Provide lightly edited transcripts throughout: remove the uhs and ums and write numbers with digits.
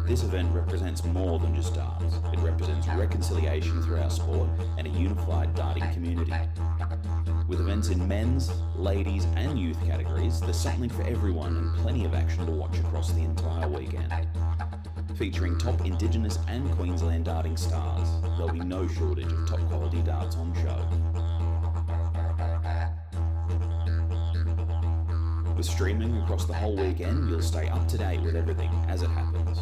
This event represents more than just darts. It represents reconciliation through our sport and a unified darting community. With events in men's, ladies and youth categories, there's something for everyone and plenty of action to watch across the entire weekend. Featuring top Indigenous and Queensland darting stars, there'll be no shortage of top quality darts on show. With streaming across the whole weekend, you'll stay up to date with everything as it happens.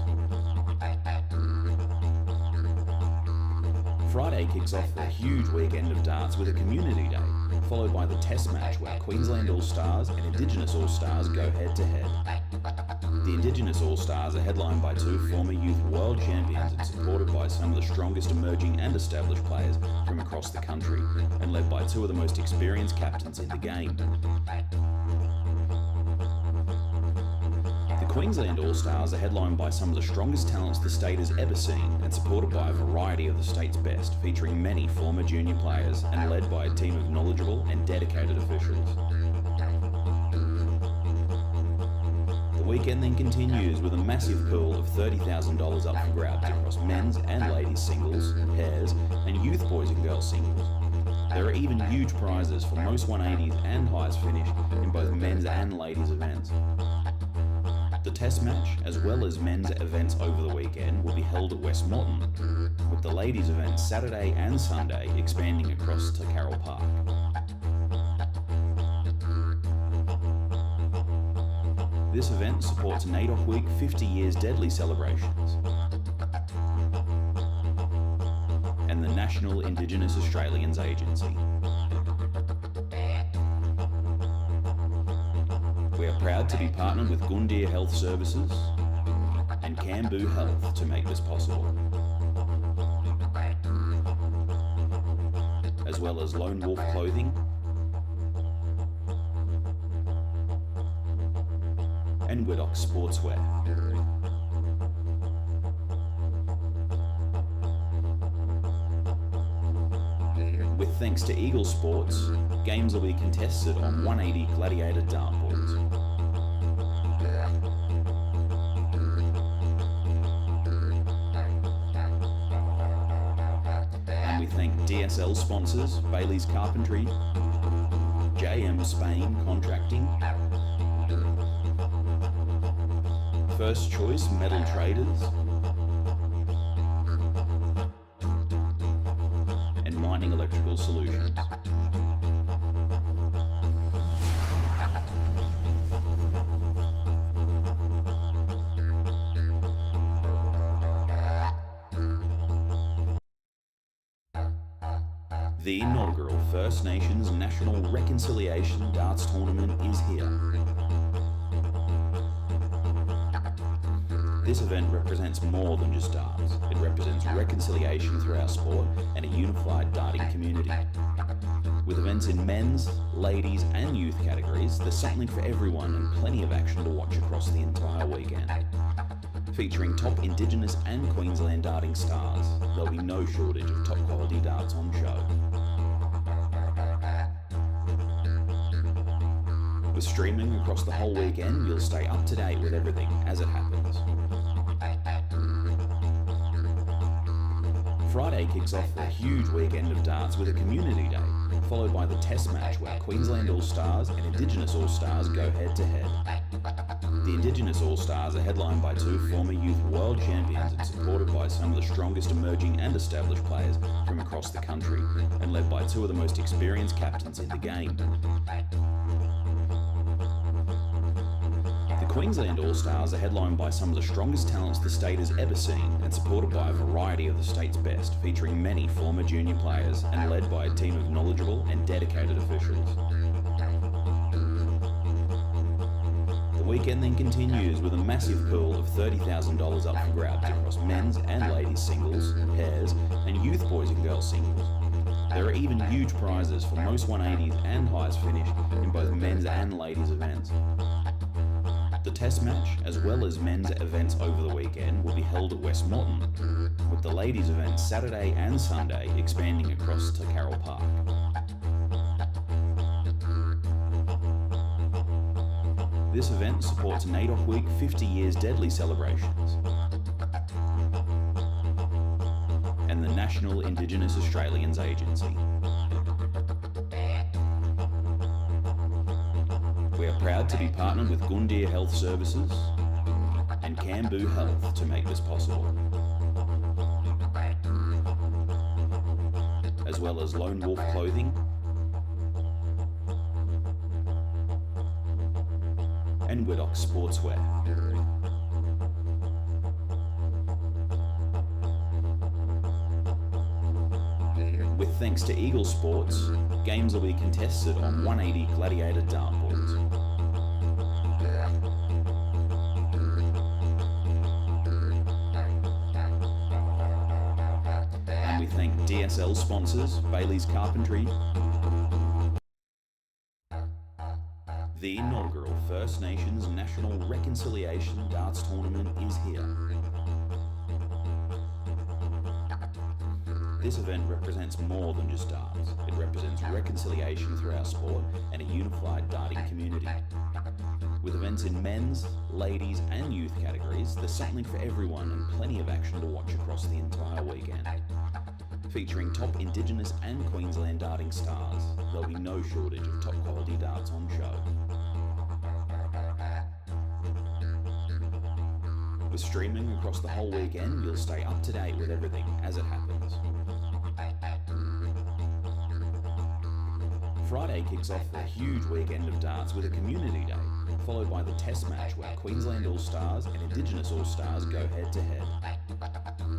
Friday kicks off a huge weekend of darts with a community day, followed by the test match where Queensland All-Stars and Indigenous All-Stars go head-to-head. The Indigenous All-Stars are headlined by two former youth world champions and supported by some of the strongest emerging and established players from across the country, and led by two of the most experienced captains in the game. The Queensland All-Stars are headlined by some of the strongest talents the state has ever seen and supported by a variety of the state's best, featuring many former junior players and led by a team of knowledgeable and dedicated officials. The weekend then continues with a massive pool of $30,000 up for grabs across men's and ladies singles, pairs and youth boys and girls singles. There are even huge prizes for most 180s and highest finish in both men's and ladies events. The test match, as well as men's events over the weekend, will be held at West Moreton, with the ladies event Saturday and Sunday expanding across to Carroll Park. This event supports NAIDOC Week 50 Years Deadly celebrations and the National Indigenous Australians Agency. We are proud to be partnered with Gundyr Health Services and Cambu Health to make this possible, as well as Lone Wolf Clothing and Widdock Sportswear. With thanks to Eagle Sports, games will be contested on 180 Gladiator dartboards. And we thank DSL sponsors Bailey's Carpentry, JM Spain Contracting, First Choice Metal Traders, and Mining Electrical Solutions. The inaugural First Nations National Reconciliation Darts Tournament is here. This event represents more than just darts. It represents reconciliation through our sport and a unified darting community. With events in men's, ladies and youth categories, there's something for everyone and plenty of action to watch across the entire weekend. Featuring top Indigenous and Queensland darting stars, there'll be no shortage of top quality darts on show. With streaming across the whole weekend, you'll stay up to date with everything as it happens. Friday kicks off a huge weekend of darts with a community day, followed by the test match where Queensland All-Stars and Indigenous All-Stars go head-to-head. The Indigenous All-Stars are headlined by two former youth world champions and supported by some of the strongest emerging and established players from across the country, and led by two of the most experienced captains in the game. The Queensland All-Stars are headlined by some of the strongest talents the state has ever seen and supported by a variety of the state's best, featuring many former junior players and led by a team of knowledgeable and dedicated officials. The weekend then continues with a massive pool of $30,000 up for grabs across men's and ladies singles, pairs and youth boys and girls singles. There are even huge prizes for most 180s and highest finish in both men's and ladies events. The test match, as well as men's events over the weekend, will be held at West Moreton, with the ladies event Saturday and Sunday expanding across to Carroll Park. This event supports NAIDOC Week 50 Years Deadly celebrations National Indigenous Australians Agency. We are proud to be partnered with Gundyr Health Services and Cambu Health to make this possible, as well as Lone Wolf Clothing and Widdock Sportswear. With thanks to Eagle Sports, games will be contested on 180 gladiator dartboards. And we thank DSL sponsors, Bailey's Carpentry. The inaugural First Nations National Reconciliation Darts Tournament is here. This event represents more than just darts. It represents reconciliation through our sport and a unified darting community. With events in men's, ladies and youth categories, there's something for everyone and plenty of action to watch across the entire weekend. Featuring top Indigenous and Queensland darting stars, there'll be no shortage of top quality darts on show. With streaming across the whole weekend, you'll stay up to date with everything as it happens. Friday kicks off a huge weekend of darts with a community day, followed by the test match where Queensland All-Stars and Indigenous All-Stars go head-to-head.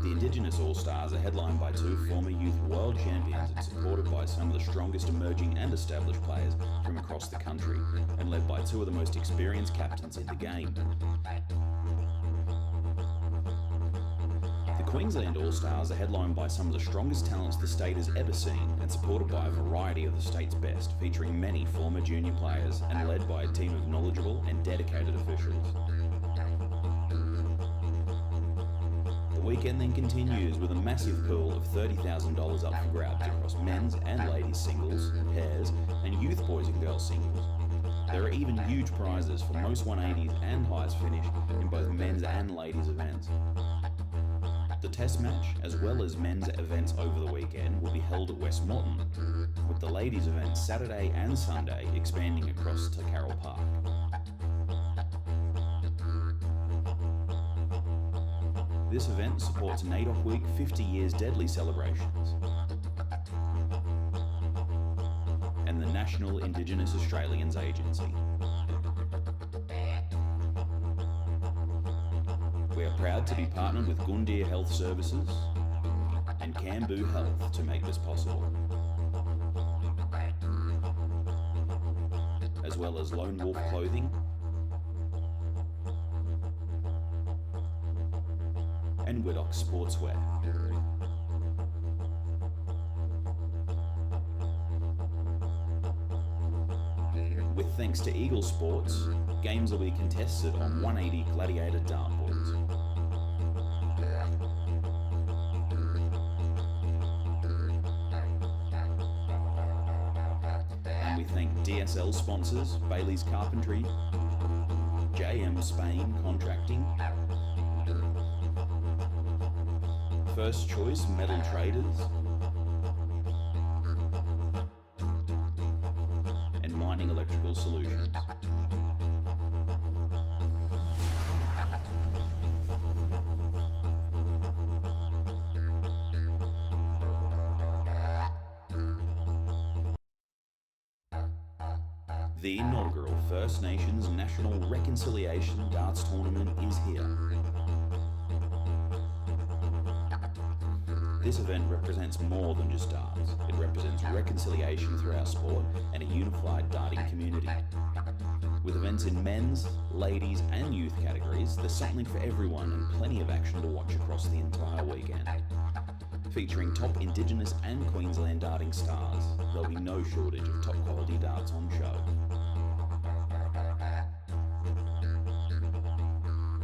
The Indigenous All-Stars are headlined by two former youth world champions and supported by some of the strongest emerging and established players from across the country, and led by two of the most experienced captains in the game. The Queensland All-Stars are headlined by some of the strongest talents the state has ever seen and supported by a variety of the state's best, featuring many former junior players and led by a team of knowledgeable and dedicated officials. The weekend then continues with a massive pool of $30,000 up for grabs across men's and ladies singles, pairs and youth boys and girls singles. There are even huge prizes for most 180s and highest finish in both men's and ladies events. The test match, as well as men's events over the weekend, will be held at West Moreton, with the ladies' events Saturday and Sunday expanding across to Carroll Park. This event supports NAIDOC Week 50 Years Deadly celebrations and the National Indigenous Australians Agency. We are proud to be partnered with Gundyr Health Services and Cambu Health to make this possible, as well as Lone Wolf Clothing and Widdock Sportswear. With thanks to Eagle Sports, games will be contested on 180 gladiator dartboards. And we thank DSL sponsors, Bailey's Carpentry, JM Spain Contracting, First Choice Metal Traders, and Mining Electrical Solutions. The inaugural First Nations National Reconciliation Darts Tournament is here. This event represents more than just darts. It represents reconciliation through our sport and a unified darting community. With events in men's, ladies and youth categories, there's something for everyone and plenty of action to watch across the entire weekend. Featuring top Indigenous and Queensland darting stars, there'll be no shortage of top quality darts on show.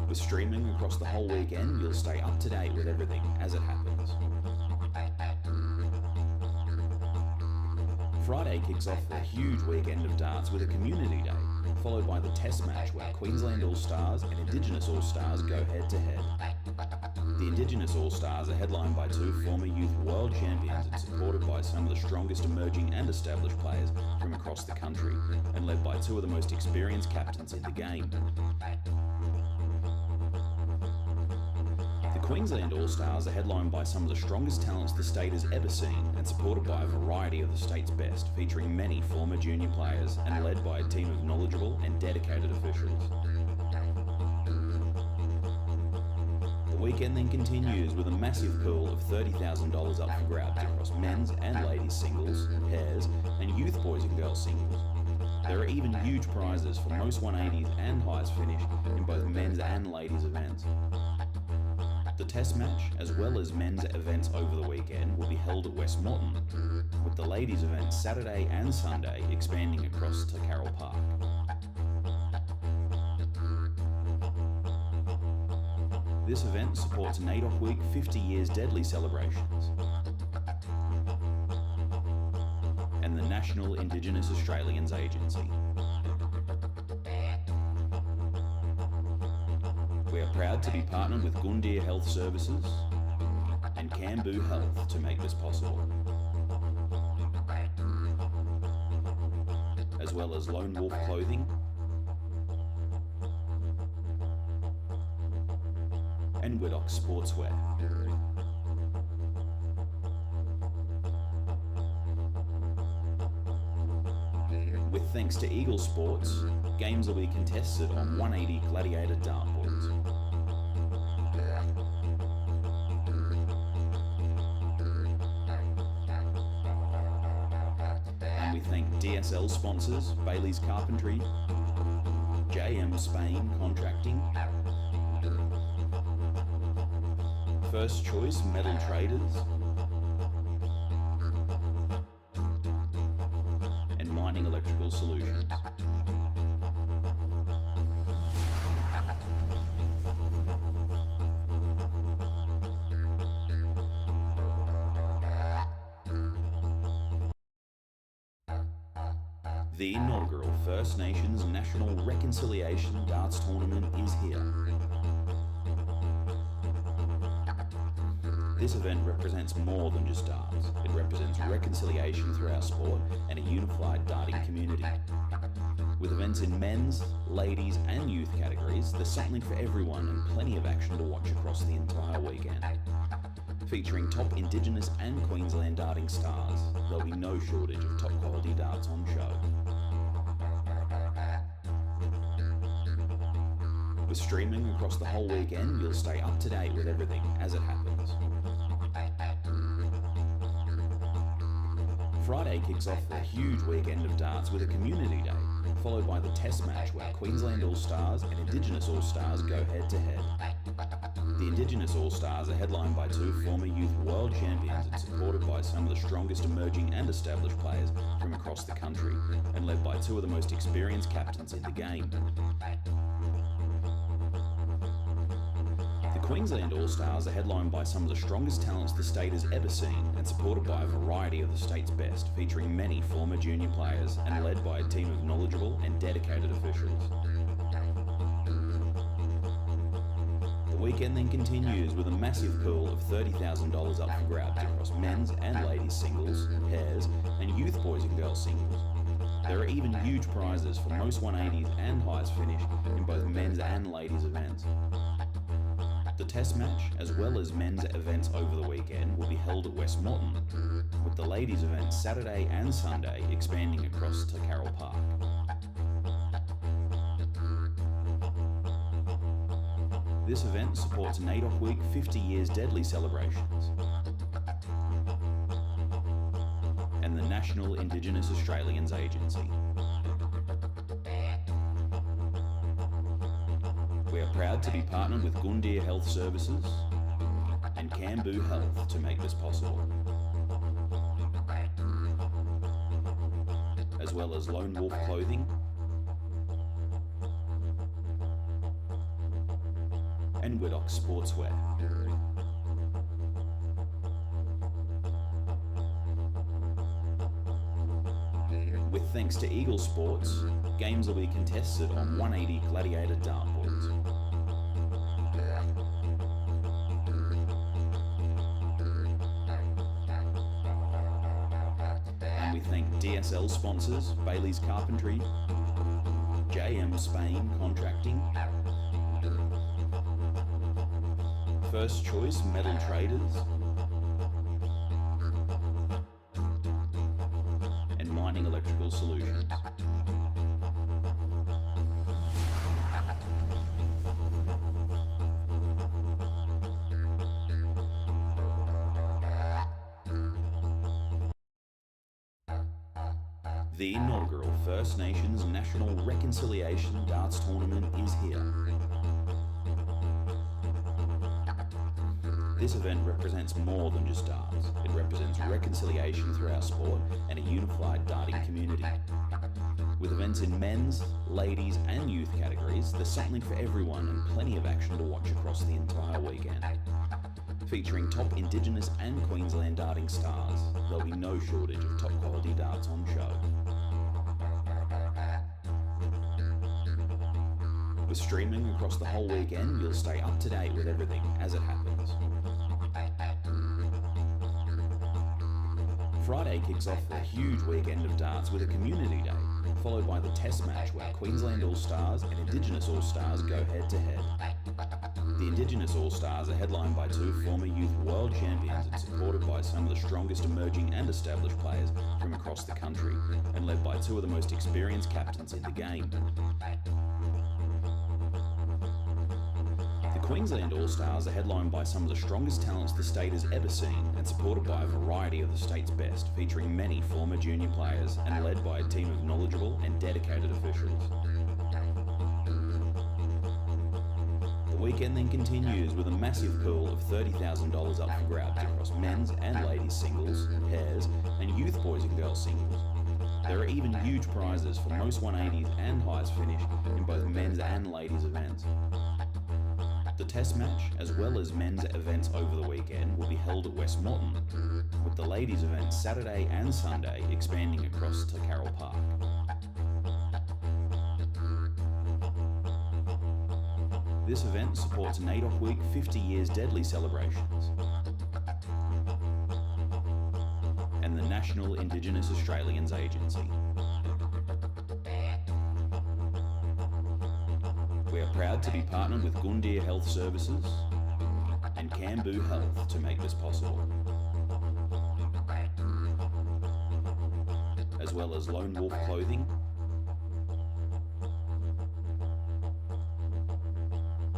With streaming across the whole weekend, you'll stay up to date with everything as it happens. Friday kicks off a huge weekend of darts with a community day, followed by the Test match where Queensland All-Stars and Indigenous All-Stars go head-to-head. The Indigenous All-Stars are headlined by two former youth world champions and supported by some of the strongest emerging and established players from across the country, and led by two of the most experienced captains in the game. The Queensland All-Stars are headlined by some of the strongest talents the state has ever seen and supported by a variety of the state's best, featuring many former junior players and led by a team of knowledgeable and dedicated officials. The weekend then continues with a massive pool of $30,000 up for grabs across men's and ladies singles, pairs, and youth boys and girls singles. There are even huge prizes for most 180s and highest finish in both men's and ladies events. The Test match, as well as men's events over the weekend, will be held at West Moreton, with the ladies events Saturday and Sunday expanding across to Carroll Park. This event supports NAIDOC Week 50 Years Deadly celebrations and the National Indigenous Australians Agency. We are proud to be partnered with Gundyr Health Services and Camboos Health to make this possible, as well as Lone Wolf Clothing and Widdock Sportswear. With thanks to Eagle Sports, games will be contested on 180 Gladiator dartboards. And we thank DSL sponsors Bailey's Carpentry, JM Spain Contracting, First Choice Metal Traders, and Mining Electrical Solutions. The inaugural First Nations National Reconciliation Darts Tournament is here. This event represents more than just darts. It represents reconciliation through our sport and a unified darting community. With events in men's, ladies and youth categories, there's something for everyone and plenty of action to watch across the entire weekend. Featuring top Indigenous and Queensland darting stars, there'll be no shortage of top quality darts on show. With streaming across the whole weekend, you'll stay up to date with everything as it happens. Friday kicks off a huge weekend of darts with a community day, followed by the Test match where Queensland All-Stars and Indigenous All-Stars go head-to-head. The Indigenous All-Stars are headlined by two former youth world champions and supported by some of the strongest emerging and established players from across the country, and led by two of the most experienced captains in the game. The Queensland All-Stars are headlined by some of the strongest talents the state has ever seen and supported by a variety of the state's best, featuring many former junior players and led by a team of knowledgeable and dedicated officials. The weekend then continues with a massive pool of $30,000 up for grabs across men's and ladies singles, pairs, and youth boys and girls singles. There are even huge prizes for most 180s and highest finish in both men's and ladies events. The Test match, as well as men's events over the weekend, will be held at West Moreton, with the ladies events Saturday and Sunday expanding across to Carroll Park. This event supports NAIDOC Week 50 Years Deadly celebrations and the National Indigenous Australians Agency. We are proud to be partnered with Gundyr Health Services and Camboos Health to make this possible, as well as Lone Wolf Clothing and Widdock Sportswear. With With thanks to Eagle Sports, games will be contested on 180 gladiator dartboards. And we thank DSL sponsors Bailey's Carpentry, JM Spain Contracting, First Choice Metal Traders, and Mining Electrical Solutions. The inaugural First Nations National Reconciliation Darts Tournament is here. This event represents more than just darts. It represents reconciliation through our sport and a unified darting community. With events in men's, ladies and youth categories, there's something for everyone and plenty of action to watch across the entire weekend. Featuring top Indigenous and Queensland darting stars, there'll be no shortage of top quality darts on show. With streaming across the whole weekend, you'll stay up to date with everything as it happens. Friday kicks off a huge weekend of darts with a community day, followed by the test match where Queensland All-Stars and Indigenous All-Stars go head-to-head. The Indigenous All-Stars are headlined by two former youth world champions and supported by some of the strongest emerging and established players from across the country, and led by two of the most experienced captains in the game. The Queensland All-Stars are headlined by some of the strongest talents the state has ever seen and supported by a variety of the state's best, featuring many former junior players and led by a team of knowledgeable and dedicated officials. The weekend then continues with a massive pool of $30,000 up for grabs across men's and ladies singles, pairs, and youth boys and girls singles. There are even huge prizes for most 180s and highest finish in both men's and ladies events. The test match, as well as men's events over the weekend, will be held at West Moreton, with the ladies events Saturday and Sunday expanding across to Carroll Park. This event supports NAIDOC Week 50 Years Deadly celebrations and the National Indigenous Australians Agency. We are proud to be partnered with Gundyr Health Services and Cambu Health to make this possible, as well as Lone Wolf Clothing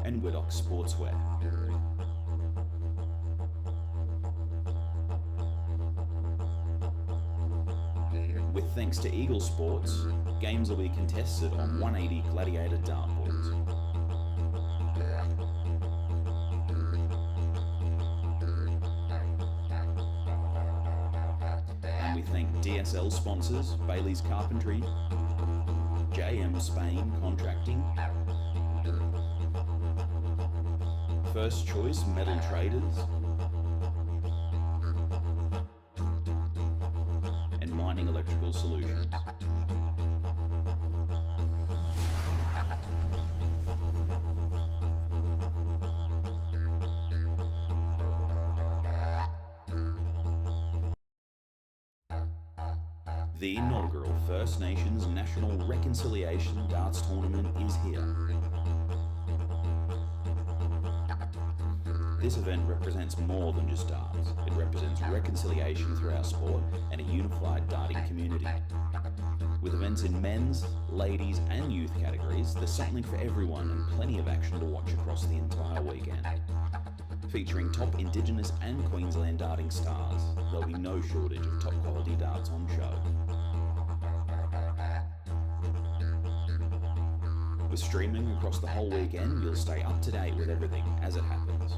and Widdock Sportswear. With thanks to Eagle Sports, games will be contested on 180 gladiator dartboards. And we thank DSL sponsors Bailey's Carpentry, JM Spain Contracting, First Choice Metal Traders, and Mining Electrical Solutions. The inaugural First Nations National Reconciliation Darts Tournament is here. This event represents more than just darts. It represents reconciliation through our sport and a unified darting community. With events in men's, ladies and youth categories, there's something for everyone and plenty of action to watch across the entire weekend. Featuring top Indigenous and Queensland darting stars, there'll be no shortage of top quality darts on show. With streaming across the whole weekend, you'll stay up to date with everything as it happens.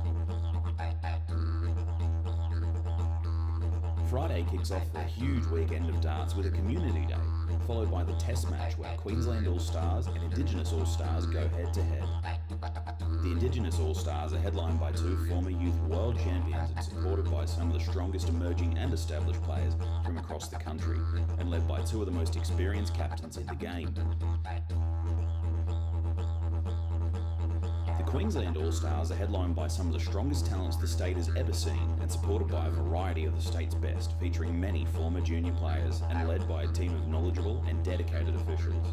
Friday kicks off a huge weekend of darts with a community day, followed by the Test match where Queensland All-Stars and Indigenous All-Stars go head-to-head. The Indigenous All-Stars are headlined by two former youth world champions and supported by some of the strongest emerging and established players from across the country, and led by two of the most experienced captains in the game. The Queensland All-Stars are headlined by some of the strongest talents the state has ever seen and supported by a variety of the state's best, featuring many former junior players and led by a team of knowledgeable and dedicated officials.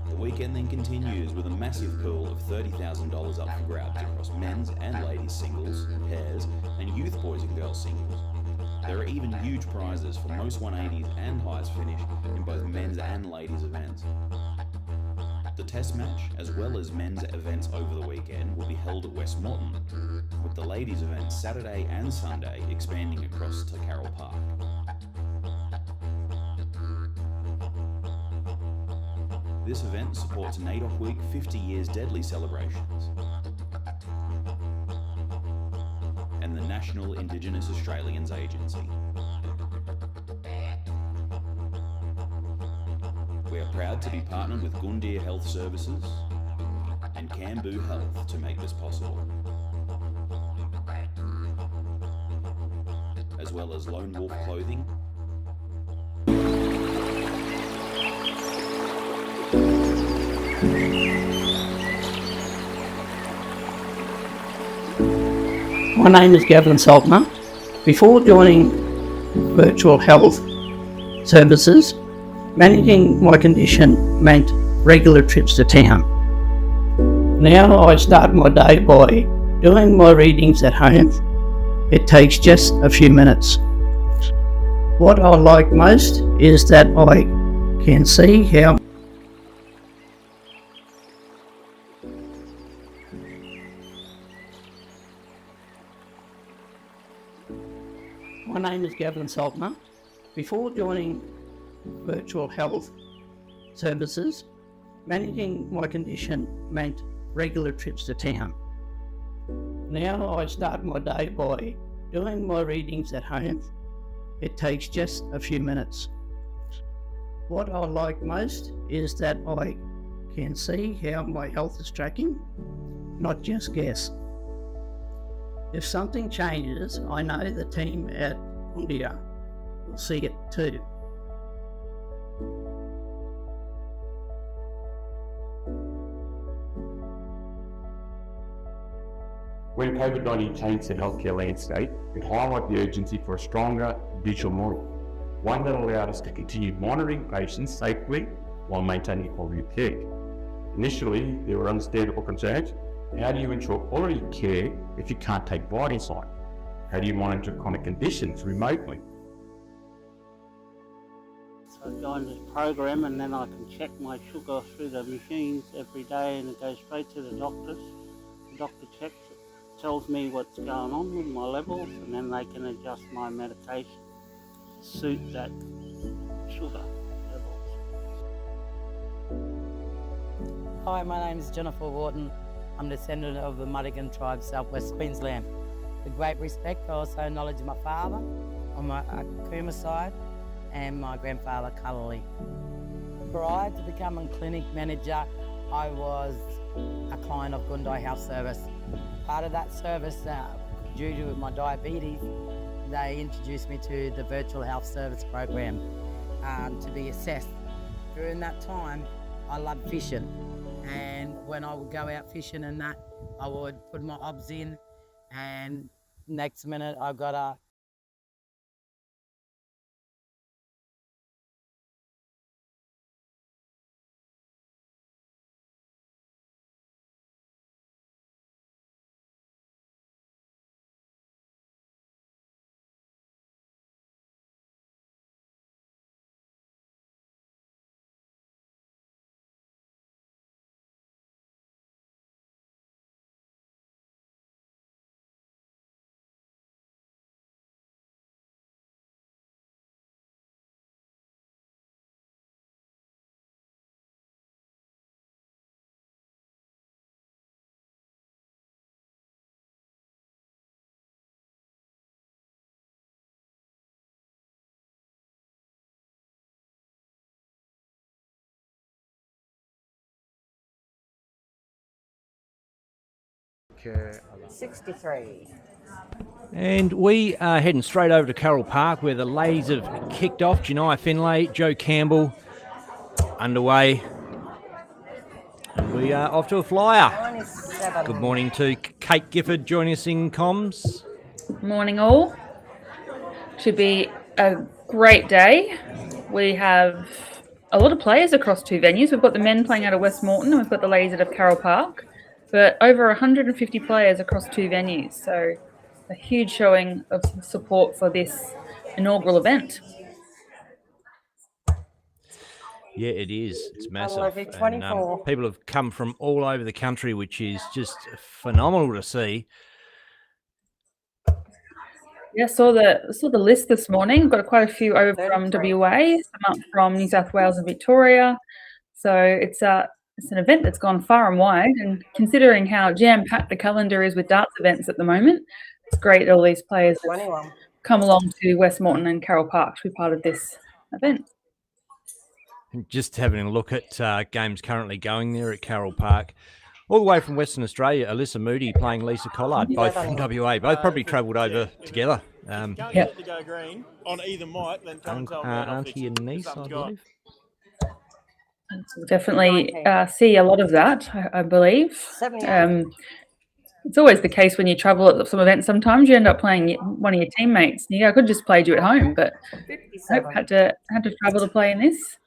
The weekend then continues with a massive pool of $30,000 up for grabs across men's and ladies singles, pairs, and youth boys and girls singles. There are even huge prizes for most 180s and highest finish in both men's and ladies events. The Test match, as well as men's events over the weekend, will be held at West Moreton, with the ladies' events Saturday and Sunday expanding across to Carroll Park. This event supports NAIDOC Week 50 Years Deadly celebrations and the National Indigenous Australians Agency. We are proud to be partnered with Gundia Health Services and Cambu Health to make this possible, as well as Lone Wolf Clothing, My name is Gavin Saltner. Before joining virtual health services, managing my condition meant regular trips to town. Now I start my day by doing my readings at home. It takes just a few minutes. What I like most is that I can see how My name is Gavin Saltner. Before joining virtual health services, managing my condition meant regular trips to town. Now I start my day by doing my readings at home. It takes just a few minutes. What I like most is that I can see how my health is tracking, not just guess. If something changes, I know the team at Gundia will see it too. When COVID-19 changed the healthcare landscape, it highlighted the urgency for a stronger digital model, one that allowed us to continue monitoring patients safely while maintaining quality of care. Initially, there were understandable concerns. How do you ensure quality care if you can't take vital signs? How do you monitor chronic conditions remotely? So I joined this program and then I can check my sugar through the machines every day and it goes straight to the doctors. The doctor checks it, tells me what's going on with my levels and then they can adjust my medication to suit that sugar levels. Hi, my name is Jennifer Wharton. I'm a descendant of the Muddigan tribe, southwest Queensland. With great respect, I also acknowledge my father on my Cooma side and my grandfather, Cullally. Prior to becoming clinic manager, I was a client of Gundia Health Service. Part of that service, due to my diabetes, they introduced me to the virtual health service program to be assessed. During that time, I loved fishing. And when I would go out fishing and that, I would put my obs in and next minute I got a 63. And we are heading straight over to Carroll Park where the ladies have kicked off. Janiyah Finlay, Joe Campbell underway. And we are off to a flyer. 97. Good morning to Kate Gifford joining us in comms. Morning all. Should be a great day. We have a lot of players across two venues. We've got the men playing out of Westmoreton and we've got the ladies out of Carroll Park. But over 150 players across two venues. So a huge showing of support for this inaugural event. Yeah, it is. It's massive. Lovely, 24. And, people have come from all over the country, which is just phenomenal to see. Yeah, saw the list this morning. Got quite a few over from 33. WA, some up from New South Wales and Victoria. So it's an event that's gone far and wide. And considering how jam-packed the calendar is with darts events at the moment, it's great that all these players have 21. come along to Westmoreton and Carroll Park to be part of this event. Just having a look at games currently going there at Carroll Park. All the way from Western Australia, Alyssa Moody playing Lisa Collard, both from WA. Both probably travelled over together. Yep. To go green on either mic, then come and tell me. Auntie and niece, I believe. We'll definitely see a lot of that, I believe. 78. It's always the case when you travel at some events. Sometimes you end up playing one of your teammates. I could have just played you at home, but nope, 57. had to travel to play in this.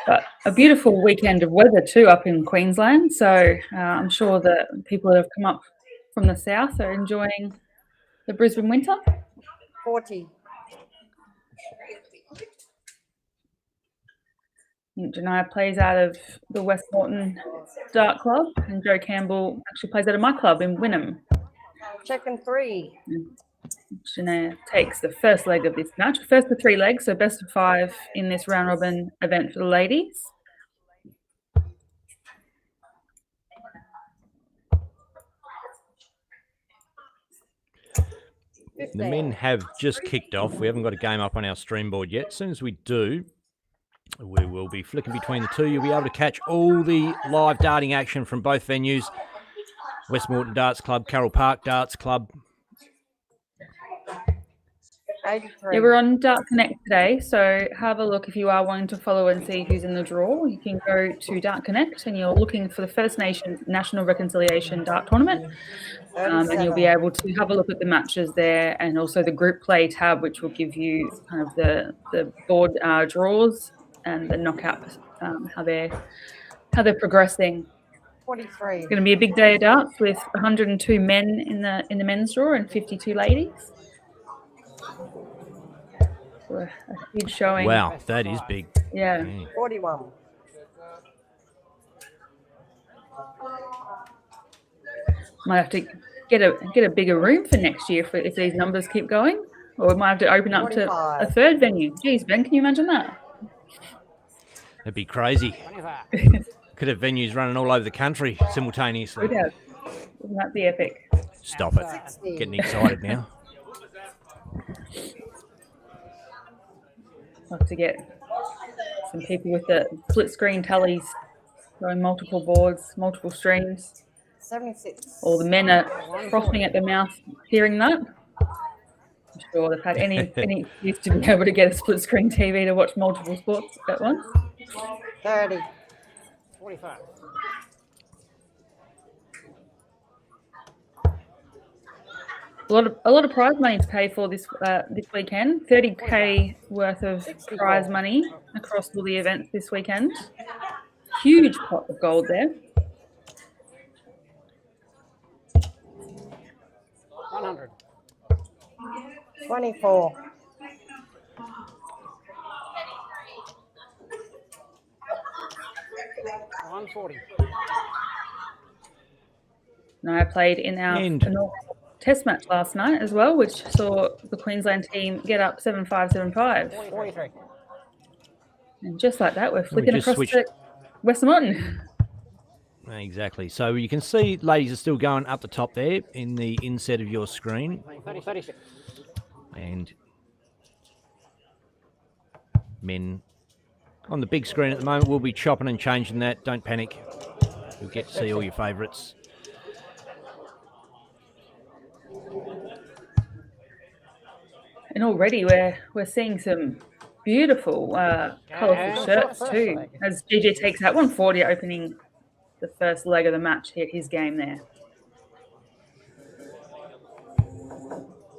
But a beautiful weekend of weather too up in Queensland. So I'm sure that people that have come up from the south are enjoying the Brisbane winter. 40. Janiyah plays out of the Westmoreton Dart Club, and Joe Campbell actually plays out of my club in Wynnum. Checking 3. Janiyah takes the first leg of this match, first of 3 legs, so best of 5 in this round robin event for the ladies. The men have just kicked off. We haven't got a game up on our stream board yet. As soon as we do, we will be flicking between the two. You'll be able to catch all the live darting action from both venues. Westmoreton Darts Club, Carroll Park Darts Club. 83. Yeah, we're on Dart Connect today, so have a look if you are wanting to follow and see who's in the draw. You can go to Dart Connect and you're looking for the First Nation National Reconciliation Dart Tournament, and you'll be able to have a look at the matches there, and also the group play tab, which will give you kind of the board draws and the knockout, how they're progressing. 43. It's going to be a big day of darts with 102 men in the men's draw and 52 ladies. So a huge showing. Wow, that is big. Yeah. 41. Might have to get a bigger room for next year if these numbers keep going, or we might have to open up 45. to a third venue. Geez, Ben, can you imagine that? That'd be crazy. Could have venues running all over the country simultaneously. We'd have. Wouldn't that be epic? Stop it. 60. Getting excited now. I'll have to get some people with the split screen tallies going multiple boards, multiple streams. 76. All the men are frothing at the mouth hearing that. I'm sure they've had any excuse to be able to get a split screen TV to watch multiple sports at once. 30. 45. A lot of prize money to pay for this weekend. 30k worth of prize money across all the events this weekend. Huge pot of gold there. 100. 24. 140. And I played in our inaugural test match last night as well, which saw the Queensland team get up 7-5, 7-5. 43. And just like that, we're flicking across to Westmoreton. Exactly. So you can see ladies are still going up the top there in the inset of your screen. 36. And men on the big screen at the moment. We'll be chopping and changing that. Don't panic. You'll get to see all your favourites. And already we're seeing some beautiful, colourful shirts too. As GG takes out 140, opening the first leg of the match here, his game there.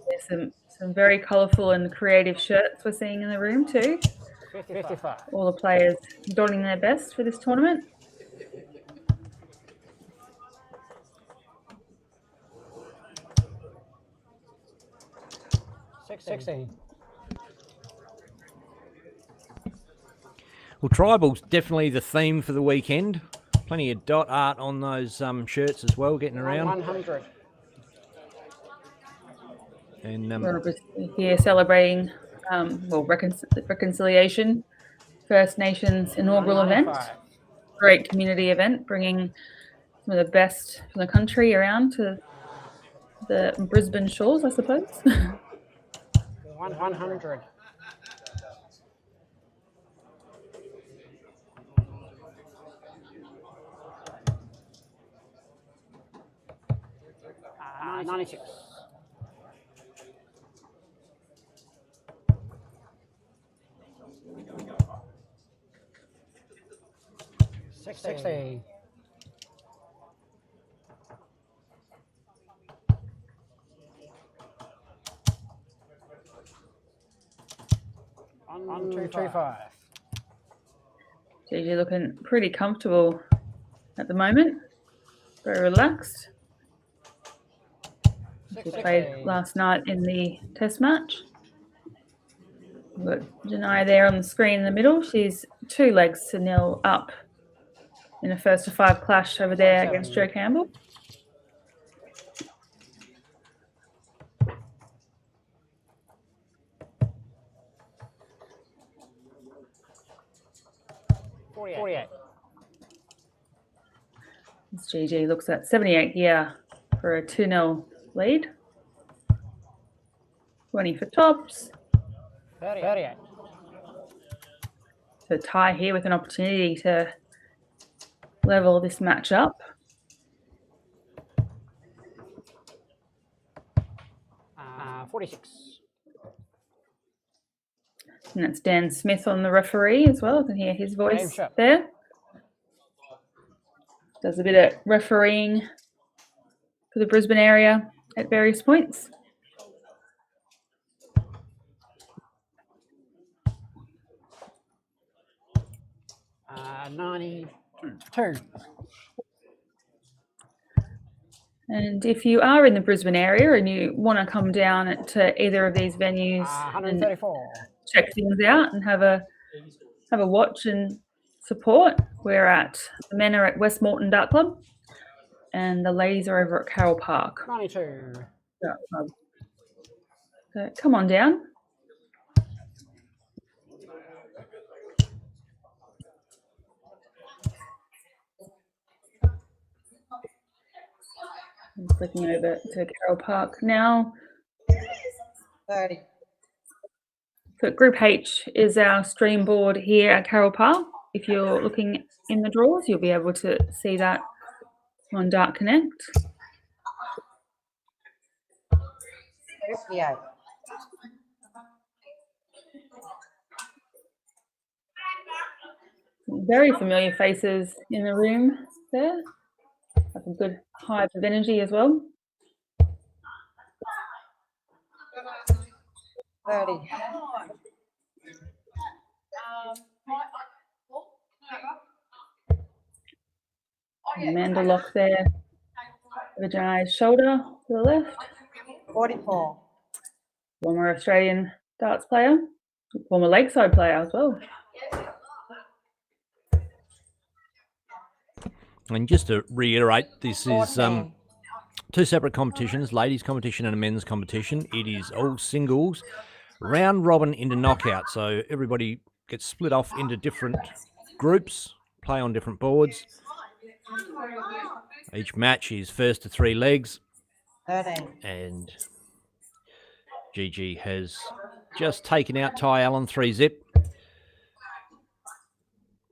There's some very colourful and creative shirts we're seeing in the room too. 55. All the players donning their best for this tournament. $16. Well, tribal's definitely the theme for the weekend. Plenty of dot art on those shirts as well, getting around. 100. And We're here celebrating reconciliation, First Nations inaugural event. 95. Great community event, bringing some of the best from the country around to the Brisbane shores, I suppose. 100. $96. $60. $125. GG looking pretty comfortable at the moment, very relaxed. We played last night in the test match. We've got Janai there on the screen in the middle. She's 2-0 up in a 1-5 clash over there against Jo Campbell. $48. As GG looks at 78 here for a 2-0 lead. 20 for tops. 38. So tie here with an opportunity to level this match up. $46. And that's Dan Smith on the referee as well. I can hear his voice there. Does a bit of refereeing for the Brisbane area at various points. $92. And if you are in the Brisbane area and you want to come down to either of these venues and $134. check things out and have a watch and support, the men are at West Moreton Dart Club and the ladies are over at Carroll Park. 92. Dart Club. So come on down. I'm flicking over to Carroll Park now. 30. So Group H is our stream board here at Carroll Park. If you're looking in the draws, you'll be able to see that on Dart Connect. 58. Very familiar faces in the room there. Like a good hive of energy as well. 30. Amanda Lock there. Vagina's shoulder to the left. 44. Former Australian darts player. Former Lakeside player as well. And just to reiterate, this is two separate competitions, ladies competition and a men's competition. It is all singles, round robin into knockout. So everybody gets split off into different groups, play on different boards. Each match is first to 3 legs. 13. And GG has just taken out Ty Allen 3-zip.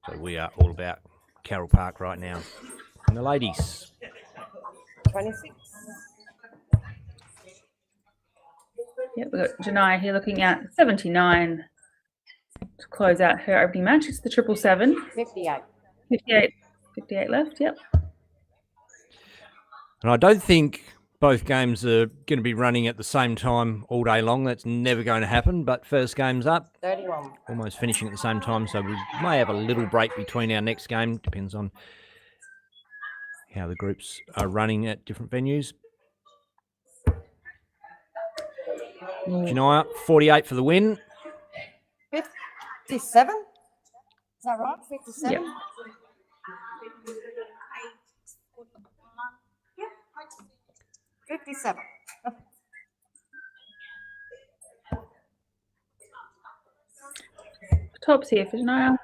So we are all about Carroll Park right now. And the ladies. 26. Yep, we've got Janai here looking at 79 to close out her opening match. It's the 777. 58. 58 left, yep. And I don't think both games are going to be running at the same time all day long. That's never going to happen. But first game's up, 31. almost finishing at the same time. So we may have a little break between our next game. Depends on how the groups are running at different venues. Janaya, 48 for the win. 57? Is that right? 57? Yep. Yep. 57. Tops here for Janaya.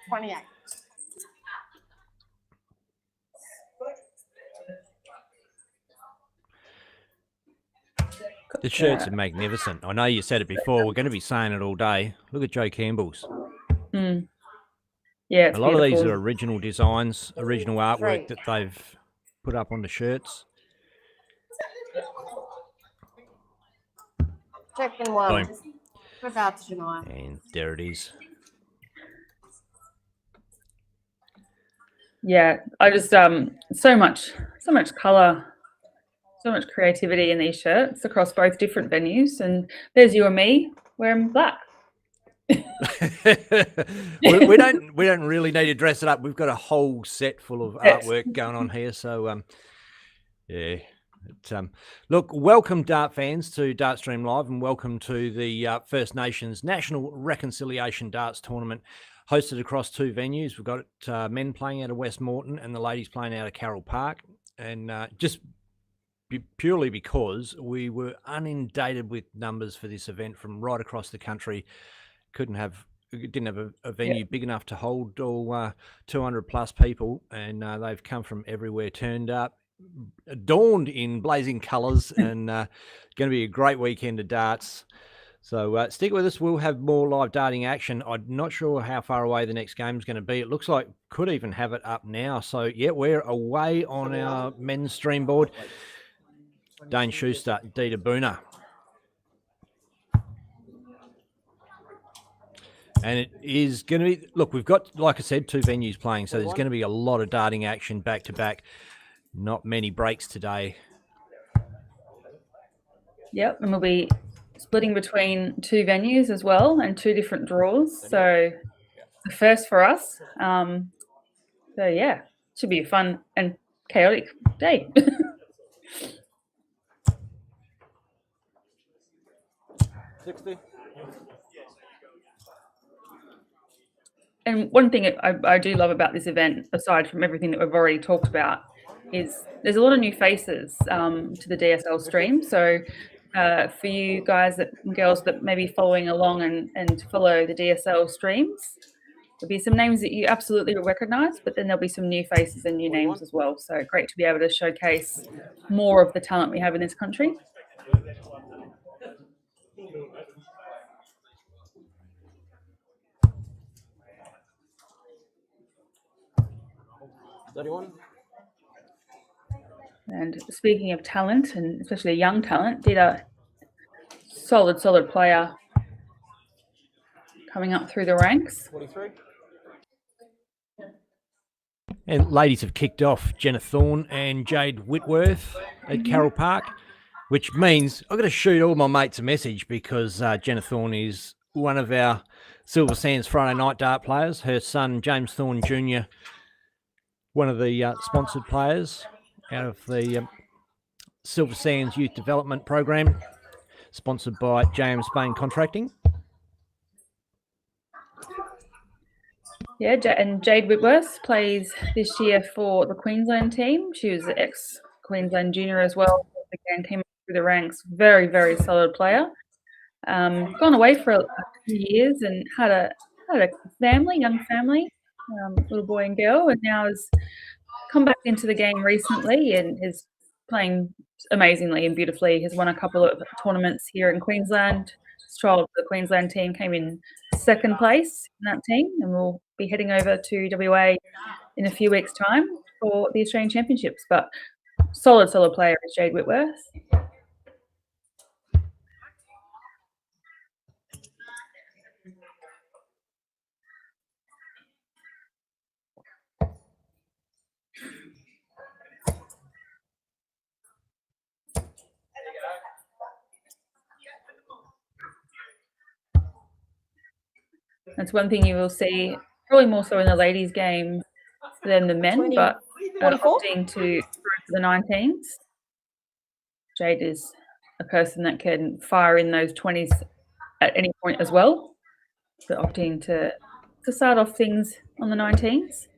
28. The shirts are magnificent. I know you said it before. We're going to be saying it all day. Look at Joe Campbell's. Mm. Yeah, it's a lot of these beautiful. are original designs, original artwork that they've put up on the shirts. Second one. Boom. Good darts, Janai. And there it is. Yeah, I just so much colour, so much creativity in these shirts across both different venues. And there's you and me wearing black. we don't really need to dress it up. We've got a whole set full of artwork going on here. So yeah. Look, welcome Dart fans to Dartstream Live, and welcome to the First Nations National Reconciliation Darts Tournament, hosted across two venues. We've got men playing out of Westmoreton and the ladies playing out of Carroll Park. And just purely because we were inundated with numbers for this event from right across the country. Didn't have a venue big enough to hold all 200 plus people, and they've come from everywhere, turned up, adorned in blazing colours, and going to be a great weekend of darts. So stick with us. We'll have more live darting action. I'm not sure how far away the next game is going to be. It looks like could even have it up now. So yeah, we're away on our men's stream board. Dane Schuster, Dita Boona. And it is going to be, look, we've got, like I said, two venues playing. So there's going to be a lot of darting action back to back. Not many breaks today. Yep, and we'll be splitting between two venues as well and two different draws. So the first for us. So yeah, should be a fun and chaotic day. 60. And one thing I do love about this event, aside from everything that we've already talked about, is there's a lot of new faces to the DSL stream. So for you guys and girls that may be following along and follow the DSL streams, there'll be some names that you absolutely will recognise, but then there'll be some new faces and new names as well. So great to be able to showcase more of the talent we have in this country. And speaking of talent, and especially young talent, did a solid player coming up through the ranks. 43. And ladies have kicked off, Jenna Thorne and Jade Whitworth at Carroll Park, which means I've got to shoot all my mates a message because Jenna Thorne is one of our Silver Sands Friday night dart players. Her son, James Thorne Jr., one of the sponsored players out of the Silver Sands Youth Development Program, sponsored by JM Spain Contracting. Yeah, and Jade Whitworth plays this year for the Queensland team. She was an ex-Queensland junior as well. Again, came up through the ranks. Very solid player. Gone away for a few years and had a family, young family, little boy and girl, and now has come back into the game recently and is playing amazingly and beautifully. Has won a couple of tournaments here in Queensland. Trial for the Queensland team, came in second place in that team, and we'll be heading over to WA in a few weeks' time for the Australian Championships. But solid player is Jade Whitworth. That's one thing you will see, probably more so in the ladies' game than the men, 20, but 44? opting to throw for the 19s. Jade is a person that can fire in those 20s at any point as well, but opting to start off things on the 19s.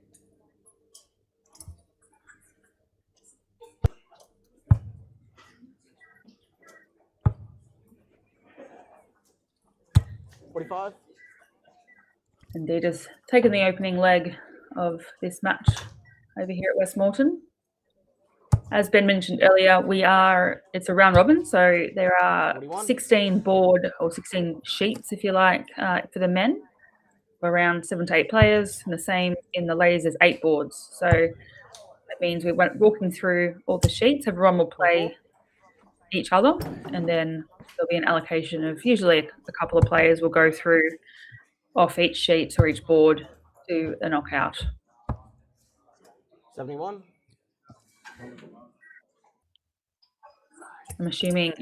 Indeed, has taken the opening leg of this match over here at Westmoreton. As Ben mentioned earlier, it's a round robin, so there are 16 board or 16 sheets, if you like, for the men, around 7 to 8 players, and the same in the ladies, there's 8 boards. So that means we're walking through all the sheets, everyone will play each other, and then there'll be an allocation of usually a couple of players will go through off each sheet or each board to a knockout. 71. I'm assuming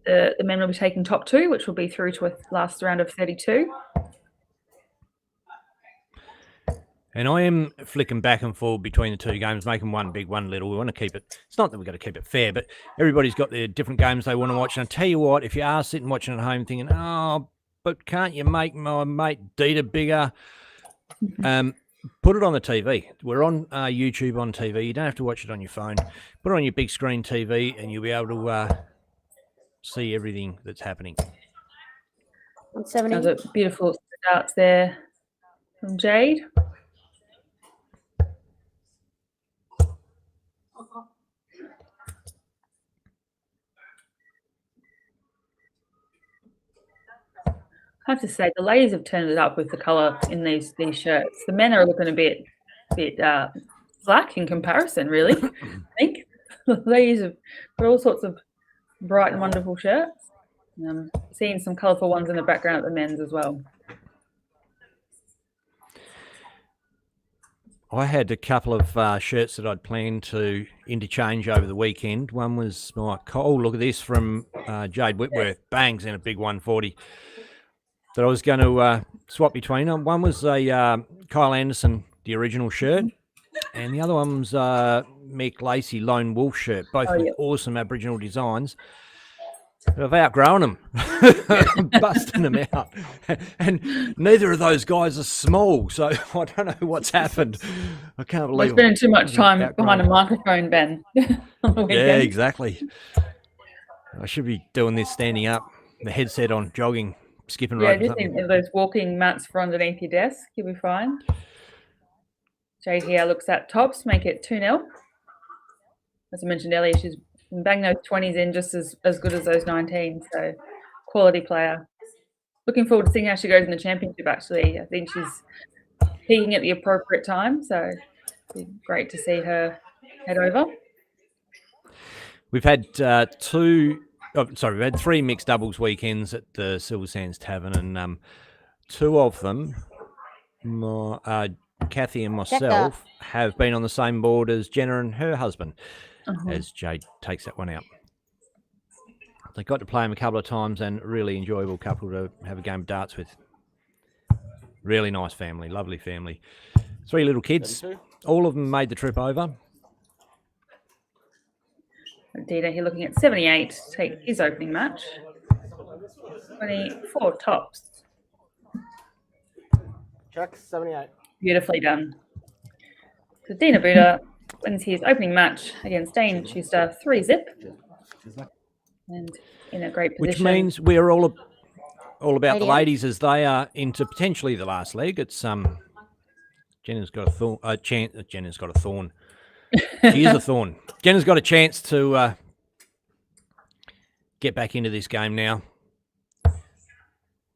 the men will be taking top 2, which will be through to a last round of 32. And I am flicking back and forth between the two games, making one big, one little. We want to keep it. It's not that we've got to keep it fair, but everybody's got their different games they want to watch. And I tell you what, if you are sitting watching at home thinking, oh, but can't you make my mate Dita bigger? Put it on the TV. We're on YouTube on TV. You don't have to watch it on your phone. Put it on your big screen TV and you'll be able to see everything that's happening. 170. Those are beautiful starts there from Jade. I have to say, the ladies have turned it up with the colour in these shirts. The men are looking a bit black in comparison, really. I think the ladies have got all sorts of bright and wonderful shirts. Seeing some colourful ones in the background at the men's as well. I had a couple of shirts that I'd planned to interchange over the weekend. One was look at this from Jade Whitworth, bangs in a big 140 that I was going to swap between them. One was a Kyle Anderson, the original shirt, and the other one was Mick Lacey Lone Wolf shirt, both with awesome Aboriginal designs. But I've outgrown them. I'm busting them out. And neither of those guys are small, so I don't know what's happened. I can't believe We're spending too much time behind a microphone, Ben. On the weekend. Yeah, exactly. I should be doing this standing up, the headset on, jogging, skipping rope. Yeah, just think of those walking mats for underneath your desk. You'll be fine. Jade here looks at tops, make it 2-0. As I mentioned earlier, she's bang those 20s in just as good as those 19s. So quality player. Looking forward to seeing how she goes in the championship, actually. I think she's peaking at the appropriate time. So it'd be great to see her head over. We've had we've had 3 mixed doubles weekends at the Silver Sands Tavern, and 2 of them, Kathy and myself, have been on the same board as Jenna and her husband, as Jade takes that one out. They got to play him a couple of times, and really enjoyable couple to have a game of darts with. Really nice family, lovely family. 3 little kids. 32. All of them made the trip over. Dita here looking at 78 to take his opening match. 24 tops. Check 78. Beautifully done. So Dina Buddha wins his opening match against Dane Schuster 3-zip. And in a great position. Which means we're all about the ladies as they are into potentially the last leg. It's Jenna's got a thorn. Jenna's got a thorn. She is a thorn. Jenna's got a chance to get back into this game now.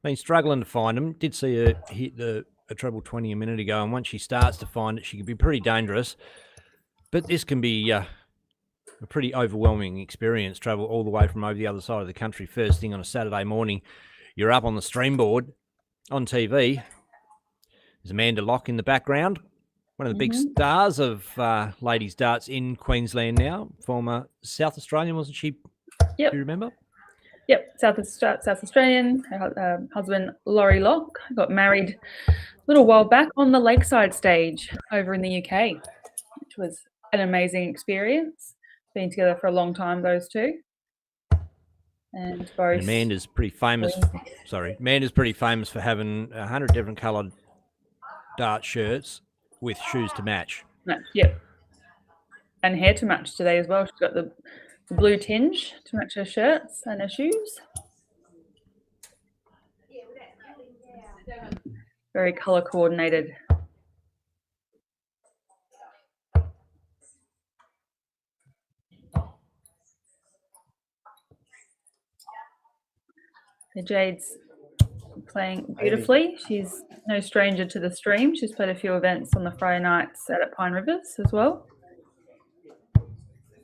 Been struggling to find them. Did see her hit a treble 20 a minute ago, and once she starts to find it, she can be pretty dangerous. But this can be a pretty overwhelming experience. Travel all the way from over the other side of the country first thing on a Saturday morning. You're up on the stream board on TV. There's Amanda Locke in the background, one of the big stars of ladies darts in Queensland now. Former South Australian, wasn't she? Yep. Do you remember? Yep, South Australian. Her husband Laurie Locke got married a little while back on the Lakeside stage over in the UK, which was an amazing experience. Been together for a long time, those two. And both. Amanda's pretty famous. Amanda's pretty famous for having 100 different coloured dart shirts with shoes to match. Yep. And hair to match today as well. She's got the blue tinge to match her shirts and her shoes. Very colour coordinated. So Jade's playing beautifully. She's no stranger to the stream. She's played a few events on the Friday nights out at Pine Rivers as well.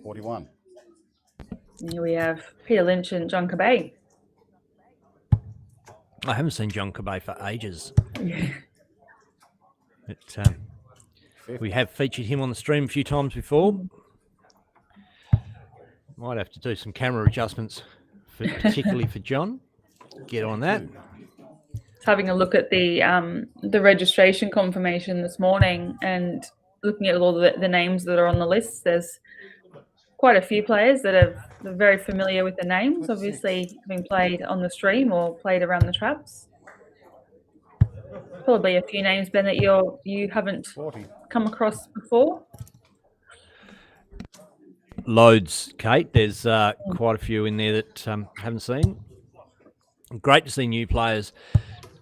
41. And here we have Peter Lynch and John Cabay. I haven't seen John Cabay for ages. Yeah. But, we have featured him on the stream a few times before. Might have to do some camera adjustments, particularly for John. Get on that. Having a look at the registration confirmation this morning and looking at all the names that are on the list, there's quite a few players that are very familiar with the names, obviously having played on the stream or played around the traps. Probably a few names, Ben, that you haven't come across before. Loads, Kate. There's quite a few in there that haven't seen. Great to see new players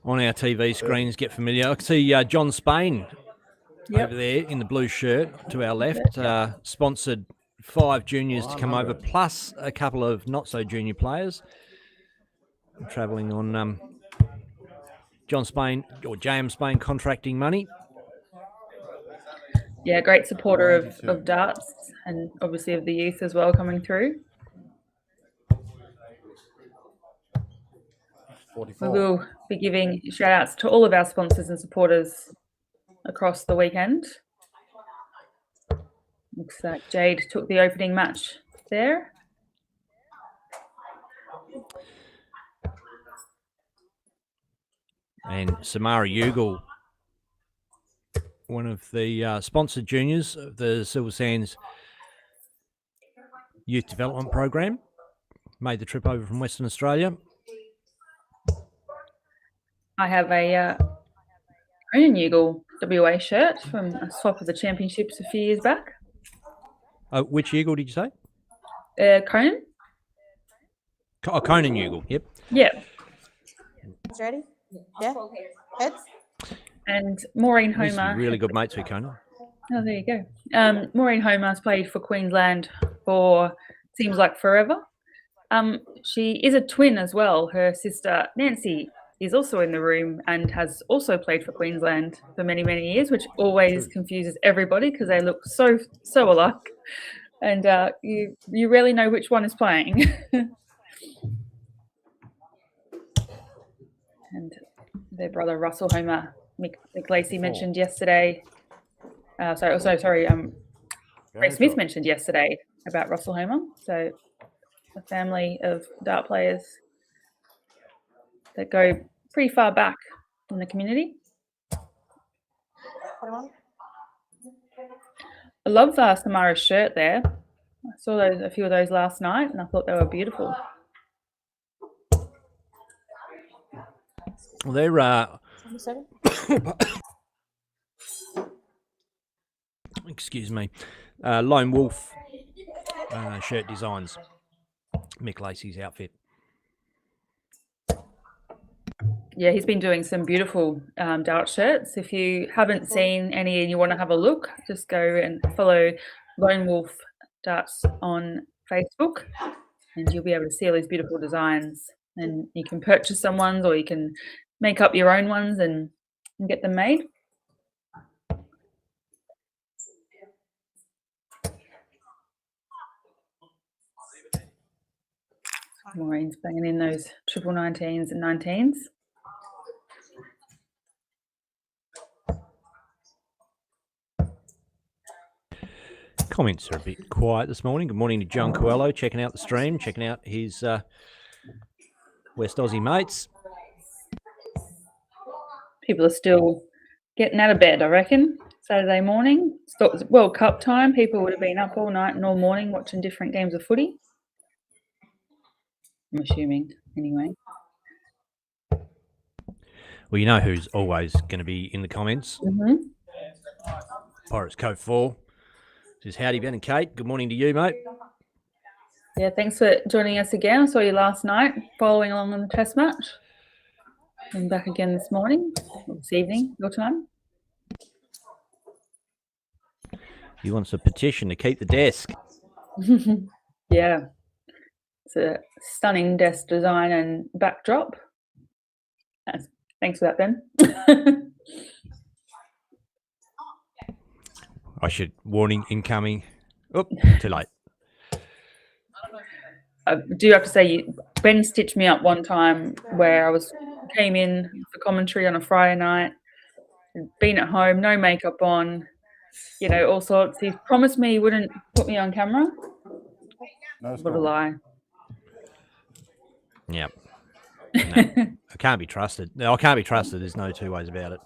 on our TV screens get familiar. I can see John Spain over there in the blue shirt to our left, sponsored 5 juniors to come over, plus a couple of not-so-junior players travelling on John Spain or JM Spain contracting money. Yeah, great supporter of darts and obviously of the youth as well coming through. 44. We will be giving shout outs to all of our sponsors and supporters across the weekend. Looks like Jade took the opening match there. And Samara Ugal, one of the sponsored juniors of the Silver Sands Youth Development Program, made the trip over from Western Australia. I have a Conan Ugal WA shirt from a swap of the championships a few years back. Which Ugal did you say? Conan. Conan Ugal, yep. Yeah. Ready? Yeah. Heads. And Maureen He's Homer. really good mates with Conan. Oh, there you go. Maureen Homer has played for Queensland for seems like forever. She is a twin as well. Her sister Nancy is also in the room and has also played for Queensland for many, many years, which always confuses everybody because they look so alike. And you rarely know which one is playing. And their brother Russell Homer, Mick Lacey mentioned yesterday. Ray Smith mentioned yesterday about Russell Homer. So a family of dart players that go pretty far back in the community. I love Samara's shirt there. I saw a few of those last night and I thought they were beautiful. Well, they're excuse me, Lone Wolf shirt designs, Mick Lacey's outfit. Yeah, he's been doing some beautiful dart shirts. If you haven't seen any and you want to have a look, just go and follow Lone Wolf Darts on Facebook and you'll be able to see all these beautiful designs. And you can purchase some ones or you can make up your own ones and get them made. Maureen's banging in those 19s and 19s. Comments are a bit quiet this morning. Good morning to John Coelho, checking out the stream, checking out his West Aussie mates. People are still getting out of bed, I reckon. Saturday morning. Thought it was World Cup time. People would have been up all night and all morning watching different games of footy. I'm assuming, anyway. Well, you know who's always going to be in the comments. Pirates Cove 4. Says, howdy, Ben and Kate. Good morning to you, mate. Yeah, thanks for joining us again. I saw you last night following along on the test match. I'm back again this morning, or this evening, your time. He wants a petition to keep the desk. Yeah. It's a stunning desk design and backdrop. Thanks for that, Ben. I should warning incoming. Oh, too late. I do have to say, Ben stitched me up one time where came in for commentary on a Friday night, been at home, no makeup on, you know, all sorts. He promised me he wouldn't put me on camera. What a lie. Yeah. No, I can't be trusted. No, I can't be trusted. There's no two ways about it.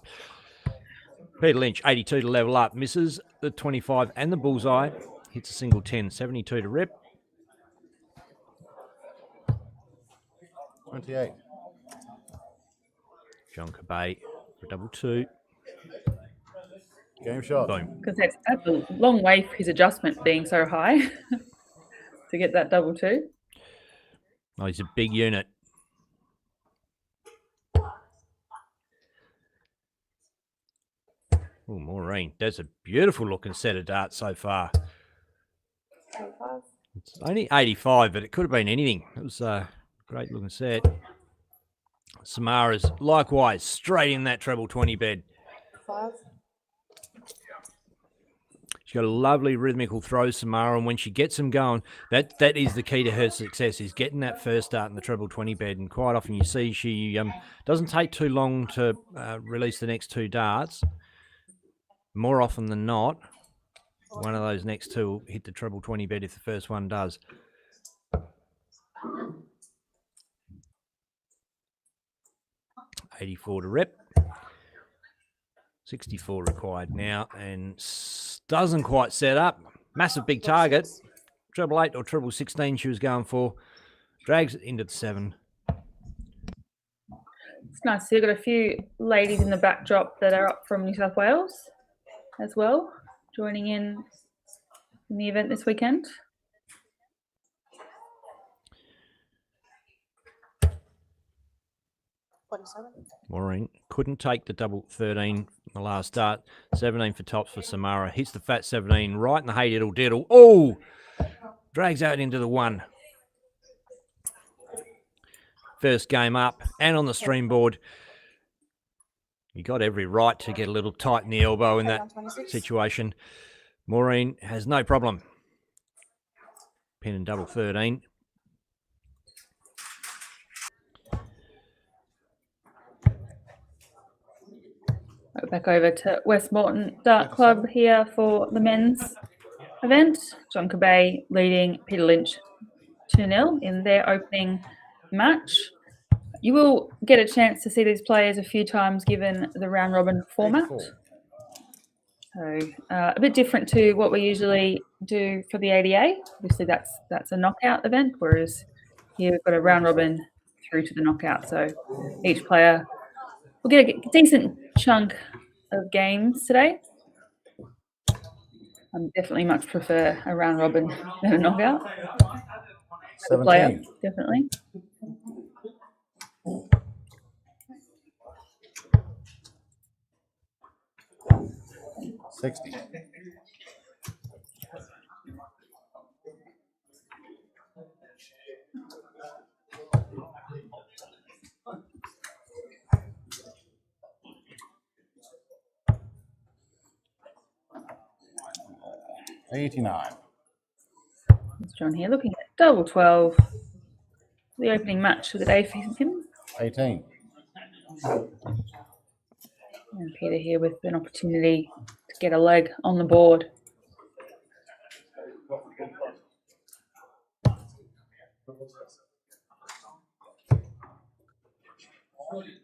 Peter Lynch, 82 to level up, misses the 25 and the bullseye, hits a single 10, 72 to rip. 28. John Cabay for double 2. Game shot. Boom. Because that's a long way for his adjustment being so high to get that double 2. Oh, he's a big unit. Oh, Maureen. That's a beautiful looking set of darts so far. It's only 85, but it could have been anything. It was a great looking set. Samara's likewise straight in that treble 20 bed. 5. She's got a lovely rhythmical throw, Samara, and when she gets them going, that is the key to her success, is getting that first dart in the treble 20 bed. And quite often you see she doesn't take too long to release the next 2 darts. More often than not, one of those next 2 will hit the treble 20 bed if the first one does. $84 to rep. 64 required now, and doesn't quite set up. Massive big target. Treble 8 or treble 16 she was going for. Drags it into the 7. It's nice. So you've got a few ladies in the backdrop that are up from New South Wales as well, joining in the event this weekend. Maureen couldn't take the double 13 in the last start. 17 for tops for Samara. Hits the fat 17 right in the hey diddle diddle. Oh! Drags out into the 1. First game up and on the stream board. You got every right to get a little tight in the elbow in that situation. Maureen has no problem. Pin and double 13. Back over to Westmoreton Dart Club here for the men's event. John Cabay leading Peter Lynch 2-0 in their opening match. You will get a chance to see these players a few times given the round robin format. So a bit different to what we usually do for the ADA. Obviously that's a knockout event, whereas here we've got a round robin through to the knockout. So each player will get a decent chunk of games today. I definitely much prefer a round robin than a knockout. The player, definitely. $60. $89. It's John here looking at double 12. the opening match of the day for him. 18. And Peter here with an opportunity to get a leg on the board.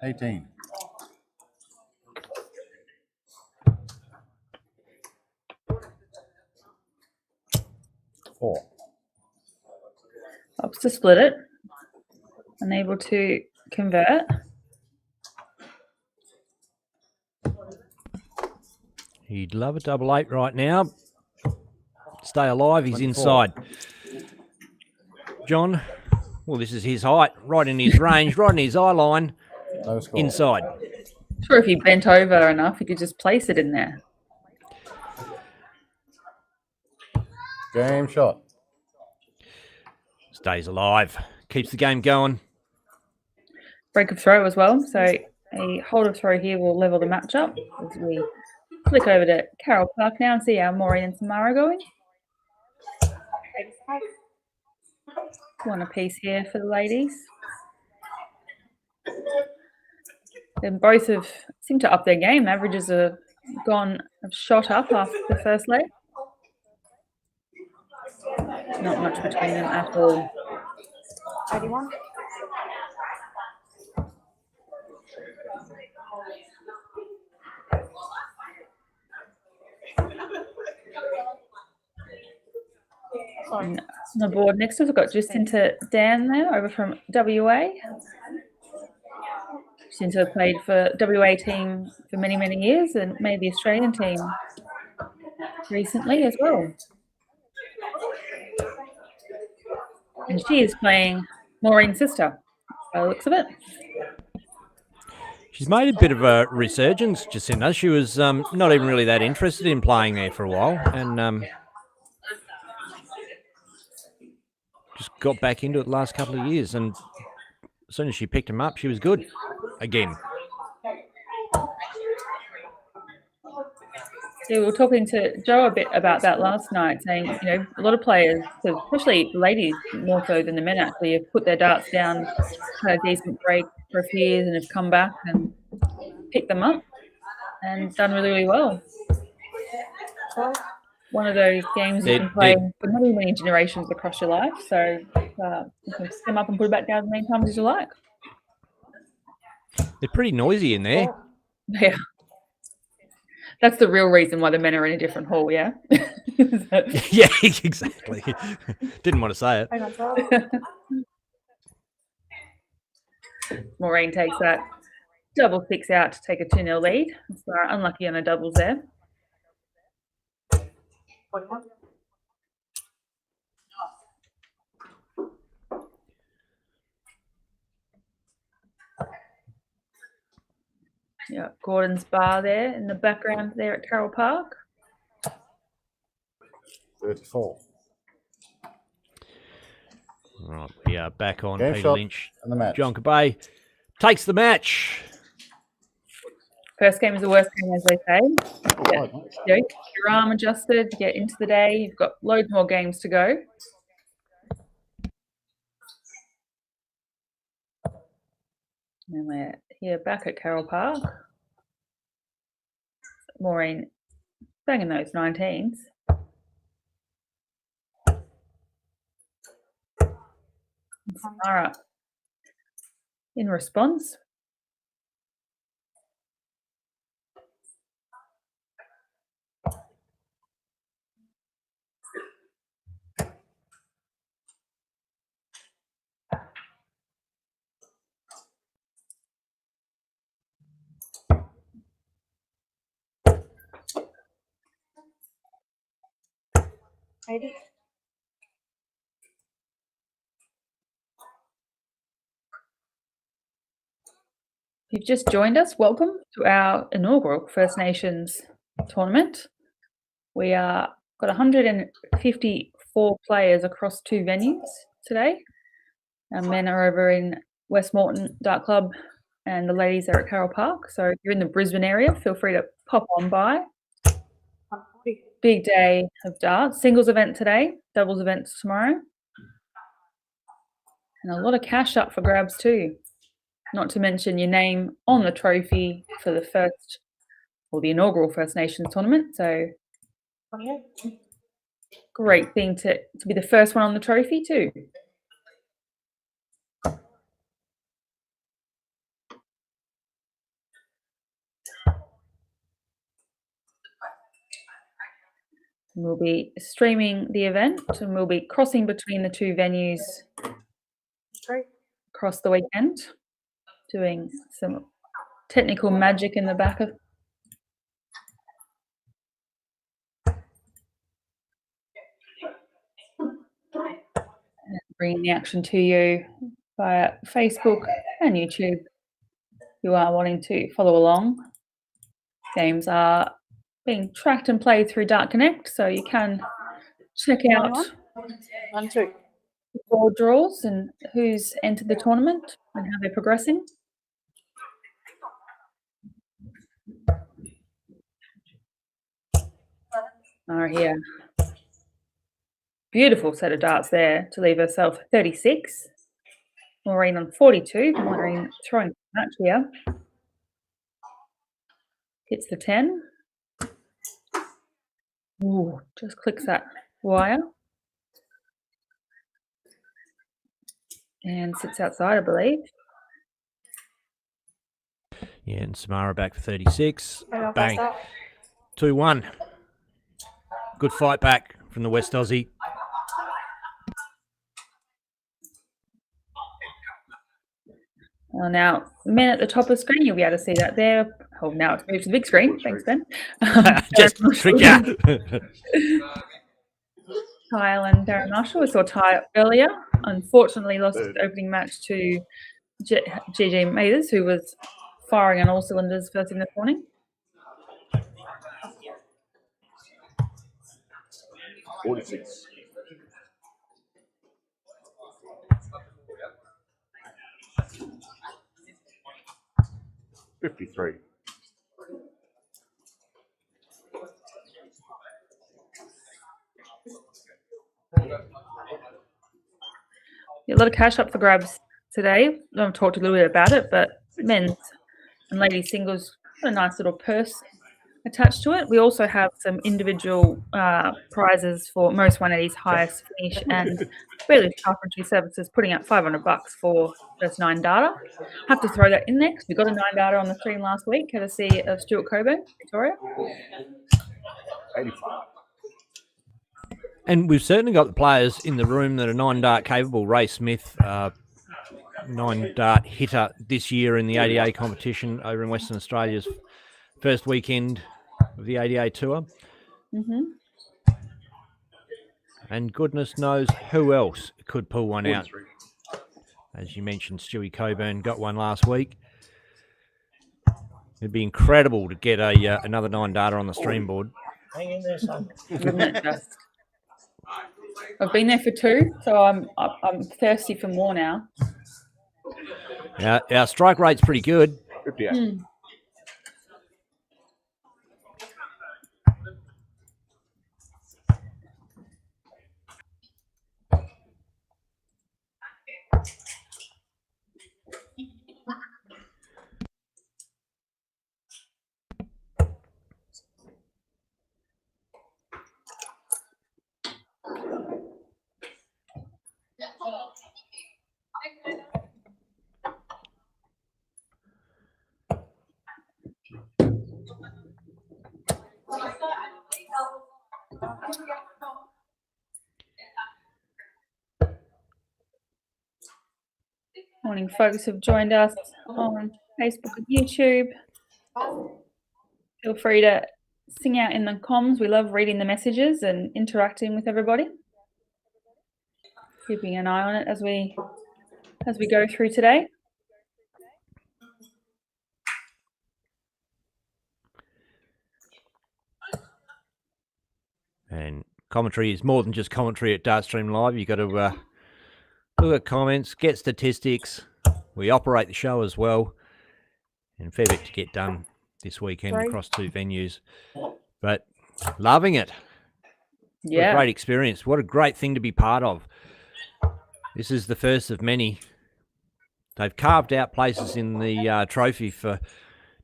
$18. 4. Helps to split it. Unable to convert. He'd love a double 8 right now. Stay alive, he's 24. inside. John, well, this is his height, right in his range, right in his eye line, No score. inside. Sure, if he bent over enough, he could just place it in there. Game shot. Stays alive, keeps the game going. Break of throw as well. So a hold of throw here will level the match up as we flick over to Carroll Park now and see how Maureen and Samara are going. One apiece here for the ladies. They both have seemed to up their game. Averages have shot up after the first leg. Not much between them at all. 81. On the board next to us, we've got Jacinta Dan there, over from WA. Jacinta played for WA team for many, many years and made the Australian team recently as well. And she is playing Maureen's sister, by the looks of it. She's made a bit of a resurgence, Jacinta. She was not even really that interested in playing there for a while, and just got back into it the last couple of years. And as soon as she picked him up, she was good again. Yeah, we were talking to Joe a bit about that last night, saying, you know, a lot of players, especially ladies more so than the men actually, have put their darts down, had a decent break for a few years and have come back and picked them up and done really, really well. One of those games you can play for many, many generations across your life. So you can stem up and put it back down as many times as you like. They're pretty noisy in there. Yeah. That's the real reason why the men are in a different hall, yeah? Yeah, exactly. Didn't want to say it. Maureen takes that double 6 out to take a 2-0 lead. So unlucky on the doubles there. Yeah, Gordon's bar there in the background there at Carroll Park. 34. Right, we are back on. Game Peter shot Lynch. and the match. John Cabay takes the match. First game is the worst game, as they say. Get your arm adjusted, get into the day. You've got loads more games to go. And we're here back at Carroll Park. Maureen banging those 19s. And Samara in response. Ready? If you've just joined us, welcome to our inaugural First Nations tournament. We are got 154 players across 2 venues today. Our men are over in Westmoreton Dart Club and the ladies are at Carroll Park. So if you're in the Brisbane area, feel free to pop on by. Big day of darts. Singles event today, doubles events tomorrow. And a lot of cash up for grabs too. Not to mention your name on the trophy for the first or the inaugural First Nations tournament. So 28. great thing to be the first one on the trophy too. We'll be streaming the event and we'll be crossing between the two venues across the weekend, doing some technical magic in the back of. And bringing the action to you via Facebook and YouTube. If you are wanting to follow along, games are being tracked and played through Dart Connect, so you can check out 1, 2. the board draws and who's entered the tournament and how they're progressing. Here. Beautiful set of darts there to leave herself 36. Maureen on 42. Maureen throwing much here. Hits the 10. Ooh, just clicks that wire. And sits outside, I believe. Yeah, and Samara back for 36. I'll Bang. pass 2-1. Good fight back from the West Aussie. Well, now, men at the top of the screen, you'll be able to see that there. Oh, now it's moved to the big screen. Thanks, Ben. Just trick ya. Kyle and Darren Marshall. We saw Ty earlier. Unfortunately, lost his opening match to GG Mathers, who was firing on all cylinders first thing this morning. 46. $53. A lot of cash up for grabs today. I've talked a little bit about it, but men's and ladies singles got a nice little purse attached to it. We also have some individual prizes for most 180's highest finish, and Bailey's Carpentry Services putting out $500 for first 9 data. Have to throw that in there because we got a 9 data on the stream last week, courtesy of Stuart Coburn, Victoria. 85. And we've certainly got the players in the room that are 9-dart capable. Ray Smith, 9-dart hitter this year in the ADA competition over in Western Australia's first weekend of the ADA tour. Mm-hmm. And goodness knows who else could pull one out. As you mentioned, Stewie Coburn got one last week. It'd be incredible to get another 9-data on the stream board. Hang in there, son. Wouldn't it just? I've been there for 2, so I'm thirsty for more now. Our strike rate's pretty good. 58. Morning, folks who've joined us on Facebook and YouTube. Feel free to sing out in the comms. We love reading the messages and interacting with everybody. Keeping an eye on it as we go through today. And commentary is more than just commentary at Dartstream Live. You've got to look at comments, get statistics. We operate the show as well. And fair bit to get done this weekend across 2 venues. But loving it. Yeah. What a great experience. What a great thing to be part of. This is the first of many. They've carved out places in the trophy for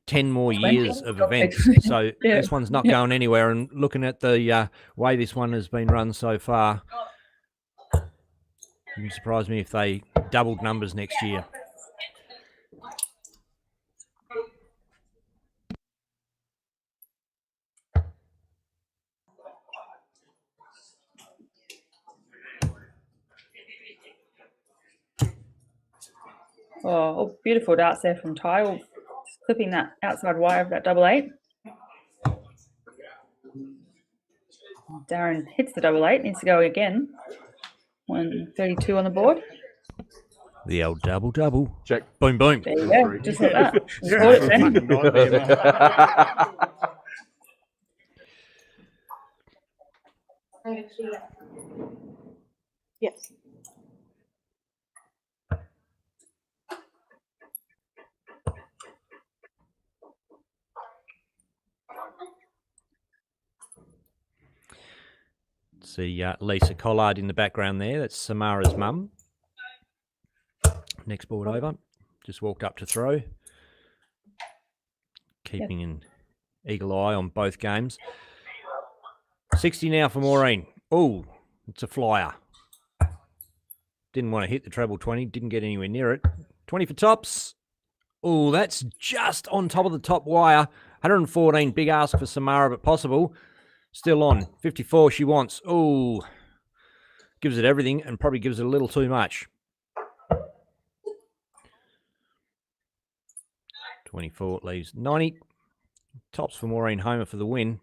10 more 20. years of events. So Yeah. this one's not going anywhere. And looking at the way this one has been run so far, it wouldn't surprise me if they doubled numbers next year. Oh, beautiful darts there from Ty. Clipping that outside wire of that 88. Darren hits the 88, needs to go again. 132 on the board. The old double. Check. Boom, boom. There you go, just like that. Scored it then. Yes. See Lisa Collard in the background there. That's Samara's mum. Next board over. Just walked up to throw. Keeping an eagle eye on both games. 60 now for Maureen. Oh, it's a flyer. Didn't want to hit the treble 20. Didn't get anywhere near it. 20 for tops. Oh, that's just on top of the top wire. 114, big ask for Samara, but possible. Still on. 54 she wants. Oh, gives it everything and probably gives it a little too much. 24 leaves 90. Tops for Maureen Homer for the win.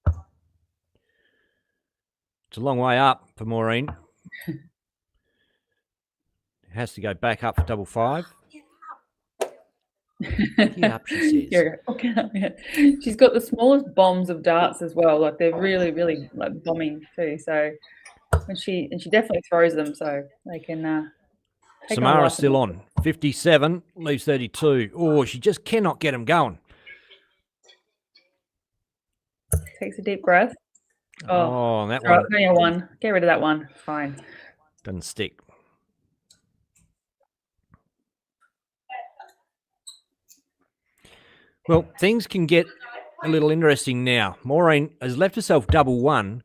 It's a long way up for Maureen. Has to go back up for double 5. Get up, she says. Yeah, okay. Yeah. She's got the smallest bombs of darts as well. Like they're really, really like bombing too. So and she definitely throws them so they can. Samara's still on. 57 leaves 32. Oh, she just cannot get them going. Takes a deep breath. Oh, that right, one only a 1. Get rid of that one. Fine. doesn't stick. Well, things can get a little interesting now. Maureen has left herself double 1.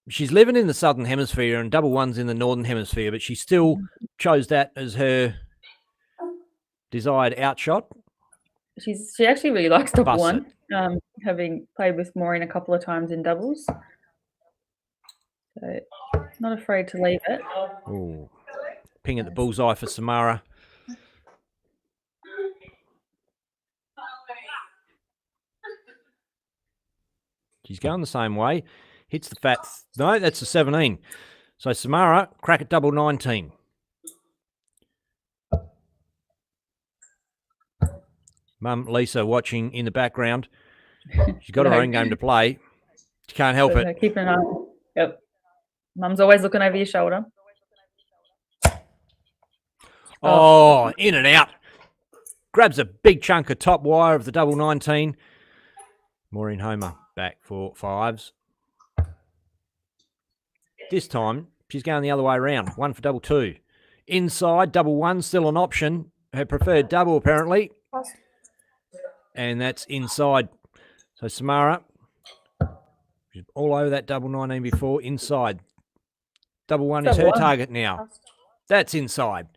She's living in the southern hemisphere and double 1's in the northern hemisphere, but she still chose that as her desired outshot. She actually really likes double Bust 1. Having played with Maureen a couple of times in doubles. So not afraid to leave it. Ooh. Ping at the bullseye for Samara. She's going the same way. Hits the fat. No, that's a 17. So Samara, crack at double 19. Mum Lisa watching in the background. She's got her own game to play. She can't help it. Keep an eye. Yep. Mum's always looking over your shoulder. Oh, in and out. Grabs a big chunk of top wire of the double 19. Maureen Homer back for 5s. This time, she's going the other way around. 1 for double 2. Inside, double 1, still an option. Her preferred double, apparently. And that's inside. So Samara, she's all over that double 19 before. Inside. Double 1 is her target now. That's inside.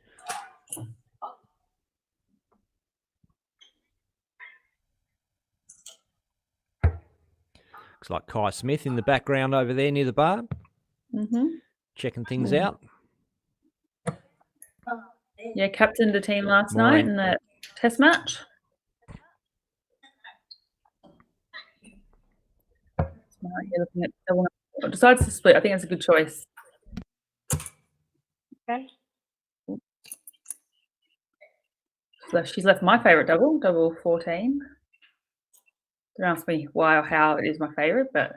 Looks like Kai Smith in the background over there near the bar. Checking things out. Yeah, captained the team last night in the test match. You're looking at double. Decides to split. I think that's a good choice. Okay. So she's left my favourite double 14. Don't ask me why or how it is my favourite, but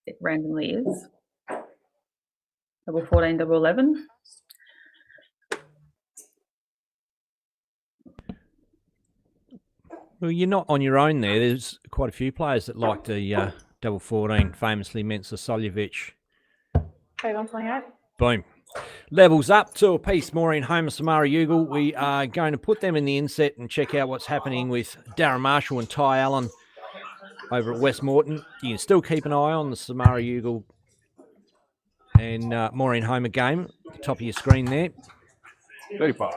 it randomly is. Double 14, double 11. Well, you're not on your own there. There's quite a few players that like the Double 14 famously meant Sasolievich. 21-28. Boom. Levels up to a piece. Maureen Homer, Samara Ugle. We are going to put them in the inset and check out what's happening with Darren Marshall and Ty Allen over at West Moreton. You can still keep an eye on the Samara Ugle and Maureen Homer game at the top of your screen there. 35.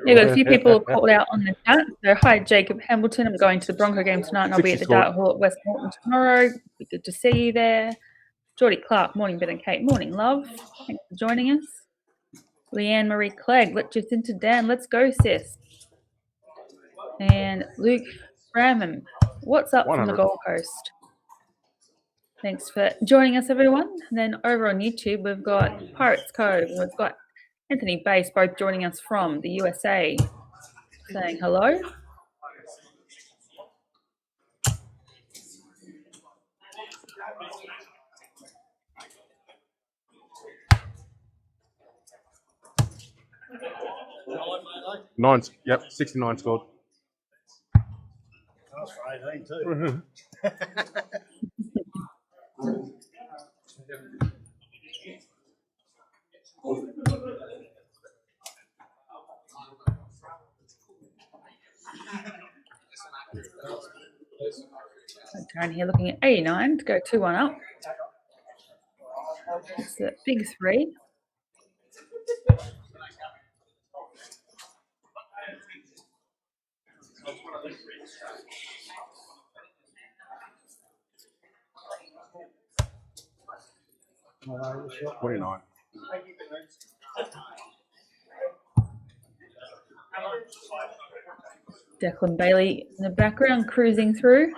Yeah, got a few people called out on the chat. So, hi, Jacob Hamilton. I'm going to the Bronco game tonight and I'll be at the 60 Dart Hall at West Moreton tomorrow. Be good to see you there. Geordie Clark, morning, Ben and Kate. Morning, love. Thanks for joining us. Leanne Marie Clegg, let Jacinta Dan. Let's go, sis. And Luke Bramham, what's up from the 100. Gold Coast? Thanks for joining us, everyone. And then over on YouTube, we've got Pirates Cove. We've got Anthony Bass, both joining us from the USA, saying hello. Nine. Yep, 69 scored. That's for 18 too. Down here looking at 89 to go 2-1 up. It's a big 3. Shot. 29. Declan Bailey in the background cruising through.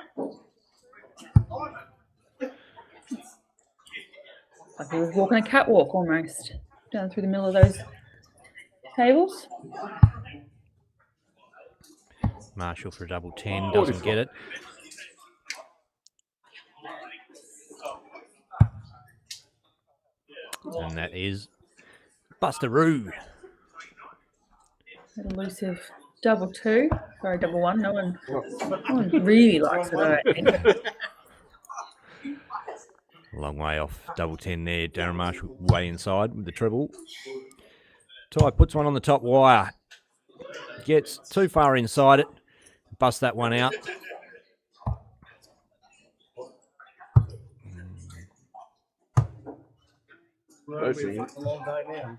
Like he was walking a catwalk almost down through the middle of those tables. Marshall for a double 10, doesn't get it. And that is Busteroo. That elusive double 2. Sorry, double 1. No one really likes it, though, I think. A long way off double 10 there. Darren Marshall way inside with the treble. Ty puts one on the top wire. Gets too far inside it. Bust that one out. It's a long day now.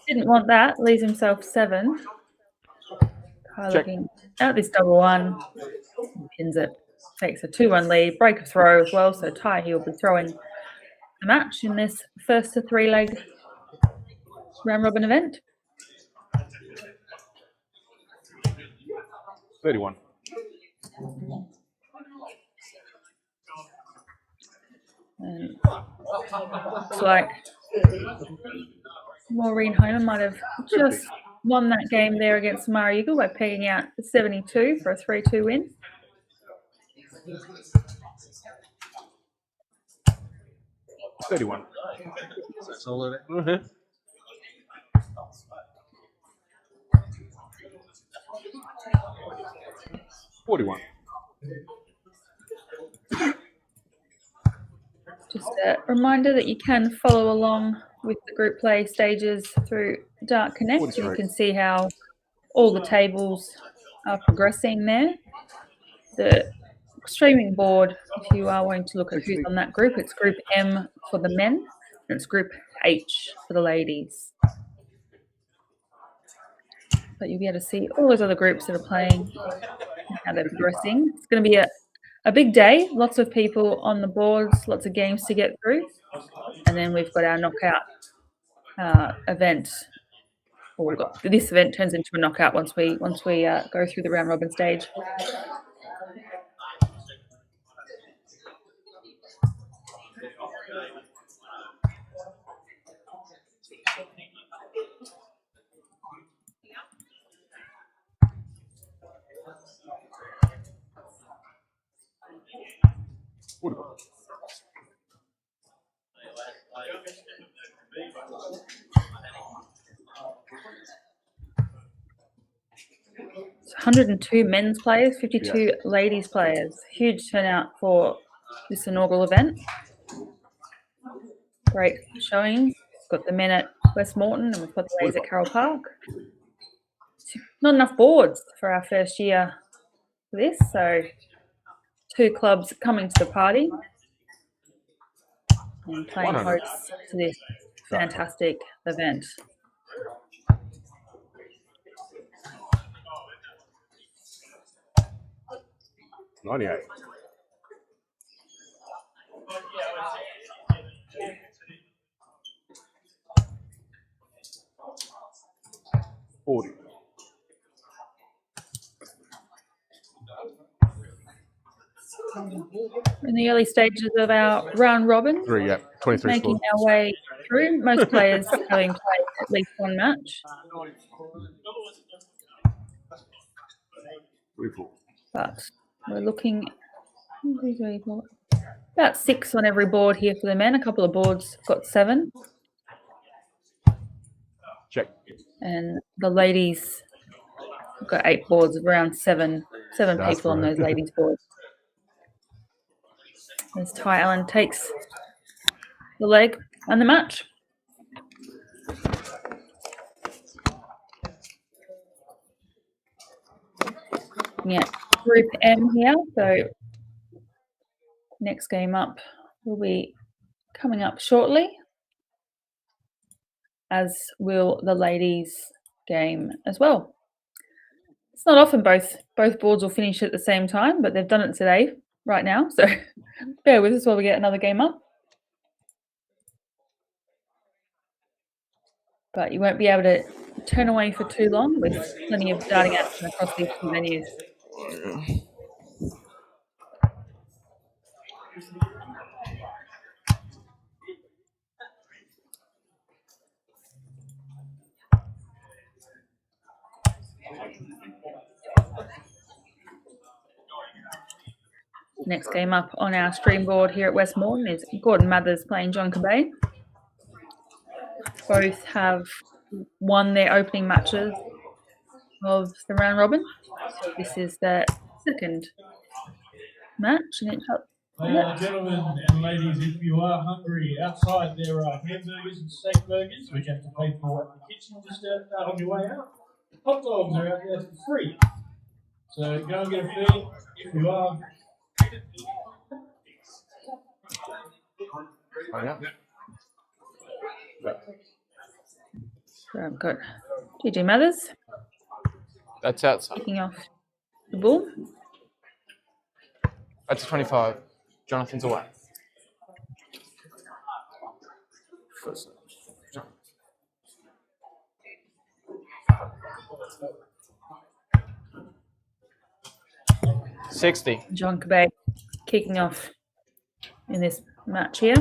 Didn't want that. Leaves himself 7. Ty looking at this double 1. Pins it. Takes a 2-1 lead. Break a throw as well. So Ty, he'll be throwing the match in this first to 3-leg round robin event. 31. And looks like Maureen Homer might have just won that game there against Samara Eagle by pegging out 72 for a 3-2 win. It's 31. That's all of it. 41. Just a reminder that you can follow along with the group play stages through Dart Connect. And you can see how all the tables are progressing there. The streaming board, if you are wanting to look at who's on that group, it's Group M for the men and it's Group H for the ladies. But you'll be able to see all those other groups that are playing and how they're progressing. It's going to be a big day, lots of people on the boards, lots of games to get through. And then we've got our knockout event. Or we've got, this event turns into a knockout once we go through the round robin stage. 102 men's players, 52 ladies players. Huge turnout for this inaugural event. Great showing. Got the men at West Moreton and we've got the ladies at Carroll Park. Not enough boards for our first year for this, so 2 clubs coming to the party and playing host to this fantastic event. $98. $40. In the early stages of our round robin, 23 making scored. our way through, most players having played at least one match. 24. But we're looking about 6 on every board here for the men. A couple of boards got 7. Check. And the ladies have got 8 boards, around seven That's people on right. those ladies' boards. As Ty Allen takes the leg and the match. Yeah, Group M here. So next game up will be coming up shortly, as will the ladies' game as well. It's not often both boards will finish at the same time, but they've done it today, right now. So bear with us while we get another game up. But you won't be able to turn away for too long with plenty of darting action across these 2 venues. Next game up on our stream board here at West Moreton is Gordon Mathers playing John Cabay. Both have won their opening matches of the round robin. So this is the second match. And it's up. Gentlemen and ladies, if you are hungry, outside there are hamburgers and steak burgers, which you have to pay for at the kitchen just on your way out. Hot dogs are out there for free. So go and get a feed if you are. So I've got GG Mathers. That's outside. Kicking off the ball. That's 25. Jonathan's away. $60. John Cabay kicking off in this match here.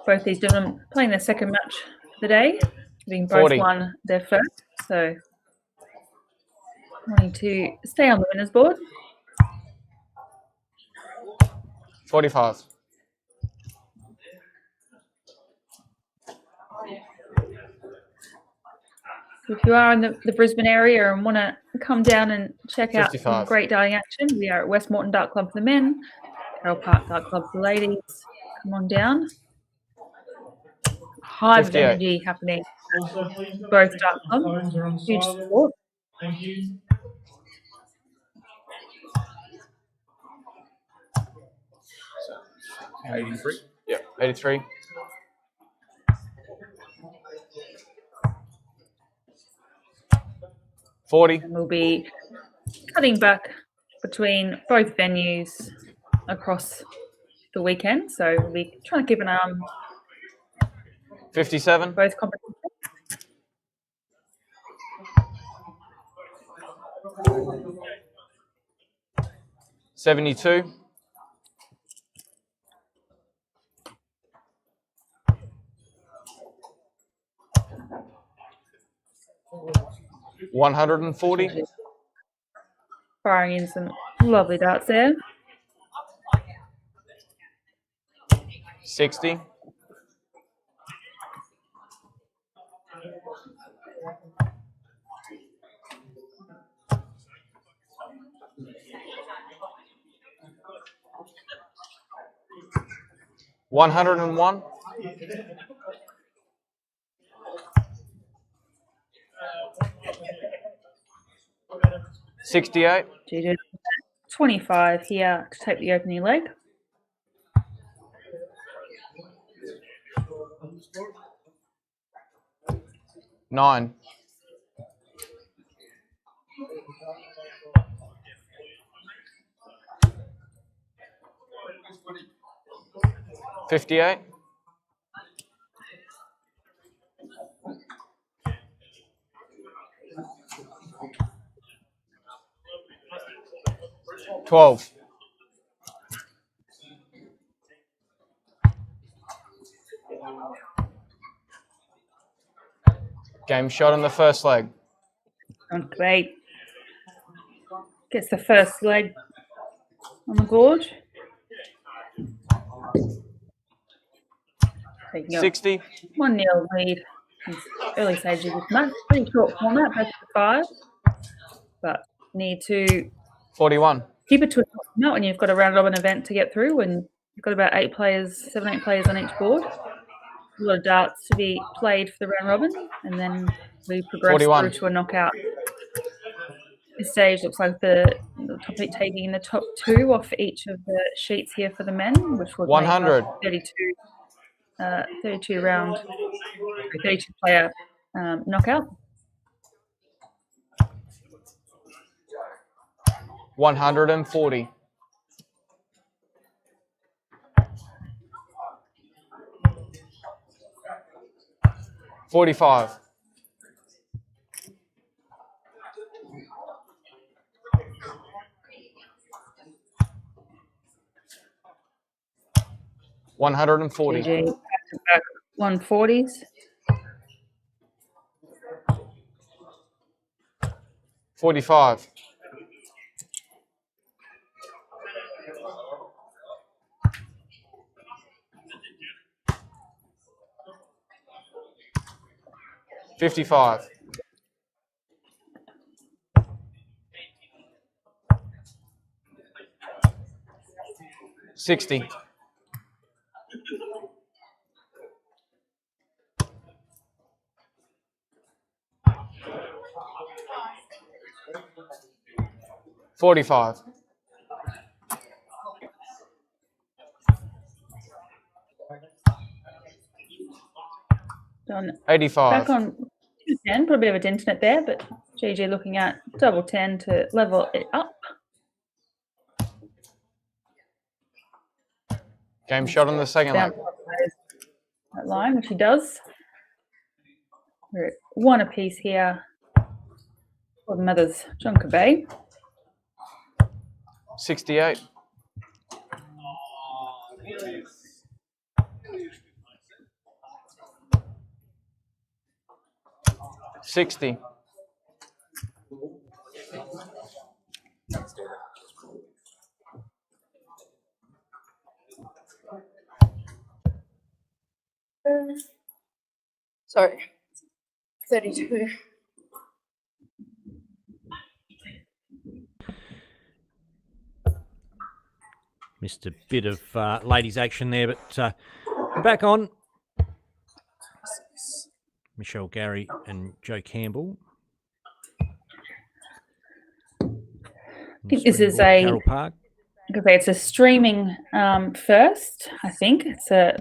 Both these gentlemen playing their second match of the day, having both 40. won their first. So wanting to stay on the winners board. 45. If you are in the Brisbane area and want to come down and check out 55. some great darting action, we are at West Moreton Dart Club for the men, Carroll Park Dart Club for the ladies. Come on down. Hive of 58. energy happening Also, please at both dart clubs. phones are on Huge silent. support. Thank you. Yep. 83. $40. And we'll be cutting back between both venues across the weekend. So we'll be trying to keep an eye on 57. both competitions. $72. $140. Firing in some lovely darts there. 60. 101. 68. 25 here to take the opening leg. Nine. 58. 12. Game shot in the first leg. Great. Gets the first leg on the board. 60. 1-0 lead. Early stages of this match. Pretty short format, best of 5. But need to 41. keep it to a short format when you've got a round robin event to get through, and you've got about 8 players, 7, 8 players on each board. A lot of darts to be played for the round robin, and then we progress 41. through to a knockout. This stage looks like the top 8 taking the top 2 off each of the sheets here for the men, which would 100. make up 32 round, 32 player knockout. 140. 45. 140. GG. Back 140s. 45. 55. 60. 45. 85. Back on 10, put a bit of a dent in it there, but GG looking at double 10 to level it up. Game shot on the second leg. That line, which he does. We're at 1 apiece here for the mothers, John Cabay. 68. 60. 32. Missed a bit of ladies' action there, but back on. Michelle Gary and Joe Campbell. I think this is Carroll Park. It's a streaming first. I think it's a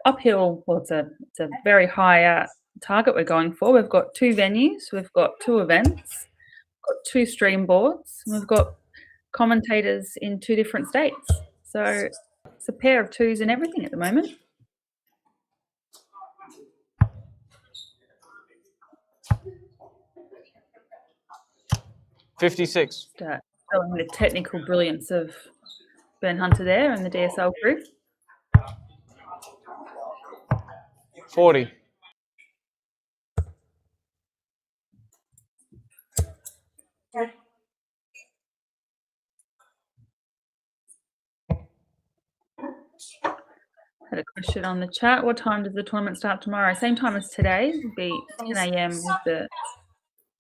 uphill. Well, it's a very high target we're going for. We've got 2 venues. We've got 2 events. We've got 2 stream boards. And we've got commentators in 2 different states. So it's a pair of 2s and everything at the moment. $56. Showing the technical brilliance of Ben Hunter there and the DSL crew. 40. Had a question on the chat. What time does the tournament start tomorrow? Same time as today. It'll be 10 a.m. is the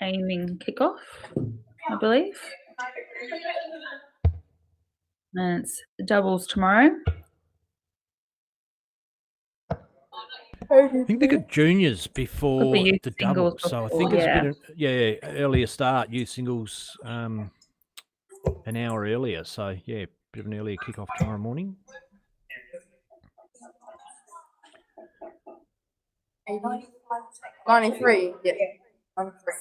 aiming kickoff, I believe. And it's doubles tomorrow. I think they got juniors Could be before youth the singles doubles, so I before, think it's a yeah. bit earlier start. Youth singles an hour earlier, so yeah, bit of an earlier kick-off tomorrow morning. 93. Yeah. 93.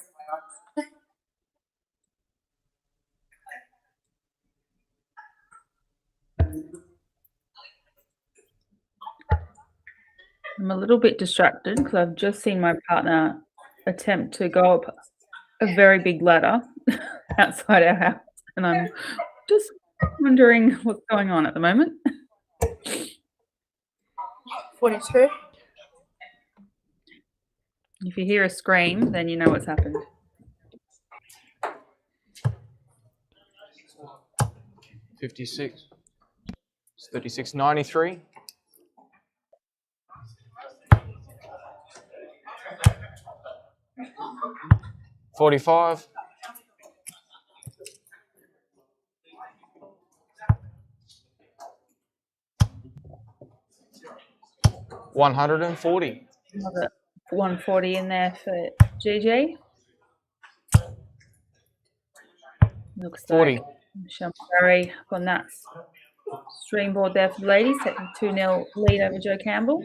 I'm a little bit distracted because I've just seen my partner attempt to go up a very big ladder outside our house, and I'm just wondering what's going on at the moment. 42. If you hear a scream, then you know what's happened. 56. It's 36, 93. 45. 140. Another 140 in there for GG. Looks 40. like Michelle Murray on that stream board there for the ladies, taking 2-0 lead over Joe Campbell.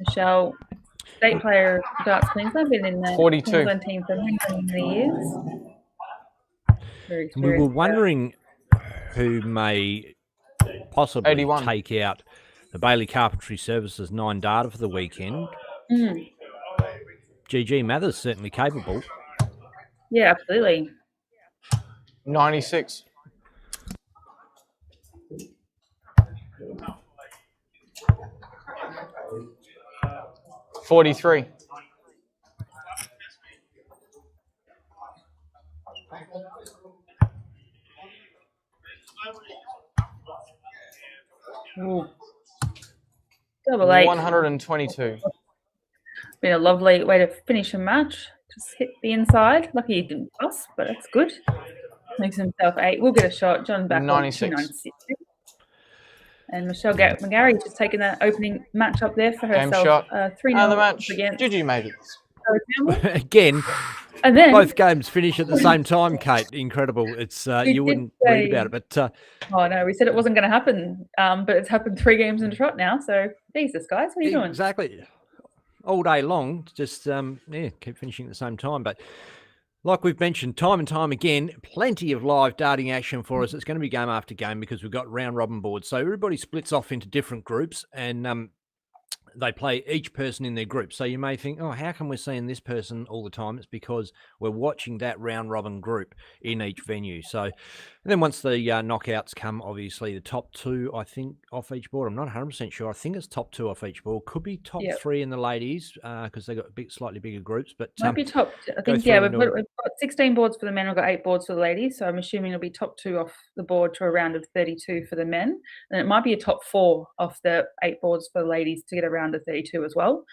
Michelle, state player of Darts Queensland, been in the 42. Queensland team for many, many years. Very We were experienced. wondering who may possibly 81. take out the Bailey Carpentry Services 9 data for the weekend. Mm. GG Mathers certainly capable. Yeah, absolutely. 96. 43. 8. 122. Been a lovely way to finish a match. Just hit the inside. Lucky he didn't pass, but that's good. Makes himself 8. We'll get a shot. John back 96. on 296. And Michelle McGarry just taking that opening match up there for Game herself. shot. 3-0 the match. against GG made it. Again, and then both games finish at the same time, Kate. Incredible. It's you wouldn't read about it, but oh no, we said it wasn't going to happen, but it's happened 3 games in a trot now. So Jesus, guys, what are you doing? Exactly. All day long, just keep finishing at the same time. But like we've mentioned time and time again, plenty of live darting action for us. It's going to be game after game because we've got round robin boards. So everybody splits off into different groups and they play each person in their group. So you may think, oh, how come we're seeing this person all the time? It's because we're watching that round robin group in each venue. So and then once the knockouts come, obviously the top 2, I think, off each board. I'm not 100% sure. I think it's top 2 off each board. Could be top 3 in the ladies because they've got slightly bigger groups. But Might be top. I think we've got 16 boards for the men. We've got 8 boards for the ladies. So I'm assuming it'll be top 2 off the board to a round of 32 for the men, and it might be a top 4 off the 8 boards for the ladies to get around to 32 as well.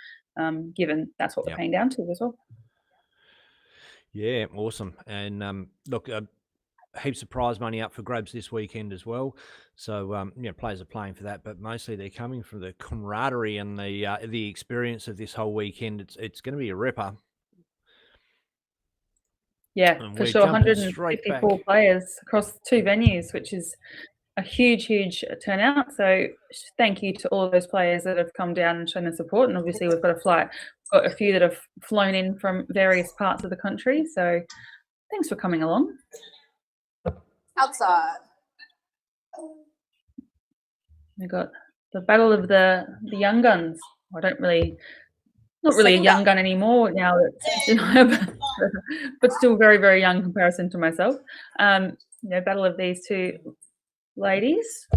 Given that's what we're paying down to as well. Yeah, awesome. And look, heaps of prize money up for grabs this weekend as well. So players are playing for that, but mostly they're coming from the camaraderie and the experience of this whole weekend. It's going to be a ripper. Yeah, And for we're sure. jumping straight 154 back. players across 2 venues, which is a huge turnout. So thank you to all of those players that have come down and shown their support. And obviously we've got a few that have flown in from various parts of the country. So thanks for coming along. Outside. We got the battle of the young guns. Not really a young gun anymore now that but still very, very young in comparison to myself. Battle of these 2 ladies.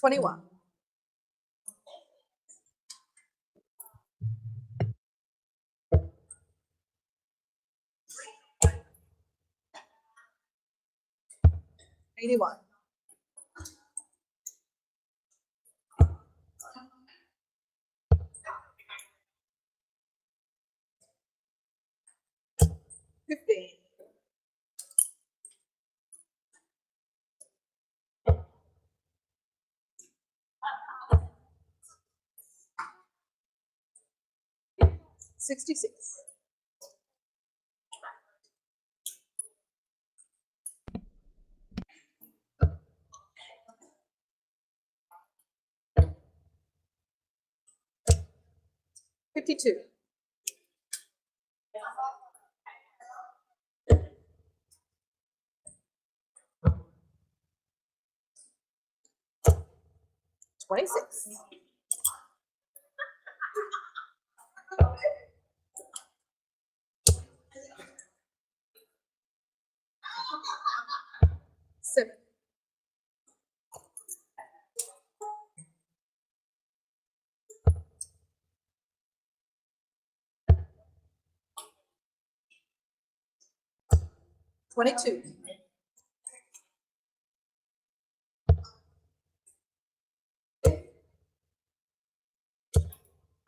21. 81. 15. 1 66. $52. $26. $7. $22.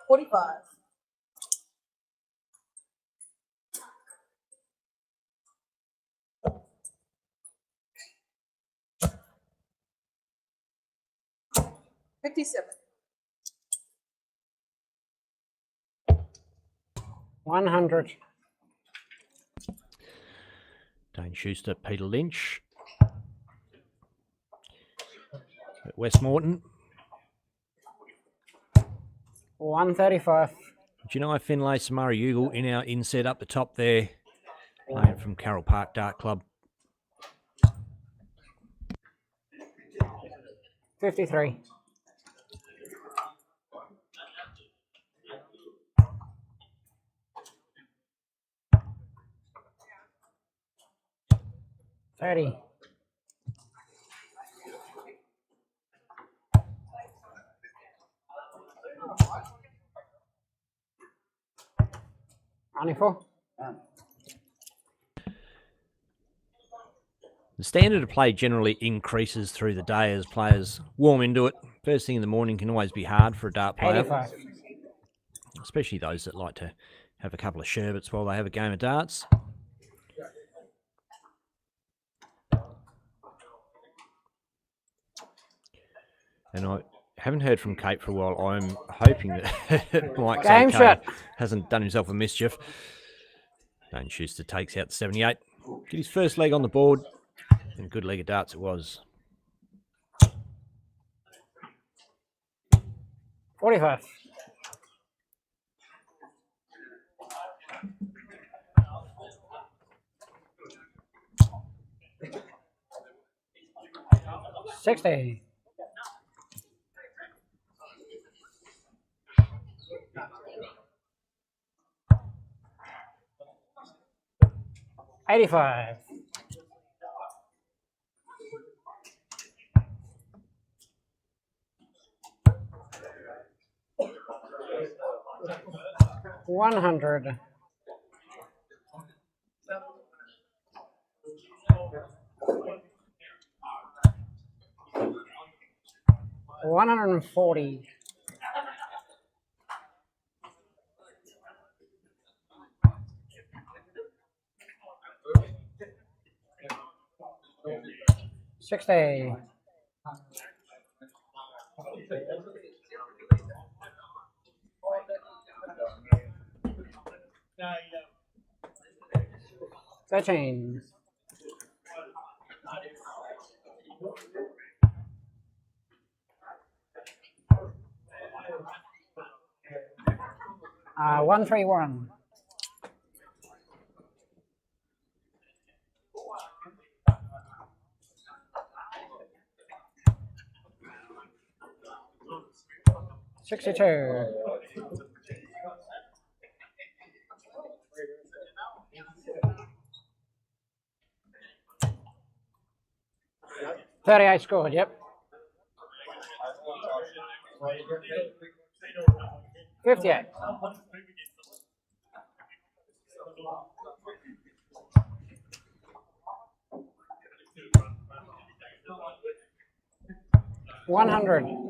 $45. $57. 100. Dane Schuster, Peter Lynch. At West Morton. 135. Janai Finlay, Samara Ugle in our inset up the top there. Playing from Carroll Park Dart Club. 53. $30. 94. The standard of play generally increases through the day as players warm into it. First thing in the morning can always be hard for a dart player, 85. especially those that like to have a couple of sherbets while they have a game of darts. And I haven't heard from Kate for a while. I'm hoping that Mike Game shot. hasn't done himself a mischief. Dane Schuster takes out the 78. Get his first leg on the board. And a good leg of darts it was. 45. $60. 85. 100. 140. 60. 13. 131. 62. 38 scored, yep. 58. 100.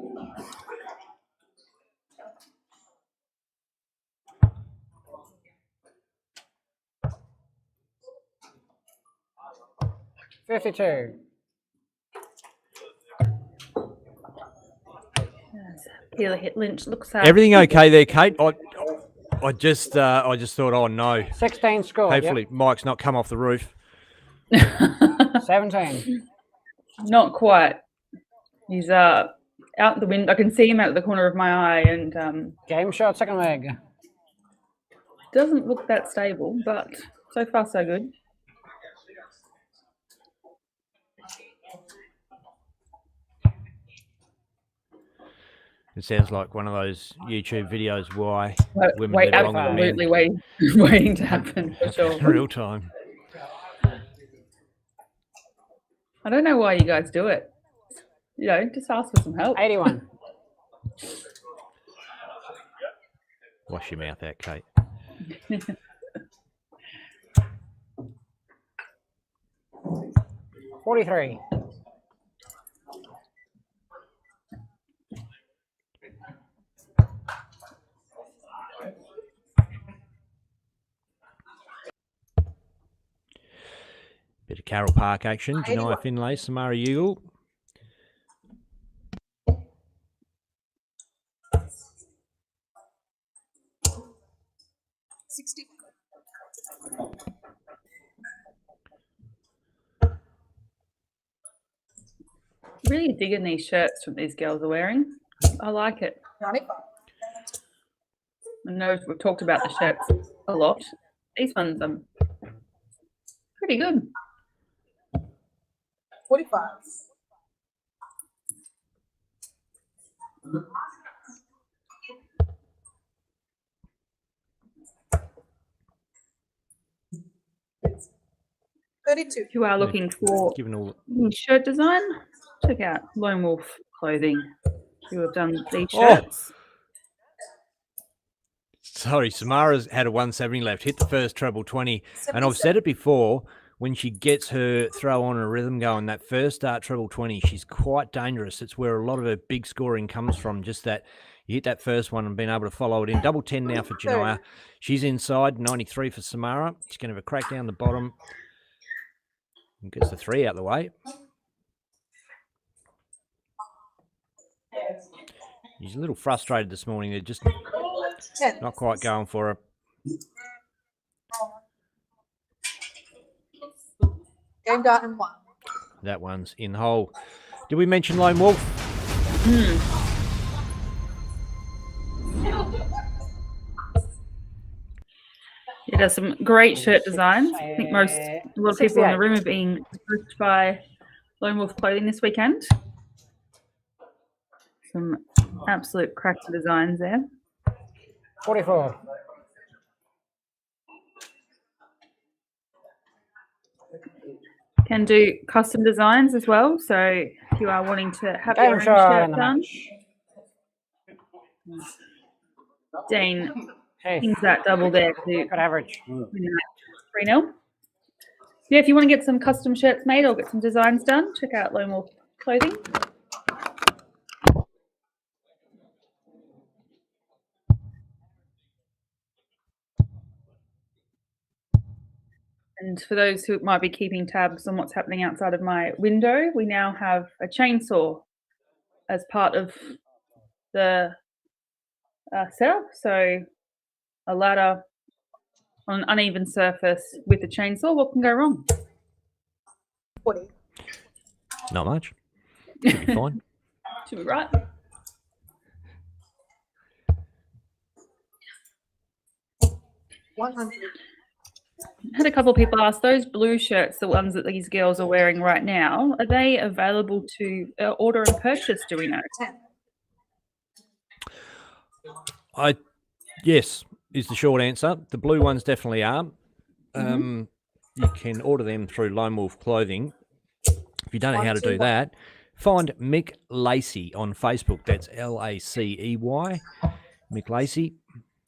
52. Peter Lynch looks Everything okay there, Kate? I just thought, oh no. 16 score. Hopefully Mike's not come off the roof. 17. Not quite. He's out the window. I can see him out the corner of my eye, and Game shot, second leg. doesn't look that stable, but so far so good. It sounds like one of those YouTube videos why women Wait, live longer than men. absolutely waiting to happen for sure. In real time. I don't know why you guys do it. You know, just ask for some help. 81. Wash your mouth out, Kate. $43. Bit of Carroll Park action. Janai Finlay, Samara Ugle. Really digging these shirts from these girls are wearing. I like it. 95. I know we've talked about the shirts a lot. These ones are pretty good. 45. $32. If you are looking for Given all shirt design, check out Lone Wolf Clothing, who have done these Oh. shirts. Sorry, Samara's had a 170 left. Hit the first treble 20. And I've said it before, when she gets her throw on a rhythm going, that first start treble 20, she's quite dangerous. It's where a lot of her big scoring comes from. Just that you hit that first one and being able to follow it in. Double 10 now for Janaya. She's inside, 93 for Samara. She's going to have a crack down the bottom. And gets the 3 out the way. She's a little frustrated this morning. They're just not quite going for her. Game dot and 1. That one's in hole. Did we mention Lone Wolf? It does some great shirt designs. I think a lot of people in the room are being approached by Lone Wolf Clothing this weekend. Some absolute cracker designs there. 44. Can do custom designs as well. So if you are wanting to have your own shot shirt in the done, match. Dean Hey, things that double there to good average. 3-0. Yeah, if you want to get some custom shirts made or get some designs done, check out Lone Wolf Clothing. And for those who might be keeping tabs on what's happening outside of my window, we now have a chainsaw as part of the setup. So a ladder on an uneven surface with a chainsaw. What can go wrong? 40. Not much. Should be fine. Should be right. $100. Had a couple of people ask, those blue shirts, the ones that these girls are wearing right now, are they available to order and purchase, do we know? 10. Yes, is the short answer. The blue ones definitely are. You can order them through Lone Wolf Clothing. If you don't know how to do that, find Mick Lacey on Facebook. That's Lacey. Mick Lacey,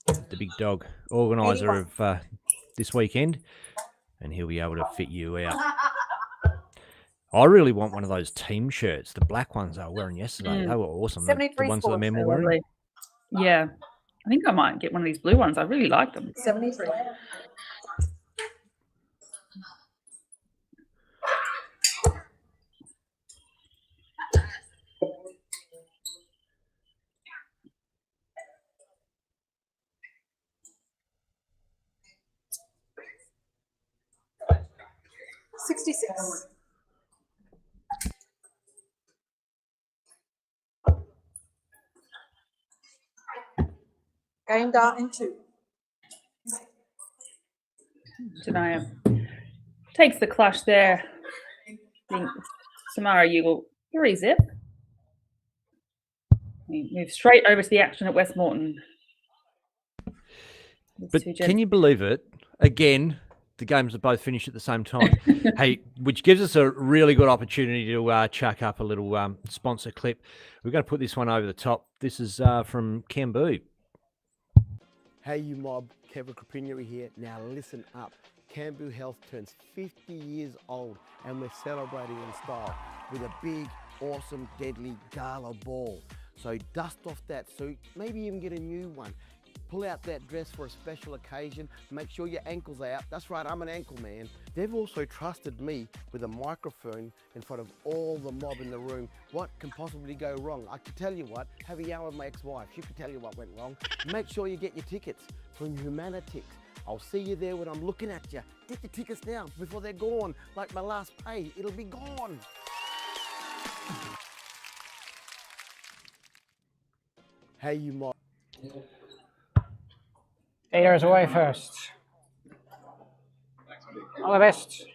the big dog organizer of this weekend, and he'll be able to fit you out. I really want one of those team shirts, the black ones I was wearing yesterday. They were awesome. The ones that the men were wearing. Yeah. I think I might get one of these blue ones. I really like them. 73. 66. Game dart in 2. Janaya takes the clutch there. I think Samara Ugle 3-zip. We move straight over to the action at Westmoreton. But can you believe it? Again, the games are both finished at the same time. Hey, which gives us a really good opportunity to chuck up a little sponsor clip. We're going to put this one over the top. This is from Cambu. Hey you mob, Kevin Carpentry here. Now listen up. Cambu Health turns 50 years old and we're celebrating in style with a big, awesome, deadly gala ball. So dust off that suit, maybe even get a new one. Pull out that dress for a special occasion, make sure your ankles are out. That's right, I'm an ankle man. They've also trusted me with a microphone in front of all the mob in the room. What can possibly go wrong? I can tell you what, have a yarn with my ex-wife. She can tell you what went wrong. Make sure you get your tickets from Humanitix. I'll see you there when I'm looking at you. Get your tickets now before they're gone. Like my last pay, it'll be gone. Hey you mob. Peter's away first. All the best.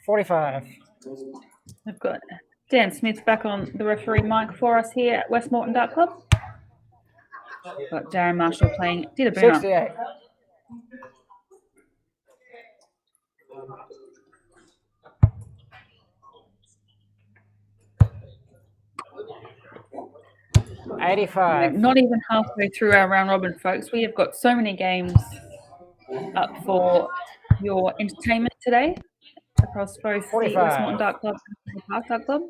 $45. I've got Dan Smith back on the referee mic for us here at Westmoreton Dart Club. Got Darren Marshall playing Dita Booner. 68. $85. Not even halfway through our round robin, folks. We have got so many games up for your entertainment today across both 45. the Westmoreton Dart Club and the Park Dart Club.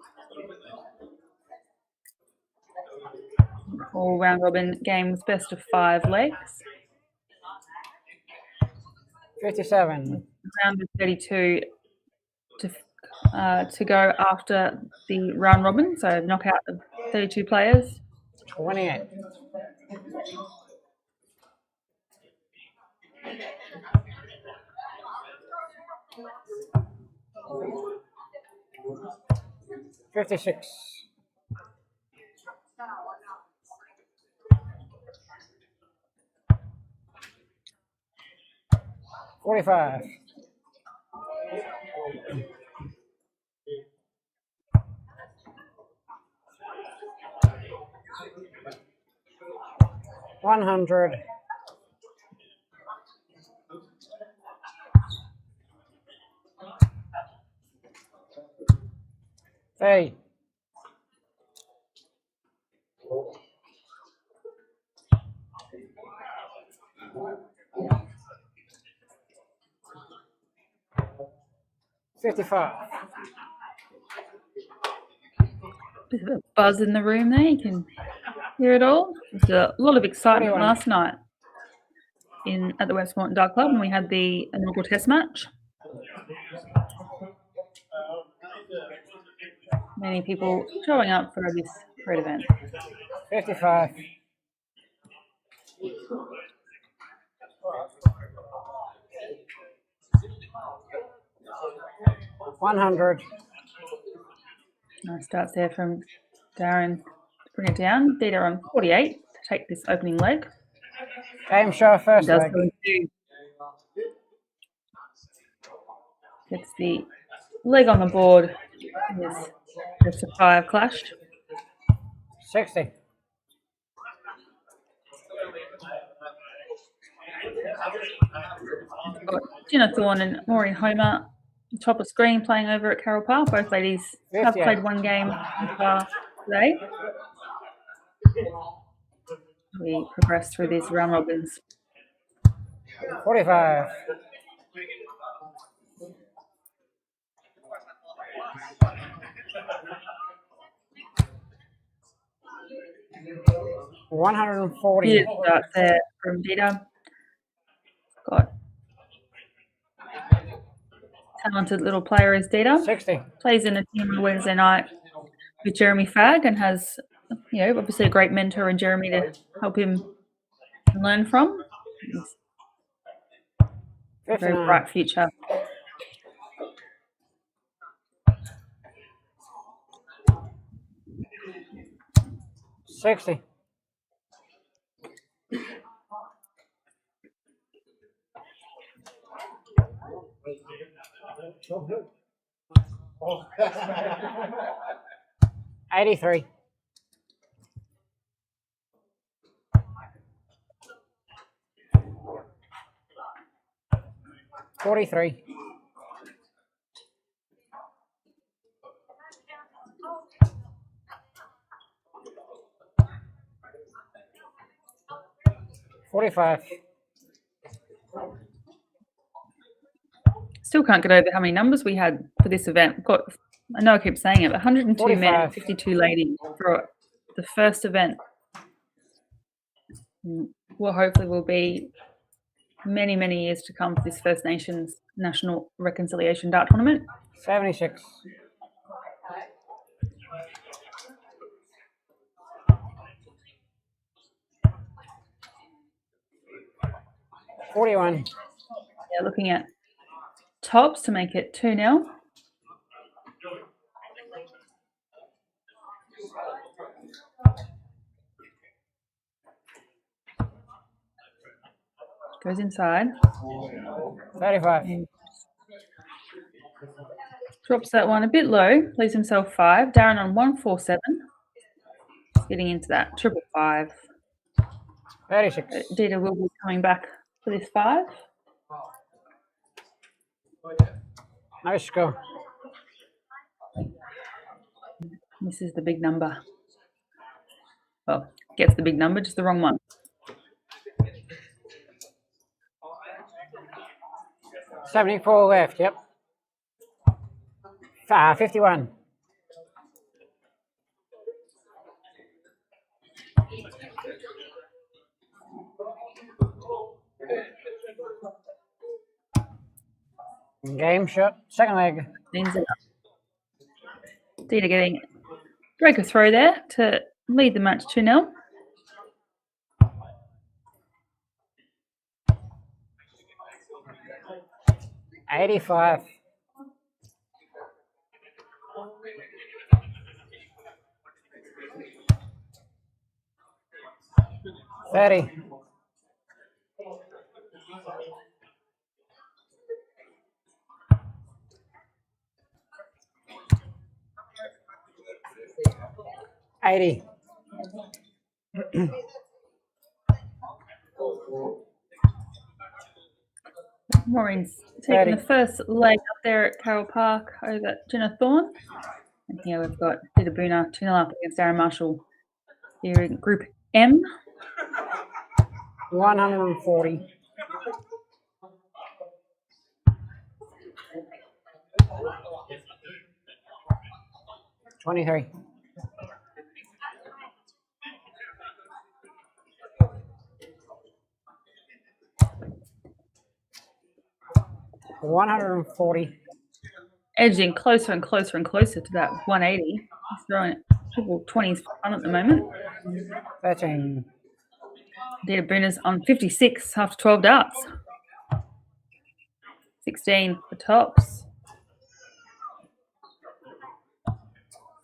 All round robin games, best of 5 legs. 57. Round of 32 to go after the round robin, so knockout of 32 players. 28. $56. $45. $100. Hey. $55. Bit of a buzz in the room there. You can hear it all. There's a lot of excitement 21. last night at the Westmoreton Dart Club, and we had the inaugural test match. Many people showing up for this great event. 55. $100. Nice starts there from Darren to bring it down. Dita on 48 to take this opening leg. Game show first leg. Gets the leg on the board. Yes, just a 5 clash. 60. Got Jenna Thorne and Maureen Homer top of screen playing over at Carroll Park. Both ladies have played one game today. We progress through these round robins. 45. $140. Good start there from Dita. Got talented little player is Dita. 60. Plays in a team on Wednesday night with Jeremy Fagg and has obviously a great mentor in Jeremy to help him learn from. He's a very 59. bright future. $60. $83. $43. $45. Still can't get over how many numbers we had for this event. We've got, I know I keep saying it, but 102 men 45. and 52 ladies for the first event. Well, hopefully will be many, many years to come for this First Nations National Reconciliation Dart Tournament. 76. $41. Yeah, looking at tops to make it 2-0. Goes inside. 35. Drops that one a bit low, leaves himself 5. Darren on 147. Getting into that 555. 36. Dita will be coming back for this 5. No score. This is the big number. Well, gets the big number, just the wrong one. 74 left, yep. 51. Game shot, second leg. Cleans it up. Dita getting break a throw there to lead the match 2-0. $85. $30. $80. Maureen's taking the first leg up there at Carroll Park over Jenna Thorne. And here we've got Dita Boona 2-0 up against Darren Marshall here in Group M. 140. $23. $140. Edging closer and closer and closer to that 180. He's throwing it triple 20s for fun at the moment. 13. Dita Boona's on 56 after 12 darts. 16 for tops.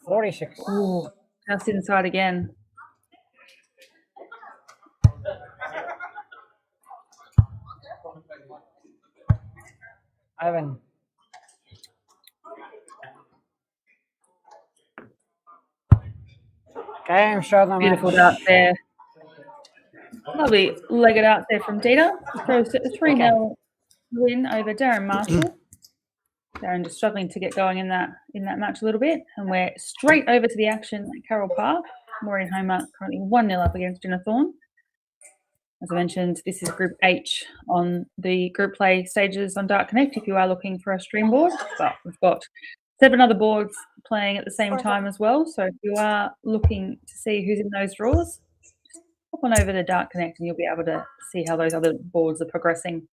46. Ooh, just inside again. Evan. Game show them. Beautiful dart there. Lovely legged out there from Dita. Throws a 3-0 win over Darren Marshall. Darren just struggling to get going in that match a little bit. And we're straight over to the action at Carroll Park. Maureen Homer currently 1-0 up against Jenna Thorne. As I mentioned, this is Group H on the group play stages on Dart Connect if you are looking for a stream board. But we've got 7 other boards playing at the same time as well. So if you are looking to see who's in those draws, hop on over to Dart Connect and you'll be able to see how those other boards are progressing.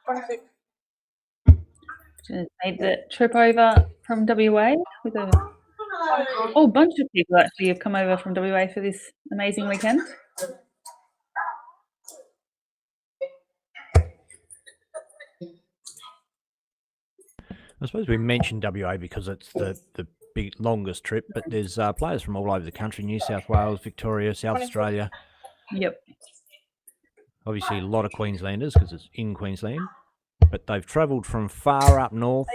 26. Just made the trip over from WA with a whole bunch of people actually have come over from WA for this amazing weekend. I suppose we mentioned WA because it's the big longest trip, but there's players from all over the country: New South Wales, Victoria, South Australia. Yep. Obviously, a lot of Queenslanders because it's in Queensland, but they've travelled from far up north.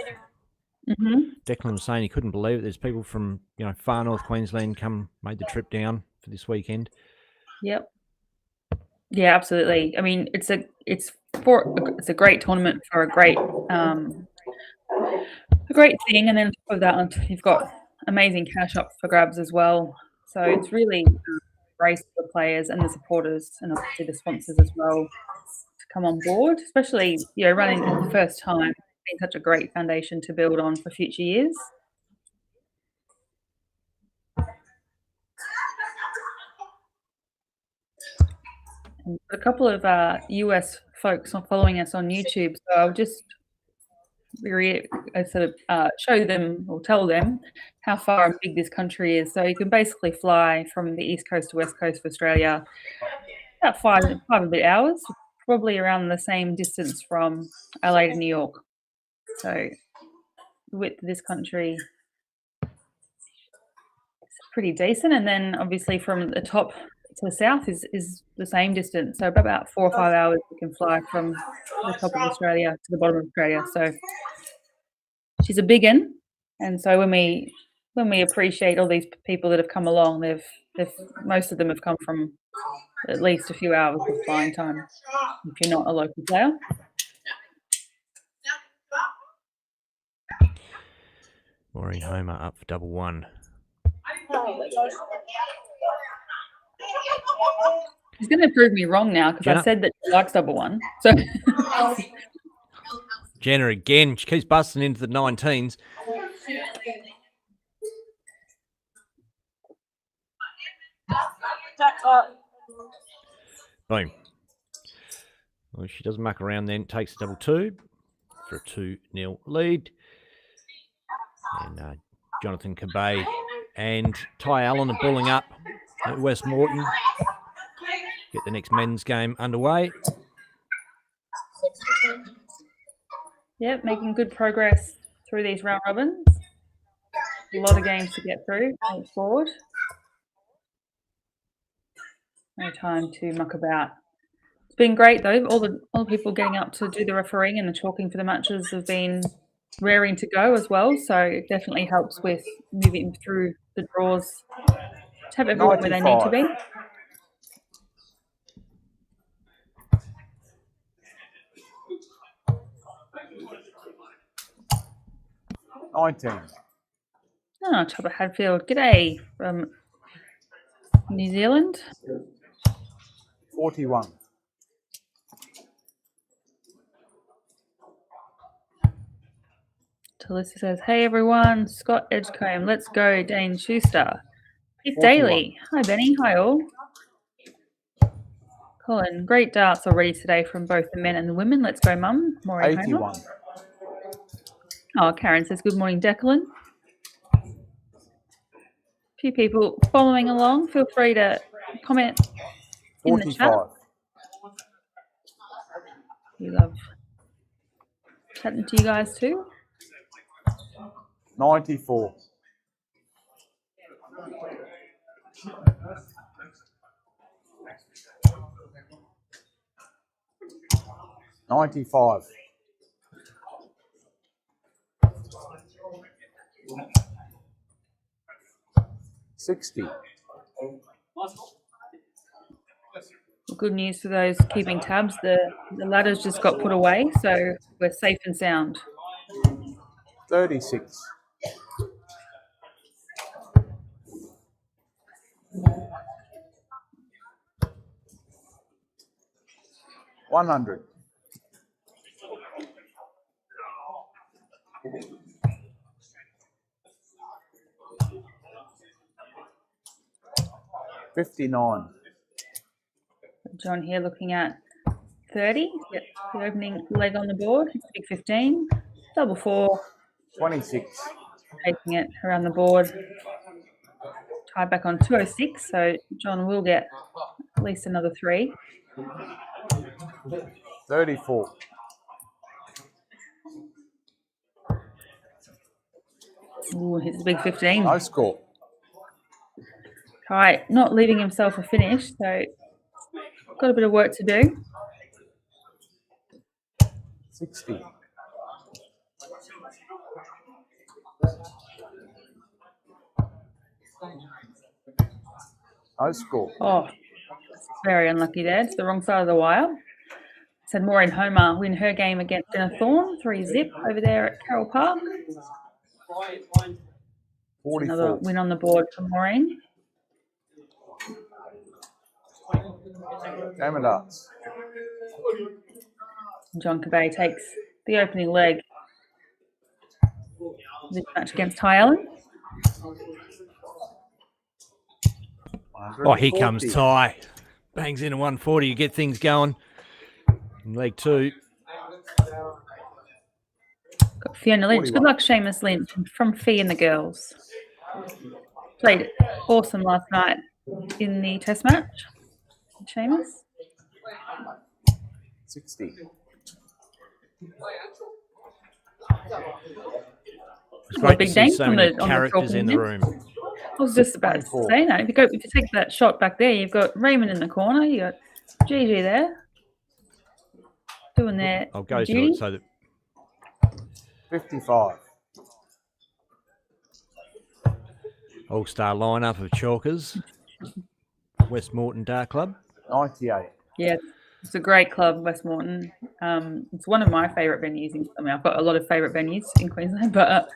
Declan was saying he couldn't believe it. There's people from far north Queensland made the trip down for this weekend. Yep. Yeah, absolutely. I mean, it's a great tournament for a great thing, and then on top of that, you've got amazing cash up for grabs as well. So it's really race for the players and the supporters, and obviously the sponsors as well, to come on board. Especially running for the first time, it's been such a great foundation to build on for future years. And a couple of US folks are following us on YouTube, so I'll just show them or tell them how far and big this country is. So you can basically fly from the east coast to west coast of Australia about five and a bit hours, probably around the same distance from LA to New York. So the width of this country is pretty decent, and then obviously from the top to the south is the same distance. So about 4 or 5 hours you can fly from the top of Australia to the bottom of Australia. So she's a big one, and so when we appreciate all these people that have come along, most of them have come from at least a few hours of flying time if you're not a local player. Maureen Homer up for double one. He's going to prove me wrong now because I said that she likes double one. So Jenna again, she keeps busting into the 19s. Boom. Well, she doesn't muck around then, takes a double two for a 2-0 lead. And Jonathan Cabay and Ty Allen are bulling up at West Moreton. Get the next men's game underway. Yep, making good progress through these round robins. A lot of games to get through going forward. No time to muck about. It's been great though. All the people getting up to do the refereeing and the chalking for the matches have been raring to go as well. So it definitely helps with moving through the draws to have everyone where they need to be. 19. Oh, Chopper Hadfield. G'day from New Zealand. 41. Talissa says, hey everyone, Scott Edgecombe, let's go, Dane Schuster. Keith 41. Daly. Hi Benny, hi all. Colin, great darts already today from both the men and the women. Let's go, Mum. Maureen 81. Homer. Oh, Karen says, good morning, Declan. A few people following along. Feel free to comment in the chat. 45. We love chatting to you guys too. 94. 95. 60. Good news for those keeping tabs. The ladder's just got put away, so we're safe and sound. 36. 100. 59. John here looking at 30. Get the opening leg on the board. It's big 15. Double 4. 26. Taking it around the board. Tied back on 206. So John will get at least another 3. 34. Ooh, hits a big 15. No score. Right, not leaving himself a finish, so got a bit of work to do. 60. No score. Oh, very unlucky there. It's the wrong side of the wire. Said Maureen Homer win her game against Jenna Thorne, 3-zip over there at Carroll Park. 44. Another win on the board for Maureen. Game of darts. John Cabay takes the opening leg this match against High Ellen. Oh, here comes Ty. Bangs into 140 to get things going. In leg 2. Got Fiona Lynch. Good luck, Seamus Lynch from Fee and the girls. Played awesome last night in the test match. Seamus. 60. It's great big to see dent so on many the characters in the talking room. I was just about to say, no, if you take that shot back there, you've got Raymond in the corner, you got Gigi there doing their I'll go duty. to it so that 55. all-star lineup of chalkers. Westmorton Dart Club. 98. Yeah, it's a great club, Westmorton. It's one of my favourite venues. I've got a lot of favourite venues in Queensland, but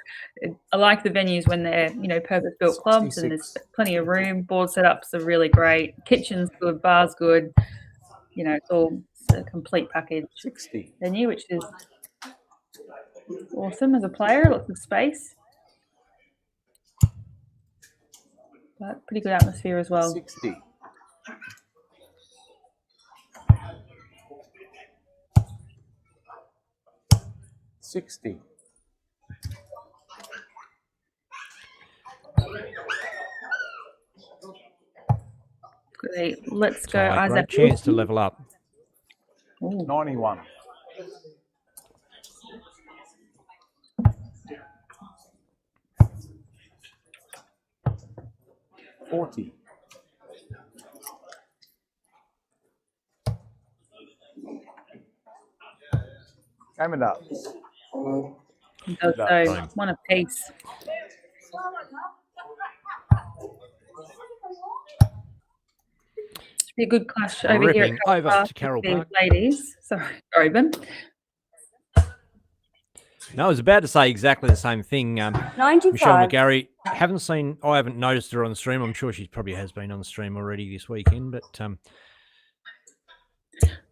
I like the venues when they're, purpose-built clubs 66. and there's plenty of room. Board setups are really great. Kitchen's good, bar's good. It's a complete package 60. venue, which is awesome as a player. Lots of space, but pretty good atmosphere as well. 60. 60. Great. Let's go, Ty, Isaac. great chance to level up. Ooh. 91. 40. Game of darts. So one apiece. Should be a good clash over here Ripping at over to Carroll with Park. these ladies. Sorry, Ben. No, I was about to say exactly the same thing. 95. Michelle McGarry, I haven't noticed her on the stream. I'm sure she probably has been on the stream already this weekend, but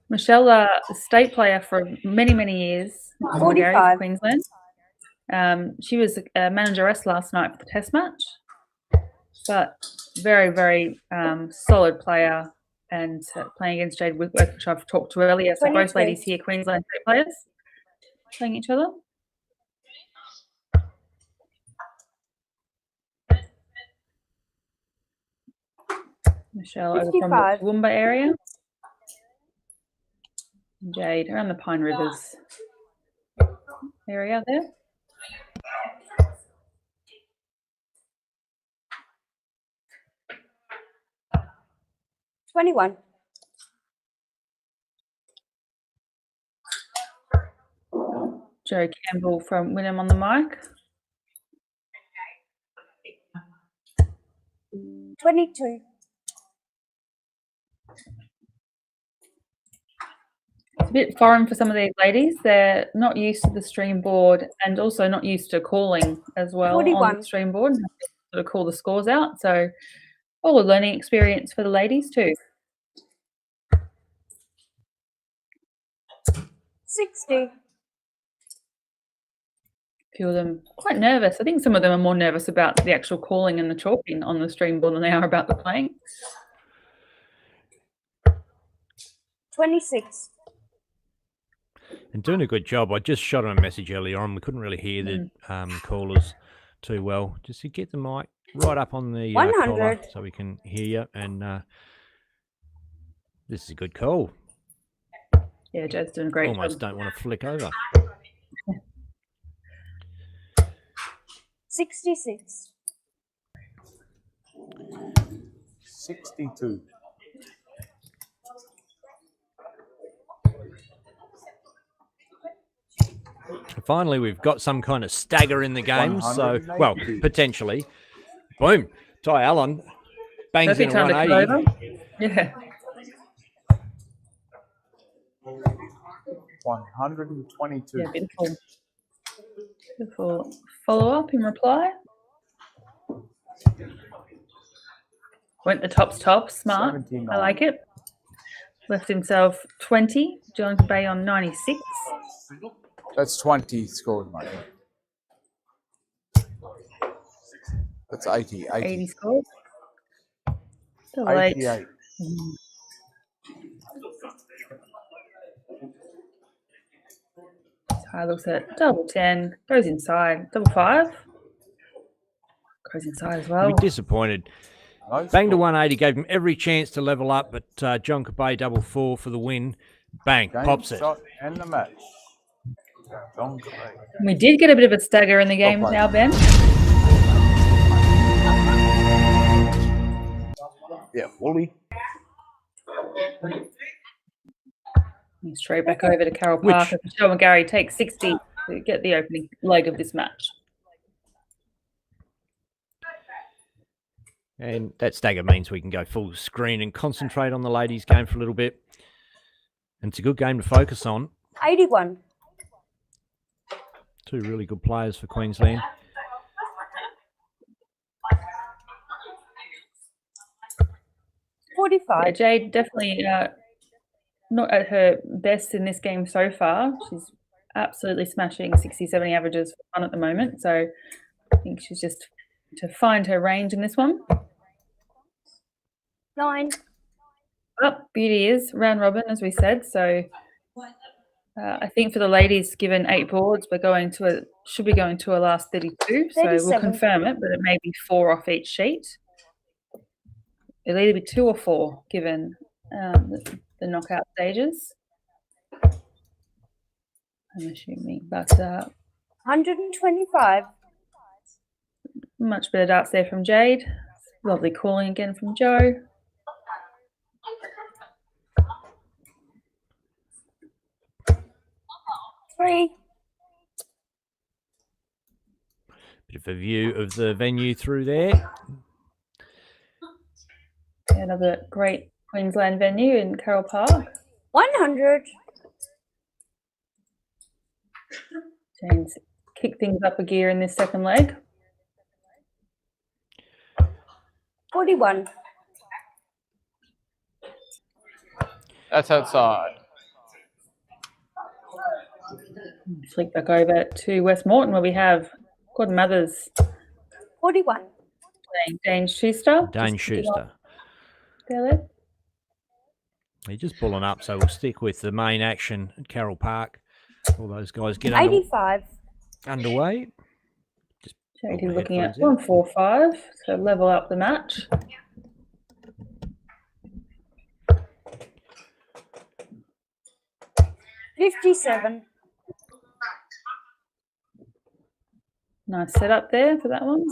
Michelle, a state player for many, many years. 45. Queensland. She was a manageress last night for the test match, but very, very solid player and playing against Jade Whitworth, which I've talked to earlier. So both 22. ladies here, Queensland state players, playing each other. Michelle over from the 55. Toowoomba area. Jade around the Pine Rivers area there. $21. Joe Campbell from Wynnum on the mic. 22. It's a bit foreign for some of these ladies. They're not used to the stream board and also not used to calling as well 41. on the stream board. And sort of call the scores out. So all a learning experience for the ladies too. 60. A few of them quite nervous. I think some of them are more nervous about the actual calling and the chalking on the stream board than they are about the playing. 26. And doing a good job. I just shot him a message earlier on. We couldn't really hear the callers too well. Just to get the mic right up on the collar 100. so we can hear you. And this is a good call. Yeah, Jed's doing a great Almost job. don't want to flick over. 66. 62. Finally, we've got some kind of stagger in the game. So, 180. well, potentially. Boom. Ty Allen bangs in Perfect a time to 180. Yeah. 122. Yeah, beautiful. Beautiful follow-up in reply. Went the top, smart. 79. I like it. Left himself 20. Jonathan Bay on 96. That's 20 scored, mate. That's 80. 80 scores. Double 8. 88. Ty looks at double 10. Goes inside. Double 5. Goes inside as well. I'll be disappointed. Bang to 180, gave him every chance to level up, but John Cabay double 4 for the win. Bang, Game, pops it. shot, and the match. John Cabay. We did get a bit of a stagger in the game now, Ben. Yeah, Wooly. Straight back over to Carol Parker. Michelle McGarry takes 60 to get the opening leg of this match. And that stagger means we can go full screen and concentrate on the ladies' game for a little bit. And it's a good game to focus on. 81. Two really good players for Queensland. Yeah, 45. Jade definitely not at her best in this game so far. She's absolutely smashing 60, 70 averages for fun at the moment. So I think she's just to find her range in this one. 9. Oh, beauty is round robin, as we said. So I think for the ladies, given 8 boards, should be going to a last 32. So 37. we'll confirm it, but it may be 4 off each sheet. It'll either be 2 or 4, given the knockout stages. I'm assuming, but 125. much better darts there from Jade. Lovely calling again from Joe. Three. Bit of a view of the venue through there. Another great Queensland venue in Carroll Park. 100. James kick things up a gear in this second leg. 41. That's outside. Flick back over to West Moreton, where we have Gordon Mathers. 41. Dane Schuster. Dane Schuster. There. He's just pulling up, so we'll stick with the main action at Carroll Park. All those guys get 85. underway. Just Jade is looking at 145, so level up the match. $57. Nice setup there for that one.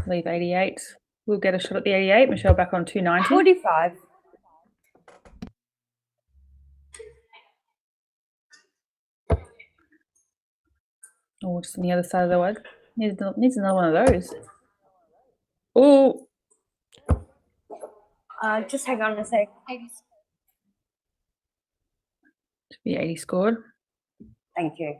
Leave 88. We'll get a shot at the 88. Michelle back on 290. 45. Oh, just on the other side of the leg. Needs another one of those. Oh, Just hang on a sec. to be 80 scored. Thank you.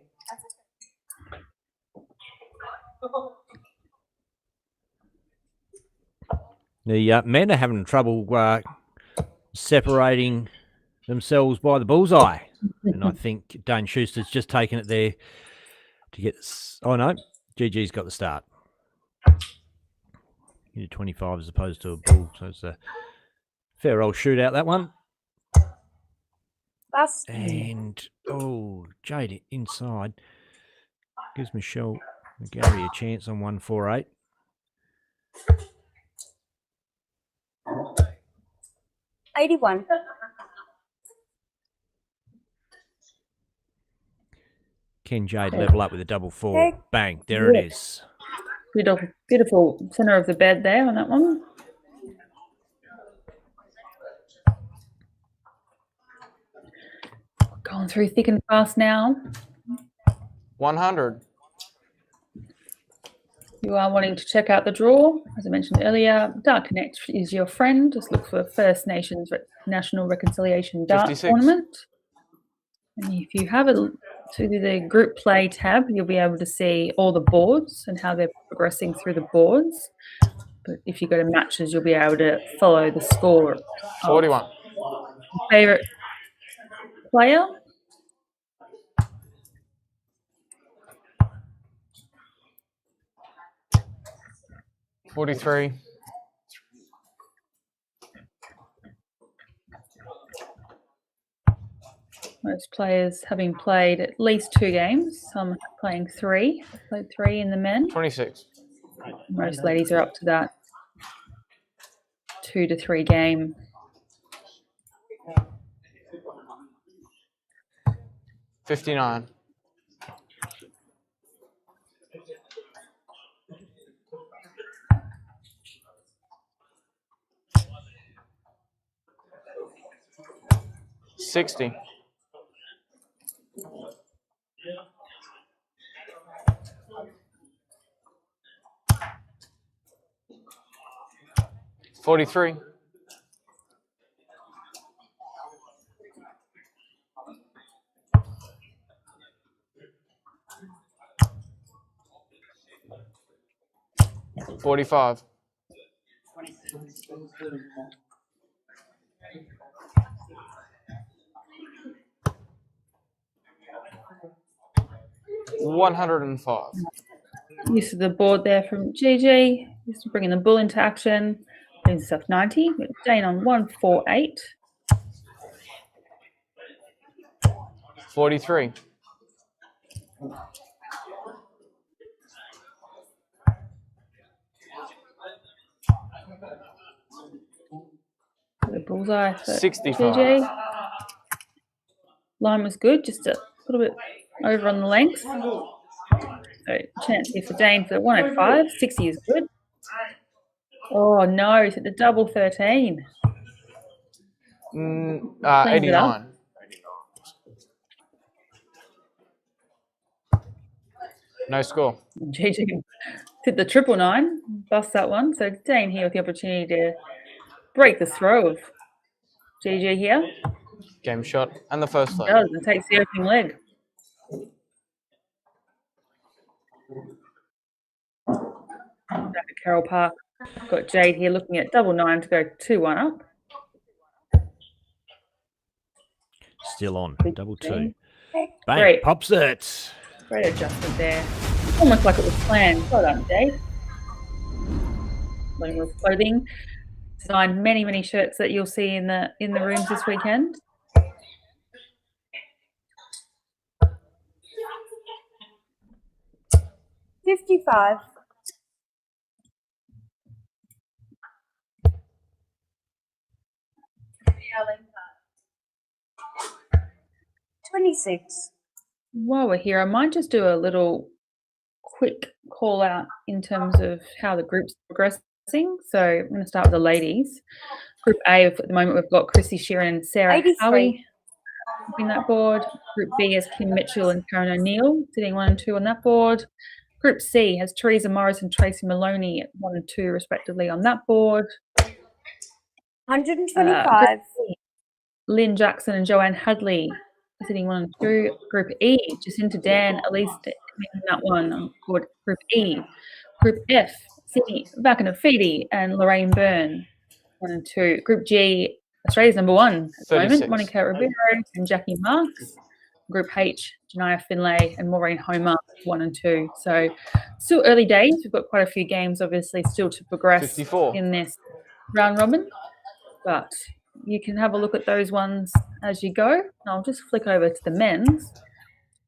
The men are having trouble separating themselves by the bullseye. And I think Dane Schuster's just taken it there to get this. Oh, no. GG's got the start. He did 25 as opposed to a bull. So it's a fair old shootout, that one. Bus. And, oh, Jade inside. Gives Michelle McGarry a chance on 148. $81. Can Jade level up with a double four? Okay. Bang, there it is. Beautiful, beautiful center of the bed there on that one. Going through thick and fast now. 100. You are wanting to check out the draw. As I mentioned earlier, Dart Connect is your friend. Just look for First Nations National Reconciliation Dart 56. Tournament. And if you have it to the group play tab, you'll be able to see all the boards and how they're progressing through the boards. But if you go to matches, you'll be able to follow the score. 41. Favorite player? $43. Most players having played at least 2 games. Some playing 3. Played 3 in the men. 26. Most ladies are up to that 2 to 3 game. $59. $60. $43. $45. $105. Use of the board there from GG. Just bringing the bull into action. Putting himself 90. With Dane on 148. 43. The bullseye for 65. GG. Line was good, just a little bit over on the length. So chance here for Dane for 105. 60 is good. Oh no, he's at the double 13. 89. No score. GG hit the 999, bust that one. So Dane here with the opportunity to break the throw of GG here. Game shot and the first leg. Does and takes the opening leg. Back at Carroll Park. Got Jade here looking at 99 to go 2-1 up. Still on, double 2. Bang, Great. pops it. Great adjustment there. Almost like it was planned. Well done, Jade. Learning with clothing. Designed many, many shirts that you'll see in the rooms this weekend. $55. $26. While we're here, I might just do a little quick call out in terms of how the group's progressing. So I'm going to start with the ladies. Group A, at the moment, we've got Chrissy Sheeran and Sarah 83. Howie in that board. Group B has Kim Mitchell and Karen O'Neill sitting 1 and 2 on that board. Group C has Teresa Morris and Tracy Maloney at 1 and 2 respectively on that board. 125. Lynn Jackson and Joanne Hadley sitting 1 and 2. Group E, Jacinta Dan, Elise in that one on board. Group E. Group F, Sydney Vacanafidi and Lorraine Byrne 1 and 2. Group G, Australia's number 1 at the moment, Monica Ribeiro and Jackie Marks. Group H, Janaya Finlay and Maureen Homer 1 and 2. So still early days. We've got quite a few games obviously still to progress 54. in this round robin. But you can have a look at those ones as you go. I'll just flick over to the men's.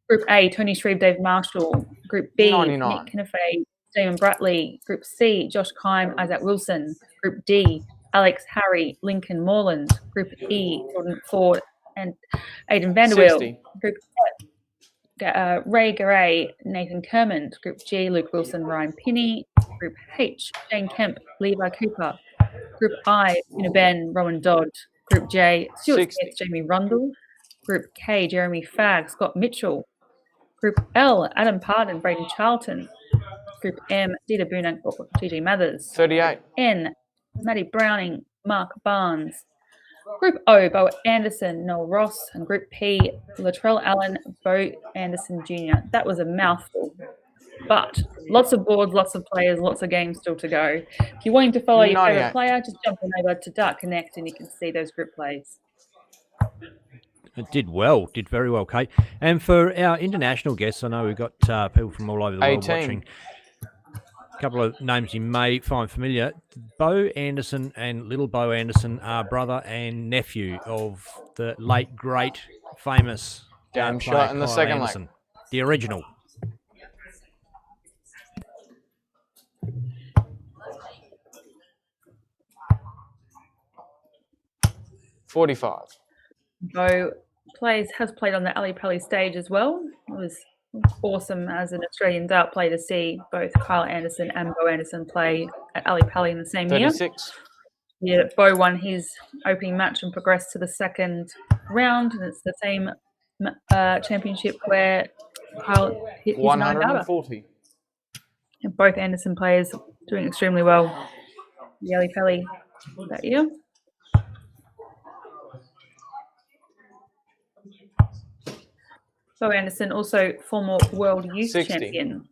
Group A, Tony Shreve, Dave Marshall. Group B, 99. Nick Kinefay, Stephen Bratley. Group C, Josh Kime, Isaac Wilson. Group D, Alex Harry, Lincoln Moreland. Group E, Jordan Ford and Aidan Vanderweel. 60. Group F, Ray Garay, Nathan Kermond. Group G, Luke Wilson, Ryan Pinney. Group H, Jane Kemp, Levi Cooper. Group I, Una Ben, Rowan Dodd. Group J, Stuart 60. Smith, Jamie Rundle. Group K, Jeremy Fagg, Scott Mitchell. Group L, Adam Pardon, Braden Charlton. Group M, Dita Boone, GG Mathers. 38. N, Maddie Browning, Mark Barnes. Group O, Bo Anderson, Noel Ross. And Group P, Latrell Allen, Bo Anderson Jr. That was a mouthful. But lots of boards, lots of players, lots of games still to go. If you're wanting to follow your 98. favourite player, just jump on over to Dart Connect and you can see those group plays. It did well, did very well, Kate. And for our international guests, I know we've got people from all over the world 18. watching. A couple of names you may find familiar. Bo Anderson and little Bo Anderson are brother and nephew of the late, great, famous Game player shot in the Kyle second Anderson, leg. the original. $45. Bo has played on the Ali Pali stage as well. It was awesome as an Australian dart player to see both Kyle Anderson and Bo Anderson play at Ali Pali in the same year. 36. Yeah, Bo won his opening match and progressed to the second round, and it's the same championship where Kyle hit his 140. and both Anderson players doing extremely well. The Ali Pali that year. Bo Anderson, also former World Youth 60. Champion.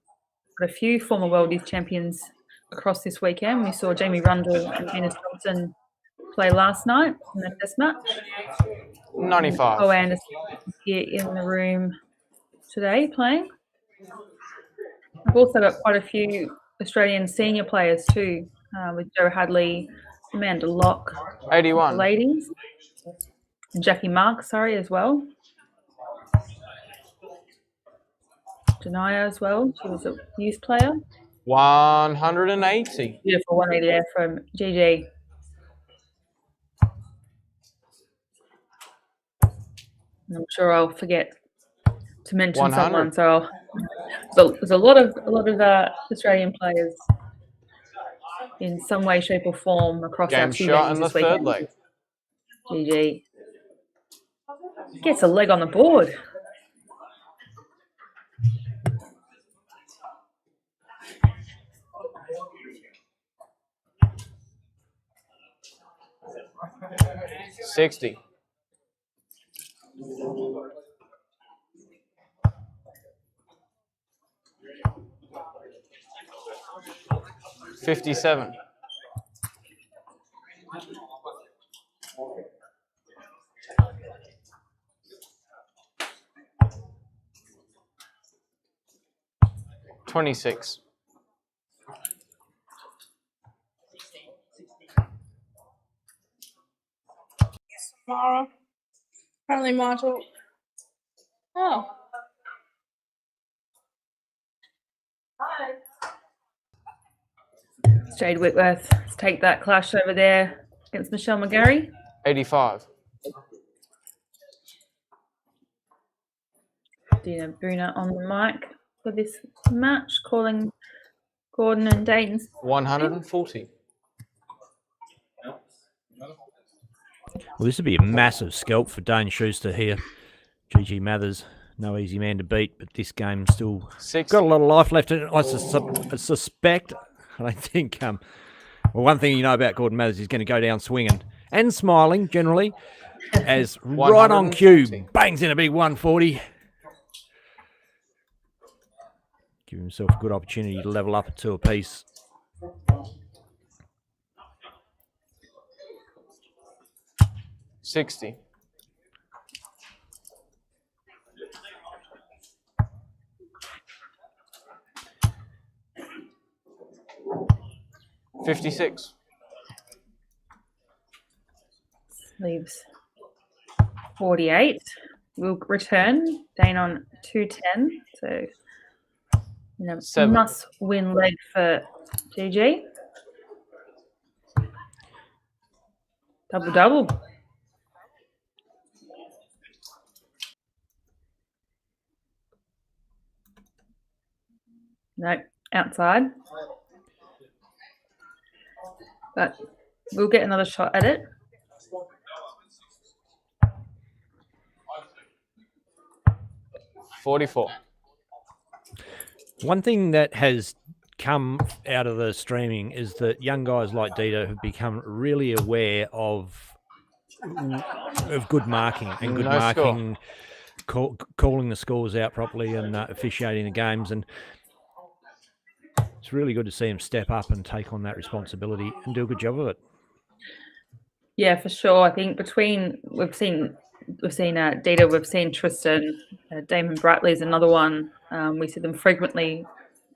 Got a few former World Youth Champions across this weekend. We saw Jamie Rundle and Dennis Johnson play last night in the test match. 95. Bo Anderson here in the room today playing. I've also got quite a few Australian senior players too, with Joe Hadley, Amanda Locke, 81. the ladies, and Jackie Mark, as well. Janaya as well. She was a youth player. 180. Beautiful 180 there from GG. I'm sure I'll forget to mention 100. someone. So there's a lot of Australian players in some way, shape, or form across our Game two shot games in the this third weekend. leg. GG. Gets a leg on the board. $60. 57. 26. Apparently Marshall. Oh. Jade Whitworth, let's take that clash over there against Michelle McGarry. 85. Dina Boona on the mic for this match, calling Gordon and Dayton's. 140. Well, this would be a massive scalp for Dane Schuster here. GG Mathers, no easy man to beat, but this game's still got a lot of life left in it. I suspect, I don't think, well, one thing you know about Gordon Mathers, he's going to go down swinging and smiling generally, as right on cue, bangs in a big 140. Give himself a good opportunity to level up at 2 apiece. $60. 56. leaves 48. We'll return. Dane on 210. So must win leg for GG. Double. No, outside. But we'll get another shot at it. $44. One thing that has come out of the streaming is that young guys like Dito have become really aware of good marking and good marking, calling the scores out properly and officiating the games, and it's really good to see him step up and take on that responsibility and do a good job of it. Yeah, for sure. I think between we've seen Dita, we've seen Tristan, Damon Bratley's another one. We see them frequently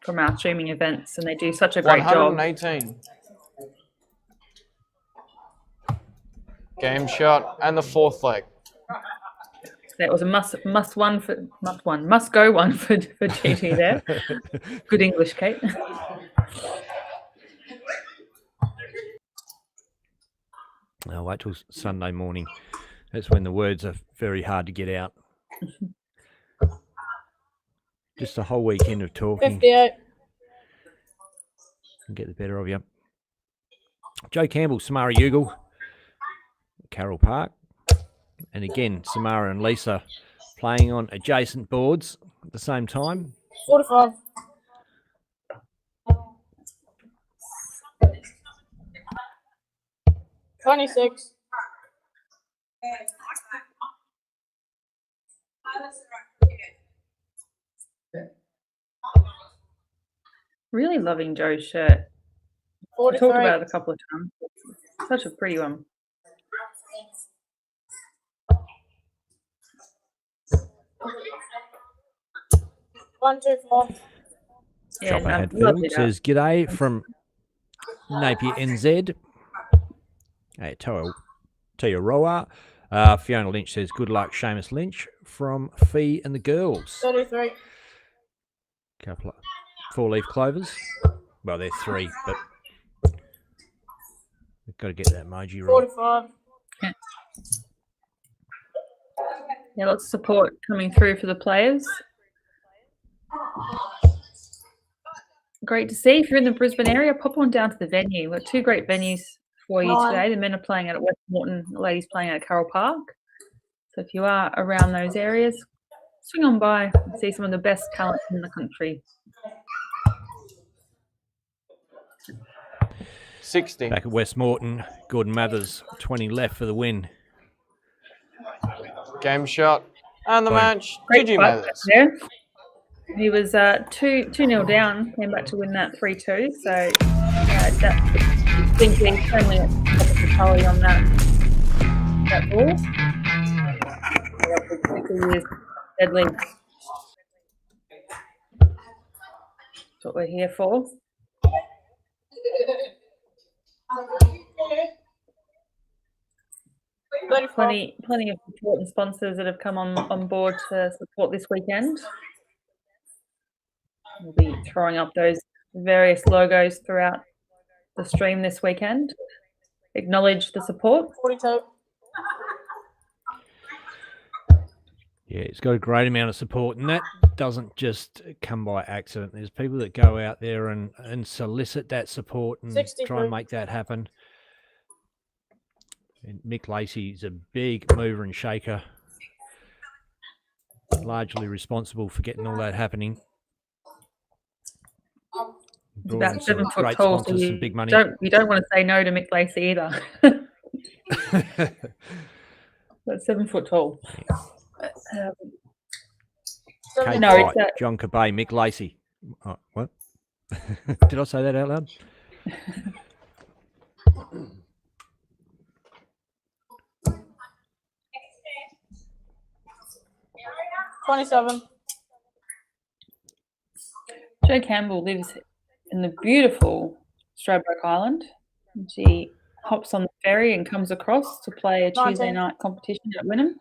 from our streaming events, and they do such a great job. 118. Game shot and the fourth leg. That was a must go one for GG there. Good English, Kate. I'll wait till Sunday morning. That's when the words are very hard to get out. Just a whole weekend of talking. 58. Can get the better of you. Joe Campbell, Samara Ugle, Carroll Park. And again, Samara and Lisa playing on adjacent boards at the same time. 45. $26. Really loving Joe's shirt. I talked about it a couple of times. Such a pretty one. $124. Chopper Hadfield says, "G'day from Napier NZ." Hey, Roa. Fiona Lynch says, "Good luck, Seamus Lynch from Fee and the Girls." 33. Couple of 4-leaf clovers. Well, they're 3, but we've got to get that emoji right. 45. Yeah, lots of support coming through for the players. Great to see. If you're in the Brisbane area, pop on down to the venue. We've got 2 great venues for you today. The men are playing out at West Moreton, the ladies playing at Carroll Park. So if you are around those areas, swing on by and see some of the best talent in the country. 60. Back at West Moreton, Gordon Mathers, 20 left for the win. Game shot and the match. Great GG fight Mathers. there. He was 2-0 down, came back to win that 3-2. So I think he's firmly at the top of the tally on that ball. He is deadly. That's what we're here for. Plenty of important sponsors that have come on board to support this weekend. We'll be throwing up those various logos throughout the stream this weekend. Acknowledge the support. 42. Yeah, it's got a great amount of support, and that doesn't just come by accident. There's people that go out there and solicit that support and 63. try and make that happen. And Mick Lacey's a big mover and shaker, largely responsible for getting all that happening. He's about 7 foot tall, so some big money. You don't want to say no to Mick Lacey either. That's 7 foot tall. Kate no, White, it's John Cabay, Mick Lacey. Oh, what? Did I say that out loud? 27. Jo Campbell lives in the beautiful Stradbroke Island. She hops on the ferry and comes across to play a Tuesday 19. night competition at Wynnum.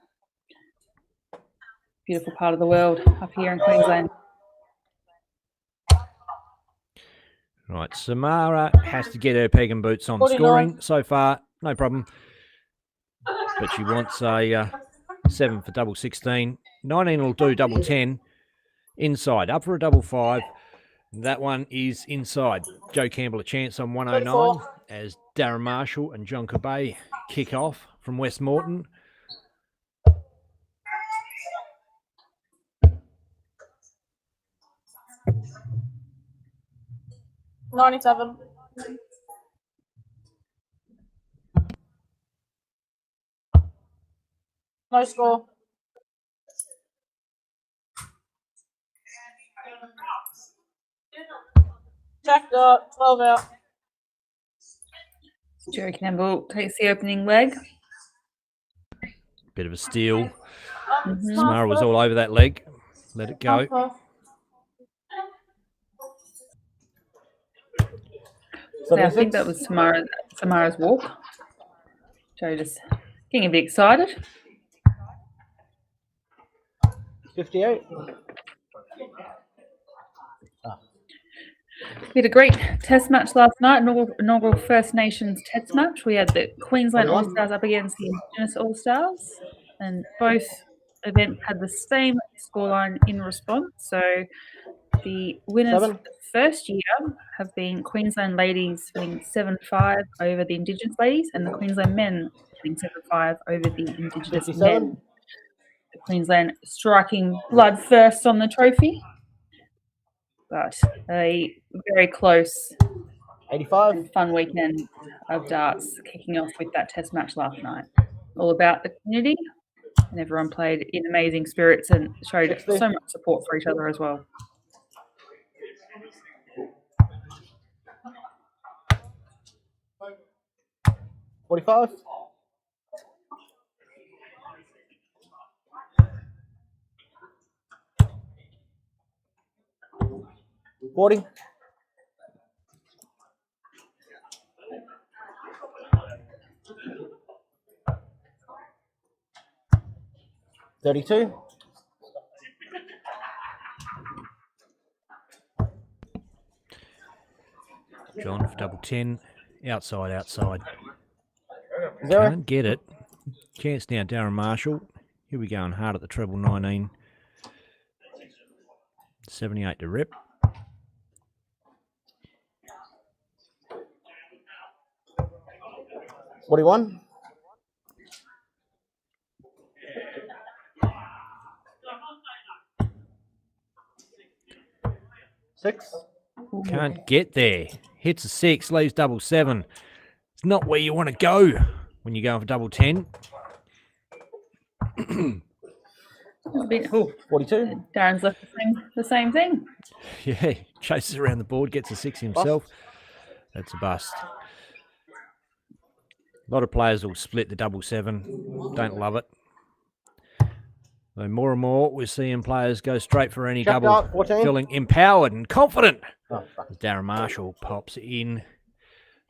Beautiful part of the world up here in Queensland. Right, Samara has to get her peg and boots on 49. scoring. So far, no problem. But she wants a 7 for double 16. 19 will do double 10. Inside, up for a double 5. That one is inside. Joe Campbell a chance on 109 as Darren Marshall and John Cabay kick off from West Moreton. $97. No score. Check the 12 out. Joe Campbell takes the opening leg. Bit of a steal. Mhm. Samara was all over that leg. Let it go. So I think that was Samara's walk. Joe just getting a bit excited. 58. We had a great test match last night, inaugural First Nations test match. We had the Queensland All-Stars up against the Indigenous All-Stars, and both events had the same scoreline in response. So the winners for the first year have been Queensland ladies winning 7-5 over the Indigenous ladies, and the Queensland men winning 7-5 over the Indigenous 57. men. The Queensland striking blood first on the trophy. But a very close 85. and fun weekend of darts kicking off with that test match last night. All about the community, and everyone played in amazing spirits and showed so much support for each other as well. $45. $40. $32. John for double 10. Outside, outside. Zero. Can't get it. Chance now, Darren Marshall. Here we going hard at the treble 19. 78 to rip. $41. $6. Can't get there. Hits a 6, leaves double 7. It's not where you want to go when you're going for double 10. 42. Darren's left the same thing. Yeah, chases around the board, gets a 6 himself. That's a bust. A lot of players will split the double 7. Don't love it. So more and more, we're seeing players go straight for any Check double, out, 14. feeling empowered and confident. Oh, As Darren Marshall pops in.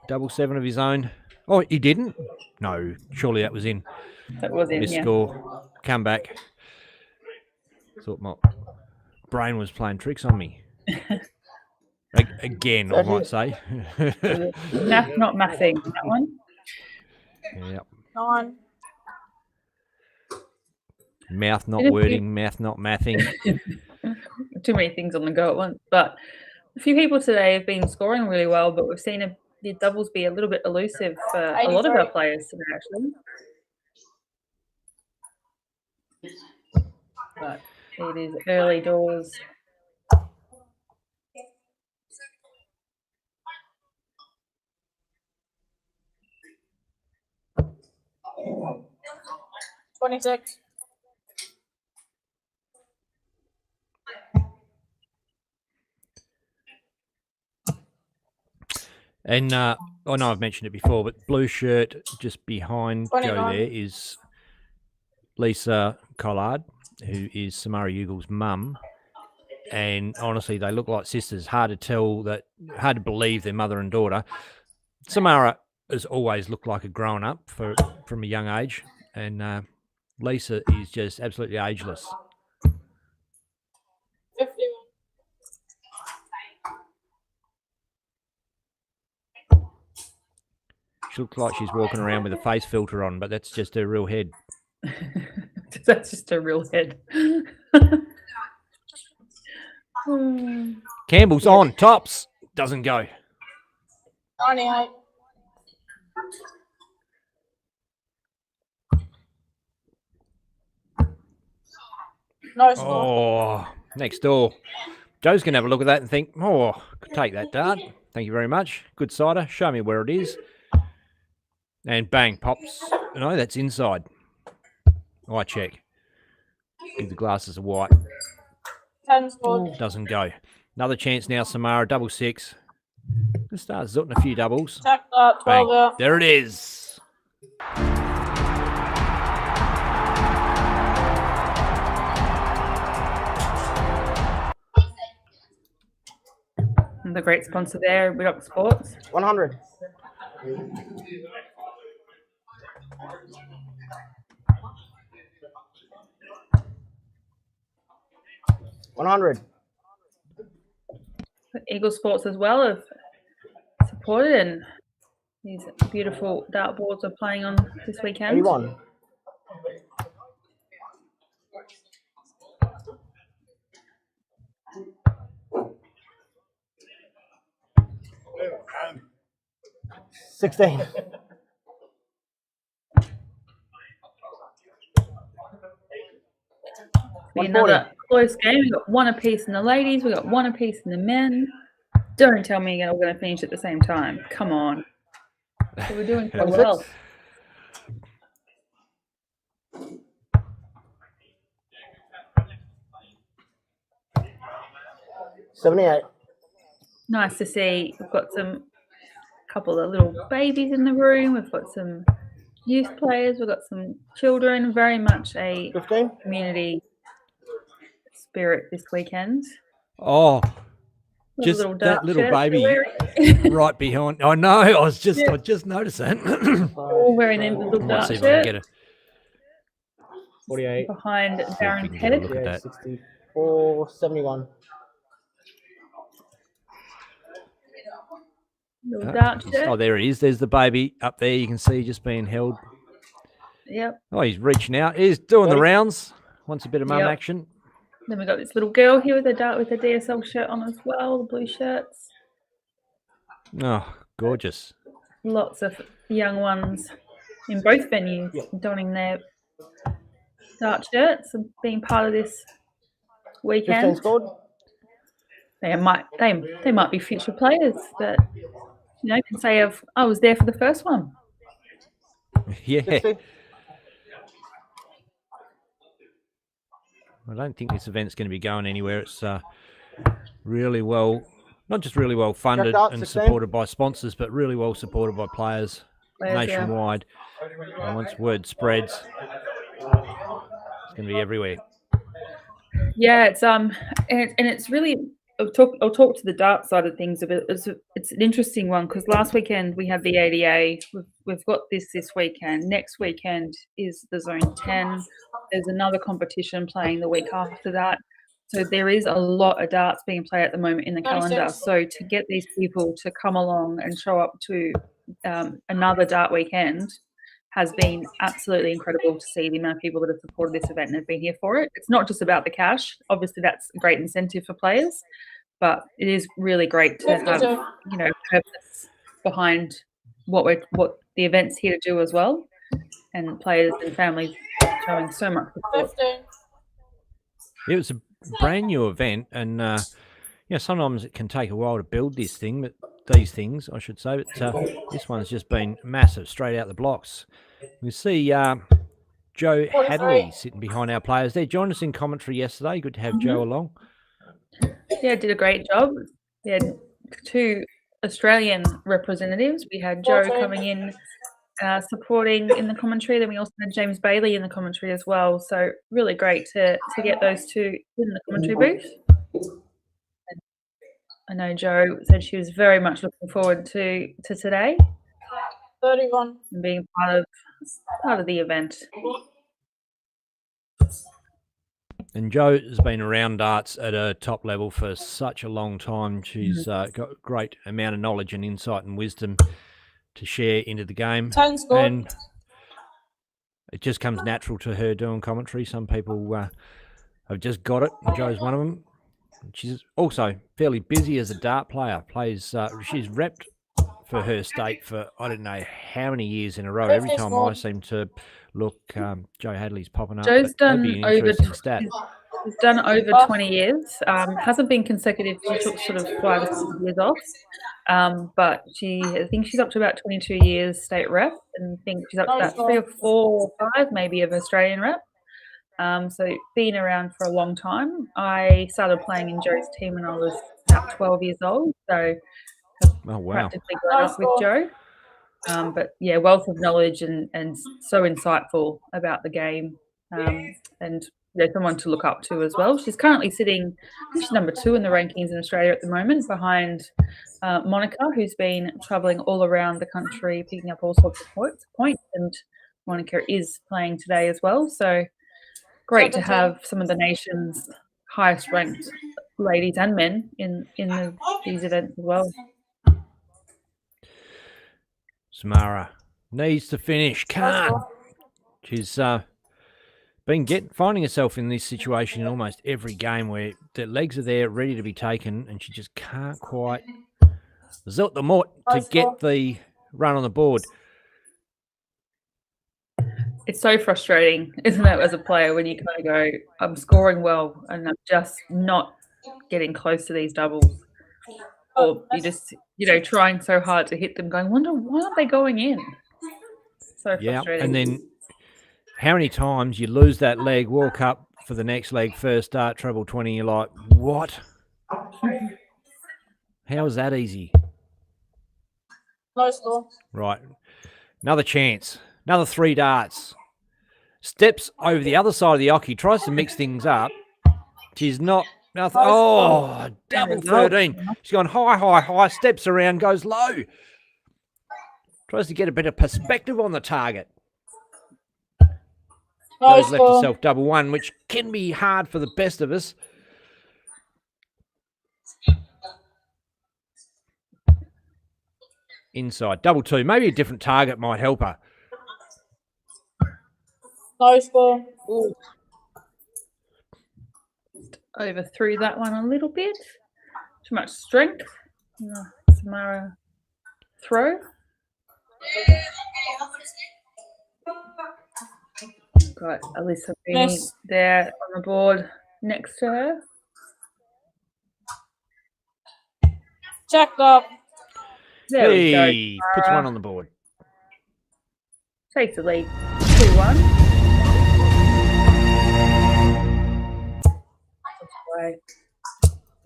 Double 7 of his own. Oh, he didn't? No, surely that was in. That was in, Missed yeah. score. Come back. Thought my brain was playing tricks on me. Again, I might say. Math not mathing, that one. Yep. 9. Mouth not Did a few- wording, mouth not mathing. Too many things on the go at once. But a few people today have been scoring really well, but we've seen the doubles be a little bit elusive for a lot of our 83. players today, actually. But it is early doors. $26. And I know I've mentioned it before, but blue shirt just behind Joe 29. there is Lisa Collard, who is Samara Ugal's mum. And honestly, they look like sisters. Hard to believe they're mother and daughter. Samara has always looked like a grown up from a young age, and Lisa is just absolutely ageless. 51. She looks like she's walking around with a face filter on, but that's just her real head. That's just a real head. Campbell's on, tops, doesn't go. 98. No score. Oh, next door. Joe's going to have a look at that and think, oh, could take that dart. Thank you very much. Good cider. Show me where it is. And bang, pops. No, that's inside. I check. Give the glasses a white. 10 scored. Doesn't go. Another chance now, Samara. 6-6. Let's start zooting a few doubles. Check that. 12 Bang. out. There it is. And the great sponsor there, Redox Sports. 100. $100. Eagle Sports as well have supported, and these beautiful dartboards are playing on this weekend. 81. $16. Be another close game. We've got one apiece in the ladies. We've got one apiece in the men. Don't tell me we're going to finish at the same time. Come on. So we're doing so well. 78. Nice to see. We've got a couple of little babies in the room. We've got some youth players. We've got some children. Very much a 15. Community spirit this weekend. Oh, just that little baby right behind. I know. I just noticed that. All wearing them little Let's dark see if I can get shirts. it. 48. Behind See if we Darren's can get a head. look at that. 64. 71. Little dark shirt. Oh, there he is. There's the baby up there. You can see just being held. Yep. Oh, he's reaching out. He's doing the rounds. Wants a bit of mum Yep. action. Then we've got this little girl here with a DSL shirt on as well, the blue shirts. Oh, gorgeous. Lots of young ones in both venues donning their dart shirts and being part of this 15 weekend. scored. They might be future players that can say I was there for the first one. Yeah. 60. I don't think this event's going to be going anywhere. It's really well, not just really well funded Check out, and 16. supported by sponsors, but really well supported by players nationwide. And once word spreads, it's going to be everywhere. Yeah, it's and it's really. I'll talk to the dart side of things a bit. It's an interesting one because last weekend we had the ADA. We've got this weekend. Next weekend is the Zone 10. There's another competition playing the week after that. So there is a lot of darts being played at the moment in the calendar. So to get these people to come along and show up to another dart weekend has been absolutely incredible to see the amount of people that have supported this event and have been here for it. It's not just about the cash. Obviously, that's a great incentive for players, but it is really great to have, purpose behind what the event's here to do as well, and players and families showing so much support. 15. It was a brand new event, and sometimes it can take a while to build these things, I should say. But this one's just been massive, straight out the blocks. We see Joe Hadley sitting behind our players there. Joined us in commentary yesterday. Good to have Joe along. Yeah, did a great job. We had 2 Australian representatives. We had Joe coming in supporting in the commentary. Then we also had James Bailey in the commentary as well. So really great to get those 2 in the commentary booth. I know Joe said she was very much looking forward to today. 31. and being part of the event. And Jo has been around darts at a top level for such a long time. She's got a great amount of knowledge and insight and wisdom to share into the game. 10 scored. And it just comes natural to her doing commentary. Some people have just got it, and Jo's one of them. She's also fairly busy as a dart player. She's repped for her state for I don't know how many years in a row. Every time I seem to look, Jo Hadley's popping up. Jo's That'd be done an interesting stat. She's done over 20 years. Hasn't been consecutive. She took sort of 5 or 6 years off. But I think she's up to about 22 years state rep, and I think she's up to about 3 or 4 or 5 maybe of Australian rep. So been around for a long time. I started playing in Jo's team when I was about 12 years old. So practically grown up with Jo. But yeah, wealth of knowledge and so insightful about the game. And someone to look up to as well. She's currently sitting, I think she's number 2 in the rankings in Australia at the moment, behind Monica, who's been travelling all around the country, picking up all sorts of points. And Monica is playing today as well. So great to have some of the nation's highest ranked ladies and men in these events as well. Samara needs to finish. Can't. She's finding herself in this situation in almost every game where the legs are there ready to be taken and she just can't quite zot the mort to get the run on the board. It's so frustrating, isn't it, as a player, when you kind of go, I'm scoring well and I'm just not getting close to these doubles. Or you just, trying so hard to hit them, going, wonder why aren't they going in? So frustrating. And then how many times you lose that leg, walk up for the next leg, first dart, treble 20, you're like, what? How is that easy? No score. Right. Another chance. Another 3 darts. Steps over the other side of the oche, tries to mix things up. She's not. Nothing. Oh, double 13. She's gone high, steps around, goes low. Tries to get a bit of perspective on the target. Goes left herself double 1, which can be hard for the best of us. Inside, double 2. Maybe a different target might help her. No score. Ooh. Overthrew that one a little bit. Too much strength. Samara throw. Got Alyssa Beanie there on the board next to her. Checked up. There we go. Puts 1 on the board. Takes the lead. 2-1.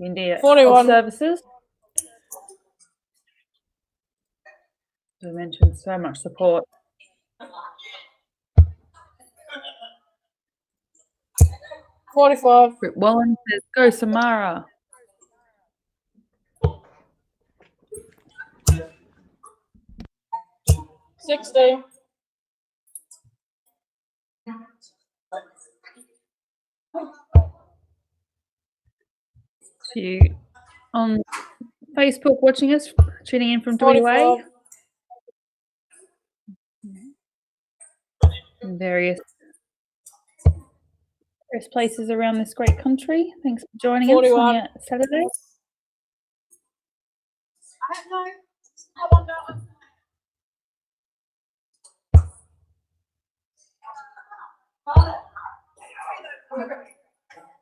India 41 services. As I mentioned, so much support. 45. Britt Wallen says, go Samara. $60. You on Facebook watching us, tuning in from WA. In various places around this great country. Thanks for joining 41. us on your Saturday. I don't know. I wonder.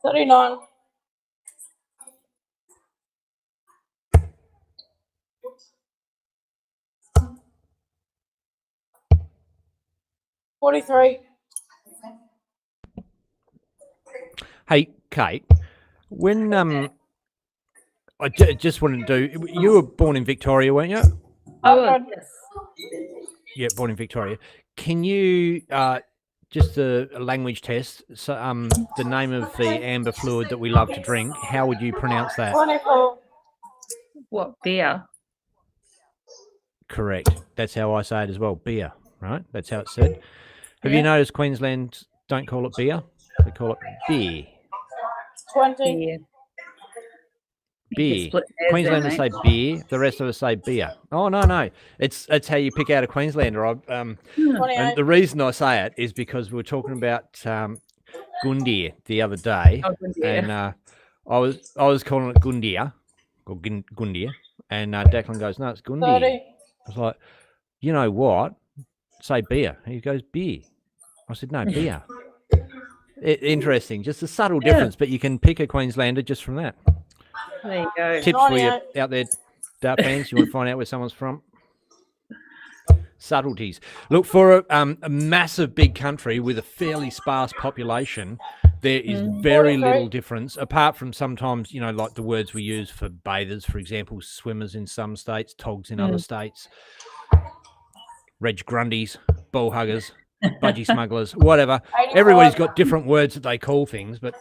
39. $43. Hey, Kate, when I just wanted to do. You were born in Victoria, weren't you? Oh, yes. Yeah, born in Victoria. Can you just a language test? So, the name of the amber fluid that we love to drink. How would you pronounce that? 24. What beer? Correct. That's how I say it as well. Beer, right? That's how it's said. Have you noticed Queensland don't call it beer? They call it beer. 20. Beer. Queenslanders say beer. The rest of us say beer. Oh no. It's how you pick out a Queenslander. And the reason I say it is because we were talking about Gundia the other day, and I was calling it Gundia or Gundia, and Declan goes, "No, it's Gundia." 30. I was like, "You know what? Say beer." He goes, "Beer." I said, "No, beer." Interesting, just a subtle difference, but you can pick a Queenslander just from that. There you go. Tips for you out there, dart fans. You want to find out where someone's from? Subtleties. Look, for a massive big country with a fairly sparse population, there is very little difference, apart from sometimes, like the words we use for bathers, for example, swimmers in some states, togs in other states, reg grundies, ball huggers, budgie smugglers, whatever. Everybody's got different words that they call things, but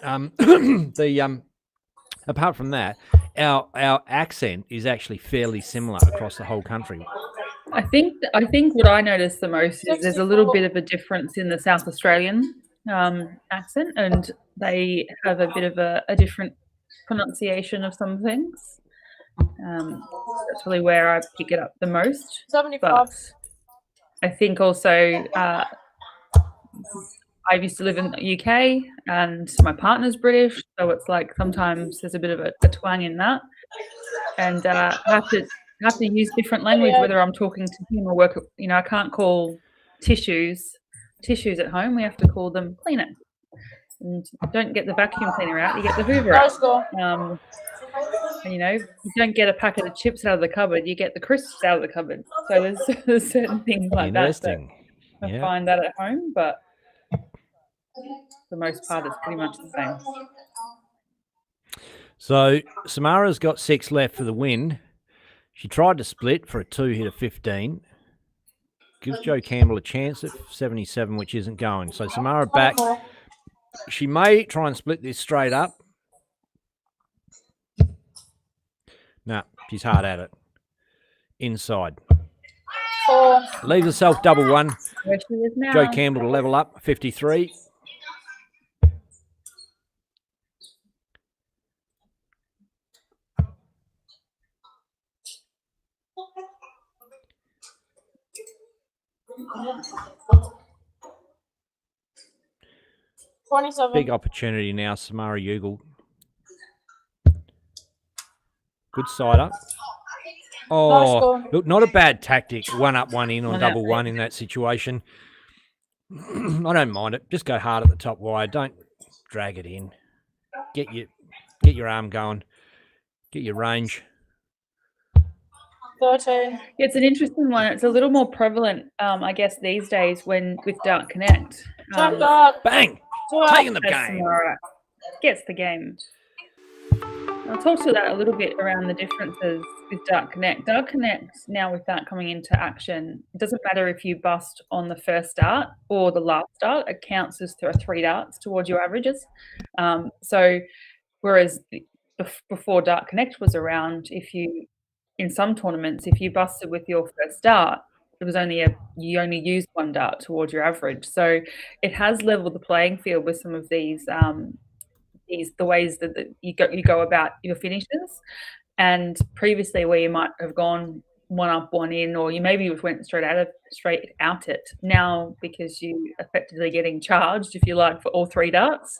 apart from that, our accent is actually fairly similar across the whole country. I think what I noticed the most is there's a little bit of a difference in the South Australian accent, and they have a bit of a different pronunciation of some things. That's really where I pick it up the most. 75. But I think also I used to live in the UK, and my partner's British, so it's like sometimes there's a bit of a twang in that, and I have to use different language whether I'm talking to him or work. I can't call tissues at home. We have to call them cleaner. And you don't get the vacuum cleaner out; you get the Hoover out. And, you don't get a packet of chips out of the cupboard; you get the crisps out of the cupboard. So there's certain things like that. I find that at home, but for the most part, it's pretty much the same. So Samara's got 6 left for the win. She tried to split for a 2 hit of 15. Gives Joe Campbell a chance at 77, which isn't going. So Samara back. She may try and split this straight up. No, she's hard at it. Inside. 4. Leaves herself double one. Where she is now. Joe Campbell to level up, 53. Big opportunity now, Samara Ugle. Good side up. Oh, look, not a bad tactic. 1 up, 1 in on double one in that situation. I don't mind it. Just go hard at the top wide. Don't drag it in. Get your arm going. Get your range. 13. It's an interesting one. It's a little more prevalent, I guess, these days with Dart Connect. Bang! Taking the game. Samara gets the game. I'll talk to that a little bit around the differences with Dart Connect. Dart Connect, now with that coming into action, it doesn't matter if you bust on the first dart or the last dart, it counts as 3 darts towards your averages. So whereas before Dart Connect was around, in some tournaments, if you busted with your first dart, it was you only used 1 dart towards your average. So it has leveled the playing field with some of these the ways that you go about your finishes. And previously, where you might have gone 1 up, 1 in, or you maybe went straight out it. Now, because you effectively getting charged, if you like, for all 3 darts,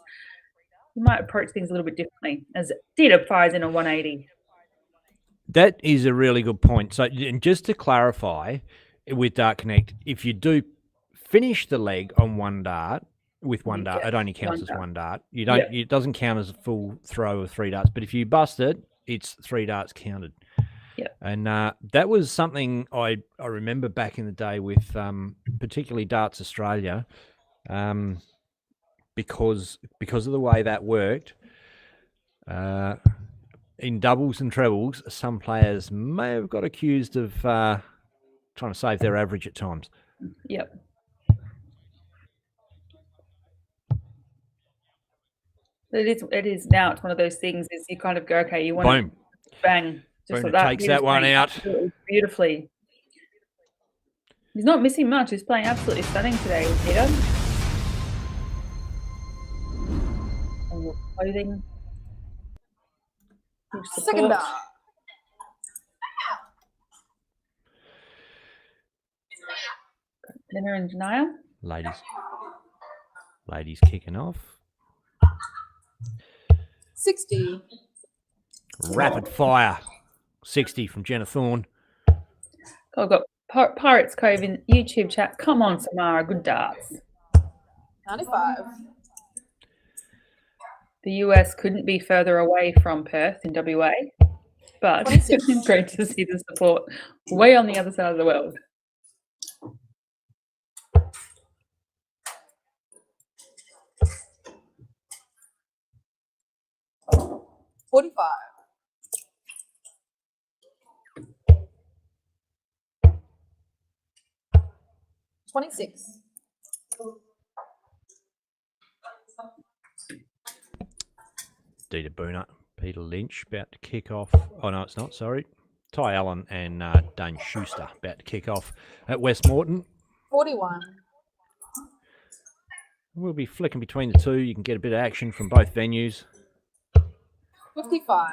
you might approach things a little bit differently, as it did applies in a 180. That is a really good point. So, and just to clarify, with Dart Connect, if you do finish the leg on 1 dart, with 1 dart, it only counts as 1 dart. You don't. It doesn't count as a full throw of 3 darts. But if you bust it, it's 3 darts counted. Yep. And that was something I remember back in the day with particularly Darts Australia, because of the way that worked. In doubles and trebles, some players may have got accused of trying to save their average at times. Yep. It is now. It's one of those things. Is you kind of go, okay, you want Boom. to bang, just Boom, like that. Takes that one out beautifully. He's not missing much. He's playing absolutely stunning today, Peter. And your clothing. Your Second support. up. Dinner and denial. Ladies kicking off. 60. Rapid fire. 60 from Jenna Thorne. I've got Pirates Cove in YouTube chat. Come on, Samara. Good darts. 95. The US couldn't be further away from Perth in WA, but it's great to see the support way on the other side of the world. $45. 26. Dita Booner, Peter Lynch about to kick off. Oh, no, it's not. Sorry. Ty Allen and Dane Schuster about to kick off at West Moreton. 41. We'll be flicking between the two. You can get a bit of action from both venues. 55.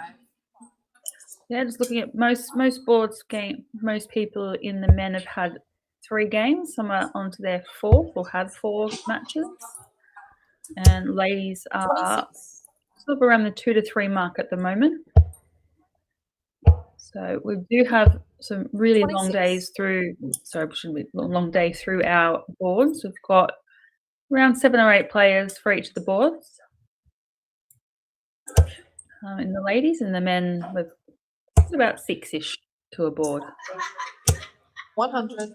Yeah, just looking at most boards game, most people in the men have had 3 games. Some are onto their 4th or have 4 matches, and ladies are 26. sort of around the 2 to 3 mark at the moment. So we do have some really 26. long days through. Sorry, shouldn't be long day through our boards. We've got around 7 or 8 players for each of the boards. In the ladies and the men, with about 6-ish to a board. 100.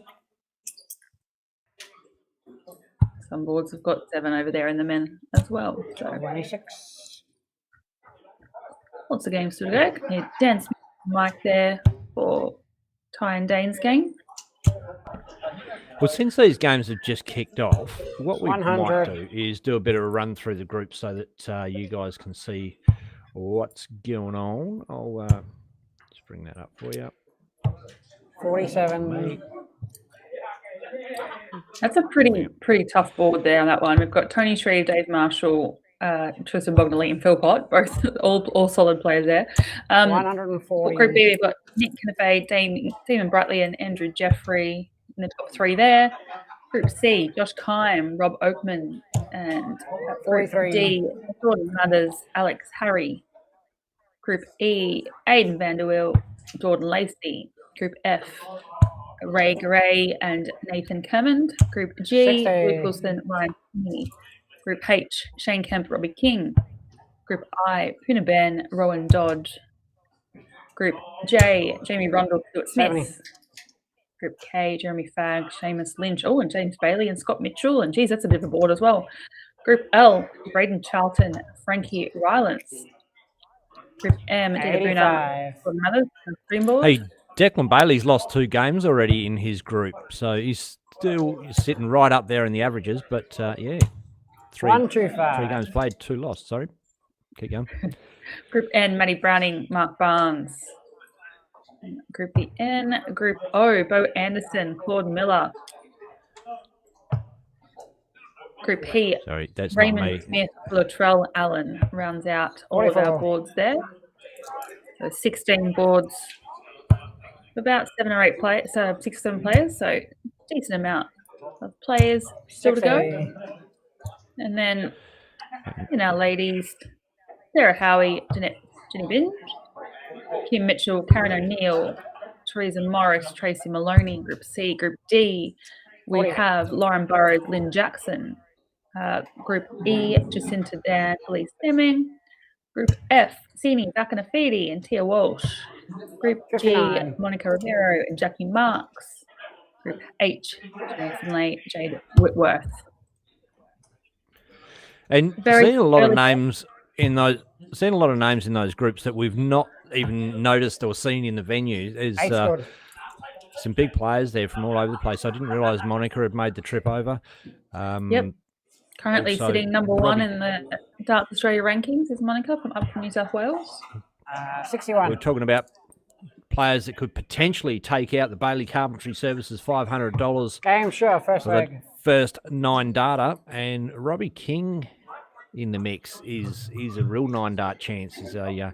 Some boards have got 7 over there in the men as well. So 26. lots of games to go. Yeah, Dan Smith and Mike there for Ty and Dane's game. Well, since these games have just kicked off, what we 100. might do is do a bit of a run through the group so that you guys can see what's going on. I'll just bring that up for you. 47. That's a pretty tough board there on that one. We've got Tony Shreve, Dave Marshall, Tristan Bognelli and Phil Pott, both all solid players there. 140. Group B, we've got Nick Kennefay, Damon Brutley and Andrew Jeffrey in the top 3 there. Group C, Josh Kime, Rob Oakman, and Group 43. D, Jordan Mothers, Alex Harry. Group E, Aidan Vanderweel, Jordan Lacey. Group F, Ray Gray and Nathan Kermond. Group G, 60. Luke Wilson, Ryan Kinney. Group H, Shane Kemp, Robbie King. Group I, Puna Ben, Rowan Dodge. Group J, Jamie Rundle, Stuart Smith. 70. Group K, Jeremy Fagg, Seamus Lynch, and James Bailey and Scott Mitchell. And geez, that's a bit of a board as well. Group L, Braden Charlton, Frankie Rylance. Group M, Dita Booner, 85. Hey, Declan Bailey's lost 2 games already in his group, so he's still sitting right up there in the averages. But yeah, 125. 3 games played, 2 lost. Sorry, keep going. Group N, Matty Browning, Mark Barnes. Group B N, Group O, Bo Anderson, Claude Miller. Group P, Sorry, that's Raymond not me. Smith, Latrell Allen rounds out all of our boards there. So 16 boards, about 7 or 8 players, so 6 or 7 players, so decent amount of players still to go. And then in our ladies, Sarah Howie, Jenny Binge, Kim Mitchell, Karen O'Neill, Teresa Morris, Tracy Maloney. Group C. Group D, we have Lauren Burrows, Lynn Jackson. Group E, Jacinta Dan, Elise Deming. Group F, Sini Bakanafidi and Tia Walsh. Group G, 59. Monica Rivero and Jackie Marks. Group H, Jason Lee, Jade Whitworth. And Very seeing a lot of early- names in those groups that we've not even noticed or seen in the venue. There's some big players there from all over the place. I didn't realise Monica had made the trip over. Yep. Currently also sitting number 1 Robbie- in the Darts Australia rankings is Monica from New South Wales. 61. We're talking about players that could potentially take out the Bailey Carpentry Services $500 Game sure, first for the leg. first 9 data. And Robbie King in the mix is a real 9 dart chance. He's a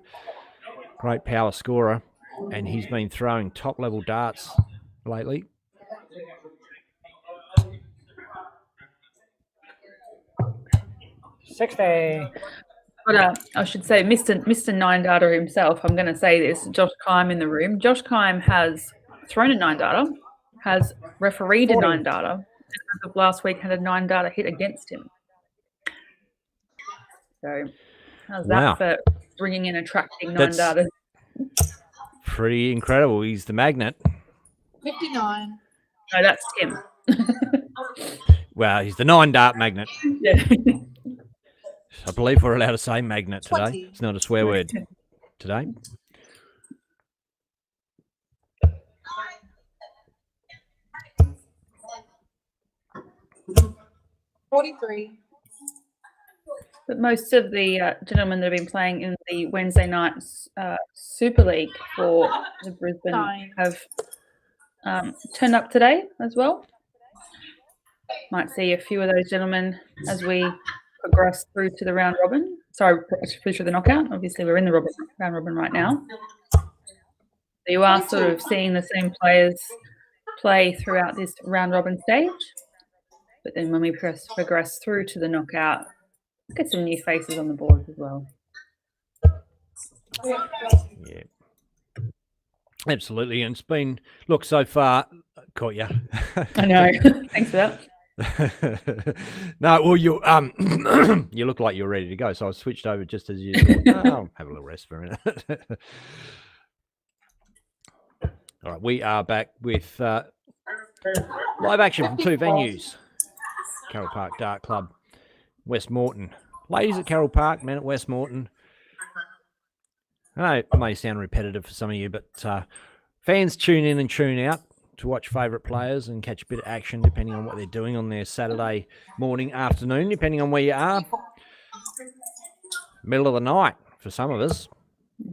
great power scorer, and he's been throwing top level darts lately. $60. But I should say, Mr. 9 data himself, I'm going to say this, Josh Kime in the room. Josh Kime has thrown a 9 data, has refereed a 9 data, and as of last week had a 9 data hit against him. So how's that for bringing in attracting 9 data? Pretty incredible. He's the magnet. 59. No, that's Tim. Well, he's the 9 dart magnet. Yeah. I believe we're allowed to say magnet today. 20. It's not a swear word today. $43. But most of the gentlemen that have been playing in the Wednesday night Super League for the Brisbane have turned up today as well. Might see a few of those gentlemen as we progress through to the round robin. Sorry, through to the knockout. Obviously, we're in the round robin right now. So you are sort of seeing the same players play throughout this round robin stage. But then when we progress through to the knockout, get some new faces on the board as well. Yeah. Absolutely. And it's been, look, so far, caught you. I know. Thanks for that. No, well, you you look like you're ready to go, so I switched over just as you thought, I'll have a little rest for a minute. All right, we are back with live action from 2 venues. Carroll Park Dart Club, West Moreton. Ladies at Carroll Park, men at West Moreton. I know it may sound repetitive for some of you, but fans tune in and tune out to watch favourite players and catch a bit of action depending on what they're doing on their Saturday morning, afternoon, depending on where you are. Middle of the night for some of us.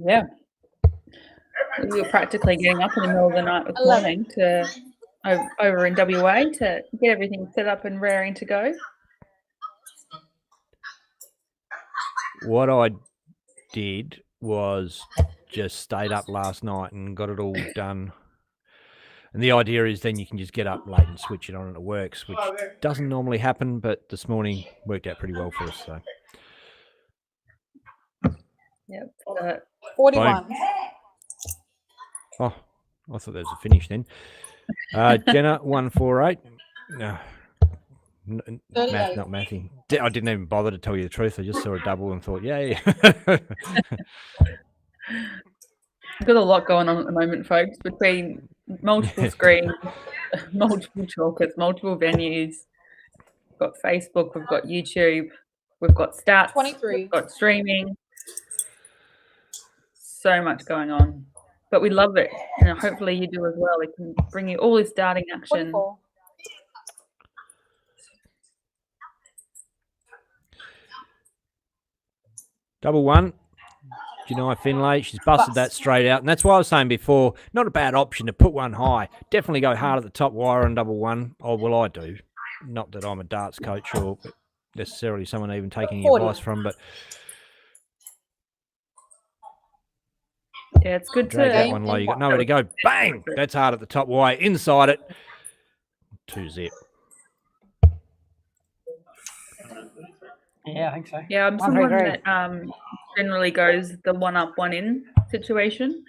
Yeah. We were practically getting up in the middle of the night this morning to over in WA to get everything set up and raring to go. What I did was just stayed up last night and got it all done. And the idea is then you can just get up late and switch it on and it works, which doesn't normally happen, but this morning worked out pretty well for us. So. Yep. 41. Oh, I thought that was a finish then. Jenna, 148. No, not Matthew. I didn't even bother to tell you the truth. I just saw a double and thought, yay. We've got a lot going on at the moment, folks, between multiple screens, multiple chalkers, multiple venues. We've got Facebook, we've got YouTube, we've got stats, 23. we've got streaming. So much going on. But we love it, and hopefully you do as well. We can bring you all this darting action. 24. Double one. Janai Finlay, she's busted that straight out. And that's why I was saying before, not a bad option to put one high. Definitely go hard at the top wire on double one. Oh, well, I do. Not that I'm a darts coach or necessarily someone even taking any advice from, but yeah, it's good drag to that one low. You got nowhere to go. Bang! That's hard at the top wire. Inside it. 2-zip. Yeah, I think so. Yeah, I'm someone that generally goes the one up, one in situation.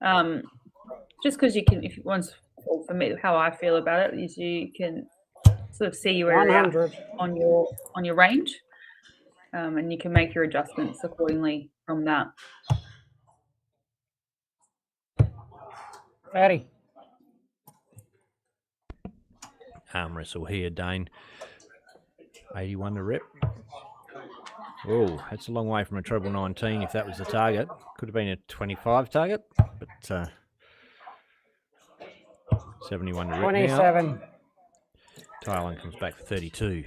Just because you can, if you once, well, for me, how I feel about it is you can sort of see where you're at on your range, and you can make your adjustments accordingly from that. 30. Arm wrestle here, Dane. 81 to rep. Oh, that's a long way from a treble 19 if that was the target. Could have been a 25 target, but 71 to rep 27. now. Thailand comes back for 32.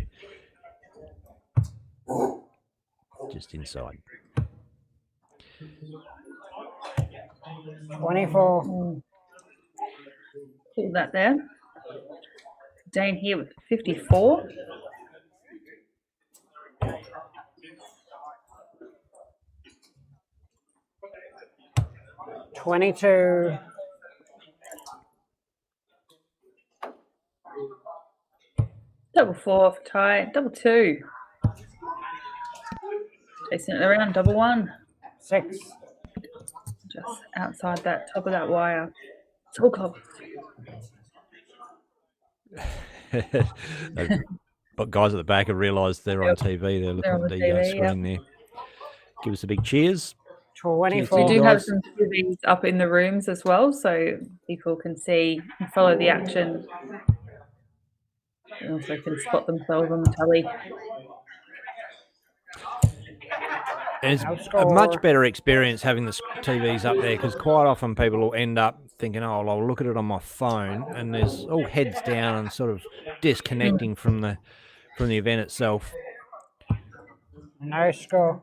Just inside. 24. Pull that there. Dane here with 54. $22. Double 4 for Ty. Double 2. Chasing it around. Double 1. 6. Just outside that top of that wire. It's all close. But guys at the back have realised they're on TV. They're looking at the screen there. Give us a big cheers. 24. We do have some TVs up in the rooms as well, so people can see and follow the action. And also can spot themselves on the telly. It's a much better experience having the TVs up there, because quite often people will end up thinking, oh, well, I'll look at it on my phone, and there's all heads down and sort of disconnecting from the event itself. No score.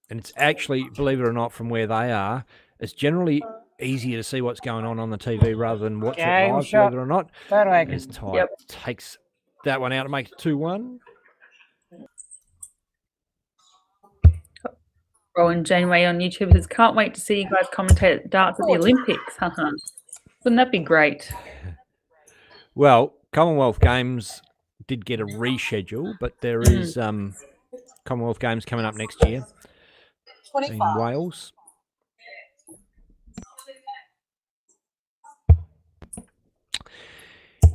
And it's actually, believe it or not, from where they are, it's generally easier to see what's going on the TV rather than watch it live, believe it or not. As Ty takes that one out to make it 2-1. Rowan Janeway on YouTube says, can't wait to see you guys commentate darts at the Olympics. Wouldn't that be great? Well, Commonwealth Games did get a reschedule, but there is Commonwealth Games coming up next year in Wales.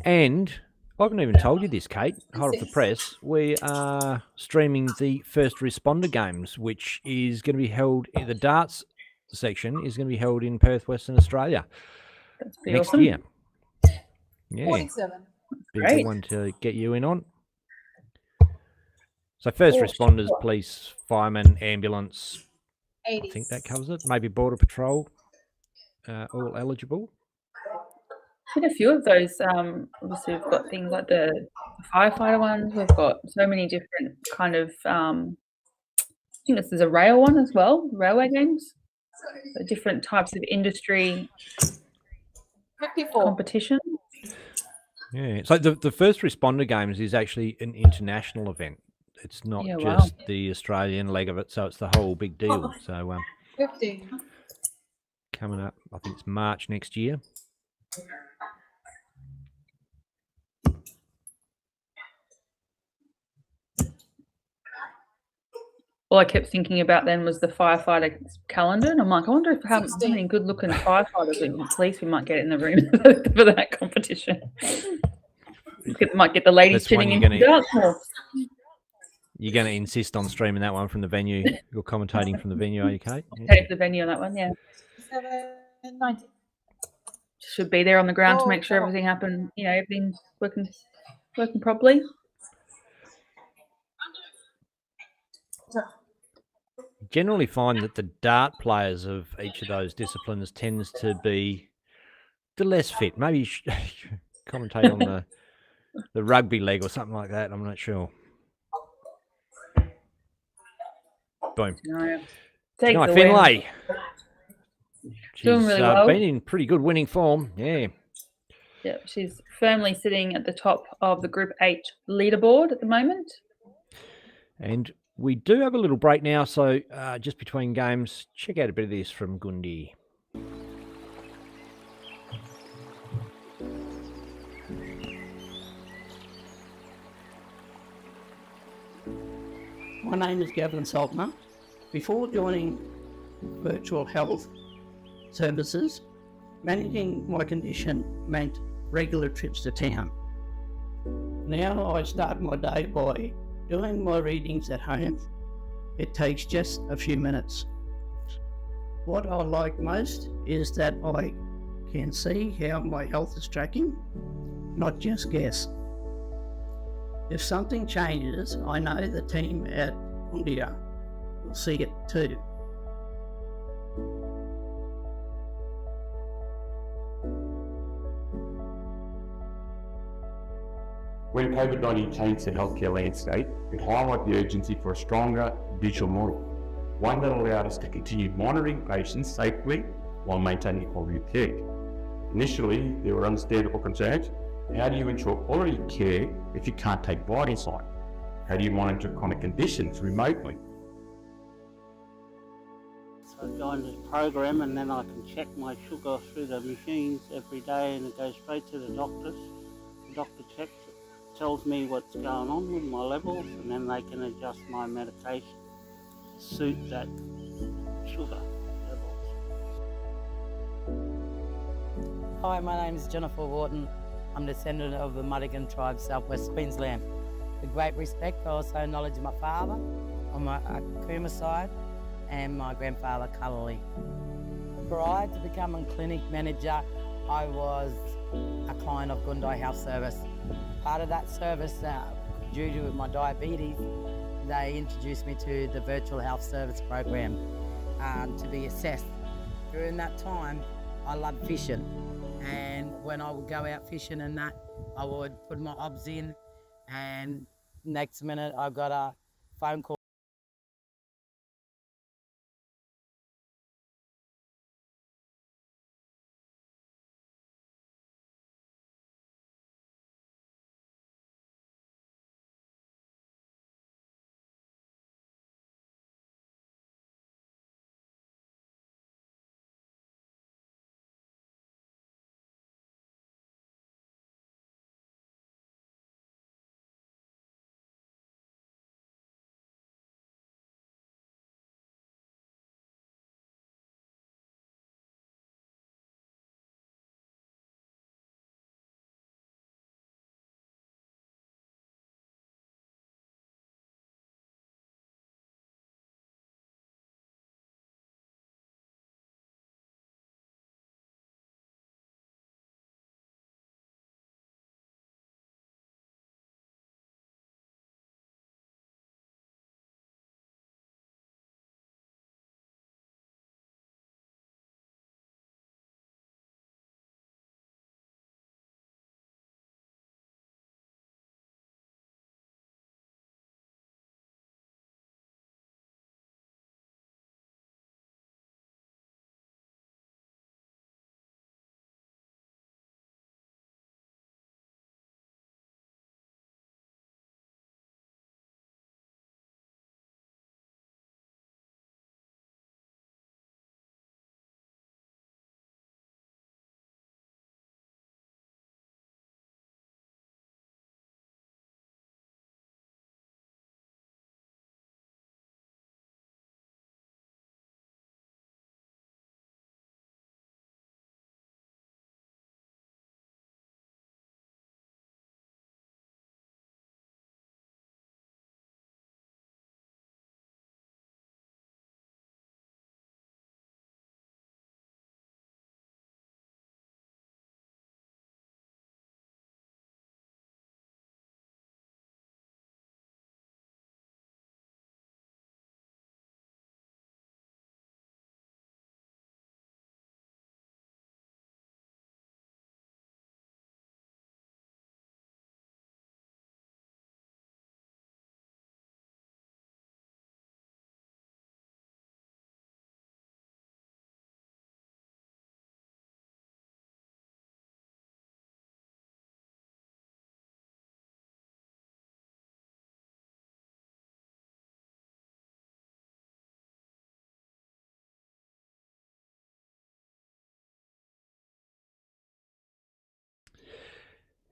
And I haven't even told you this, Kate. Hot off the press. We are streaming the First Responder Games, which is going to be held in the darts section, is going to be held in Perth, Western Australia next year. Yeah. 47. Big one to get you in on. So first responders, police, firemen, ambulance. 80s. I think that covers it. Maybe Border Patrol, all eligible. I think a few of those, obviously we've got things like the firefighter ones. We've got so many different kind of, I think this is a rail one as well, railway games. So different types of industry 54. competition. Yeah, so the First Responder Games is actually an international event. It's not just the Australian leg of it, so it's the whole big deal. So 15. coming up, I think it's March next year. All I kept thinking about then was the firefighter calendar, and I'm like, I wonder if how many good-looking firefighters and police we might get in the room for that competition. Might get the ladies tuning in. You're going to insist on streaming that one from the venue. You're commentating from the venue, are you, Kate? Take the venue on that one, yeah. 90. Should be there on the ground to make sure everything happened. You know, everything's working properly. Generally find that the dart players of each of those disciplines tends to be the less fit. Maybe you should commentate on the rugby leg or something like that. I'm not sure. Boom. Finlay. She's doing really well. Been in pretty good winning form. Yeah. Yeah, she's firmly sitting at the top of the Group H leaderboard at the moment. And we do have a little break now, so just between games, check out a bit of this from Gundi. My name is Gavin Saltner. Before joining virtual health services, managing my condition meant regular trips to town. Now I start my day by doing my readings at home. It takes just a few minutes. What I like most is that I can see how my health is tracking, not just guess. If something changes, I know the team at India will see it too. When COVID-19 changed the healthcare landscape, it highlighted the urgency for a stronger digital model, one that allowed us to continue monitoring patients safely while maintaining quality of care. Initially, there were understandable concerns. How do you ensure quality care if you can't take blood inside? How do you monitor chronic conditions remotely? So I joined this program and then I can check my sugar through the machines every day and it goes straight to the doctors. The doctor checks it, tells me what's going on with my levels and then they can adjust my medication to suit that sugar levels. Hi, my name is Jennifer Wharton. I'm descendant of the Madigan tribe, southwest Queensland. With great respect, I also acknowledge my father on my Kuma side and my grandfather, Cullally. Prior to becoming clinic manager, I was a client of Gundai Health Service. Part of that service, due to my diabetes, they introduced me to the virtual health service program to be assessed. During that time, I loved fishing. And when I would go out fishing and that, I would put my obs in and next minute I got a phone call.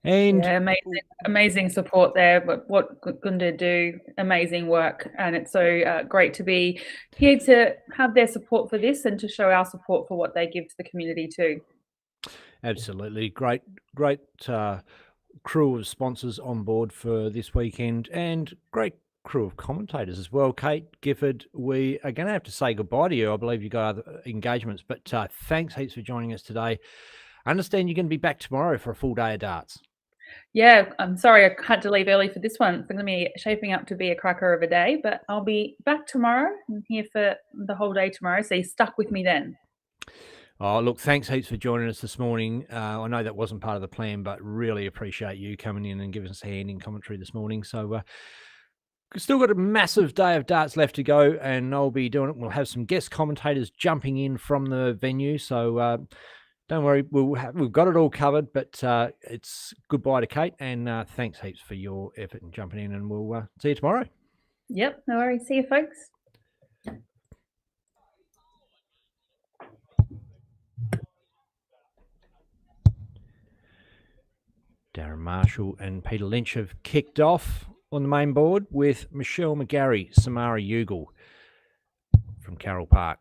And yeah, amazing support there. But what Gunda do, amazing work, and it's so great to be here to have their support for this and to show our support for what they give to the community too. Absolutely. Great crew of sponsors on board for this weekend and great crew of commentators as well. Kate Gifford, we are going to have to say goodbye to you. I believe you got other engagements, but thanks heaps for joining us today. I understand you're going to be back tomorrow for a full day of darts. Yeah, I'm sorry I had to leave early for this one. It's going to be shaping up to be a cracker of a day, but I'll be back tomorrow. I'm here for the whole day tomorrow, so you're stuck with me then. Oh, look, thanks heaps for joining us this morning. I know that wasn't part of the plan, but really appreciate you coming in and giving us a hand in commentary this morning. So Still got a massive day of darts left to go, and I'll be doing it. We'll have some guest commentators jumping in from the venue, so don't worry, we've got it all covered. But it's goodbye to Kate, and thanks heaps for your effort in jumping in, and we'll see you tomorrow. Yep, no worries. See you, folks. Darren Marshall and Peter Lynch have kicked off on the main board with Michelle McGarry, Samara Ugle from Carroll Park.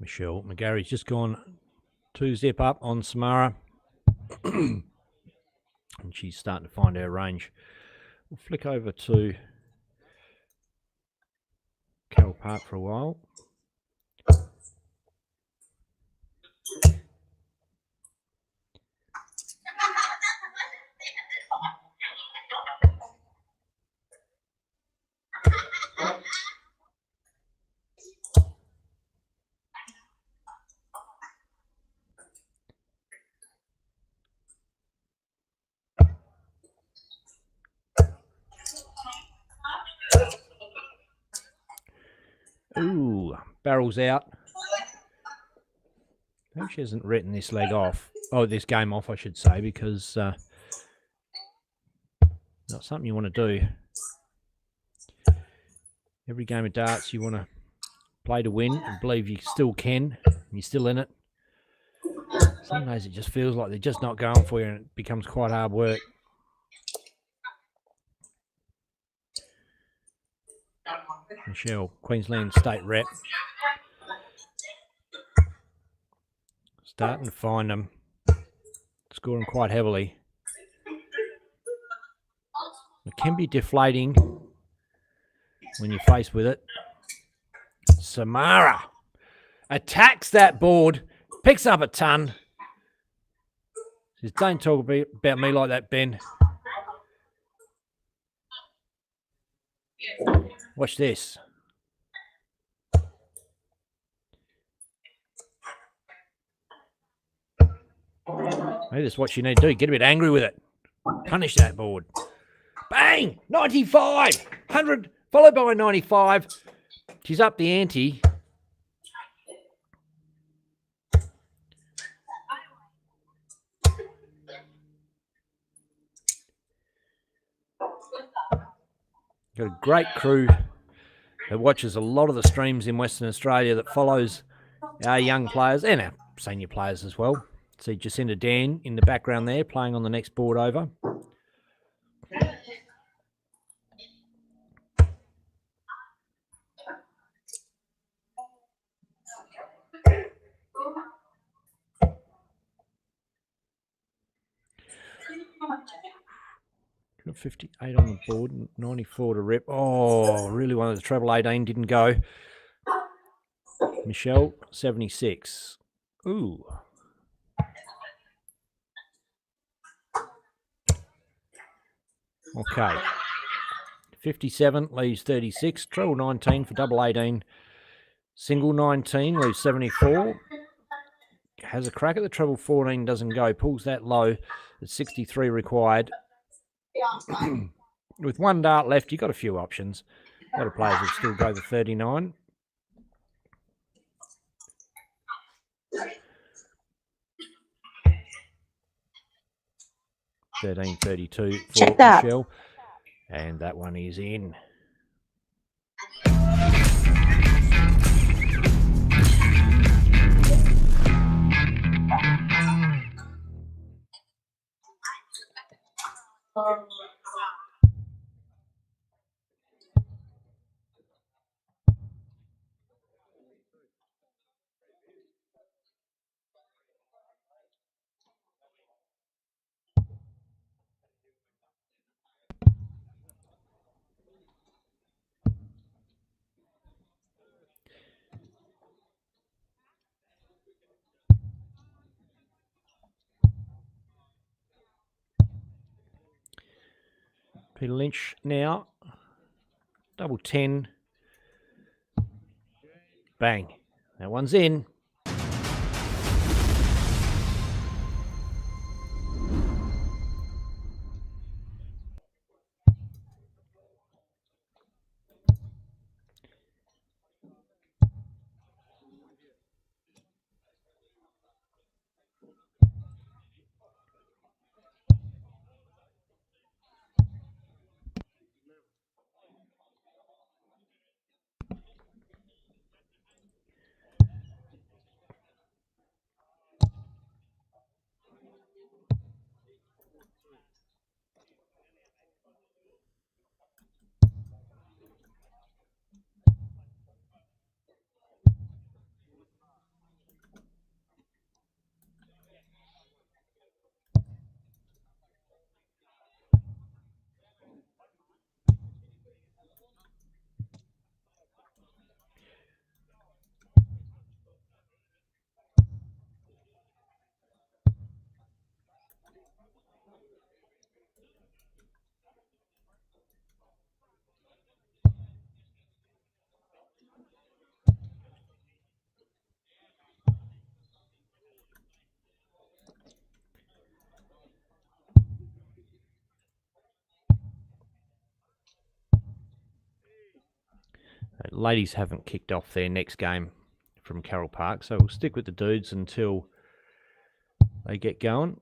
Michelle McGarry's just gone 2-zip up on Samara. And she's starting to find her range. We'll flick over to Carroll Park for a while. Ooh, barrel's out. I think she hasn't written this leg off. Oh, this game off, I should say, because not something you want to do. Every game of darts you want to play to win and believe you still can, and you're still in it. Some days it just feels like they're just not going for you, and it becomes quite hard work. Michelle, Queensland State Rep. Starting to find them. Scoring quite heavily. It can be deflating when you're faced with it. Samara attacks that board, picks up a ton. Says, don't talk about me like that, Ben. Watch this. Maybe that's what you need to do. Get a bit angry with it. Punish that board. Bang! 95! 100, followed by 95. She's up the ante. Got a great crew that watches a lot of the streams in Western Australia that follows our young players and our senior players as well. See Jacinda Dan in the background there playing on the next board over. Got 58 on the board, 94 to rip. Oh, really wanted the treble 18, didn't go. Michelle, 76. Ooh. Okay. 57 leaves 36. Treble 19 for double 18. Single 19 leaves 74. Has a crack at the treble 14, doesn't go. Pulls that low. It's 63 required. With one dart left, you've got a few options. A lot of players will still go the 39. 13.32 for Check that. Michelle. And that one is in. Peter Lynch now. Double 10. Bang. That one's in. Ladies haven't kicked off their next game from Carroll Park, so we'll stick with the dudes until they get going.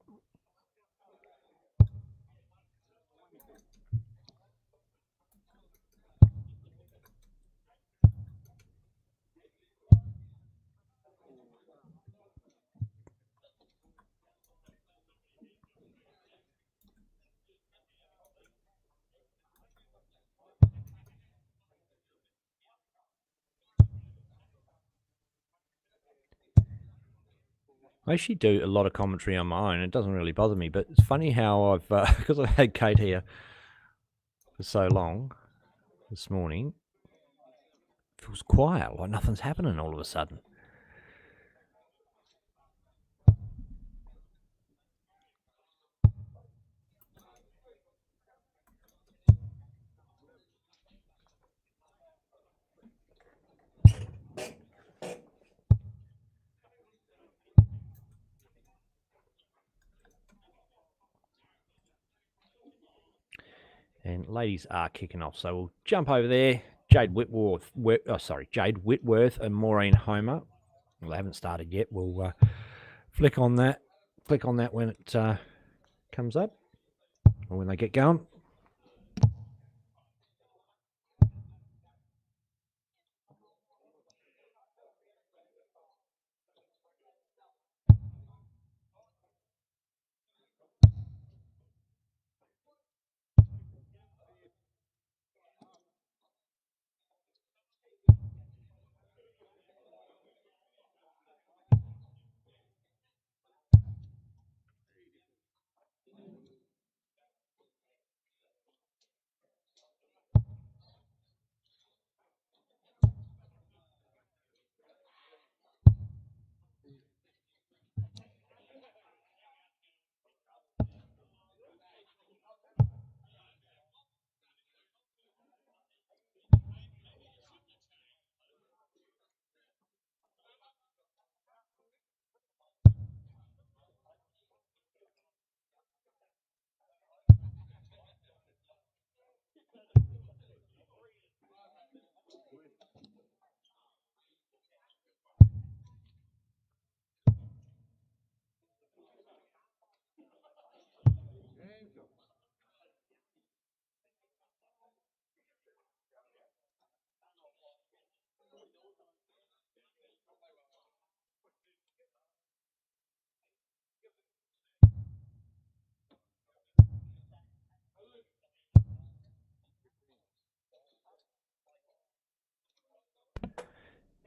I actually do a lot of commentary on my own. It doesn't really bother me, but it's funny how I've, because I've had Kate here for so long this morning, it feels quiet, like nothing's happening all of a sudden. And ladies are kicking off, so we'll jump over there. Jade Whitworth, Jade Whitworth and Maureen Homer. Well, they haven't started yet. We'll flick on that when it comes up, or when they get going.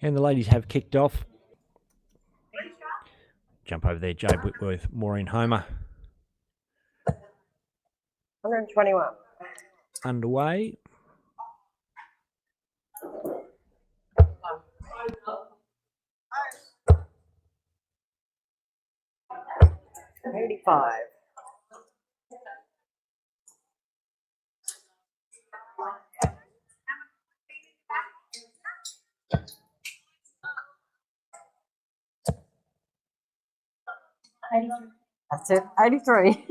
And the ladies have kicked off. Jump over there, Jade Whitworth, Maureen Homer. 121. Underway. $85. That's it. 83.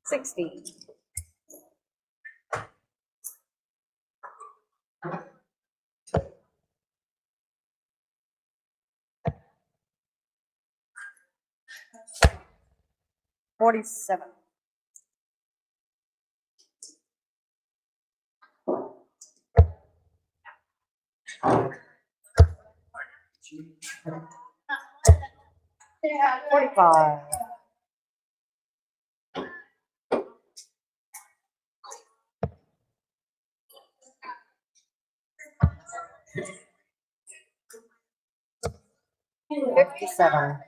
$60. $47. $45. $57.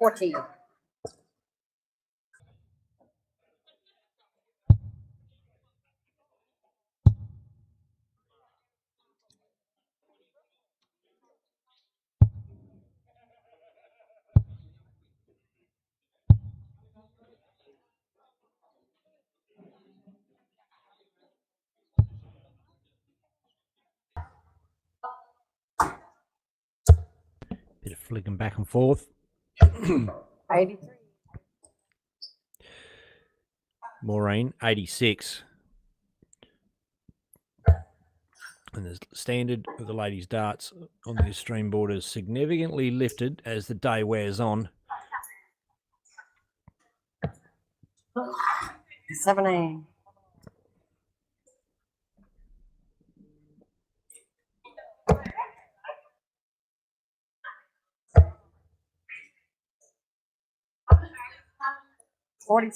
$40. Bit of flicking back and forth. 83. Maureen, 86. And the standard of the ladies' darts on the stream board is significantly lifted as the day wears on. 17. $47.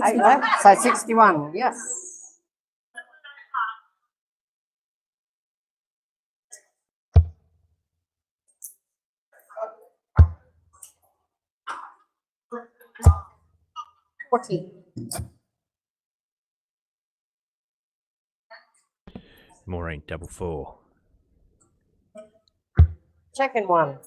Eight left, so 61, yes. $40. Maureen, double four. Second one.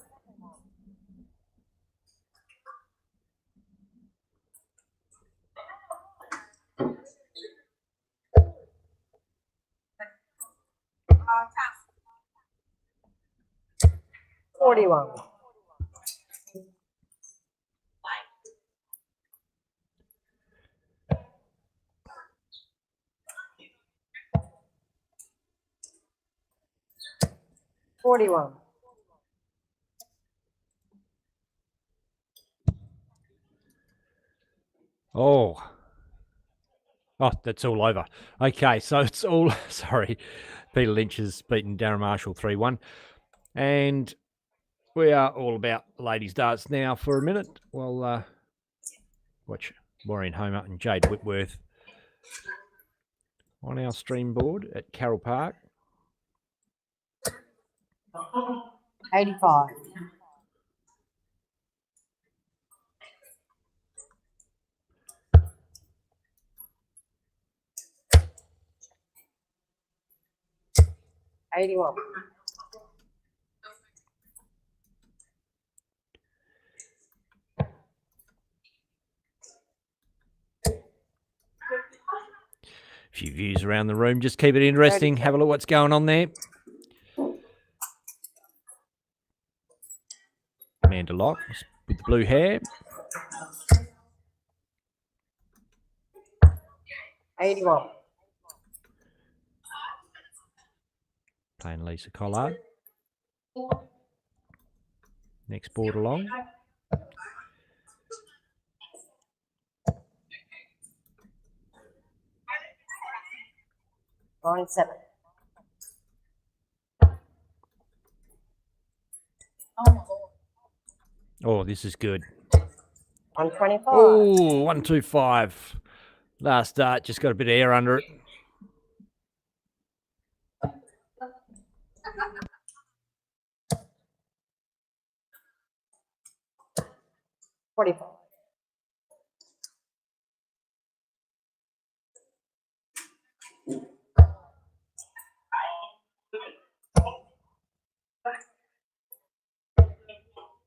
$41. $41. Oh, that's all over. Okay, so it's all, sorry, Peter Lynch has beaten Darren Marshall 3-1. And we are all about ladies' darts now for a minute. We'll watch Maureen Homer and Jade Whitworth on our stream board at Carroll Park. 85. $81. A few views around the room. Just keep it interesting. Have a look what's going on there. Amanda Locke with the blue hair. 81. Playing Lisa Collard. Next board along. Line 7. Oh, this is good. 125. Oh, 125. Last start, just got a bit of air under it. $45.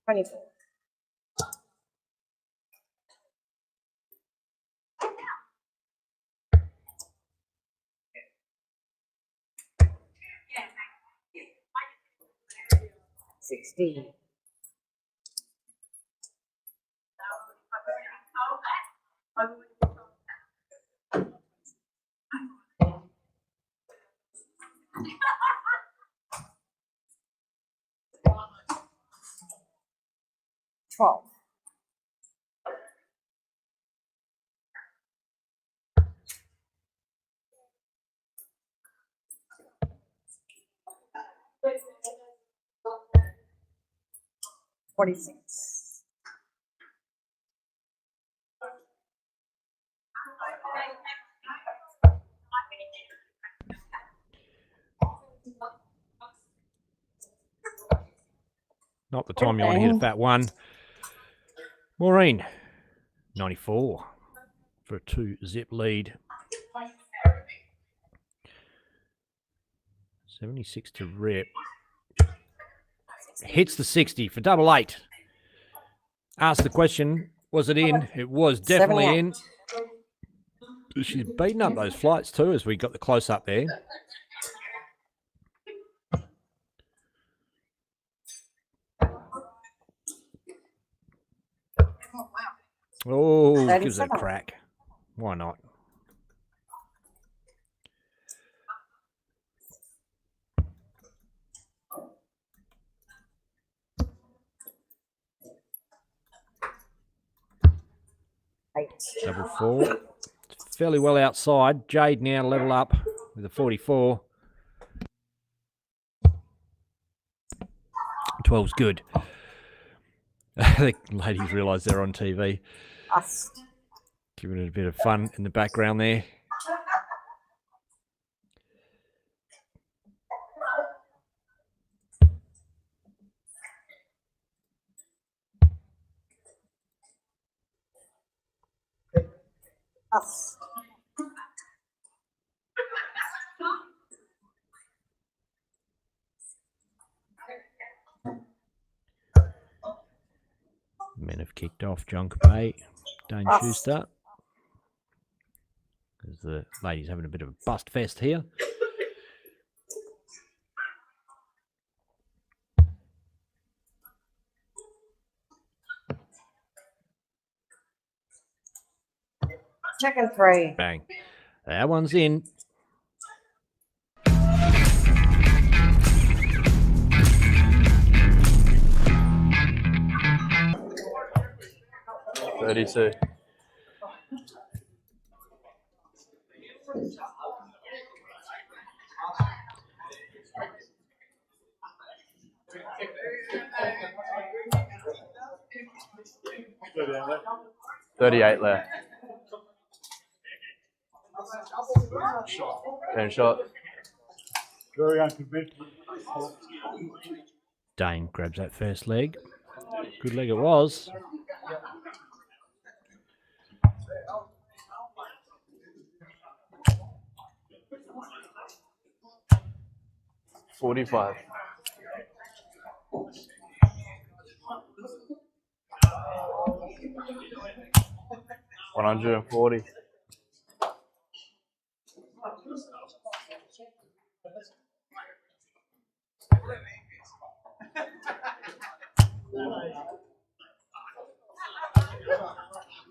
$24. $60. $12. $46. Not the time you want to hit a fat one. Maureen, 94 for a 2-zip lead. 76 to rip. Hits the 60 for double 8. Asked the question, was it in? It was definitely in. She's beating up those flights too as we got the close-up there. Oh, gives it a crack. Why not? Double 4. It's fairly well outside. Jade now level up with a 44. 12's good. The ladies realise they're on TV. Giving it a bit of fun in the background there. Men have kicked off. John Capay, Dane Schuster. As the ladies having a bit of a bust fest here. Chicken 3. Bang. That one's in. $32. $38 left. 10 shot. Very unconventional. Dane grabs that first leg. Good leg it was. $45. $140.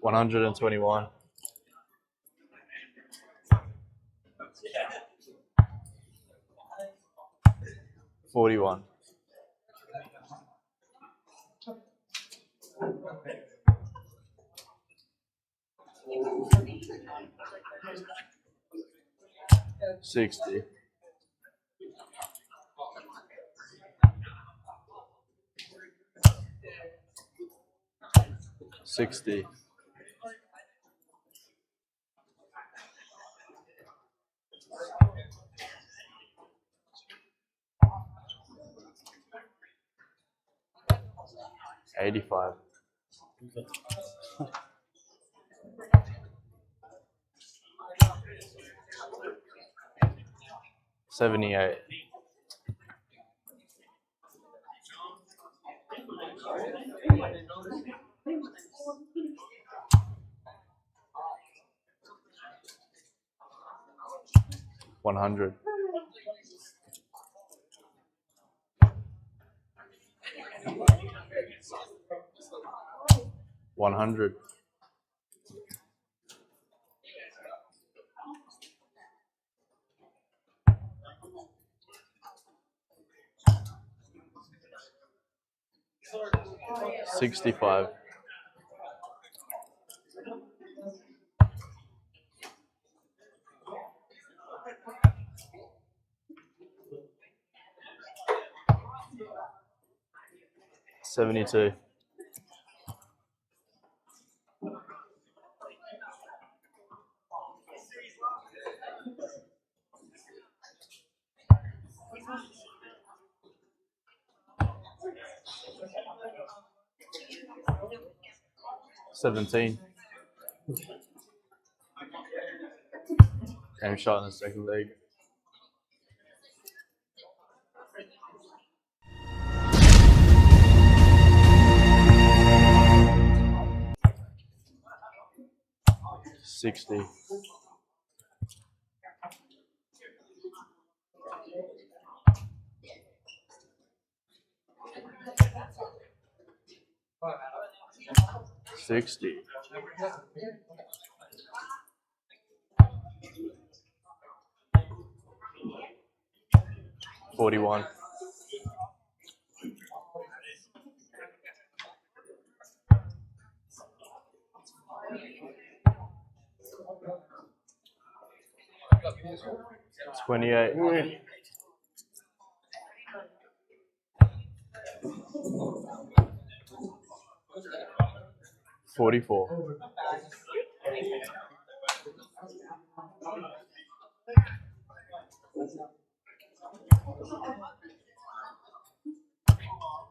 $121. 41. $60. 60. 85. 78. 100. 100. 65. 72. 17. Game shot in the second leg. $60. 60. 41. 28. 44.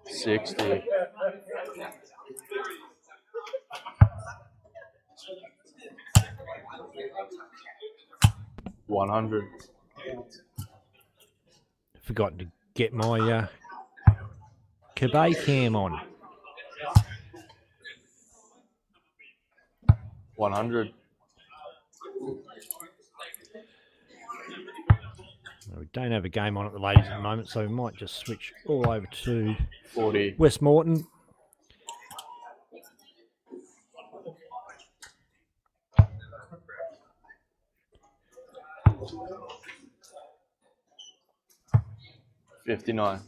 60. 100. Forgotten to get my Kabay cam on. 100. We don't have a game on at the ladies at the moment, so we might just switch all over to 40. West Morton. $59.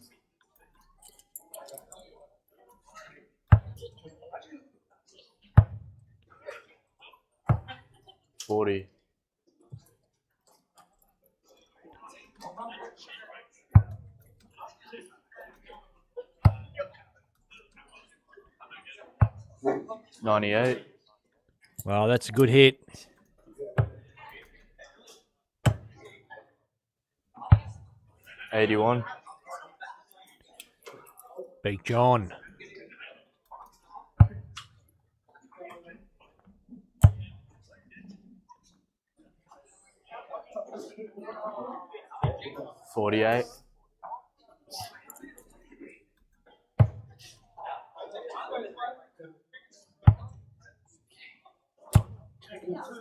40. 98. Well, that's a good hit. $81. Big John. $48.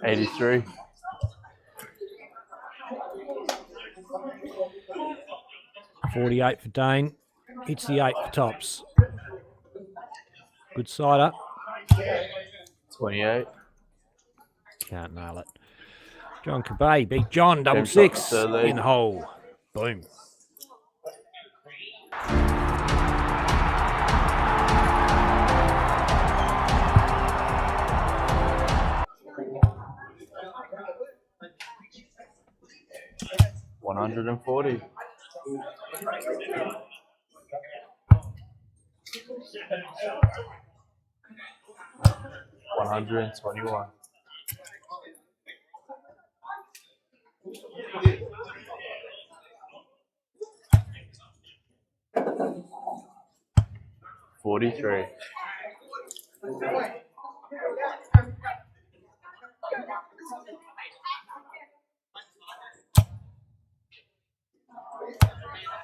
83. 48 for Dane. Hits the 8 for tops. Good cider. 28. Can't nail it. John Kabay, Big John, double Game shot six third leg. in the hole. Boom. 140. 121. 43.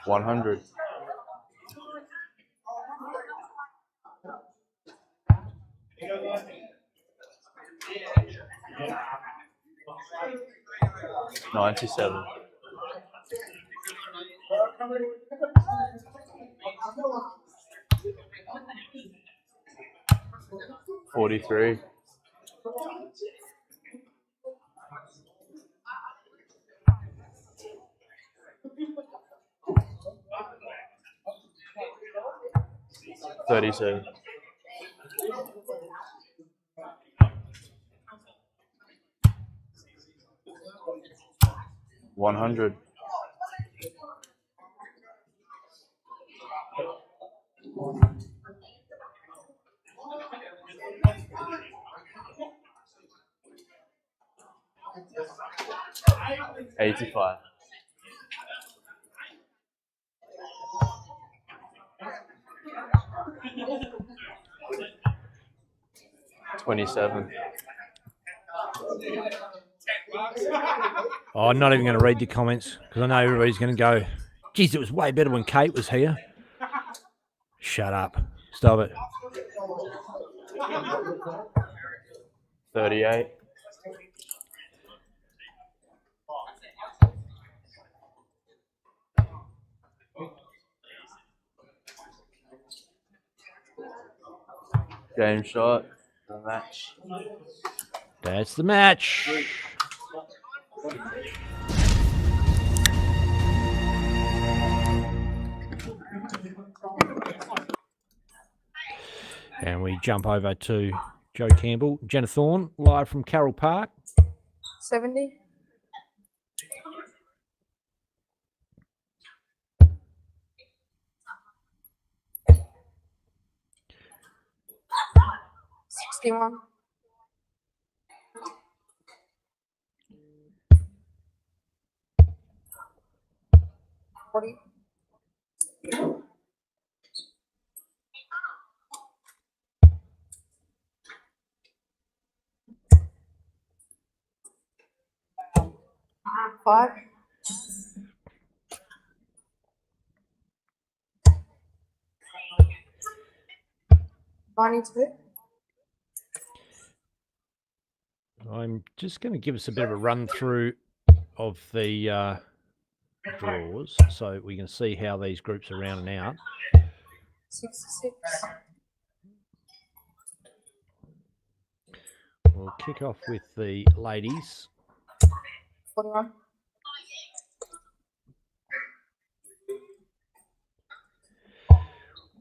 100. 97. 43. 37. 100. 85. 27. Oh, I'm not even going to read the comments because I know everybody's going to go, geez, it was way better when Kate was here. Shut up. Stop it. 38. 'Game shot. The match. That's the match. And we jump over to Joe Campbell, Jenna Thorne, live from Carroll Park. 70. 61. 40. 5. 92. I'm just going to give us a bit of a run through of the draws so we can see how these groups are rounding out. 66. We'll kick off with the ladies. 41.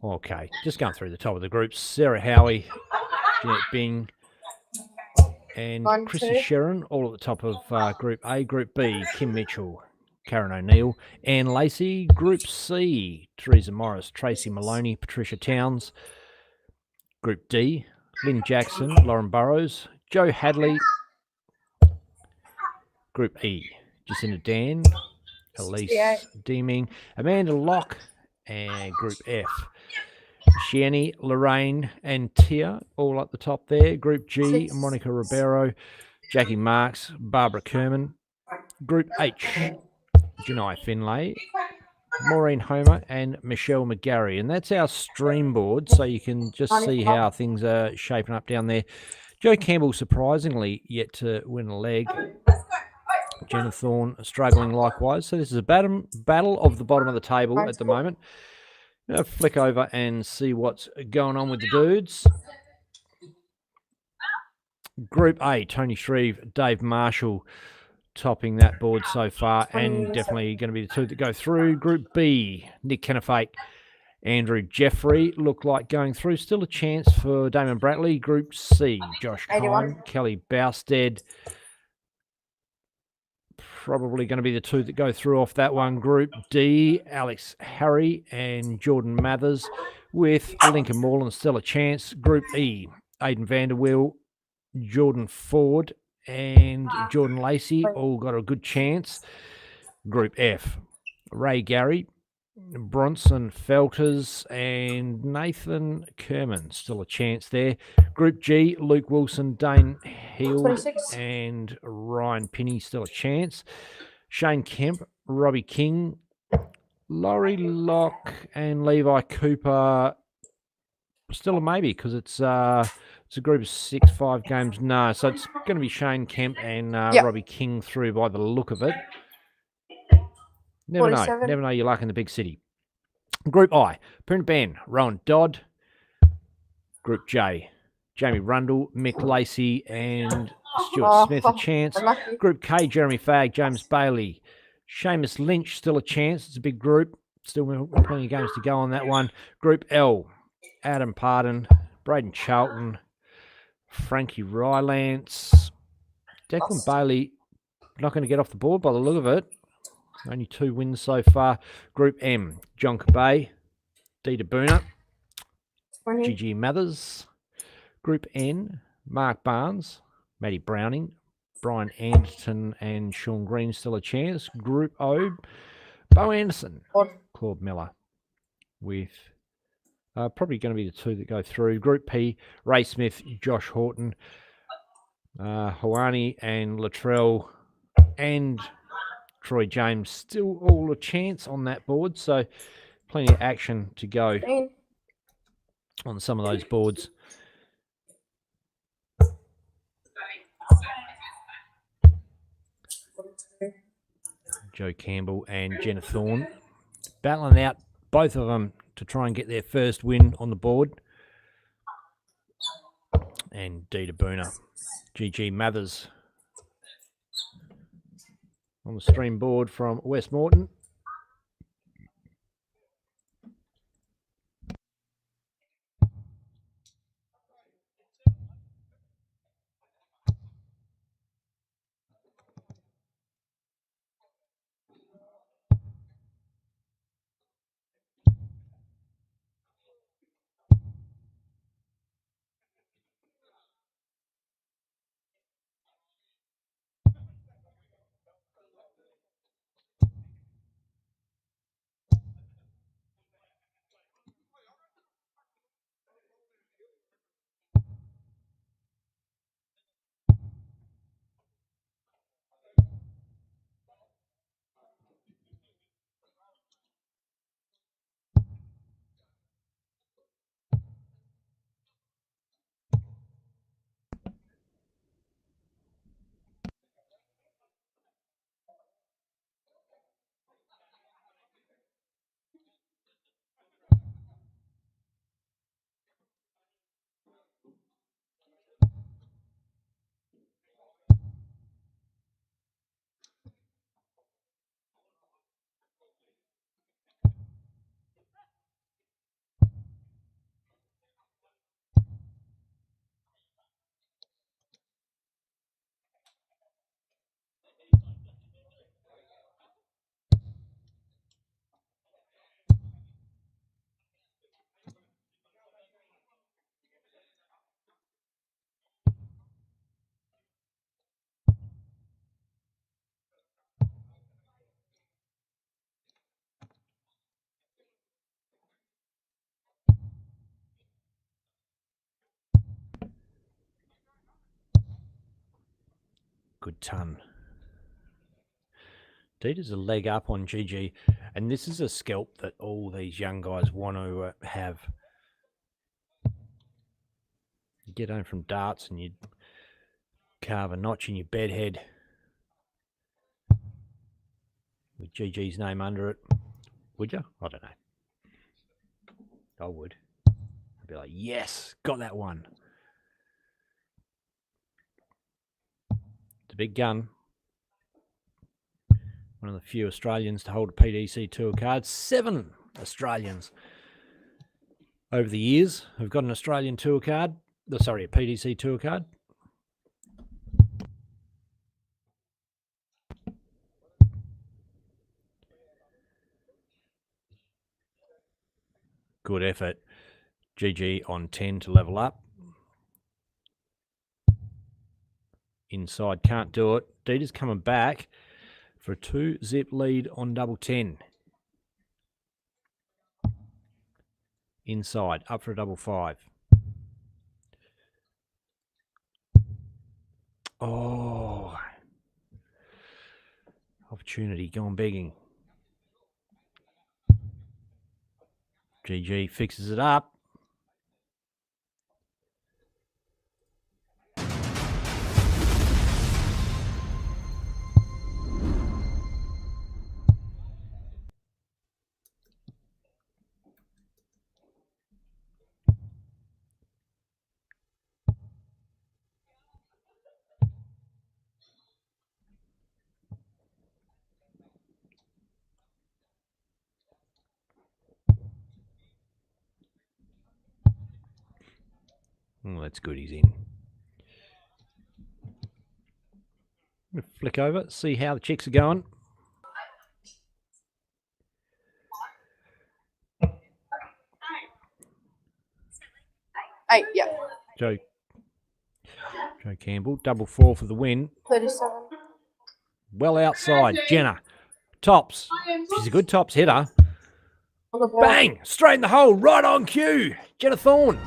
'Okay, just going through the top of the groups. Sarah Howie, Jeanette Bing, and 92. Chrissy Sheron, all at the top of Group A. Group B, Kim Mitchell, Karen O'Neill, Anne Lacey. Group C, Teresa Morris, Tracy Maloney, Patricia Towns. Group D, Lynn Jackson, Lauren Burrows, Joe Hadley. Group E, Jacinda Dan, Elise 68. Deeming, Amanda Locke, and Group F, Shiani, Lorraine, and Tia, all at the top there. Group G, Monica Ribeiro, Jackie Marks, Barbara Kerman. Group H, Janai Finlay, Maureen Homer, and Michelle McGarry. And that's our stream board, so you can just see how things are shaping up down there. Joe Campbell, surprisingly, yet to win a leg. Jenna Thorne struggling likewise. So this is a battle of the bottom of the table at the moment. I'm going to flick over and see what's going on with the dudes. Group A, Tony Shreve, Dave Marshall topping that board so far, and definitely going to be the two that go through. Group B, Nick Kennefaith, Andrew Jeffrey look like going through. Still a chance for Damon Bratley. Group C, Josh 81. Cohen, Kelly Bousted. probably going to be the two that go through off that one. Group D, Alex Harry and Jordan Mathers, with Lincoln Moreland still a chance. Group E, Aidan Vanderweel, Jordan Ford and Jordan Lacey all got a good chance. Group F, Ray Gary, Bronson Felters and Nathan Kerman still a chance there. Group G, Luke Wilson, Dane Heald 26. and Ryan Pinney still a chance. Shane Kemp, Robbie King, Laurie Locke and Levi Cooper still a maybe because it's a group of 6, 5 games. No, so it's going to be Shane Kemp and Robbie King through by the look of it. Never 47. know. Never know your luck in the big city. Group I, Print Ben, Rowan Dodd. Group J, Jamie Rundle, Mick Lacey and Stuart Smith a chance. Unlucky. Group K, Jeremy Fagg, James Bailey. Seamus Lynch still a chance. It's a big group. Still plenty of games to go on that one. Group L, Adam Pardon, Braden Charlton, Frankie Rylance, Declan Bailey. Not going to get off the board by the look of it. Only 2 wins so far. Group M, John Cabay, Dita Booner, 20. Gigi Mathers. Group N, Mark Barnes, Matty Browning, Brian Anderton and Sean Green still a chance. Group O, Bo Anderson, Claude Miller, with probably going to be the 2 that go through. Group P, Ray Smith, Josh Horton, Hawani and Latrell and Troy James still all a chance on that board. So plenty of action to go on some of those boards. Joe Campbell and Jenna Thorne battling out, both of them, to try and get their first win on the board. And Dita Booner, GG Mathers on the stream board from West Morton. Good ton. Dita's a leg up on GG, and this is a scalp that all these young guys want to have. You get home from darts and you carve a notch in your bed head with GG's name under it. Would you? I don't know. I would. I'd be like, yes, got that one. It's a big gun. One of the few Australians to hold a PDC Tour card. 7 Australians over the years have got an Australian Tour card. Sorry, a PDC Tour card. Good effort. GG on 10 to level up. Inside, can't do it. Dita's coming back for a 2-zip lead on double 10. Inside, up for a double 5. Oh. Opportunity, gone begging. GG fixes it up. Oh, that's good, he's in. Flick over, see how the chicks are going. Yeah. Joe Campbell, double 4 for the win. 37. Well outside, Jenna. Tops. She's a good tops hitter. On the board. Bang! Straight in the hole, right on cue. Jenna Thorne.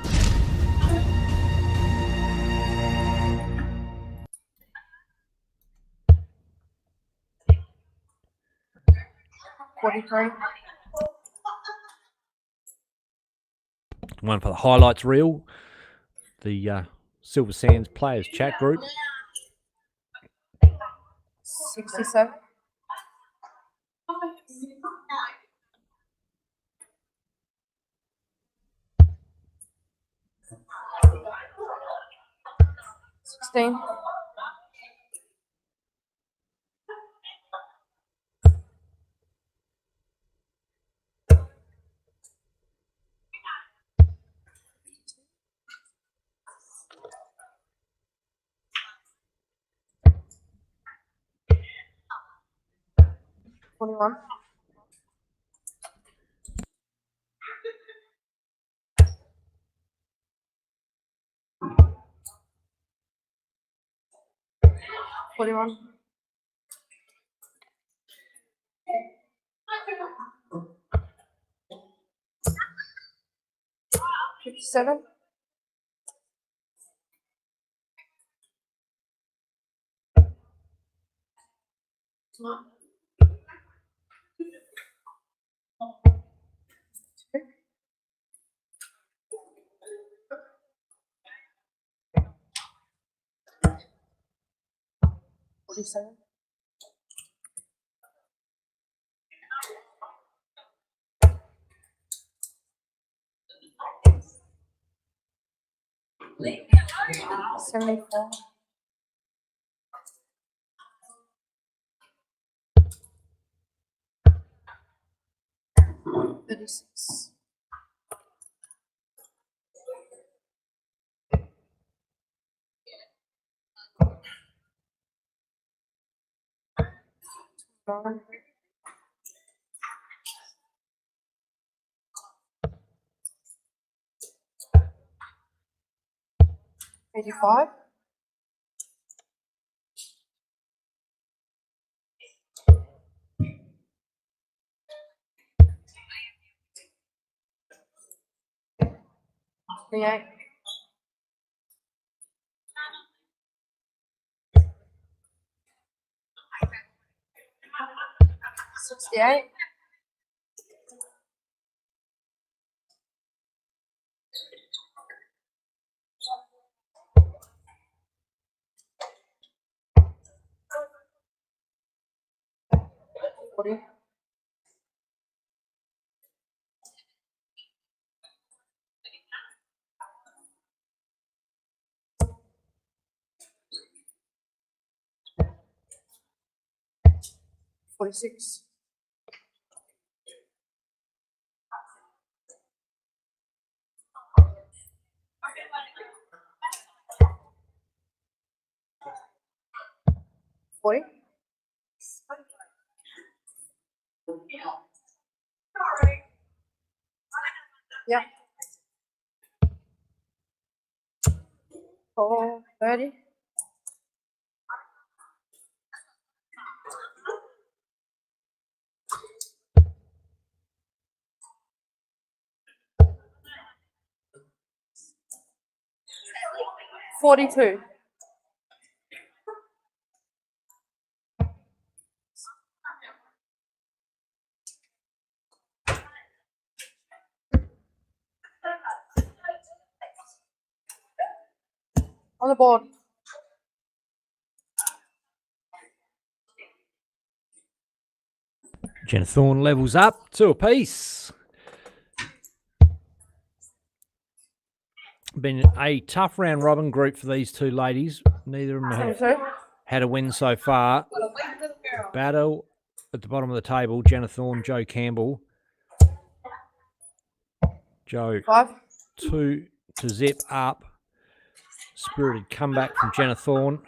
One for the highlights reel. The Silver Sands Players chat group. 67. $16. $21. $41. $57. $47. $74. $36. $9. $85. $28. $68. $40. $46. $40. Yep. 4:30. $42. On the board. Jenna Thorne levels up 2 apiece. Been a tough round robin group for these two ladies. Neither of them have had a win so far. Battle at the bottom of the table, Jenna Thorne, Joe Campbell. Joe 2 to zip up. Spirited comeback from Jenna Thorne.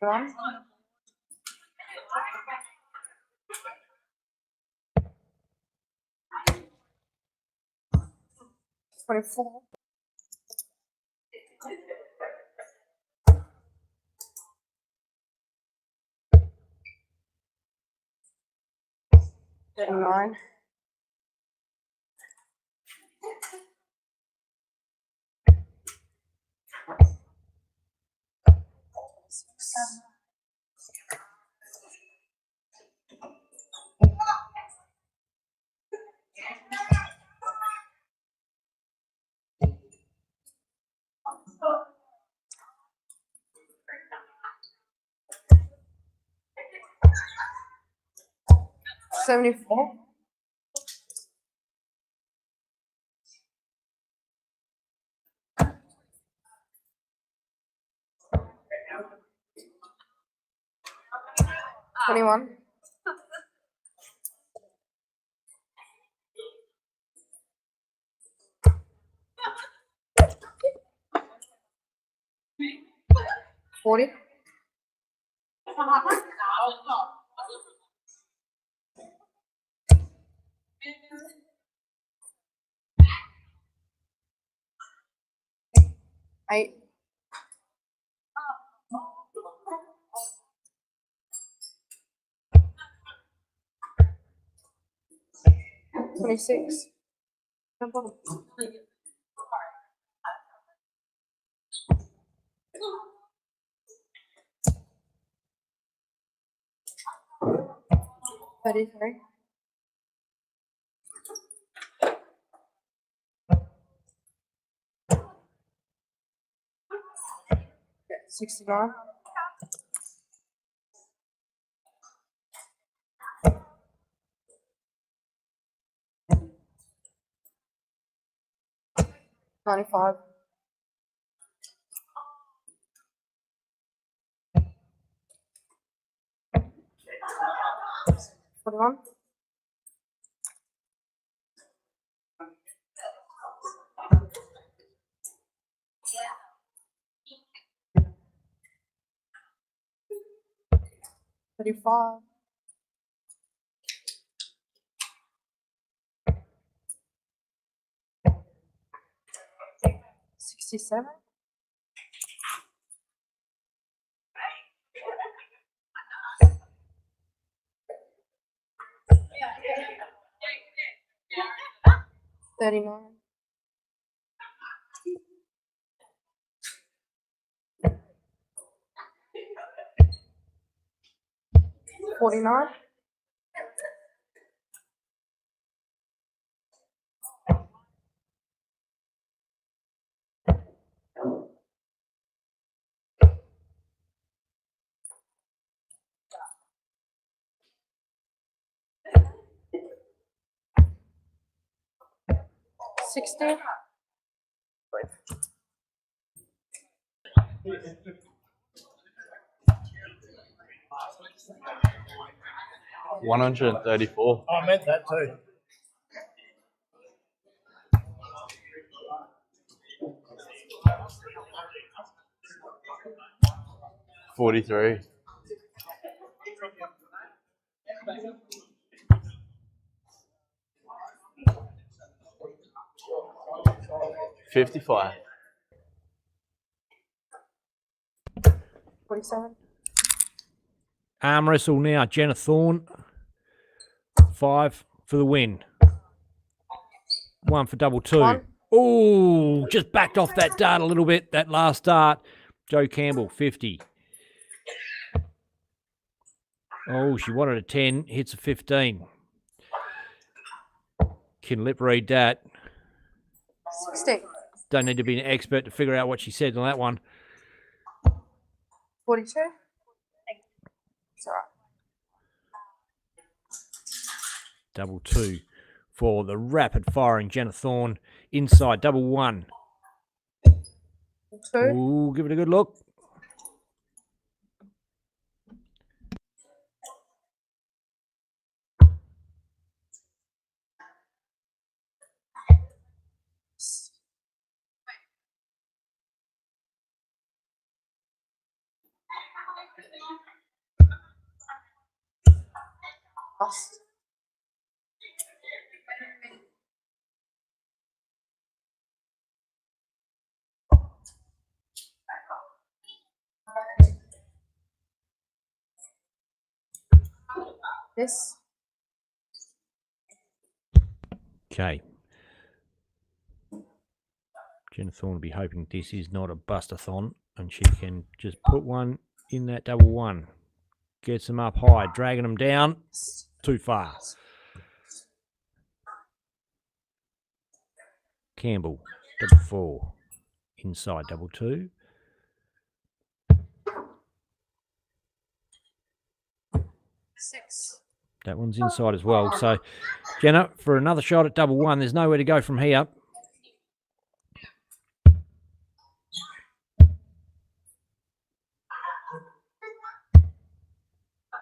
One. 24. $39. $74. $21. $40. $8. $26. $33. $69. $95. $41. $35. $67. $39. $49. $60. $134. I meant that too. $43. $55. 47. Arm wrestle now, Jenna Thorne. 5 for the win. 1 for double 2. One. Oh, just backed off that dart a little bit, that last dart. Joe Campbell, 50. Oh, she wanted a 10, hits a 15. Can lip read that. 60. Don't need to be an expert to figure out what she said on that one. 42. It's all right. Double 2 for the rapid firing Jenna Thorne. Inside, double 1. 2. Ooh, give it a good look. Lost. This. Okay. Jenna Thorne will be hoping this is not a bustathon and she can just put one in that double 1. Gets them up high, dragging them down. Too far. Campbell, double 4. Inside, double 2. Six. That one's inside as well. So, Jenna, for another shot at double 1, there's nowhere to go from here.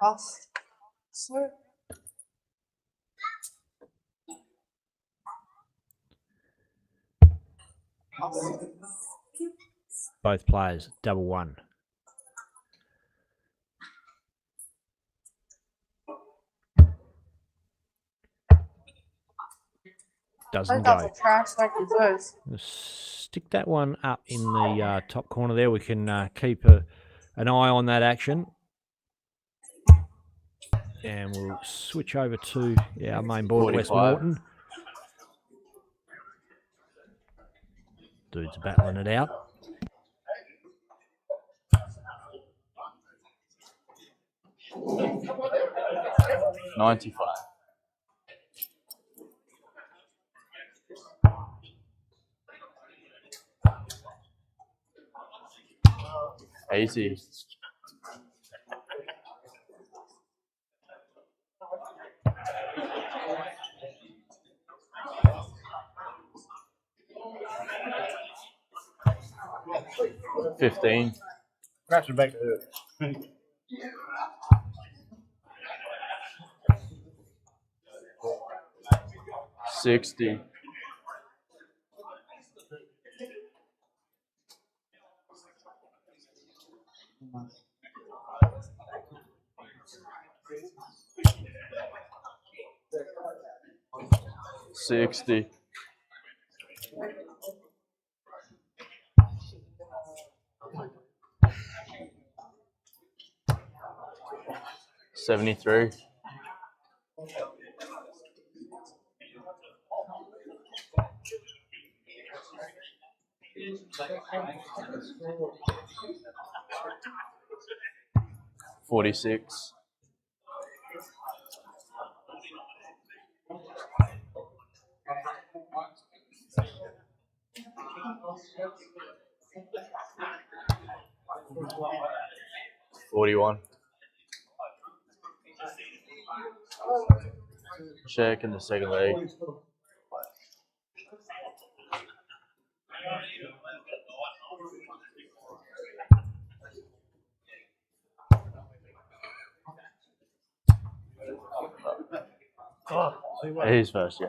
Lost. Slow. Lost. Both players, double 1. Doesn't go. Trash like those. Stick that one up in the top corner there. We can keep an eye on that action. And we'll switch over to our main board, West Morton. Dude's battling it out. $95. $80. $15. Scratch it back to her. 60. $60. 73. 46. 41. Check in the second leg. He's first, yeah.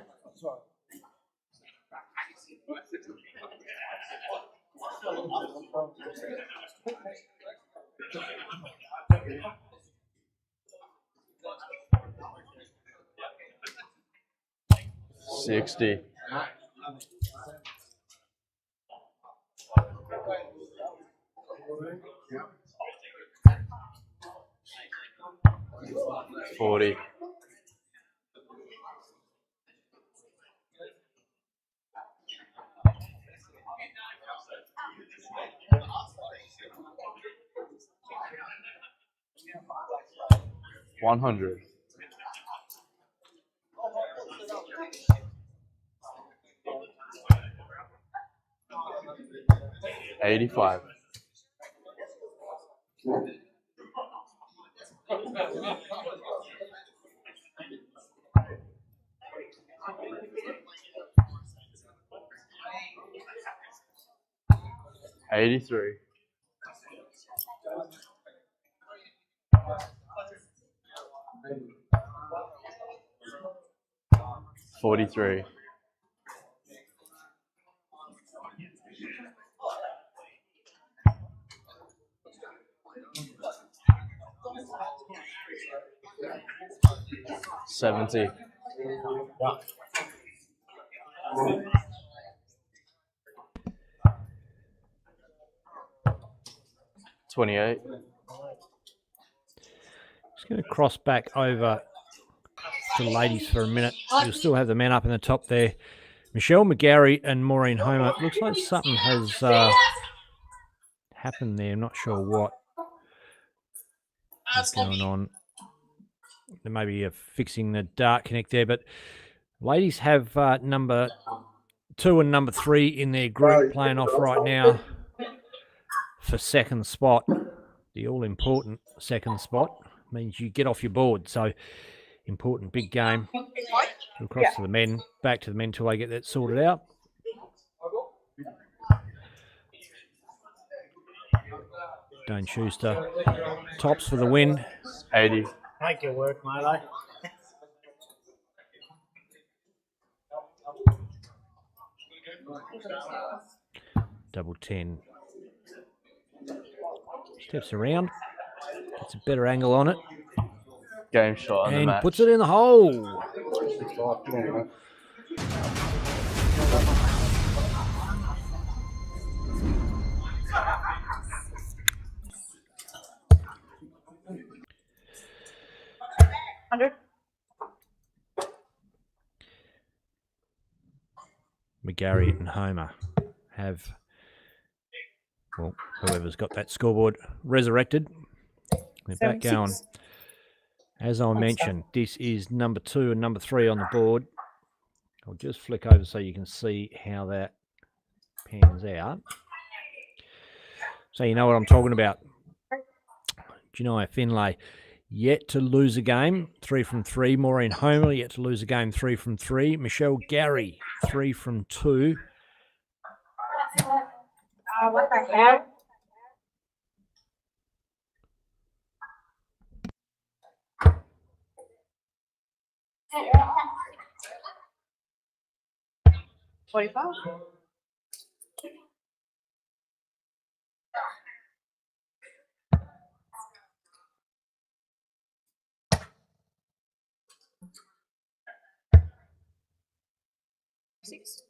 60. 40. 100. 85. 83. 43. 70. 28. Just going to cross back over to the ladies for a minute. You'll still have the men up in the top there. Michelle McGarry and Maureen Homer. Looks like something has happened there. I'm not sure what is going on. There may be fixing the dart connect there, but ladies have number 2 and number 3 in their group playing off right now for second spot. The all-important second spot means you get off your board. So important big game. Across to the men, back to the men till they get that sorted out. Dane Schuster tops for the win. 80. Make it work, mate. Double 10. Steps around. Gets a better angle on it. Game shot on the and match. puts it in the hole. McGarry and Homer have, well, whoever's got that scoreboard resurrected. They're back going. As I mentioned, this is number 2 and number 3 on the board. I'll just flick over so you can see how that pans out. So you know what I'm talking about. Janiyah Finlay yet to lose a game, 3 from 3. Maureen Homer yet to lose a game, 3 from 3. Michelle Gary, 3 from 2. What the hell? Six.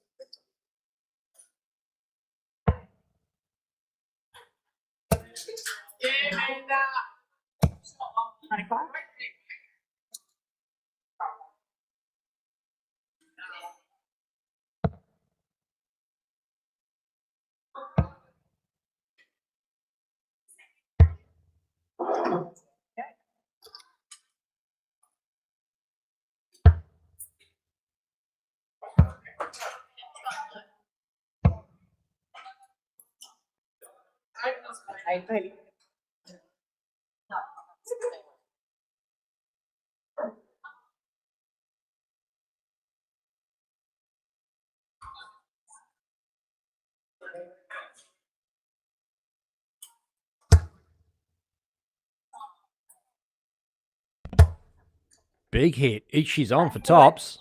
Big hit. She's on for tops.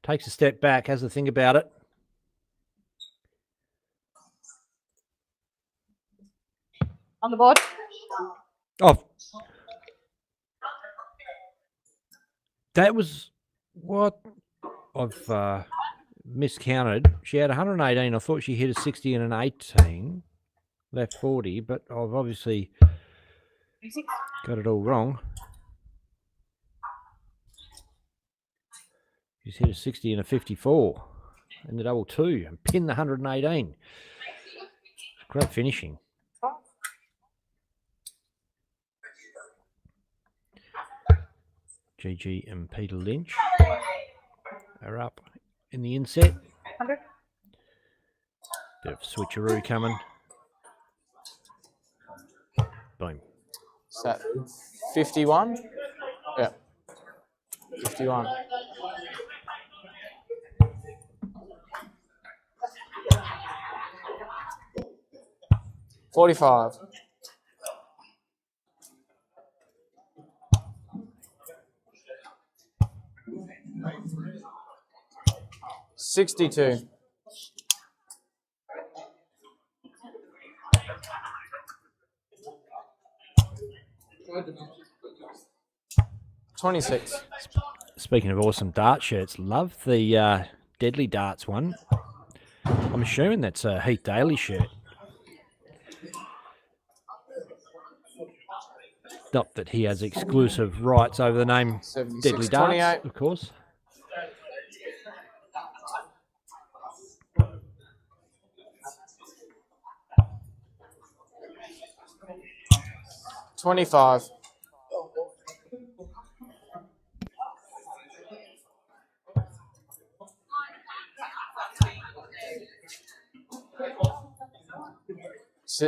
Takes a step back, has a think about it. On the board. Oh. That was What? I've miscounted. She had 118. I thought she hit a 60 and an 18. Left 40, but I've obviously got it all wrong. She's hit a 60 and a 54. And the double two. And pinned the 118. Great finishing. Gigi and Peter Lynch are up in the inset. 100. Bit of switcheroo coming. Boom. Is that 51? Yeah. 51. $45. 62. 26. Speaking of awesome dart shirts, love the Deadly Darts one. I'm assuming that's a Heath Daly shirt. Not that he has exclusive rights over the name Deadly Darts, 28. of course. $25.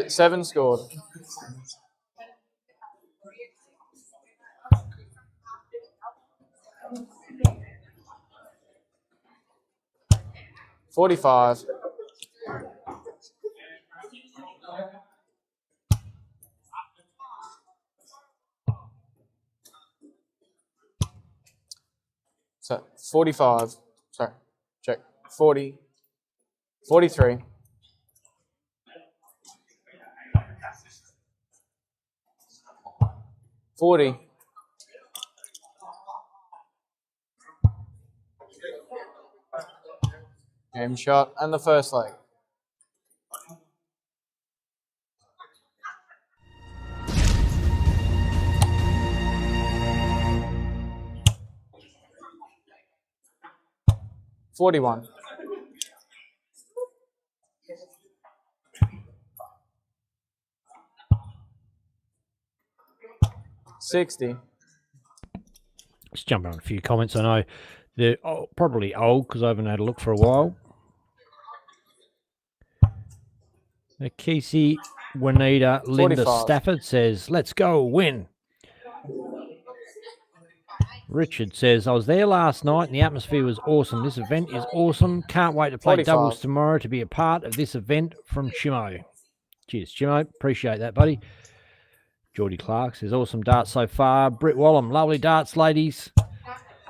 7 scored. $45. 45. Sorry, check. 40. 43. 40. Game shot and the first leg. $41. 60. Just jumping on a few comments. I know they're probably old because I haven't had a look for a while. Casey Juanita Linda 45. Stafford says, let's go, win. Richard says, I was there last night and the atmosphere was awesome. This event is awesome. Can't wait to play 45. doubles tomorrow to be a part of this event from Chimo. Cheers, Chimo. Appreciate that, buddy. Geordie Clark says, awesome darts so far. Britt Wallum, lovely darts, ladies.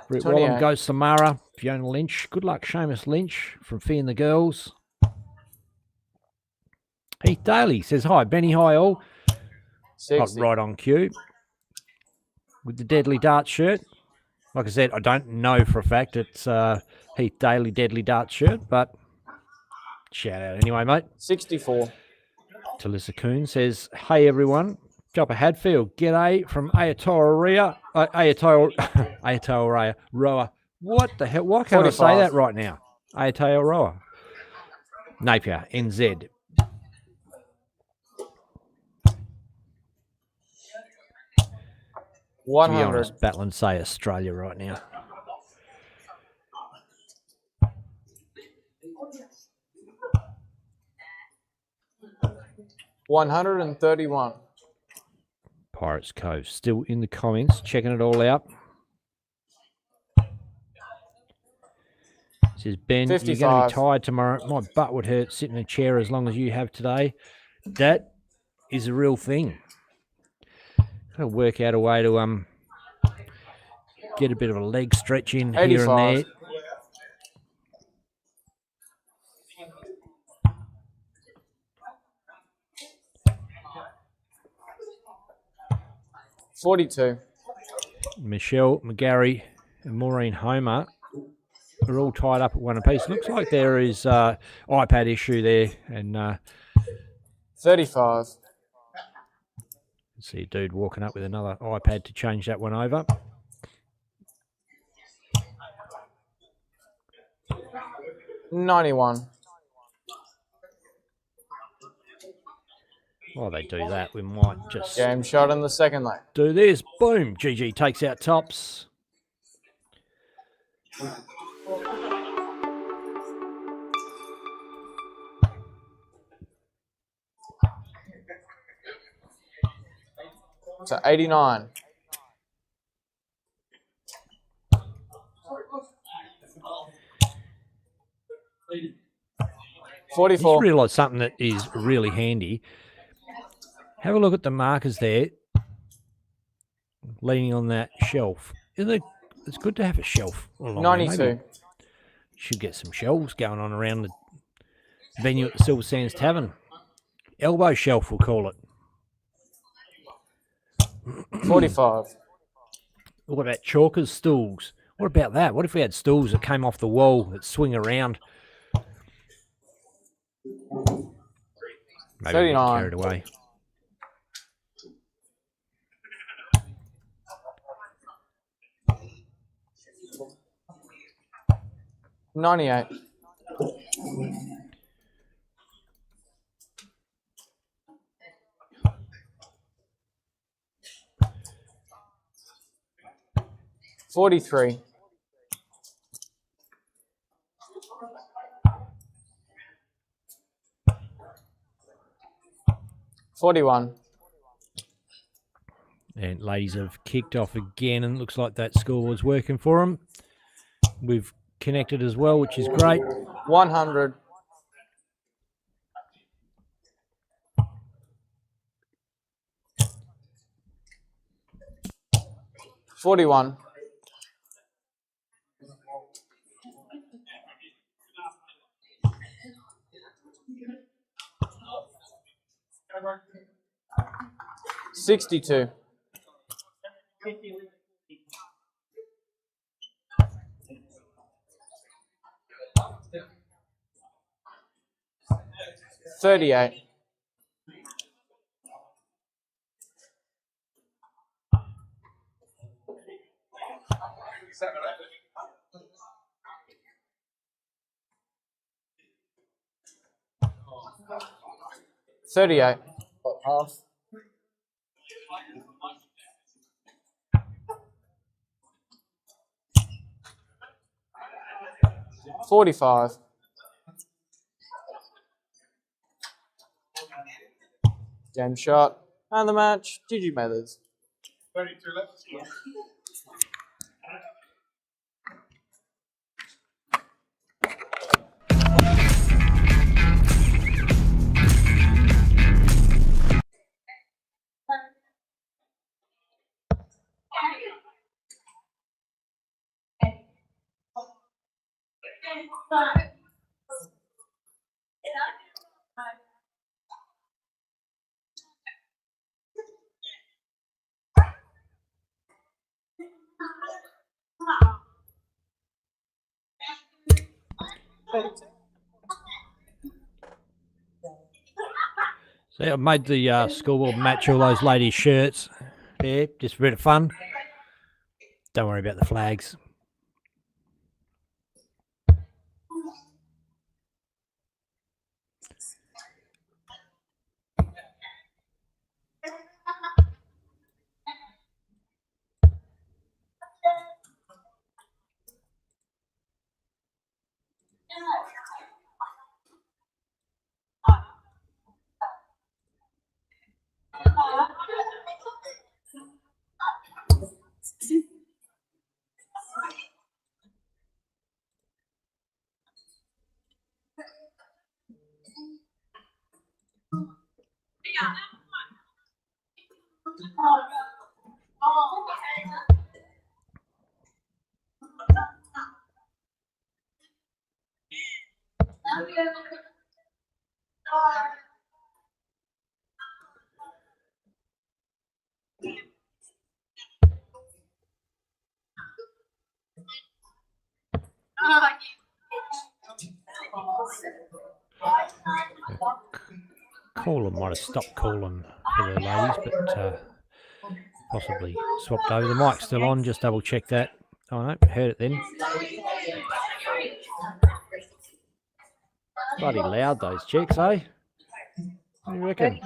Britt 28. Wallum, Ghost Samara, Fiona Lynch. Good luck, Seamus Lynch from Fee and the Girls. Heath Daly says, hi, Benny, hi all. 60. Right on cue. With the Deadly Darts shirt. Like I said, I don't know for a fact it's Heath Daly Deadly Darts shirt, but shout out anyway, mate. 64. Talissa Coon says, hey everyone, Joppa Hadfield, g'day from Ayatollah Roa. What the hell? Why can't 45. I say that right now? Ayatollah Roa. Napier, NZ. To be 100. honest, Battling say Australia right now. $131. Pirates Cove still in the comments, checking it all out. Says Ben, 55. you're going to be tired tomorrow. My butt would hurt sitting in a chair as long as you have today. That is a real thing. Got to work out a way to get a bit of a leg stretch in 85. here and there. $42. Michelle McGarry and Maureen Homer are all tied up at one apiece. Looks like there is iPad issue there, and 35. see a dude walking up with another iPad to change that one over. $91. While they do that, we might just Game shot in the second leg. do this. Boom! GG takes out tops. To 89. I just realised something that is really handy. Have a look at the markers there, leaning on that shelf. It's good to have a shelf along 92. there. Maybe should get some shelves going on around the venue at the Silver Sands Tavern. Elbow shelf, we'll call it. 45. What about chalkers, stools? What about that? What if we had stools that came off the wall that swing around? Maybe 39. carried away. $98. $43. $41. And ladies have kicked off again, and it looks like that scoreboard's working for them. We've connected as well, which is great. 100. $41. $62. $38. $38. Half. $45. Game shot. And the match, GG Mathers. 32 left. So I've made the scoreboard match all those ladies' shirts there, just for a bit of fun. Don't worry about the flags. Caller might have stopped calling for the ladies, but possibly swapped over. The mic's still on. Just double check that. Oh no, heard it then. Bloody loud those chicks, eh? What do you reckon?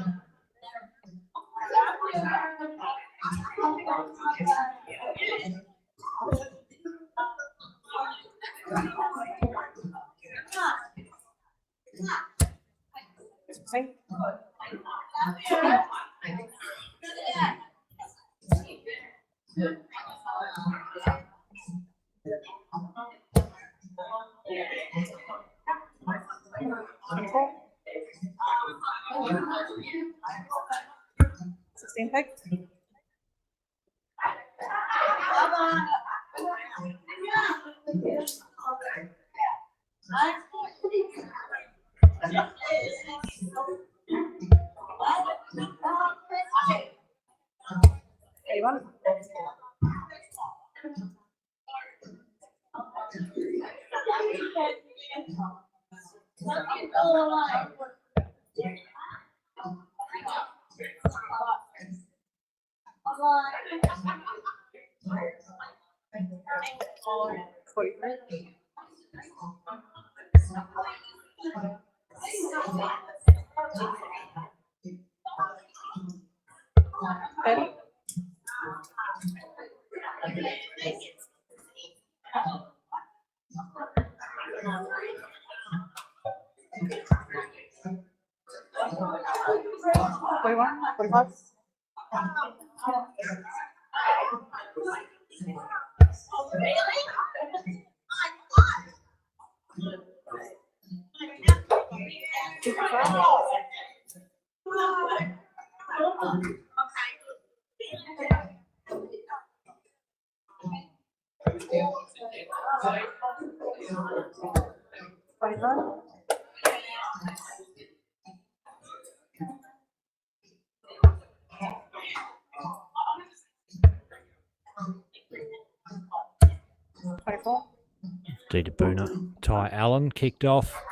Dita Booner, Ty Allen kicked off.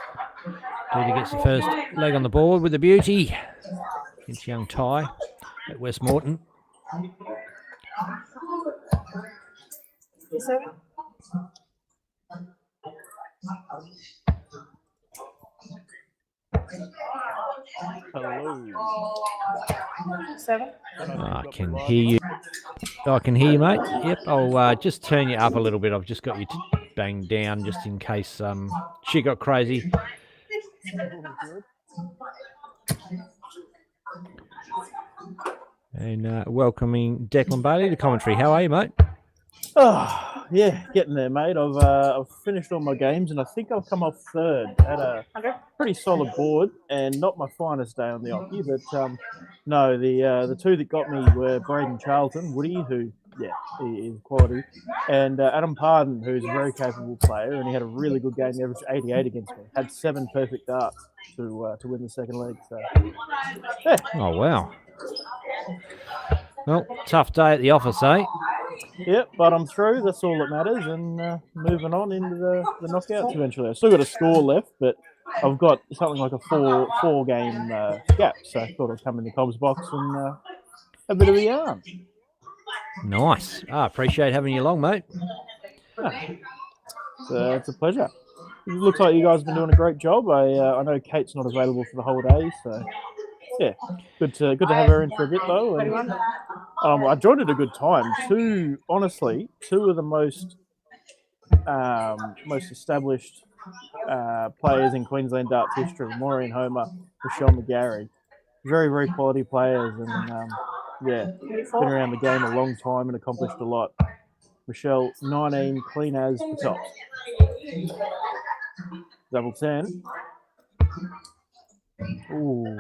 Dita gets the first leg on the board with the beauty against young Ty at Westmorton. I can hear you. I can hear you, mate. Yep, I'll just turn you up a little bit. I've just got you banged down just in case she got crazy. And welcoming Declan Bailey to commentary. How are you, mate? Oh, yeah, getting there, mate. I've finished all my games, and I think I've come off third at a pretty solid board, and not my finest day on the hockey, but no, the two that got me were Braden Charlton, Woody, who he is quality, and Adam Pardon, who's a very capable player, and he had a really good game. He averaged 88 against me. Had 7 perfect darts to win the second leg. So, yeah. Oh wow. Well, tough day at the office, eh? Yep, but I'm through. That's all that matters, and moving on into the knockouts eventually. I've still got a score left, but I've got something like a four game gap. So I thought I'd come in the Cobbs box and have a bit of a yarn. Nice. Appreciate having you along, mate. So it's a pleasure. It looks like you guys have been doing a great job. I know Kate's not available for the whole day, so yeah, good to have her in for a bit though. And I joined at a good time. Two of the most established players in Queensland darts history: Maureen Homer, Michelle McGarry. Very, very quality players, and been around the game a long time and accomplished a lot. Michelle, 19, clean as the tops. Double 10. Ooh.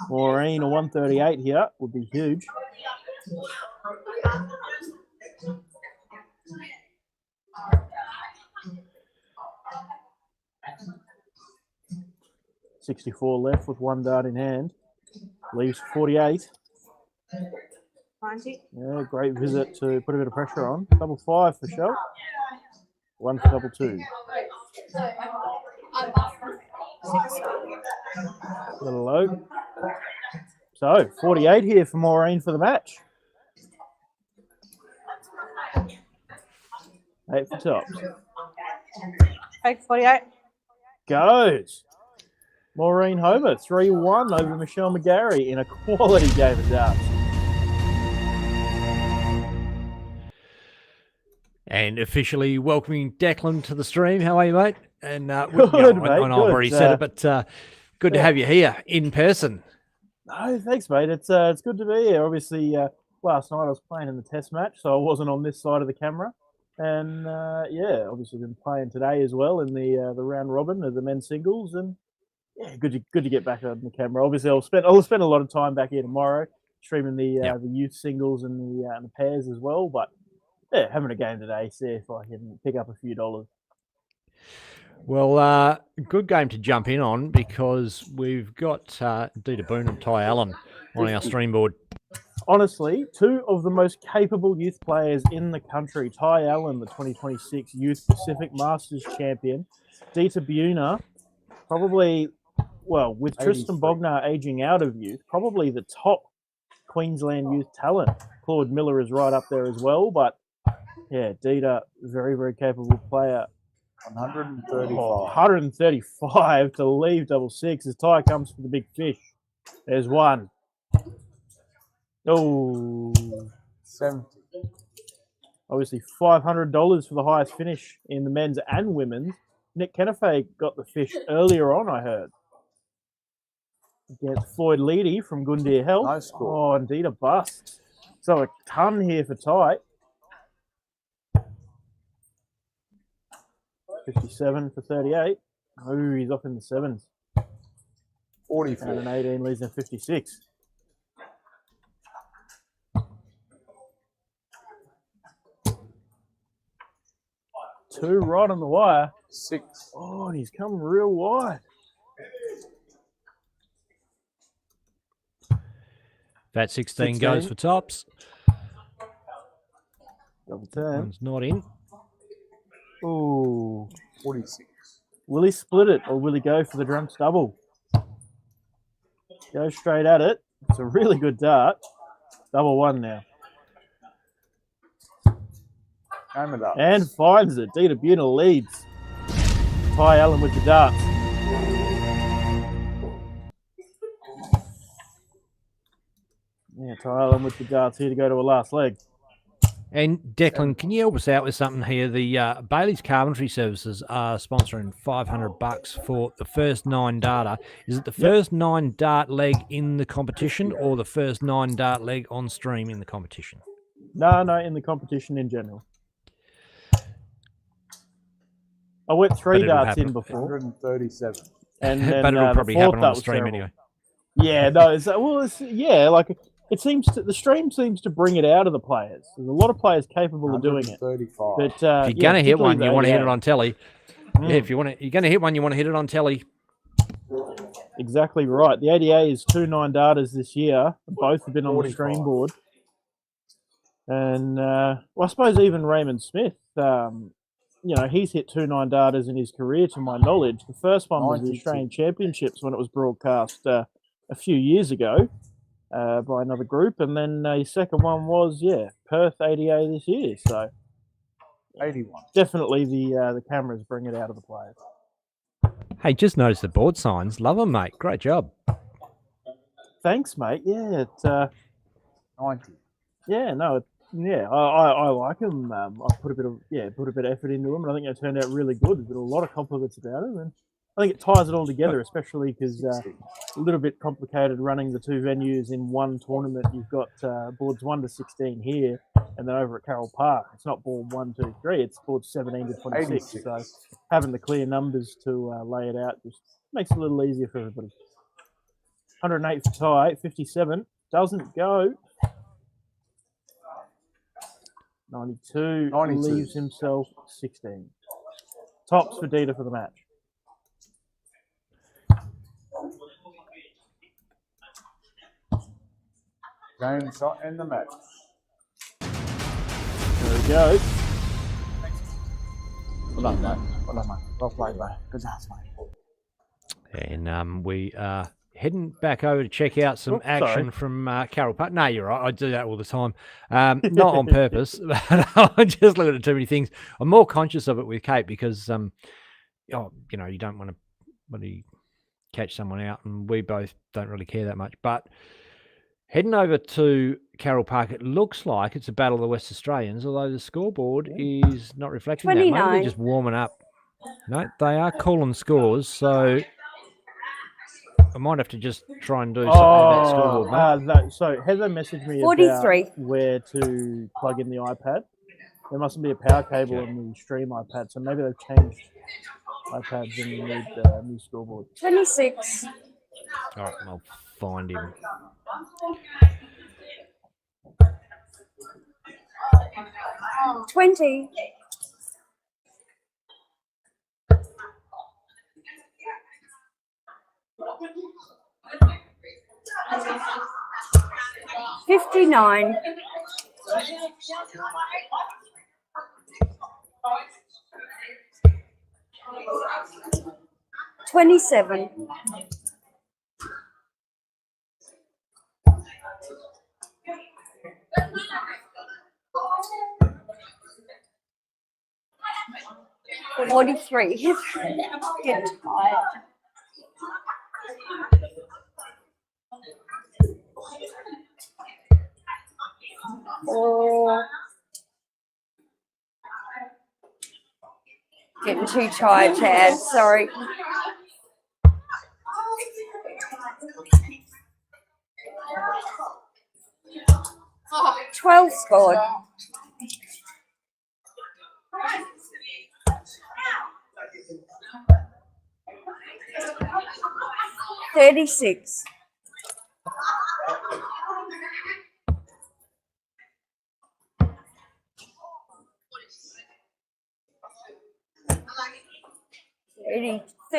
Maureen, a 138 here would be huge. $64 left with one dart in hand. Leaves 48. 90. Yeah, great visit to put a bit of pressure on. Double 5 for Shell. 1 for double two. A little low. So 48 here for Maureen for the match. 8 for tops. 48. Goes. Maureen Homer, 3-1 over Michelle McGarry in a quality game of darts. And officially welcoming Declan to the stream. How are you, mate? And Good, I mate, know I've good. already said it, but good to have you here in person. No, thanks, mate. It's good to be here. Obviously, last night I was playing in the test match, so I wasn't on this side of the camera. And yeah, obviously been playing today as well in the round robin of the men's singles, and yeah, good to get back on the camera. Obviously, I'll spend a lot of time back here tomorrow streaming the youth singles and the pairs as well. But yeah, having a game today, see if I can pick up a few dollars. Well, good game to jump in on because we've got Dita Boone and Ty Allen on our stream board. Honestly, two of the most capable youth players in the country. Ty Allen, the 2026 Youth Pacific Masters champion. Dita Boone, probably, well, with Tristan Bognar aging out of youth, probably the top Queensland youth talent. Claude Miller is right up there as well, but yeah, Dita, very, very capable player. 135 to leave double six as Ty comes for the big fish. There's one. Oh, 70. Obviously $500 for the highest finish in the men's and women's. Nick Kennefe got the fish earlier on, I heard. Against Floyd Leedy from Gundyr Health. Nice score. Oh, indeed a bust. So a ton here for Ty. 57 for 38. Oh, he's off in the sevens. 44. And an 18 leaves in 56. Two right on the wire. 6. Oh, and he's come real wide. That 16 goes for tops. Double turn. One's not in. Ooh. 46. Will he split it or will he go for the drunks double? Go straight at it. It's a really good dart. Double one now. And finds it. Dita Boone leads. Ty Allen with the darts. Yeah, Ty Allen with the darts here to go to a last leg. And Declan, can you help us out with something here? The Bailey's Carpentry Services are sponsoring $500 for the first 9 darter. Is it the first 9 dart leg in the competition or the first 9 dart leg on stream in the competition? No, in the competition in general. I went 3 darts in before. 137. And then, but it'll probably the happen on the was stream terrible. anyway. Yeah, no, it seems to, the stream seems to bring it out of the players. There's a lot of players capable of doing it. 135. But If you're going to hit one, you want to hit it on telly. Mm. Yeah, you're going to hit one, you want to hit it on telly. Exactly right. The ADA is 2 9 darters this year. Both have been on 45. the stream board. And, well, I suppose even Raymond Smith, he's hit 2 9 darters in his career, to my knowledge. The first one was the 92. Australian Championships when it was broadcast a few years ago by another group. And then his second one was, Perth ADA this year. So 81. definitely the cameras bring it out of the players. Hey, just noticed the board signs. Love them, mate. Great job. Thanks, mate. Yeah, it's 90. yeah, no, I like them. I put a bit of effort into them, and I think they turned out really good. There's been a lot of compliments about them, and I think it ties it all together, especially because a little bit complicated running the 2 venues in one tournament. You've got boards 1 to 16 here, and then over at Carroll Park, it's not board 1, 2, 3. It's boards 17 to 26. 86. So having the clear numbers to lay it out just makes it a little easier for everybody. 108 for Ty, 57 doesn't go. 92 leaves himself 16. Tops for Dita for the match. Game, shot, and the match. There we go. done, mate. Well done, mate. Well played, mate. Good dance, mate. And we are heading back over to check out some action from Carroll Park. No, you're right. I do that all the time. Not on purpose, but I'm just looking at too many things. I'm more conscious of it with Kate because, you don't want to catch someone out, and we both don't really care that much. But heading over to Carroll Park, it looks like it's a battle of the West Australians, although the scoreboard is not reflecting that. Maybe they're just warming up. No, they are calling scores, so I might have to just try and do something with that scoreboard, mate. So Heather messaged me 43. about where to plug in the iPad. There mustn't be a power cable on the stream iPad, so maybe they've changed iPads and you need a new scoreboard. 26. All right, I'll find him. $20. $59. $27. $43. Get tired. Getting too tired to add, sorry. $12 scored. $36.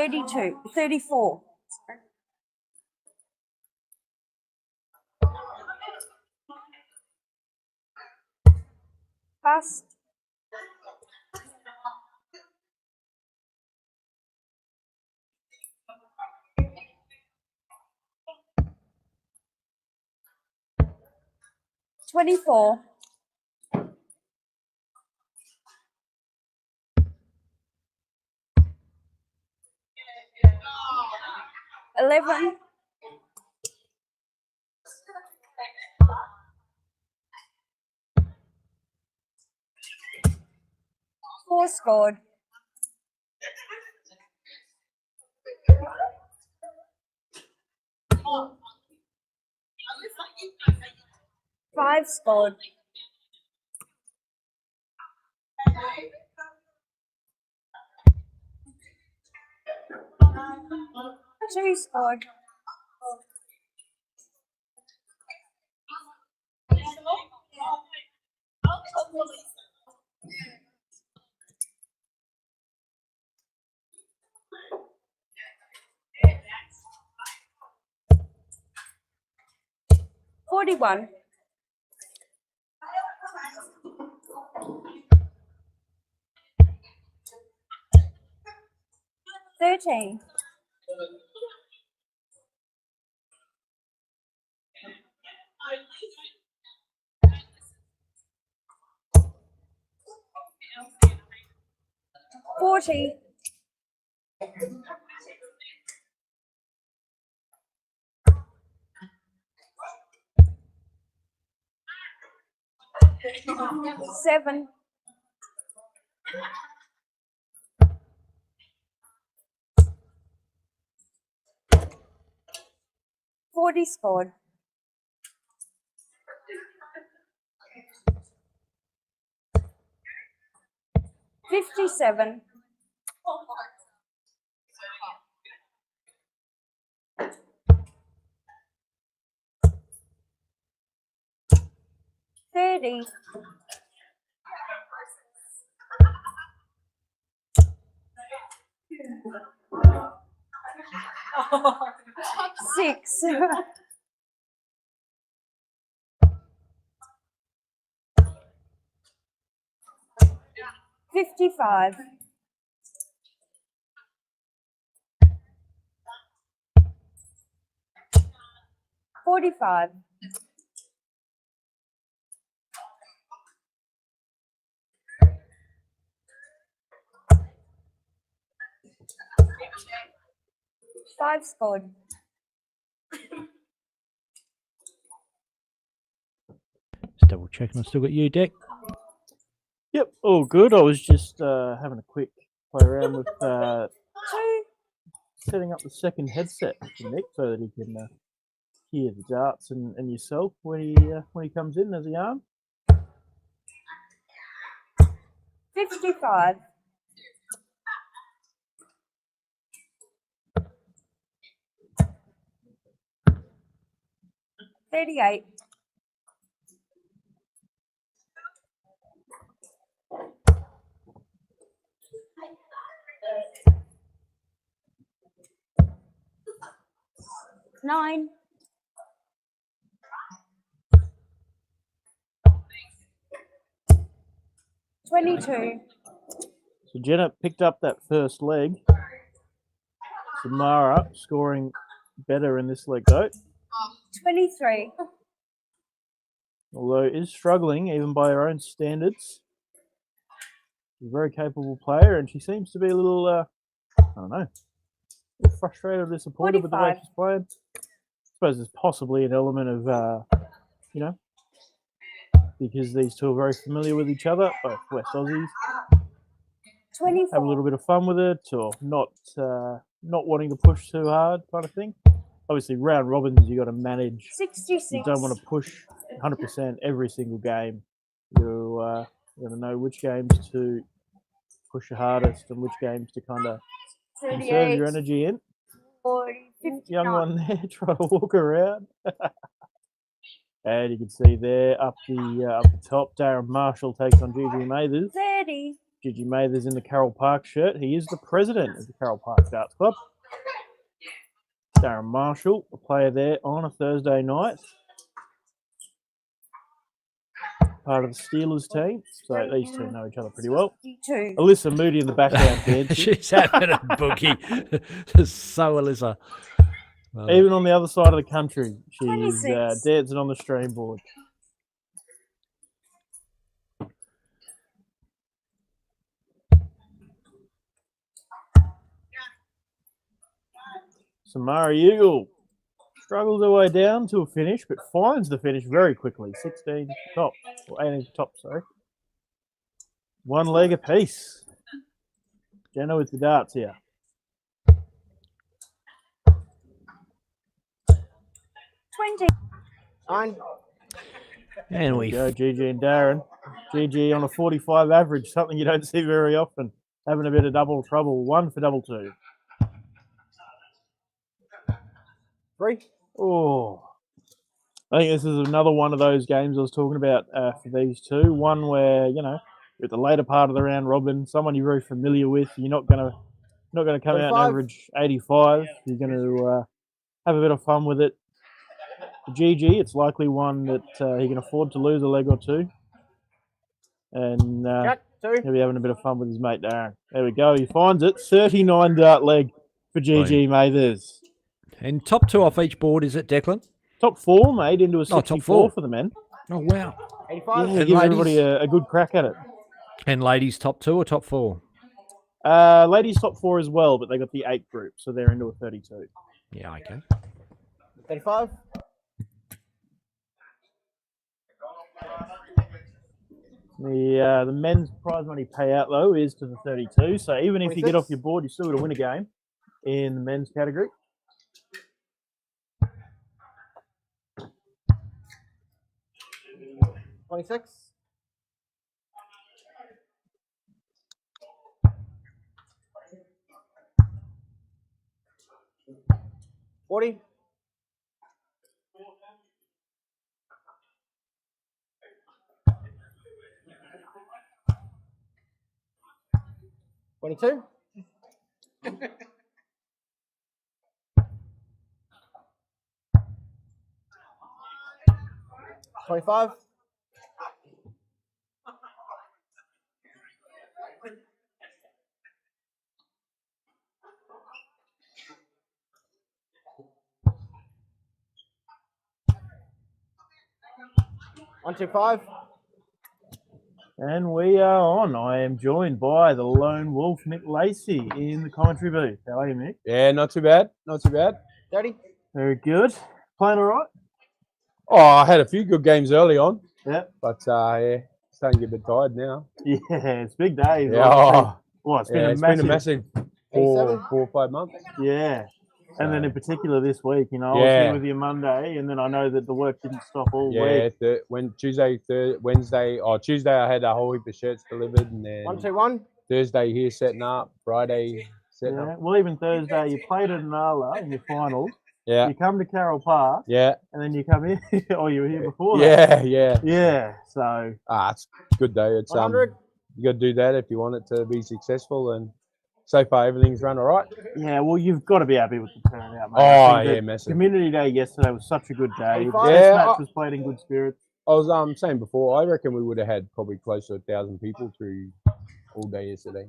$34. Pass. $24. 11. Four scored. Five scored. Two scored. $41. $13. $40. $7. $40 scored. $57. $30. Six. $55. 45. Five scored. Just double checking. I've still got you, Dick. Yep, all good. I was just having a quick play around with setting up the second headset for Nick so that he can hear the darts and yourself when he comes in as a yarn. 55. $38. $9. $22. So Jenna picked up that first leg. Samara scoring better in this leg though. 23. Although is struggling even by her own standards. She's a very capable player and she seems to be a little, I don't know, a little frustrated or disappointed with the way she's playing. I suppose there's possibly an element of, you know, because these two are very familiar with each other, both West Aussies. 24. Have a little bit of fun with it or not wanting to push too hard kind of thing. Obviously, round robins, you got to manage. 66. You don't want to push 100% every single game. You got to know which games to push your hardest and which games to kind of conserve your energy in. 40, 59. Young one there trying to walk around. And you can see there up the top, Darren Marshall takes on Gigi Mathers. 30. Gigi Mathers in the Carroll Park shirt. He is the president of the Carroll Park Darts Club. Darren Marshall, a player there on a Thursday night. Part of the Steelers team. So these two know each other pretty well. 52. Alyssa Moody in the background dancing. She's having a boogie. So Alyssa. Well, Even on the other side of the country, she's 26. dancing on the stream board. Samara Eagle struggles her way down to a finish, but finds the finish very quickly. 16 top, or 18 top, sorry. One leg apiece. Jenna with the darts here. 20. 9. and we Go Gigi and Darren. Gigi on a 45 average, something you don't see very often. Having a bit of double trouble. 1 for double 2. 3. Oh, I think this is another one of those games I was talking about for these two. One where, you know, at the later part of the round robin, someone you're very familiar with, you're not gonna come out and 35. average 85. You're going to have a bit of fun with it. For GG, it's likely one that he can afford to lose a leg or two, and he'll be having a bit of fun with his mate Darren. There we go. He finds it. 39 dart leg for GG Mathers. And top 2 off each board, is it, Declan? Top 4 made into a 64 top 4 for the men. Oh, wow. 85. Yeah, give everybody a good crack at it. And ladies, top 2 or top 4? Ladies top 4 as well, but they got the 8 group, so they're into a 32. Yeah, okay. 35. The men's prize money payout though is to the 32. So even if you get off your board, you still got to win a game in the men's category. $26. 40. 22. 25. 125. And we are on. I am joined by the lone wolf, Nick Lacey, in the commentary booth. How are you, Nick? Yeah, not too bad. Not too bad. 30. Very good. Playing all right? Oh, I had a few good games early on. Yeah. But yeah, starting to get a bit tired now. Yeah, it's big days. Yeah. It's Been a massive 4 or 5 months. Yeah. And then in particular this week, I was here with you Monday, and then I know that the work didn't stop all week. Tuesday I had a whole heap of shirts delivered, and then 121. Thursday here setting up, Friday setting up. Well, even Thursday, you played at Nala in your finals. Yeah. You come to Carroll Park. Yeah. And then you come here. Oh, you were here before that. Yeah. So. It's a good day. It's 100. you got to do that if you want it to be successful, and so far everything's run all right. Yeah, well, you've got to be happy with the turnout, mate. Massive. Community Day yesterday was such a good day. The Yeah, match was played in good spirits. I was saying before, I reckon we would have had probably close to 1,000 people through all day yesterday.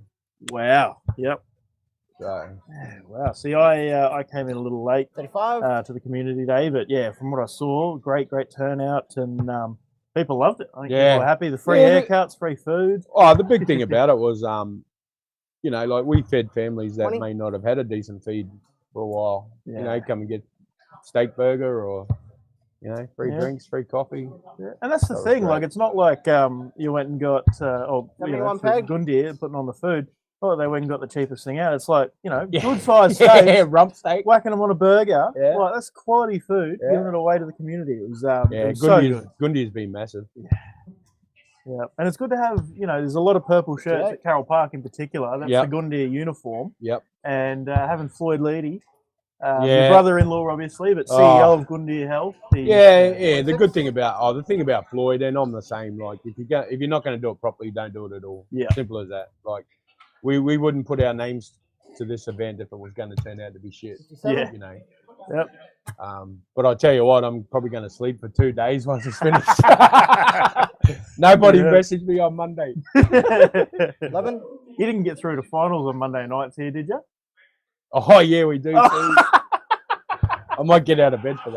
Wow. Yep. So. Wow. See, I came in a little late 35 to the Community Day, but yeah, from what I saw, great turnout, and people loved it. I think people were happy. The free haircuts, free food. Oh, the big thing about it was, like we fed families that may not have had a decent feed for a while. Yeah. Come and get steak burger or, free drinks, free coffee. Yeah. And that's the thing. Like, it's not like you went and got Gundy putting on the food. Oh, they went and got the cheapest thing out. It's like, good sized steaks, rump steak, whacking them on a burger. Yeah. Like, that's quality food, giving it away to the community. It was, it was Gundy's been massive. Yeah, and it's good to have, there's a lot of purple shirts at Carroll Park in particular. That's the Gundy uniform. Yep. And having Floyd Leedy, your brother-in-law, obviously, but CEO of Gundy Health. The good thing about Floyd, and I'm the same. Like, if you're not going to do it properly, don't do it at all. Yeah. Simple as that. Like, we wouldn't put our names to this event if it was going to turn out to be shit. Yeah. Yep. But I'll tell you what, I'm probably going to sleep for 2 days once it's finished. Nobody messaged me on Monday. 11. You didn't get through to finals on Monday nights here, did you? Oh, yeah, we do. Too. I might get out of bed for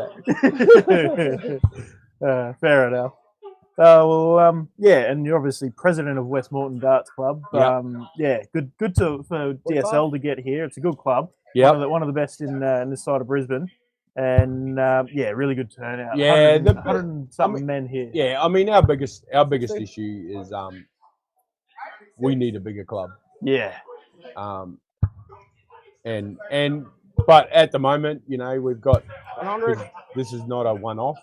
that. Fair enough. And you're obviously president of Westmoreton Darts Club. Good for DSL to get here. It's a good club. Yeah, one of the best in this side of Brisbane, and really good turnout. Yeah, 100 and something men here. Yeah, I mean our biggest issue is we need a bigger club. Yeah. But at the moment, we've got 100. This is not a one-off.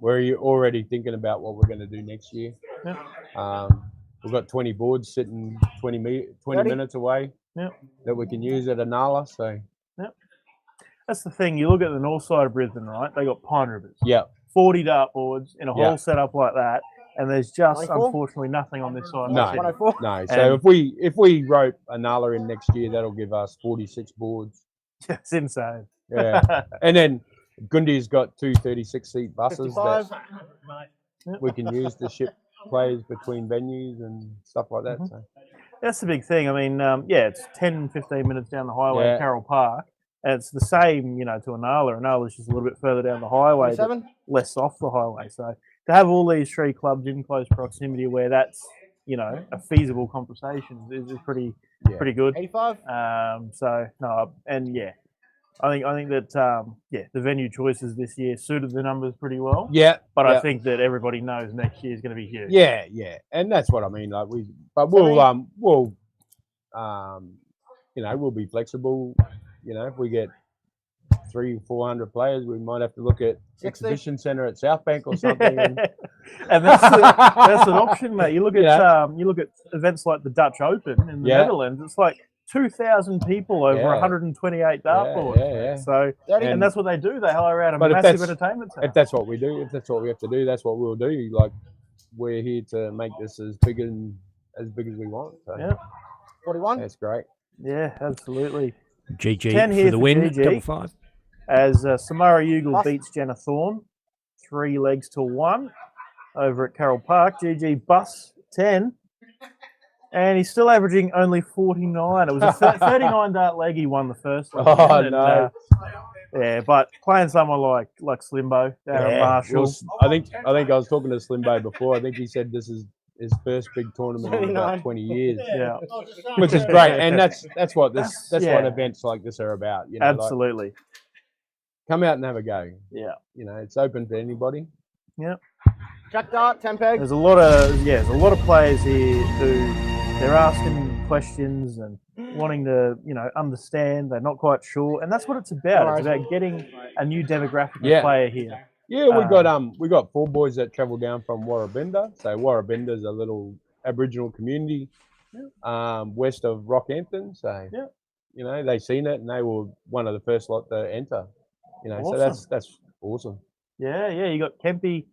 We're already thinking about what we're going to do next year. Yeah. We've got 20 boards sitting 20 minutes away that we can use at Anala. So that's the thing. You look at the north side of Brisbane, right? They got Pine Rivers. Yeah. 40 dart boards in a whole setup like that, and there's just 24? Unfortunately nothing on this side. No. So if we wrote Anala in next year, that'll give us 46 boards. It's insane. Yeah. And then Gundy's got 2 36-seat buses 55. that we can use to ship players between venues and stuff like that. So. That's the big thing. I mean, it's 10, 15 minutes down the highway at Carroll Park. And it's the same, to Anala. Anala's just a little bit further down the highway, less off the highway. So to have all these 3 clubs in close proximity where that's, a feasible conversation is pretty good. 85. I think that the venue choices this year suited the numbers pretty well. Yeah, but I think that everybody knows next year is going to be huge. Yeah, and that's what I mean. Like we'll be flexible. If we get 300 or 400 players, we might have to look at 60. exhibition centre at South Bank or something. And that's an option, mate. You look at events like the Dutch Open in the Netherlands. It's like 2,000 people over 128 dartboards. Yeah. So, and that's what they do. They hire out a massive entertainment center. If that's what we do, if that's what we have to do, that's what we'll do. Like, we're here to make this as big as we want. So. 41. That's great. Yeah, absolutely. GG for the win, GG, 5-5. As Samara Ugle beats Jenna Thorne 3 legs to 1 over at Carroll Park. GG Bus 10. And he's still averaging only 49. It was a 39 dart leg. He won the first leg. Yeah, but playing someone like Slimbo, Darren Marshall. I think I was talking to Slimbo before. I think he said this is his first big tournament in about 20 years. Yeah, which is great, and that's what what yeah. events like this are about. You know, Absolutely. like, come out and have a go. Yeah. You know, it's open to anybody. Yeah. Jack Dart, 10 peg. There's a lot of players here who they're asking questions and wanting to, understand. They're not quite sure, and that's what it's about. It's about getting a new demographic of player here. Yeah, we got 4 boys that travel down from Warrabinda. So Warrabinda is a little Aboriginal community west of Rockhampton. So you know, they seen it and they were one of the first lot to enter. You know, so that's awesome. Yeah, you got Kempy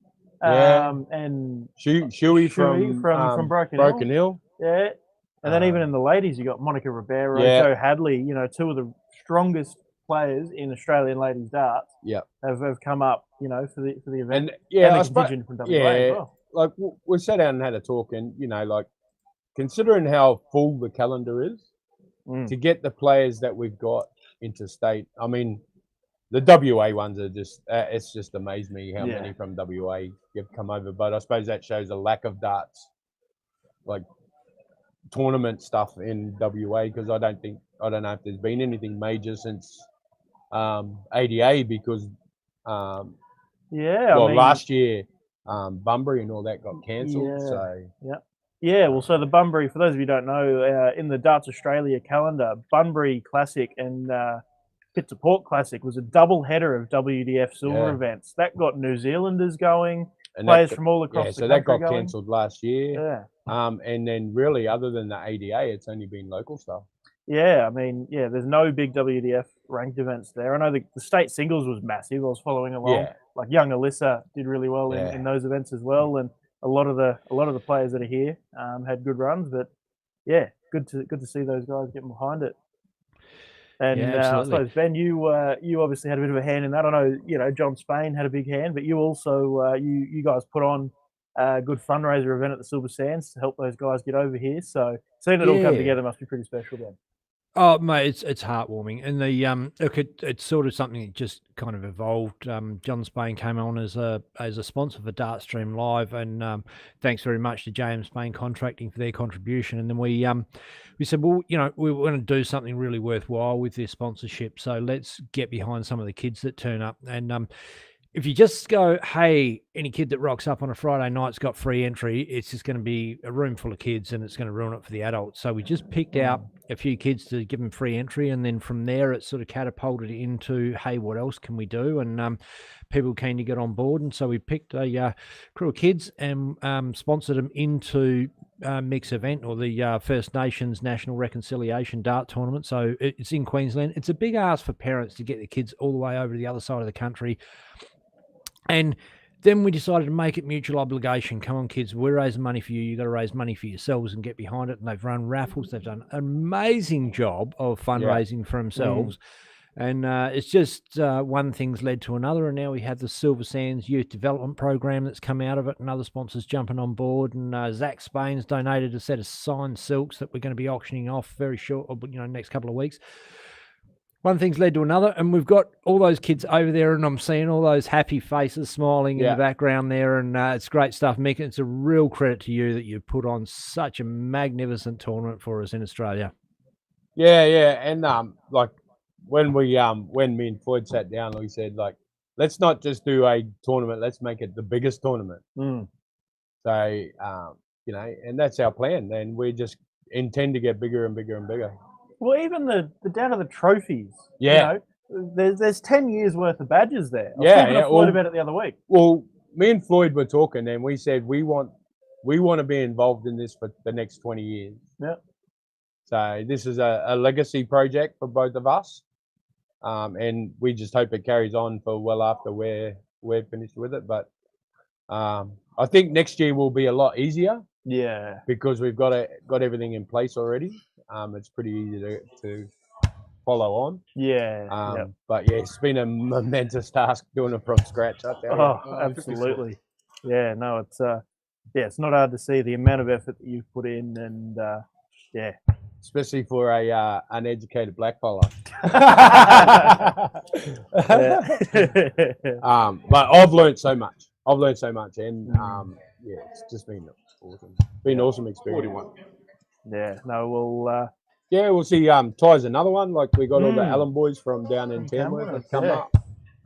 and Shuey from Broken Hill. Yeah. And then even in the ladies, you got Monica Ribeiro, Joe Hadley, two of the strongest players in Australian ladies darts. Have come up, for the event. And and the contingent from WA as well. Like we sat down and had a talk, and like considering how full the calendar is, to get the players that we've got interstate. I mean, the WA ones are just it's just amazed me how many from WA have come over. But I suppose that shows a lack of darts, like tournament stuff in WA, because I don't know if there's been anything major since ADA, because last year Bunbury and all that got cancelled. Well, so the Bunbury, for those of you who don't know, in the Darts Australia calendar, Bunbury Classic and Pit to Port Classic was a double header of WDF silver events. That got New Zealanders going, and players from all across the country. So that got cancelled last year. And then really, other than the ADA, it's only been local stuff. Yeah, I mean, there's no big WDF ranked events there. I know the state singles was massive. I was following along. Like young Alyssa did really well in those events as well, and a lot of the players that are here had good runs. But good to see those guys getting behind it. And I suppose, Ben, you obviously had a bit of a hand in that. I know, John Spain had a big hand, but you also you guys put on a good fundraiser event at the Silver Sands to help those guys get over here. So seeing it all come together must be pretty special, Ben. Oh, mate, it's heartwarming, and the it's sort of something that just kind of evolved. John Spain came on as a sponsor for Dartstream Live, and thanks very much to JM Spain Contracting for their contribution. And then we said, well, we want to do something really worthwhile with this sponsorship, so let's get behind some of the kids that turn up. And if you just go, hey, any kid that rocks up on a Friday night's got free entry, it's just going to be a room full of kids and it's going to ruin it for the adults. So we just picked out a few kids to give them free entry, and then from there it sort of catapulted into, hey, what else can we do? And people keen to get on board, and so we picked a crew of kids and sponsored them into Mix event, or the First Nations National Reconciliation Dart Tournament. So it's in Queensland. It's a big ask for parents to get their kids all the way over to the other side of the country. And then we decided to make it mutual obligation. Come on, kids, we're raising money for you. You've got to raise money for yourselves and get behind it. And they've run raffles. They've done an amazing job of fundraising for themselves. And it's just one thing's led to another. And now we have the Silver Sands Youth Development Program that's come out of it, and other sponsors jumping on board. And Zach Spain's donated a set of signed silks that we're going to be auctioning off very short, next couple of weeks. One thing's led to another, and we've got all those kids over there, and I'm seeing all those happy faces smiling in the background there, and it's great stuff, Mick. It's a real credit to you that you've put on such a magnificent tournament for us in Australia. And like when me and Floyd sat down, we said, like, let's not just do a tournament, let's make it the biggest tournament. So and that's our plan, and we just intend to get bigger and bigger and bigger. Well, even the down to the trophies. There's 10 years worth of badges there. I was talking to Floyd about it the other week. Well, me and Floyd were talking, and we said we want to be involved in this for the next 20 years. So this is a legacy project for both of us, and we just hope it carries on for well after we're finished with it. But I think next year will be a lot easier. Because we've got everything in place already. It's pretty easy to follow on. But it's been a momentous task doing it from scratch. Absolutely. It's it's not hard to see the amount of effort that you've put in, and especially for a uneducated black fella. But I've learned so much. And yeah, it's just been awesome. Been an awesome experience. 41. Yeah, no, well, Yeah, we'll see. Ty's another one. Like we got all the Allen boys from down in Tamworth that come yeah. up.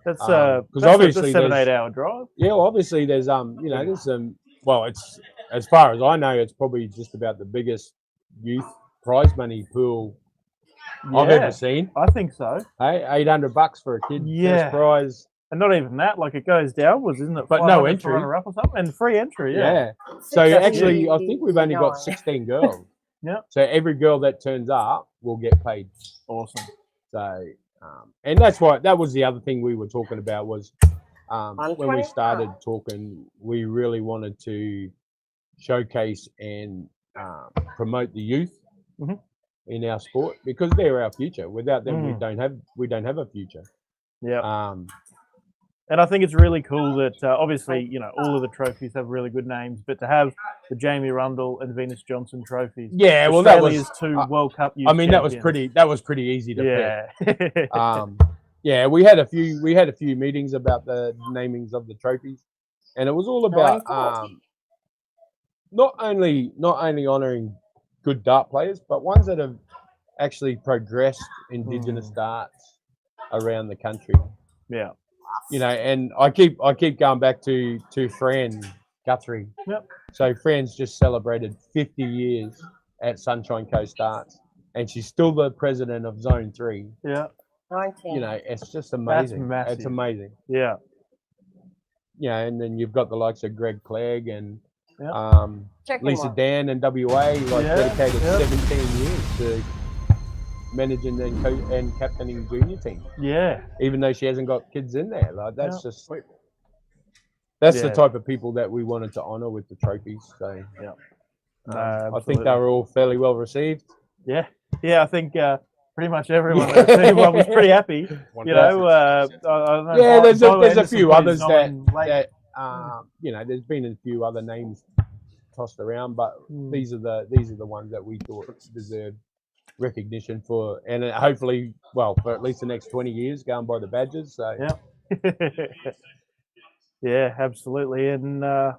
That's Because obviously that's a 7-8 there's hour drive. yeah, well, obviously there's there's some. Well, it's as far as I know, it's probably just about the biggest youth prize money pool I've ever seen. I think so. Hey, $800 for a kid first prize. And not even that, like it goes downwards, isn't it? But no entry. Runner-up or something, and free entry, Yeah. So actually, I think we've only got 16 girls. Yeah. So every girl that turns up will get paid. Awesome. So, and that's why that was the other thing we were talking about was when we started talking, we really wanted to showcase and promote the youth in our sport because they're our future. Without them, we don't have a future. Yeah. And I think it's really cool that obviously, all of the trophies have really good names, but to have the Jamie Rundle and Venus Johnson trophies. Yeah, well, that was Australia's two World Cup youth that champions. was pretty easy to pick. Yeah, we had a few meetings about the namings of the trophies, and it was all about not only honouring good dart players, but ones that have actually progressed Indigenous darts around the country. Yeah. And I keep going back to Fran Guthrie. Yep. So Fran's just celebrated 50 years at Sunshine Coast Darts, and she's still the president of Zone 3. Yeah. 19. It's just amazing. That's massive. It's amazing. Yeah. And then you've got the likes of Greg Clegg and Check Lisa Dan and WA, dedicated 17 years to managing and captaining junior team. Yeah. Even though she hasn't got kids in there, that's just that's the type of people that we wanted to honour with the trophies. So I think they were all fairly well received. Yeah. Yeah, I think pretty much everyone that received one was pretty happy. I don't know. There's a few others that there's been a few other names tossed around, but these are the ones that we thought deserved recognition for, and hopefully, for at least the next 20 years, going by the badges. So yeah, absolutely. And I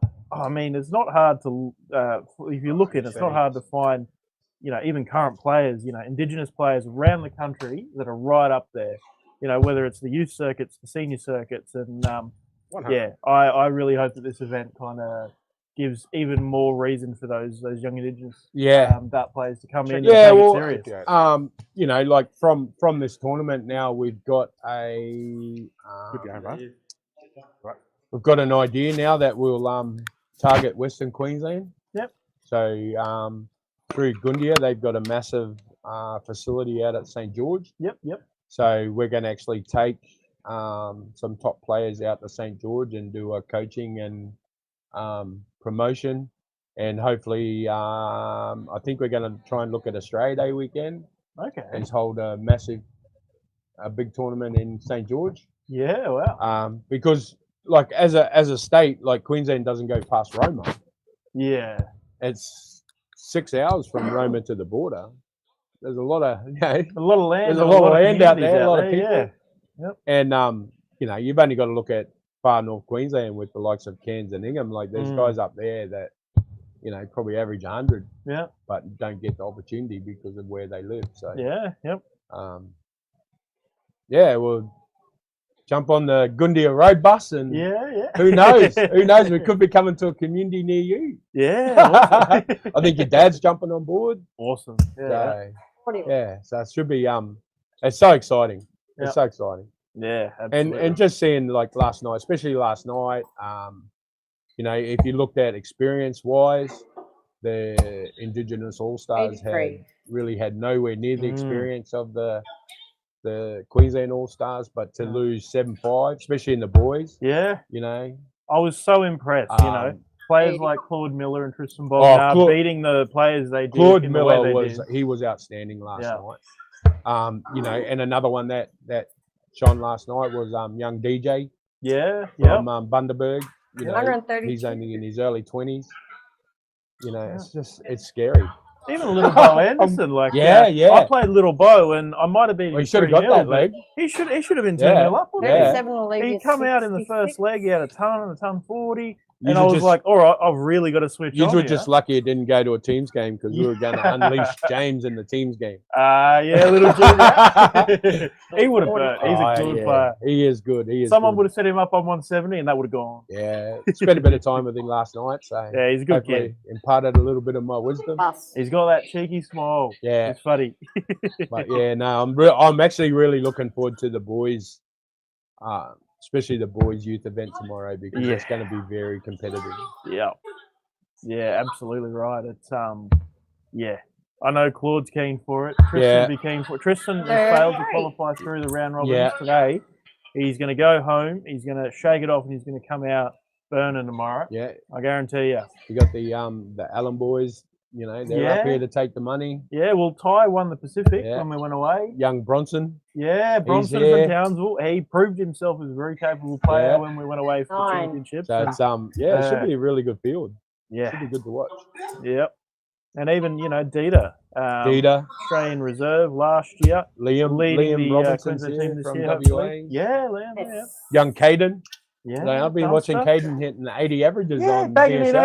mean, it's not hard to if you look at it, it's not hard to find even current players, Indigenous players around the country that are right up there. Whether it's the youth circuits, the senior circuits, and I really hope that this event kind of gives even more reason for those young Indigenous dart players to come in and take it serious. Like from this tournament now, we've got we've got an idea now that we'll target Western Queensland. Yep. So through Gundia, they've got a massive facility out at St. George. Yep. So we're going to actually take some top players out to St. George and do a coaching and promotion, and hopefully I think we're going to try and look at Australia Day weekend. Okay. And hold a big tournament in St. George. Yeah, wow. Because like as a state, like Queensland doesn't go past Roma. Yeah. It's 6 hours from Roma to the border. There's a lot of a lot of land. There's a lot of land out there, a lot of people. Yeah. Yep. And you've only got to look at far north Queensland with the likes of Cairns and Ingham. Like there's guys up there that probably average 100, but don't get the opportunity because of where they live. So we'll jump on the Gundia road bus and who knows? Who knows? We could be coming to a community near you. Yeah. I think your dad's jumping on board. Awesome. So it should be it's so exciting. It's so exciting. Yeah, absolutely. And just seeing like last night, especially last night, if you looked at experience wise, the Indigenous All Stars had nowhere near the experience of the Queensland All Stars, but to lose 7-5, especially in the boys. Yeah. I was so impressed, Players like Claude Miller and Tristan Bognar beating the players they did. Claude Miller was outstanding last night. And another one that shone last night was young DJ. From Bundaberg. You know, 130. He's only in his early 20s. It's scary. Even little Bo Anderson, like yeah. I played little Bo, and I might have been. Well, he should have got that leg. He should have been 2-0 Yeah, up. On yeah. 37 will leave He you come out in the 66. first leg. He had a ton and a ton 40, You and I were was just- like, all right, I've really got to switch You on were here. just lucky it didn't go to a teams game because we were going to unleash James in the teams game. Yeah, little Junior. He would have burnt. He's a good player. He is good. He is. Someone good. would have set him up on 170, and that would have gone. Yeah, spent a bit of time with him last night, so Yeah, he's a good hopefully kid. imparted a little bit of my wisdom. He's got that cheeky smile. Yeah, it's funny. But yeah, no, I'm actually really looking forward to the boys, especially the boys youth event tomorrow because it's going to be very competitive. Yeah, absolutely right. It's yeah. I know Claude's keen for it. Tristan Yeah. will be keen for it. Tristan has failed to qualify through the round robins Yeah. today. He's going to go home. He's going to shake it off, and he's going to come out burning tomorrow. Yeah, I guarantee you. you got the Allen boys. You know, they're up Yeah. here to take the money. Yeah, well, Ty won the Pacific Yeah. when we went away. Young Bronson. Yeah, Bronson here. from Townsville. He proved himself as a very capable player Yeah. when we went away for the championships. So it's it should be a really good field. Yeah. Should be good to watch. Yep. And even, Dieter. Dieter. Australian reserve last year. Leading the Robinson's Queensland here team this from year, WA. hopefully. Yeah, Liam. Yeah. Young Caden. Yeah. Like, I've been watching Caden hitting 80 averages Yeah, on banging in DSL.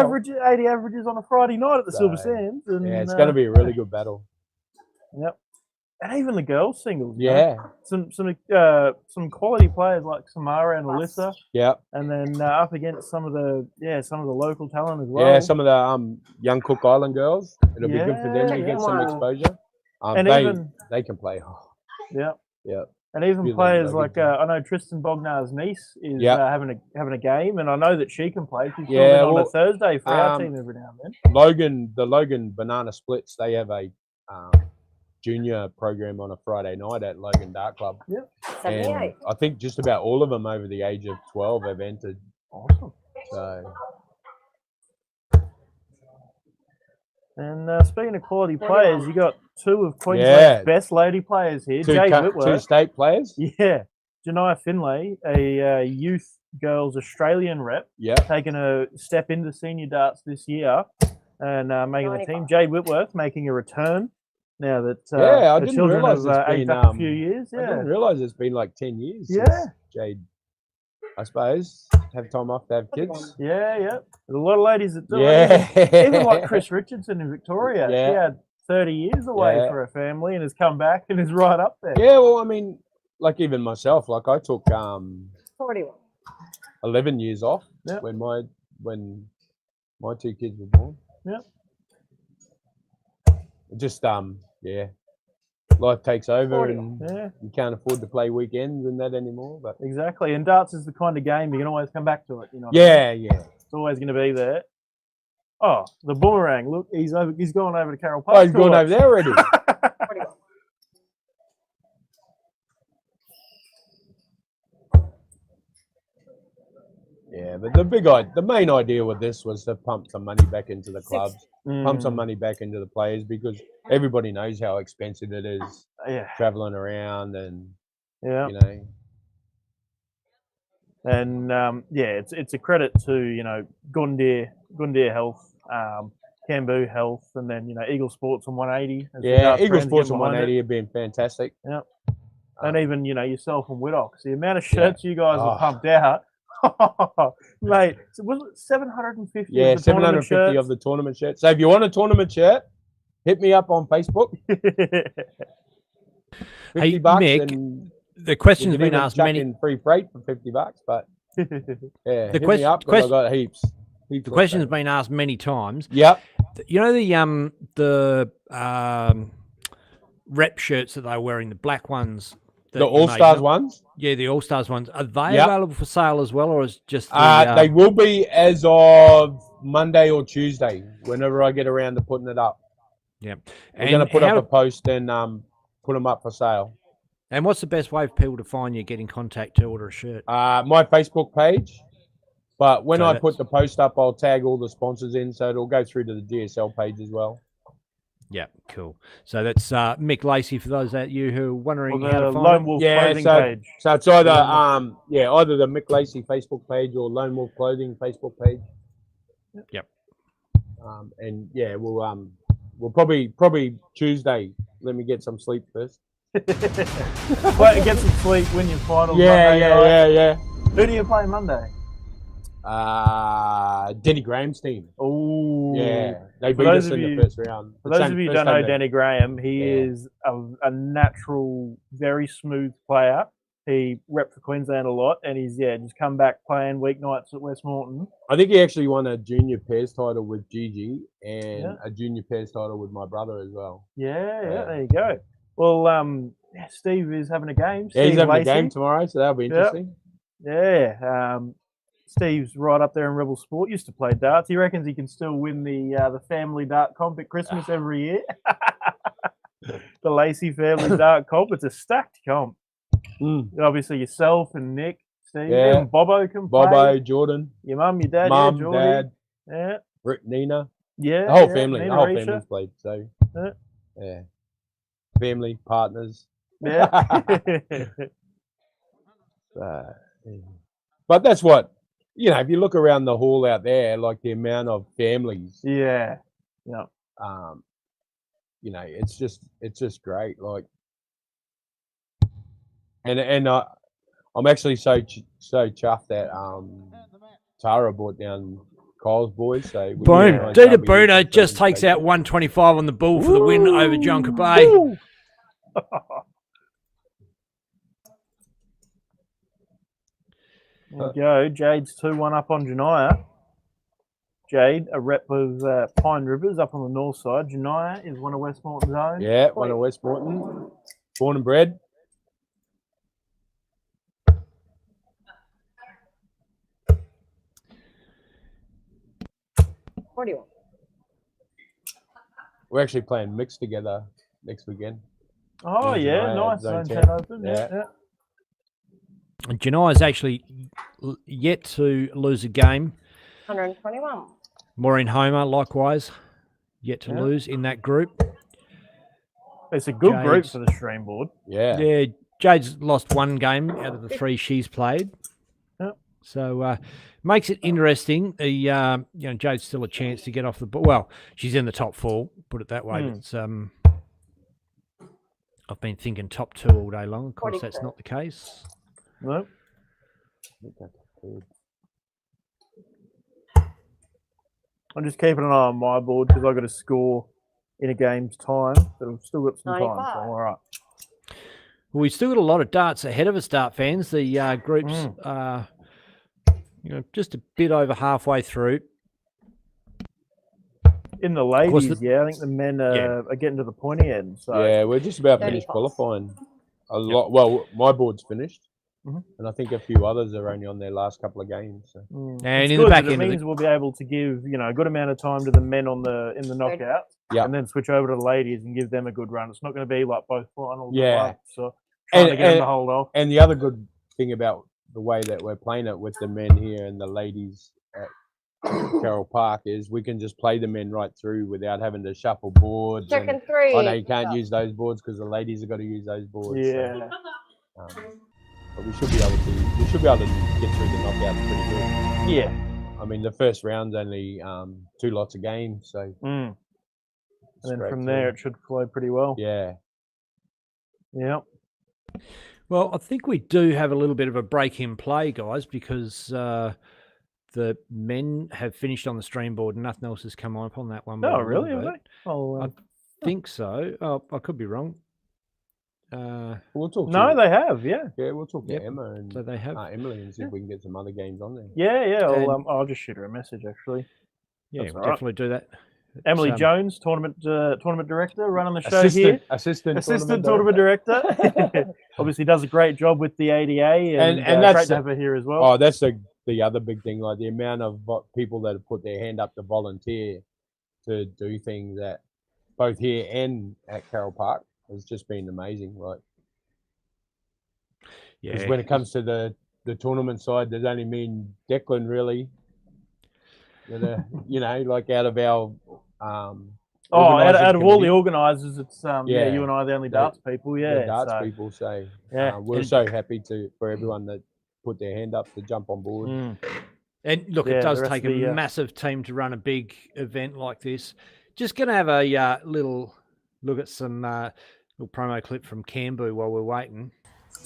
80 averages on a Friday night at the So, Silver Sands. And, Yeah, it's going to be a really good battle. Yep. And even the girls singles. Yeah. Some quality players like Samara and Alyssa. Yeah. And then up against some of the local talent as well. Yeah, some of the young Cook Island girls. It'll be good for them to Yeah, get some yeah. exposure. And they can play. Yeah. Yeah. And even Really players good like team. I know Tristan Bognar's niece is Yep. having a game, and I know that she can play. She's Yeah, filming on well, a Thursday for our team every now and then. The Logan Banana Splits, they have a junior program on a Friday night at Logan Dart Club. Yep. And 78. I think just about all of them over the age of 12 have entered. Awesome. So And speaking of quality players, you got two of Queensland's best lady players here. two Jade Whitworth. state players. Yeah. Janiyah Finlay, a youth girls Australian rep, taking a step into senior darts this year and making the team. Jade Whitworth making a return now that I the didn't children realise have it's been aged up a few years. I Yeah. didn't realise it's been like 10 years. Yeah. Since Jade, I suppose, have time off to have kids. Yeah. There's a lot of ladies that do Yeah. it. Even like Chris Richardson in Victoria. Yeah. She had 30 years away Yeah. for her family and has come back and is right up there. Yeah, well, I mean, like even myself, like I took 41. 11 years off Yep. when my two kids were born. Yep. Just life takes over 41. and you can't afford to play weekends and that anymore. But Exactly. And darts is the kind of game you can always come back to it. You know. yeah. It's always going to be there. Oh, the boomerang! Look, he's gone over to Carroll Park. Oh, he's gone over there already. Yeah, but the main idea with this was to pump some money back into the clubs, pump some money back into the players because everybody knows how expensive it is traveling around and you know. And it's a credit to Gundeer Health, Cambu Health, and then Eagle Sports on 180. as the Yeah, darts Eagle brands Sports get on behind it. 180 have been fantastic. Yep. And even yourself and Widox, the amount of shirts you guys have pumped out, mate. So was it 750? Yeah, of the tournament 750 shirts? of the tournament shirt. So if you want a tournament shirt, hit me up on Facebook. 50 Hey, bucks Mick, and the question's you can been even asked chuck many. in free freight for 50 bucks, but yeah, The hit question- me up 'cause question- I've got heaps. The question's been asked many times. Yep. You know the rep shirts that they're wearing, the black ones. that The you All made Stars up? ones? Yeah, the All Stars ones. Are they Yep. available for sale as well, or is just the, They will be as of Monday or Tuesday, whenever I get around to putting it up. Yeah. We're going to And put how- up a post and put them up for sale. And what's the best way for people to find you, get in contact to order a shirt? My Facebook page. But when So I that's- put the post up, I'll tag all the sponsors in, so it'll go through to the GSL page as well. Yeah, cool. So that's Mick Lacey for those of you who are wondering Well, how the to find Lone him. Wolf Yeah, clothing so, page. so it's either either the Mick Lacey Facebook page or Lone Wolf Clothing Facebook page. Yep. And yeah, we'll Well, probably Tuesday. Let me get some sleep first. Well, get some sleep, win your finals. Yeah, Monday yeah, night. yeah, yeah. Who do you play Monday? Denny Graham's team. Oh, Yeah, they For beat those us of in you- the first round. For The those same- of you who first don't know time they- Danny Graham, he Yeah. is a natural, very smooth player. He repped for Queensland a lot, and he's just come back playing weeknights at Westmoreton. I think he actually won a junior pairs title with Gigi and Yeah. a junior pairs title with my brother as well. Yeah, Yeah. there you go. Well, Steve is having a game. Yeah, he's Steve having a Lacey. game tomorrow, so that'll be interesting. Yeah. Steve's right up there in Rebel Sport. Used to play darts. He reckons he can still win the family dart comp at Christmas every year. The Lacey family dart comp. It's a stacked comp. Obviously, yourself and Nick, Steve, Yeah. even Bobo can play. Bobo, Jordan, Your mum, your dad, Mum, Geordie. Dad, Yeah. Rick, Nina. Yeah. The whole yeah, family. Nina The whole Risha. family's played. So Yeah. yeah, family, partners. Yeah. Yeah. But that's what if you look around the hall out there, like the amount of families. Yeah. It's just great. Like, and I'm actually so chuffed that Tara brought down Kyle's boys. So Boom. Dita Bruno just takes out 125 on the ball for the win over John Cabay. There we go. Jade's 2-1 up on Janiyah. Jade, a rep of Pine Rivers up on the north side. Janiyah is one of Westmoreton's own. Yeah, one of Westmoreton. Born and bred. What do you want? We're actually playing mixed together next weekend. Oh, yeah. Janiyah Nice. Zone Zone 10. 10 open. Yeah. Janiyah's actually yet to lose a game. 121. Maureen Homer, likewise, yet to lose in that group. It's a good group Jade's- for the stream board. Yeah. Yeah, Jade's lost one game out of the 3 she's played. Yep. So makes it interesting. Jade's still a chance to get off the ball. Well, she's in the top 4, put it that way. It's I've been thinking top 2 all day long. Of course, that's not the case. No. I'm just keeping an eye on my board because I've got to score in a game's time, but I've still got some time, so I'm all right. Well, we've still got a lot of darts ahead of us, dart fans. The groups are just a bit over halfway through. In the ladies, I think the men are getting to the pointy end. So Yeah, we're just about finished qualifying. A lot. Well, my board's finished, and I think a few others are only on their last couple of games. So. And it's in good the back that end, it means we'll be able to give a good amount of time to the men in the knockout, and then switch over to the ladies and give them a good run. It's not going to be like both finals. Yeah. At once, so trying to get them to hold off. And the other good thing about the way that we're playing it with the men here and the ladies at Carroll Park is we can just play the men right through without having to shuffle boards. Checking 3. I know you can't use those boards because the ladies have got to use those boards. Yeah. So, but we should be able to get through the knockouts pretty good. Yeah. I mean, the first round's only 2 lots of games, so. And then straight from through. there, it should flow pretty well. Yeah. Yeah. well, I think we do have a little bit of a break in play, guys, because the men have finished on the stream board and nothing else has come up on that one. No, by a really? little Have bit. they? Oh, I think so. Oh, I could be wrong. We'll talk. No, they have. Yeah. Yeah, we'll talk to Emma and So they have. Emily and see if we can get some other games on there. Yeah. And- I'll just shoot her a message actually. Yeah, That's we'll all right. definitely do that. Emily It's, Jones, tournament director, running the show here. Assistant tournament director. Obviously, does a great job with the ADA, and that's great to have her here as well. Oh, that's the other big thing. Like the amount of people that have put their hand up to volunteer to do things at both here and at Carroll Park has just been amazing. Like, because when it comes to the tournament side, there's only me and Declan really. That are, like out of our out of all the organisers, it's Yeah. you and I are the only darts people. Yeah, the darts so, people. So yeah. we're so happy for everyone that put their hand up to jump on board. And look, Yeah, it does the rest take of a the, massive team to run a big event like this. Just going to have a little look at some little promo clip from Cambu while we're waiting.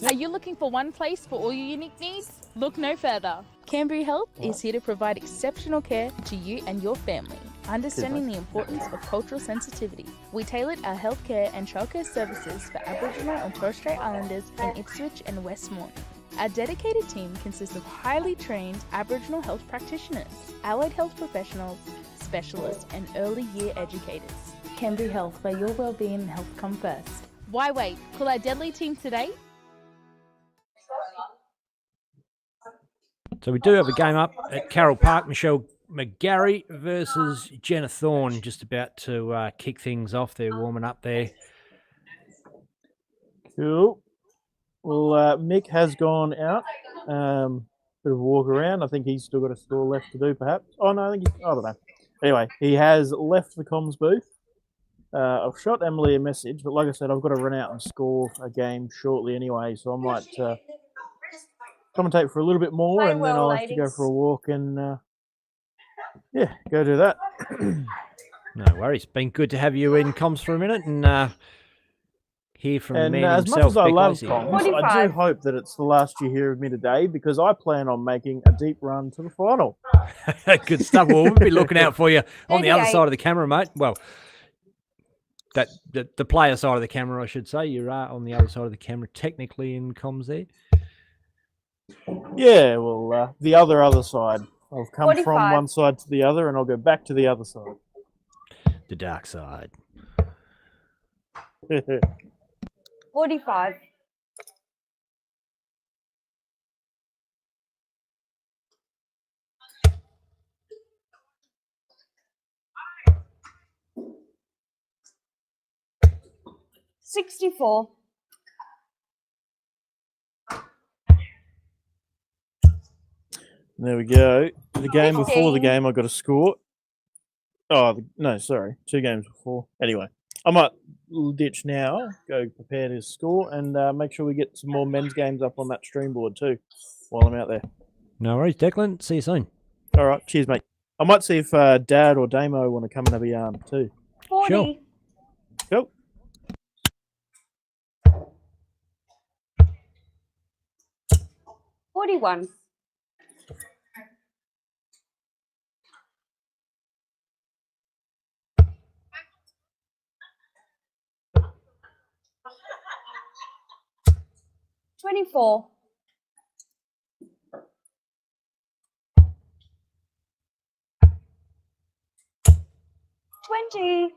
Are you looking for one place for all your unique needs? Look no further. Canberry Health is here to provide exceptional care to you and your family. Understanding the importance of cultural sensitivity, we tailored our healthcare and childcare services for Aboriginal and Torres Strait Islanders in Ipswich and Westmoreland. Our dedicated team consists of highly trained Aboriginal health practitioners, allied health professionals, specialists and early year educators. Canberry Health, where your wellbeing and health come first. Why wait? Call our deadly team today. So we do have a game up at Carroll Park. Michelle McGarry versus Jenna Thorne, just about to kick things off. They're warming up there. Cool. Well, Mick has gone out. Bit of a walk around. I think he's still got a score left to do, perhaps. Oh, no, I don't know. Anyway, he has left the comms booth. I've shot Emily a message, but like I said, I've got to run out and score a game shortly anyway, so I might commentate for a little bit more, and then I'll have to go for a walk and, yeah, go do that. No worries. Been good to have you in comms for a minute and hear from the man as himself. much as I love Beck comms, 45. I do hope that it's the last you hear of me today, because I plan on making a deep run to the final. Good stuff. Well, we'll be looking out for you on the other 38. side of the camera, mate. Well, the player side of the camera, I should say. You are on the other side of the camera, technically in comms there. Yeah, well, the other side. I've come 45. from one side to the other, and I'll go back to the other side. The dark side. 45. $64. There we go. The game before the 15. game, I got a score. Oh, no, sorry. 2 games before. Anyway, I might ditch now, go prepare to score, and make sure we get some more men's games up on that stream board too while I'm out there. No worries, Declan. See you soon. All right. Cheers, mate. I might see if Dad or Damo want to come and have a yarn too. 40. Sure. Cool. $41. $24. $20.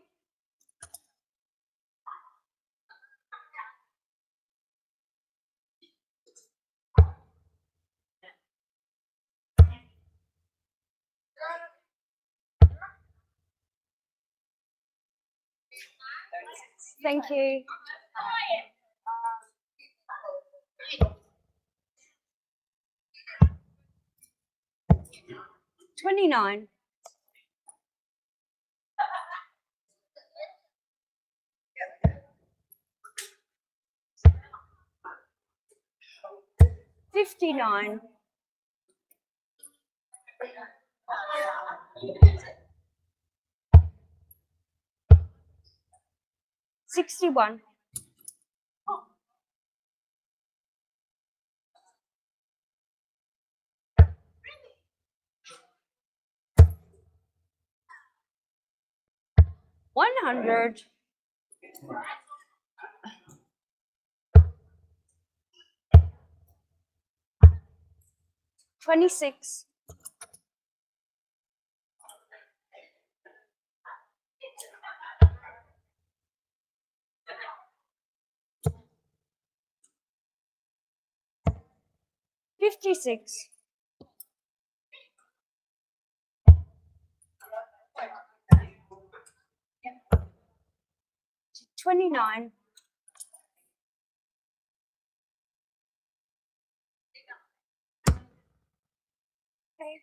Thank you. $29. $59. $61. $100. $26. $56. $29. Okay.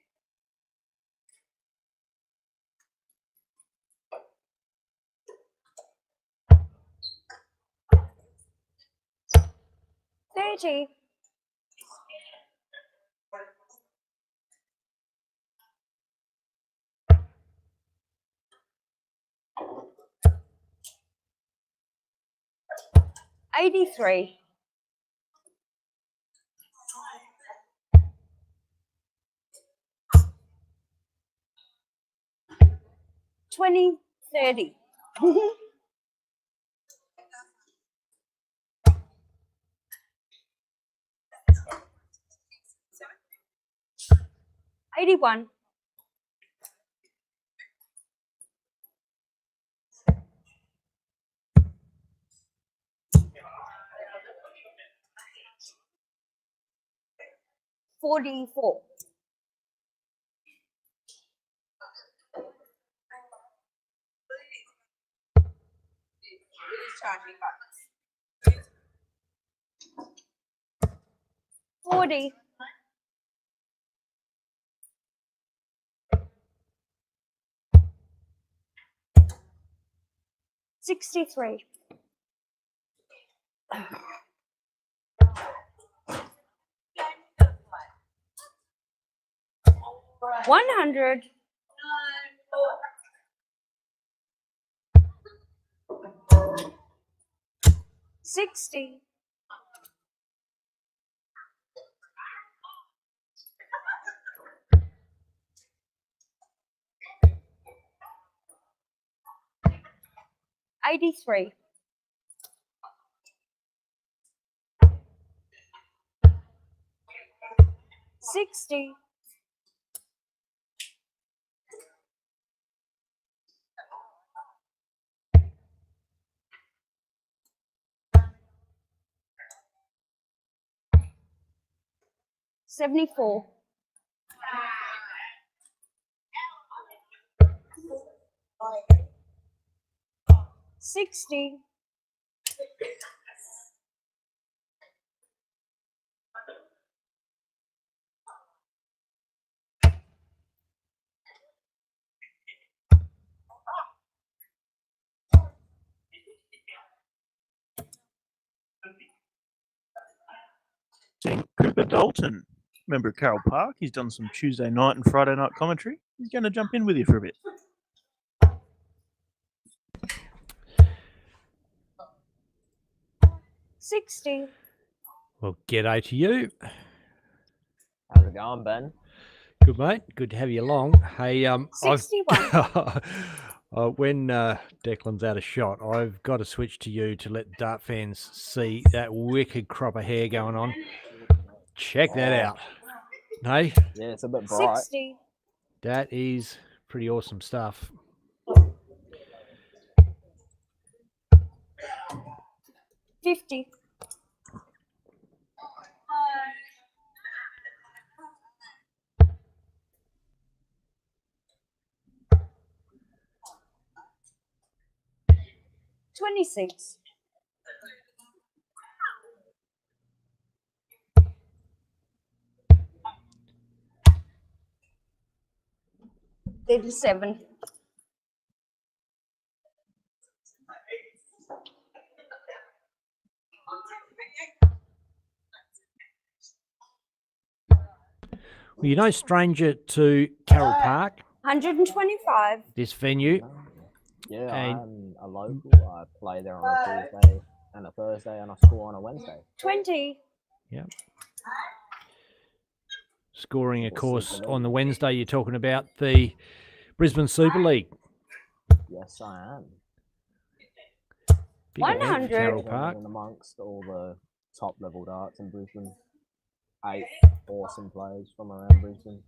$30. 83. 20, 30. 81. 44. 40. 63. 100. 60. 83. 60. 74. 60. 10, Cooper Dalton, member of Carroll Park. He's done some Tuesday night and Friday night commentary. He's going to jump in with you for a bit. Well, g'day to you. How's it going, Ben? Good, mate. Good to have you along. Hey, 61. When Declan's out of shot, I've got to switch to you to let dart fans see that wicked crop of hair going on. Check that out. Hey? Yeah, it's a bit bright. 60. That is pretty awesome stuff. 50. 26. 37. Well, you're no stranger to Carroll Park, 125. this venue. Yeah, And I'm a local. I play there on a Tuesday and a Thursday, and I score on a Wednesday. 20. yeah. Scoring, of course, on the Wednesday, you're talking about the Brisbane Super League. Yes, I am. Big event for 100. Carroll Park. And amongst all the top level darts in Brisbane, 8 awesome players from around Brisbane.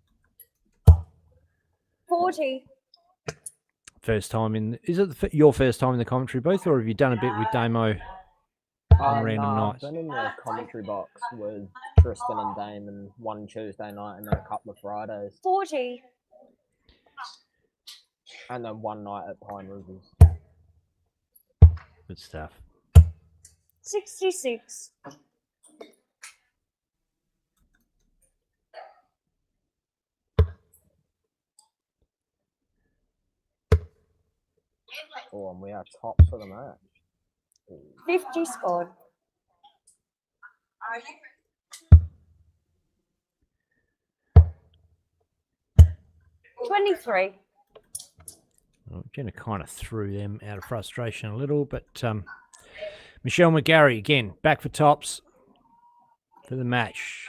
40. First time in, is it your first time in the commentary booth, or have you done a bit with Damo on random No, nights? I've been in the commentary box with Tristan and Damon one Tuesday night and then a couple of Fridays. 40. And then one night at Pine Rivers. Good stuff. 66. Oh, and we are tops for the match. 50 scored. 23. Well, Jenna kind of threw them out of frustration a little, but Michelle McGarry again, back for tops for the match.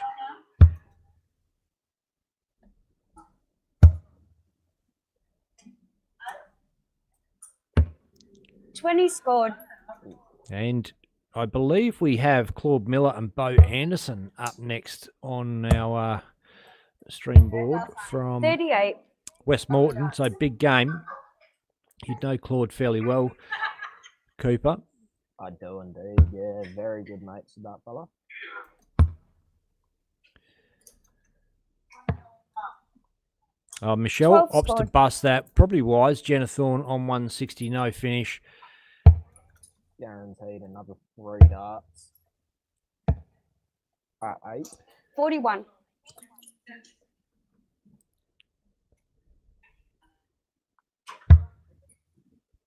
Scored. And I believe we have Claude Miller and Bo Anderson up next on our stream board from 38. Westmorton. So big game. You'd know Claude fairly well, Cooper. I do indeed, yeah. Very good mates with that fella. Michelle 12 opts to bust that. Probably wise. Jenna Thorne on 160, no finish. Guaranteed another 3 darts. At 8. 41.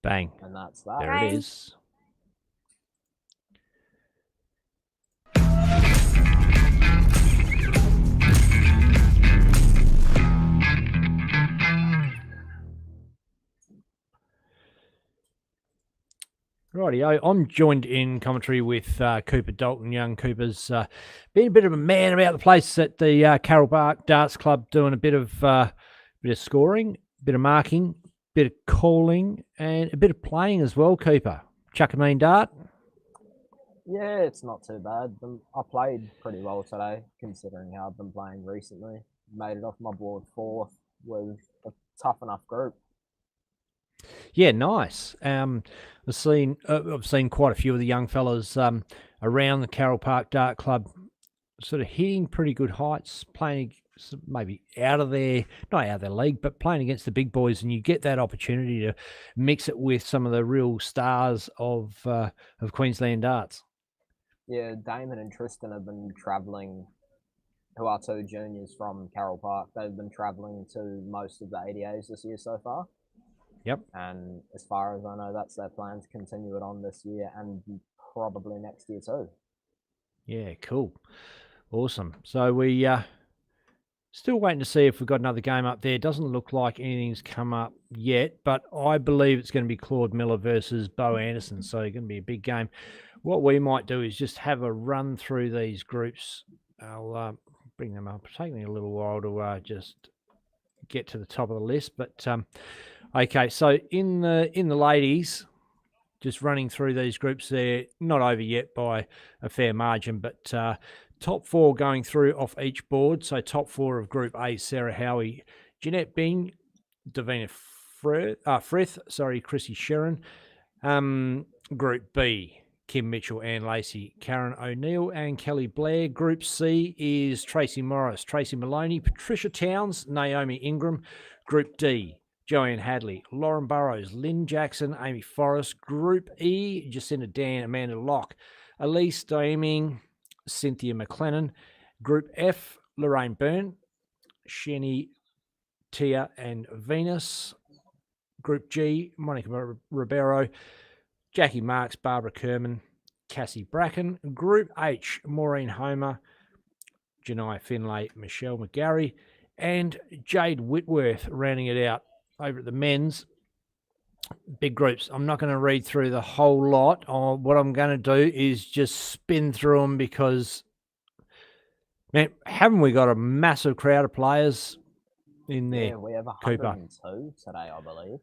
Bang. And that's that. There it is. Rightio, I'm joined in commentary with Cooper Dalton. Young Cooper's been a bit of a man about the place at the Carroll Park Darts Club, doing a bit of scoring, a bit of marking, a bit of calling, and a bit of playing as well, Cooper. Chuck a mean dart? Yeah, it's not too bad. I played pretty well today, considering how I've been playing recently. Made it off my board 4th with a tough enough group. Yeah, nice. I've seen quite a few of the young fellas around the Carroll Park Dart Club, sort of hitting pretty good heights, playing maybe not out of their league, but playing against the big boys, and you get that opportunity to mix it with some of the real stars of Queensland darts. Yeah, Damon and Tristan have been travelling, who are 2 juniors from Carroll Park. They've been travelling to most of the ADAs this year so far. Yep. And as far as I know, that's their plan to continue it on this year and probably next year too. Yeah, cool. Awesome. So we still waiting to see if we've got another game up there. Doesn't look like anything's come up yet, but I believe it's going to be Claude Miller versus Bo Anderson. So it's going to be a big game. What we might do is just have a run through these groups. I'll bring them up. It's taking me a little while to just get to the top of the list, but okay. So in the ladies, just running through these groups, they're not over yet by a fair margin, but top 4 going through off each board. So top 4 of Group A: Sarah Howie, Jeanette Bing, Davina Frith, Chrissy Sheeran. Group B: Kim Mitchell, Ann Lacey, Karen O'Neill, and Kelly Blair. Group C is Tracy Morris, Tracy Maloney, Patricia Towns, Naomi Ingram. Group D: Joanne Hadley, Lauren Burrows, Lynn Jackson, Amy Forrest. Group E: Jacinta Dan, Amanda Locke, Elise Dieming, Cynthia McLennan. Group F: Lorraine Byrne, Shani, Tia, and Venus. Group G: Monica Ribeiro, Jackie Marks, Barbara Kerman, Cassie Bracken. Group H: Maureen Homer, Janai Finlay, Michelle McGarry, and Jade Whitworth rounding it out. Over at the men's, big groups. I'm not going to read through the whole lot. What I'm going to do is just spin through them because, man, haven't we got a massive crowd of players in there? Yeah, we have Cooper? 102 today, I believe.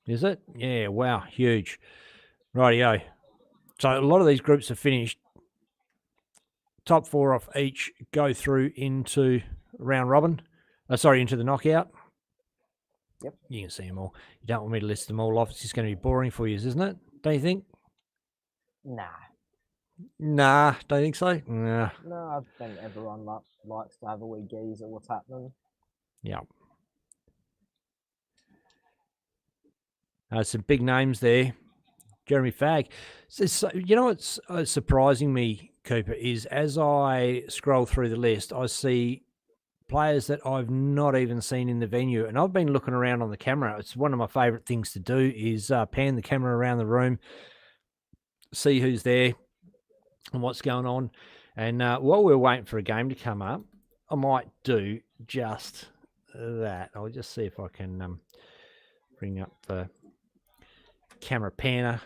Is it? Yeah, wow, huge. Rightio. So a lot of these groups are finished. Top 4 off each go through into round robin. Into the knockout. Yep. You can see them all. You don't want me to list them all off. It's just going to be boring for you, isn't it? Don't you think? Nah, don't think so? Nah. No, I think everyone likes to have a wee gaze at what's happening. Yeah. Some big names there. Jeremy Fagg. So, you know what's surprising me, Cooper, is as I scroll through the list, I see players that I've not even seen in the venue. And I've been looking around on the camera. It's one of my favourite things to do is pan the camera around the room, see who's there and what's going on. And while we're waiting for a game to come up, I might do just that. I'll just see if I can bring up the camera panner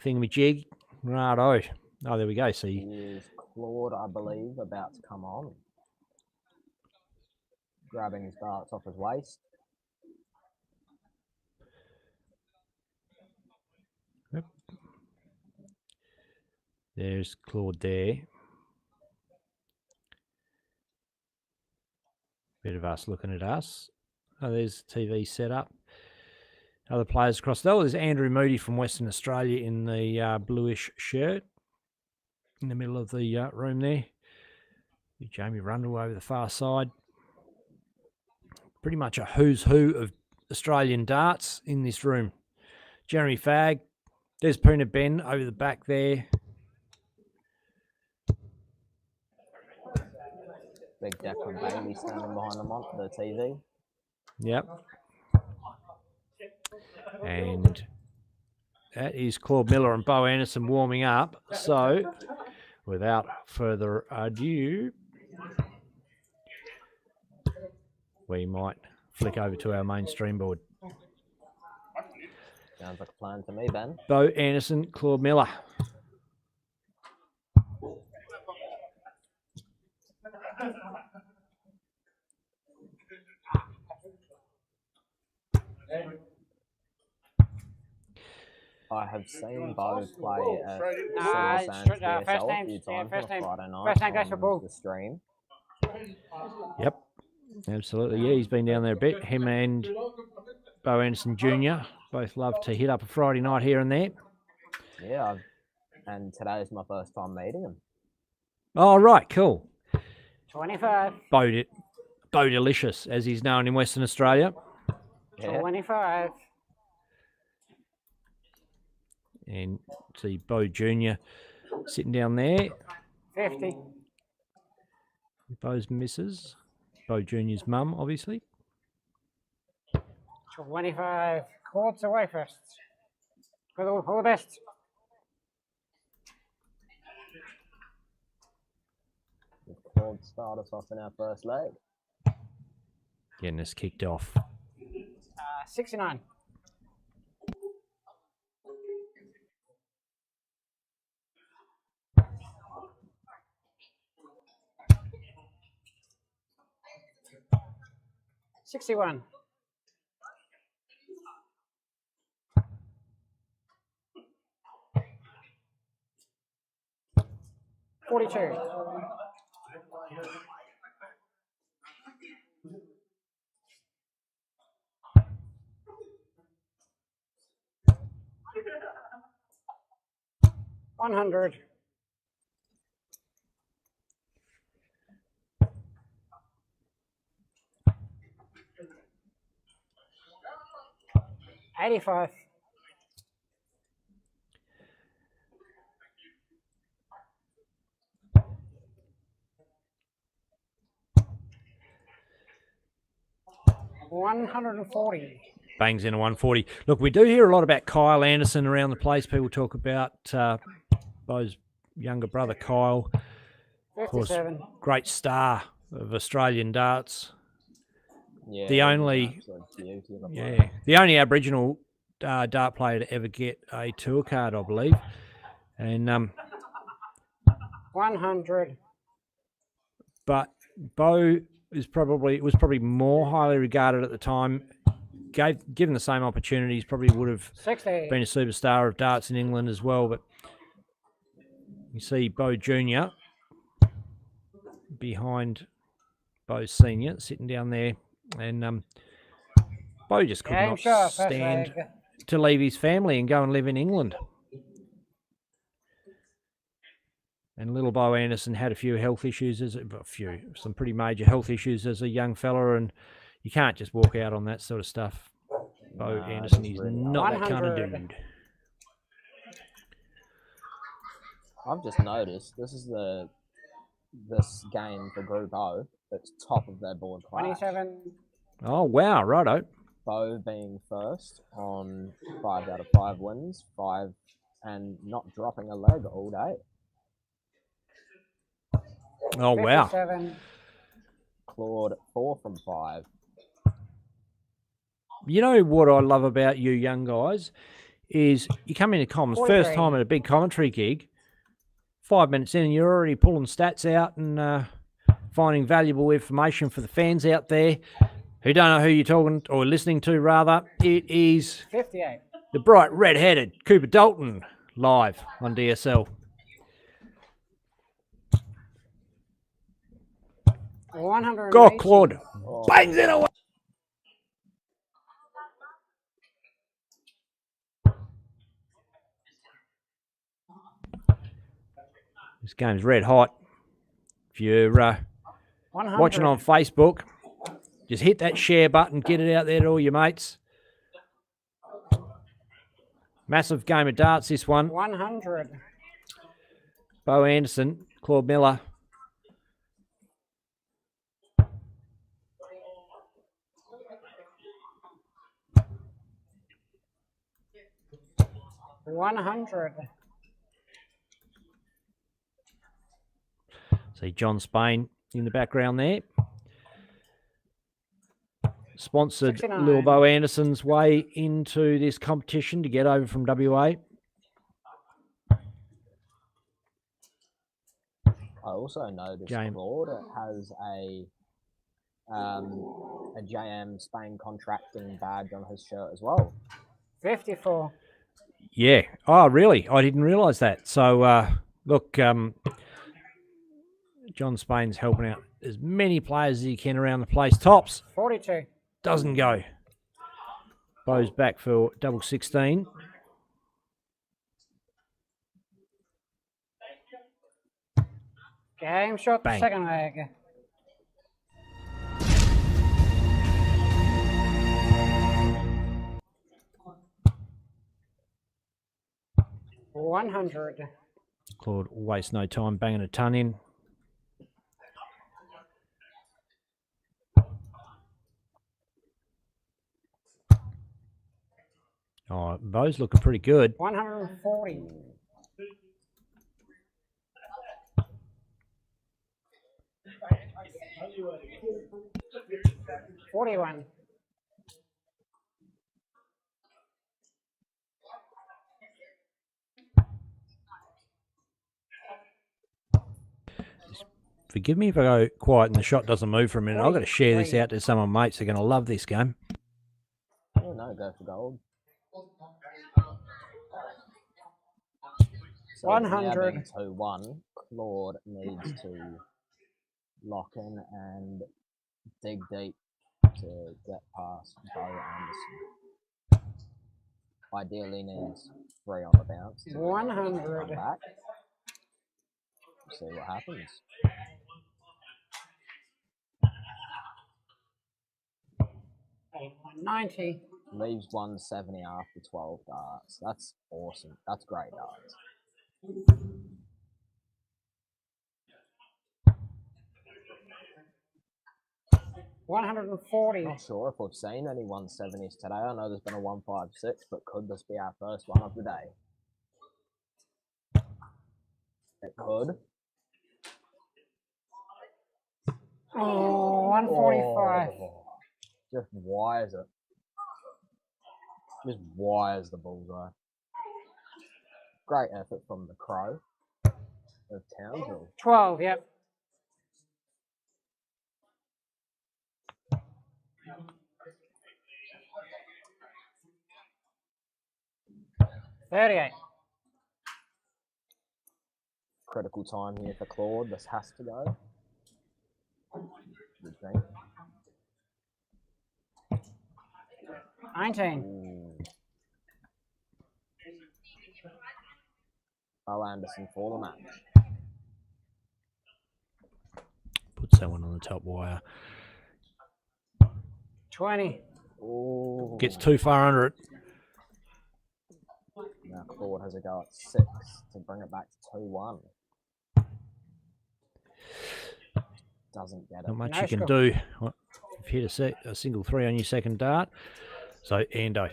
thingamajig. Righto. Oh, there we go. See, Is Claude, I believe, about to come on. Grabbing his darts off his waist. Yep. There's Claude there. Bit of us looking at us. Oh, there's the TV set up. Other players across there. There's Andrew Moody from Western Australia in the bluish shirt in the middle of the room there. Jamie Rundle over the far side. Pretty much a who's who of Australian darts in this room. Jeremy Fagg. There's Poona Ben over the back there. Big Declan Bailey standing behind them on the TV. Yep. And that is Claude Miller and Bo Anderson warming up. So, without further ado, we might flick over to our main stream board. Sounds like a plan to me, Ben. Bo Anderson, Claude Miller. I have seen Bo play at Nah, Silver Sands first PSL a name, few times first on a name, Friday night first name goes for on Bull. the stream. Yep, absolutely. Yeah, he's been down there a bit. Him and Bo Anderson Jr. both love to hit up a Friday night here and there. Yeah, and today is my first time meeting him. Oh, right, cool. 25. Bo Delicious, as he's known in Western Australia. Yeah. 25. And see Bo Jr. sitting down there. 50. Bo's missus. Bo Jr.'s mum, obviously. 25. Chords away first. For the best. Claude start us off in our first leg. Getting us kicked off. 69. $61. 42. 100. 85. 140. Bangs in a 140. Look, we do hear a lot about Kyle Anderson around the place. People talk about Bo's younger brother, Kyle. Of course, 57. great star of Australian darts. Yeah, The only Aboriginal dart player to ever get a tour card, I believe. And 100. but Bo was probably more highly regarded at the time. Given the same opportunities, probably would have 60. been a superstar of darts in England as well. But you see Bo Jr. behind Bo Senior sitting down there, and Bo just could not stand to leave his family and go and live in England. And little Bo Anderson had a few health issues, some pretty major health issues as a young fella, and you can't just walk out on that sort of stuff. Bo Anderson is not that kind of dude. I've just noticed this game for Group O that's top of their board class. 27. Oh, wow, righto. Bo being first on 5 out of 5 wins, 5 and not dropping a leg all day. Oh, wow. 57. Claude 4 from 5. You know what I love about you young guys is you come into comms, first 43. time at a big commentary gig, 5 minutes in and you're already pulling stats out and finding valuable information for the fans out there who don't know who you're talking or listening to, rather. It is 58. the bright red-headed Cooper Dalton live on DSL. 100. Go, Claude. Bangs it away. This game's red hot. If you're 100. watching on Facebook, just hit that share button, get it out there to all your mates. Massive game of darts, this one. 100. Bo Anderson, Claude Miller. $100. See John Spain in the background there. Sponsored 69. Lil Bo Anderson's way into this competition to get over from WA. I also noticed Claude has a JM Spain contracting badge on his shirt as well. 54. Yeah. Oh, really? I didn't realise that. So, look, John Spain's helping out as many players as he can around the place. Tops. 42. Doesn't go. Bo's back for double 16. Game shot, Bang. second leg. $100. Claude waste no time banging a ton in. Oh, Bo's looking pretty good. 140. $41. Forgive me if I go quiet and the shot doesn't move for a minute. I've got to share this out to some of my mates. They're going to love this game. Oh no, go for gold. So 100. 2-1. Claude needs to lock in and dig deep to get past Bo Anderson. Ideally needs 3 on the bounce. 100. Come back. See what happens. $90. Leaves 170 after 12 darts. That's awesome. That's great darts. $140. Not sure if we've seen any 170s today. I know there's been a 156, but could this be our first one of the day? It could. Oh, 145. Oh, just wires it. Just wires the bullseye. Great effort from the Crow of Townsville. 12, yep. $38. Critical time here for Claude. This has to go. Good thing. 19. Ooh. Bo Anderson for the match. Puts that one on the top wire. 20. Ooh. Gets too far under it. Now Claude has a go at 6 to bring it back to 2-1. Doesn't get it. Not much you can do. Well, you've hit a single 3 on your second dart. So, Endo.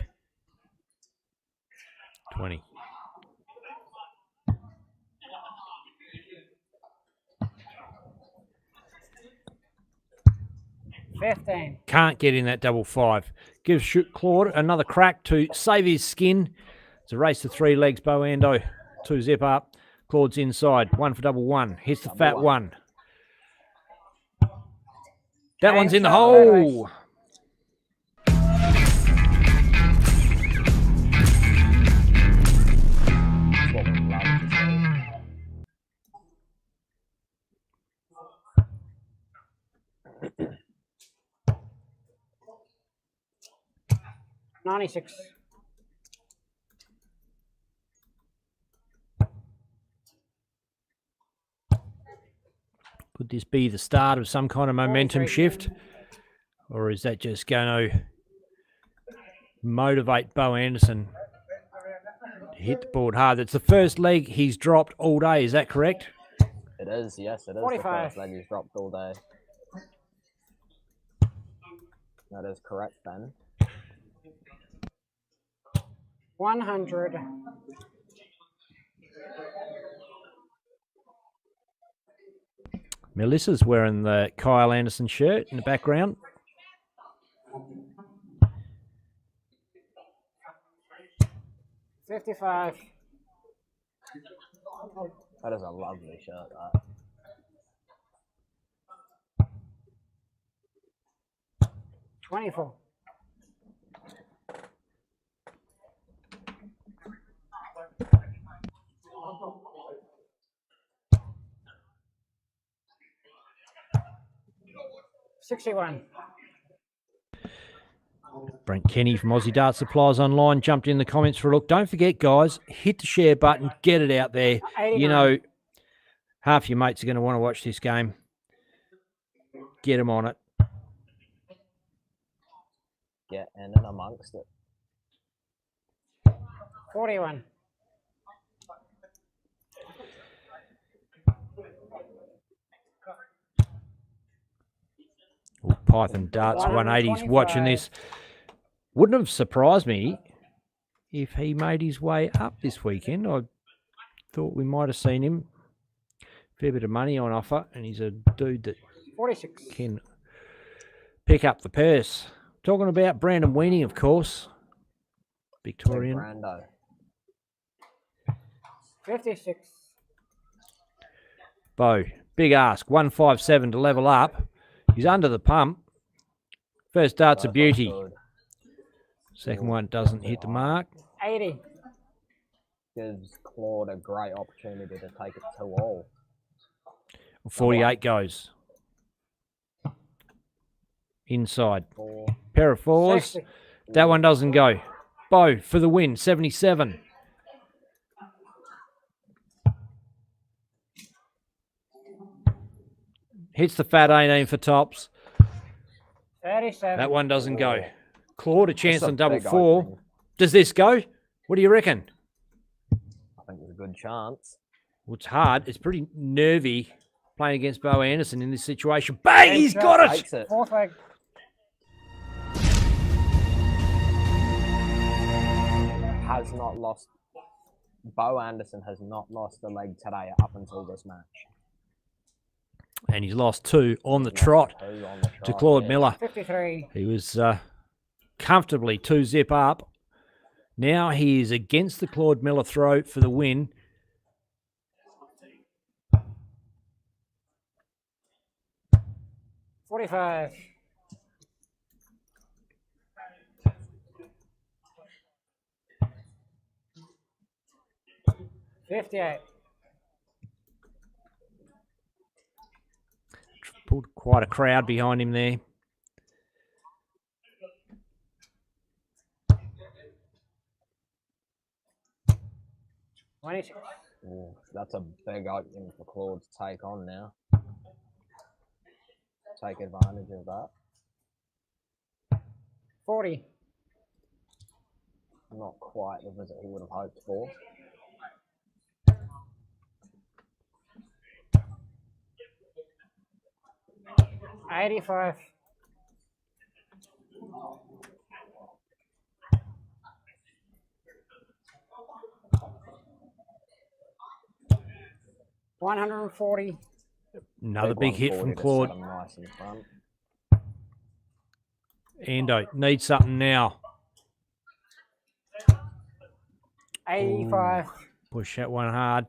20. $15. Can't get in that double 5. Gives Claude another crack to save his skin. It's a race to 3 legs. Bo Ando, 2 zip up. Claude's inside. 1 for double 1. Hits the fat one. That one's in the hole. $96. Could this be the start of some kind of momentum shift? Or is that just going to motivate Bo Anderson to hit the board hard? That's the first leg he's dropped all day. Is that correct? It is, yes, it is 45. the first leg he's dropped all day. That is correct, Ben. 100. Melissa's wearing the Kyle Anderson shirt in the background. $55. That is a lovely shirt, that. $24. $61. Brent Kenny from Aussie Dart Supplies Online jumped in the comments for a look. Don't forget, guys, hit the share button, get it out there. 89. You know, half your mates are going to want to watch this game. Get them on it. Get in and amongst it. 41. Ooh, Python Darts 180's watching this. Wouldn't have surprised me if he made his way up this weekend. I thought we might have seen him. Fair bit of money on offer, and he's a dude that 46. can pick up the purse. Talking about Brandon Weenie, of course. Victorian. Brando. 56. Bo, big ask. 157 to level up. He's under the pump. First dart's a beauty. Second one doesn't hit the mark. 80. Gives Claude a great opportunity to take it to all. 48 goes. Inside. 4. Pair of 4s. 60. That one doesn't go. Bo for the win. 77. Hits the fat 18 for tops. 37. That one doesn't go. Claude, a chance That's a on double big 4. opening. Does this go? What do you reckon? I think there's a good chance. Well, it's hard. It's pretty nervy playing against Bo Anderson in this situation. Bang! He's got it! Takes it. Fourth leg. Has not lost. Bo Anderson has not lost a leg today up until this match. And he's lost 2 on the trot to Claude Miller. 53. He was comfortably 2 zip up. Now he is against the Claude Miller throw for the win. $45. $58. Pulled quite a crowd behind him there. Ooh, that's a big opening for Claude to take on now. Take advantage of that. 40. Not quite the visit he would have hoped for. $85. $140. Another big hit from 140 to Claude. set him nice in front. Ando needs something now. 85. Ooh, push that one hard.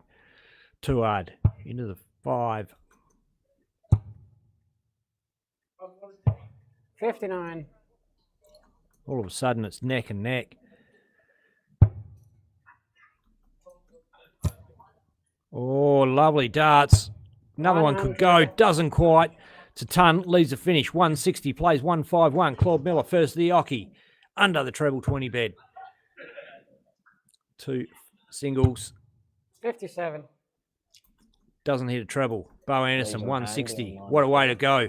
Too hard. Into the 5. 59. All of a sudden, it's neck and neck. Oh, lovely darts. Another one could go. Doesn't quite. It's a ton. Leaves the finish. 160 plays 151. Claude Miller first to the Ocky. Under the treble 20 bed. 2 singles. 57. Doesn't hit a treble. Bo Anderson, These are 160. handy and What a way to go.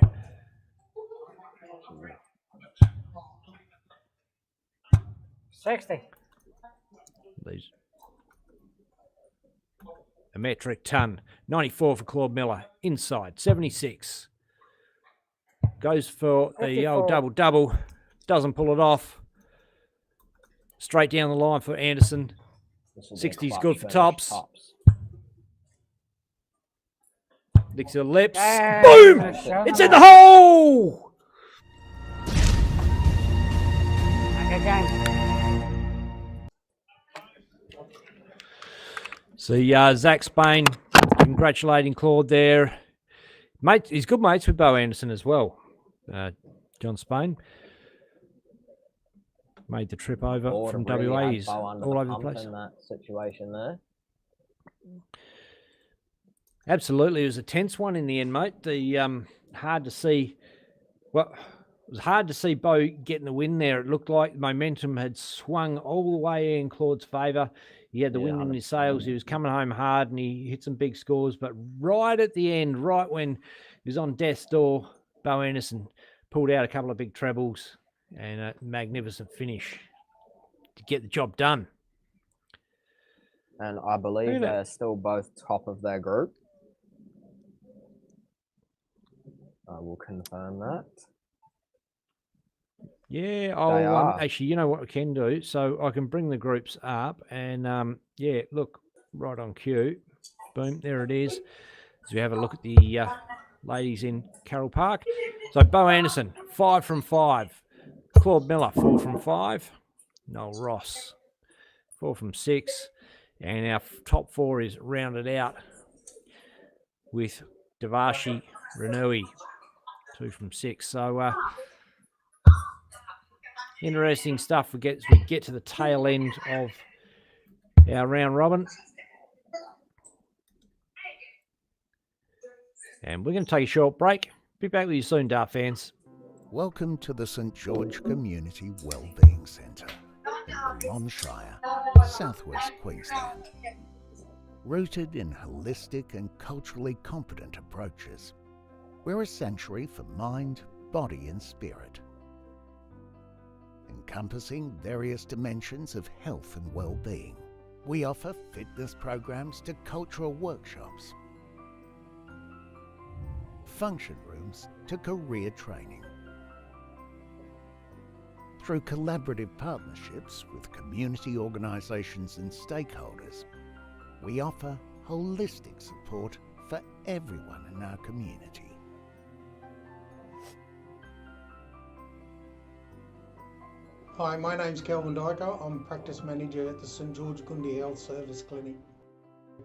$60. These. A metric ton. 94 for Claude Miller. Inside. 76. Goes for the old 54. double-double. Doesn't pull it off. Straight down the line for Anderson. 60's good for tops. Licks her lips. Boom! It's in the hole! Good game. See, Zach Spain congratulating Claude there. Mate, he's good mates with Bo Anderson as well. John Spain made the trip over from WA. He's all over the place. In that situation there. Absolutely, it was a tense one in the end, mate. The hard to see. Well, it was hard to see Bo getting the win there. It looked like momentum had swung all the way in Claude's favour. He had the wind in his sails. He was coming home hard and he hit some big scores. But right at the end, right when he was on death's door, Bo Anderson pulled out a couple of big trebles and a magnificent finish to get the job done. And I believe they're still both top of their group. I will confirm that. Yeah, I'll actually, you know what we can do? So I can bring the groups up and, yeah, look, right on cue. Boom, there it is. So we have a look at the ladies in Carroll Park. So Bo Anderson, 5 from 5. Claude Miller, 4 from 5. Noel Ross, 4 from 6. And our top 4 is rounded out with Devashi Renui, 2 from 6. So, interesting stuff as we get to the tail end of our round robin. And we're going to take a short break. Be back with you soon, Dart fans. Welcome to the St George Community Wellbeing Centre in Vermont Shire, southwest Queensland. Rooted in holistic and culturally competent approaches, we're a sanctuary for mind, body and spirit. Encompassing various dimensions of health and well-being, we offer fitness programs to cultural workshops, function rooms to career training. Through collaborative partnerships with community organisations and stakeholders, we offer holistic support for everyone in our community. Hi, my name's Kelvin Dyker. I'm practice manager at the St George Gundi Health Service Clinic.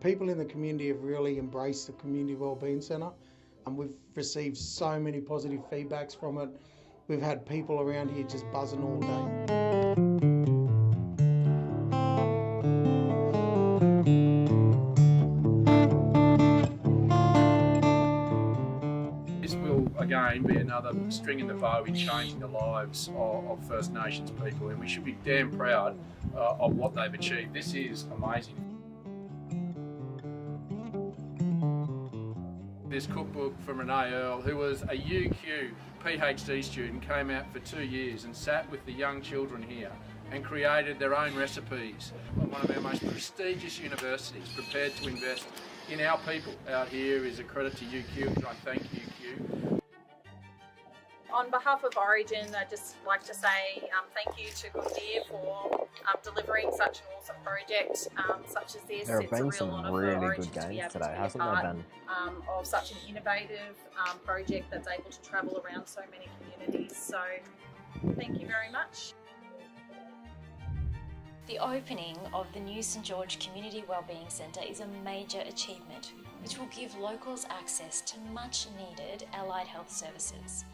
People in the community have really embraced the Community Wellbeing Centre and we've received so many positive feedbacks from it. We've had people around here just buzzing all day. This will again be another string in the bow in changing the lives of First Nations people, and we should be damn proud of what they've achieved. This is amazing. This cookbook from Renee Earle, who was a UQ PhD student, came out for 2 years and sat with the young children here and created their own recipes. One of our most prestigious universities prepared to invest in our people out here is a credit to UQ, and I thank UQ. On behalf of Origin, I'd just like to say thank you to Gundi for delivering such an awesome project such as this. There have been it's a real some honour really for Origin good to be games able today, to be hasn't a there, part Ben? of such an innovative project that's able to travel around so many communities. So thank you very much. The opening of the new St George Community Wellbeing Centre is a major achievement which will give locals access to much needed allied health services.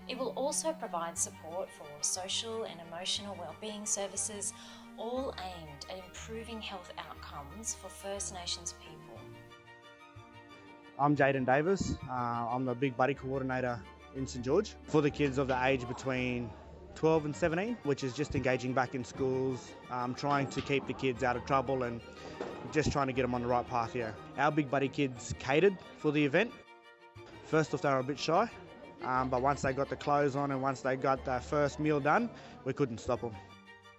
It will also provide support for social and emotional wellbeing services, all aimed at improving health outcomes for First Nations people. I'm Jaden Davis. I'm the Big Buddy Coordinator in St George for the kids of the age between 12 and 17, which is just engaging back in schools, trying to keep the kids out of trouble and just trying to get them on the right path here. Our Big Buddy kids catered for the event. First off, they were a bit shy, but once they got the clothes on and once they got their first meal done, we couldn't stop them.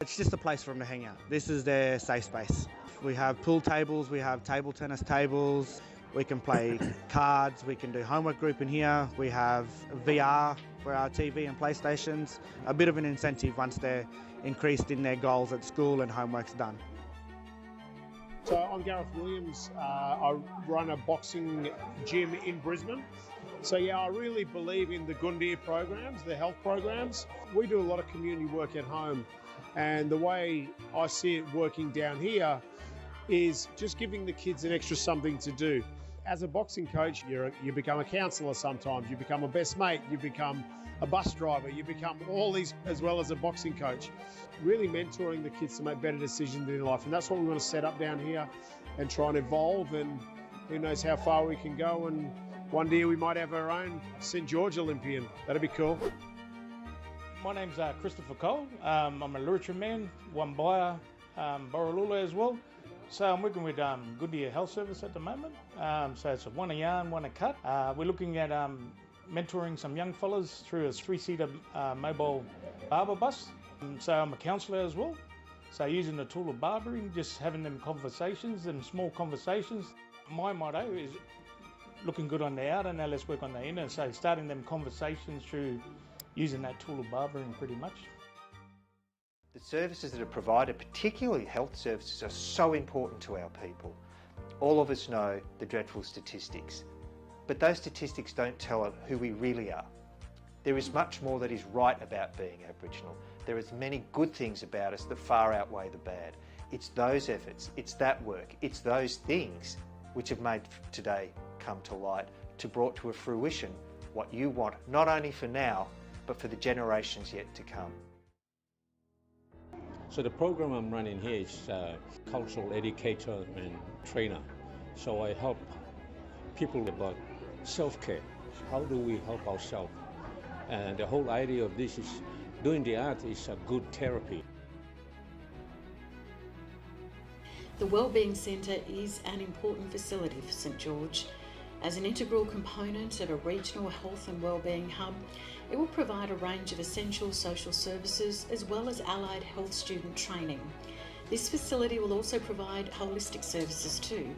It's just a place for them to hang out. This is their safe space. We have pool tables, we have table tennis tables, we can play cards, we can do homework group in here, we have VR for our TV and PlayStations, a bit of an incentive once they're increased in their goals at school and homework's done. So I'm Gareth Williams. I run a boxing gym in Brisbane. So yeah, I really believe in the Gundyr programs, the health programs. We do a lot of community work at home, and the way I see it working down here is just giving the kids an extra something to do. As a boxing coach, you become a counsellor sometimes, you become a best mate, you become a bus driver, you become all these as well as a boxing coach. Really mentoring the kids to make better decisions in life, and that's what we want to set up down here and try and evolve, and who knows how far we can go, and one day we might have our own St George Olympian. That'd be cool. My name's Christopher Cole. I'm a literature man, one buyer, Borroloola as well. So I'm working with Gundyr Health Service at the moment. So it's a one a yarn, one a cut. We're looking at mentoring some young fellas through a 3-seater mobile barber bus. So I'm a counsellor as well. So using the tool of barbering, just having them conversations, them small conversations. My motto is looking good on the outer, now let's work on the inner. So starting them conversations through using that tool of barbering pretty much. The services that are provided, particularly health services, are so important to our people. All of us know the dreadful statistics, but those statistics don't tell us who we really are. There is much more that is right about being Aboriginal. There are many good things about us that far outweigh the bad. It's those efforts, it's that work, it's those things which have made today come to light, to brought to a fruition what you want, not only for now, but for the generations yet to come. So the program I'm running here is cultural educator and trainer. So I help people about self-care. How do we help ourselves? And the whole idea of this is doing the art is a good therapy. The Wellbeing Centre is an important facility for St George. As an integral component of a regional health and wellbeing hub, it will provide a range of essential social services as well as allied health student training. This facility will also provide holistic services too.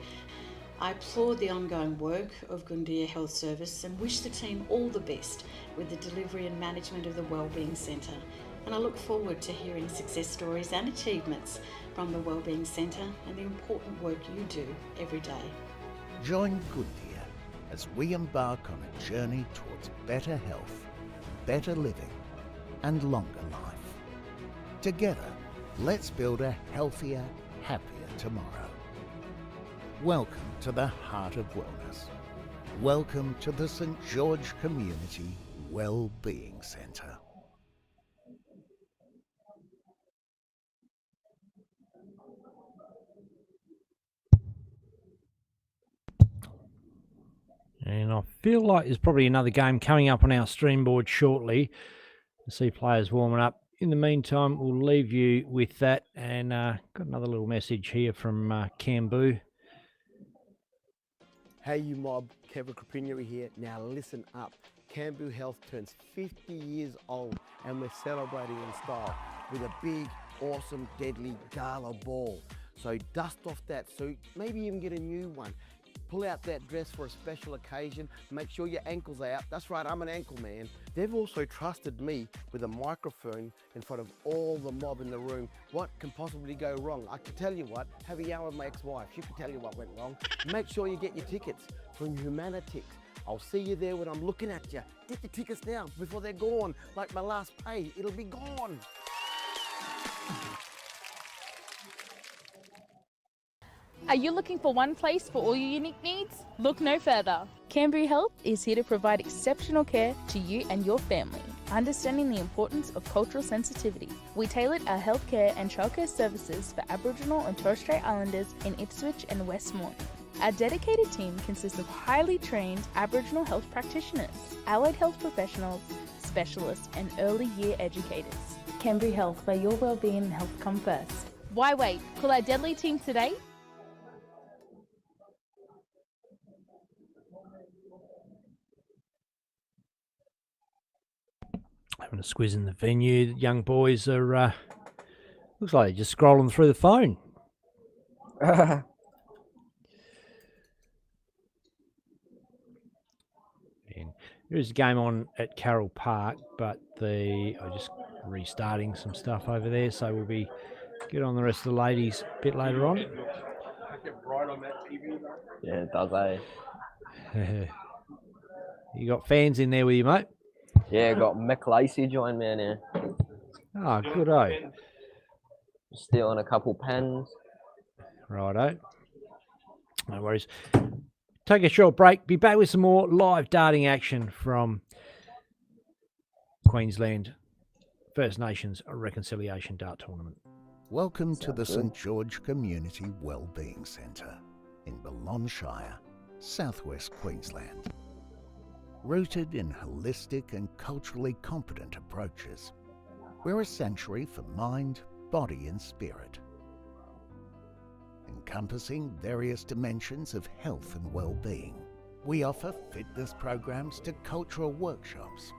I applaud the ongoing work of Gundyr Health Service and wish the team all the best with the delivery and management of the Wellbeing Centre. And I look forward to hearing success stories and achievements from the Wellbeing Centre and the important work you do every day. Join Gundyr as we embark on a journey towards better health, better living and longer life. Together, let's build a healthier, happier tomorrow. Welcome to the heart of wellness. Welcome to the St George Community Wellbeing Centre. And I feel like there's probably another game coming up on our stream board shortly. I see players warming up. In the meantime, we'll leave you with that. And got another little message here from Cambu. Hey you mob, Kevin Carpentry here. Now listen up. Cambu Health turns 50 years old and we're celebrating in style with a big, awesome, deadly gala ball. So dust off that suit, maybe even get a new one. Pull out that dress for a special occasion, make sure your ankles are out. That's right, I'm an ankle man. They've also trusted me with a microphone in front of all the mob in the room. What can possibly go wrong? I can tell you what, have a yarn with my ex-wife. She can tell you what went wrong. Make sure you get your tickets from Humanitix. I'll see you there when I'm looking at you. Get your tickets now before they're gone. Like my last pay, it'll be gone. Are you looking for one place for all your unique needs? Look no further. Canberry Health is here to provide exceptional care to you and your family. Understanding the importance of cultural sensitivity, we tailored our healthcare and childcare services for Aboriginal and Torres Strait Islanders in Ipswich and Westmoreland. Our dedicated team consists of highly trained Aboriginal health practitioners, allied health professionals, specialists and early year educators. Canberry Health, where your wellbeing and health come first. Why wait? Call our deadly team today. Having a squiz in the venue. The young boys are, looks like they're just scrolling through the phone. And there's a game on at Carroll Park, but I'm just restarting some stuff over there, so we'll be get on the rest of the ladies a bit later on. Yeah, it does, eh? You got fans in there with you, mate? Yeah, got Mick Lacey joined me in here. Oh, good-o. Stealing a couple pens. Righto. No worries. Take a short break. Be back with some more live darting action from Queensland First Nations Reconciliation Dart Tournament. Welcome to the St George Community Wellbeing Centre in Balonne Shire, southwest Queensland. Rooted in holistic and culturally competent approaches, we're a sanctuary for mind, body and spirit. Encompassing various dimensions of health and well-being, we offer fitness programs to cultural workshops,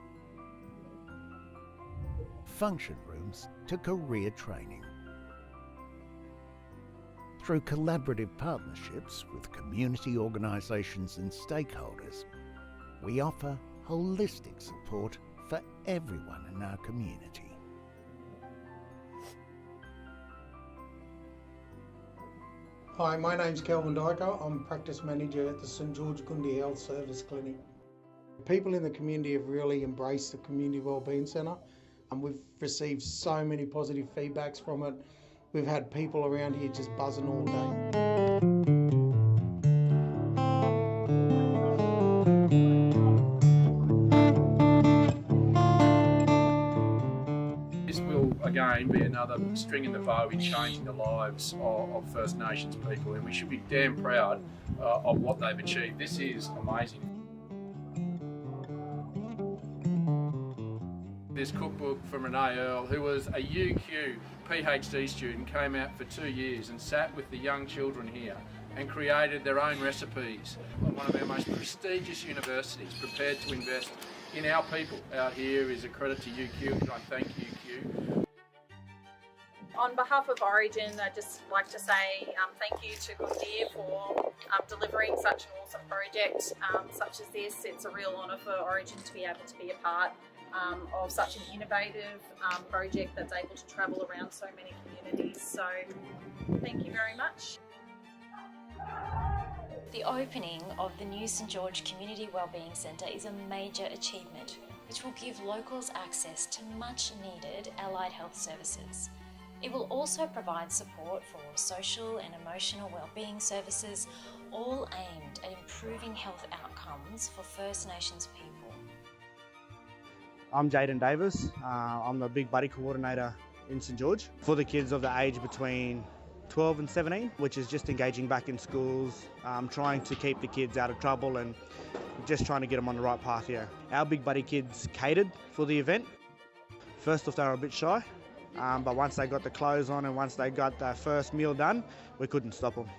function rooms to career training. Through collaborative partnerships with community organisations and stakeholders, we offer holistic support for everyone in our community. Hi, my name's Kelvin Dyker. I'm practice manager at the St George Gundi Health Service Clinic. People in the community have really embraced the Community Wellbeing Centre, and we've received so many positive feedbacks from it. We've had people around here just buzzing all day. This will again be another string in the bow in changing the lives of First Nations people, and we should be damn proud of what they've achieved. This is amazing. This cookbook from Renee Earle, who was a UQ PhD student, came out for 2 years and sat with the young children here and created their own recipes. One of our most prestigious universities, prepared to invest in our people out here, is a credit to UQ, and I thank UQ. On behalf of Origin, I'd just like to say thank you to Gundir for delivering such an awesome project such as this. It's a real honour for Origin to be able to be a part of such an innovative project that's able to travel around so many communities. So thank you very much. The opening of the new St George Community Wellbeing Centre is a major achievement which will give locals access to much needed allied health services. It will also provide support for social and emotional wellbeing services, all aimed at improving health outcomes for First Nations people. I'm Jaden Davis. I'm the Big Buddy Coordinator in St George for the kids of the age between 12 and 17, which is just engaging back in schools, trying to keep the kids out of trouble and just trying to get them on the right path here. Our Big Buddy kids catered for the event. First off, they were a bit shy, but once they got the clothes on and once they got their first meal done, we couldn't stop them.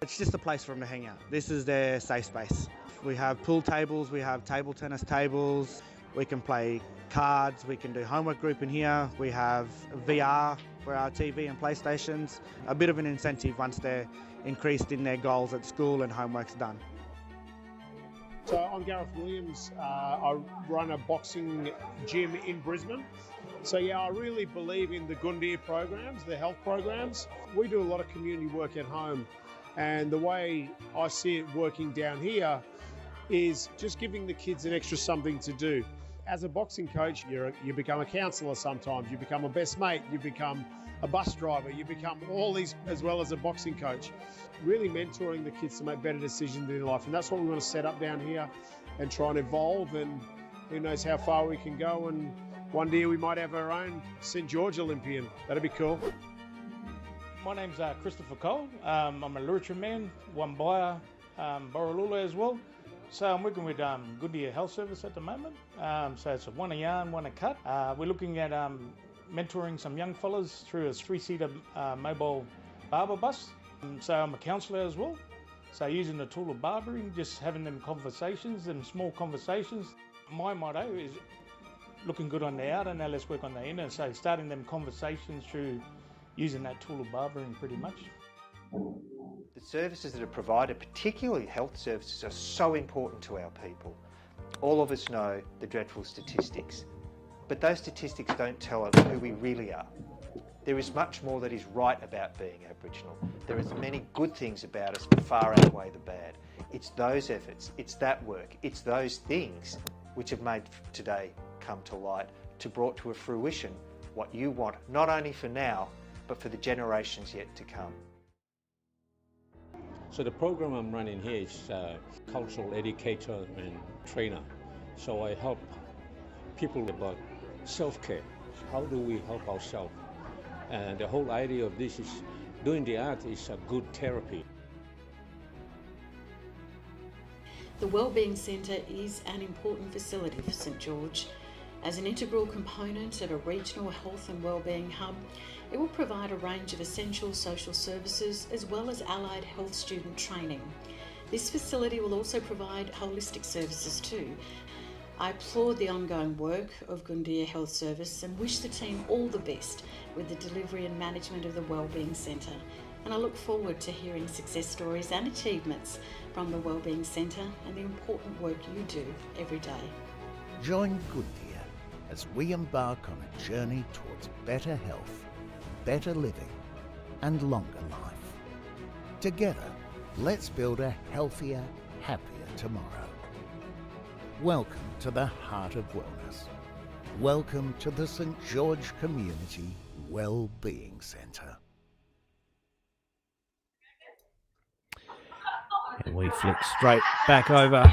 It's just a place for them to hang out. This is their safe space. We have pool tables, we have table tennis tables, we can play cards, we can do homework group in here, we have VR for our TV and PlayStations. A bit of an incentive once they're increased in their goals at school and homework's done. So I'm Gareth Williams. I run a boxing gym in Brisbane. So yeah, I really believe in the Gundir programs, the health programs. We do a lot of community work at home, and the way I see it working down here is just giving the kids an extra something to do. As a boxing coach, you become a counsellor sometimes, you become a best mate, you become a bus driver, you become all these as well as a boxing coach. Really mentoring the kids to make better decisions in life, and that's what we want to set up down here and try and evolve, and who knows how far we can go, and one day we might have our own St George Olympian. That'd be cool. My name's Christopher Cole. I'm a Lurcher man, one buyer, Borroloola as well. So I'm working with Goodyear Health Service at the moment. So it's a one a yarn, one a cut. We're looking at mentoring some young fellas through a 3-seater mobile barber bus. So I'm a counsellor as well. So using the tool of barbering, just having them conversations, them small conversations. My motto is looking good on the outer, now let's work on the inner. So starting them conversations through using that tool of barbering pretty much. The services that are provided, particularly health services, are so important to our people. All of us know the dreadful statistics, but those statistics don't tell us who we really are. There is much more that is right about being Aboriginal. There are many good things about us that far outweigh the bad. It's those efforts, it's that work, it's those things which have made today come to light, to brought to a fruition what you want, not only for now, but for the generations yet to come. So the program I'm running here is cultural educator and trainer. So I help people about self-care. How do we help ourselves? And the whole idea of this is doing the art is a good therapy. The Wellbeing Centre is an important facility for St George. As an integral component of a regional health and wellbeing hub, it will provide a range of essential social services as well as allied health student training. This facility will also provide holistic services too. I applaud the ongoing work of Goodyear Health Service and wish the team all the best with the delivery and management of the Wellbeing Centre. And I look forward to hearing success stories and achievements from the Wellbeing Centre and the important work you do every day. Join Goodyear as we embark on a journey towards better health, better living and longer life. Together, let's build a healthier, happier tomorrow. Welcome to the heart of wellness. Welcome to the St George Community Wellbeing Centre. And we flick straight back over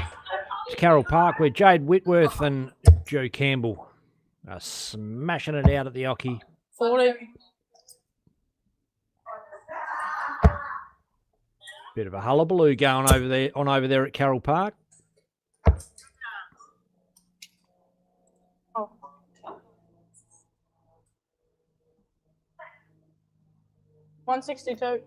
to Carroll Park, where Jade Whitworth and Joe Campbell are smashing it out at the Ocky. 40. Bit of a hullabaloo going over there at Carroll Park. Oh. $162.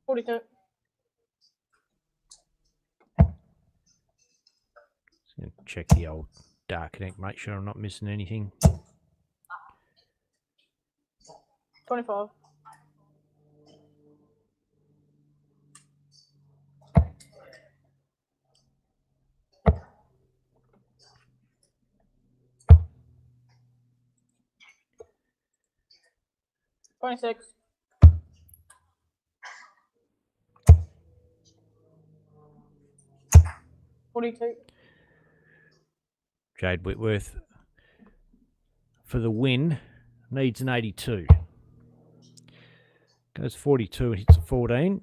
$42. Just going to check the old Dark Connect, make sure I'm not missing anything. 25. $26. $42. Jade Whitworth for the win needs an 82. Goes 42 and hits a 14.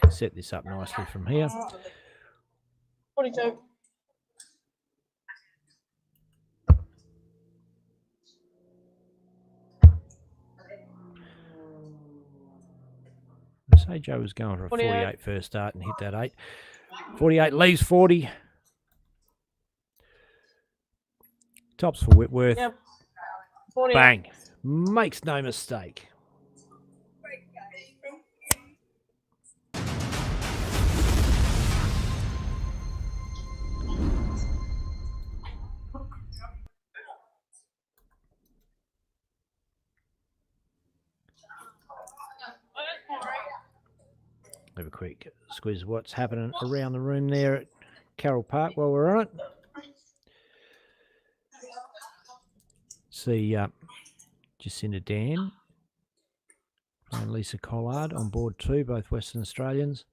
Can set this up nicely from here. 42. I say Joe was going for a 48 first start and hit that 8. 48 leaves 40. Tops for Whitworth. Yep. 48. Bang. Makes no mistake. Have a quick squeeze of what's happening around the room there at Carroll Park while we're on it. see Jacinda Dan and Lisa Collard on board too, both Western Australians.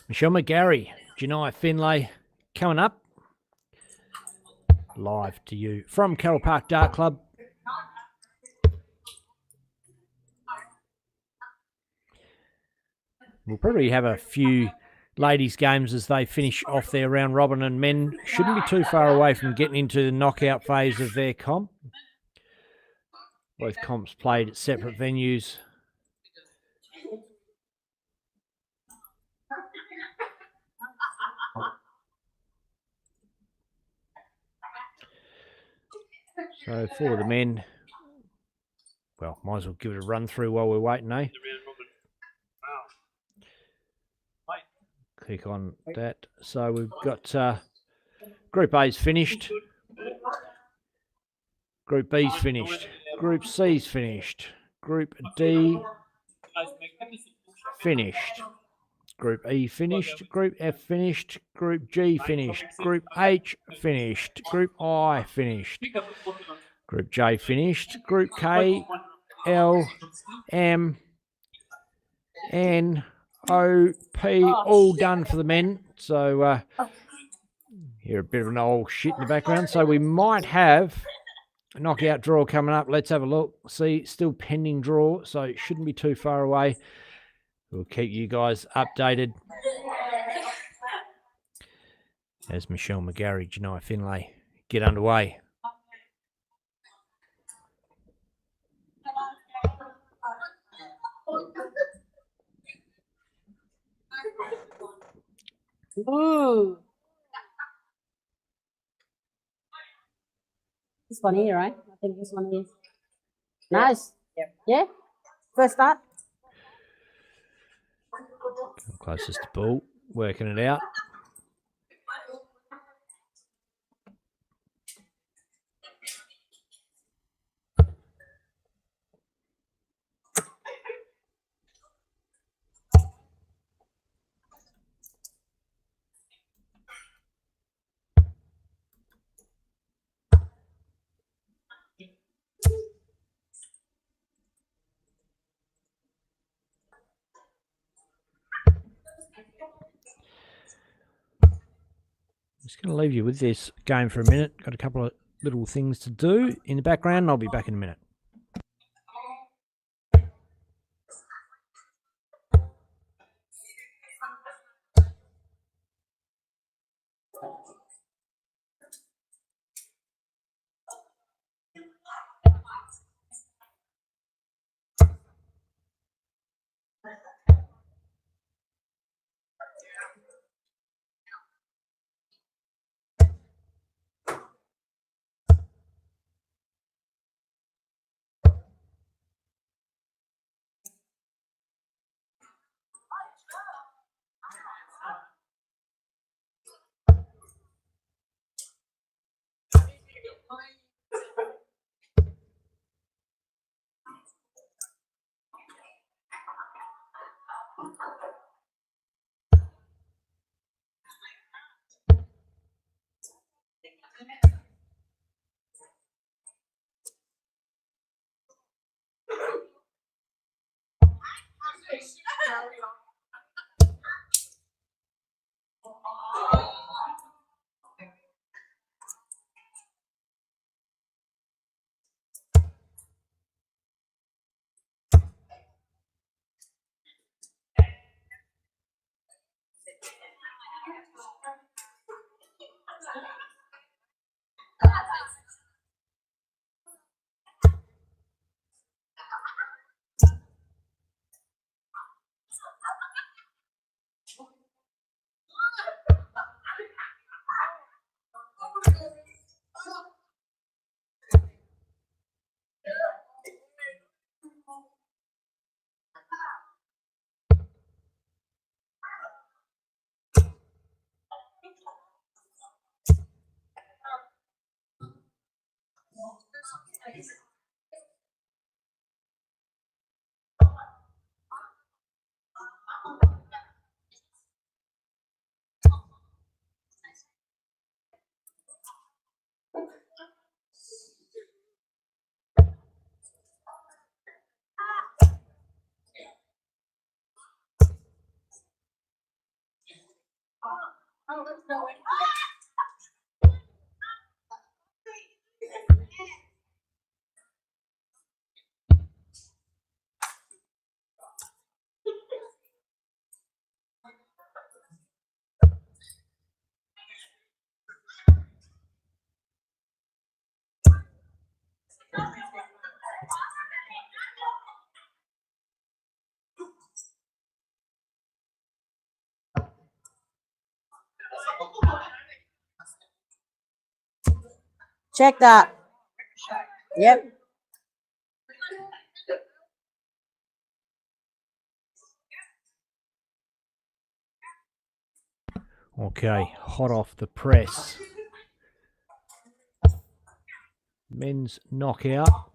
Michelle McGarry, Janai Finlay coming up. Live to you from Carroll Park Dart Club. We'll probably have a few ladies' games as they finish off their round robin, and men shouldn't be too far away from getting into the knockout phase of their comp. Both comps played at separate venues. So for the men, well, might as well give it a run through while we're waiting, eh? Click on that. So we've got Group A's finished. Group B's finished. Group C's finished. Group D finished. Group E finished. Group F finished. Group G finished. Group H finished. Group I finished. Group J finished. Group K, L, M, N, O, P, all done for the men. So hear a bit of an old shit in the background. So we might have a knockout draw coming up. Let's have a look. See, still pending draw, so it shouldn't be too far away. We'll keep you guys updated. As Michelle McGarry, Janai Finlay get underway. Ooh. This one here, right? I think this one is nice. Yeah. First start. Closest to ball, working it out. Just going to leave you with this game for a minute. Got a couple of little things to do in the background, and I'll be back in a minute. Check that. Yep. Okay, hot off the press. Men's knockout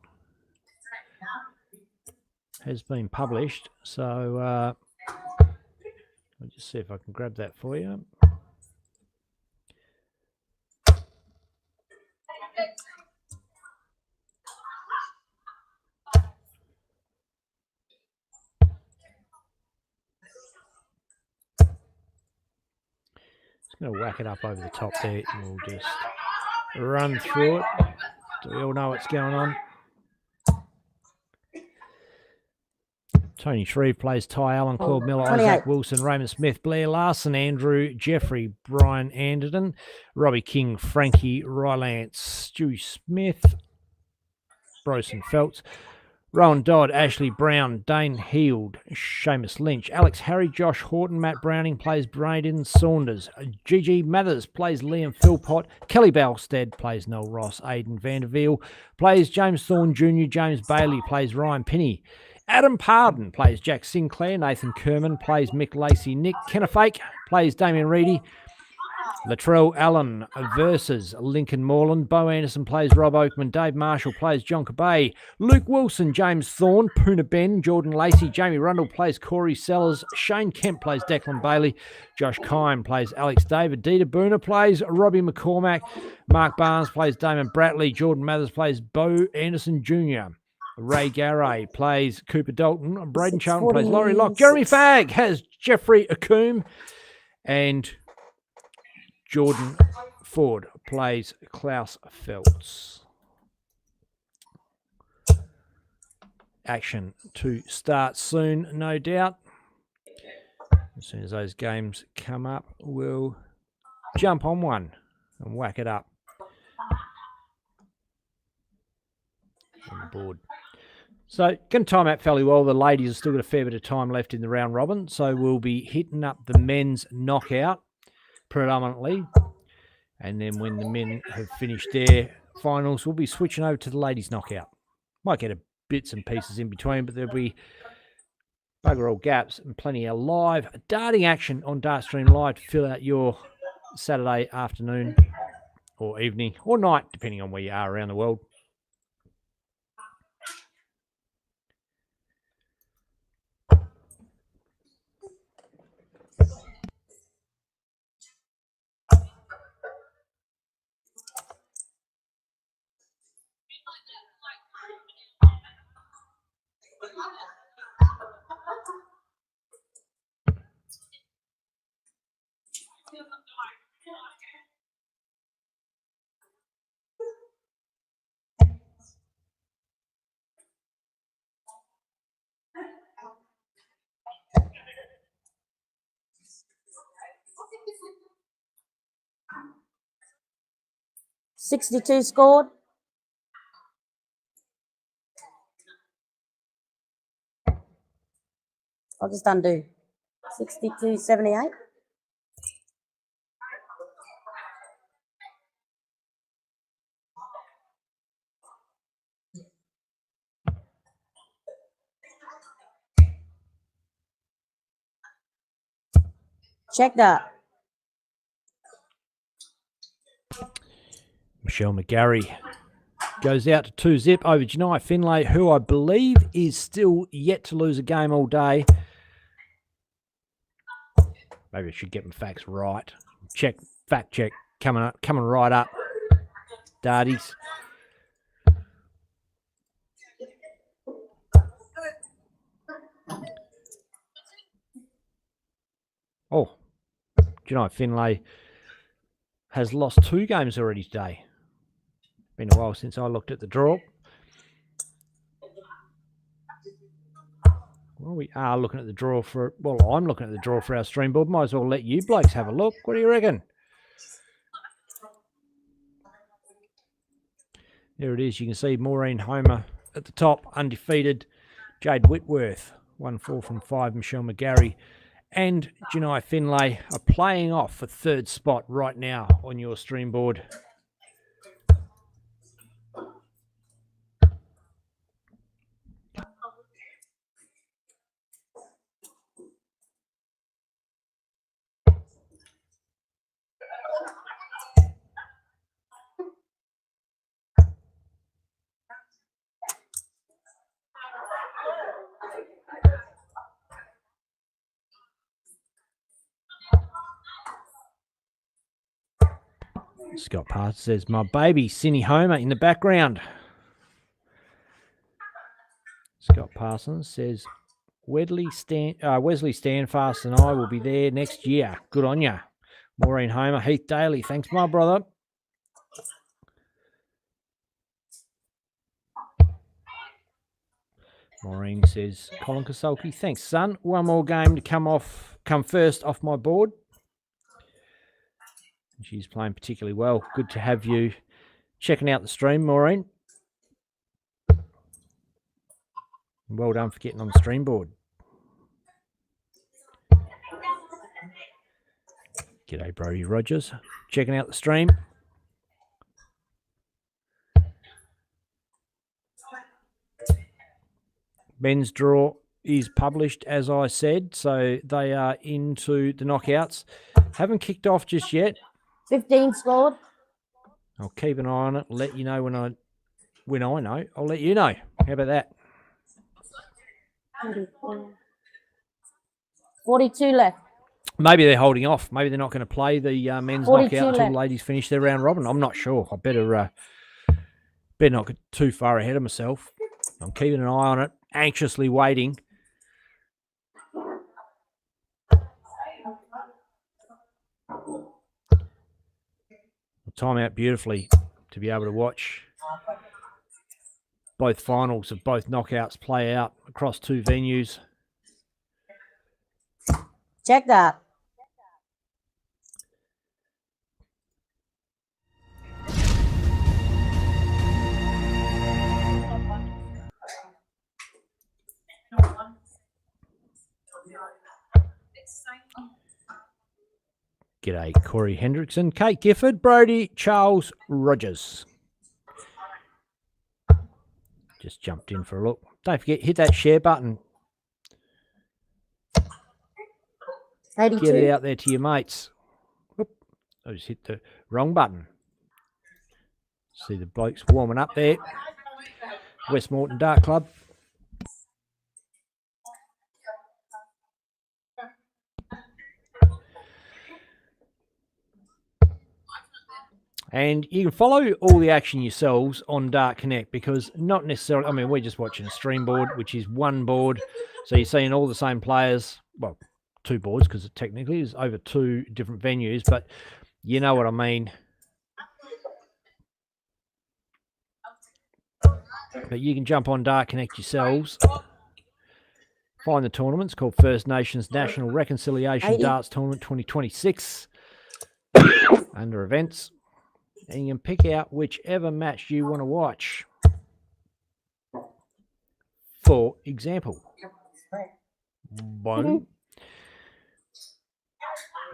has been published, so I'll just see if I can grab that for you. Just going to whack it up over the top there, and we'll just run through it. Do we all know what's going on? Tony Shreve plays Ty Allen, Claude Miller, 28. Isaac Wilson, Raymond Smith, Blair Larson, Andrew, Jeffrey, Brian Anderton, Robbie King, Frankie, Rylance, Stu Smith, Brosen Feltz, Rowan Dodd, Ashley Brown, Dane Heald, Seamus Lynch, Alex Harry, Josh Horton, Matt Browning plays Braden Saunders, Gigi Mathers plays Liam Philpott, Kelly Balstead plays Noel Ross, Aidan Vanderveer plays James Thorne Jr., James Bailey plays Ryan Pinney, Adam Pardon plays Jack Sinclair, Nathan Kerman plays Mick Lacey, Nick Kennefake plays Damien Reedy, Latrell Allen versus Lincoln Moreland. Bo Anderson plays Rob Oakman. Dave Marshall plays John Cabay. Luke Wilson, James Thorne, Poona Ben, Jordan Lacey. Jamie Rundle plays Corey Sellers. Shane Kemp plays Declan Bailey. Josh Kime plays Alex David. Dita Booner plays Robbie McCormack. Mark Barnes plays Damon Bratley. Jordan Mathers plays Bo Anderson Jr. Ray Garay plays Cooper Dalton. Braden Charlton plays Laurie Locke. Jeremy Fagg has Jeffrey Acoom. And Jordan Ford plays Klaus Feltz. Action to start soon, no doubt. As soon as those games come up, we'll jump on one and whack it up on the board. So, going to time out fairly well. The ladies have still got a fair bit of time left in the round robin, so we'll be hitting up the men's knockout predominantly, and then when the men have finished their finals, we'll be switching over to the ladies knockout. Might get a bits and pieces in between, but there'll be bugger all gaps and plenty of live darting action on Dartstream Live to fill out your Saturday afternoon or evening or night, depending on where you are around the world. $62 scored. I'll just undo. 62.78. Check that. Michelle McGarry goes out to 2-zip over Janai Finlay, who I believe is still yet to lose a game all day. Maybe I should get my facts right. Fact check coming right up. Darties. Oh, Janai Finlay has lost 2 games already today. Been a while since I looked at the draw. Well, we are looking at the draw for... Well, I'm looking at the draw for our stream board. Might as well let you blokes have a look. What do you reckon? There it is. You can see Maureen Homer at the top, undefeated. Jade Whitworth, 1-4 from 5. Michelle McGarry and Janai Finlay are playing off for 3rd spot right now on your stream board. Scott Parsons says, my baby, Cindy Homer, in the background. Scott Parsons says, Wesley Stanfast and I will be there next year. Good on ya. Maureen Homer, Heath Daly, thanks, my brother. Maureen says, Colin Kasulki, thanks, son. One more game to come first off my board. She's playing particularly well. Good to have you checking out the stream, Maureen. Well done for getting on the stream board. G'day, Brody Rogers. Checking out the stream. Men's draw is published, as I said, so they are into the knockouts. Haven't kicked off just yet. 15 scored. I'll keep an eye on it. Let you know when I know. I'll let you know. How about that? 42 left. Maybe they're holding off. Maybe they're not going to play the men's knockout until left. the ladies finish their round robin. I'm not sure. I better not get too far ahead of myself. I'm keeping an eye on it, anxiously waiting. Time out beautifully to be able to watch both finals of both knockouts play out across 2 venues. Check that. G'day, Corey Hendrickson, Kate Gifford, Brody, Charles Rogers. Just jumped in for a look. Don't forget, hit that share button. 82. Get it out there to your mates. Whoop, I just hit the wrong button. See the blokes warming up there. Westmorton Dart Club. And you can follow all the action yourselves on Dart Connect, because not necessarily, I mean, we're just watching a stream board, which is one board. So you're seeing all the same players, well, 2 boards, because it technically is over 2 different venues, but you know what I mean. But you can jump on Dart Connect yourselves. Find the tournaments called First Nations National Reconciliation Darts Tournament 2026 under events. And you can pick out whichever match you want to watch. For example, one.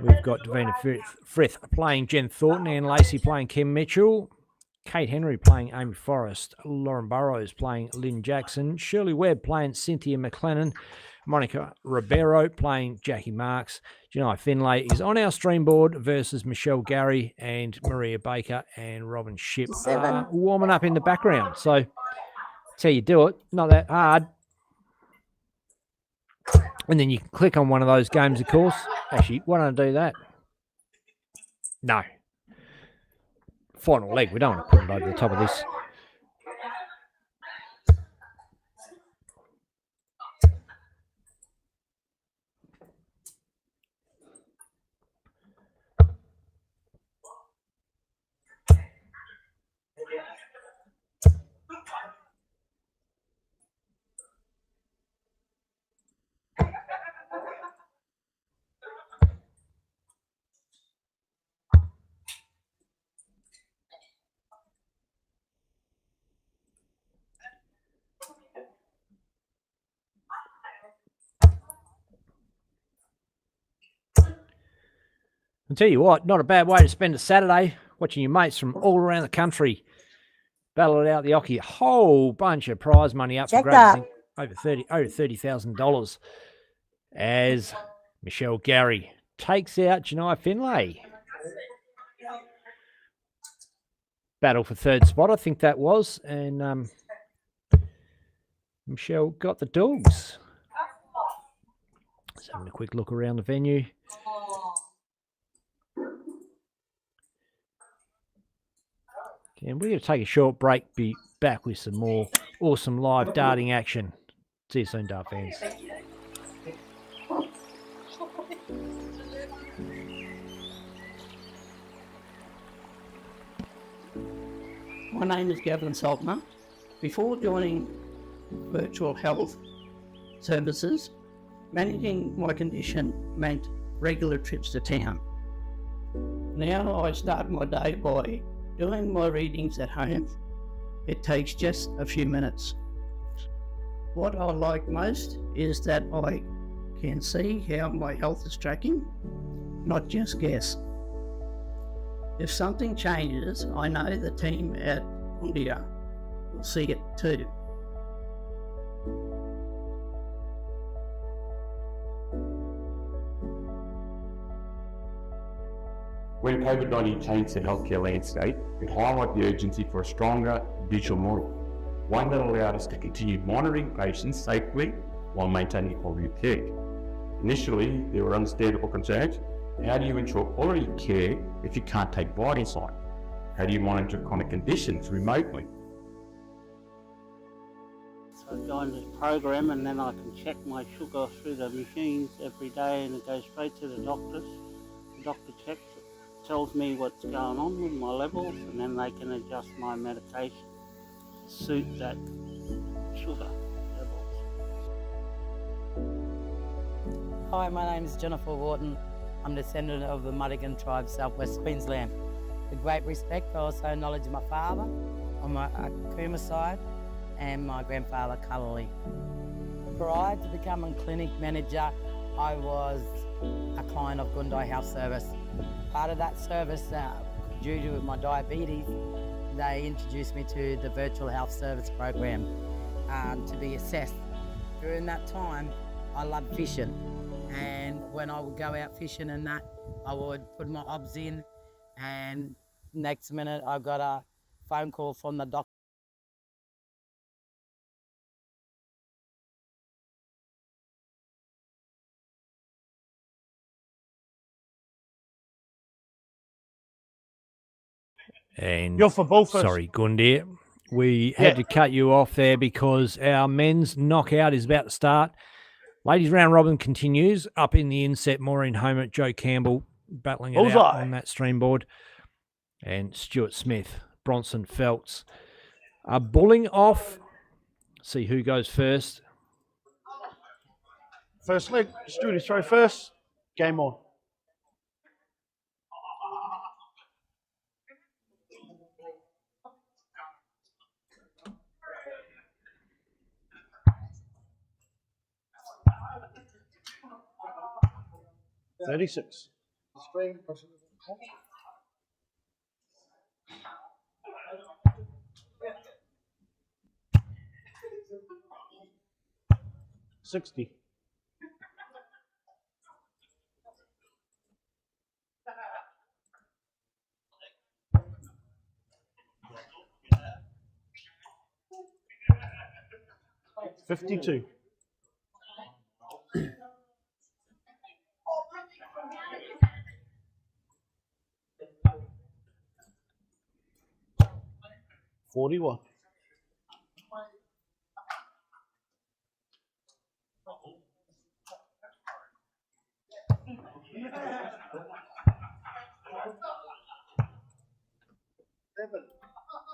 We've got Davina Frith playing Jen Thornton, Ann Lacey playing Kim Mitchell, Kate Henry playing Amy Forrest, Lauren Burrows playing Lynn Jackson, Shirley Webb playing Cynthia McLennan, Monica Ribeiro playing Jackie Marks. Janai Finlay is on our stream board versus Michelle Gary, and Maria Baker and Robin Ship are warming up in the background. So that's how you do it. Not that hard. And then you can click on one of those games, of course. Actually, why don't I do that? No. Final leg. We don't want to put it over the top of this. I'll tell you what, not a bad way to spend a Saturday, watching your mates from all around the country battle it out the Ocky. A whole bunch of prize money up for grabs. Over $30,000 as Michelle Gary takes out Janai Finlay. Battle for third spot, I think that was. And Michelle got the dogs. Just having a quick look around the venue. And we're going to take a short break, be back with some more awesome live darting action. See you soon, Dart fans. My name is Gavin Saltner. Before joining virtual health services, managing my condition meant regular trips to town. Now I start my day by doing my readings at home. It takes just a few minutes. What I like most is that I can see how my health is tracking, not just guess. If something changes, I know the team at India will see it too. When COVID-19 changed the healthcare landscape, it highlighted the urgency for a stronger digital model, one that allowed us to continue monitoring patients safely while maintaining quality of care. Initially, there were understandable concerns. How do you ensure quality care if you can't take vitals sign? How do you monitor chronic conditions remotely? So I joined this program, and then I can check my sugar through the machines every day, and it goes straight to the doctors. The doctor checks it, tells me what's going on with my levels, and then they can adjust my medication to suit that sugar levels. Hi, my name is Jennifer Wharton. I'm a descendant of the Muddigan tribe, southwest Queensland. With great respect, I also acknowledge my father on my Cooma side and my grandfather, Cullally. Prior to becoming clinic manager, I was a client of Gundai Health Service. Part of that service, due to my diabetes, they introduced me to the virtual health service program to be assessed. During that time, I loved fishing. And when I would go out fishing and that, I would put my obs in, and next minute I got a phone call from the doctor. And you're for both. Sorry, Gundir. We had to cut you off there because our men's knockout is about to start. Ladies round robin continues. Up in the inset, Maureen Homer, Joe Campbell battling it out on that stream board. And Stuart Smith, Bronson Feltz are bulling off. See who goes first. First leg, Stuart throw first. Game on. 36. 60. 52. 41.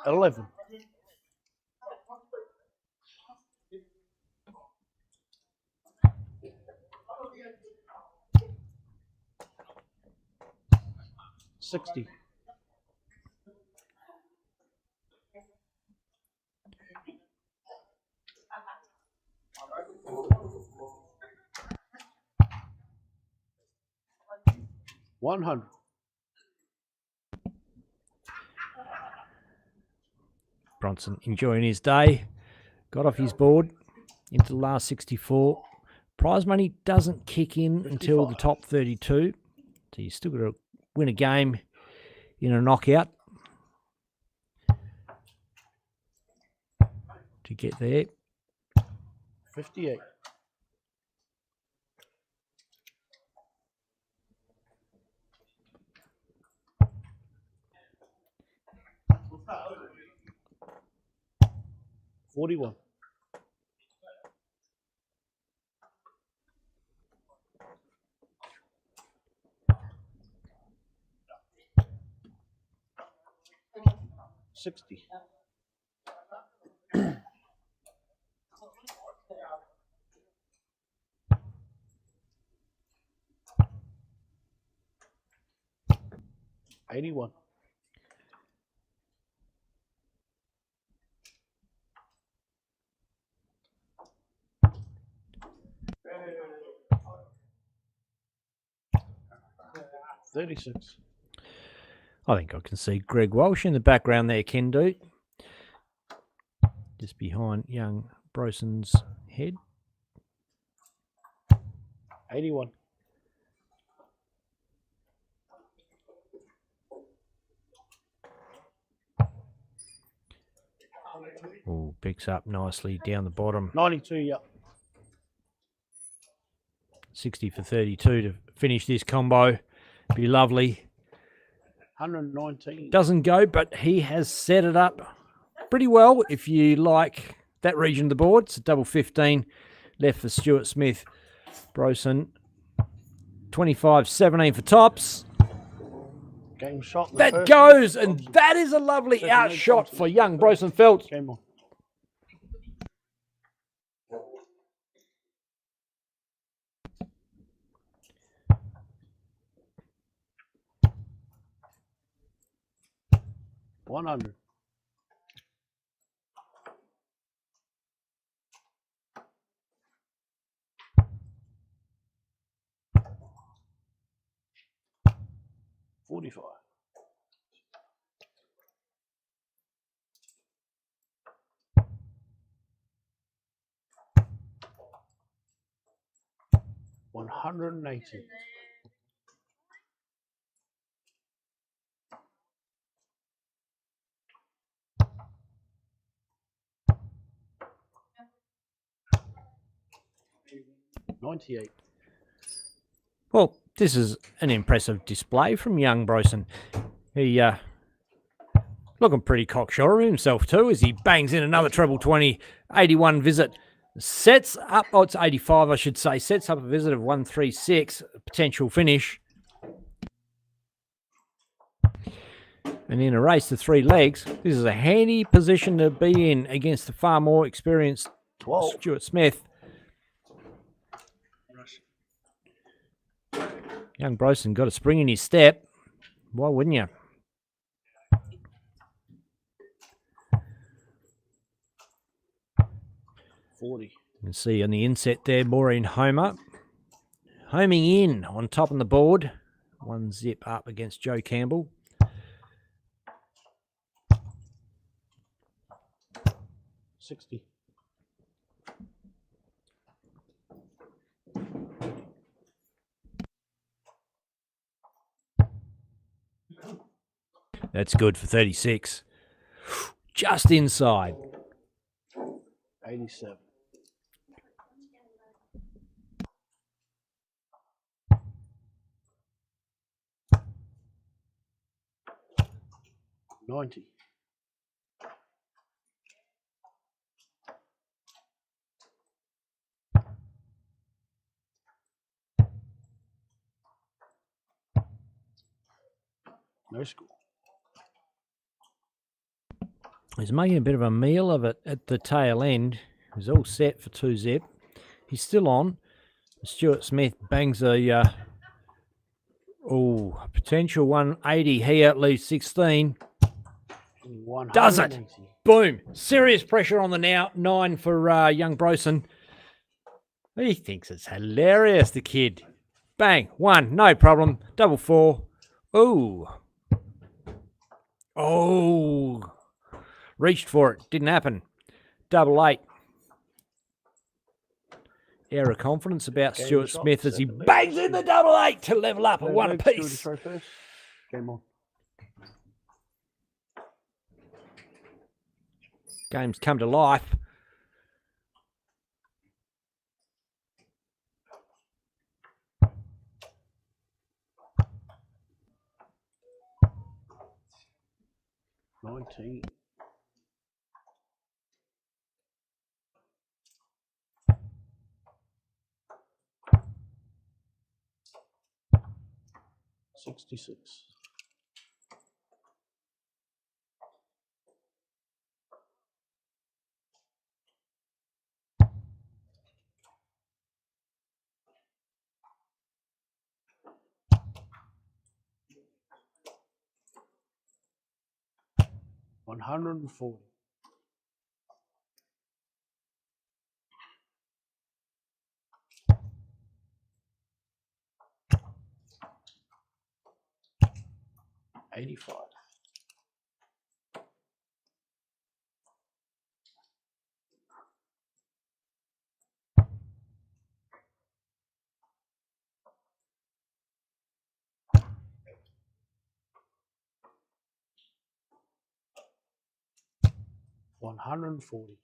11. 60. 100. Bronson enjoying his day. Got off his board into the last 64. Prize money doesn't kick in until the top 32. So you still got to win a game in a knockout to get there. 58. 41. 60. 81. 36. I think I can see Greg Walsh in the background there, Ken do. Just behind young Broson's head. 81. 'Picks up nicely down the bottom. 92, yeah. 60 for 32 to finish this combo. Be lovely. 119. Doesn't go, but he has set it up pretty well if you like that region of the board. It's a double 15 left for Stuart Smith. Broson, 25-17 for tops. Game shot. That goes, and that is a lovely outshot for young Broson Felt. Game on. $100. 45. 180. 98. Well, this is an impressive display from young Broson. He looking pretty cocksure of himself too as he bangs in another treble 20. 81 visit. Sets up, it's 85 I should say, sets up a visit of 136, potential finish. And in a race to 3 legs, this is a handy position to be in against the far more experienced 12. Stuart Smith. Young Broson got a spring in his step. Why wouldn't you? $40. You can see on the inset there, Maureen Homer homing in on top on the board. 1 zip up against Joe Campbell. $60. That's good for 36. Just inside. 87. $90. No score. He's making a bit of a meal of it at the tail end. He's all set for 2 zip. He's still on. Stuart Smith bangs a potential 180 here, leaves 16. Does it? Boom. Serious pressure on the now. 9 for young Brosen. He thinks it's hilarious, the kid. Bang. 1. No problem. Double 4. Ooh. Oh. Reached for it. Didn't happen. Double 8. Air of confidence about Stuart Smith as he bangs in the double 8 to level up at 1 apiece. Game on. Game's come to life. $19. $66. $140. $85. $140.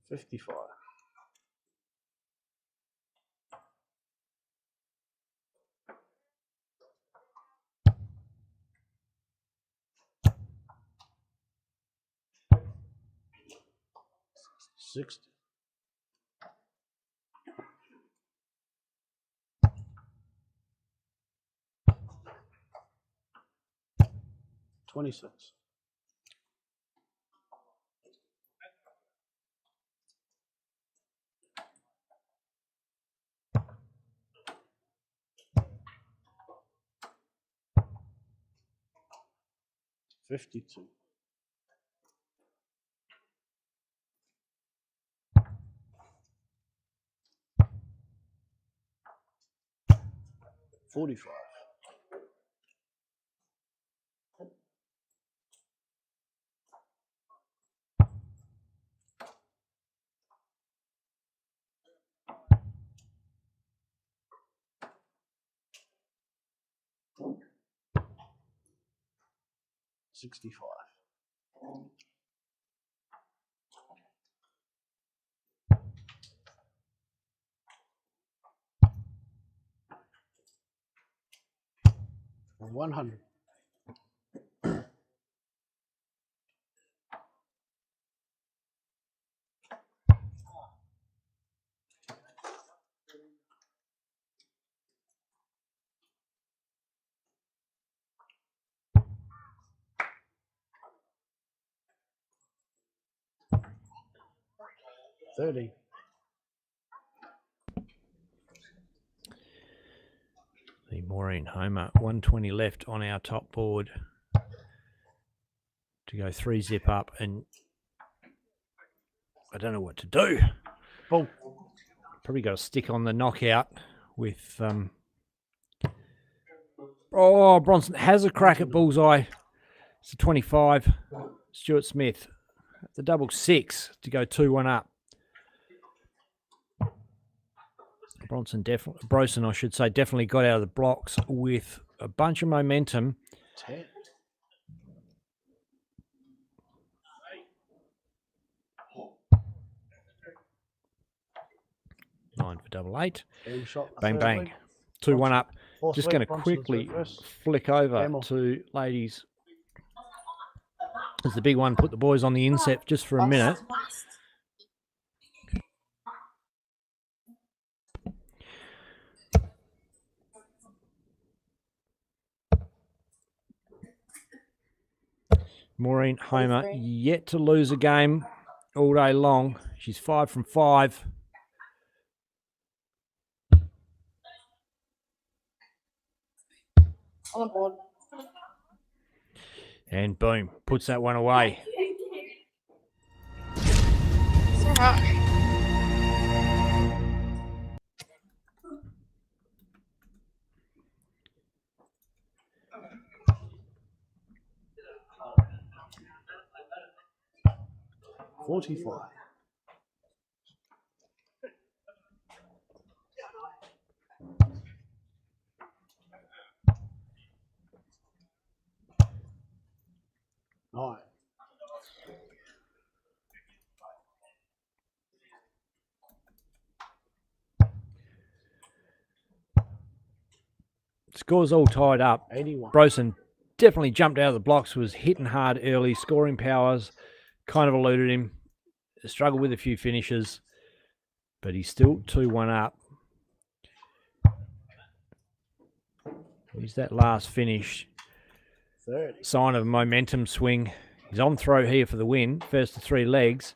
$55. $60. $26. $52. $45. $65. $100. $30. The Maureen Homer, 120 left on our top board. to go 3-zip up, and I don't know what to do. Ball. Probably got to stick on the knockout with... Oh, Bronson has a crack at bullseye. It's a 25. Stuart Smith, the double 6 to go 2-1 up. Brosen, I should say, definitely got out of the blocks with a bunch of momentum. 10. Nine for double 8. Shot Bang, bang. 2-1 up. Just going to quickly flick over to ladies. As the big one, put the boys on the inset just for a minute. Maureen Homer yet to lose a game all day long. She's 5 from 5. On board. And boom, puts that one away. It's all right. $45. Nine. Score's all tied up. 81. Brosen definitely jumped out of the blocks, was hitting hard early, scoring powers, kind of eluded him, struggled with a few finishes, but he's still 2-1 up. Here's that last finish. 30. Sign of a momentum swing. He's on throw here for the win. First to 3 legs.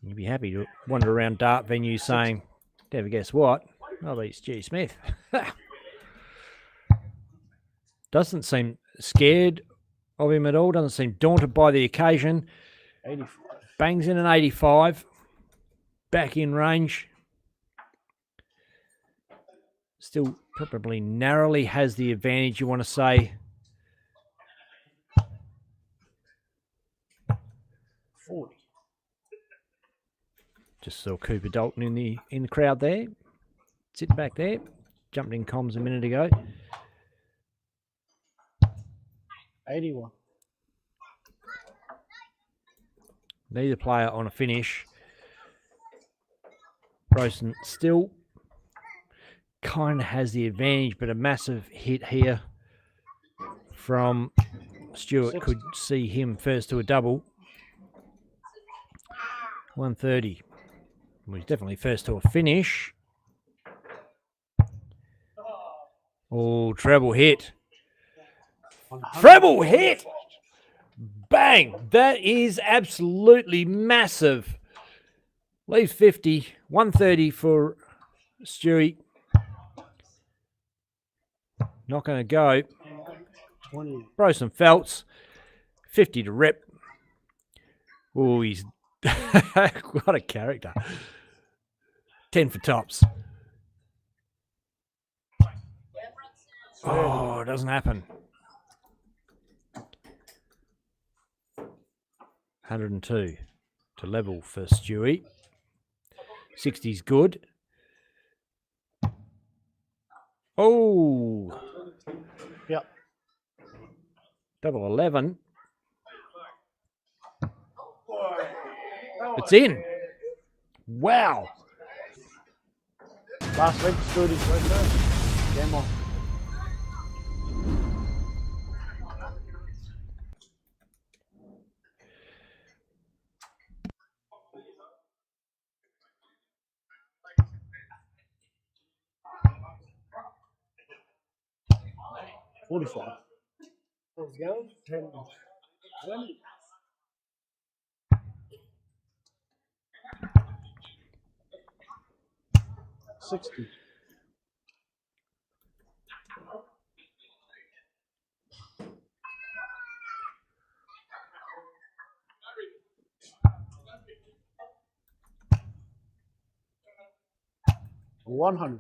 You'd be happy to wander around dart venues saying, never guess what? I'll beat Stu Smith. Doesn't seem scared of him at all. Doesn't seem daunted by the occasion. 85. Bangs in an 85. Back in range. Still probably narrowly has the advantage, you want to say. 40. Just saw Cooper Dalton in the crowd there. Sitting back there. Jumped in comms a minute ago. 81. Neither player on a finish. Brosen still kind of has the advantage, but a massive hit here from Stewart could see him first to a double. 130. Well, he's definitely first to a finish. Oh, treble hit. Treble hit! Bang! That is absolutely massive. Leaves 50. 130 for Stewie. Not going to go. 20. Brosen Feltz. 50 to rep. Oh, he's what a character. 10 for tops. Oh, it doesn't happen. 102 to level for Stewie. 60's good. Oh. Yep. Double 11. It's in. Wow. Last leg, Stuart is right there. Game on. $45. Let's go. 10. 20. 60. 100.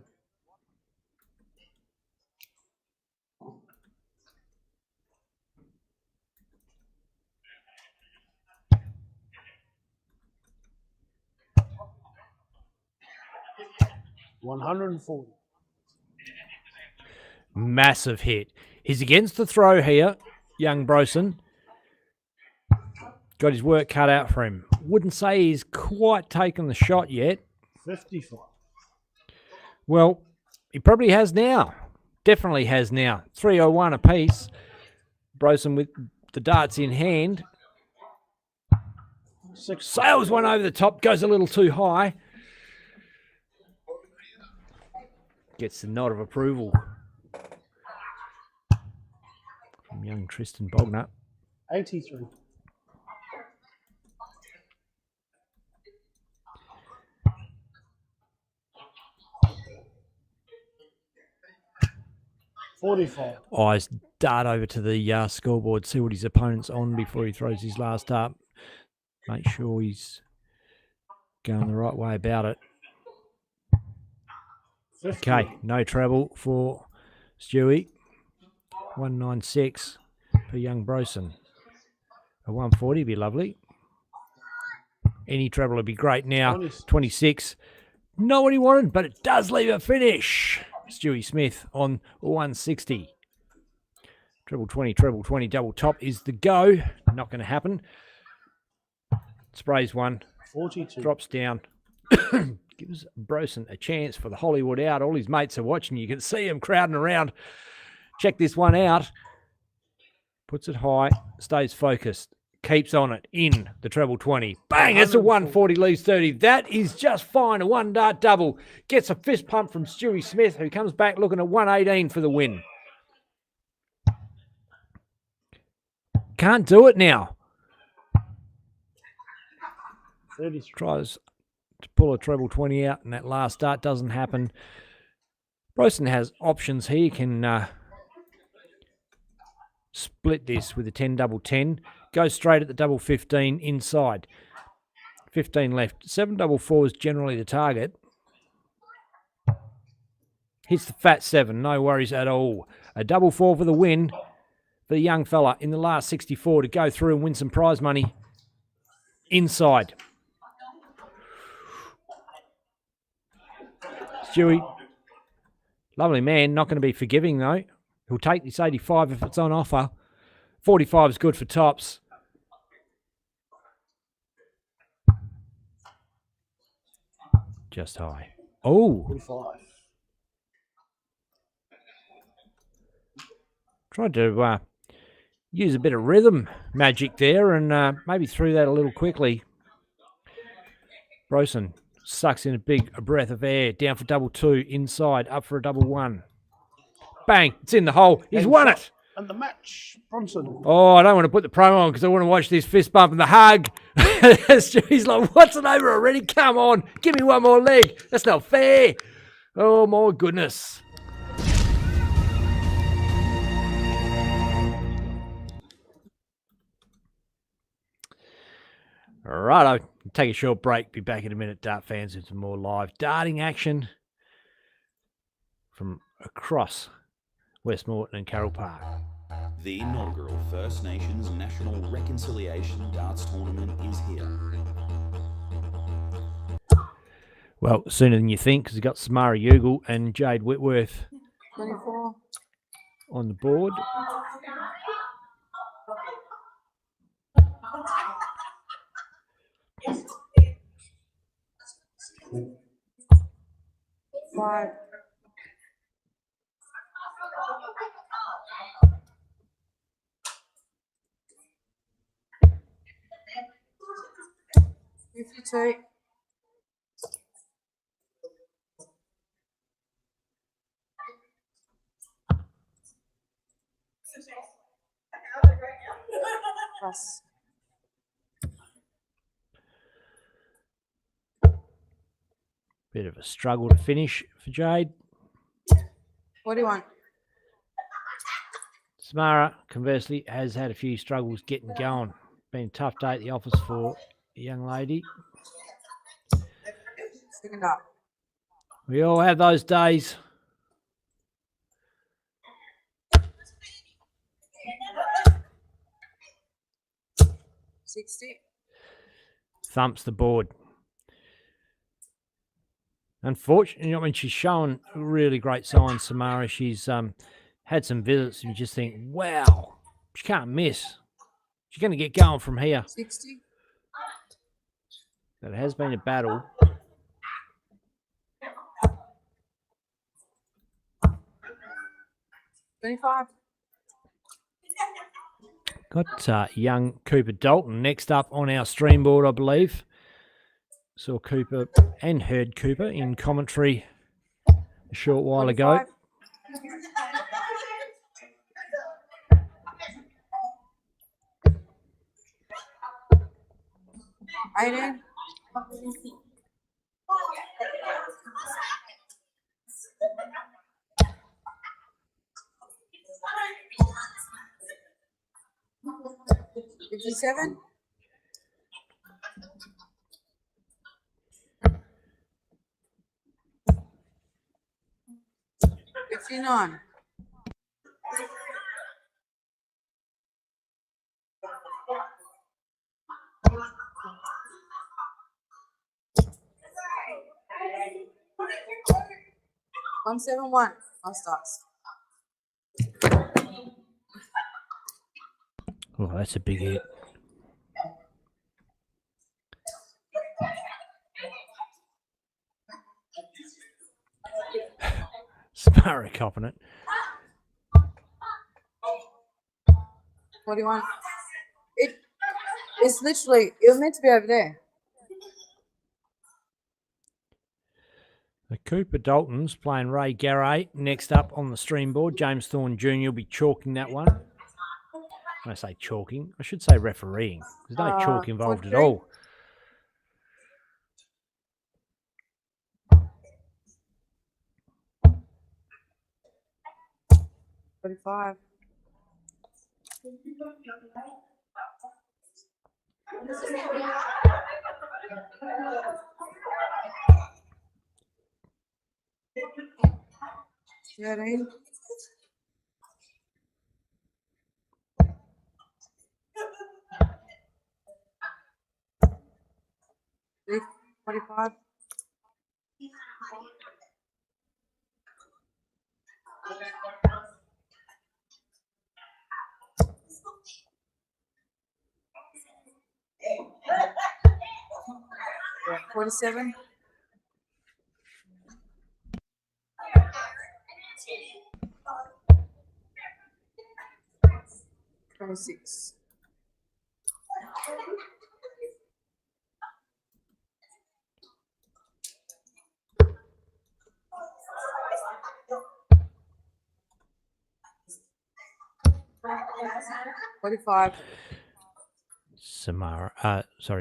$140. Massive hit. He's against the throw here, young Brosen. Got his work cut out for him. Wouldn't say he's quite taken the shot yet. 55. Well, he probably has now. Definitely has now. 301 apiece. Brosen with the darts in hand. Sails one over the top. Goes a little too high. Gets the nod of approval from young Tristan Bogner. 83. $45. Eyes dart over to the scoreboard, see what his opponent's on before he throws his last dart. Make sure he's going the right way about it. 50. Okay, no treble for Stewie. 196 for young Brosen. A 140 would be lovely. Any treble would be great now. 26. Not what he wanted, but it does leave a finish. Stewie Smith on 160. Treble 20, treble 20, double top is the go. Not going to happen. Sprays one. 42. Drops down. Gives Brosen a chance for the Hollywood out. All his mates are watching. You can see him crowding around. Check this one out. Puts it high. Stays focused. Keeps on it. In the treble 20. Bang! It's a 140, leaves 30. That is just fine. A one dart double. Gets a fist pump from Stewie Smith, who comes back looking at 118 for the win. Can't do it now. 33. Tries to pull a treble 20 out, and that last dart doesn't happen. Brosen has options here. He can split this with a 10 double 10. Goes straight at the double 15 inside. 15 left. 7 double 4 is generally the target. Hits the fat 7. No worries at all. A double 4 for the win for the young fella in the last 64 to go through and win some prize money inside. Stewie, lovely man, not going to be forgiving though. He'll take this 85 if it's on offer. 45 is good for tops. Just high. Oh. 45. Tried to use a bit of rhythm magic there and maybe threw that a little quickly. Brosen sucks in a big breath of air. Down for double 2. Inside. Up for a double 1. Bang. It's in the hole. He's won it. And the match, Bronson. Oh, I don't want to put the promo on because I want to watch this fist bump and the hug. He's like, what's it over already? Come on. Give me one more leg. That's not fair. Oh, my goodness. All right, I'll take a short break. Be back in a minute, dart fans, with some more live darting action from across Westmoreton and Carroll Park. The inaugural First Nations National Reconciliation Darts Tournament is here. Well, sooner than you think, because we've got Samara Ugle and Jade Whitworth 24. on the board. Five. $52. Plus. Bit of a struggle to finish for Jade. What do you want? Samara, conversely, has had a few struggles getting going. Been a tough day at the office for a young lady. Second up. We all have those days. Thumps the board. Unfortunately, I mean, she's shown really great signs, Samara. She's had some visits and you just think, wow, she can't miss. She's going to get going from here. 60. But it has been a battle. 25. Got young Cooper Dalton next up on our stream board, I believe. Saw Cooper and heard Cooper in commentary a short while 25. ago. $18. 57. 59. 171. I'll start. Oh, that's a big hit. Sparrow copping it. 41. It's literally, it was meant to be over there. The Cooper Daltons playing Ray Garay next up on the stream board. James Thorne Jr. will be chalking that one. When I say chalking, I should say refereeing. There's no chalk involved at all. $45. 13. 45. 47. 26. 45.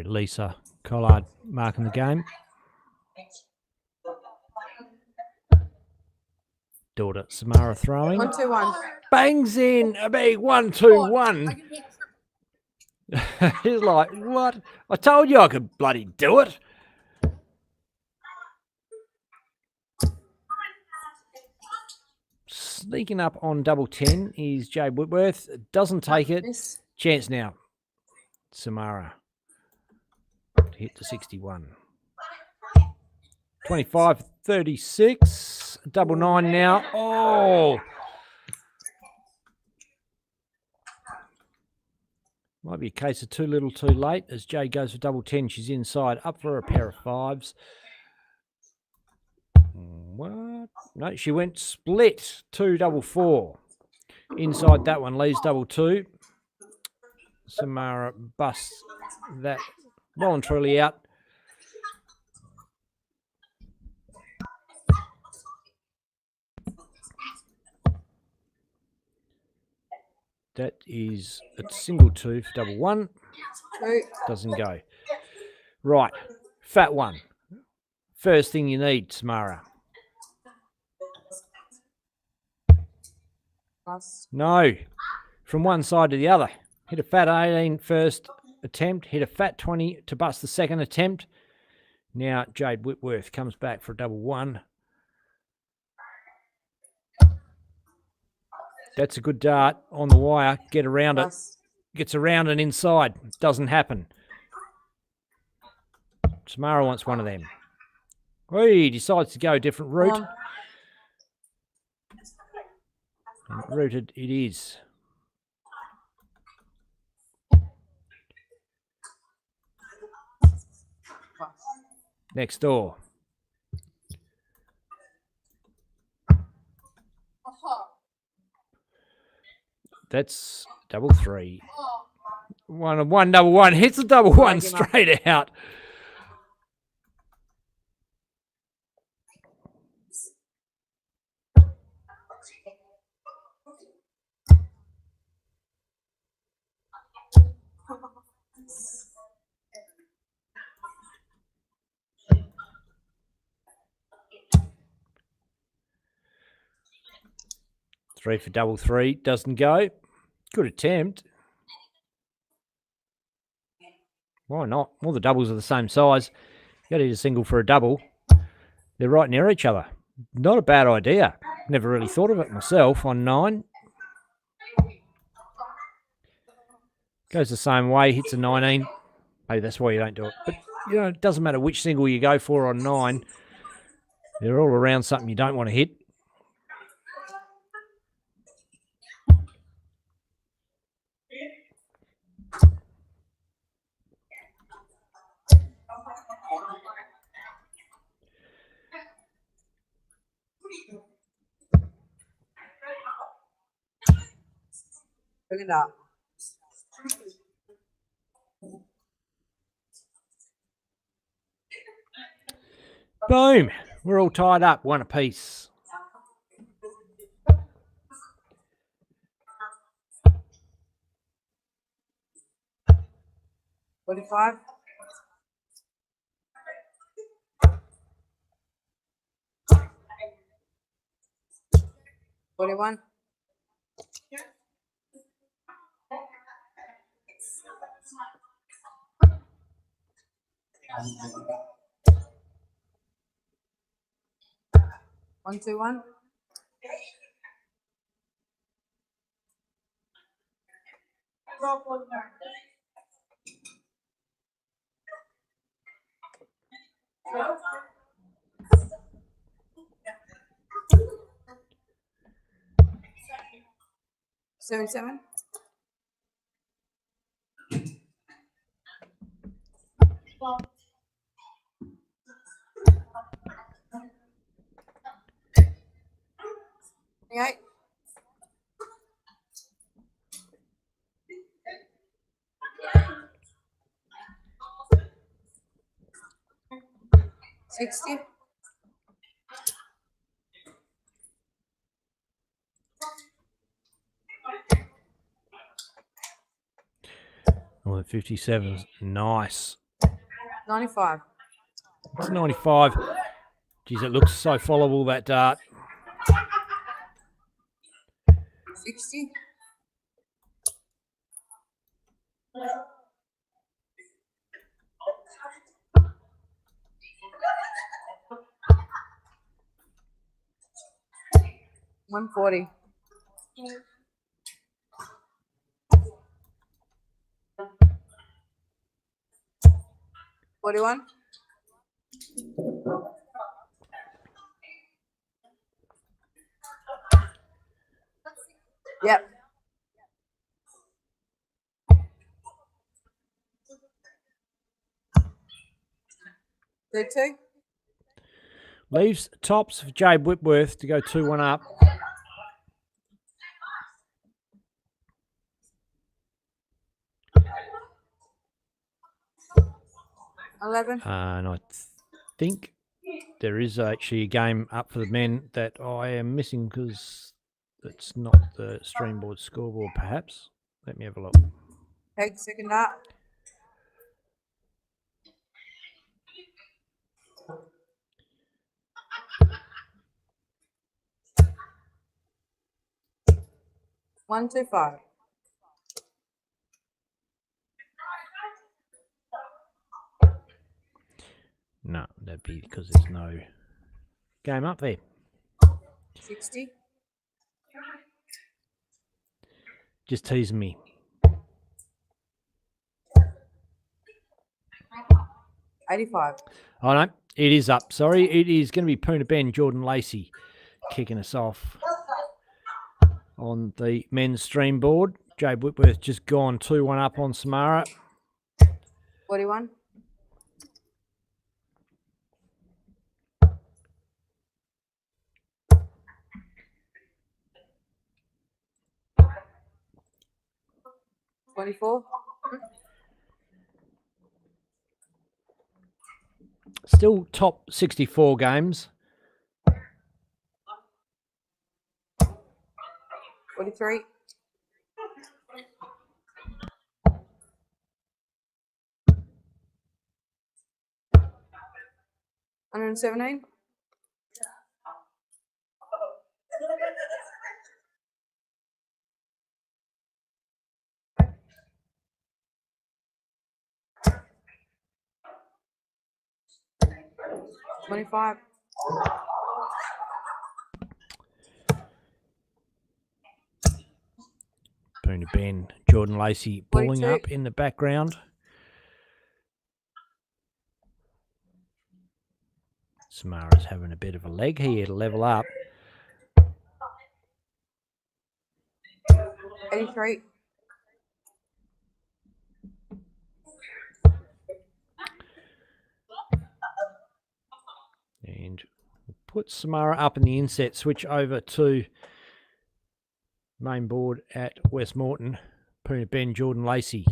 Lisa Collard marking the game. Daughter Samara throwing. 121. Bangs in a big 1-2-1. He's like, what? I told you I could bloody do it. Sneaking up on double 10 is Jade Whitworth. Doesn't take it. Chance now. Samara. Hit to 61. 25-36. Double 9 now. Oh! Might be a case of too little too late as Jade goes for double 10. She's inside. Up for a pair of fives. What? No, she went split. 2 double 4. Inside that one leaves double 2. Samara busts that well and truly out. That is a single 2 for double 1. Doesn't go. Right. Fat one. First thing you need, Samara. No. From one side to the other. Hit a fat 18 first attempt. Hit a fat 20 to bust the second attempt. Now Jade Whitworth comes back for a double 1. That's a good dart on the wire. Get around it. Plus. Gets around and inside. Doesn't happen. Samara wants one of them. Oh, he decides to go a different route. And rooted it is. Next door. That's double three. One double one. Hits a double one straight out. Three for double three. Doesn't go. Good attempt. Why not? All the doubles are the same size. You got to hit a single for a double. They're right near each other. Not a bad idea. Never really thought of it myself on 9. Goes the same way. Hits a 19. Maybe that's why you don't do it. But, you know, it doesn't matter which single you go for on 9. They're all around something you don't want to hit. Bring it up. Boom. We're all tied up. One apiece. $45. 41. One, two, one. $77. $28. 60. Well, 57's nice. 95. It's 95. Geez, it looks so followable, that dart. 60. $140. 41. Yep. $32. Leaves tops for Jabe Whitworth to go 2-1 up. $11. And I think there is actually a game up for the men that I am missing because it's not the Streamboard scoreboard, perhaps. Let me have a look. Peg, second up. $125. No, that'd be because there's no game up there. 60. Just teasing me. 85. Oh, no, it is up. Sorry, it is going to be Poona Ben, Jordan Lacey kicking us off on the men's stream board. Jade Whitworth just gone 2-1 up on Samara. 41. $24. Still top 64 games. 43. 117. 25. Poona Ben, Jordan Lacey pulling 42. up in the background. Samara's having a bit of a leg here to level up. 83. And we'll put Samara up in the inset, switch over to main board at Westmorton. Poona Ben, Jordan Lacey.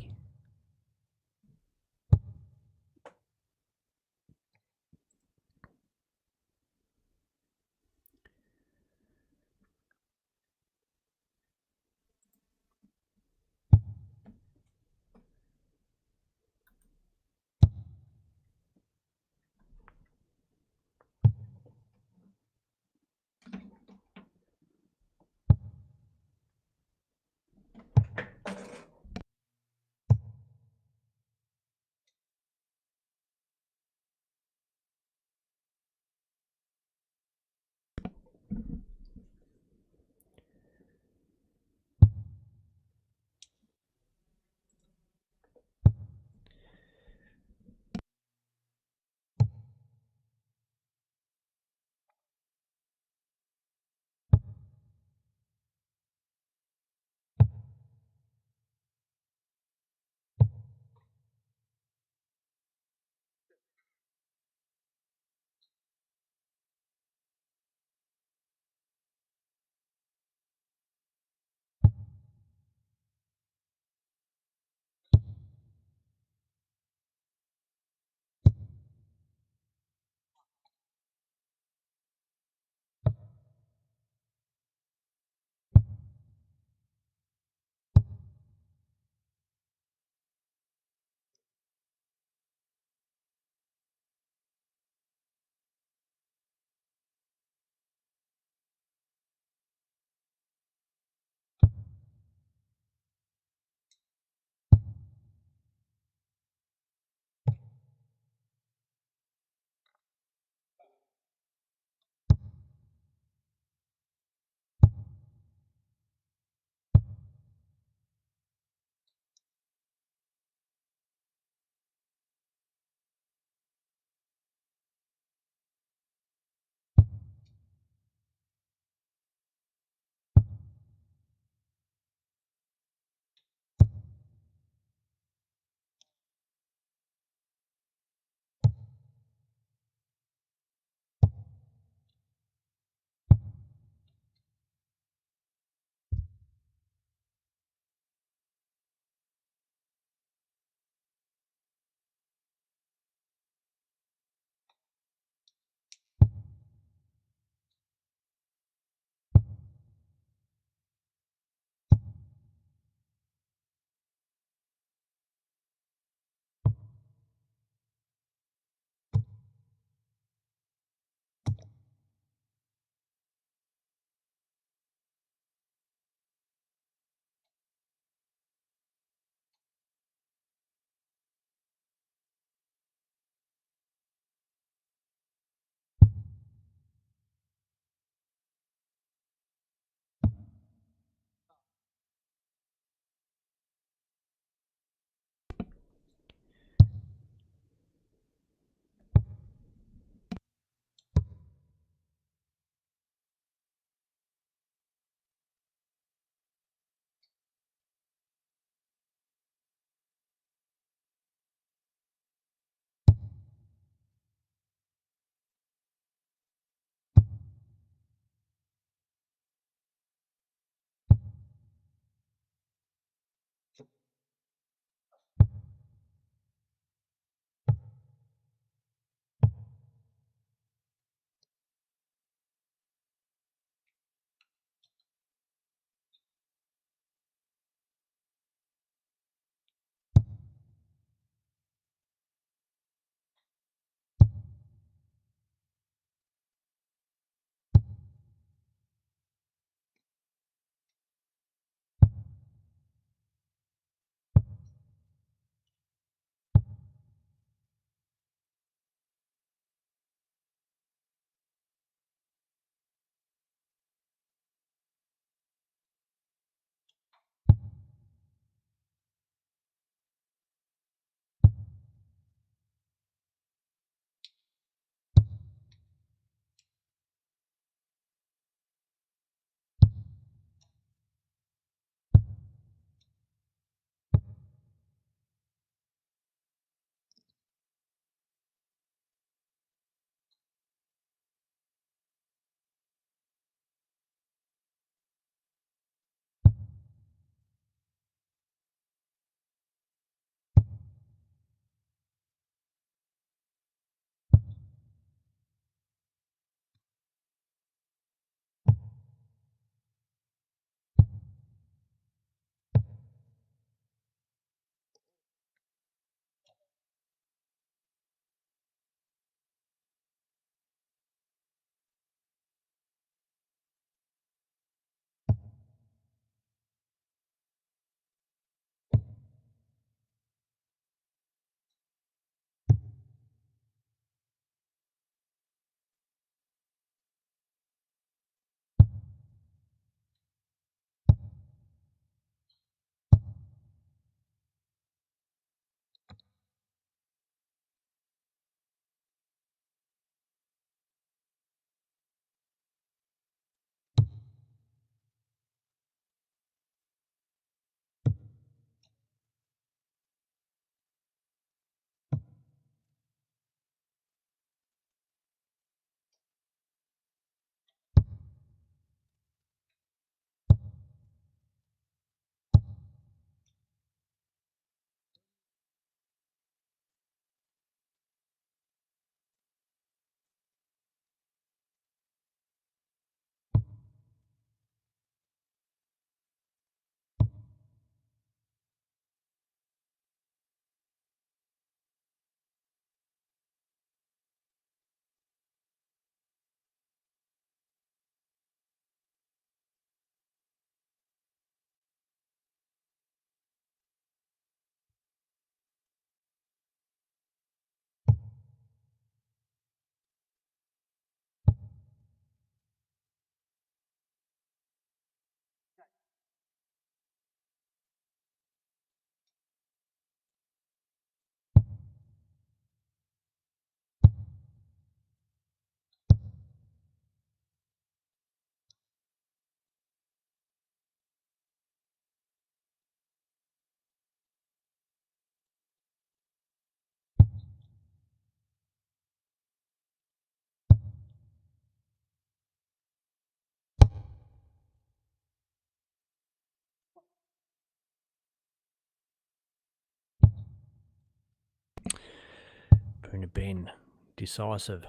Brenda Ben, decisive.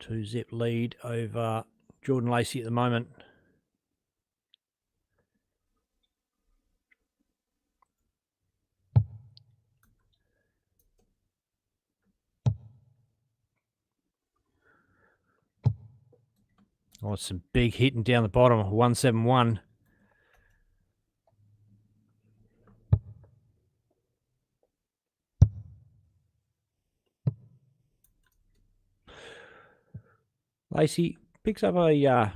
2-zip lead over Jordan Lacey at the moment. Oh, some big hitting down the bottom. 171. Lacey picks up a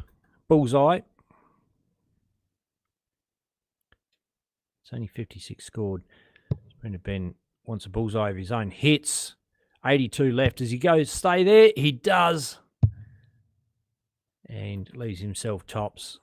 bullseye. It's only 56 scored. Brenda Ben wants a bullseye of his own. Hits. 82 left. Does he go stay there? He does. And leaves himself tops.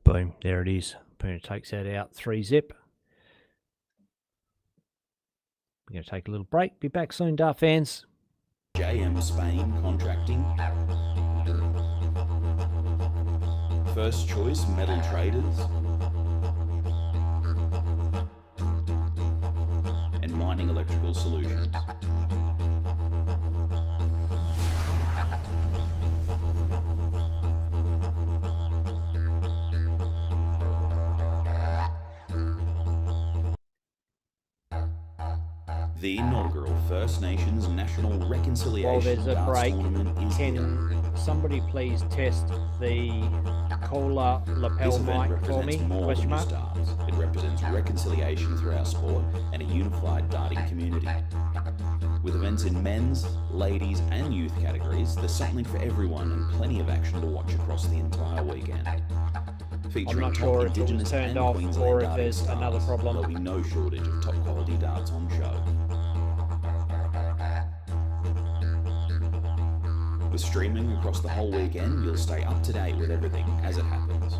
Boom, there it is. Puna takes that out. 3-zip. We're going to take a little break. Be back soon, Dart fans. JM Spain Contracting. First Choice Metal Traders. And Mining Electrical Solutions. The inaugural First Nations National Reconciliation While there's a Darts break, Tournament is here. can somebody please test the Kohler lapel This event mic for me? represents more Question than mark. just darts. It represents reconciliation through our sport and a unified darting community. With events in men's, ladies and youth categories, there's something for everyone and plenty of action to watch across the entire weekend. Featuring I'm not top sure if it was Indigenous turned and off Queensland or if darting there's stars, another problem. There'll be no shortage of top quality darts on show. With streaming across the whole weekend, you'll stay up to date with everything as it happens.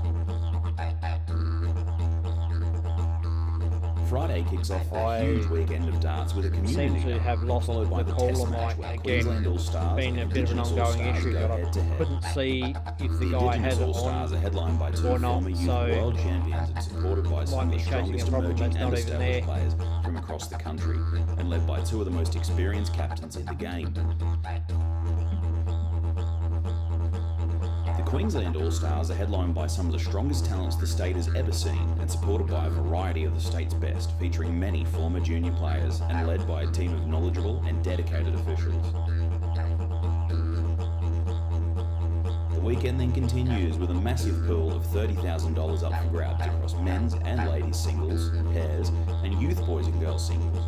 Friday kicks off a huge weekend of darts with a community Seem to day, have lost followed by the the test Kohler match mic where again. Queensland All-Stars Been a and bit of an Indigenous ongoing All-Stars issue, go but I head-to-head. couldn't see if the The guy Indigenous had it All-Stars on are headlined by two or not, former youth so world champions and supported by some might of be the chasing strongest a problem emerging that's and not even established there. players from across the country, and led by two of the most experienced captains in the game. The Queensland All-Stars are headlined by some of the strongest talents the state has ever seen and supported by a variety of the state's best, featuring many former junior players and led by a team of knowledgeable and dedicated officials. The weekend then continues with a massive pool of $30,000 up for grabs across men's and ladies singles, pairs, and youth boys and girls singles.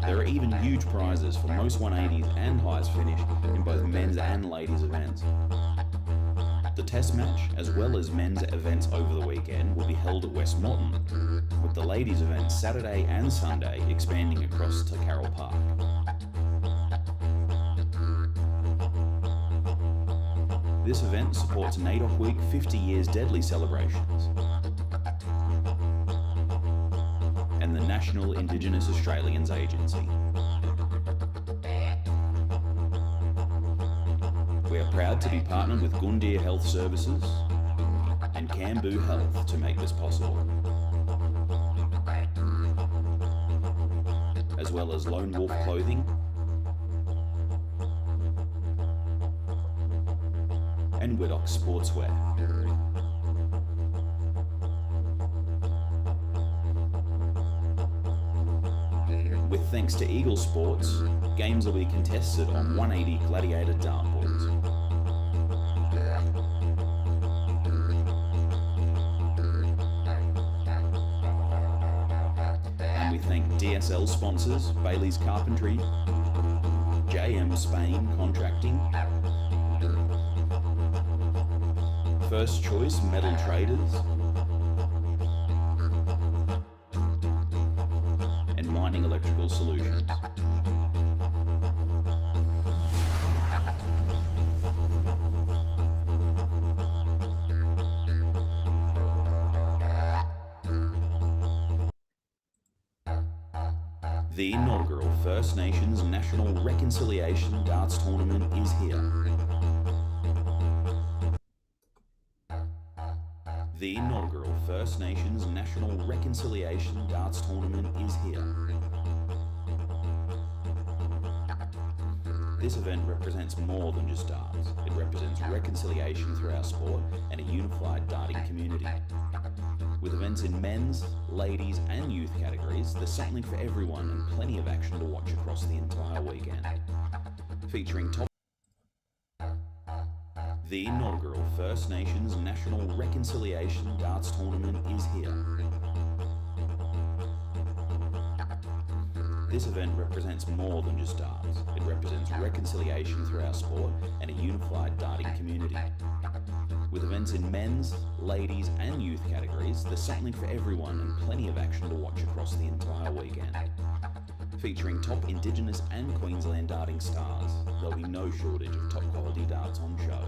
There are even huge prizes for most 180s and highest finish in both men's and ladies events. The test match, as well as men's events over the weekend, will be held at West Moreton, with the ladies' event Saturday and Sunday expanding across to Carroll Park. This event supports NAIDOC Week 50 Years Deadly celebrations and the National Indigenous Australians Agency. We are proud to be partnered with Gundyr Health Services and Cambu Health to make this possible, as well as Lone Wolf Clothing and Widdock Sportswear. With thanks to Eagle Sports, games will be contested on 180 Gladiator dartboards. And we thank DSL sponsors, Bailey's Carpentry, JM Spain Contracting, First Choice Metal Traders, and Mining Electrical Electrical Solutions. The inaugural First Nations National Reconciliation Darts Tournament is here. The inaugural First Nations National Reconciliation Darts Tournament is here. This event represents more than just darts. It represents reconciliation through our sport and a unified darting community. With events in men's, ladies and youth categories, there's something for everyone and plenty of action to watch across the entire weekend. Featuring top... The inaugural First Nations National Reconciliation Darts Tournament is here. This event represents more than just darts. It represents reconciliation through our sport and a unified darting community. With events in men's, ladies and youth categories, there's something for everyone and plenty of action to watch across the entire weekend. Featuring top Indigenous and Queensland darting stars, there'll be no shortage of top quality darts on show.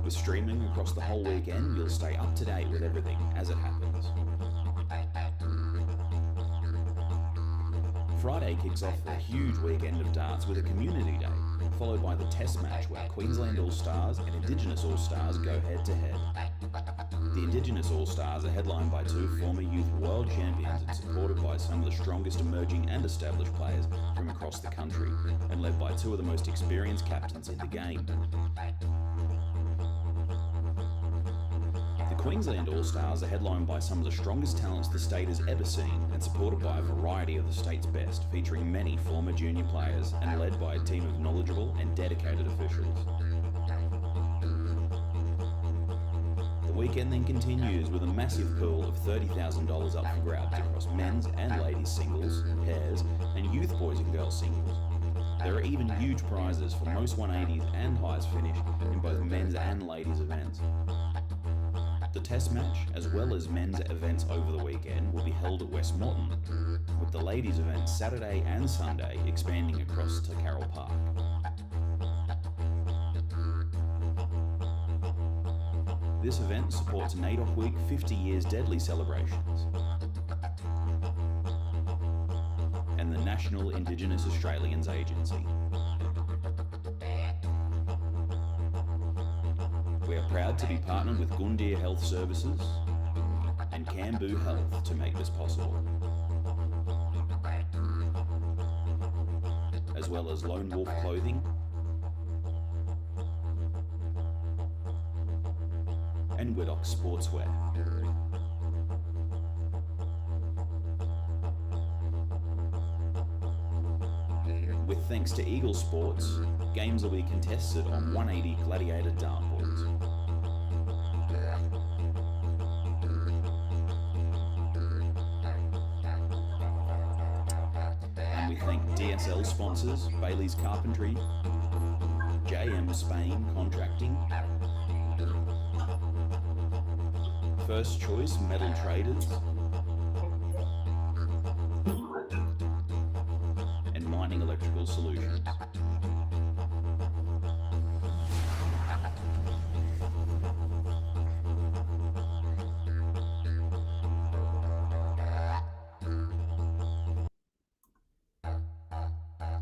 With streaming across the whole weekend, you'll stay up to date with everything as it happens. Friday kicks off a huge weekend of darts with a community day, followed by the test match where Queensland All-Stars and Indigenous All-Stars go head-to-head. The Indigenous All-Stars are headlined by two former youth world champions and supported by some of the strongest emerging and established players from across the country, and led by two of the most experienced captains in the game. The Queensland All-Stars are headlined by some of the strongest talents the state has ever seen and supported by a variety of the state's best, featuring many former junior players and led by a team of knowledgeable and dedicated officials. The weekend then continues with a massive pool of $30,000 up for grabs across men's and ladies singles, pairs and youth boys and girls singles. There are even huge prizes for most 180s and highest finish in both men's and ladies events. The test match, as well as men's events over the weekend, will be held at West Moreton, with the ladies events Saturday and Sunday expanding across to Carroll Park. This event supports NAIDOC Week 50 Years Deadly celebrations and the National Indigenous Australians Agency. We are proud to be partnered with Gundia Health Services and Cambu Health to make this possible, as well as Lone Wolf Clothing and Widdock Sportswear. With thanks to Eagle Sports, games will be contested on 180 Gladiator dartboards. And we thank DSL sponsors Bailey's Carpentry, JM Spain Contracting, First Choice Metal Traders, and Mining Electrical Solutions.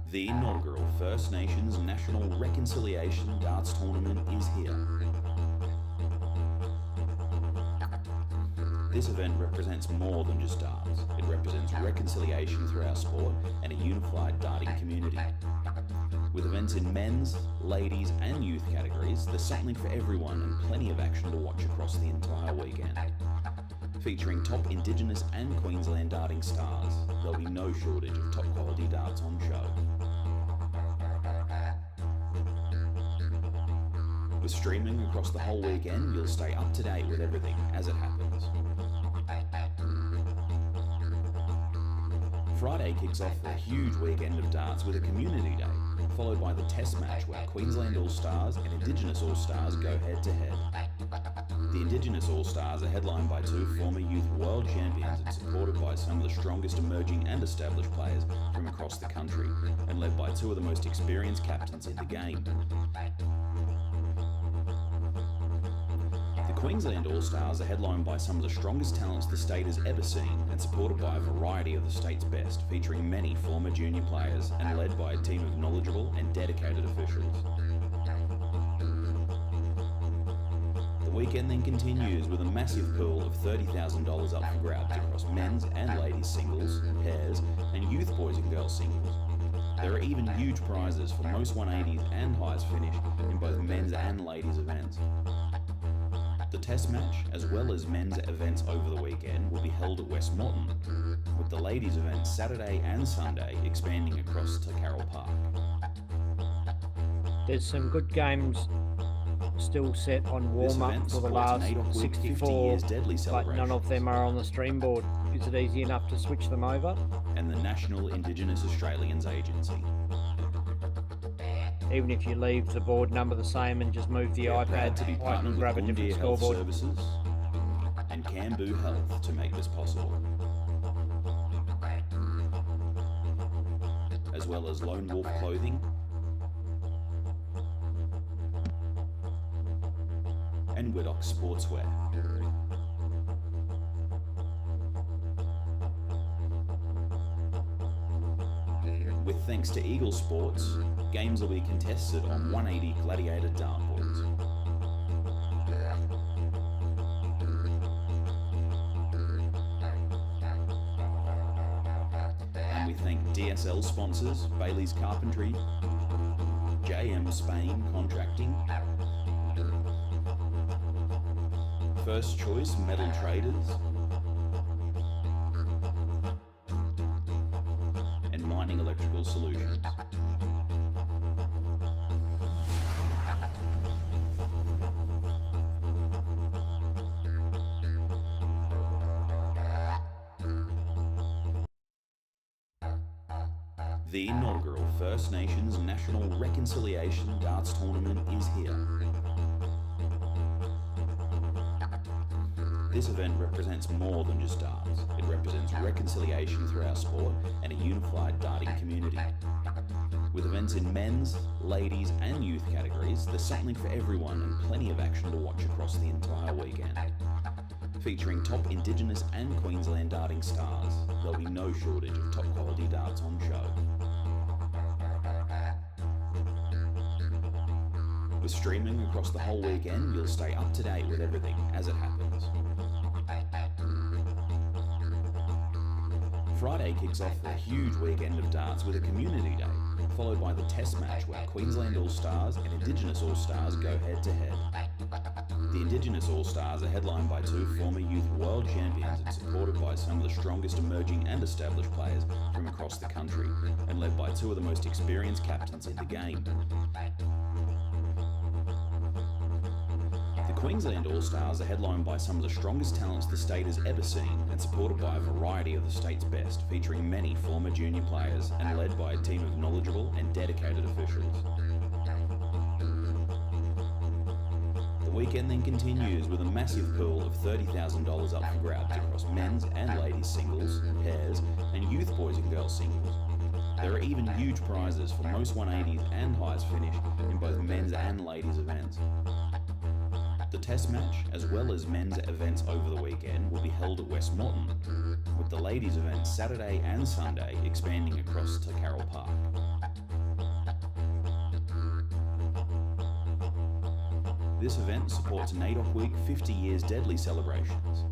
The inaugural First Nations National Reconciliation Darts Tournament is here. This event represents more than just darts. It represents reconciliation through our sport and a unified darting community. With events in men's, ladies and youth categories, there's something for everyone and plenty of action to watch across the entire weekend. Featuring top Indigenous and Queensland darting stars, there'll be no shortage of top quality darts on show. With streaming across the whole weekend, you'll stay up to date with everything as it happens. Friday kicks off a huge weekend of darts with a community day, followed by the Test match where Queensland All-Stars and Indigenous All-Stars go head-to-head. The Indigenous All-Stars are headlined by two former youth world champions and supported by some of the strongest emerging and established players from across the country, and led by two of the most experienced captains in the game. The Queensland All-Stars are headlined by some of the strongest talents the state has ever seen and supported by a variety of the state's best, featuring many former junior players and led by a team of knowledgeable and dedicated officials. The weekend then continues with a massive pool of $30,000 up for grabs across men's and ladies singles, pairs, and youth boys and girls singles. There are even huge prizes for most 180s and highest finish in both men's and ladies events. The Test match, as well as men's events over the weekend, will be held at West Moreton, with the ladies events Saturday and Sunday expanding across to Carroll Park. There's some good games still set on warm-up for the last 64, but none of them are on the stream board. Is it easy enough to switch them over? And the National Indigenous Australians Agency. Even if you leave the board number the same and just move the iPad, to be I can partnered with grab a different Gundia Health scoreboard. Services and Cambu Health to make this possible, as well as Lone Wolf Clothing and Widdock Sportswear. With thanks to Eagle Sports, games will be contested on 180 Gladiator dartboards. And we thank DSL sponsors, Bailey's Carpentry, JM Spain Contracting, First Choice Metal Traders, and Mining Electrical Solutions. The inaugural First Nations National Reconciliation Darts Tournament is here. This event represents more than just darts. It represents reconciliation through our sport and a unified darting community. With events in men's, ladies and youth categories, there's something for everyone and plenty of action to watch across the entire weekend. Featuring top Indigenous and Queensland darting stars, there'll be no shortage of top quality darts on show. With streaming across the whole weekend, you'll stay up to date with everything as it happens. Friday kicks off a huge weekend of darts with a community day, followed by the Test match where Queensland All-Stars and Indigenous All-Stars go head-to-head. The Indigenous All-Stars are headlined by two former youth world champions and supported by some of the strongest emerging and established players from across the country, and led by two of the most experienced captains in the game. The Queensland All-Stars are headlined by some of the strongest talents the state has ever seen and supported by a variety of the state's best, featuring many former junior players and led by a team of knowledgeable and dedicated officials. The weekend then continues with a massive pool of $30,000 up for grabs across men's and ladies singles, pairs, and youth boys and girls singles. There are even huge prizes for most 180s and highest finish in both men's and ladies events. The Test match, as well as men's events over the weekend, will be held at West Moreton, with the ladies events Saturday and Sunday expanding across to Carroll Park. This event supports NAIDOC Week 50 Years Deadly celebrations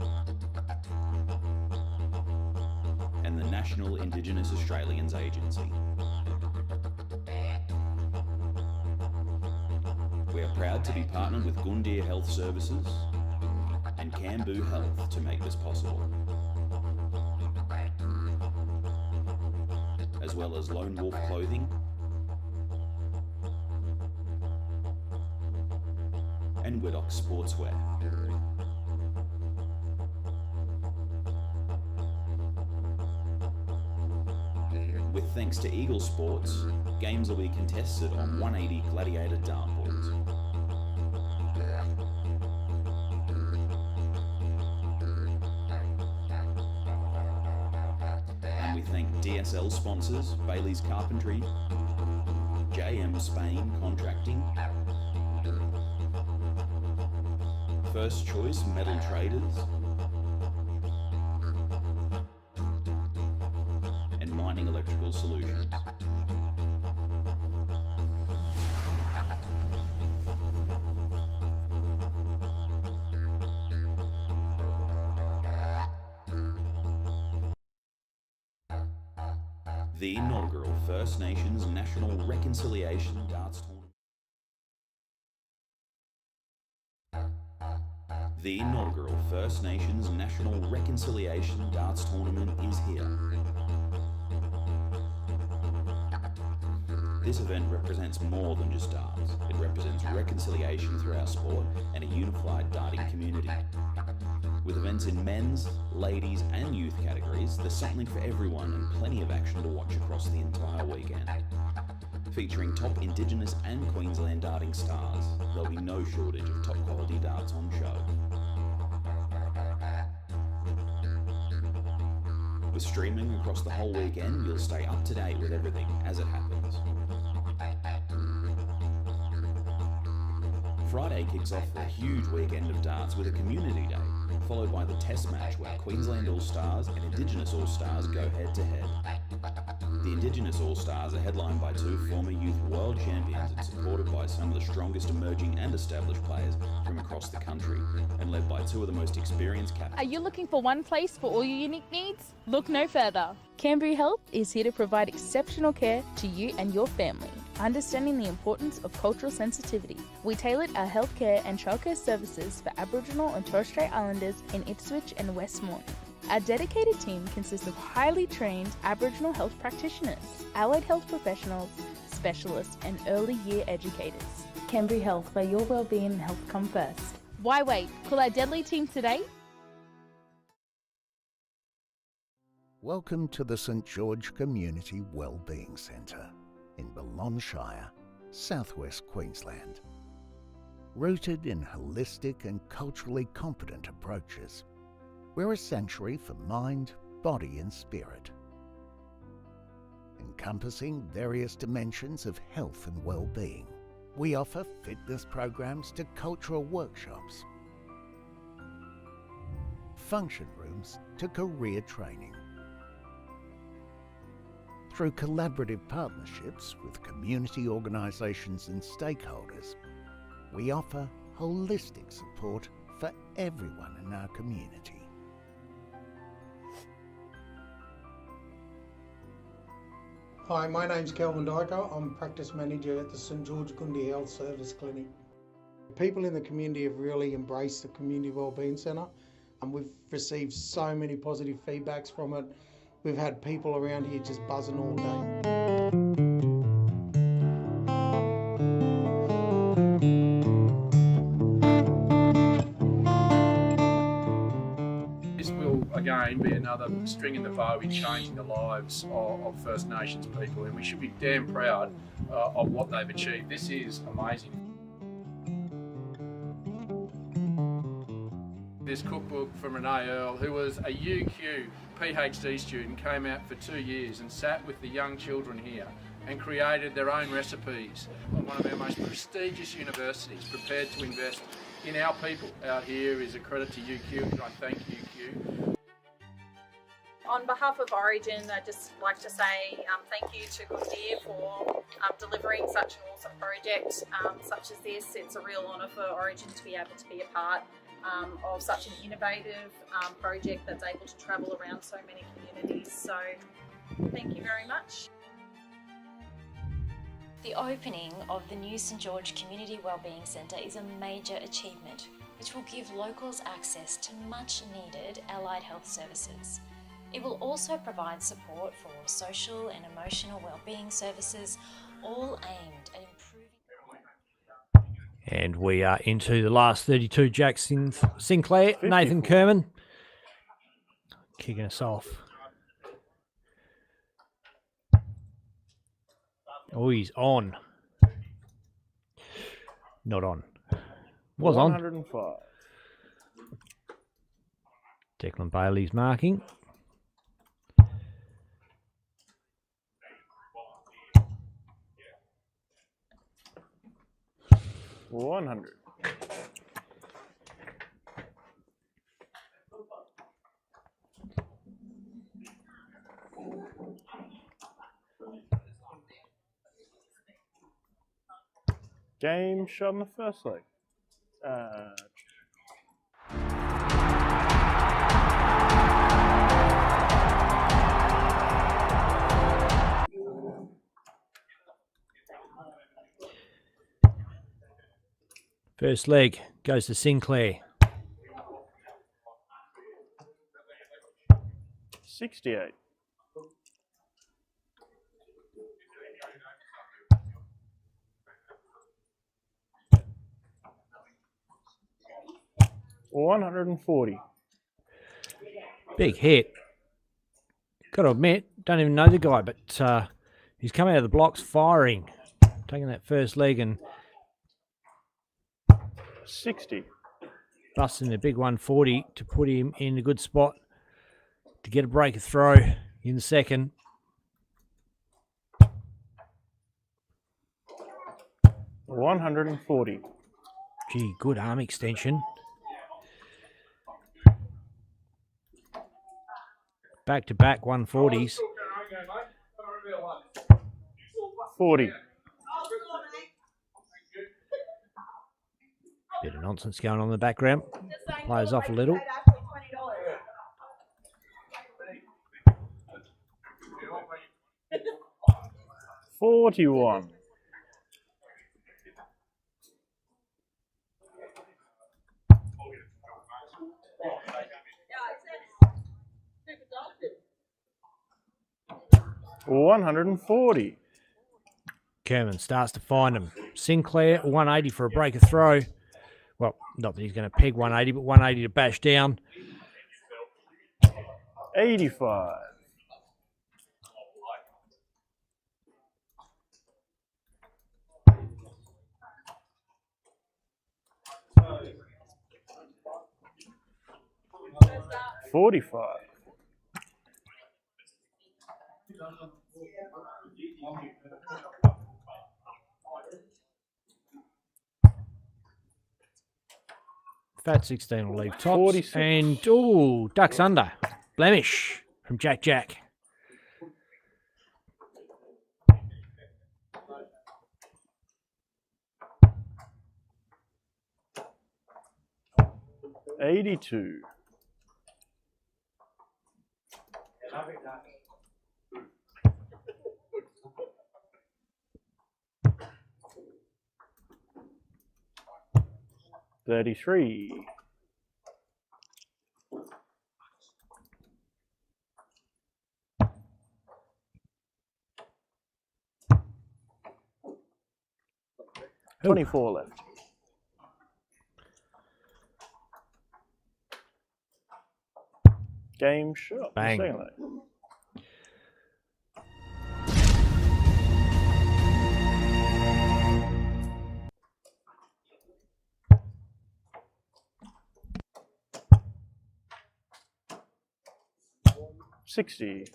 and the National Indigenous Australians Agency. We are proud to be partnered with Gundia Health Services and Cambu Health to make this possible, as well as Lone Wolf Clothing and Widdock Sportswear. With Thanks to Eagle Sports, games will be contested on 180 gladiator dartboards. And we thank DSL sponsors, Bailey's Carpentry, JM Spain Contracting, First Choice Metal Traders, and Mining Electrical Solutions. The inaugural First Nations National Reconciliation Darts Tournament. The inaugural First Nations National Reconciliation Darts Tournament is here. This event represents more than just darts. It represents reconciliation through our sport and a unified darting community. With events in men's, ladies and youth categories, there's something for everyone and plenty of action to watch across the entire weekend. Featuring top Indigenous and Queensland darting stars, there'll be no shortage of top quality darts on show. With streaming across the whole weekend, you'll stay up to date with everything as it happens. Friday kicks off a huge weekend of darts with a community day, followed by the test match where Queensland All-Stars and Indigenous All-Stars go head-to-head. The Indigenous All-Stars are headlined by two former youth world champions and supported by some of the strongest emerging and established players from across the country, and led by two of the most experienced captains. Are you looking for one place for all your unique needs? Look no further. Carpentry Health is here to provide exceptional care to you and your family. Understanding the importance of cultural sensitivity, we tailored our healthcare and childcare services for Aboriginal and Torres Strait Islanders in Ipswich and Westmoreland. Our dedicated team consists of highly trained Aboriginal health practitioners, allied health professionals, specialists and early year educators. Carpentry Health, where your wellbeing and health come first. Why wait? Call our deadly team today. Welcome to the St George Community Wellbeing Centre in Balonne Shire, southwest Queensland. Rooted in holistic and culturally competent approaches, we're a sanctuary for mind, body and spirit. Encompassing various dimensions of health and well-being, we offer fitness programs to cultural workshops, function rooms to career training. Through collaborative partnerships with community organisations and stakeholders, we offer holistic support for everyone in our community. Hi, my name's Kelvin Dyker. I'm practice manager at the St George Gundi Health Service Clinic. People in the community have really embraced the Community Wellbeing Centre, and we've received so many positive feedbacks from it. We've had people around here just buzzing all day. This will again be another string in the bow in changing the lives of First Nations people, and we should be damn proud of what they've achieved. This is amazing. This cookbook from Renee Earle, who was a UQ PhD student, came out for 2 years and sat with the young children here and created their own recipes. One of our most prestigious universities prepared to invest in our people out here is a credit to UQ, and I thank UQ. On behalf of Origin, I'd just like to say thank you to Gundir for delivering such an awesome project such as this. It's a real honour for Origin to be able to be a part of such an innovative project that's able to travel around so many communities. So thank you very much. The opening of the new St George Community Wellbeing Centre is a major achievement which will give locals access to much needed allied health services. It will also provide support for social and emotional wellbeing services, all aimed at improving. And we are into the last 32. Jack Sinclair, 54. Nathan Kerman kicking us off. Oh, he's on. Not on. Was on. 105. Declan Bailey's marking. $100. Game shot in the first leg. First leg goes to Sinclair. 68. $140. Big hit. Got to admit, don't even know the guy, but he's come out of the blocks firing, taking that first leg and 60. busting a big 140 to put him in a good spot to get a break of throw in the second. $140. Gee, good arm extension. Back-to-back 140s. 40. Bit of nonsense going on in the background. Players off a little. $41. $140. Kerman starts to find him. Sinclair, 180 for a break of throw. Well, not that he's going to peg 180, but 180 to bash down. 85. $45. Fat 16 will leave tops. 46. And, oh, ducks under. Blemish from Jack Jack. $82. $33. $24 left. Game shot. Bang. Second leg. $60.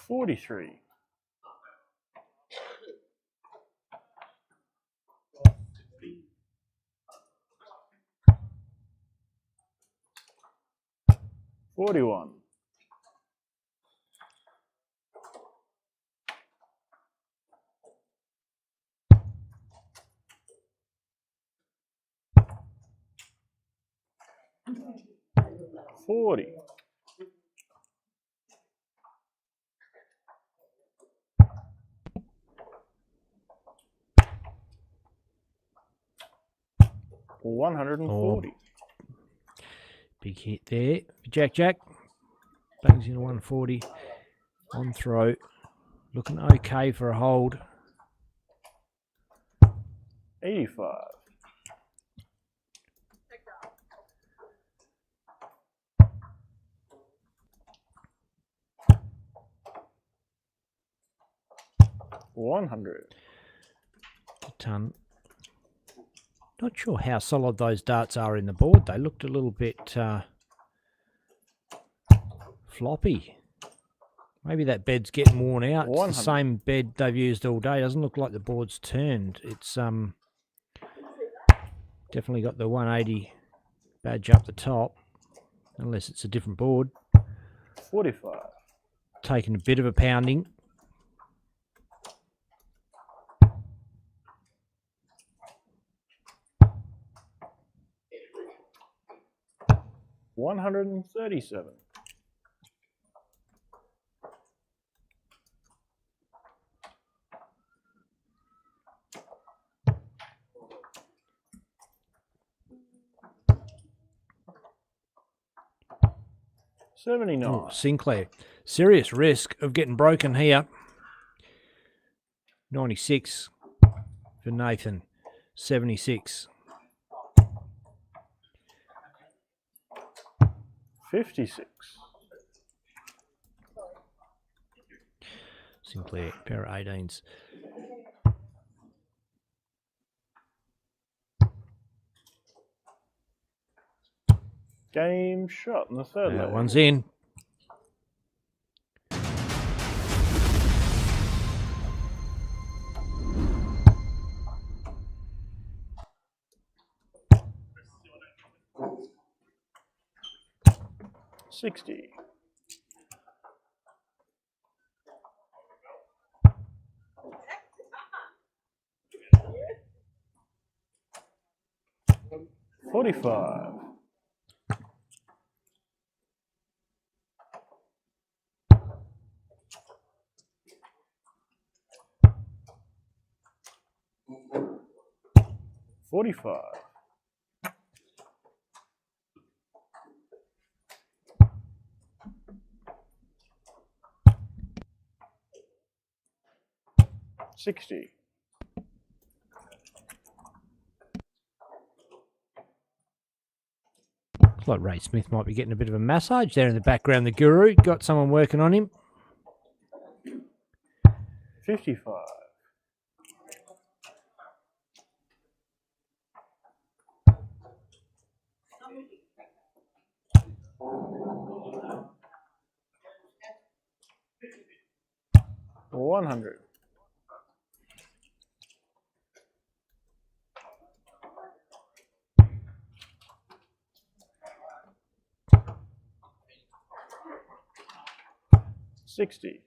$43. $41. $40. $140. Big hit there. Jack Jack. Bangs in a 140. On throw. Looking okay for a hold. 85. $100. A ton. Not sure how solid those darts are in the board. They looked a little bit floppy. Maybe that bed's getting worn out. It's the same bed they've used all day. Doesn't look like the board's turned. It's definitely got the 180 badge up the top, unless it's a different board. 45. Taking a bit of a pounding. $137. $79. Oh, Sinclair. Serious risk of getting broken here. 96 for Nathan. 76. 56. Sinclair, pair of 18s. Game shot in the third leg. That one's in. $60. $45. $45. $60. Looks like Ray Smith might be getting a bit of a massage there in the background. The Guru got someone working on him. 55. $100. $60.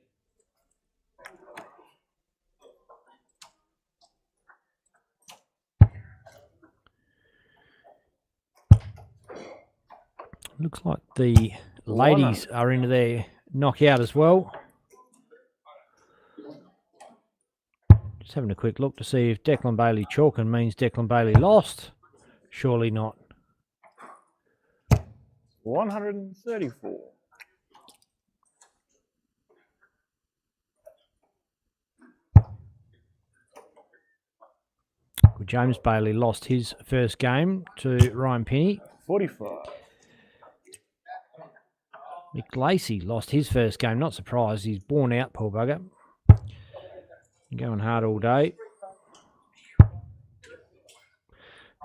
Looks like the ladies are into their knockout as well. Just having a quick look to see if Declan Bailey chalking means Declan Bailey lost. Surely not. 134. Well, James Bailey lost his first game to Ryan Penny. 45. Nick Lacey lost his first game. Not surprised. He's worn out, poor bugger. Going hard all day.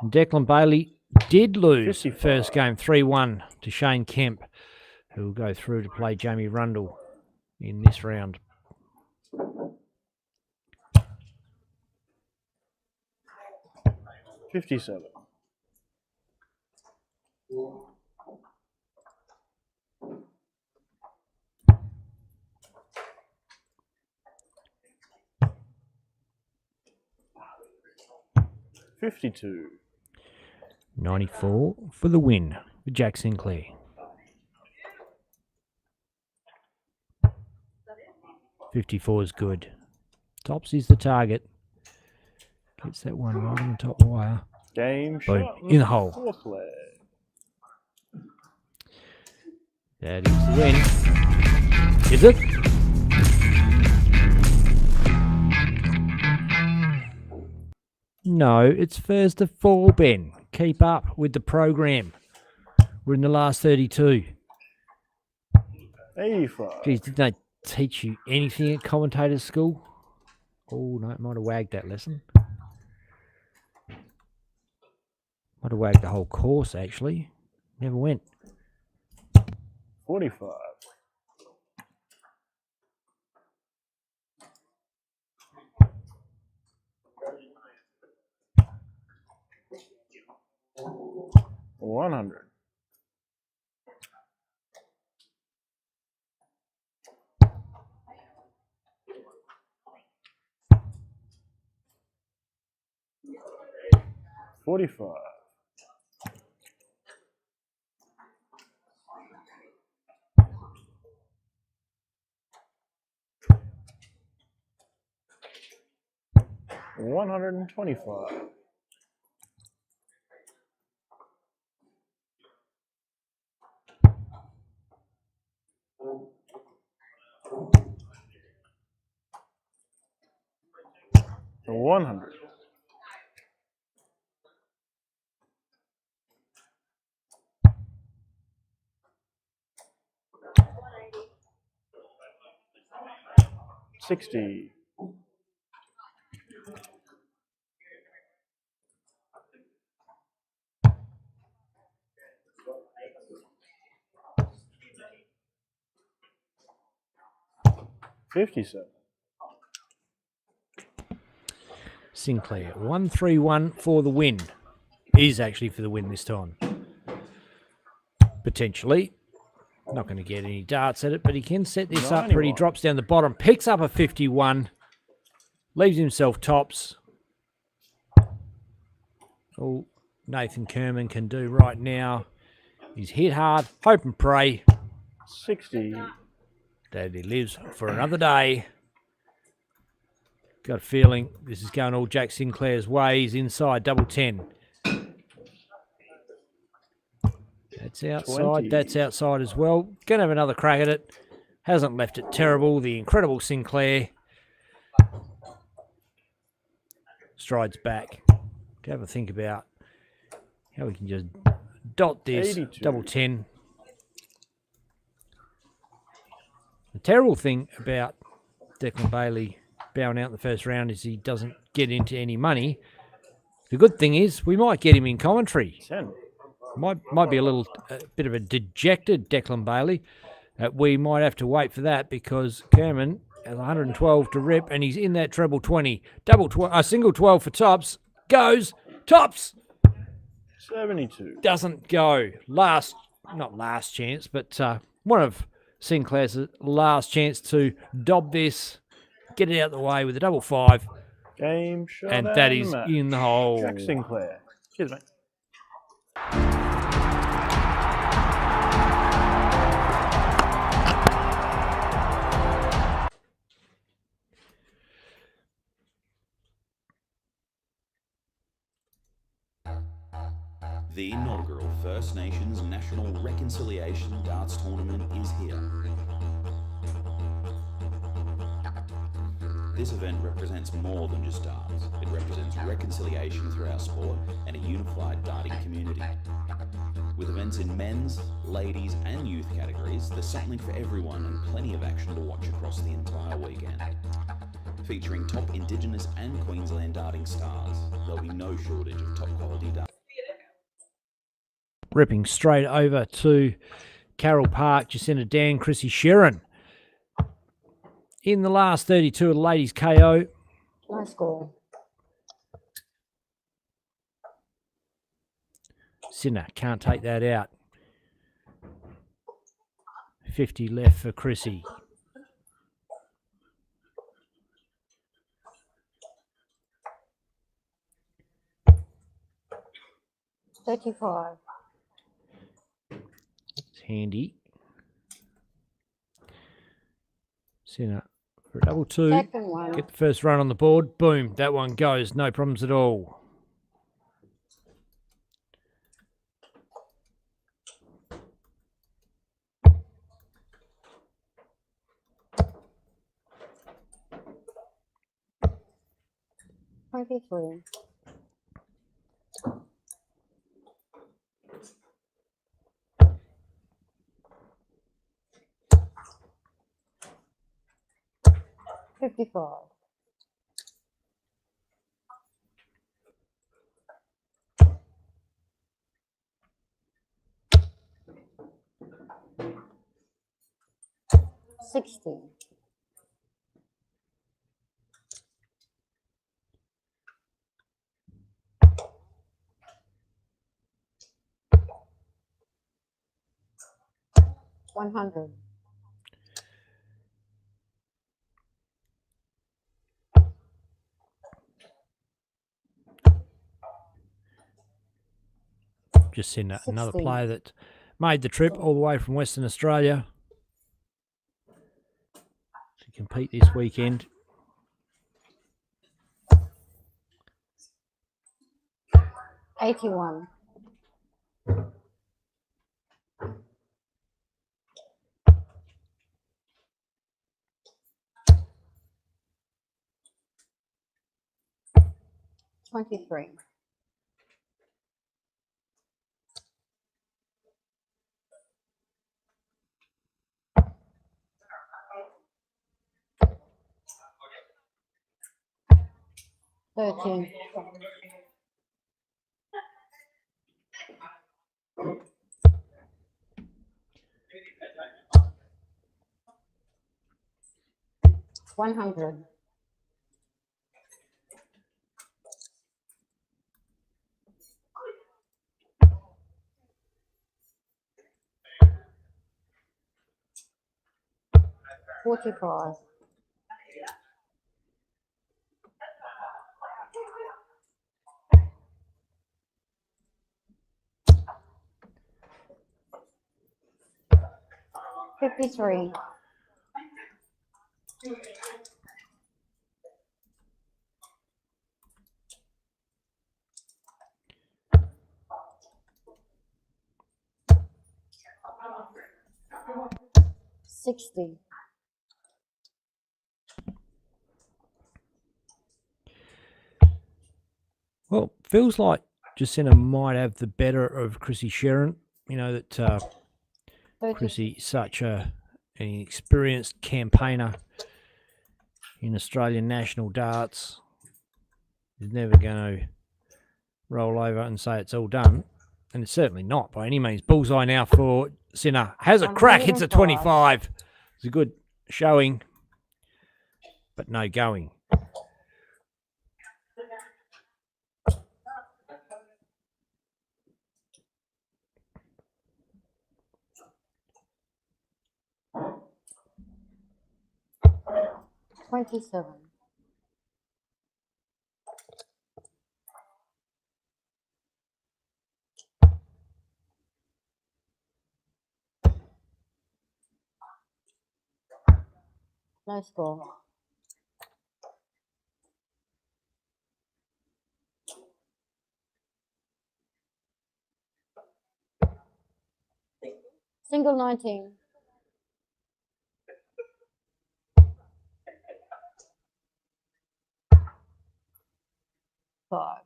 And Declan Bailey did lose 55. first game 3-1 to Shane Kemp, who will go through to play Jamie Rundle in this round. $57. $52. 94 for the win for Jack Sinclair. 54 is good. Tops is the target. Gets that one right on the top wire. Game Boom. shot In the hole. fourth leg. That is the win. Is it? No, it's first of 4, Ben. Keep up with the program. We're in the last 32. 85. Geez, did they teach you anything at commentator school? Oh, no, it might have wagged that lesson. Might have wagged the whole course, actually. Never went. 45. 100. 45. 125. 100. 60. 57. Sinclair, 131 for the win. Is actually for the win this time. Potentially. Not going to get any darts at it, but he can set this up pretty. Drops down the bottom, picks up a 51, leaves himself tops. All Nathan Kerman can do right now is hit hard, hope and pray 60. that he lives for another day. Got a feeling this is going all Jack Sinclair's way. He's inside, double 10. That's outside. 20. That's outside as well. Going to have another crack at it. Hasn't left it terrible. The incredible Sinclair. Strides back. To have a think about how we can just dot this. 82. Double 10. The terrible thing about Declan Bailey bowing out in the first round is he doesn't get into any money. The good thing is we might get him in commentary. 10. Might be a bit of a dejected Declan Bailey. We might have to wait for that because Kerman has 112 to rip and he's in that treble 20. Single 12 for tops. Goes. Tops. 72. Doesn't go. Not last chance, but one of Sinclair's last chance to dob this, get it out of the way with a double 5. Game shot. And that is match. in the hole. Jack Sinclair. Cheers, mate. The inaugural First Nations National Reconciliation Darts Tournament is here. This event represents more than just darts. It represents reconciliation through our sport and a unified darting community. With events in men's, ladies and youth categories, there's something for everyone and plenty of action to watch across the entire weekend. Featuring top Indigenous and Queensland darting stars, there'll be no shortage of top quality darts. Ripping straight over to Carroll Park, Jacinta Dan, Chrissy Sheeran. In the last 32 of the ladies KO. Nice score. Sinner can't take that out. 50 left for Chrissy. $35. It's handy. Sinner for a double 2. Second one. Get the first run on the board. Boom. That one goes. No problems at all. $23. 55. $60. 100. Just seen another 60. player that made the trip all the way from Western Australia to compete this weekend. 81. $23. 13. 100. 45. 53. 60. Well, feels like Jacinta might have the better of Chrissy Sherrin. You know that Chrissy such an experienced campaigner in Australian national darts. Is never going to roll over and say it's all done. And it's certainly not by any means. Bullseye now for Sinner. Has a crack, hits a 25. It's a good showing, but no going. $27. No score. Single 19. 5.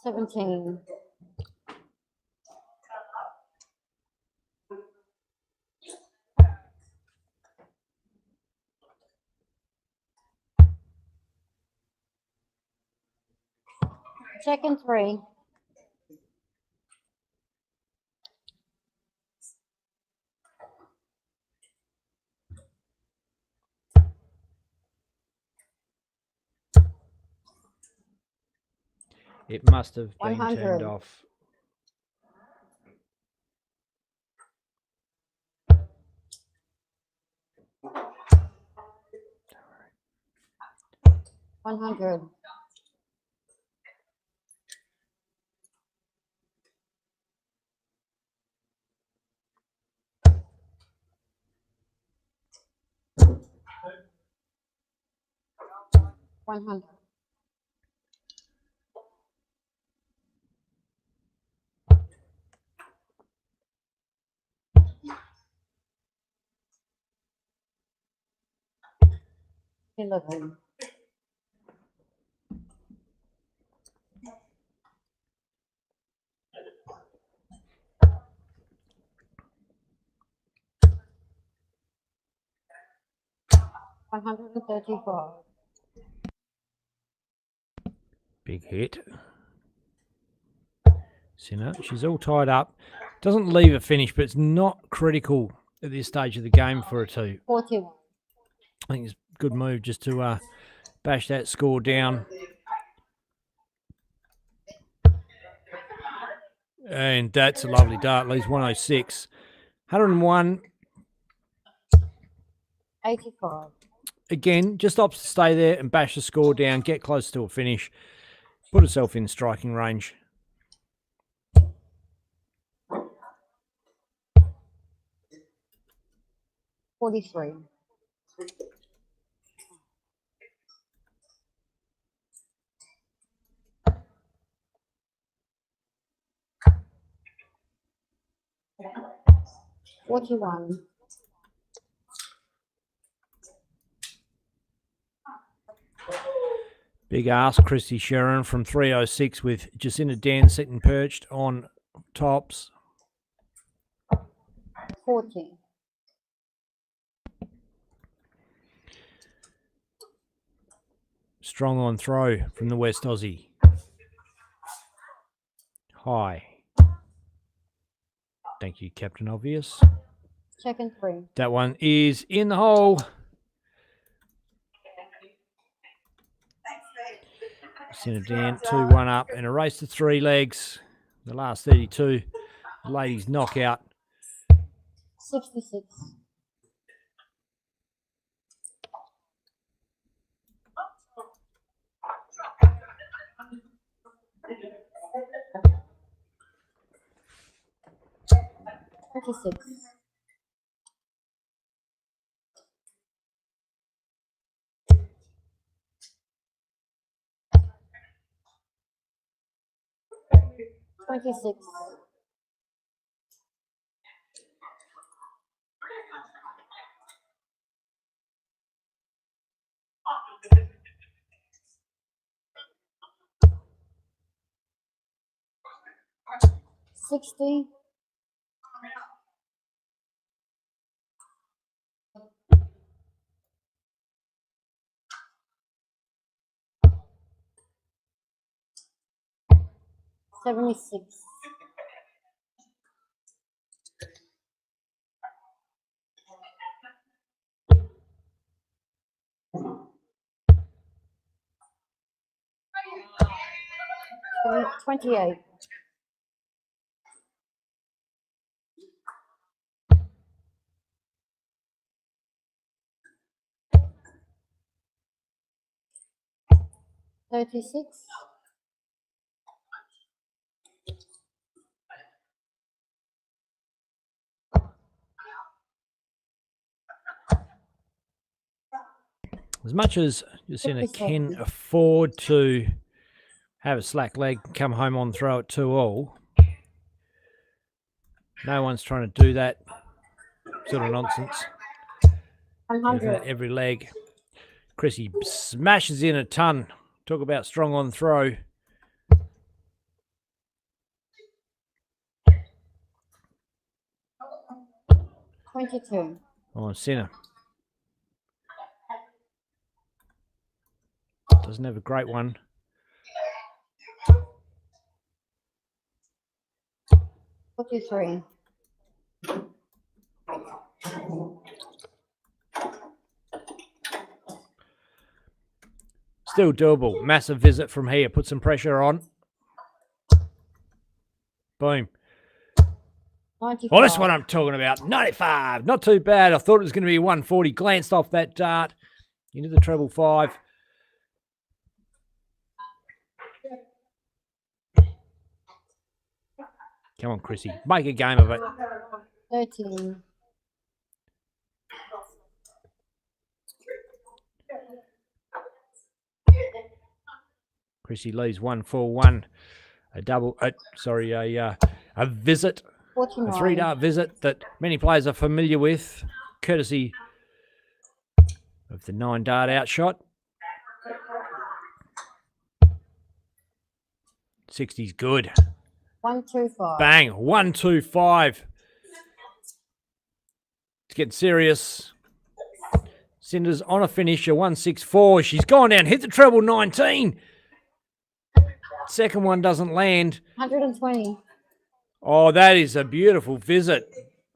17. 3. It must have been 100. turned off. $100. 100. $11. 135. Big hit. Sinner, she's all tied up. Doesn't leave a finish, but it's not critical at this stage of the game for her to. 41. I think it's a good move just to bash that score down. And that's a lovely dart. Leaves 106. 101. 85. Again, just opts to stay there and bash the score down, get close to a finish, put herself in striking range. $43. $41. Big ask, Christy Sheeran from 306 with Jacinta Dan sitting perched on tops. 40. Strong on throw from the West Aussie. High. Thank you, Captain Obvious. Second 3. That one is in the hole. Jacinta Dan 2-1 up and a race to 3 legs. The last 32. The ladies knockout. 66. $36. $26. $60. $76. $28. $36. As much as Jacinta can afford to have a slack leg, come home on throw at 2-all, no one's trying to do that sort of nonsense. 100. Every leg. Chrissy smashes in a ton. Talk about strong on throw. $22. On Sinner. Doesn't have a great one. $43. Still doable. Massive visit from here. Put some pressure on. Boom. 95. Well, this one I'm talking about. 95. Not too bad. I thought it was going to be 140. Glanced off that dart into the treble 5. Come on, Chrissy. Make a game of it. 13. Chrissy leaves 141. A double, a visit. 49. A 3-dart visit that many players are familiar with, courtesy of the 9-dart outshot. 60's good. 125. Bang, 125. It's getting serious. Cinder's on a finish, a 1.64. She's gone down, hit the treble 19. Second one doesn't land. 120. Oh, that is a beautiful visit.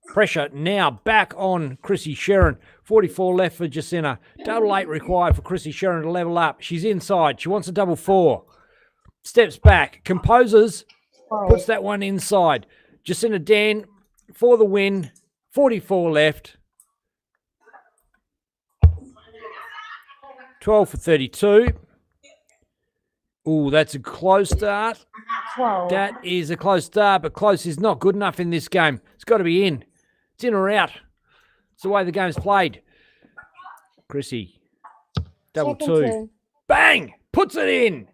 Pressure now back on Chrissy Sherrin. 44 left for Jacinta. Double 8 required for Chrissy Sherrin to level up. She's inside. She wants a double 4. Steps back. Composes. Puts that one inside. Jacinta Dan for the win. 44 left. 12 for 32. Ooh, that's a close start. 12. That is a close start, but close is not good enough in this game. It's got to be in. It's in or out. It's the way the game's played. Chrissy, double two. Bang! Puts it in.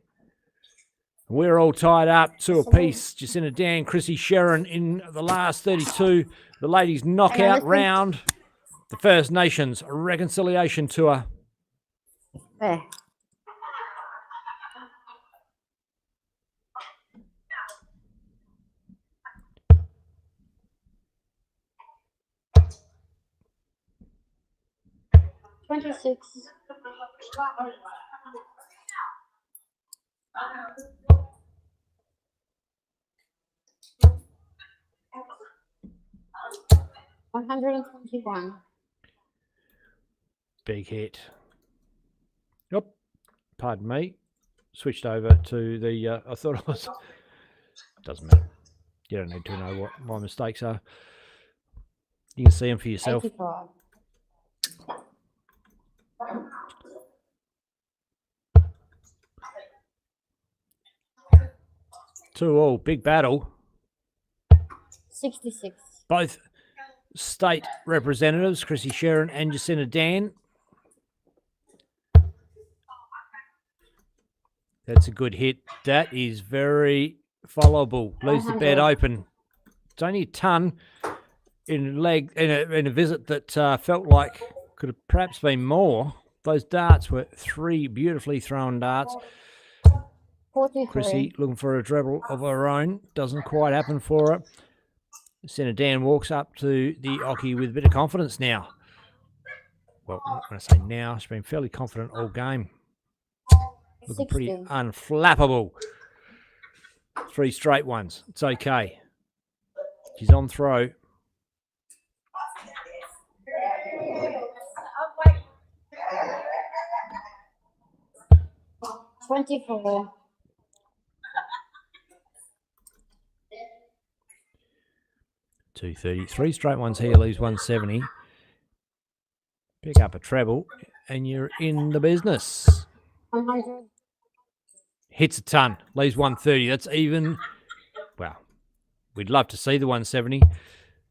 We're all tied up to a piece. Jacinta Dan, Chrissy Sherrin in the last 32. The ladies knockout round. The First Nations Reconciliation Tour. There. $26. $121. Big hit. Yep. Pardon me. Switched over to the, I thought I was, doesn't matter. You don't need to know what my mistakes are. You can see them for yourself. 85. Two all, big battle. 66. Both state representatives, Chrissy Sherrin and Jacinta Dan. That's a good hit. That is very followable. Leaves the bed open. It's only a ton in a visit that felt like could have perhaps been more. Those darts were 3 beautifully thrown darts. 43. Chrissy looking for a treble of her own. Doesn't quite happen for her. Jacinta Dan walks up to the Oki with a bit of confidence now. Well, I'm not going to say now. She's been fairly confident all game. Looking pretty unflappable. 3 straight ones. It's okay. She's on throw. $24. 230. 3 straight ones here leaves 170. Pick up a treble and you're in the business. 100. Hits a ton. Leaves 130. That's even. Well, we'd love to see the 170,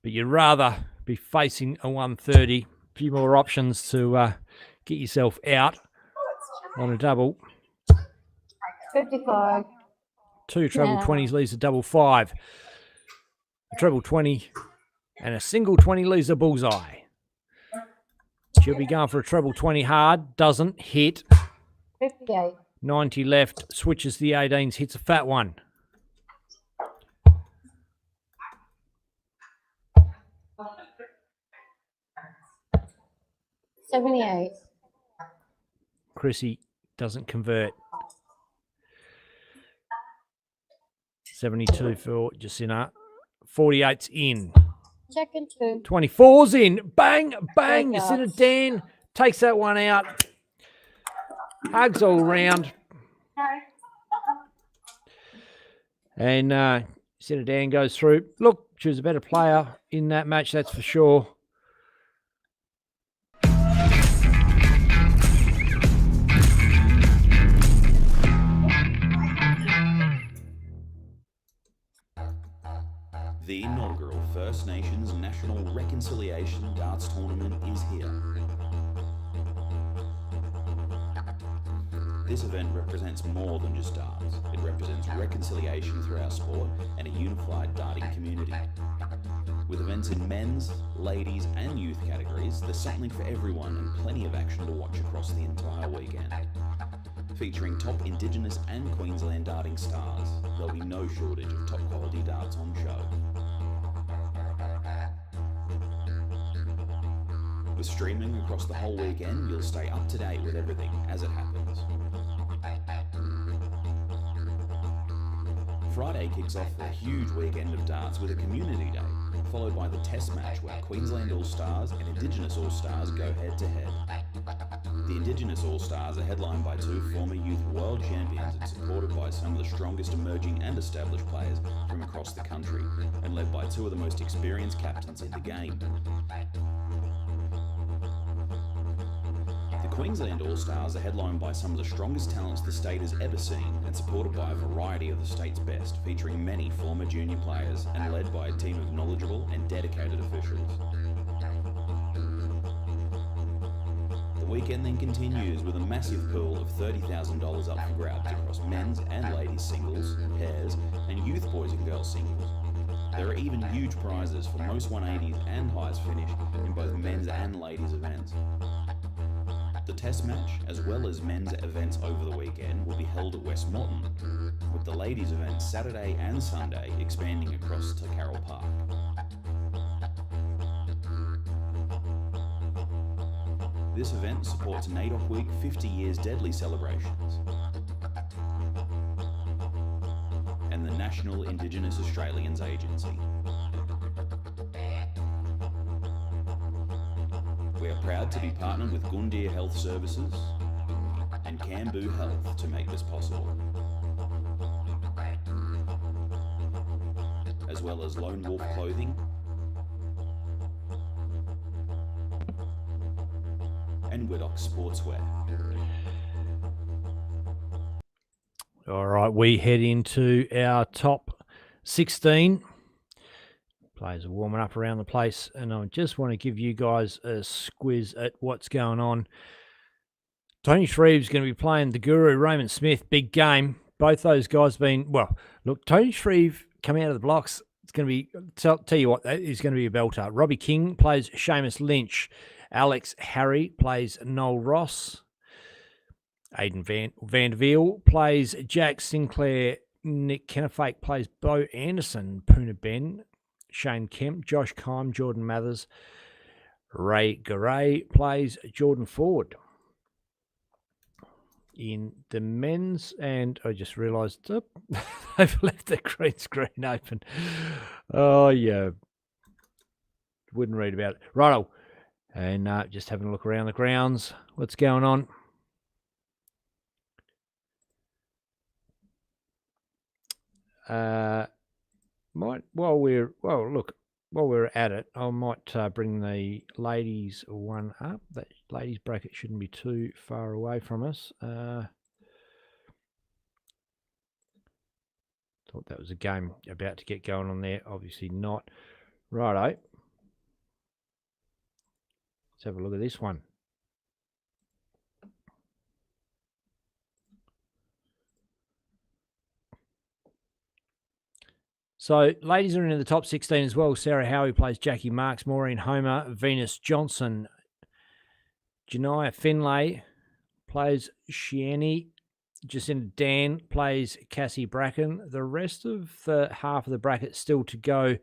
but you'd rather be facing a 130. A few more options to get yourself out on a double. 55. 2 treble 20s leaves a double 5. A treble 20 and a single 20 leaves a bullseye. She'll be going for a treble 20 hard. Doesn't hit. 58. 90 left. Switches the 18s. Hits a fat one. $78. Chrissy doesn't convert. 72 for Jacinta. 48's in. Second 2. 24's in. Bang, bang. Jacinta Dan takes that one out. Hugs all round. And Jacinta Dan goes through. Look, she was a better player in that match, that's for sure. The inaugural First Nations National Reconciliation Darts Tournament is here. This event represents more than just darts. It represents reconciliation through our sport and a unified darting community. With events in men's, ladies and youth categories, there's something for everyone and plenty of action to watch across the entire weekend. Featuring top Indigenous and Queensland darting stars, there'll be no shortage of top quality darts on show. With streaming across the whole weekend, you'll stay up to date with everything as it happens. Friday kicks off a huge weekend of darts with a community day, followed by the test match where Queensland All-Stars and Indigenous All-Stars go head-to-head. The Indigenous All-Stars are headlined by 2 former youth world champions and supported by some of the strongest emerging and established players from across the country, and led by 2 of the most experienced captains in the game. The Queensland All-Stars are headlined by some of the strongest talents the state has ever seen and supported by a variety of the state's best, featuring many former junior players and led by a team of knowledgeable and dedicated officials. The weekend then continues with a massive pool of $30,000 up for grabs across men's and ladies singles, pairs, and youth boys and girls singles. There are even huge prizes for most 180s and highest finish in both men's and ladies events. The test match, as well as men's events over the weekend, will be held at West Moreton, with the ladies events Saturday and Sunday expanding across to Carroll Park. This event supports NAIDOC Week 50 Years Deadly celebrations and the National Indigenous Australians Agency. We are proud to be partnered with Gundia Health Services and Cambu Health to make this possible, as well as Lone Wolf Clothing and Widdock Sportswear. All right, we head into our top 16. Players are warming up around the place, and I just want to give you guys a squiz at what's going on. Tony Shreve's going to be playing the Guru, Raymond Smith, big game. Both those guys been, well, look, Tony Shreve coming out of the blocks, it's going to be, tell you what, that is going to be a belter. Robbie King plays Seamus Lynch. Alex Harry plays Noel Ross. Aidan Van der Veal plays Jack Sinclair. Nick Kennefake plays Bo Anderson. Poona Ben. Shane Kemp, Josh Kime, Jordan Mathers. Ray Garay plays Jordan Ford. In the men's, and I just realised they've left the green screen open. Oh, yeah. Wouldn't read about it. Righto. And just having a look around the grounds. What's going on? While we're at it, I might bring the ladies one up. That ladies bracket shouldn't be too far away from us. Thought that was a game about to get going on there. Obviously not. Righto. Let's have a look at this one. So, ladies are in the top 16 as well. Sarah Howie plays Jackie Marks, Maureen Homer, Venus Johnson. Janiyah Finlay plays Shieni. Jacinda Dan plays Cassie Bracken. The rest of the half of the bracket still to go.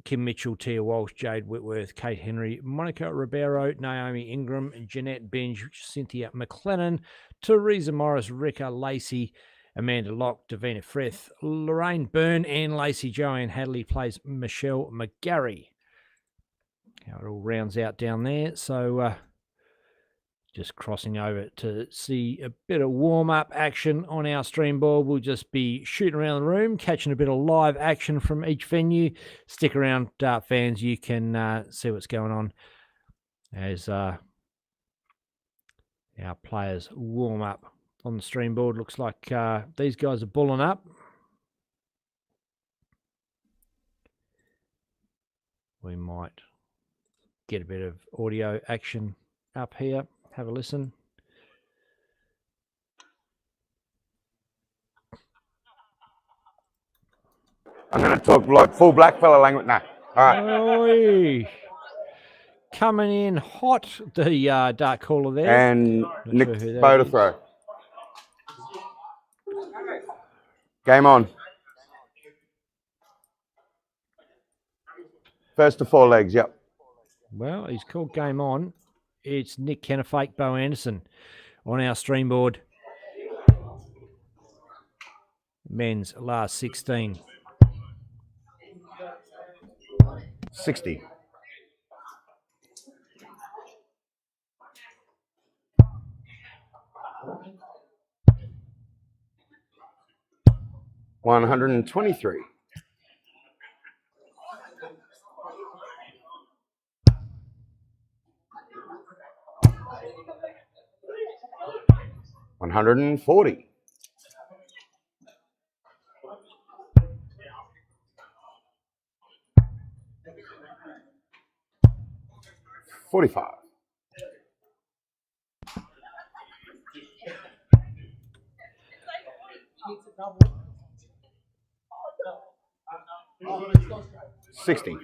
Kim Mitchell, Tia Walsh, Jade Whitworth, Kate Henry, Monica Ribeiro, Naomi Ingram, Jeanette Binge, Cynthia McLennan, Teresa Morris, Rika Lacey, Amanda Locke, Davina Frith, Lorraine Byrne, Anne Lacey, Joanne Hadley plays Michelle McGarry. How it all rounds out down there. So just crossing over to see a bit of warm-up action on our stream board. We'll just be shooting around the room, catching a bit of live action from each venue. Stick around, Dart fans. You can see what's going on as our players warm up on the stream board. Looks like these guys are bulling up. We might get a bit of audio action up here. Have a listen. I'm going to talk like full blackfella language now. All right. Oi. Coming in hot, the dark caller there. And Nick bow to throw. Game on. First to 4 legs, yep. Well, he's called game on. It's Nick Kennefaik, Bo Anderson on our stream board. Men's last 16. 60. $123. 140. 45. 60.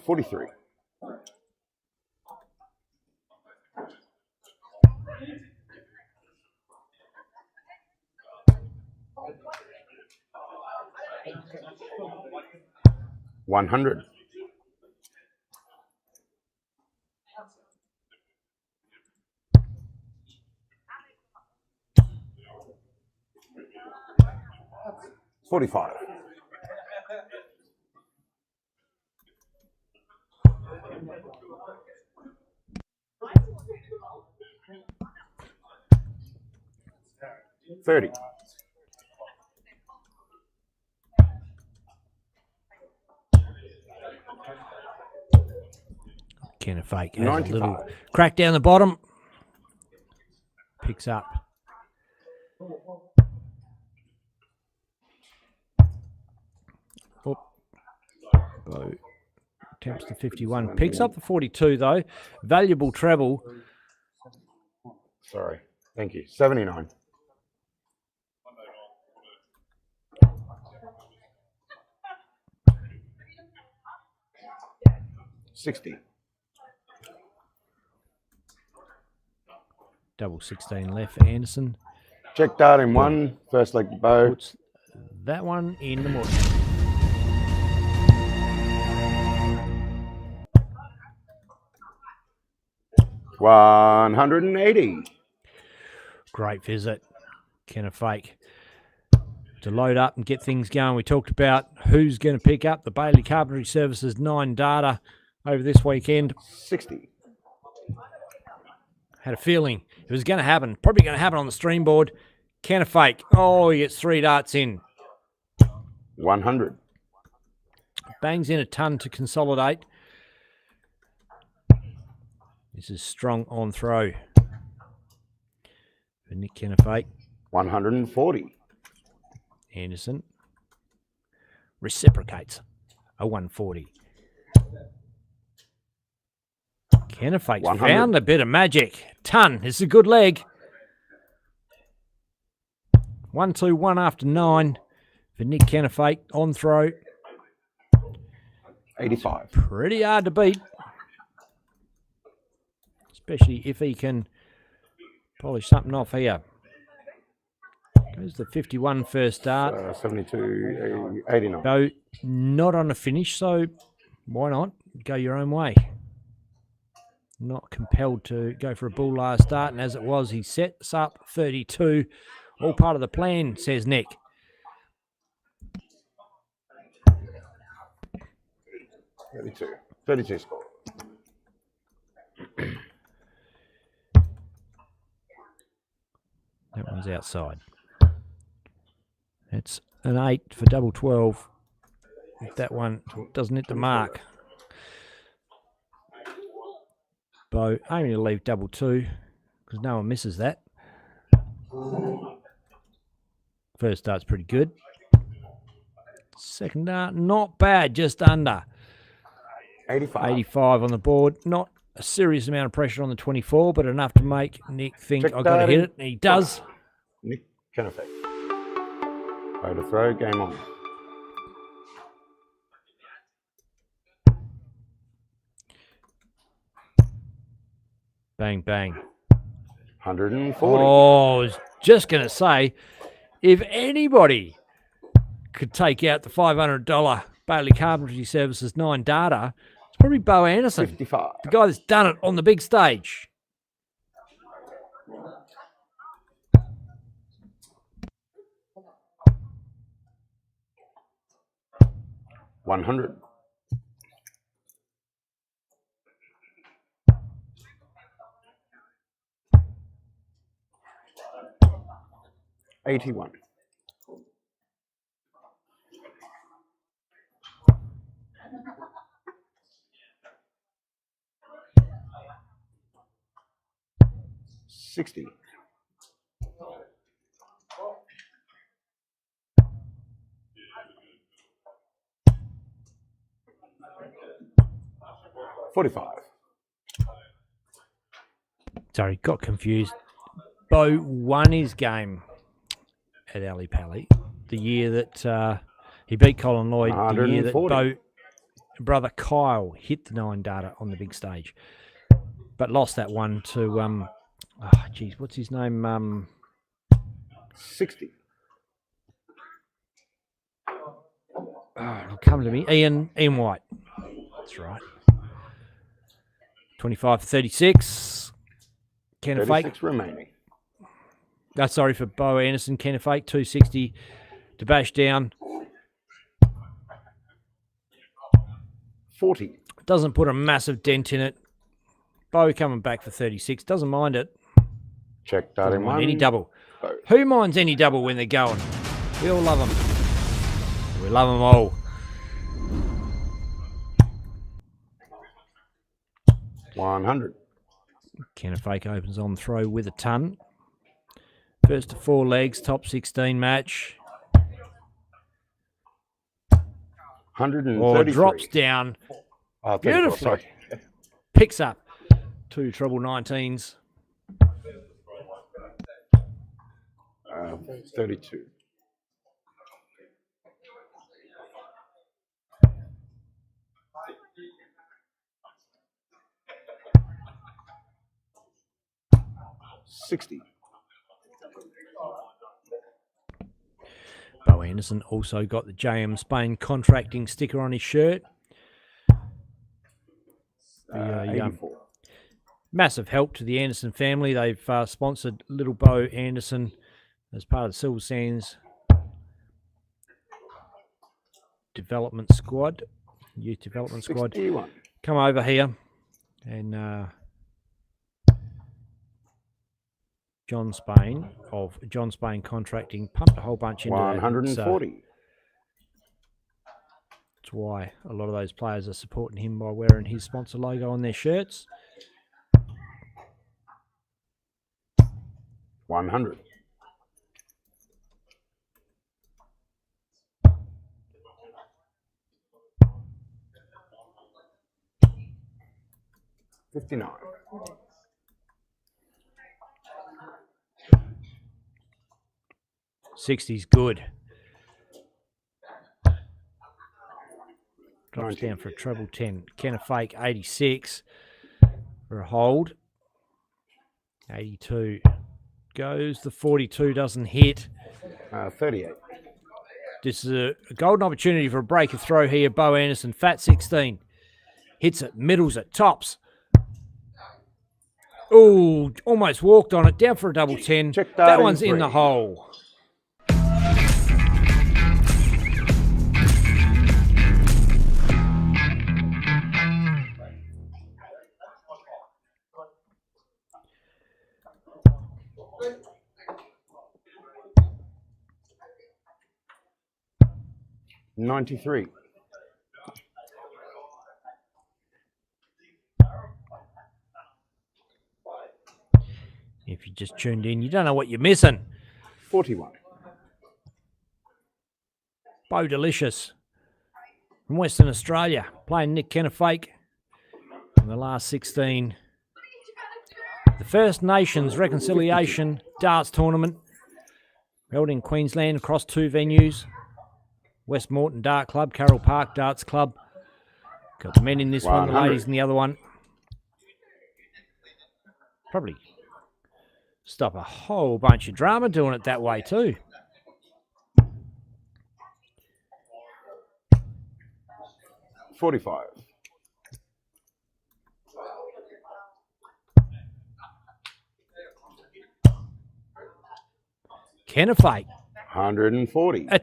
43. 100. 45. 30. Kennefaik has a little crack down the bottom. Picks up. Oh. Bo attempts the 51. Picks up the 42, though. Valuable treble. Sorry. Thank you. 79. 60. Double 16 left for Anderson. Check dart in one. First leg to Bo. Puts that one in the mortar. $180. Great visit. Kennefaik to load up and get things going. We talked about who's going to pick up the Bailey Carpentry Services 9 data over this weekend. 60. Had a feeling it was going to happen. Probably going to happen on the stream board. Kennefaik. Oh, he gets 3 darts in. 100. Bangs in a ton to consolidate. This is strong on throw for Nick Kennefaik. 140. Anderson reciprocates a 140. Kennefaik's found a bit of magic. Ton. This is a good leg. 1-2-1 after 9 for Nick Kennefaik on throw. 85. Pretty hard to beat. Especially if he can polish something off here. Goes the 51 first start. 72, 89. Though not on a finish, so why not go your own way? Not compelled to go for a bull last start, and as it was, he sets up 32. All part of the plan, says Nick. 32 score. That one's outside. It's an 8 for double 12. If that one doesn't hit the mark. Bo aiming to leave double 2 because no one misses that. First start's pretty good. Second dart, not bad, just under. 85 on the board. Not a serious amount of pressure on the 24, but enough to make Nick think I've got to hit it. And he does. Nick Kennefaik. Go to throw, game on. Bang, bang. 140. Oh, just going to say, if anybody could take out the $500 Bailey Carpentry Services 9 data, it's probably Bo Anderson, 55. the guy that's done it on the big stage. $100. $81. $60. $45. Sorry, got confused. Bo won his game at Ali Pally the year that he beat Colin Lloyd, the year that 140. Bo brother Kyle hit the 9 data on the big stage, but lost that one to what's his name? 60. It'll come to me. Ian White. That's right. 25 for 36. Kenna Fake. 36 remaining. That's sorry for Bo Anderson. Kenna Fake, 260 to bash down. 40. Doesn't put a massive dent in it. Bo coming back for 36. Doesn't mind it. Check that in one. Any double. Bo. Who minds any double when they're going? We all love them. We love them all. $100. Kenna Fake opens on throw with a ton. First to 4 legs, top 16 match. 133. Oh, drops down. Oh, beautifully. Sorry. Picks up 2 treble 19s. 32. $60. Bo Anderson also got the JM Spain contracting sticker on his shirt. Massive help to the Anderson family. They've sponsored little Bo Anderson as part of the Silver Sands development squad, youth development squad. 61. Come over here and John Spain of John Spain Contracting pumped a whole bunch into 140. That's why a lot of those players are supporting him by wearing his sponsor logo on their shirts. 100. $59. 60's good. Drops 19. down for a treble 10. Kenna Fake 86 for a hold. 82 goes. The 42 doesn't hit. 38. This is a golden opportunity for a break of throw here. Bo Anderson, fat 16. Hits it, middles it, tops. Oh, almost walked on it. Down for a double 10. That one's in the hole. $93. If you just tuned in, you don't know what you're missing. 41. Bo Delicious from Western Australia, playing Nick Kenna Fake in the last 16. The First Nations Reconciliation Darts Tournament held in Queensland across 2 venues. West Moreton Dart Club, Carroll Park Darts Club. Got the men in this one, the ladies in the other one. Probably Stop a whole bunch of drama doing it that way too. $45. Kennefaith $140.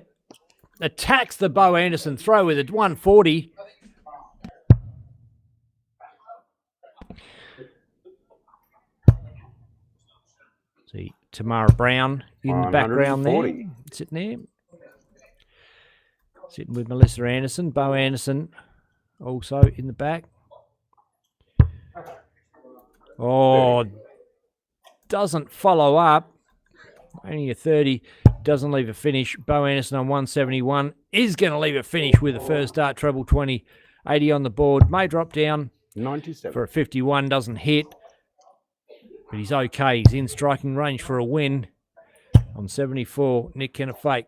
Attacks the Bo Anderson throw with a 140. See Tamara Brown in the background there, sitting there. Sitting with Melissa Anderson. Bo Anderson also in the back. Oh, doesn't follow up. Only a 30. Doesn't leave a finish. Bo Anderson on 171 is going to leave a finish with the first dart treble 20. 80 on the board. May drop down 97 for a 51. Doesn't hit. But he's okay. He's in striking range for a win. On 74, Nick Kennefaith.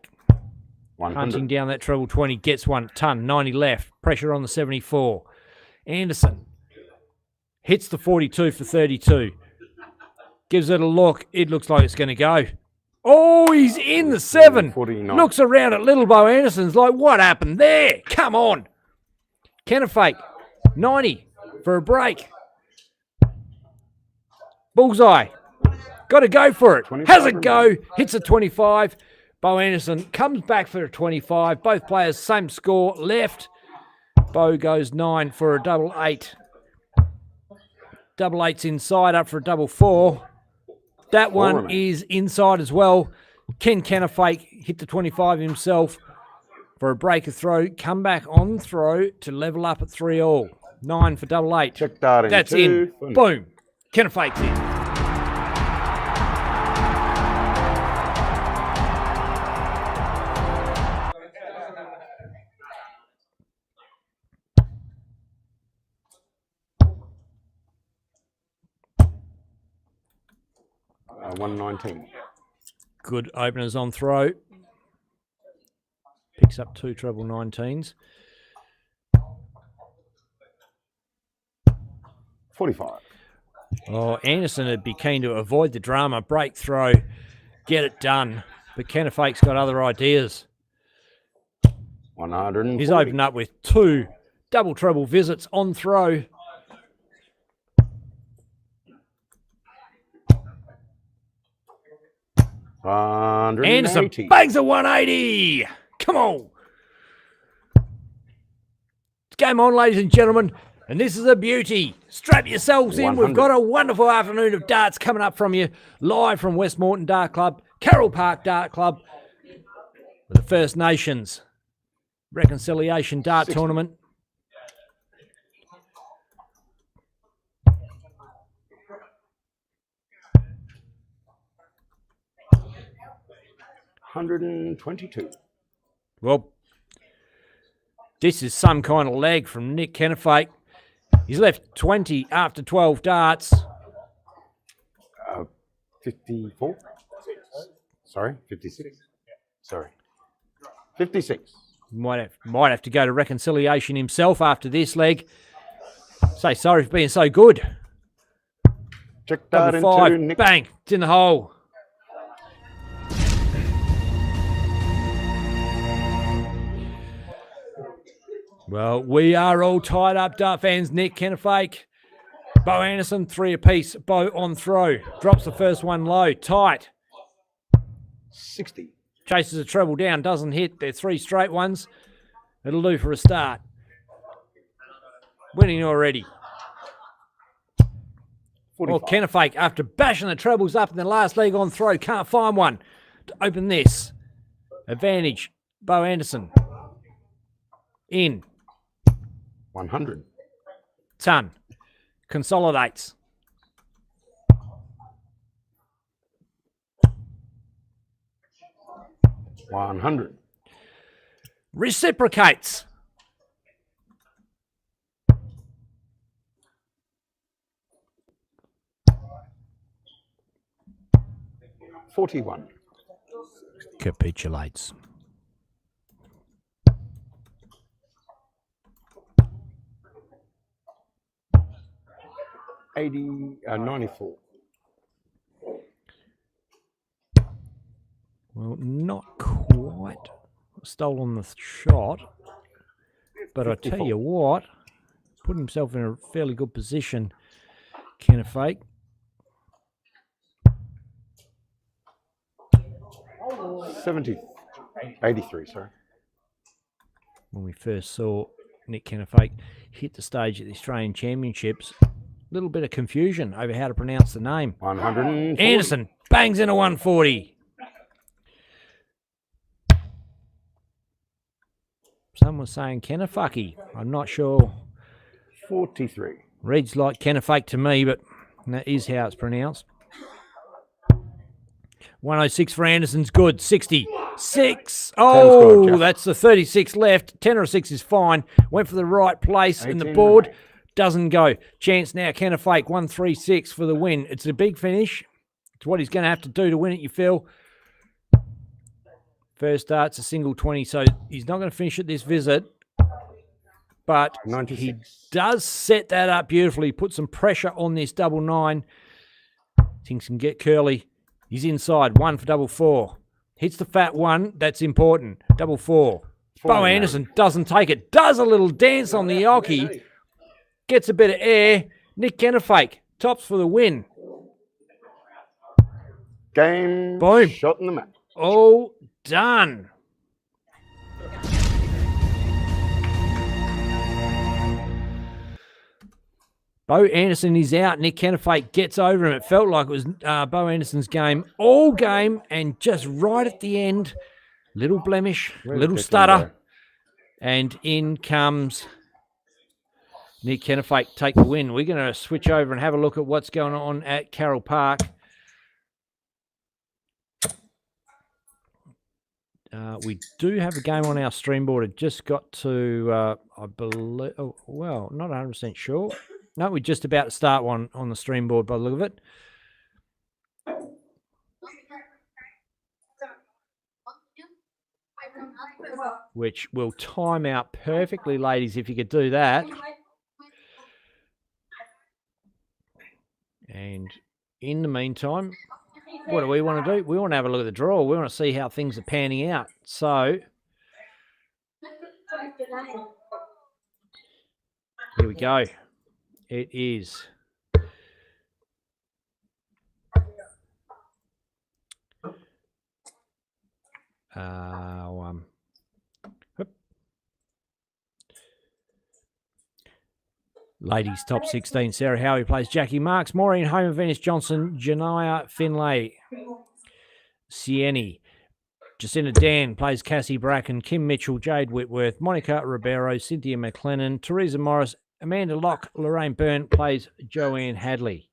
Hunting down that treble 20. Gets one. Ton. 90 left. Pressure on the 74. Anderson hits the 42 for 32. Gives it a look. It looks like it's going to go. Oh, he's in the 7. 49. Looks around at little Bo Anderson's like, what happened there? Come on. Kennefaith, 90 for a break. Bullseye. Got to go for it. Has a go. Hits a 25. Bo Anderson comes back for a 25. Both players same score left. Bo goes 9 for a double 8. Double 8's inside, up for a double 4. That one is inside as well. Ken Kennefaith hit the 25 himself for a breaker throw. Come back on throw to level up at 3-all. 9 for double 8. Check that in. That's in. Boom. Kennefaith's in. $119. Good openers on throw. Picks up 2 treble 19s. 45. Oh, Anderson would be keen to avoid the drama. Break throw. Get it done. But Kennefaith's got other ideas. 140. He's opened up with 2 double treble visits on throw. Anderson bangs a 180. Come on. It's game on, ladies and gentlemen. And this is a beauty. Strap yourselves in. 100. We've got a wonderful afternoon of darts coming up from you. Live from Westmoreton Dart Club, Carroll Park Dart Club. With the First Nations Reconciliation Dart 60. Tournament. $122. Well, this is some kind of leg from Nick Kennefaith. He's left 20 after 12 darts. 54. Sorry, 56. Sorry, 56. Might have to go to reconciliation himself after this leg. Say sorry for being so good. Check that Double 5, into Nick. bang, it's in the hole. Well, we are all tied up, dart fans. Nick Kennefaith, Bo Anderson, 3 apiece. Bo on throw. Drops the first one low. Tight. 60. Chases a treble down. Doesn't hit. They're 3 straight ones. It'll do for a start. Winning already. 45. Well, Kennefaith, after bashing the trebles up in the last leg on throw, can't find one to open this. Advantage. Bo Anderson. In. 100. Ton. Consolidates. $100. Reciprocates. $41. Capitulates. $94. not quite stolen the shot. But I tell you what, put himself in a fairly good position, Kennefaith. 83, sorry. When we first saw Nick Kennefaith hit the stage at the Australian Championships, a little bit of confusion over how to pronounce the name. 140. Anderson bangs in a 140. Some was saying Kennefucky. I'm not sure. 43. Reads like Kennefaith to me, but that is how it's pronounced. 106 for Anderson's good. 66. Oh, that's the 36 left. 10 or 6 is fine. Went for the right place in the board. Doesn't go. Chance now. Kennefaith 136 for the win. It's a big finish. It's what he's going to have to do to win it, you feel. First start's a single 20, so he's not going to finish at this visit. But 96. He does set that up beautifully. Put some pressure on this double 9. Things can get curly. He's inside. 1 for double 4. Hits the fat 1. That's important. Double 4. Bo Anderson doesn't take it. Does a little dance on the Oki. Gets a bit of air. Nick Kennefaith tops for the win. Game. Boom. Shot in the match. All done. Bo Anderson is out. Nick Kennefaith gets over him. It felt like it was Bo Anderson's game all game, and just right at the end, little blemish, little stutter, and in comes Nick Kennefaith, take the win. We're going to switch over and have a look at what's going on at Carroll Park. We do have a game on our stream board. It just got to, I believe, oh, well, not 100% sure. No, we're just about to start one on the stream board by the look of it. Which will time out perfectly, ladies, if you could do that. And in the meantime, what do we want to do? We want to have a look at the draw. We want to see how things are panning out. So here we go. It is ladies top 16. Sarah Howie plays Jackie Marks, Maureen Homer, Venus Johnson, Janaya Finlay, Sieni, Jacinta Dan plays Cassie Bracken, Kim Mitchell, Jade Whitworth, Monica Ribeiro, Cynthia McLennan, Teresa Morris, Amanda Locke, Lorraine Byrne plays Joanne Hadley.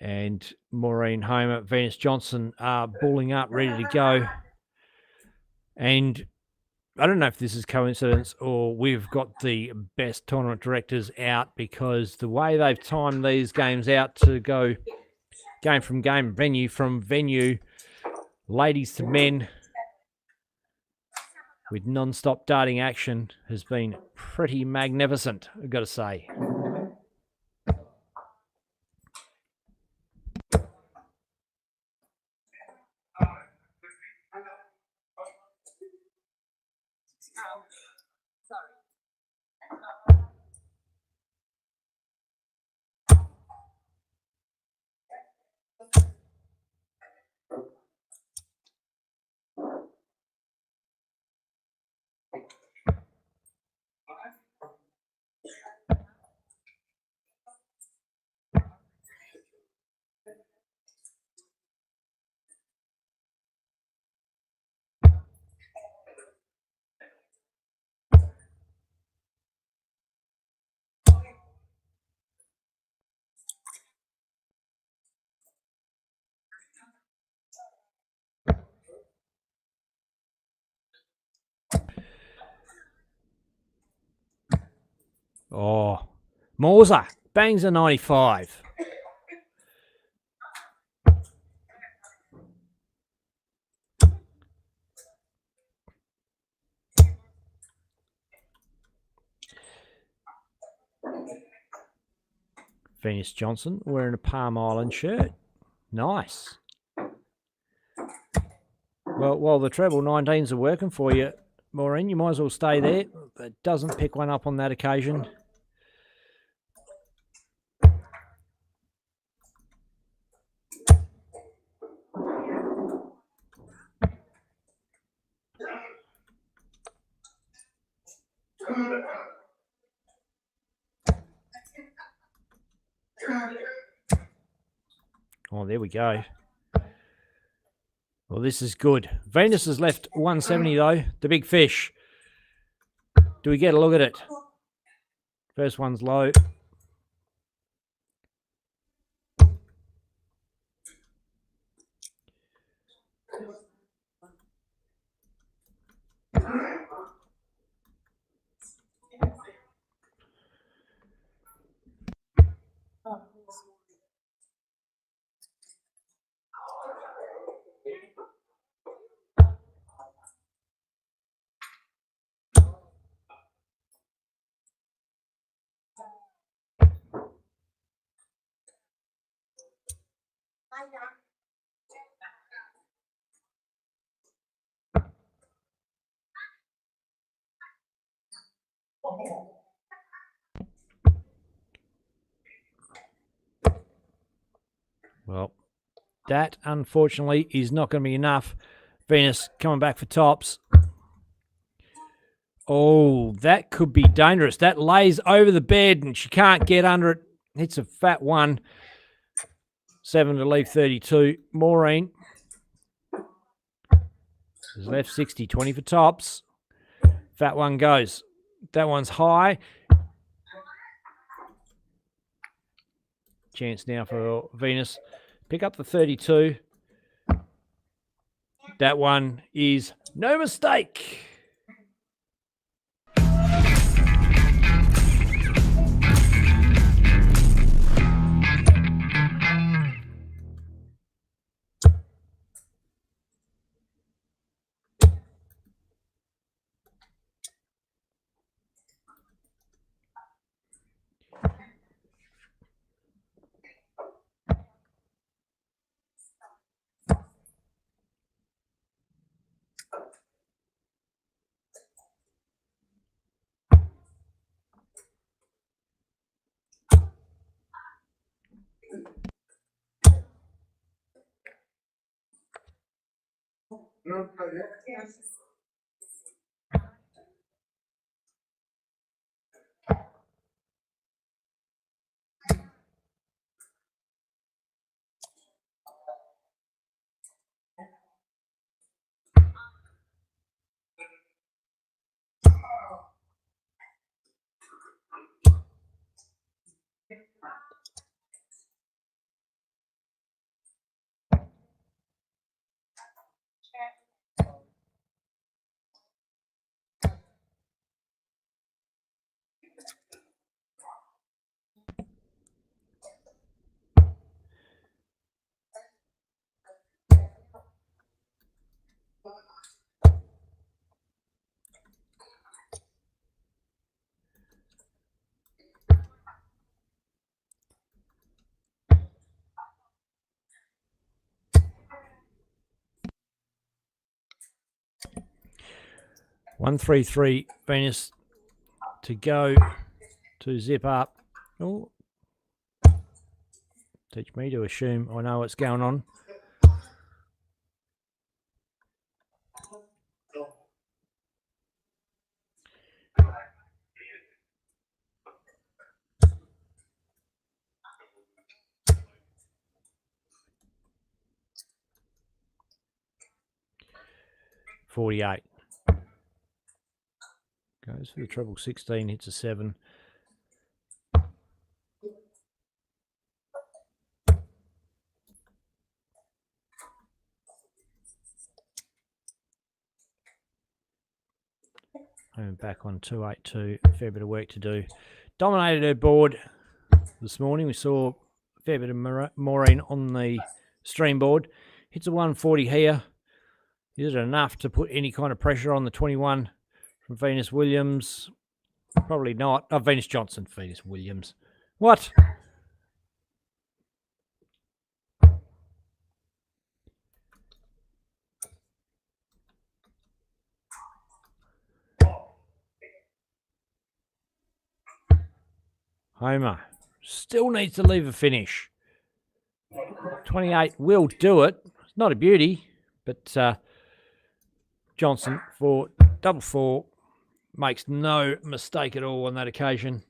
And Maureen Homer, Venus Johnson are balling up, ready to go. And I don't know if this is coincidence or we've got the best tournament directors out, because the way they've timed these games out to go game from game, venue from venue, ladies to men, with non-stop darting action has been pretty magnificent, I've got to say. Oh, Morza bangs a 95. Venus Johnson wearing a Palm Island shirt. Nice. Well, while the treble 19s are working for you, Maureen, you might as well stay there. It doesn't pick one up on that occasion. Oh, there we go. Well, this is good. Venus has left 170, though. The big fish. Do we get a look at it? First one's low. Well, that unfortunately is not going to be enough. Venus coming back for tops. Oh, that could be dangerous. That lays over the bed and she can't get under it. Hits a fat one. 7 to leave 32. Maureen has left 60. 20 for tops. Fat one goes. That one's high. Chance now for Venus. Pick up the 32. That one is no mistake. One, 3, 3. Venus to go to zip up. Oh, teach me to assume I know what's going on. $48. Goes for the treble 16, hits a 7. Home back on 282. Fair bit of work to do. Dominated her board this morning. We saw a fair bit of Maureen on the stream board. Hits a 140 here. Is it enough to put any kind of pressure on the 21 from Venus Williams? Probably not. Oh, Venus Johnson, Venus Williams. What? Homer still needs to leave a finish. 28 will do it. It's not a beauty, but Johnson for double 4 makes no mistake at all on that occasion.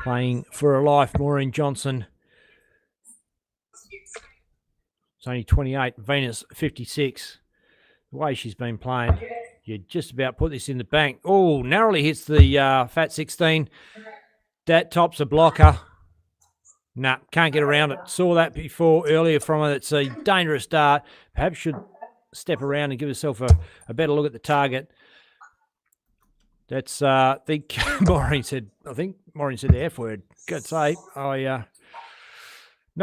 Playing for a life, Maureen Johnson. It's only 28. Venus, 56. The way she's been playing, you just about put this in the bank. Oh, narrowly hits the fat 16. That tops a blocker. Nah, can't get around it. Saw that before earlier from her. It's a dangerous start. Perhaps should step around and give herself a better look at the target. That's, I think Maureen said the F word. God's sake, not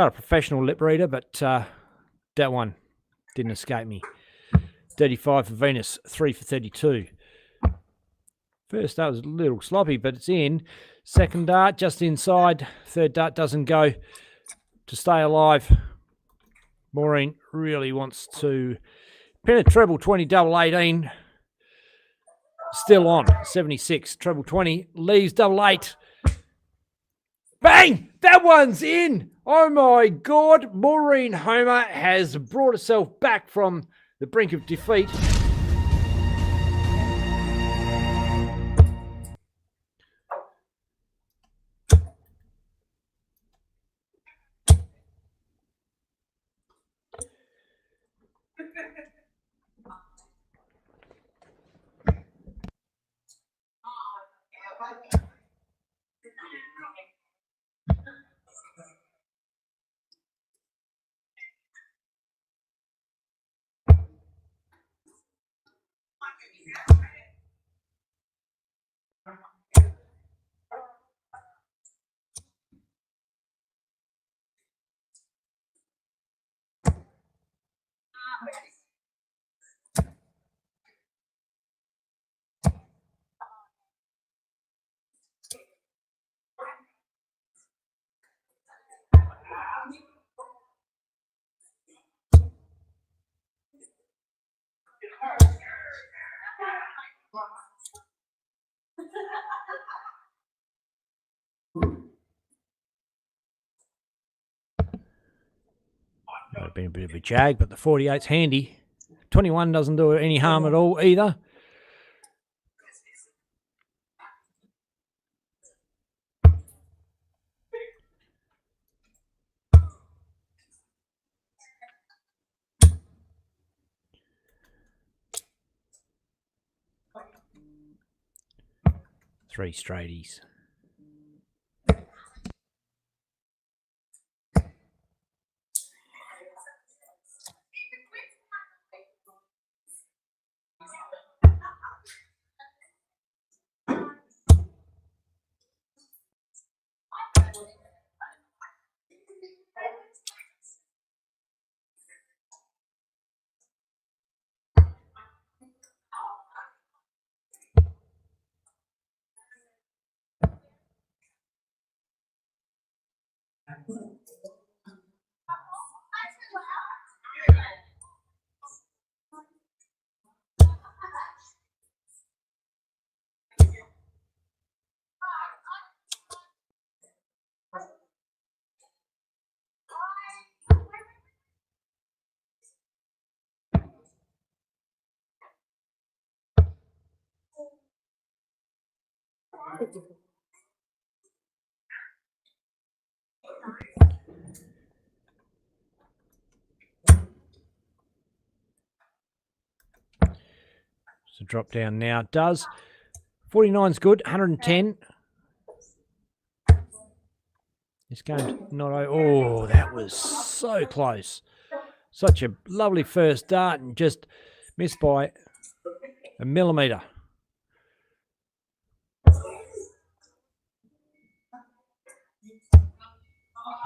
a professional lip reader, but that one didn't escape me. 35 for Venus, 3 for 32. First dart was a little sloppy, but it's in. Second dart just inside. Third dart doesn't go. To stay alive, Maureen really wants to pin a treble 20 double 18. Still on 76 treble 20, leaves double 8. Bang! That one's in. Oh my God. Maureen Homer has brought herself back from the brink of defeat. Might have been a bit of a jag, but the 48's handy. 21 doesn't do any harm at all either. Three straighties. So drop down now. It does. 49's good. 110. It's going to not. Oh, that was so close. Such a lovely first dart and just missed by a millimetre.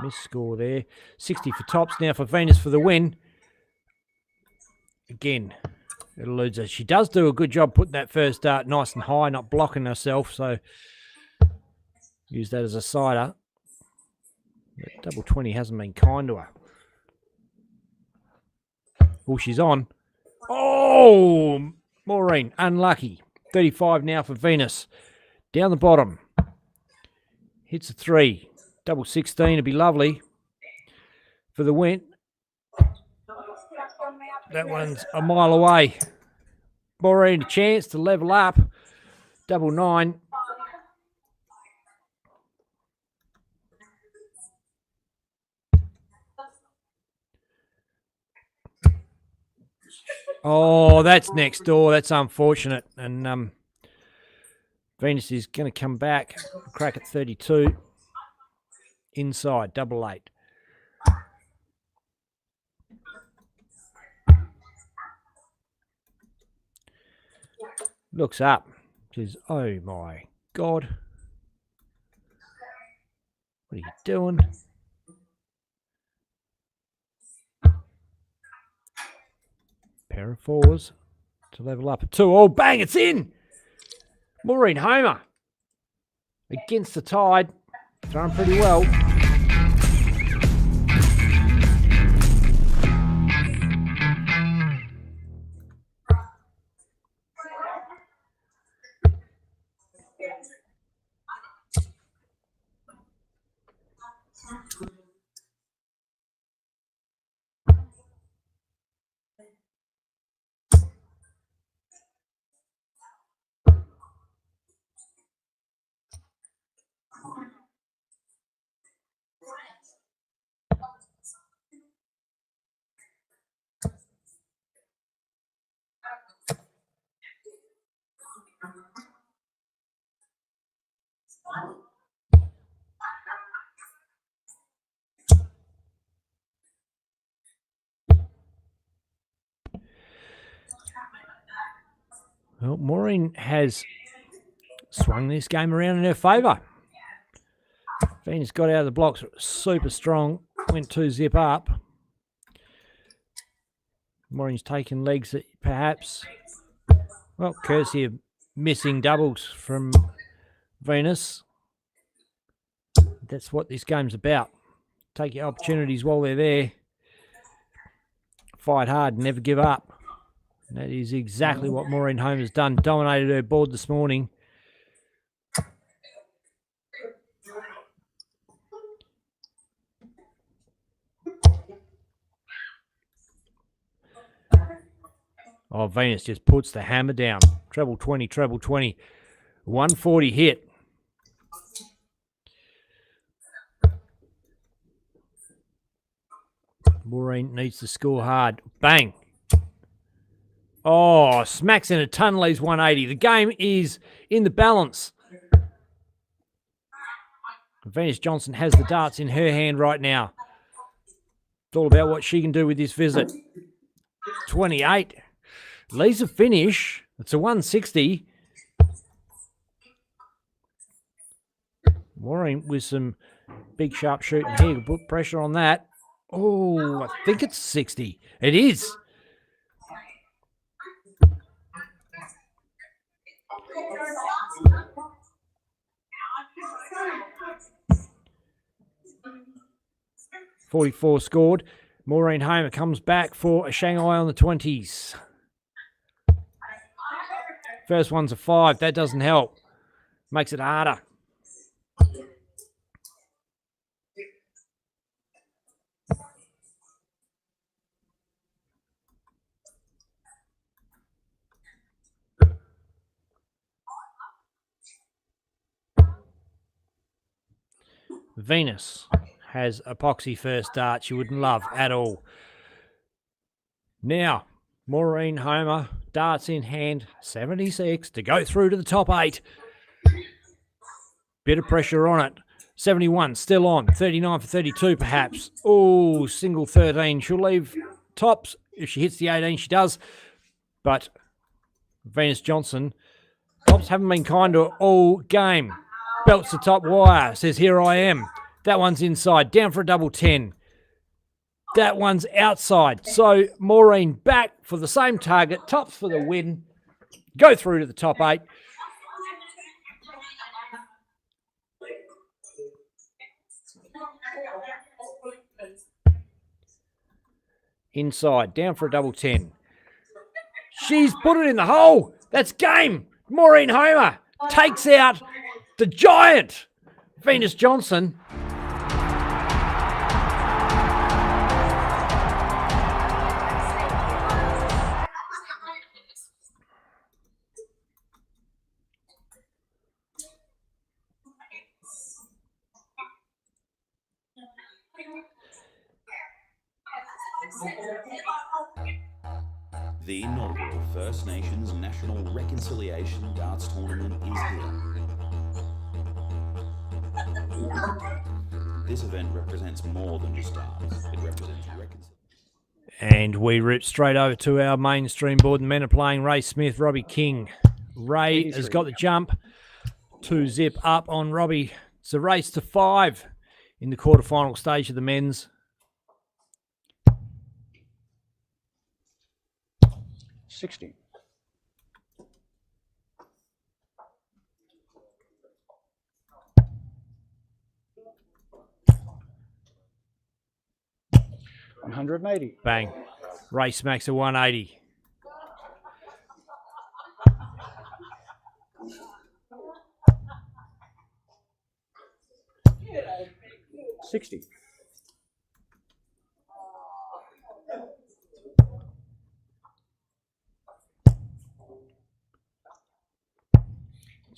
Miss score there. 60 for tops now for Venus for the win. Again, it eludes her. She does do a good job putting that first dart nice and high, not blocking herself. So use that as a sider. But double 20 hasn't been kind to her. Oh, she's on. Oh, Maureen, unlucky. 35 now for Venus. Down the bottom. Hits a 3. Double 16 would be lovely for the win. That one's a mile away. Maureen a chance to level up. Double 9. Oh, that's next door. That's unfortunate. And Venus is going to come back. Crack at 32. Inside, double 8. Looks up. Says, oh my God. What are you doing? Pair of 4s to level up at 2. Oh, bang, it's in. Maureen Homer against the tide. Throwing pretty well. Well, Maureen has swung this game around in her favour. Venus got out of the blocks super strong, went 2-zip up. Maureen's taken legs that perhaps, well, courtesy of missing doubles from Venus. That's what this game's about. Take your opportunities while they're there. Fight hard, never give up. And that is exactly what Maureen Holm has done. Dominated her board this morning. Oh, Venus just puts the hammer down. Treble 20, treble 20. 140 hit. Maureen needs to score hard. Bang. Oh, smacks in a ton, leaves 180. The game is in the balance. Venus Johnson has the darts in her hand right now. It's all about what she can do with this visit. 28. Leaves a finish. It's a 160. Maureen with some big sharp shooting here to put pressure on that. Oh, I think it's 60. It is. .44 scored. Maureen Homer comes back for a Shanghai on the 20s. First one's a 5. That doesn't help. Makes it harder. Venus has epoxy first dart she wouldn't love at all. Now, Maureen Homer, darts in hand, 76 to go through to the top 8. Bit of pressure on it. 71 still on. 39 for 32 perhaps. Oh, single 13. She'll leave tops. If she hits the 18, she does. But Venus Johnson, tops haven't been kind to her all game. Belts the top wire, says here I am. That one's inside, down for a double 10. That one's outside. So Maureen back for the same target, tops for the win. Go through to the top 8. Inside, down for a double 10. She's put it in the hole. That's game. Maureen Homer takes out the giant, Venus Johnson. The inaugural First Nations National Reconciliation Darts Tournament is here. This event represents more than just darts. It represents reconciliation. And we rip straight over to our mainstream board. The men are playing Ray Smith, Robbie King. Ray has got the jump. 2-zip up on Robbie. It's a race to 5 in the quarterfinal stage of the men's. 60. $180. Bang. Ray smacks a 180. $60.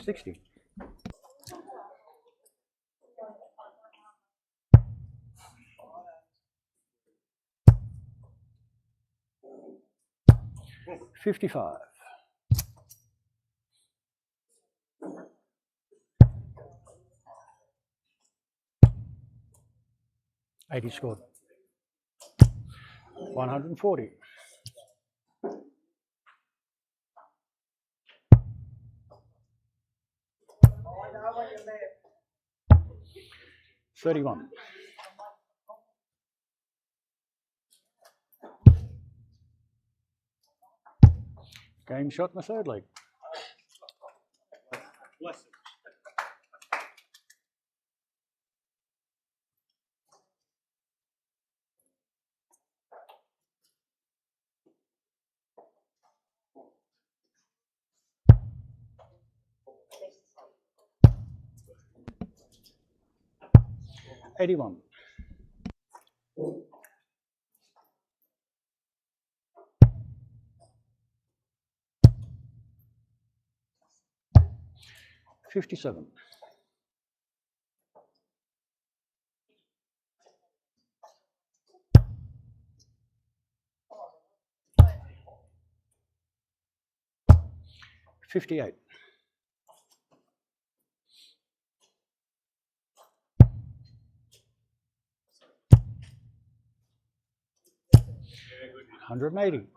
$60. $55. $80 scored. $140. 31. Game shot in the third leg. $81. $57. $58. $180.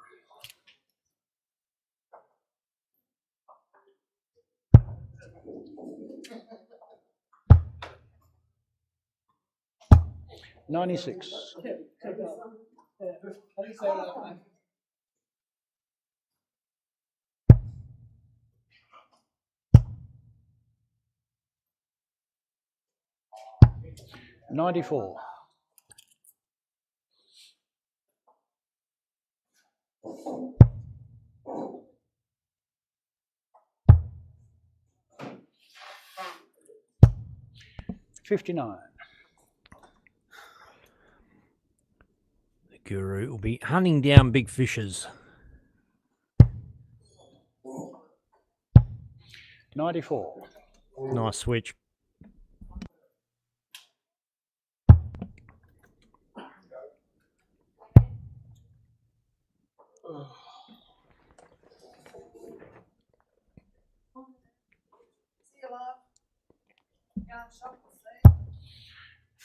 $96. $94. $59. The Guru will be hunting down big fishes. 94. Nice switch.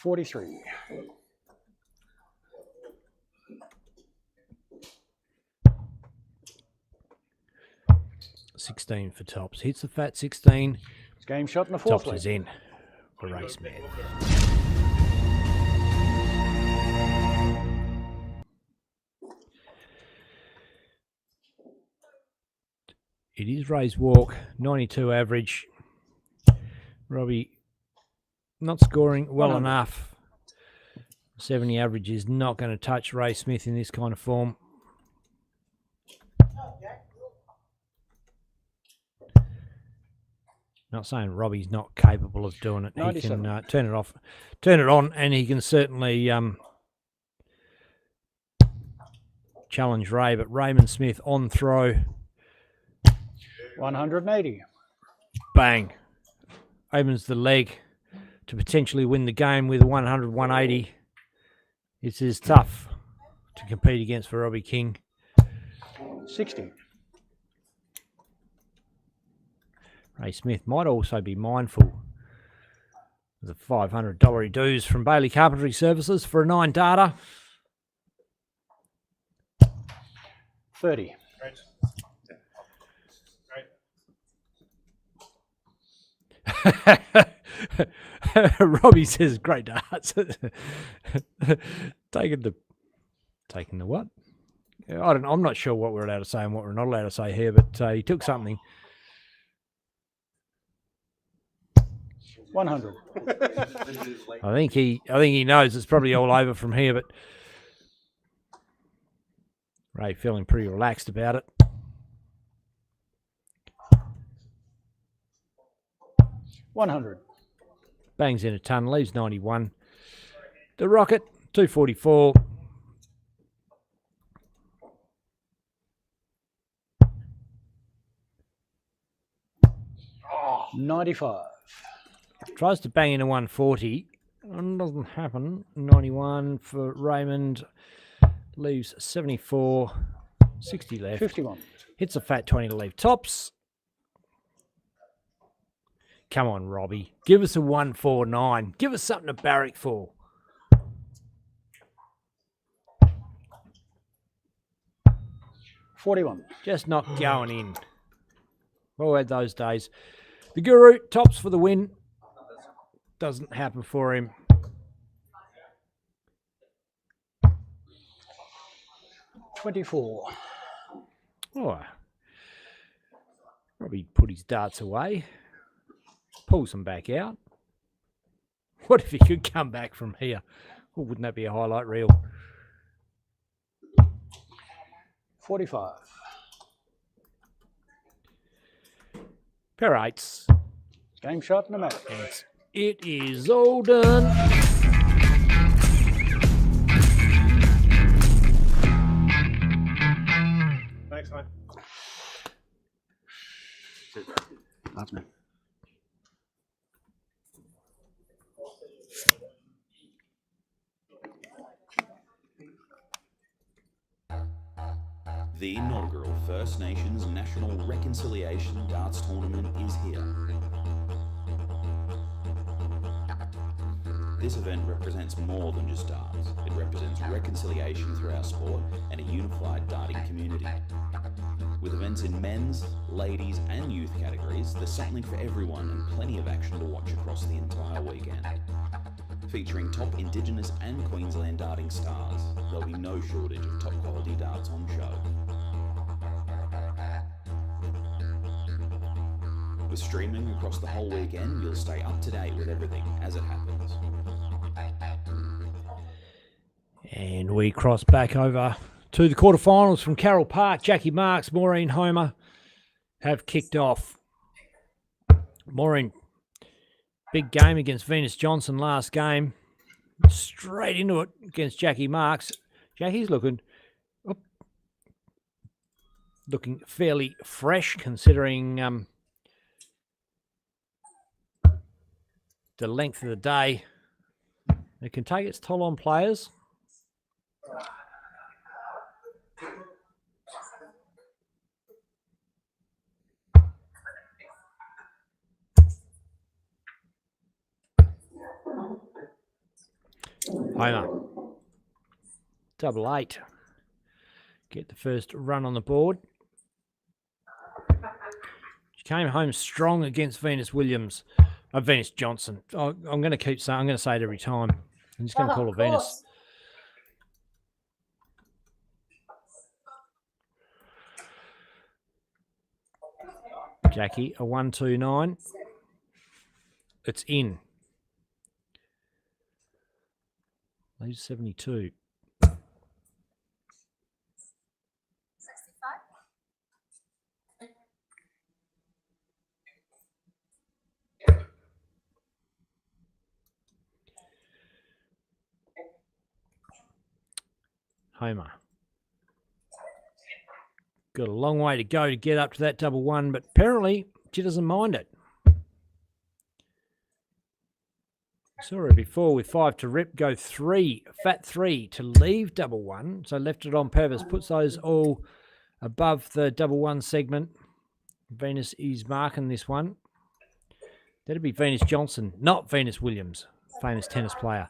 $43. $16 for tops. Hits the fat 16. It's game shot in the fourth Tops leg. is in for race man. It is Ray's walk, 92 average. Robbie not scoring well 100. enough. 70 average is not going to touch Ray Smith in this kind of form. Not saying Robbie's not capable of doing it. He 97. can turn it off, turn it on, and he can certainly challenge Ray. But Raymond Smith on throw. 180. Bang. Opens the leg to potentially win the game with 100, 180. It is tough to compete against for Robbie King. 60. Ray Smith might also be mindful of the $500 dues from Bailey Carpentry Services for a 9 data. 30. Robbie says great darts. taking the what? I'm not sure what we're allowed to say and what we're not allowed to say here, but he took something. 100. I think he knows it's probably all over from here, but Ray feeling pretty relaxed about it. $100. Bangs in a ton, leaves 91. The Rocket, 244. Oh, 95. Tries to bang in a 140. Doesn't happen. 91 for Raymond. Leaves 74. 60 left. 51. Hits a fat 20 to leave tops. Come on, Robbie. Give us a 149. Give us something to barrack for. $41. Just not going in. All had those days. The Guru, tops for the win. Doesn't happen for him. 24. Oh, Robbie put his darts away, pulls them back out. What if he could come back from here? Oh, wouldn't that be a highlight reel? 45. Pair eights. Game shot and a match. It is all done. Thanks, mate. That's me. The inaugural First Nations National Reconciliation Darts Tournament is here. This event represents more than just darts. It represents reconciliation through our sport and a unified darting community. With events in men's, ladies and youth categories, there's something for everyone and plenty of action to watch across the entire weekend. Featuring top Indigenous and Queensland darting stars, there'll be no shortage of top quality darts on show. With streaming across the whole weekend, you'll stay up to date with everything as it happens. And we cross back over to the quarterfinals from Carroll Park. Jackie Marks, Maureen Homer have kicked off. Maureen, big game against Venus Johnson last game. Straight into it against Jackie Marks. Jackie's looking fairly fresh considering the length of the day. It can take its toll on players. Homer. 88. Get the first run on the board. She came home strong against Venus Johnson. I'm going to keep saying, I'm going to say it every time. I'm just going to call her Venus. Jackie, a 1-2-9. It's in. Leaves 72. Homer. Got a long way to go to get up to that double one, but apparently she doesn't mind it. Saw her before with 5 to rip, go 3, fat 3 to leave double one. So left it on purpose, puts those all above the double one segment. Venus is marking this one. That'd be Venus Johnson, not Venus Williams, famous tennis player.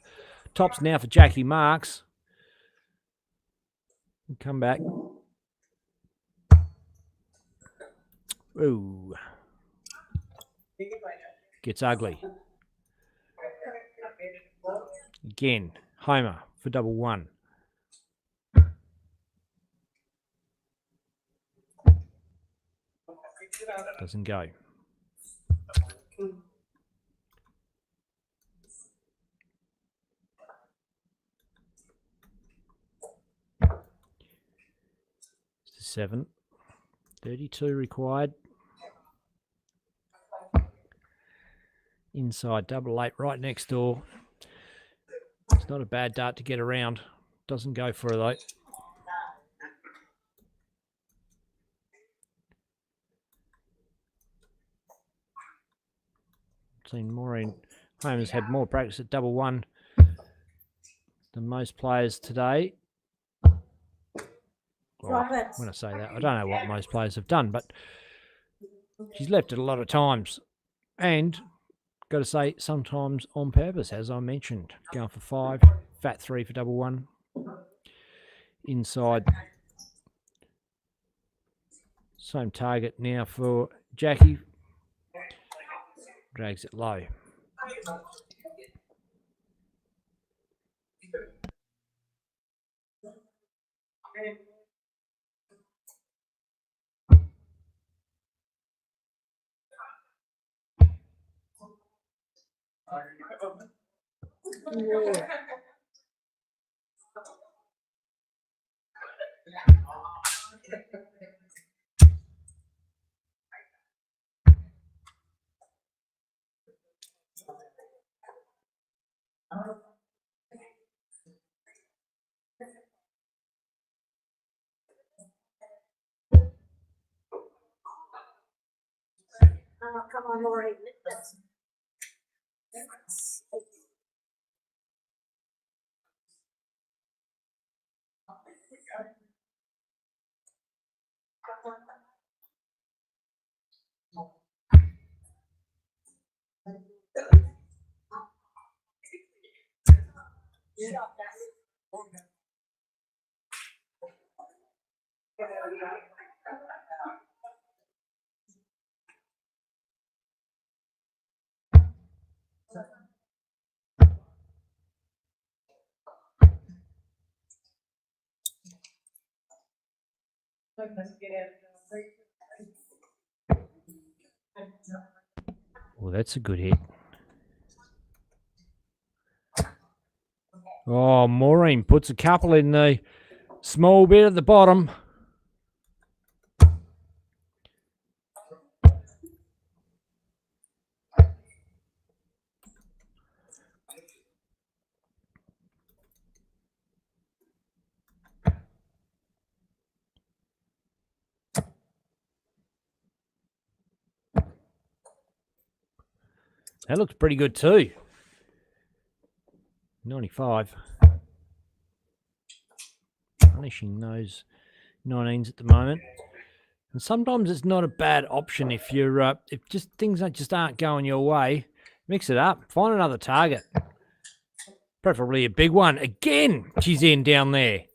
Tops now for Jackie Marks. Come back. Ooh. Gets ugly. Again, Homer for double one. Doesn't go. Seven. 32 required. Inside double 8 right next door. It's not a bad dart to get around. Doesn't go for it though. Seen Maureen Holmes had more practice at double one than most players today. Well, when I say that, I don't know what most players have done, but she's left it a lot of times. And got to say, sometimes on purpose, as I mentioned. Going for 5, fat 3 for double one. Inside. Same target now for Jackie. Drags it low. Come on, Laurie. Well, that's a good hit. Oh, Maureen puts a couple in the small bit at the bottom. That looks pretty good too. 95. Punishing those 19s at the moment. And sometimes it's not a bad option if you're if just things just aren't going your way. Mix it up. Find another target. Preferably a big one. Again, she's in down there.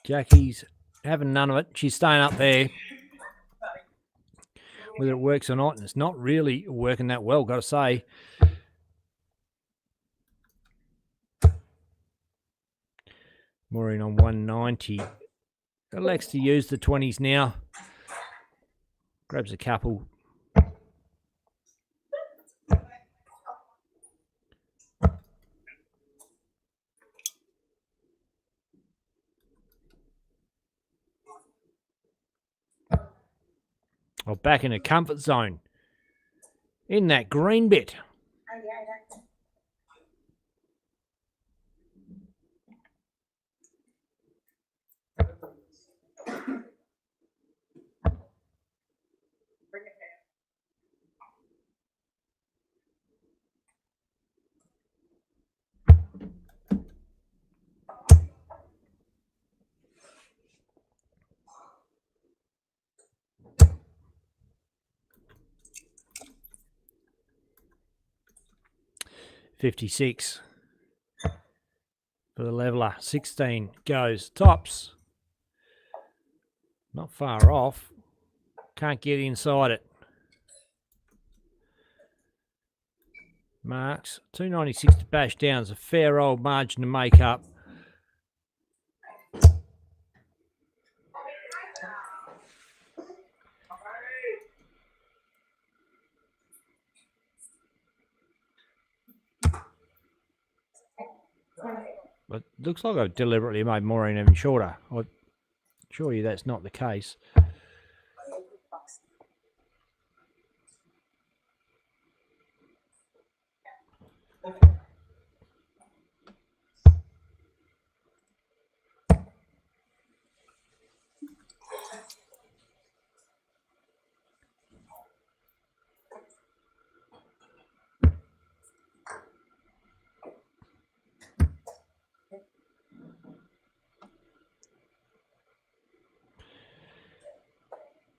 Jackie's having none of it. She's staying up there. Whether it works or not, and it's not really working that well, got to say. Maureen on 190. Elects to use the 20s now. Grabs a couple. Well, back in a comfort zone. In that green bit. $56 for the leveler. 16 goes tops. Not far off. Can't get inside it. Marks. 296 to bash down is a fair old margin to make up. But looks like I've deliberately made Maureen even shorter. I assure you that's not the case.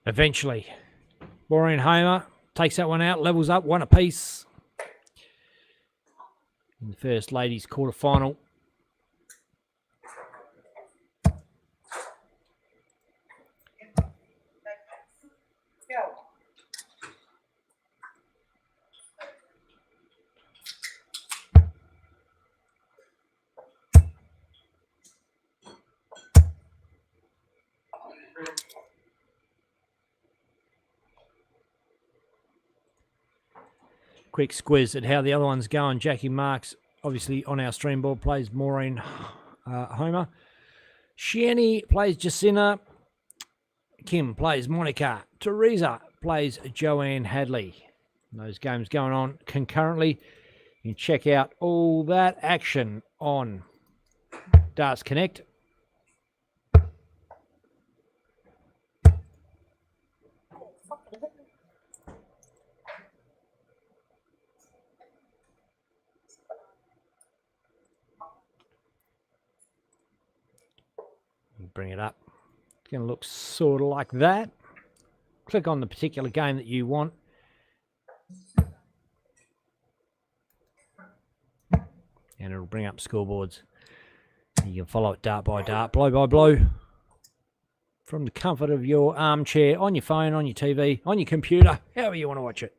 Eventually, Maureen Hamer takes that one out, levels up, one apiece. In the first ladies' quarterfinal. quick squiz at how the other one's going. Jackie Marks, obviously on our stream board, plays Maureen Homer. Shiani plays Jacinta. Kim plays Monica. Teresa plays Joanne Hadley. And those games going on concurrently. You can check out all that action on Darts Connect. Bring it up. It's going to look sort of like that. Click on the particular game that you want. And it'll bring up scoreboards. You can follow it dart by dart, blow by blow. From the comfort of your armchair, on your phone, on your TV, on your computer, however you want to watch it.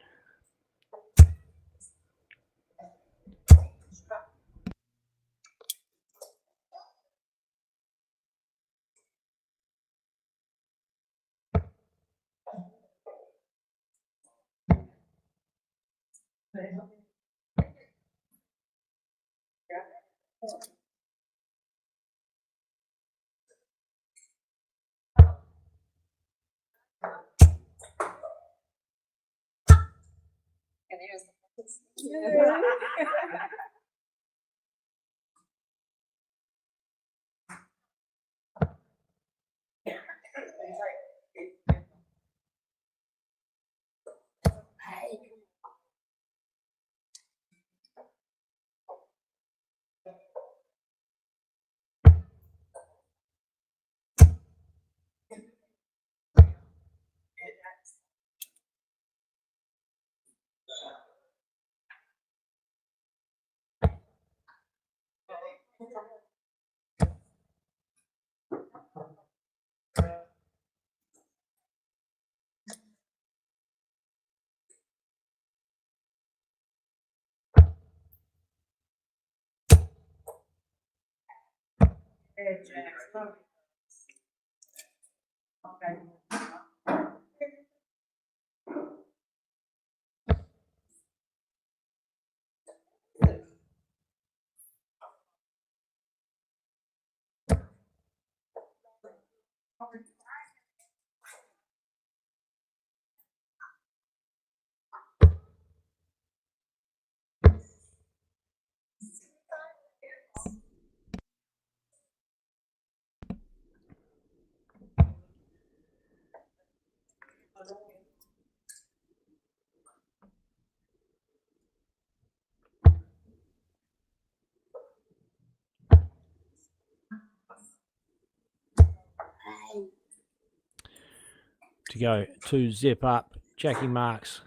To go to zip up, Jackie Marks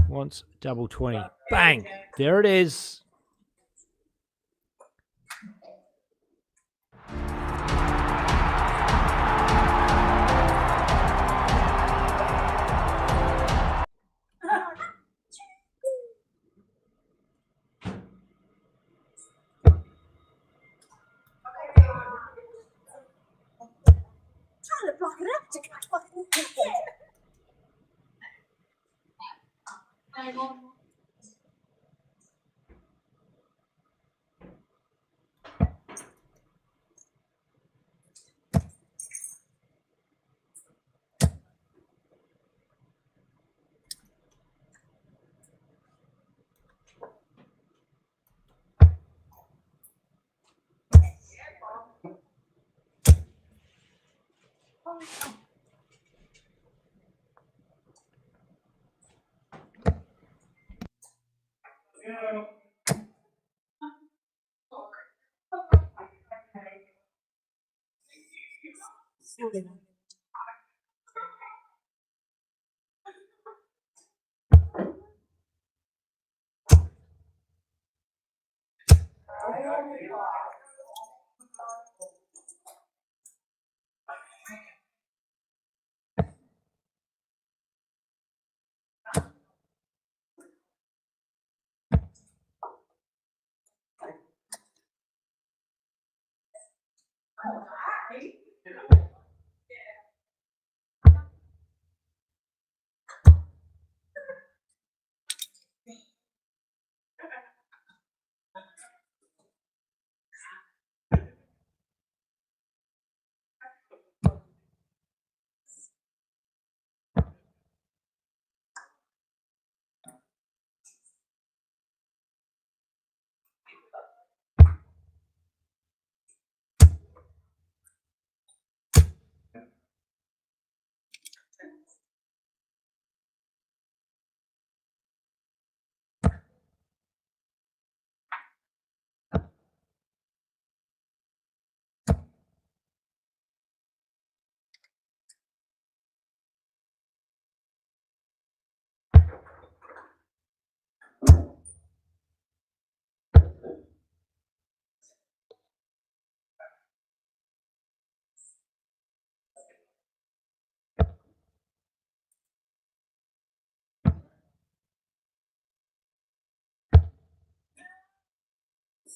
wants double 20. Bang! There it is. Trying to block it up to fucking get it.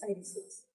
86.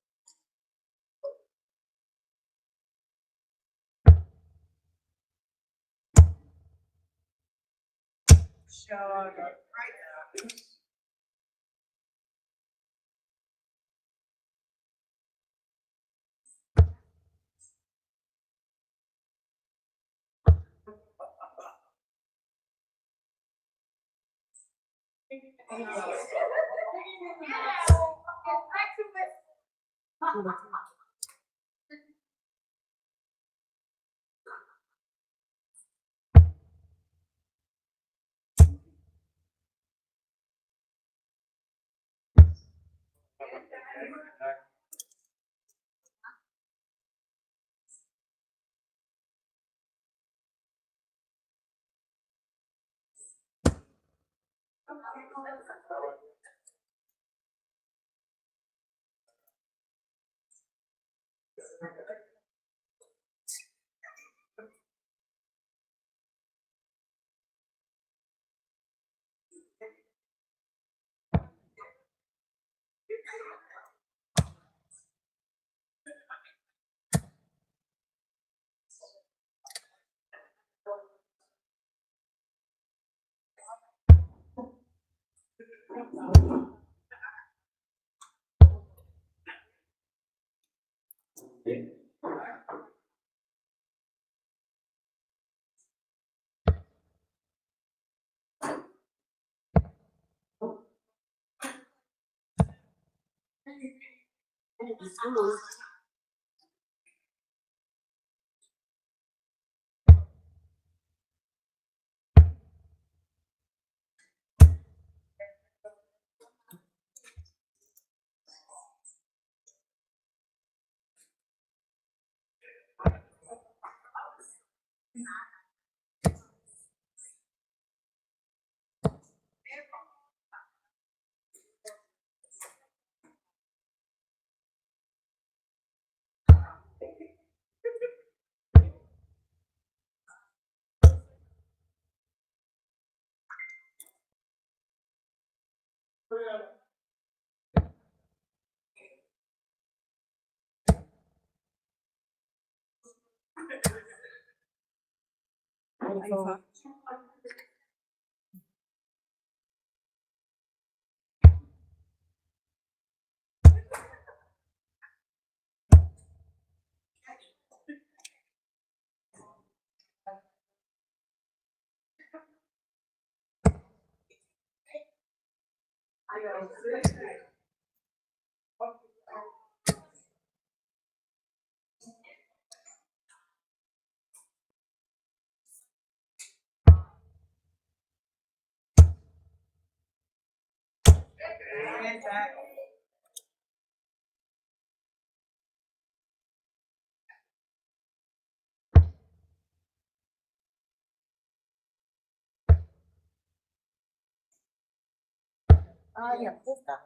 Yeah, sister.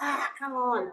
Ah, come on.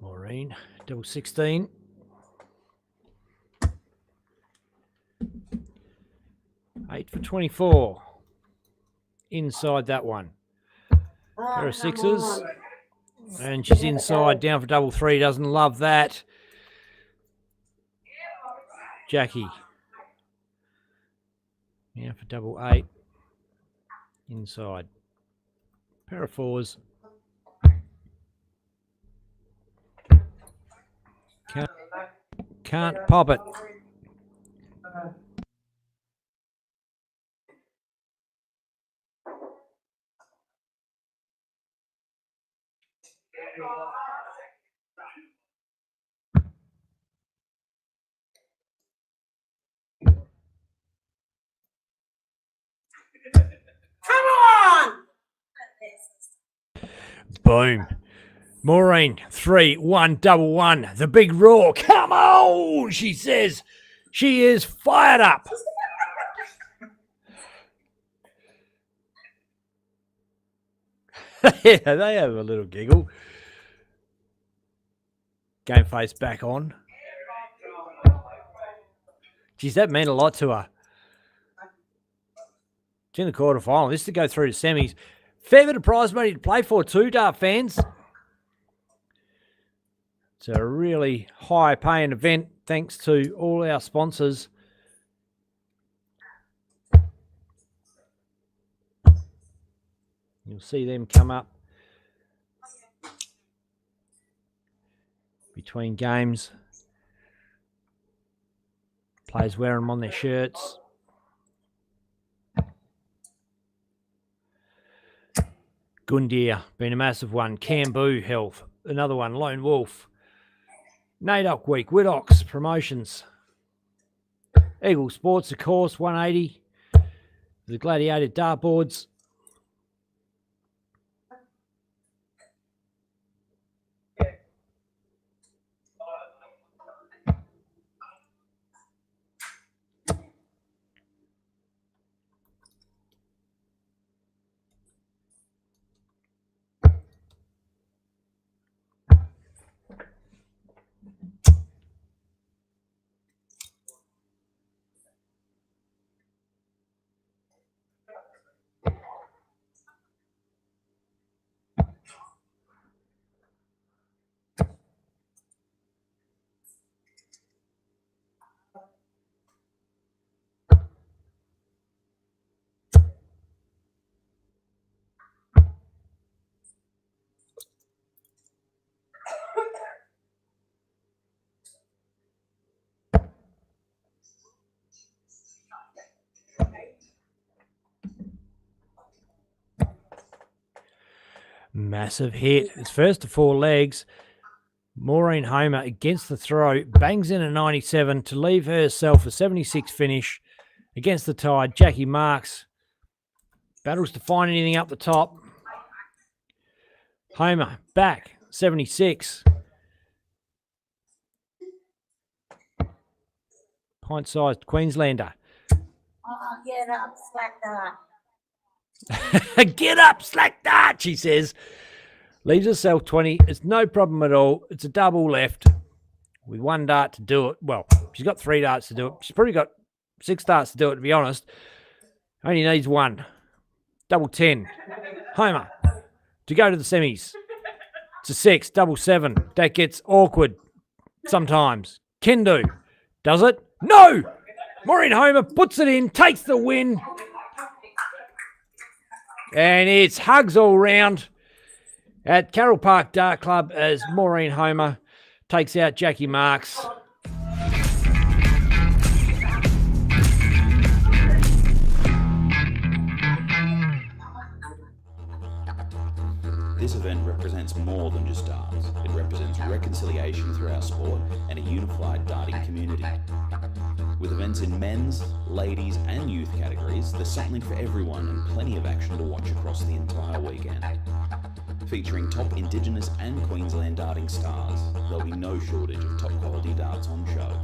Maureen, double 16. Eight for 24. Inside that one. Pair of sixes. And she's inside, down for double 3. Doesn't love that. Jackie. Now for double 8. Inside. Pair of 4s. Can't pop it. Come on! Boom. Maureen, 3-1, double 1. The big roar. Come on, she says. She is fired up. Yeah, they have a little giggle. Game face back on. Geez, that meant a lot to her. It's in the quarterfinal. This is to go through to semis. Fair bit of prize money to play for too, Dart fans. It's a really high-paying event, thanks to all our sponsors. You'll see them come up between games. Players wear them on their shirts. Gundia, been a massive one. Cambu Health, another one. Lone Wolf. NAIDOC Week, Widdox Promotions. Eagle Sports, of course, 180. The Gladiator Dartboards. Massive hit. It's first to 4 legs. Maureen Homer against the throw. Bangs in a 97 to leave herself a 76 finish. Against the tide, Jackie Marks battles to find anything up the top. Homer back, 76. Pint-sized Queenslander. Oh, get up, slacker. Get up, slack dart, she says. Leaves herself 20. It's no problem at all. It's a double left with 1 dart to do it. Well, she's got 3 darts to do it. She's probably got 6 darts to do it, to be honest. Only needs 1. Double 10. Homer to go to the semis. It's a 6, double 7. That gets awkward sometimes. Kendo does it. No! Maureen Homer puts it in, takes the win. And it's hugs all round at Carroll Park Dart Club as Maureen Homer takes out Jackie Marks. This event represents more than just darts. It represents reconciliation through our sport and a unified darting community. With events in men's, ladies and youth categories, there's something for everyone and plenty of action to watch across the entire weekend. Featuring top Indigenous and Queensland darting stars, there'll be no shortage of top quality darts on show.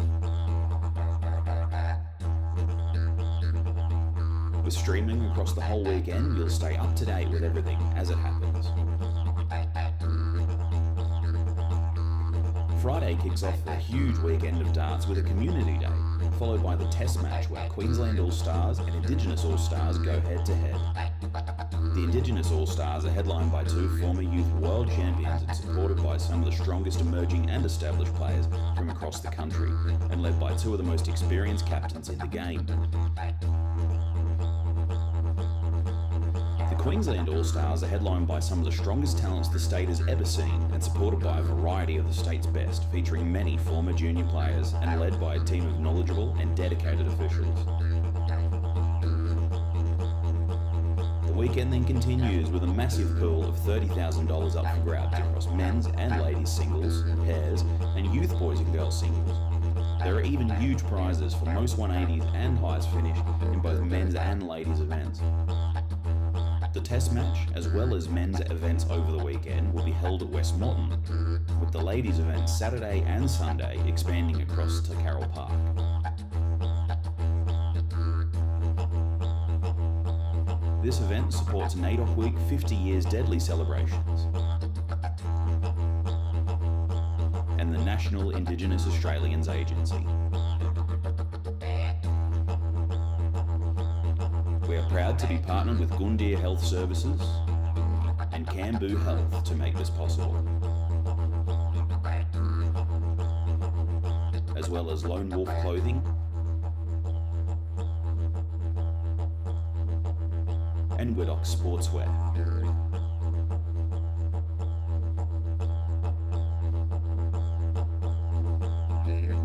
With streaming across the whole weekend, you'll stay up to date with everything as it happens. Friday kicks off a huge weekend of darts with a community day, followed by the test match where Queensland All-Stars and Indigenous All-Stars go head-to-head. The Indigenous All-Stars are headlined by two former youth world champions and supported by some of the strongest emerging and established players from across the country, and led by two of the most experienced captains in the game. The Queensland All-Stars are headlined by some of the strongest talents the state has ever seen and supported by a variety of the state's best, featuring many former junior players and led by a team of knowledgeable and dedicated officials. The weekend then continues with a massive pool of $30,000 up for grabs across men's and ladies singles, pairs, and youth boys and girls singles. There are even huge prizes for most 180s and highest finish in both men's and ladies events. The test match, as well as men's events over the weekend, will be held at West Moreton, with the ladies' events Saturday and Sunday expanding across to Carroll Park. This event supports NAIDOC Week 50 Years Deadly celebrations and the National Indigenous Australians Agency. We are proud to be partnered with Gundia Health Services and Cambu Health to make this possible, as well as Lone Wolf Clothing and Widdock Sportswear.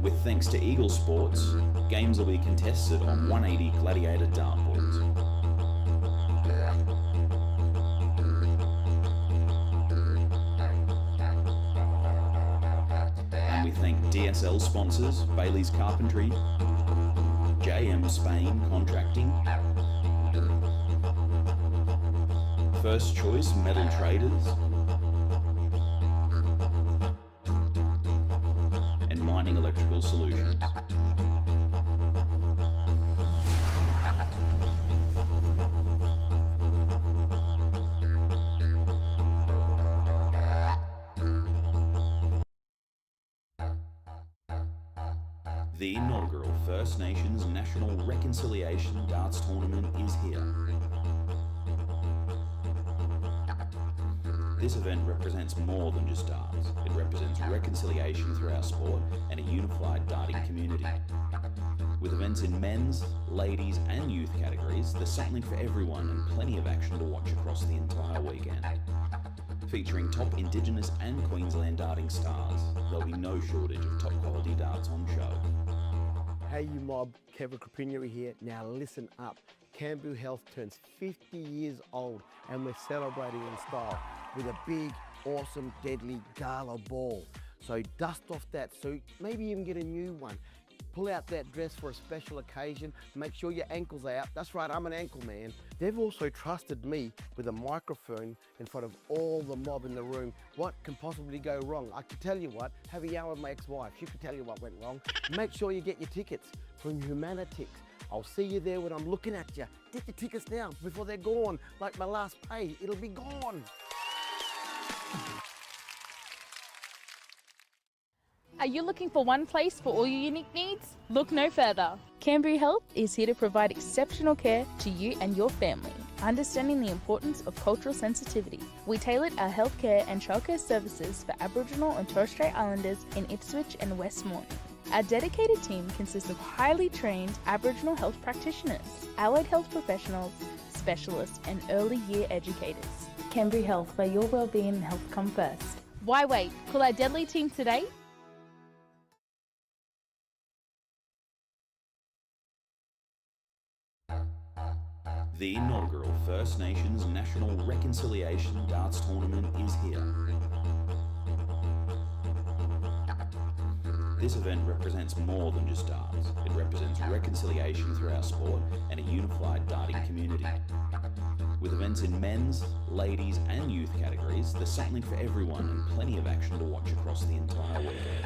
With thanks to Eagle Sports, games will be contested on 180 Gladiator dartboards. And we thank DSL sponsors Bailey's Carpentry, JM Spain Contracting, First Choice Metal Traders, and Mining Electrical Solutions. The inaugural First Nations National Reconciliation Darts Tournament is here. This event represents more than just darts. It represents reconciliation through our sport and a unified darting community. With events in men's, ladies and youth categories, there's something for everyone and plenty of action to watch across the entire weekend. Featuring top Indigenous and Queensland darting stars, there'll be no shortage of top quality darts on show. Hey you mob, Kevin Carpentry here. Now listen up. Cambu Health turns 50 years old and we're celebrating in style with a big, awesome, deadly gala ball. So dust off that suit, maybe even get a new one. Pull out that dress for a special occasion, make sure your ankles are out. That's right, I'm an ankle man. They've also trusted me with a microphone in front of all the mob in the room. What can possibly go wrong? I can tell you what, have a yarn with my ex-wife. She can tell you what went wrong. Make sure you get your tickets from Humanitix. I'll see you there when I'm looking at you. Get your tickets now before they're gone. Like my last pay, it'll be gone. Are you looking for one place for all your unique needs? Look no further. Canberra Health is here to provide exceptional care to you and your family. Understanding the importance of cultural sensitivity, we tailored our healthcare and childcare services for Aboriginal and Torres Strait Islanders in Ipswich and West Moreton. Our dedicated team consists of highly trained Aboriginal health practitioners, allied health professionals, specialists and early year educators. Canberra Health, where your wellbeing and health come first. Why wait? Call our deadly team today. The inaugural First Nations National Reconciliation Darts Tournament is here. This event represents more than just darts. It represents reconciliation through our sport and a unified darting community. With events in men's, ladies and youth categories, there's something for everyone and plenty of action to watch across the entire weekend.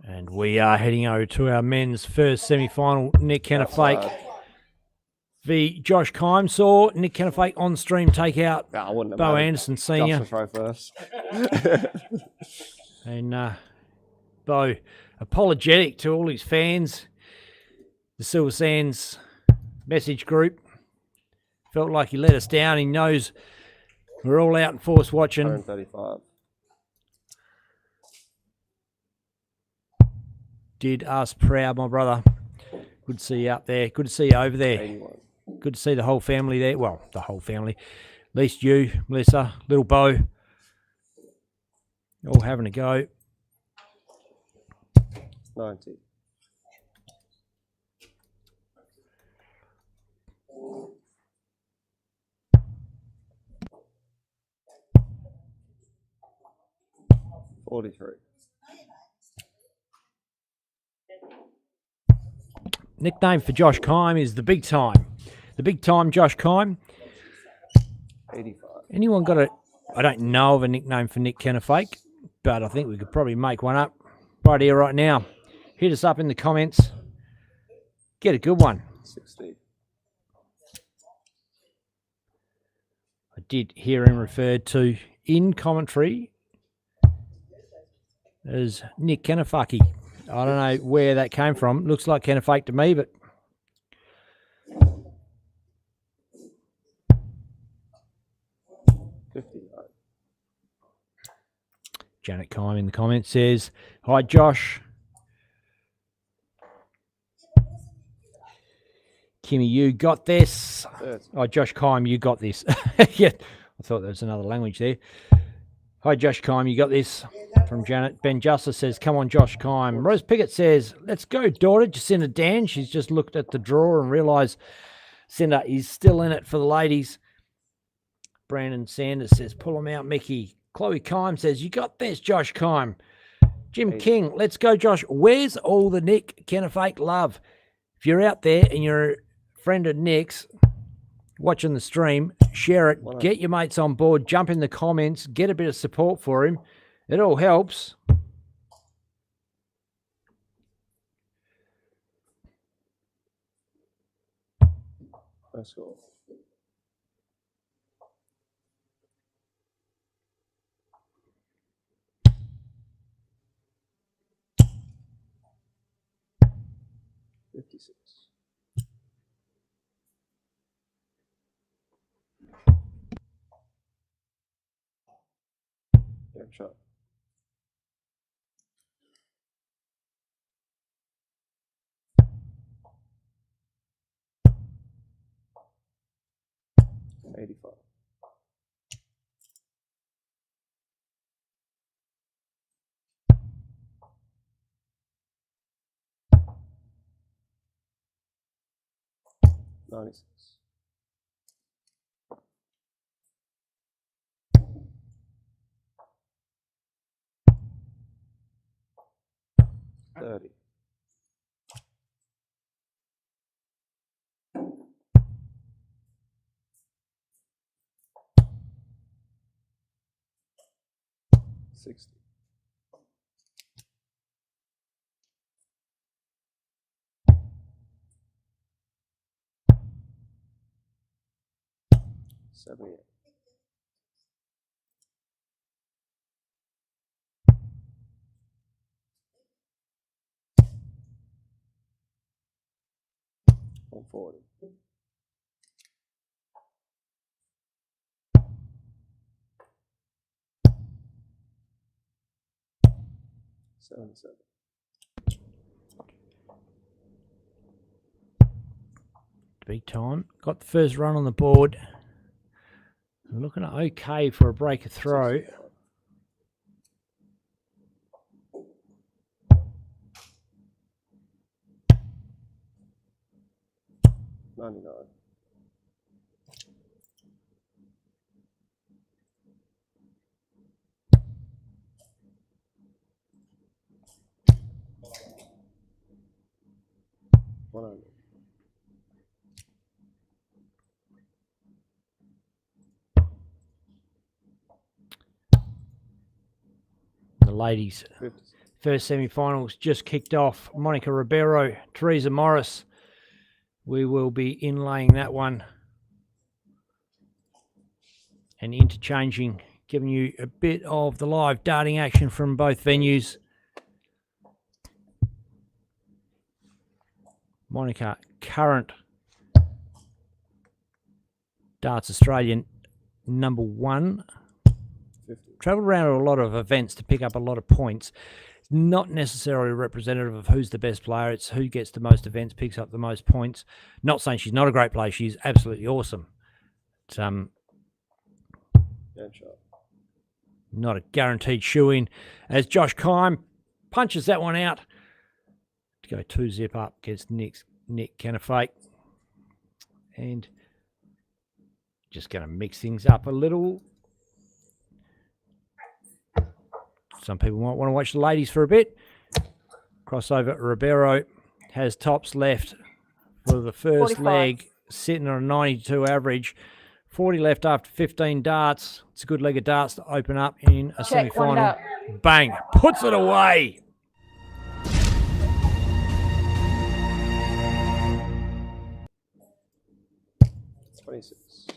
And we are heading over to our men's first semi-final. Nick Kennephake v Josh Kimes. Saw Nick Kennephake on stream take out Bo Anderson Senior. Throw first. And Bo, apologetic to all his fans. The Silver Sands message group. Felt like he let us down. He knows we're all out in force watching. 135. Did us proud, my brother. Good to see you up there. Good to see you over there. 81. Good to see the whole family there. Well, the whole family. At least you, Melissa, little Bo. All having a go. 90. $43. Nickname for Josh Kime is the Big Time. The Big Time Josh Kime. 85. Anyone got a... I don't know of a nickname for Nick Kennephake, but I think we could probably make one up right here, right now. Hit us up in the comments. Get a good one. 60. I did hear him referred to in commentary as Nick Kennephake. I don't know where that came from. Looks like Kennephake to me, but... Janet Kime in the comments says, "Hi, Josh. Kimmy, you got this." Oh, Josh Kime, you got this. Yeah, I thought there was another language there. "Hi, Josh Kime, you got this." From Janet. Ben Justice says, "Come on, Josh Kime." Rose Pickett says, "Let's go, daughter." Jacinda Dan, she's just looked at the draw and realised Cinder is still in it for the ladies. Brandon Sanders says, "Pull them out, Mickey." Chloe Kime says, "You got this, Josh Kime." Jim King, "Let's go, Josh." Where's all the Nick Kennephake love? If you're out there and you're a friend of Nick's watching the stream, share it. Get your mates on board. Jump in the comments. Get a bit of support for him. It all helps. That's cool. $56. Yeah, shot. $85. $96. $30. $60. $78. $140. $77. Big time. Got the first run on the board. Looking okay for a breaker throw. $99. $100. The ladies' first semi-finals just kicked off. Monica Ribeiro, Teresa Morris. We will be inlaying that one and interchanging giving you a bit of the live darting action from both venues. Monica, current Darts Australian #1. Travelled around a lot of events to pick up a lot of points. It's not necessarily representative of who's the best player. It's who gets the most events, picks up the most points. Not saying she's not a great player. She's absolutely awesome. It's, not a guaranteed shoe-in. As Josh Kime punches that one out to go 2-zip up against Nick Kennefaith. And just going to mix things up a little. Some people might want to watch the ladies for a bit. Crossover, Ribeiro has tops left for the first 45. leg, sitting on a 92 average. 40 left after 15 darts. It's a good leg of darts to open up in a Check, one semi-final. dart. Bang, puts it away. It's 26.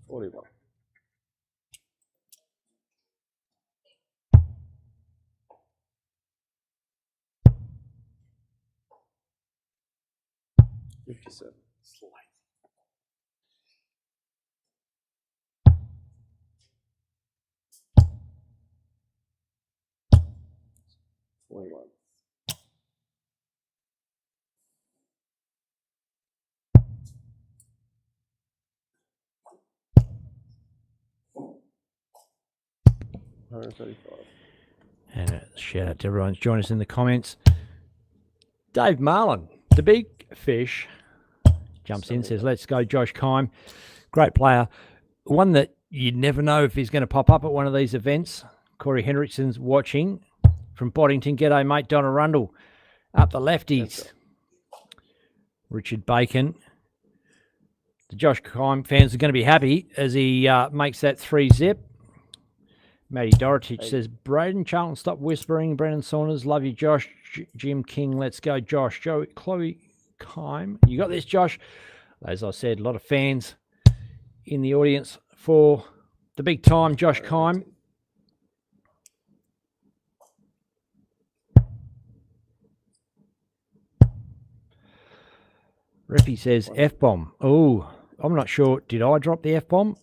41. $57. 41. 135. And a shout out to everyone who's joined us in the comments. Dave Marlin, the big fish, jumps in, says, let's go, Josh Kime. Great player. One that you never know if he's going to pop up at one of these events. Corey Hendrickson's watching from Boddington. G'day, mate. Donna Rundle up the lefties. Richard Bacon. The Josh Kime fans are going to be happy as he makes that 3-zip. Matty Dorotich says, Braden Charlton, stop whispering. Brendan Saunders, love you, Josh. Jim King, let's go, Josh. Chloe Kime, you got this, Josh. As I said, a lot of fans in the audience for the big time, Josh Kime. Rippy says, F-bomb. Oh, I'm not sure. Did I drop the F-bomb?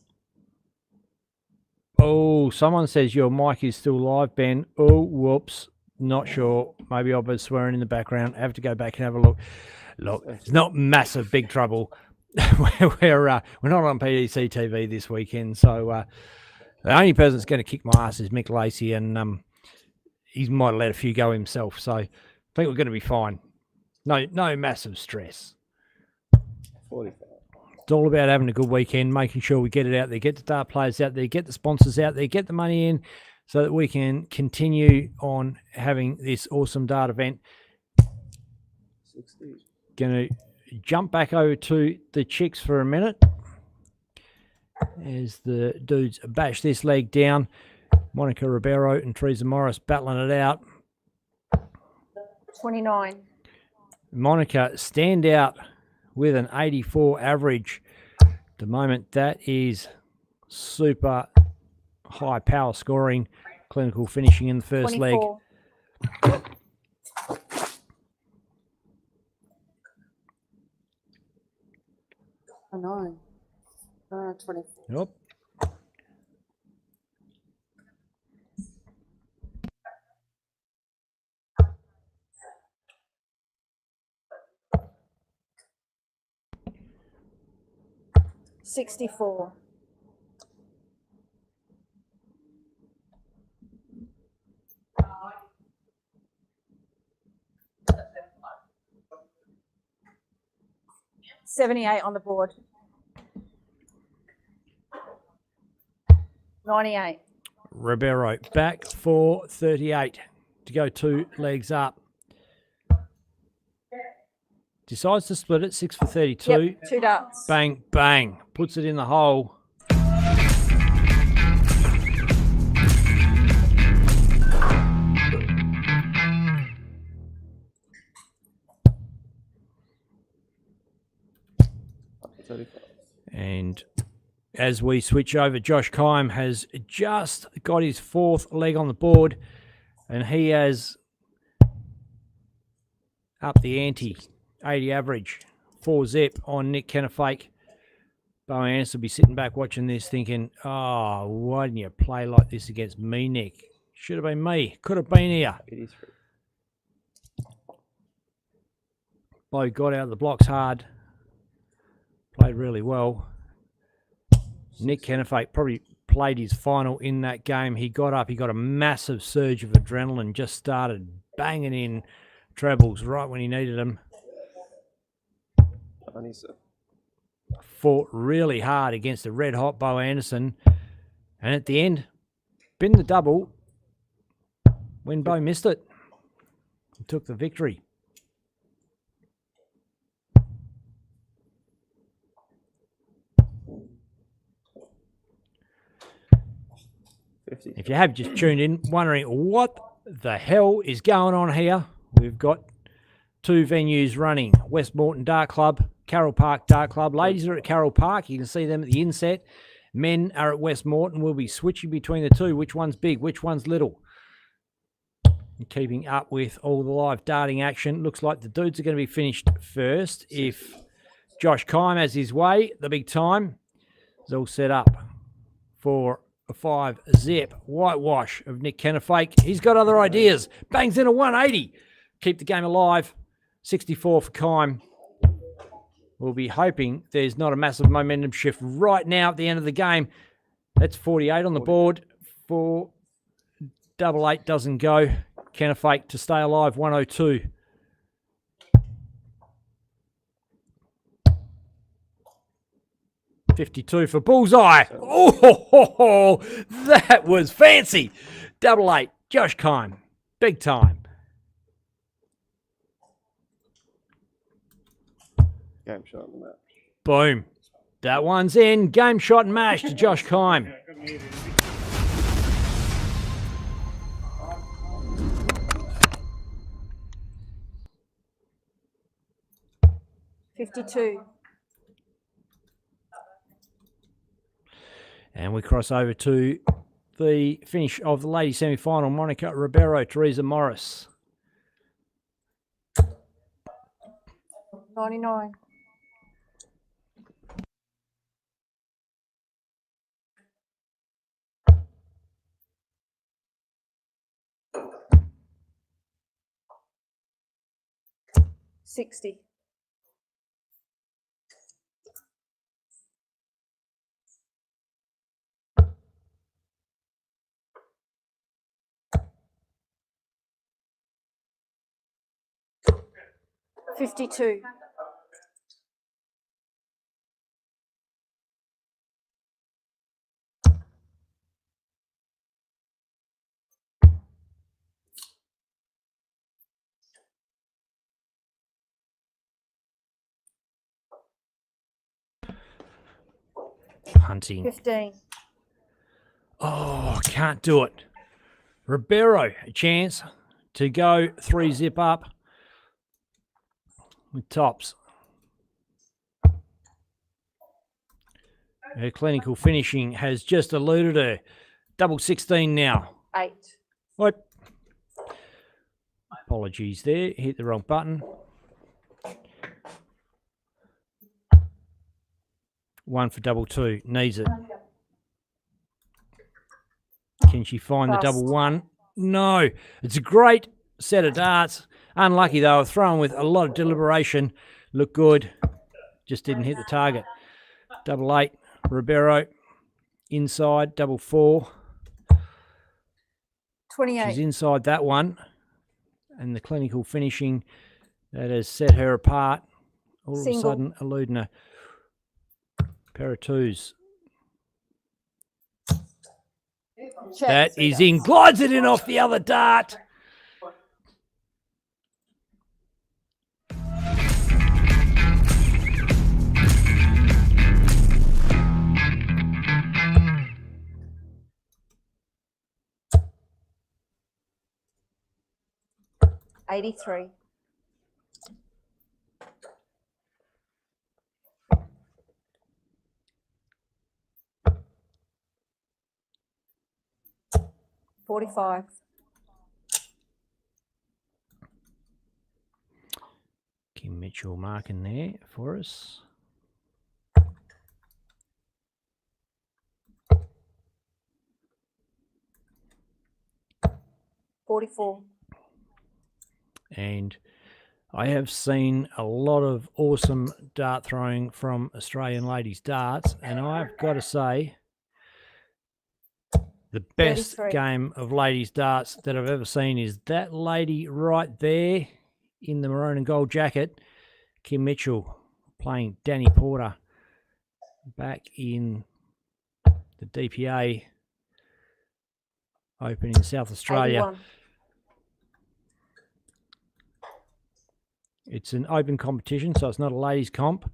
Oh, someone says your mic is still live, Ben. Oh, whoops. Not sure. Maybe I've been swearing in the background. I have to go back and have a look. Look, it's not massive big trouble. we're not on PDC TV this weekend, so the only person that's going to kick my ass is Mick Lacey, and he might have let a few go himself. So I think we're going to be fine. No massive stress. 45. It's all about having a good weekend, making sure we get it out there, get the dart players out there, get the sponsors out there, get the money in so that we can continue on having this awesome dart event. 60. Going to jump back over to the chicks for a minute as the dudes bash this leg down. Monica Ribeiro and Teresa Morris battling it out. 29. Monica stand out with an 84 average. At the moment, that is super high power scoring, clinical finishing in the first 24. leg. I know. 24. Yep. $64. 78 on the board. 98. Ribeiro back for 38 to go 2 legs up. Decides to split it, 6 for 32. Yep, 2 darts. Bang, bang. Puts it in the hole. And as we switch over, Josh Kime has just got his fourth leg on the board, and he has up the ante, 80 average, 4 zip on Nick Kennefaik. Bo Anderson will be sitting back watching this thinking, oh, why didn't you play like this against me, Nick? Should have been me. Could have been here. Bo got out of the blocks hard. Played really well. Nick Kennefaik probably played his final in that game. He got up. He got a massive surge of adrenaline. Just started banging in trebles right when he needed them. Fought really hard against the red-hot Bo Anderson. And at the end, binned the double when Bo missed it. He took the victory. If you have just tuned in, wondering what the hell is going on here, we've got 2 venues running. West Moreton Dart Club, Carroll Park Dart Club. Ladies are at Carroll Park. You can see them at the inset. Men are at West Moreton. We'll be switching between the two. Which one's big? Which one's little? And keeping up with all the live darting action. Looks like the dudes are going to be finished first. If Josh Kime has his way, the big time is all set up for a 5 zip whitewash of Nick Kennefaik. He's got other ideas. Bangs in a 180. Keep the game alive. 64 for Kime. We'll be hoping there's not a massive momentum shift right now at the end of the game. That's 48 on the board for double 8 doesn't go. Kennefaik to stay alive, 102. $52 for bullseye. Oh, that was fancy. Double 8, Josh Kime, big time. Game shot and match. Boom. That one's in. Game shot and mash to Josh Kime. $52. And we cross over to the finish of the ladies semi-final. Monica Ribeiro, Teresa Morris. 99. $60. $52. Hunting. 15. Oh, can't do it. Ribeiro, a chance to go 3 zip up with tops. Her clinical finishing has just eluded her. Double 16 now. 8. What? Apologies there. Hit the wrong button. 1 for double 2. Needs it. Can she find the double 1? No. It's a great set of darts. Unlucky, though. Thrown with a lot of deliberation. Looked good. Just didn't hit the target. Double 8. Ribeiro. Inside. Double 4. 28. She's inside that one. And the clinical finishing that has set her apart. All of a sudden, eluding a pair of 2s. That is in. Glides it in off the other dart. $83. 45. Kim Mitchell marking there for us. $44. And I have seen a lot of awesome dart throwing from Australian ladies darts, and I've got to say the best 33. game of ladies darts that I've ever seen is that lady right there in the maroon and gold jacket, Kim Mitchell, playing Danny Porter back in the DPA Open in South Australia. 81. It's an open competition, so it's not a ladies comp.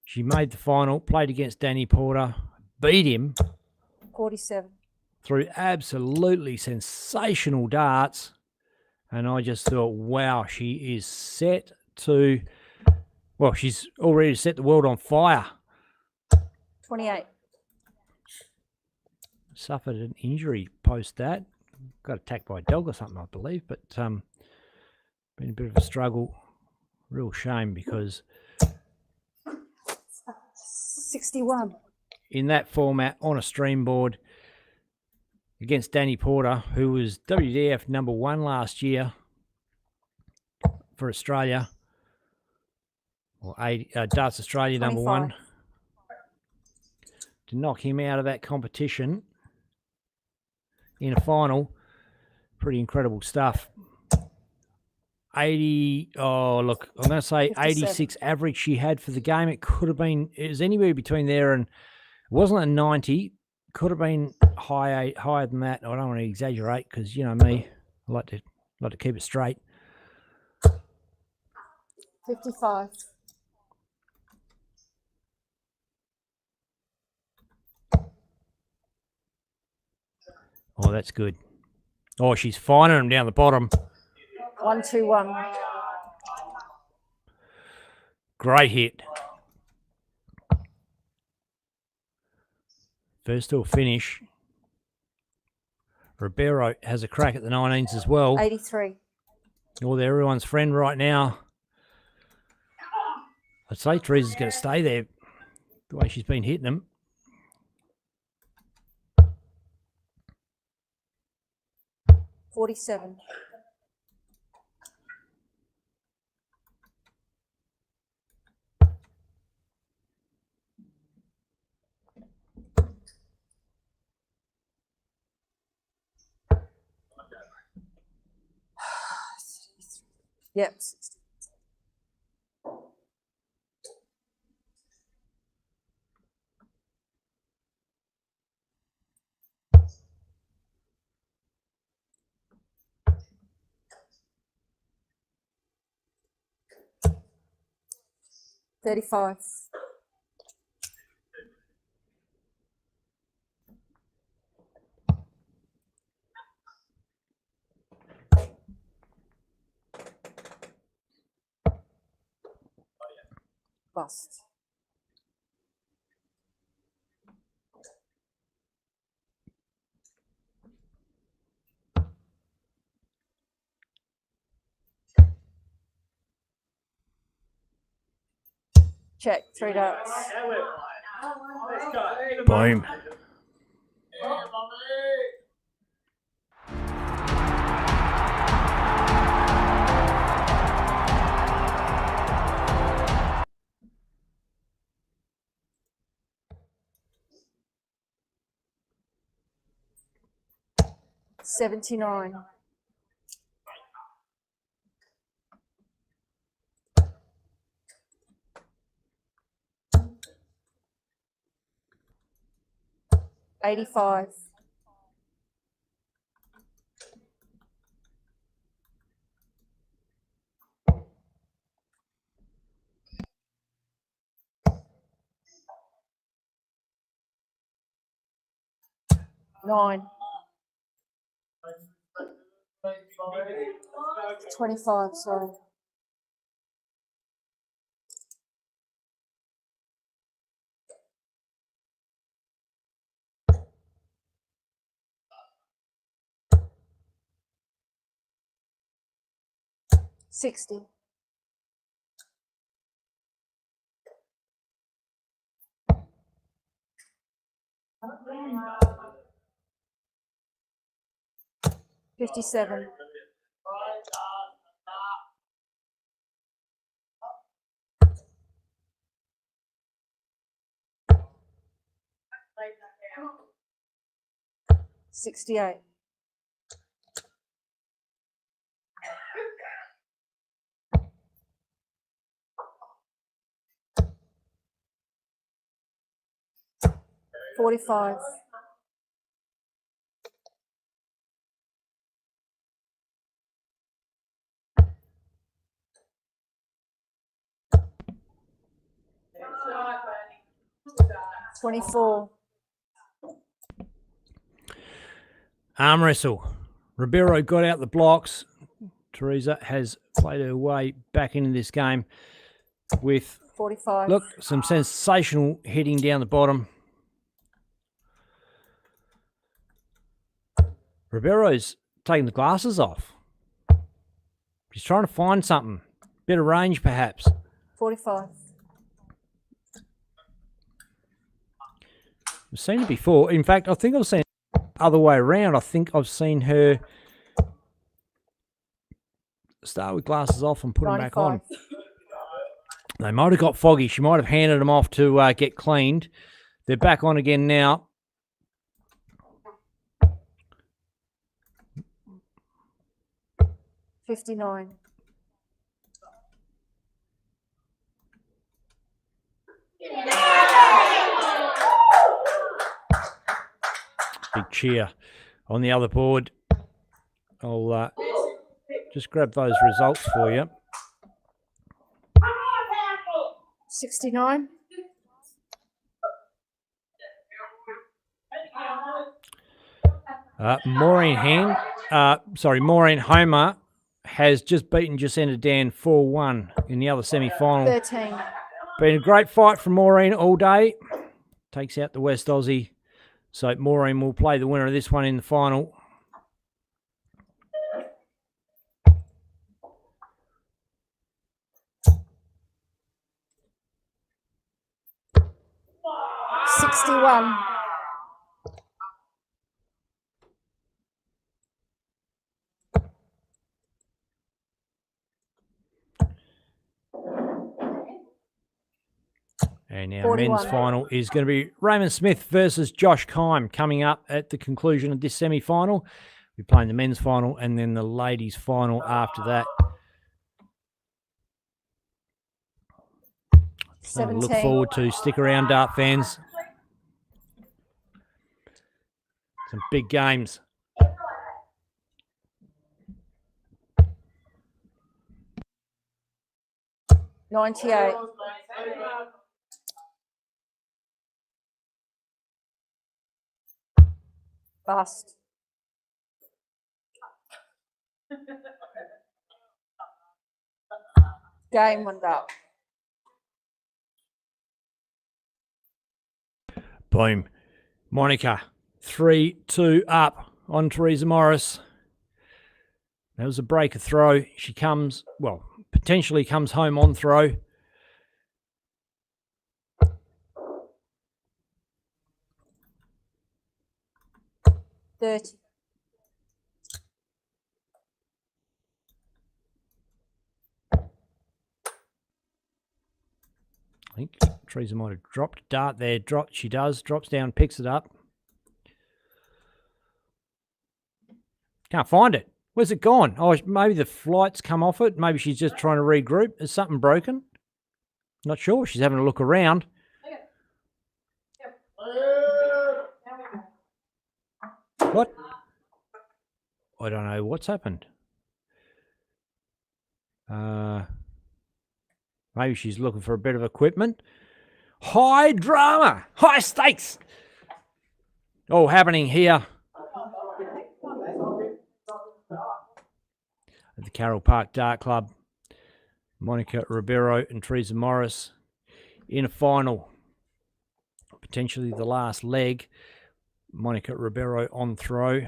She made the final, played against Danny Porter, beat him 47. through absolutely sensational darts. And I just thought, wow, she is set to, well, she's already set the world on fire. 28. Suffered an injury post that. Got attacked by a dog or something, I believe. But been a bit of a struggle. Real shame because 61. in that format on a stream board against Danny Porter, who was WDF #1 last year for Australia, or Darts Australia 25. #1, to knock him out of that competition in a final, pretty incredible stuff. 80, oh look, I'm going to say 86 average she had for the game. It could have been, it was anywhere between there and, it wasn't a 90, could have been higher than that. I don't want to exaggerate because you know me, I like to keep it straight. 55. Oh, that's good. Oh, she's finding them down the bottom. 121. Great hit. First to a finish. Ribeiro has a crack at the 19s as well. 83. Oh, they're everyone's friend right now. I'd say Teresa's going to stay there the way she's been hitting them. $47. Yep. 60. $35. Bust. Check. 3 darts. Boom. $79. $85. $9. 25, sorry. 60. $57. $68. $45. $24. Arm wrestle. Ribeiro got out the blocks. Teresa has played her way back into this game with, 45. look, some sensational hitting down the bottom. Ribeiro's taking the glasses off. She's trying to find something. Bit of range, perhaps. 45. I've seen it before. In fact, I think I've seen it the other way around. I think I've seen her start with glasses off and put them back on. They might have got foggy. She might have handed them off to get cleaned. They're back on again now. $59. Big cheer on the other board. I'll just grab those results for you. 69. Maureen Homer has just beaten Jacinta Dan 4-1 in the other semi-final. 13. Been a great fight from Maureen all day. Takes out the West Aussie. So Maureen will play the winner of this one in the final. $61. And our 41. men's final is going to be Raymond Smith versus Josh Kime coming up at the conclusion of this semi-final. We're playing the men's final and then the ladies' final after that. Something to look forward to. Stick around, dart fans. Some big games. $98. Bust. Game went up. Boom. Monica, 3-2 up on Teresa Morris. That was a breaker throw. She comes, well, potentially comes home on throw. $30. I think Teresa might have dropped a dart there. She does. Drops down, picks it up. Can't find it. Where's it gone? Oh, maybe the flight's come off it. Maybe she's just trying to regroup. Is something broken? Not sure. She's having a look around. What? I don't know what's happened. Maybe she's looking for a bit of equipment. High drama, high stakes. All happening here at the Carroll Park Dart Club. Monica Ribeiro and Teresa Morris in a final. Potentially the last leg. Monica Ribeiro on throw.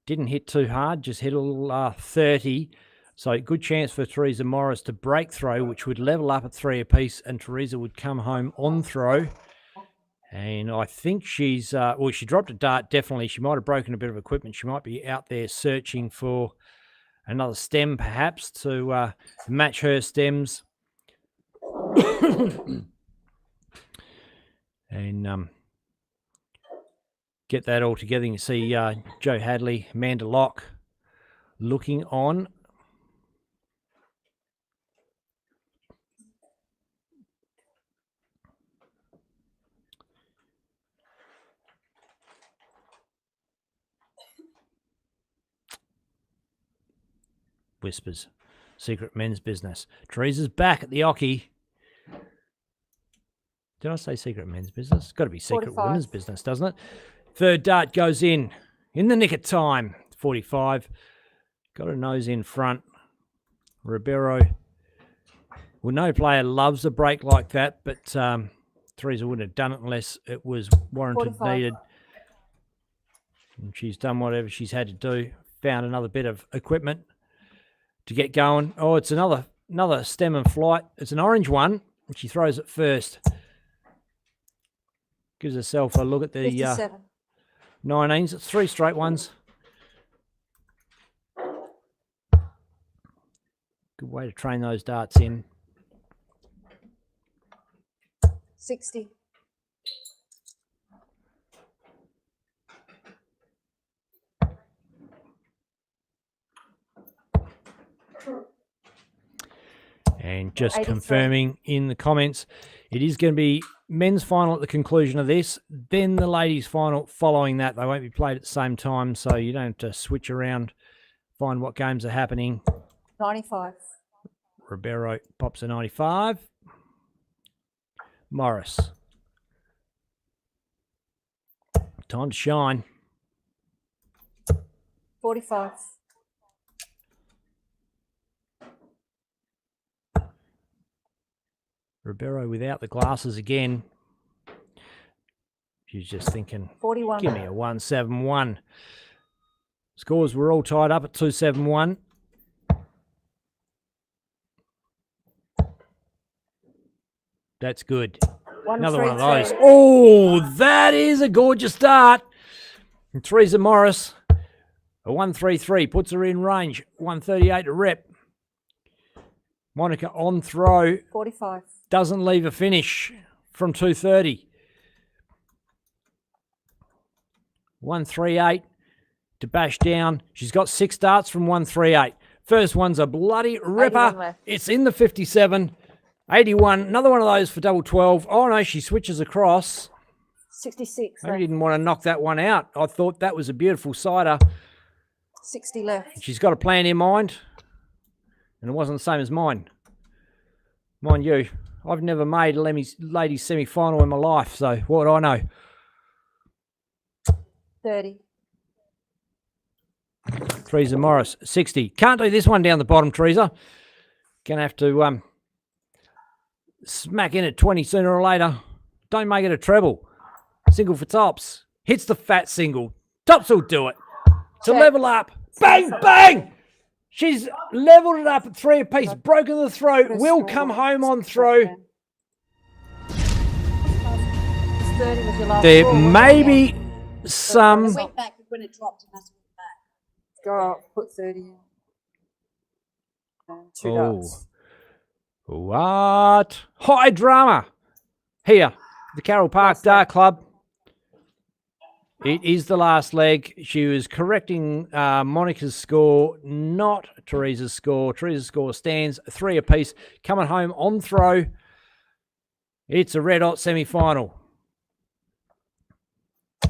Didn't hit too hard, just hit a little 30. So good chance for Teresa Morris to break throw, which would level up at 3 apiece, and Teresa would come home on throw. And I think she's, well, she dropped a dart, definitely. She might have broken a bit of equipment. She might be out there searching for another stem, perhaps, to match her stems. And get that all together. You can see Joe Hadley, Amanda Locke looking on. Whispers. Secret men's business. Teresa's back at the Ocky. Did I say secret men's business? It's got to be secret 45. women's business, doesn't it? Third dart goes in the nick of time. 45. Got a nose in front. Ribeiro. Well, no player loves a break like that, but Teresa wouldn't have done it unless it was warranted, 45. needed. And she's done whatever she's had to do. Found another bit of equipment to get going. Oh, it's another stem and flight. It's an orange one, and she throws it first. Gives herself a look at the 19s. It's 3 straight ones. Good way to train those darts in. 60. And just 83. confirming in the comments, it is going to be men's final at the conclusion of this, then the ladies' final following that. They won't be played at the same time, so you don't have to switch around, find what games are happening. 95. Ribeiro pops a 95. Morris. Time to shine. 45. Ribeiro without the glasses again. She's just thinking, 41. Give me a 171. Scores were all tied up at 271. That's good. Another one of those. Oh, that is a gorgeous start. And Teresa Morris, a 133, puts her in range. 138 to rep. Monica on throw. 45. Doesn't leave a finish from 230. 138 to bash down. She's got 6 darts from 138. First one's a bloody ripper. It's in the 57. 81. Another one of those for double 12. Oh, no, she switches across. 66. I didn't want to knock that one out. I thought that was a beautiful sider. 60 left. She's got a plan in mind, and it wasn't the same as mine. Mind you, I've never made a ladies semi-final in my life, so what do I know? 30. Teresa Morris, 60. Can't do this one down the bottom, Teresa. Gonna have to smack in at 20 sooner or later. Don't make it a treble. Single for tops. Hits the fat single. Tops will do it. To level up. Bang, bang! She's leveled it up at 3 apiece. Broken the throw. Will come home on throw. 30 was your last There score, may be some... Went back when it dropped. It must have went back. Go up, put 30 in. And 2 darts. What? High drama here, the Carroll Park Dart Club. It is the last leg. She was correcting Monica's score, not Teresa's score. Teresa's score stands 3 apiece. Coming home on throw. It's a red hot semi-final.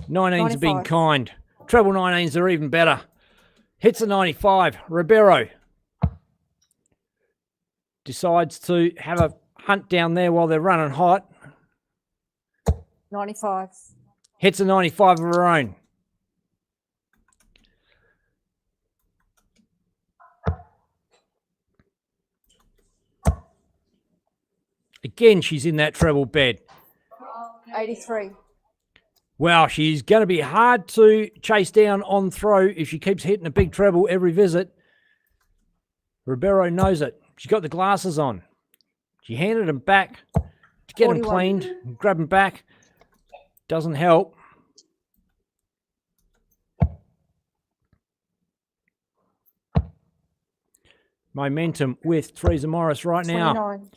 19s are being kind. Treble 19s are even better. Hits a 95. Ribeiro decides to have a hunt down there while they're running hot. 95. Hits a 95 of her own. Again, she's in that treble bed. 83. Well, she's going to be hard to chase down on throw if she keeps hitting a big treble every visit. Ribeiro knows it. She's got the glasses on. She handed them back to get them 41. cleaned. Grab them back. Doesn't help. Momentum with Teresa Morris right now. 29.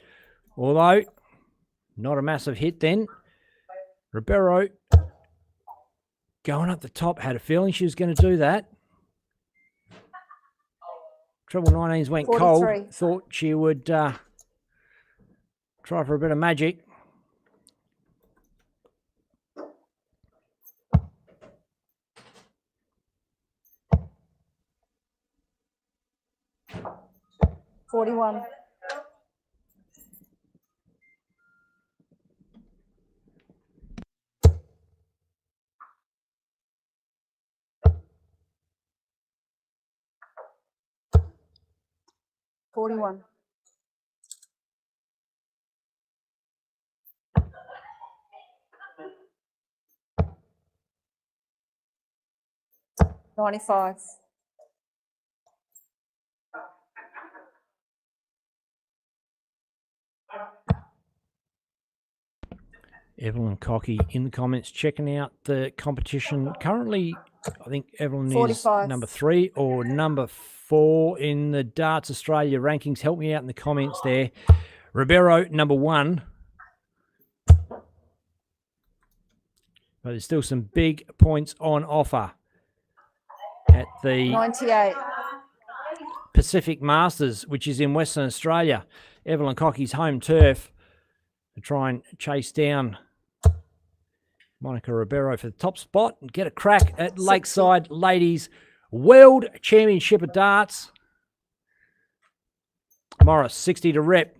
Although, not a massive hit then. Ribeiro going up the top. Had a feeling she was going to do that. Treble 19s went 43. cold. Thought she would try for a bit of magic. $41. $41. $95. Evelyn Cocky in the comments checking out the competition. Currently, I think Evelyn is 45. number 3 or number 4 in the Darts Australia rankings. Help me out in the comments there. Ribeiro, number 1. But there's still some big points on offer at the 98. Pacific Masters, which is in Western Australia. Evelyn Cocky's home turf to try and chase down Monica Ribeiro for the top spot and get a crack at Lakeside Ladies World Championship of Darts. Morris, 60 to rep.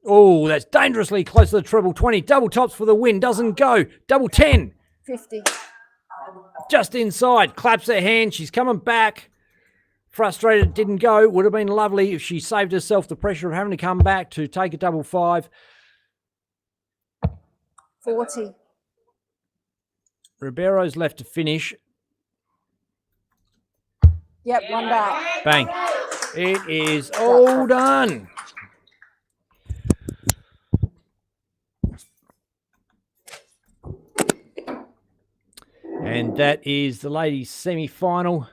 Oh, that's dangerously close to the treble 20. Double tops for the win. Doesn't go. Double 10. 50. Just inside. Claps her hand. She's coming back. Frustrated, didn't go. Would have been lovely if she saved herself the pressure of having to come back to take a double 5. 40. Ribeiro's left to finish. Yep, one back. Bang. It is all done. And that is the ladies' semi-final.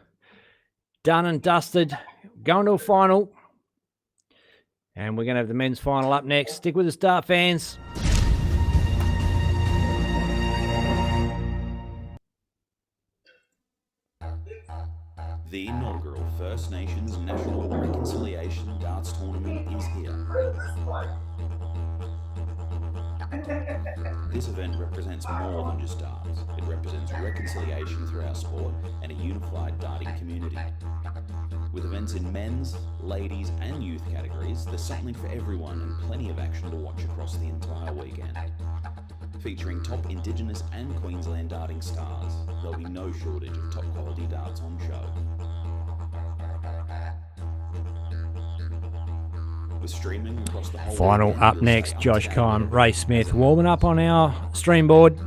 Done and dusted. Going to a final. And we're going to have the men's final up next. Stick with us, Dart fans. The inaugural First Nations National Reconciliation Darts Tournament is here. This event represents more than just darts. It represents reconciliation through our sport and a unified darting community. With events in men's, ladies and youth categories, there's something for everyone and plenty of action to watch across the entire weekend. Featuring top Indigenous and Queensland darting stars, there'll be no shortage of top quality darts on show. With streaming across the whole Final weekend, up you'll next. stay up Josh to date Kime, with Ray Smith warming up on our stream board.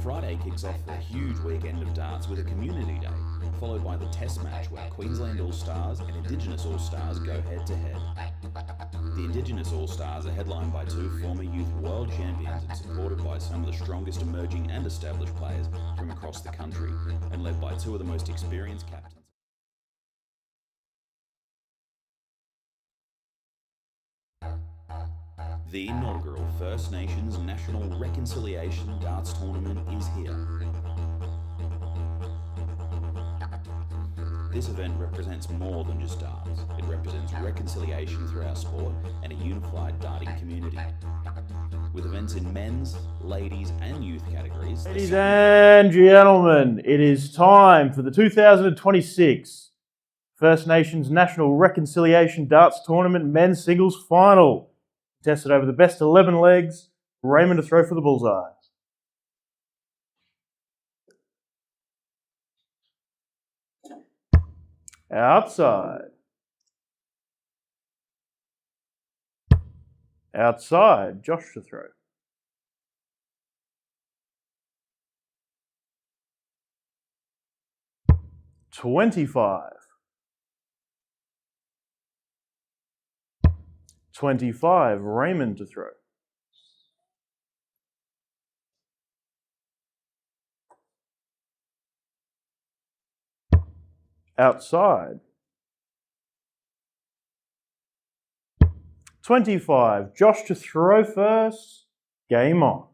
Friday kicks off a huge weekend of darts with a community day, followed by the test match where Queensland All-Stars and Indigenous All-Stars go head-to-head. The Indigenous All-Stars are headlined by 2 former youth world champions and supported by some of the strongest emerging and established players from across the country, and led by 2 of the most experienced captains. The inaugural First Nations National Reconciliation Darts Tournament is here. This event represents more than just darts. It represents reconciliation through our sport and a unified darting community. With events in men's, ladies and youth categories. Ladies and gentlemen, it is time for the 2026 First Nations National Reconciliation Darts Tournament Men's Singles Final. Tested over the best 11 legs. Raymond to throw for the bullseye. Outside. Outside. Josh to throw. $25. 25, Raymond to throw. Outside. 25, Josh to throw first. Game on.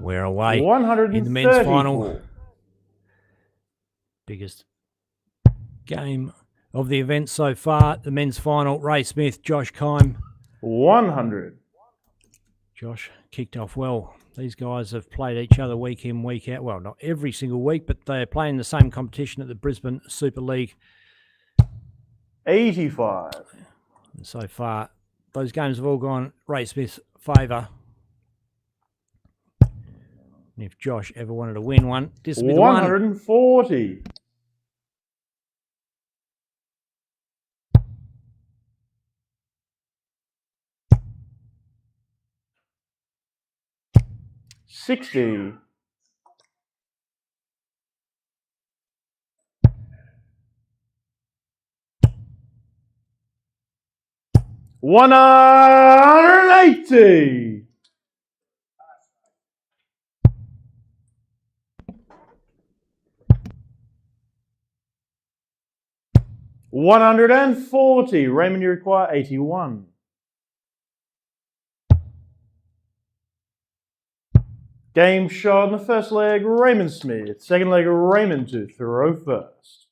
We're away 134. in the men's final. Biggest game of the event so far. The men's final, Ray Smith, Josh Kime. 100. Josh kicked off well. These guys have played each other week in, week out. Well, not every single week, but they're playing the same competition at the Brisbane Super League. 85. And so far, those games have all gone Ray Smith's favour. And if Josh ever wanted to win one, this would be the one. 140. $60. 180. 140. Raymond, you require 81. Game shot in the first leg, Raymond Smith. Second leg, Raymond to throw first.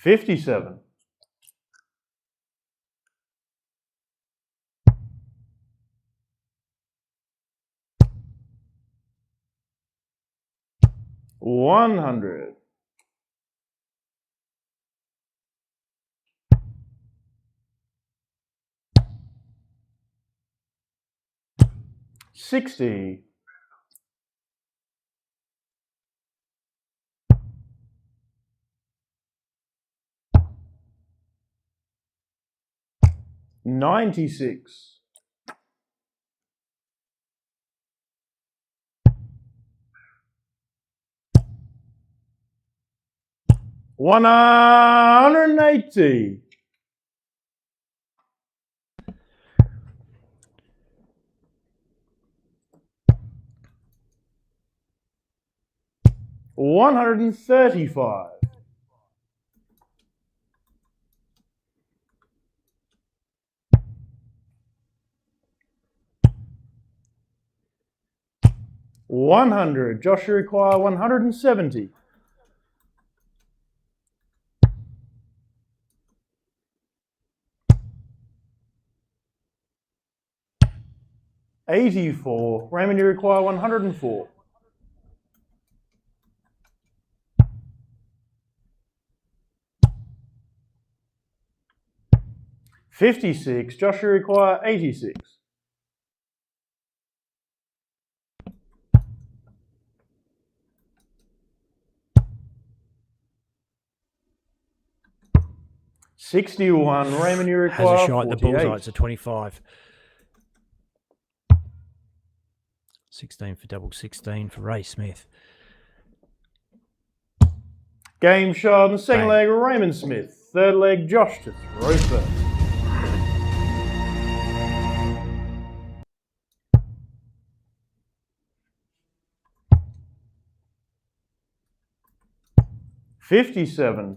$57. 100. 60. 96. 180. 135. 100. Josh, you require 170. 84. Raymond, you require 104. 56. Josh, you require 86. 61. Raymond, you require Has a shot. 48. The bullseye, it's a 25. 16 for double 16 for Ray Smith. Game shot on the second Bang. leg, Raymond Smith. Third leg, Josh to throw first. $57.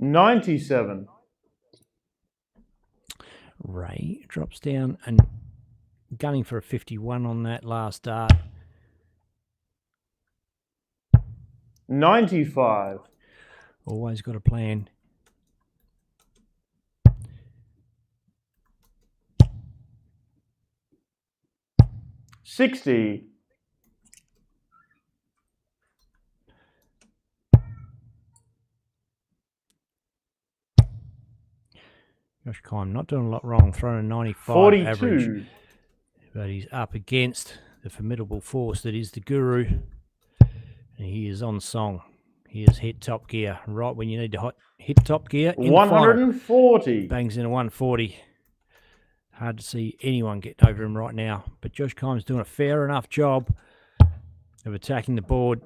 97. Ray drops down and gunning for a 51 on that last dart. 95. Always got a plan. $60. Josh Kime not doing a lot wrong, throwing a 95 42. average. But he's up against the formidable force that is the Guru. And he is on song. He has hit top gear right when you need to hit top gear. In 140. The bangs in a 140. Hard to see anyone getting over him right now. But Josh Kime's doing a fair enough job of attacking the board.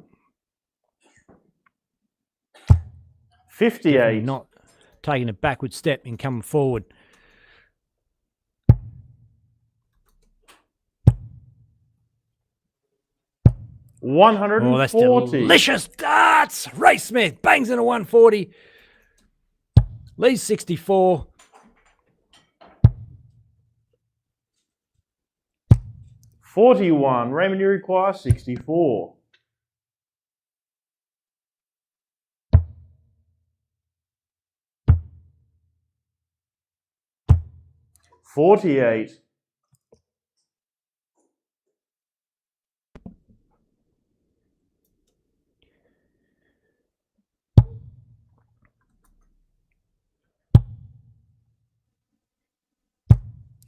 58. Definitely not taking a backward step in coming forward. Oh, that's 140. delicious darts. Ray Smith bangs in a 140. Lee's 64. 41. Raymond, you require 64. 48.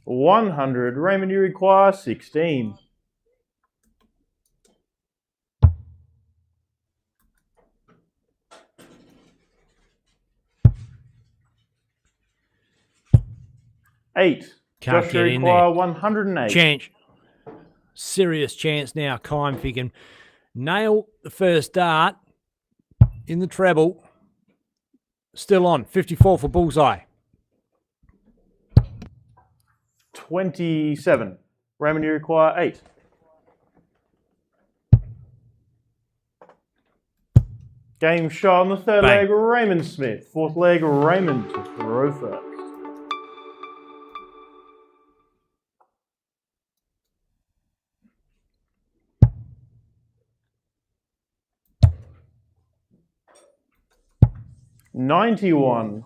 100. Raymond, you require 16. 8. Can't Josh, get you in require there. 108. Chance. Serious chance now. Kime, if he can nail the first dart in the treble. Still on. 54 for bullseye. 27. Raymond, you require 8. Game shot on the third Bang. leg, Raymond Smith. Fourth leg, Raymond to throw first. $91.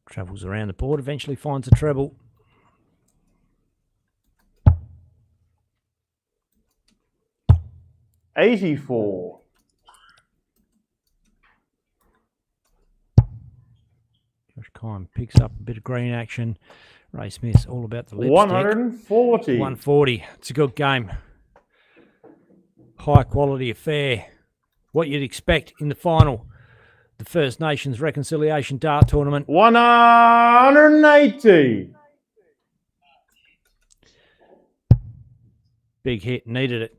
Travels around the board. Eventually finds a treble. $84. Josh Kime picks up a bit of green action. Ray Smith's all about the lipstick. 140. 140. It's a good game. High quality affair. What you'd expect in the final. The First Nations Reconciliation Dart Tournament. 180. Big hit. Needed it.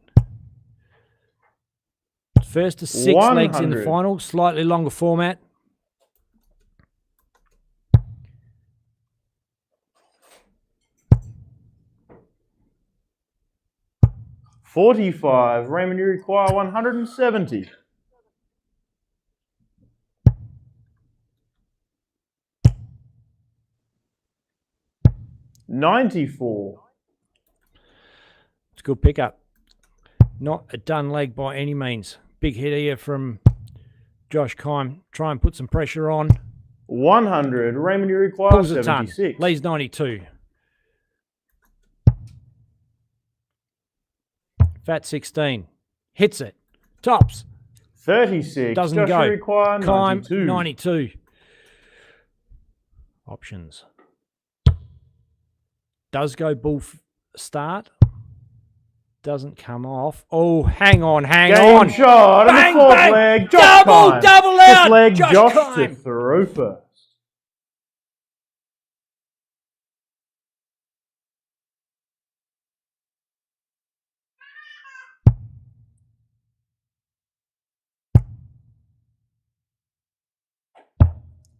First to 6 legs in the 100. final. Slightly longer format. $45. Raymond, you require 170. $94. It's a good pickup. Not a done leg by any means. Big hit here from Josh Kime. Try and put some pressure on. 100. Raymond, you require Pulls a ton. 76. Lee's 92. Fat 16. Hits it. Tops. 36. Doesn't Josh, go. you require Kime 92. 92. Options. Does go bull start. Doesn't come off. Oh, hang on. Game on. shot on Bang, the fourth bang. leg. Josh Kime. Double Fifth out. leg, Josh Josh to Kime. throw first.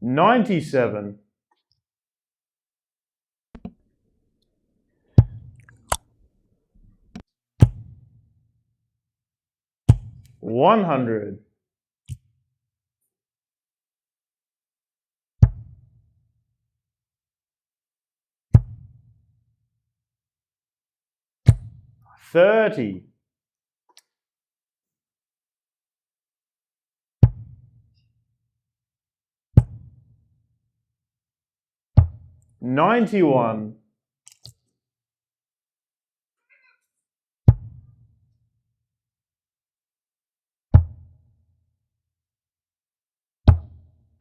$97. $100. $30. $91.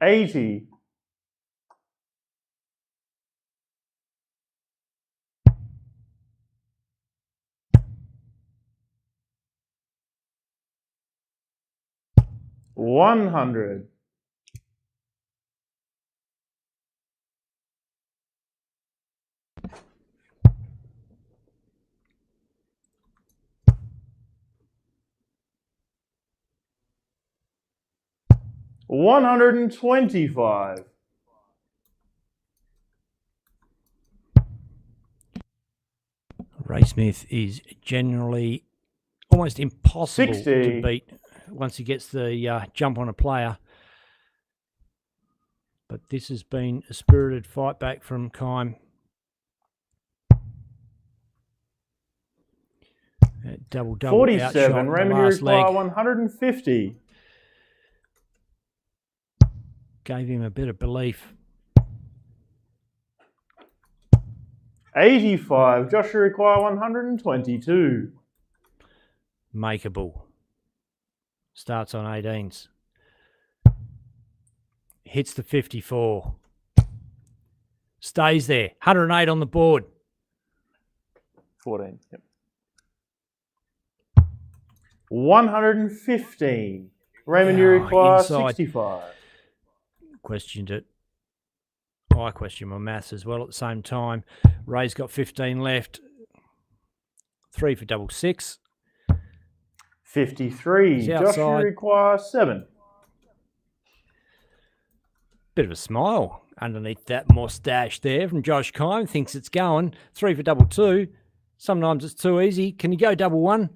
$80. 100. $125. Ray Smith is generally almost impossible 60. to beat once he gets the jump on a player. But this has been a spirited fight back from Kime. Double 47. Raymond, you require leg. 150. Gave him a bit of belief. 85. Josh, you require 122. Makeable. Starts on 18s. Hits the 54. Stays there. 108 on the board. 14. Yep. 115. Raymond, you require inside. 65. Questioned it. I question my maths as well at the same time. Ray's got 15 left. 3 for double 6. 53. He's Josh, you outside. require 7. Bit of a smile underneath that moustache there from Josh Kime. Thinks it's going. 3 for double 2. Sometimes it's too easy. Can you go double 1?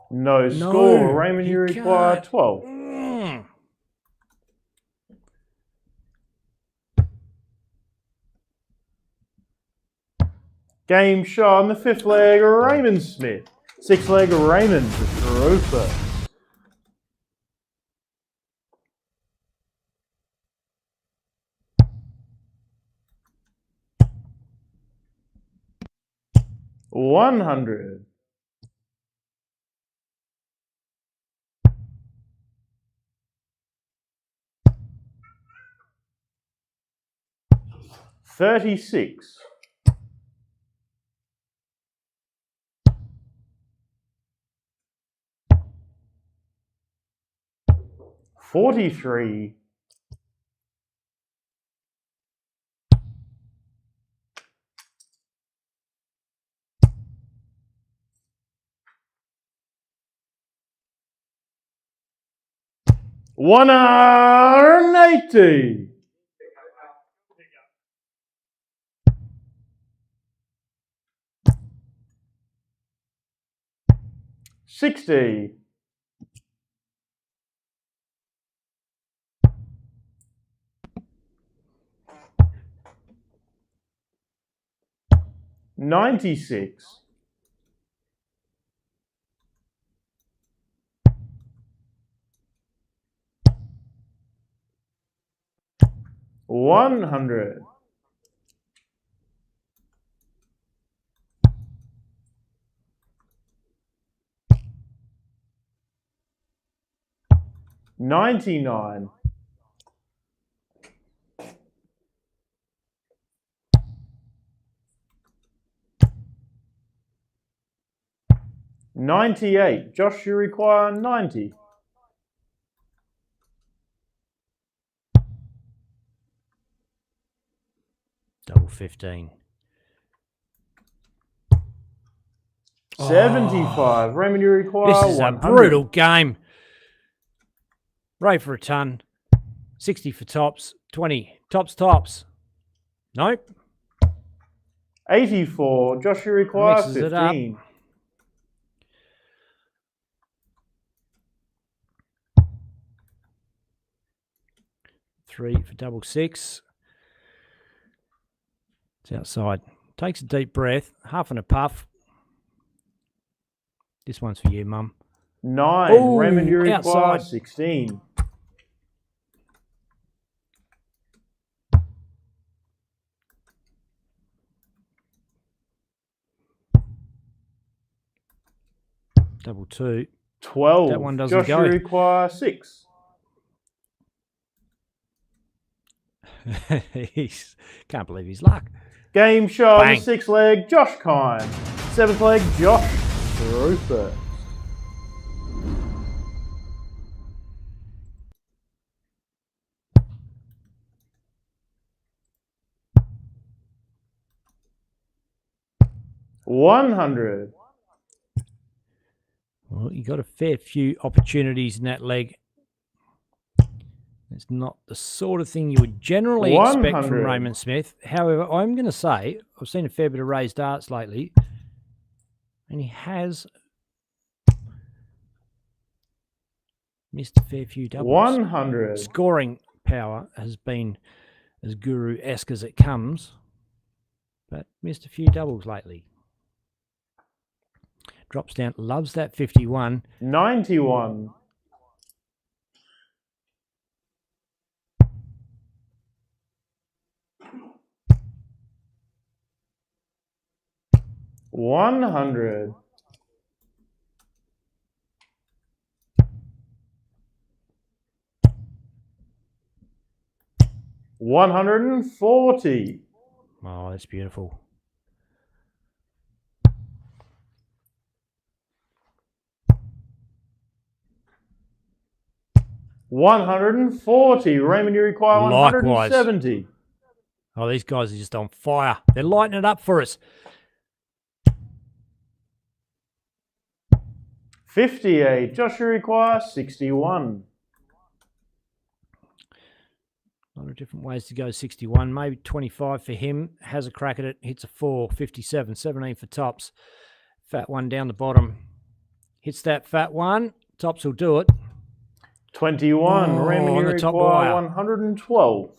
No score. Raymond, you require 12. Game shot on the 5th leg, Raymond Smith. 6th leg, Raymond Roper. $100. $36. $43. $180. $60. $96. $100. $99. $98. Josh, you require 90. Double 15. 75. Raymond, you require This is 100. a brutal game. Ray for a ton. 60 for tops. 20. Tops. Nope. 84. Josh, you require Mixes it up. 15. $3 for double 6. It's outside. Takes a deep breath. Half and a puff. This one's for you, Mum. 9. Ooh, Raymond, you require outside. 16. Double 2. 12. That one doesn't Josh, go. you require 6. Can't believe his luck. Game shot on the Bang. 6th leg, Josh Kine. 7th leg, Josh Rupert. 100. Well, you got a fair few opportunities in that leg. It's not the sort of thing you would generally expect from 100. Raymond Smith. However, I'm going to say I've seen a fair bit of raised darts lately, and he has missed a fair few doubles. 100. Scoring power has been as guru-esque as it comes, but missed a few doubles lately. Drops down, loves that 51. 91. 100. 140. Oh, that's beautiful. 140. Raymond, you require Likewise. 170. Oh, these guys are just on fire. They're lighting it up for us. 58. Joshua requires 61. A lot of different ways to go. 61, maybe 25 for him. Has a crack at it. Hits a 4. 57. 17 for tops. Fat one down the bottom. Hits that fat one. Tops will do it. 21. Raymond, you on the top require wire. 112.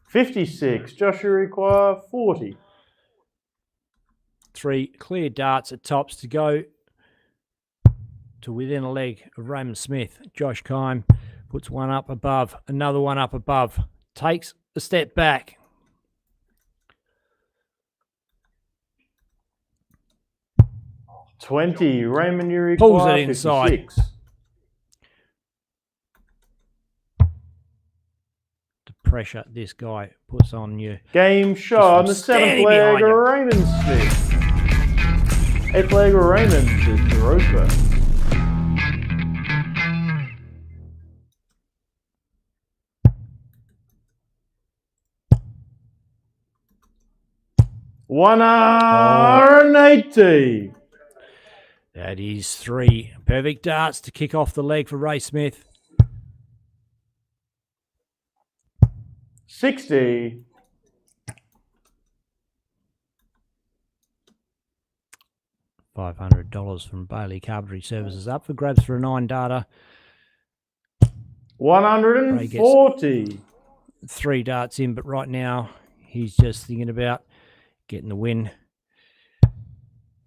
56. Joshua require 40. 3 clear darts at tops to go to within a leg of Raymond Smith. Josh Kime puts one up above, another one up above, takes a step back. $20. Raymond, you Pulls require it inside. 56. The pressure this guy puts on you. Game shot on the standing 7th leg, behind you. Raymond Smith. 8th leg, Raymond to Europa. $180. That is 3 perfect darts to kick off the leg for Ray Smith. 60. $500 from Bailey Carpentry Services up for grabs for a 9 darter. 140. 3 darts in, but right now he's just thinking about getting the win.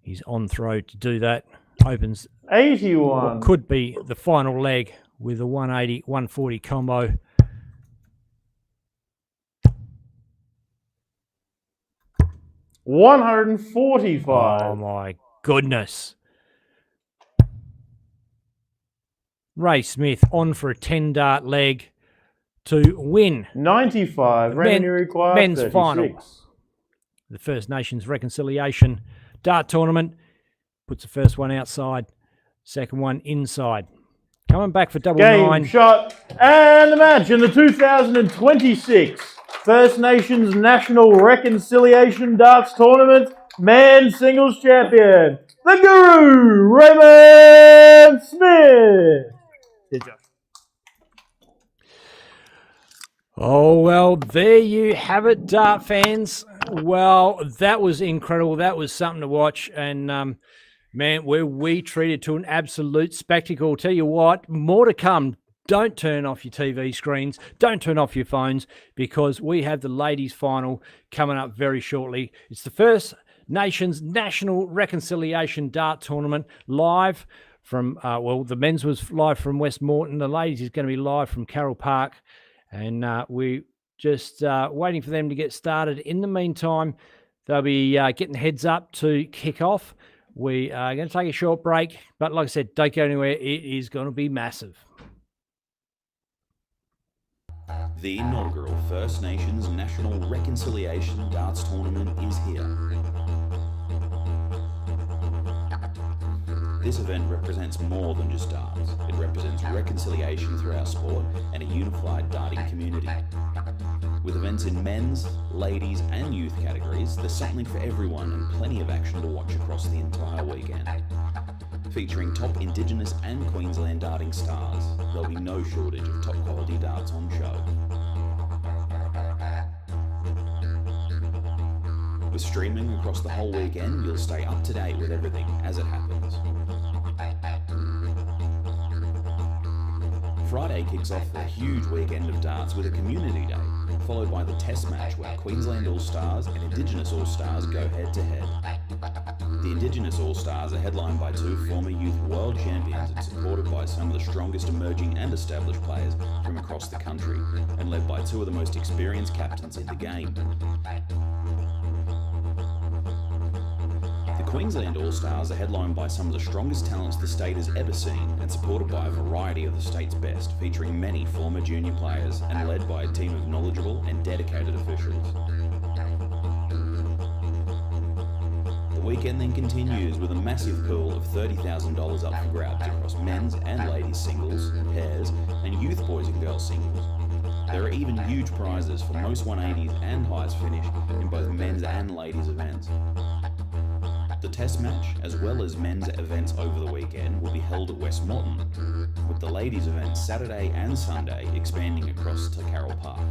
He's on throw to do that. Opens 81. what could be the final leg with a 180-140 combo. $145. Oh my goodness. Ray Smith on for a 10 dart leg to win. 95. Raymond, you require men's 36. final. The First Nations Reconciliation Dart Tournament. Puts the first one outside, second one inside. Coming back for double Game nine. shot and the match in the 2026 First Nations National Reconciliation Darts Tournament. Man singles champion, the Guru, Raymond Smith. Oh, well, there you have it, dart fans. Well, that was incredible. That was something to watch. And, man, we treated to an absolute spectacle. Tell you what, more to come. Don't turn off your TV screens. Don't turn off your phones, because we have the ladies' final coming up very shortly. It's the First Nations National Reconciliation Dart Tournament live from, well, the men's was live from Westmorton. The ladies is going to be live from Carroll Park. And we just waiting for them to get started. In the meantime, they'll be getting heads up to kick off. We are going to take a short break. But like I said, don't go anywhere. It is going to be massive. The inaugural First Nations National Reconciliation Darts Tournament is here. This event represents more than just darts. It represents reconciliation through our sport and a unified darting community. With events in men's, ladies and youth categories, there's something for everyone and plenty of action to watch across the entire weekend. Featuring top Indigenous and Queensland darting stars, there'll be no shortage of top quality darts on show. With streaming across the whole weekend, you'll stay up to date with everything as it happens. Friday kicks off a huge weekend of darts with a community day, followed by the test match where Queensland All-Stars and Indigenous All-Stars go head-to-head. The Indigenous All-Stars are headlined by two former youth world champions and supported by some of the strongest emerging and established players from across the country, and led by two of the most experienced captains in the game. The Queensland All-Stars are headlined by some of the strongest talents the state has ever seen and supported by a variety of the state's best, featuring many former junior players and led by a team of knowledgeable and dedicated officials. The weekend then continues with a massive pool of $30,000 up for grabs across men's and ladies singles, pairs and youth boys and girls singles. There are even huge prizes for most 180s and highest finish in both men's and ladies events. The test match, as well as men's events over the weekend, will be held at West Moreton, with the ladies' events Saturday and Sunday expanding across to Carroll Park.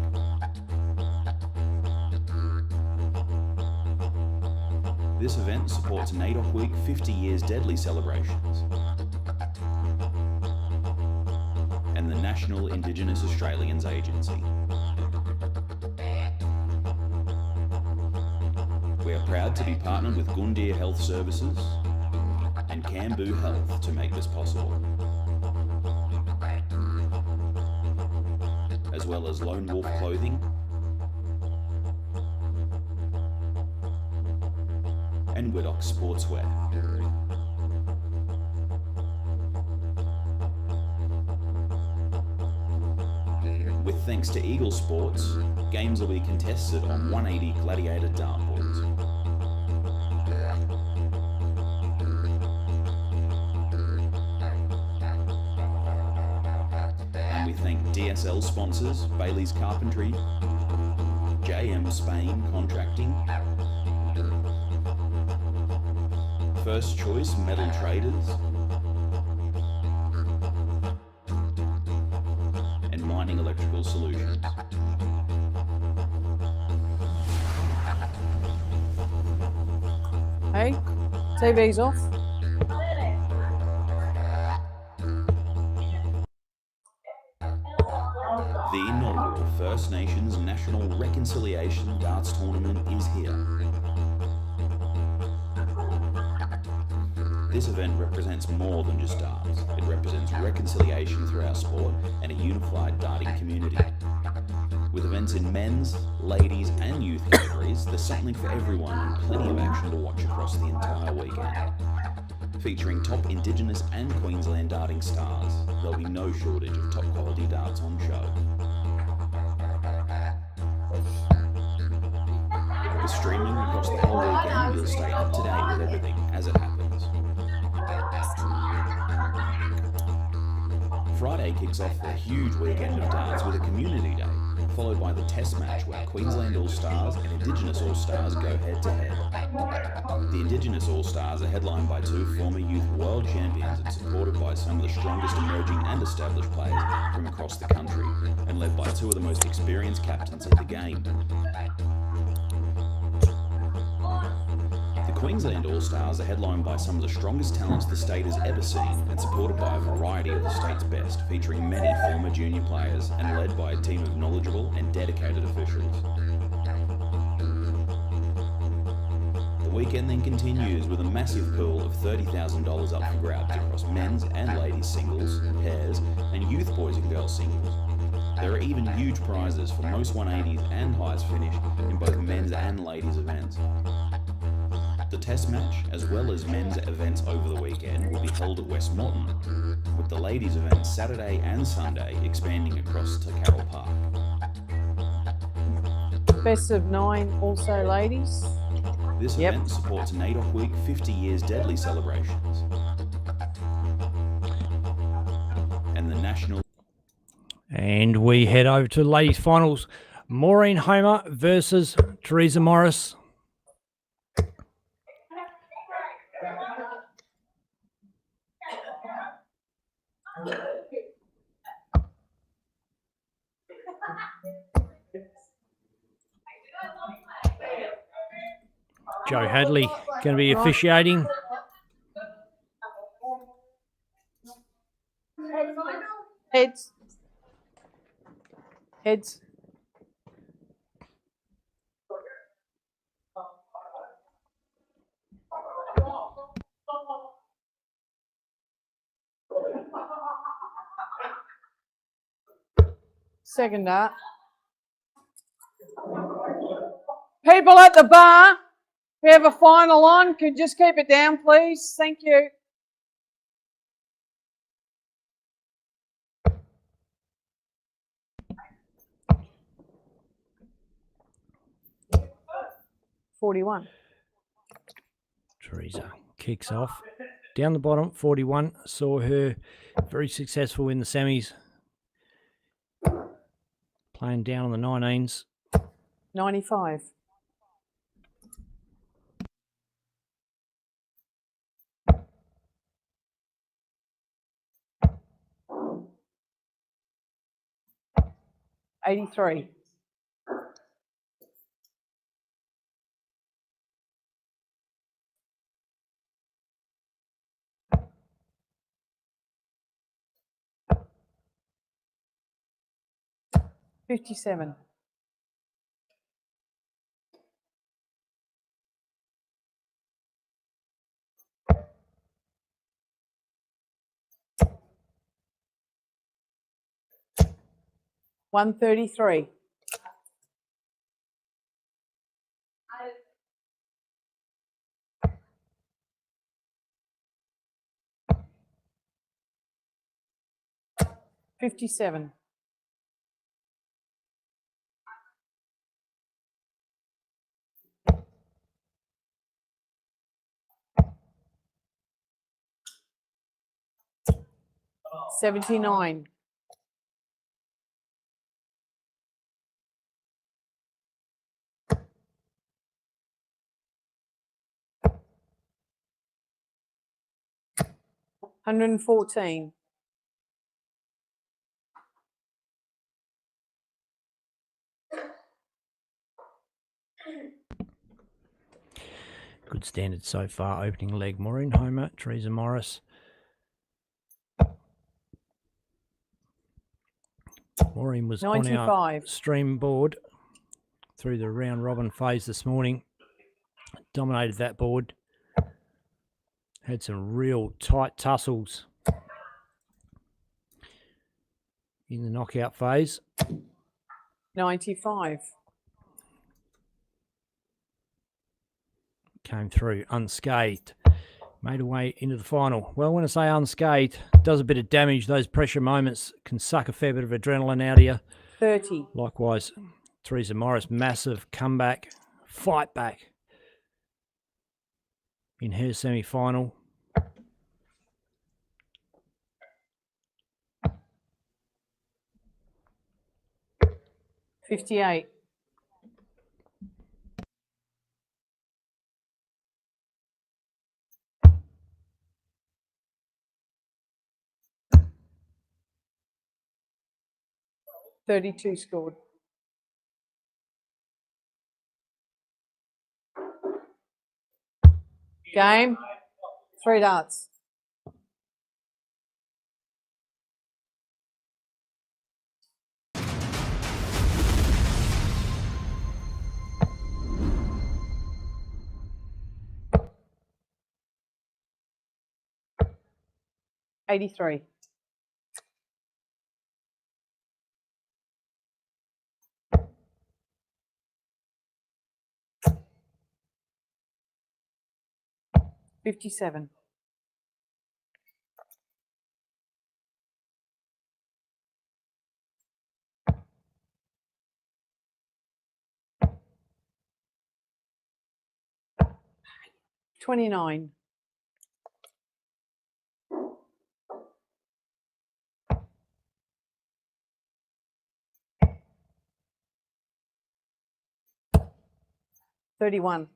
This event supports NAIDOC Week 50 Years Deadly celebrations and the National Indigenous Australians Agency. We are proud to be partnered with Gundia Health Services and Cambu Health to make this possible, as well as Lone Wolf Clothing and Widdock Sportswear. With thanks to Eagle Sports, games will be contested on 180 Gladiator dartboards. And we thank DSL sponsors Bailey's Carpentry, JM Spain Contracting, First Choice Metal Traders, and Mining Electrical Solutions. Hey, TV's off. The inaugural First Nations National Reconciliation Darts Tournament is here. This event represents more than just darts. It represents reconciliation through our sport and a unified darting community. With events in men's, ladies and youth categories, there's something for everyone and plenty of action to watch across the entire weekend. Featuring top Indigenous and Queensland darting stars, there'll be no shortage of top quality darts on show. With streaming across the whole weekend, you'll stay up to date with everything as it happens. Friday kicks off a huge weekend of darts with a community day, followed by the test match where Queensland All-Stars and Indigenous All-Stars go head-to-head. The Indigenous All-Stars are headlined by two former youth world champions and supported by some of the strongest emerging and established players from across the country, and led by two of the most experienced captains in the game. The Queensland All-Stars are headlined by some of the strongest talents the state has ever seen and supported by a variety of the state's best, featuring many former junior players and led by a team of knowledgeable and dedicated officials. The weekend then continues with a massive pool of $30,000 up for grabs across men's and ladies singles, pairs and youth boys and girls singles. There are even huge prizes for most 180s and highest finish in both men's and ladies events. The test match, as well as men's events over the weekend, will be held at West Moreton, with the ladies' events Saturday and Sunday expanding across to Carroll Park. Best of 9 also ladies. This event supports NAIDOC Week 50 Years Deadly celebrations national. And we head over to ladies finals. Maureen Homer versus Teresa Morris. Joe Hadley going to be officiating. Heads. Heads. Second dart. People at the bar, we have a final on. Could you just keep it down, please? Thank you. $41. Teresa kicks off. Down the bottom, 41. Saw her very successful in the semis. Playing down on the 19s. 95. $83. $57. $133. $57. $79. $114. Good standard so far. Opening leg, Maureen Homer, Teresa Morris. Maureen was 95. On our stream board through the round robin phase this morning. Dominated that board. Had some real tight tussles in the knockout phase. 95. Came through unscathed. Made her way into the final. Well, when I say unscathed, does a bit of damage. Those pressure moments can suck a fair bit of adrenaline out of you. 30. Likewise, Teresa Morris, massive comeback, fight back in her semi-final. $58. $32 scored. Game. 3 darts. $83. $57. $29. 31.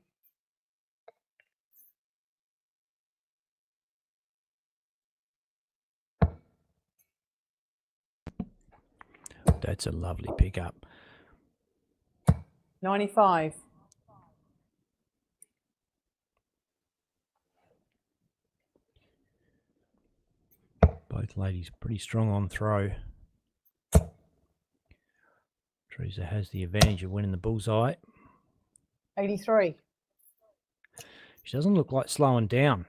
That's a lovely pickup. 95. Both ladies pretty strong on throw. Teresa has the advantage of winning the bullseye. 83. She doesn't look like slowing down.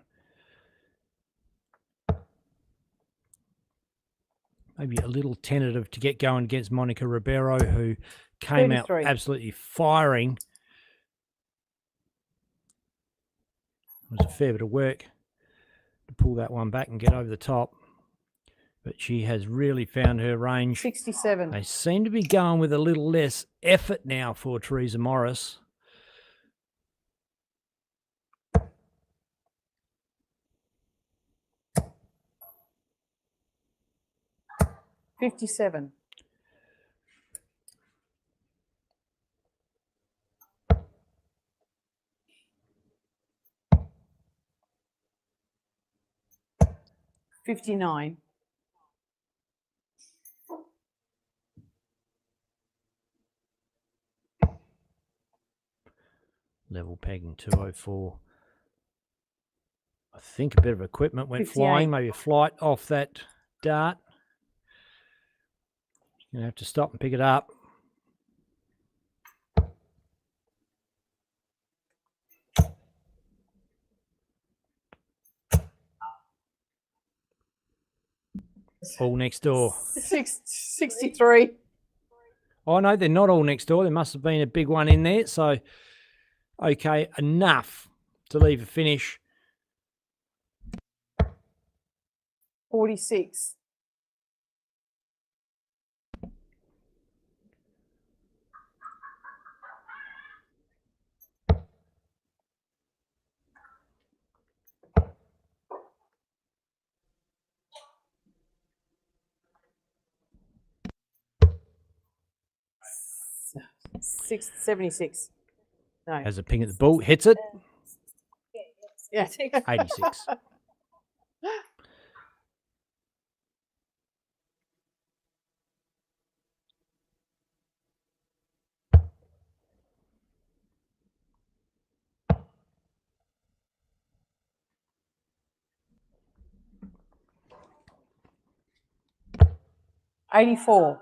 Maybe a little tentative to get going against Monica Ribeiro, who came 33. out absolutely firing. It was a fair bit of work to pull that one back and get over the top. But she has really found her range. 67. They seem to be going with a little less effort now for Teresa Morris. $57. $59. Level pegging 204. I think a bit of equipment went 58. flying, maybe a flight off that dart. You're going to have to stop and pick it up. All next door. 63. Oh, no, they're not all next door. There must have been a big one in there. So, okay, enough to leave a finish. 46. Six, 76. No. Has a ping at the ball, hits it. Yeah. 86. $84.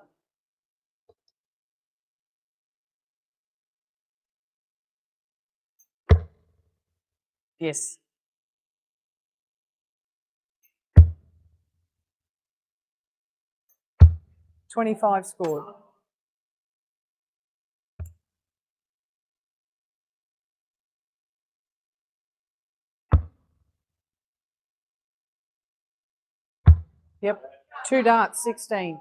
Yes. $25 scored. Yep. 2 darts, 16.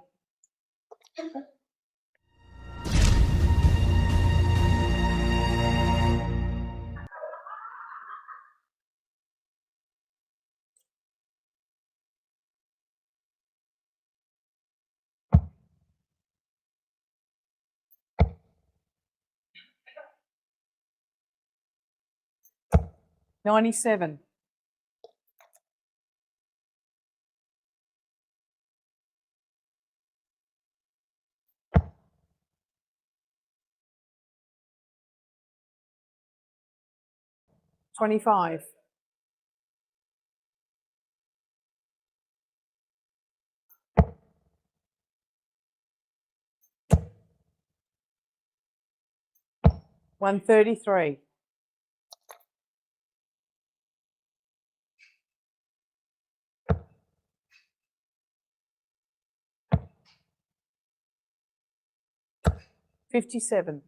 $97. $25. $133. $57.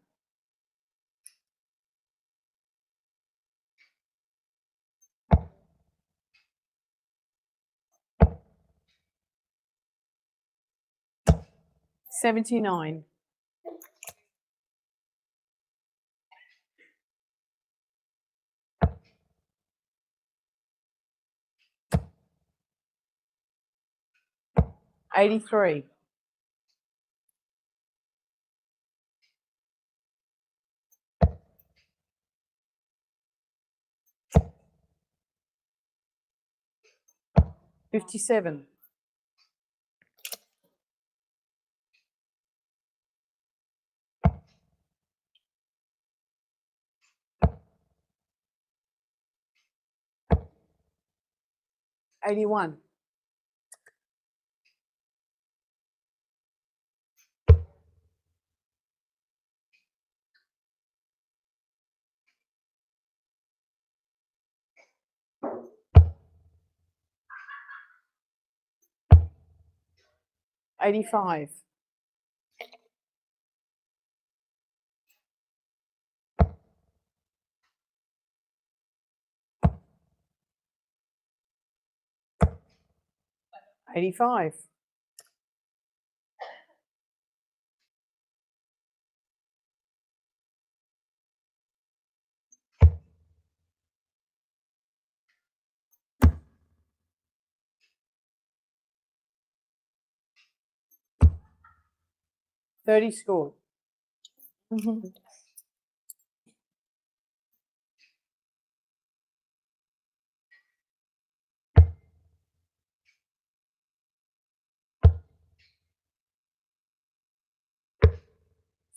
$79. $83. 57. $81. $85. $85. $30 scored.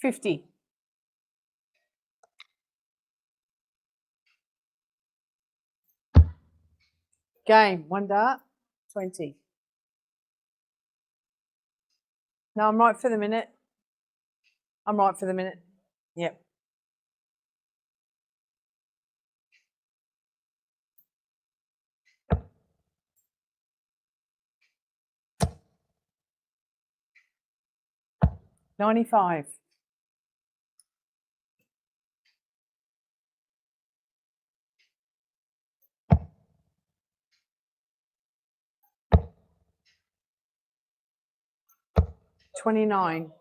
$50. Game, 1 dart, 20. No, I'm right for the minute. I'm right for the minute. Yep. $95. $29.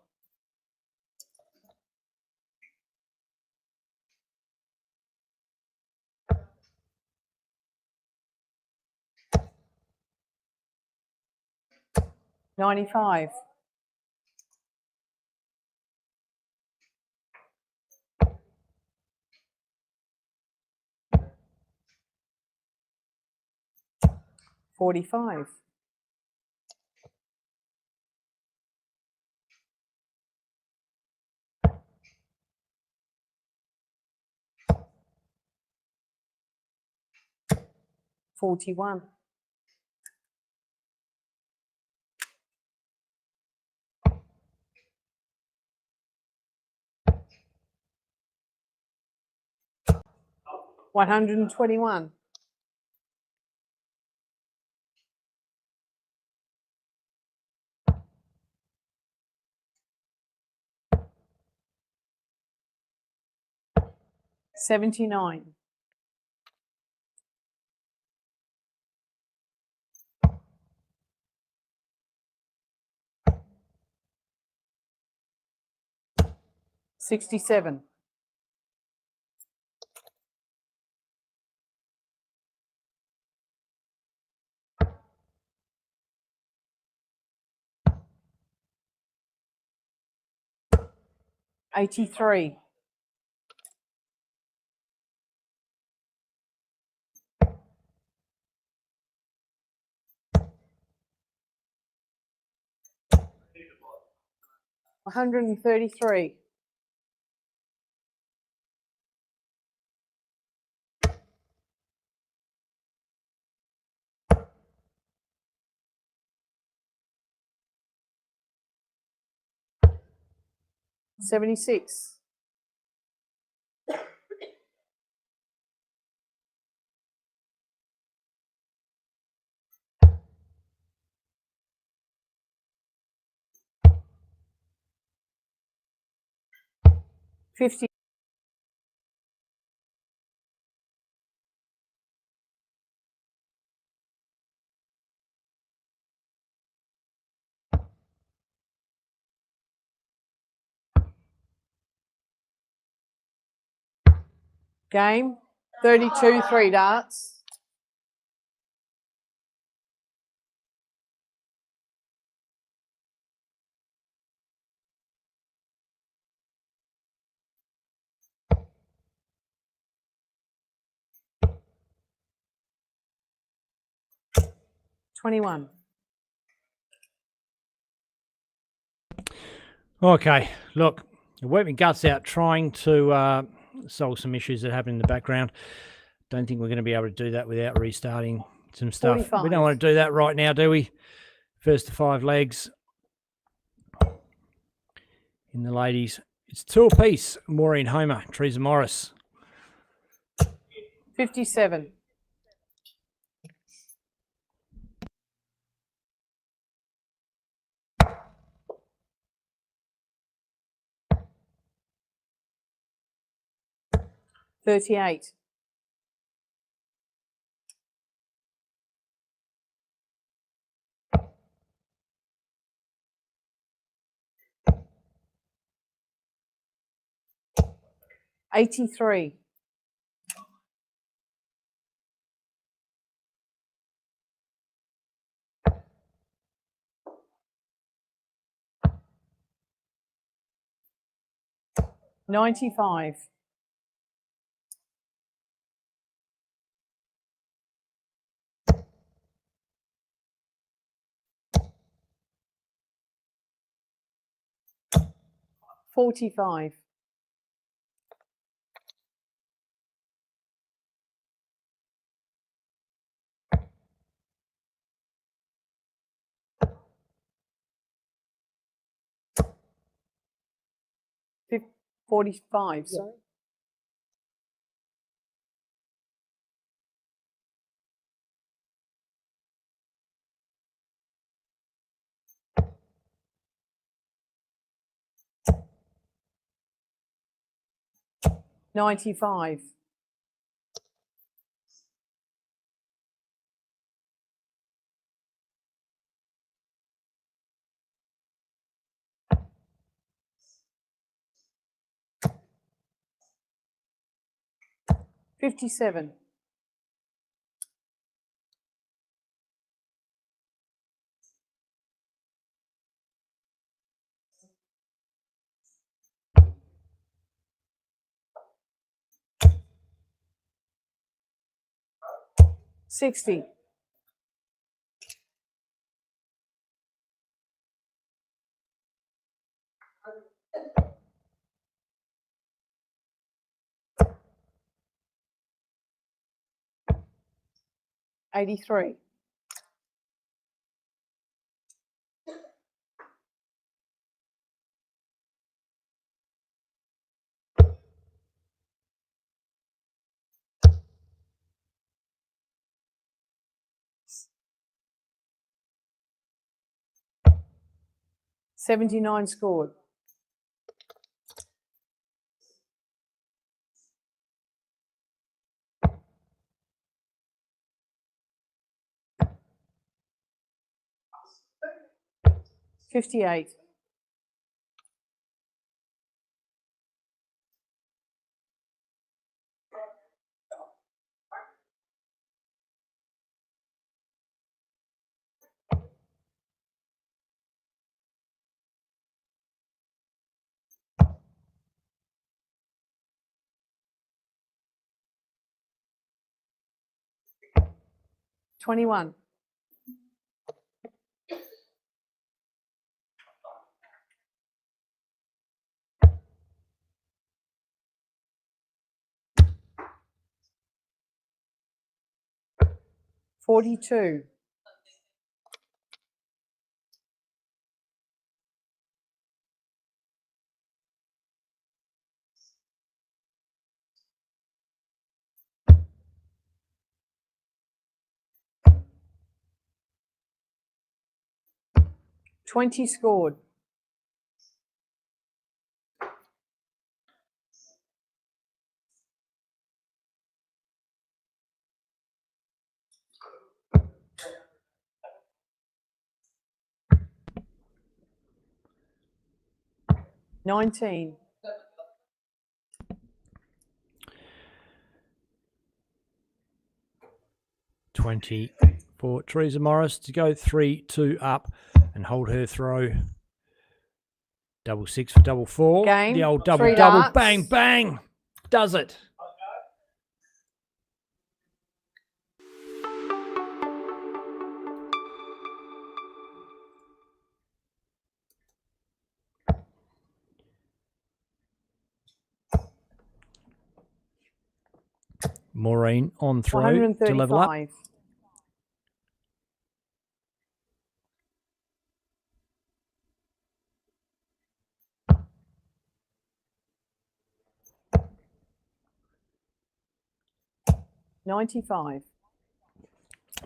$95. $45. $41. $121. $79. $67. $83. $133. $76. $50. Game, 32, 3 darts. 21. Okay, look, I worked my guts out trying to solve some issues that happen in the background. Don't think we're going to be able to do that without restarting some stuff. 45. We don't want to do that right now, do we? First to 5 legs. In the ladies, it's 2 apiece. Maureen Homer, Teresa Morris. 57. $38. $83. $95. $45. $45, sorry. $95. $57. $60. $83. $79 scored. $58. $21. $42. $20 scored. $19. $20 for Teresa Morris to go 3-2 up and hold her throw. Double 6 for double 4. Game. The old double 3 double. darts. Bang, bang. Does it. Maureen on throw to level up. 135. $95.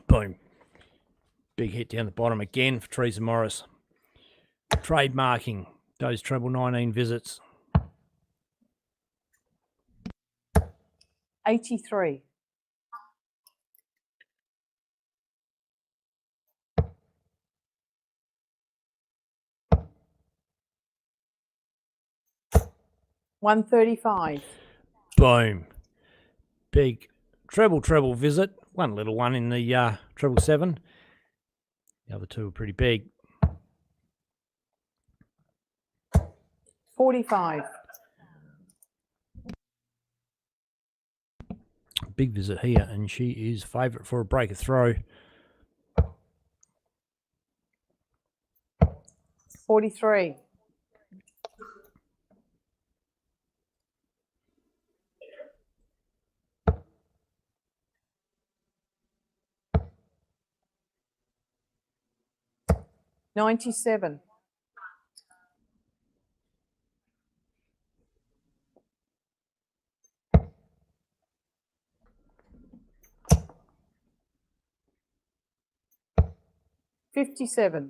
Boom. Big hit down the bottom again for Teresa Morris. Trademarking those treble 19 visits. 83. $135. Boom. Big treble visit. One little one in the treble 7. The other two are pretty big. 45. Big visit here, and she is favourite for a breaker throw. 43. $97. $57.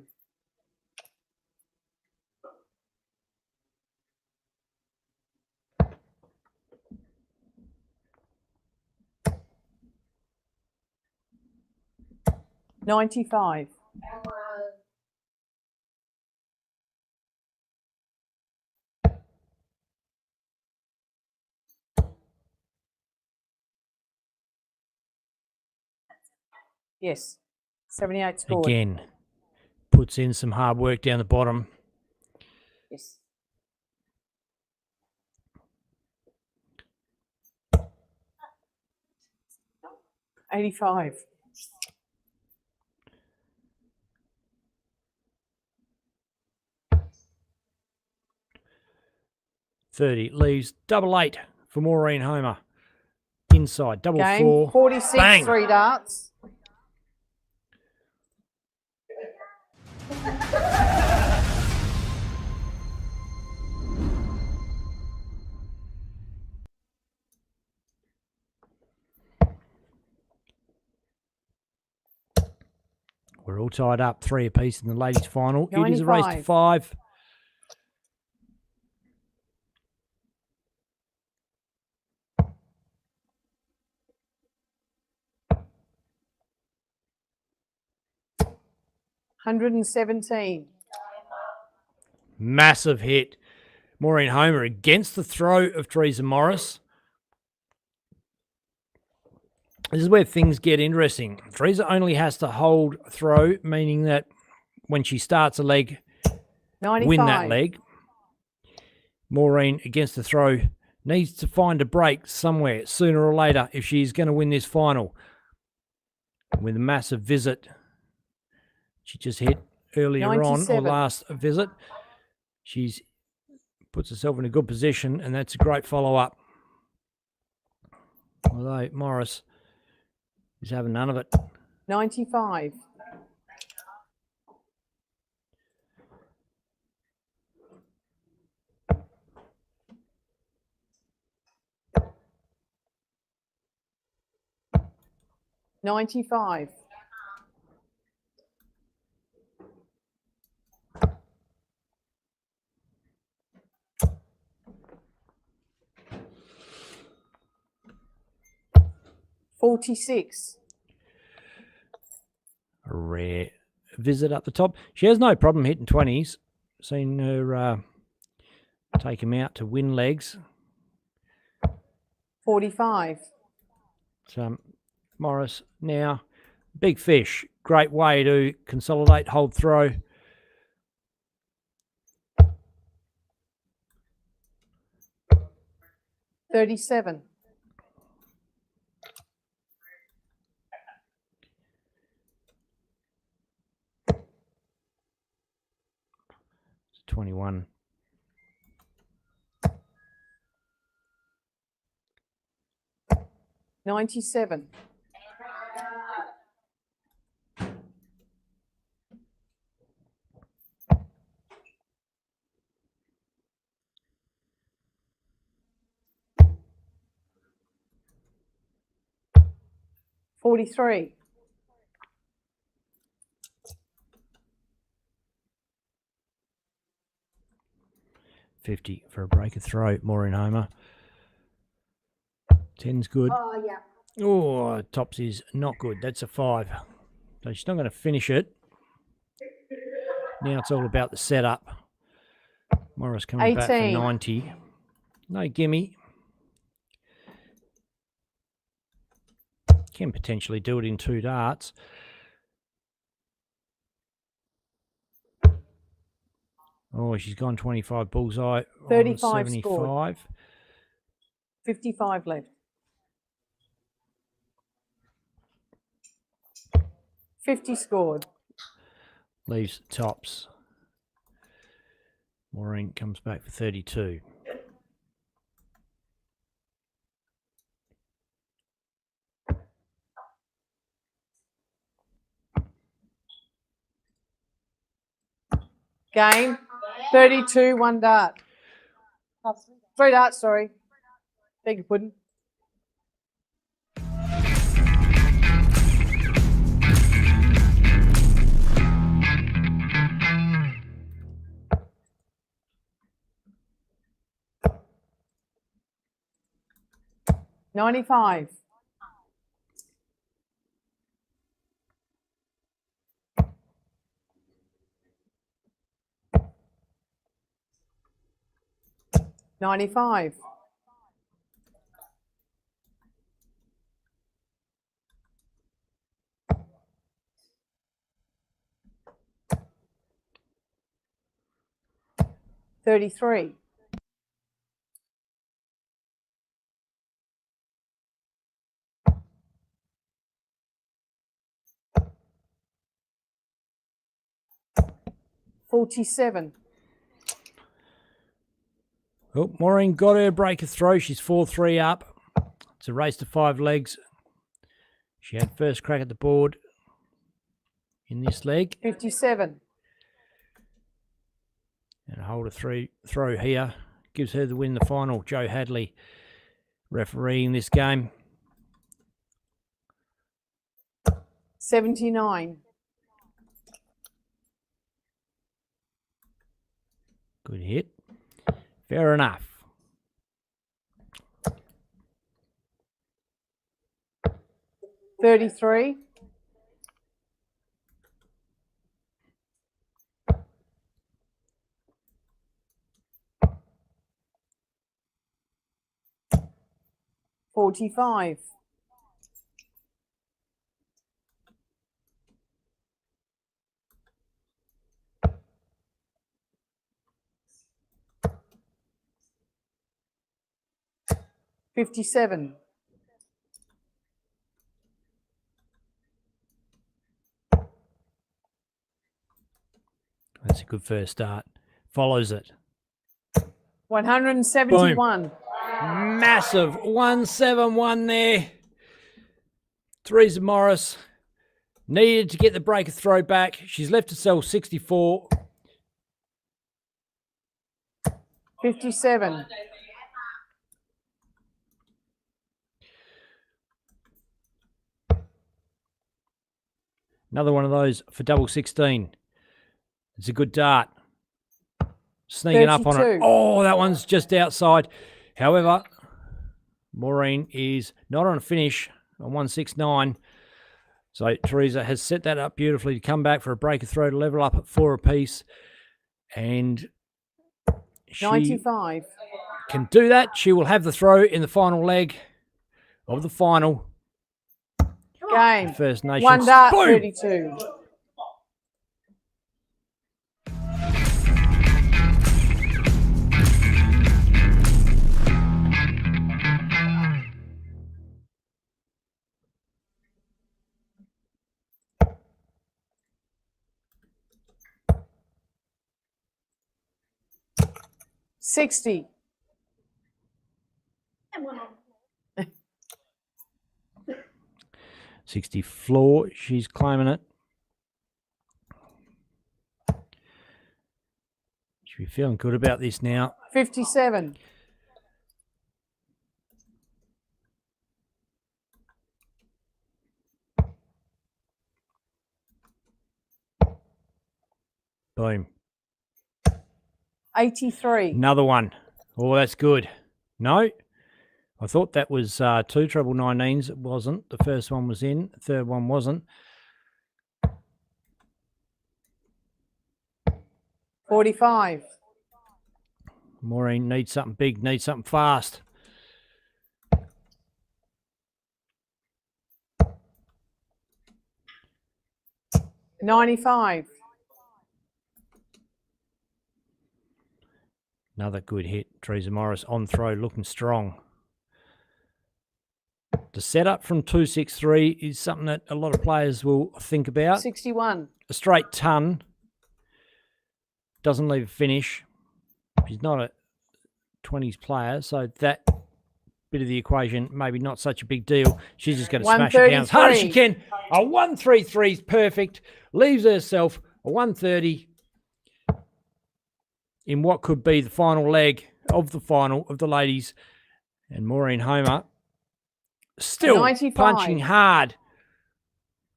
$95. Yes. 78 scored. Again, puts in some hard work down the bottom. Yes. $85. $30 leaves double 8 for Maureen Homer. Inside double Game 4. 46. Bang. 3 darts. We're all tied up 3 apiece in the ladies' final. It is a race to 5. $117. Massive hit. Maureen Homer against the throw of Teresa Morris. This is where things get interesting. Teresa only has to hold throw, meaning that when she starts a leg, 95. win that leg. Maureen against the throw needs to find a break somewhere sooner or later if she's going to win this final. With a massive visit, she just hit earlier 97. on last visit. She's puts herself in a good position, and that's a great follow-up. Although Morris is having none of it. 95. $95. $46. A rare visit up the top. She has no problem hitting 20s. Seen her take him out to win legs. 45. So Morris now, big fish. Great way to consolidate, hold throw. $37. It's 21. 97. $43. 50 for a break of throw. Maureen Homer. 10's good. Oh, yeah. Oh, tops is not good. That's a 5. So she's not going to finish it. Now it's all about the setup. Morris coming back for 18. 90. No gimme. Can potentially do it in 2 darts. Oh, she's gone 25 bullseye. 35 75. scored. 55 left. 50 scored. Leaves tops. Maureen comes back for 32. Game. 32, 1 dart. 3 darts, sorry. Beg your pudding. $95. $95. $33. $47. Oh, Maureen got her break of throw. She's 4-3 up. It's a race to 5 legs. She had first crack at the board in this leg. 57. And a hold of throw here. Gives her the win in the final. Joe Hadley refereeing this game. 79. Good hit. Fair enough. $33. $45. $57. That's a good first start. Follows it. 171. Boom. Massive 171 there. Teresa Morris needed to get the break of throw back. She's left herself 64. 57. Another one of those for double 16. It's a good dart. Sneaking up on it. 32. Oh, that one's just outside. However, Maureen is not on a finish on 169. So Teresa has set that up beautifully to come back for a break of throw to level up at 4 apiece. And she 95. can do that. She will have the throw in the final leg of the final. Game. First Nations. 1 dart, Boom. 32. $60. 60 floor. She's claiming it. Should be feeling good about this now. 57. Boom. 83. Another one. Oh, that's good. No, I thought that was 2 treble 19s. It wasn't. The first one was in. The third one wasn't. 45. Maureen needs something big, needs something fast. $95. Another good hit. Teresa Morris on throw, looking strong. The setup from 263 is something that a lot of players will think about. 61. A straight ton. Doesn't leave a finish. She's not a 20s player, so that bit of the equation maybe not such a big deal. She's just going to smash it down as hard as she can. A 133 is perfect. Leaves herself a 130 in what could be the final leg of the final of the ladies. And Maureen Homer still 95. punching hard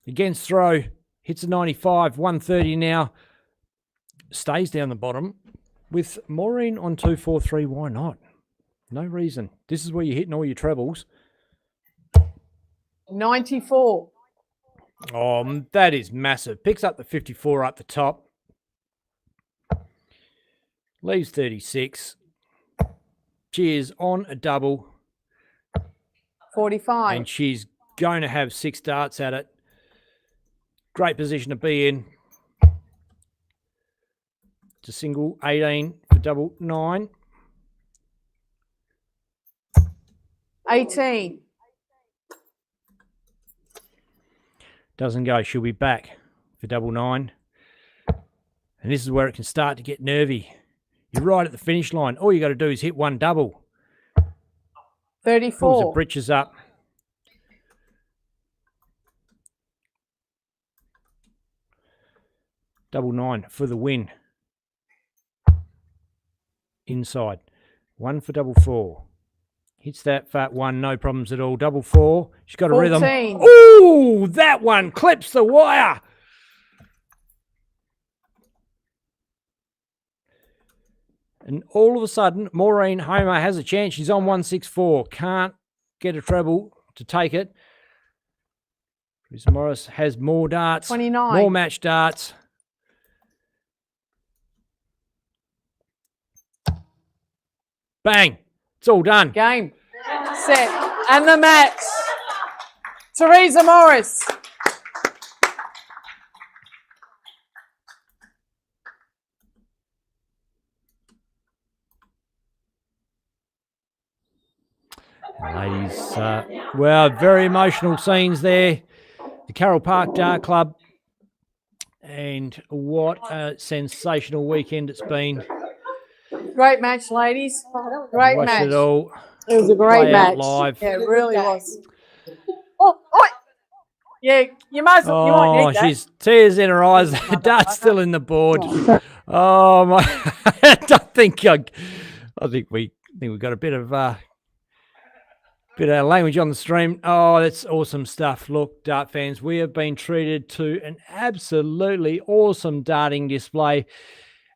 against throw. Hits a 95, 130 now. Stays down the bottom with Maureen on 243. Why not? No reason. This is where you're hitting all your trebles. 94. Oh, that is massive. Picks up the 54 up the top. Leaves 36. She is on a double. 45. And she's going to have 6 darts at it. Great position to be in. It's a single 18 for double 9. 18. Doesn't go. She'll be back for double 9. And this is where it can start to get nervy. You're right at the finish line. All you got to do is hit one double. 34. Pulls the britches up. Double 9 for the win. Inside. 1 for double 4. Hits that fat one, no problems at all. Double 4. She's got a 14. rhythm. Ooh, that one clips the wire. And all of a sudden, Maureen Homer has a chance. She's on 164. Can't get a treble to take it. Teresa Morris has more darts. 29. More match darts. Bang. It's all done. Game. Set. And the match. Teresa Morris. Ladies, well, very emotional scenes there. The Carroll Park Dart Club. And what a sensational weekend it's been. Great match, ladies. Great Watched match. it all. It was a great play out match. live. Yeah, it really was. Oh, yeah, you might as well. You might Oh, need that. she's tears in her eyes. The dart's still in the board. Oh my! I think we got a bit of language on the stream. Oh, that's awesome stuff. Look, dart fans, we have been treated to an absolutely awesome darting display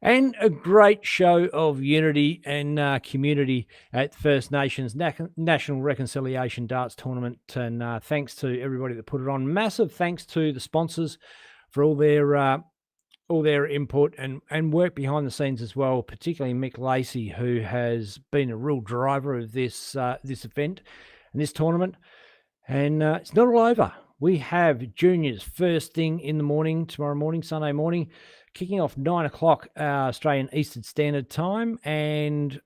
and a great show of unity and community at the First Nations National Reconciliation Darts Tournament. And thanks to everybody that put it on. Massive thanks to the sponsors for all their input and work behind the scenes as well, particularly Mick Lacey, who has been a real driver of this event and this tournament. And it's not all over. We have juniors first thing in the morning, tomorrow morning, Sunday morning, kicking off 9 o'clock Australian Eastern Standard Time, and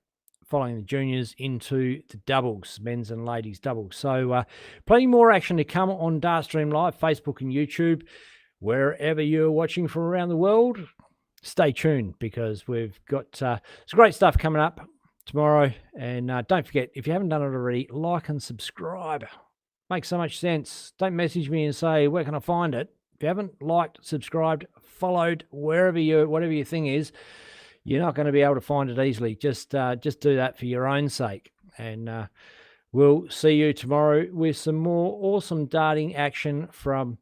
following the juniors into the doubles, men's and ladies doubles. So plenty more action to come on Dartstream Live, Facebook and YouTube. Wherever you're watching from around the world, stay tuned because we've got some great stuff coming up tomorrow. And don't forget, if you haven't done it already, like and subscribe. Makes so much sense. Don't message me and say, where can I find it? If you haven't liked, subscribed, followed, whatever your thing is, you're not going to be able to find it easily. Just do that for your own sake. And we'll see you tomorrow with some more awesome darting action from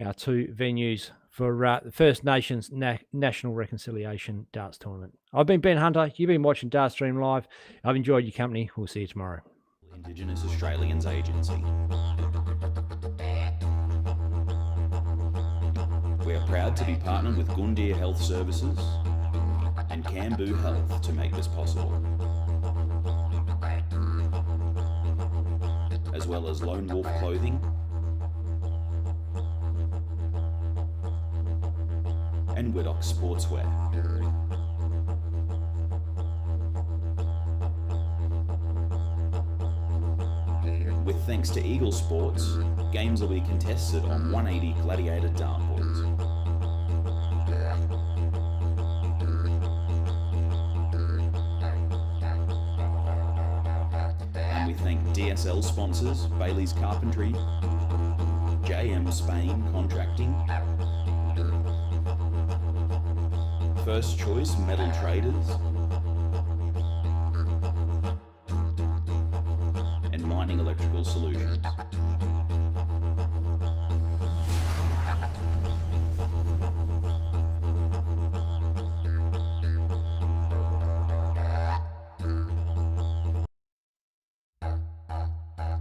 our two venues for the First Nations National Reconciliation Darts Tournament. I've been Ben Hunter. You've been watching Dartstream Live. I've enjoyed your company. We'll see you tomorrow. Indigenous Australians Agency. We are proud to be partnered with Gundia Health Services and Cambu Health to make this possible, as well as Lone Wolf Clothing and Widdock Sportswear. With thanks to Eagle Sports, games will be contested on 180 Gladiator dartboards. And we thank DSL sponsors Bailey's Carpentry, JM Spain Contracting, First Choice Metal Traders, and Mining Electrical Solutions.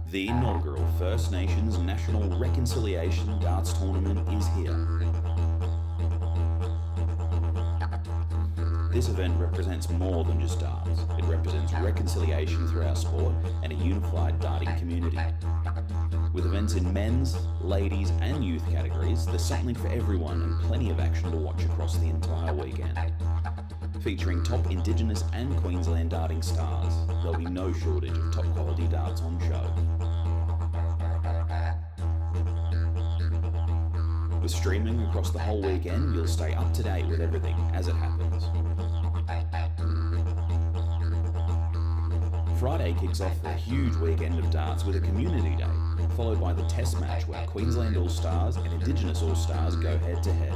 The inaugural First Nations National Reconciliation Darts Tournament is here. This event represents more than just darts. It represents reconciliation through our sport and a unified darting community. With events in men's, ladies and youth categories, there's something for everyone and plenty of action to watch across the entire weekend. Featuring top Indigenous and Queensland darting stars, there'll be no shortage of top quality darts on show. With streaming across the whole weekend, you'll stay up to date with everything as it happens. Friday kicks off a huge weekend of darts with a community day, followed by the test match where Queensland All-Stars and Indigenous All-Stars go head-to-head.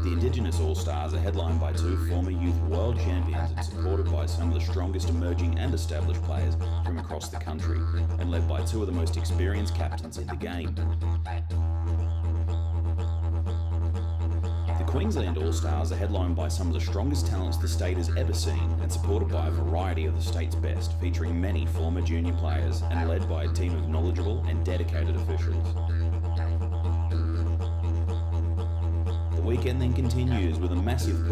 The Indigenous All-Stars are headlined by two former youth world champions and supported by some of the strongest emerging and established players from across the country, and led by two of the most experienced captains in the game. The Queensland All-Stars are headlined by some of the strongest talents the state has ever seen and supported by a variety of the state's best, featuring many former junior players and led by a team of knowledgeable and dedicated officials. The weekend then continues with a massive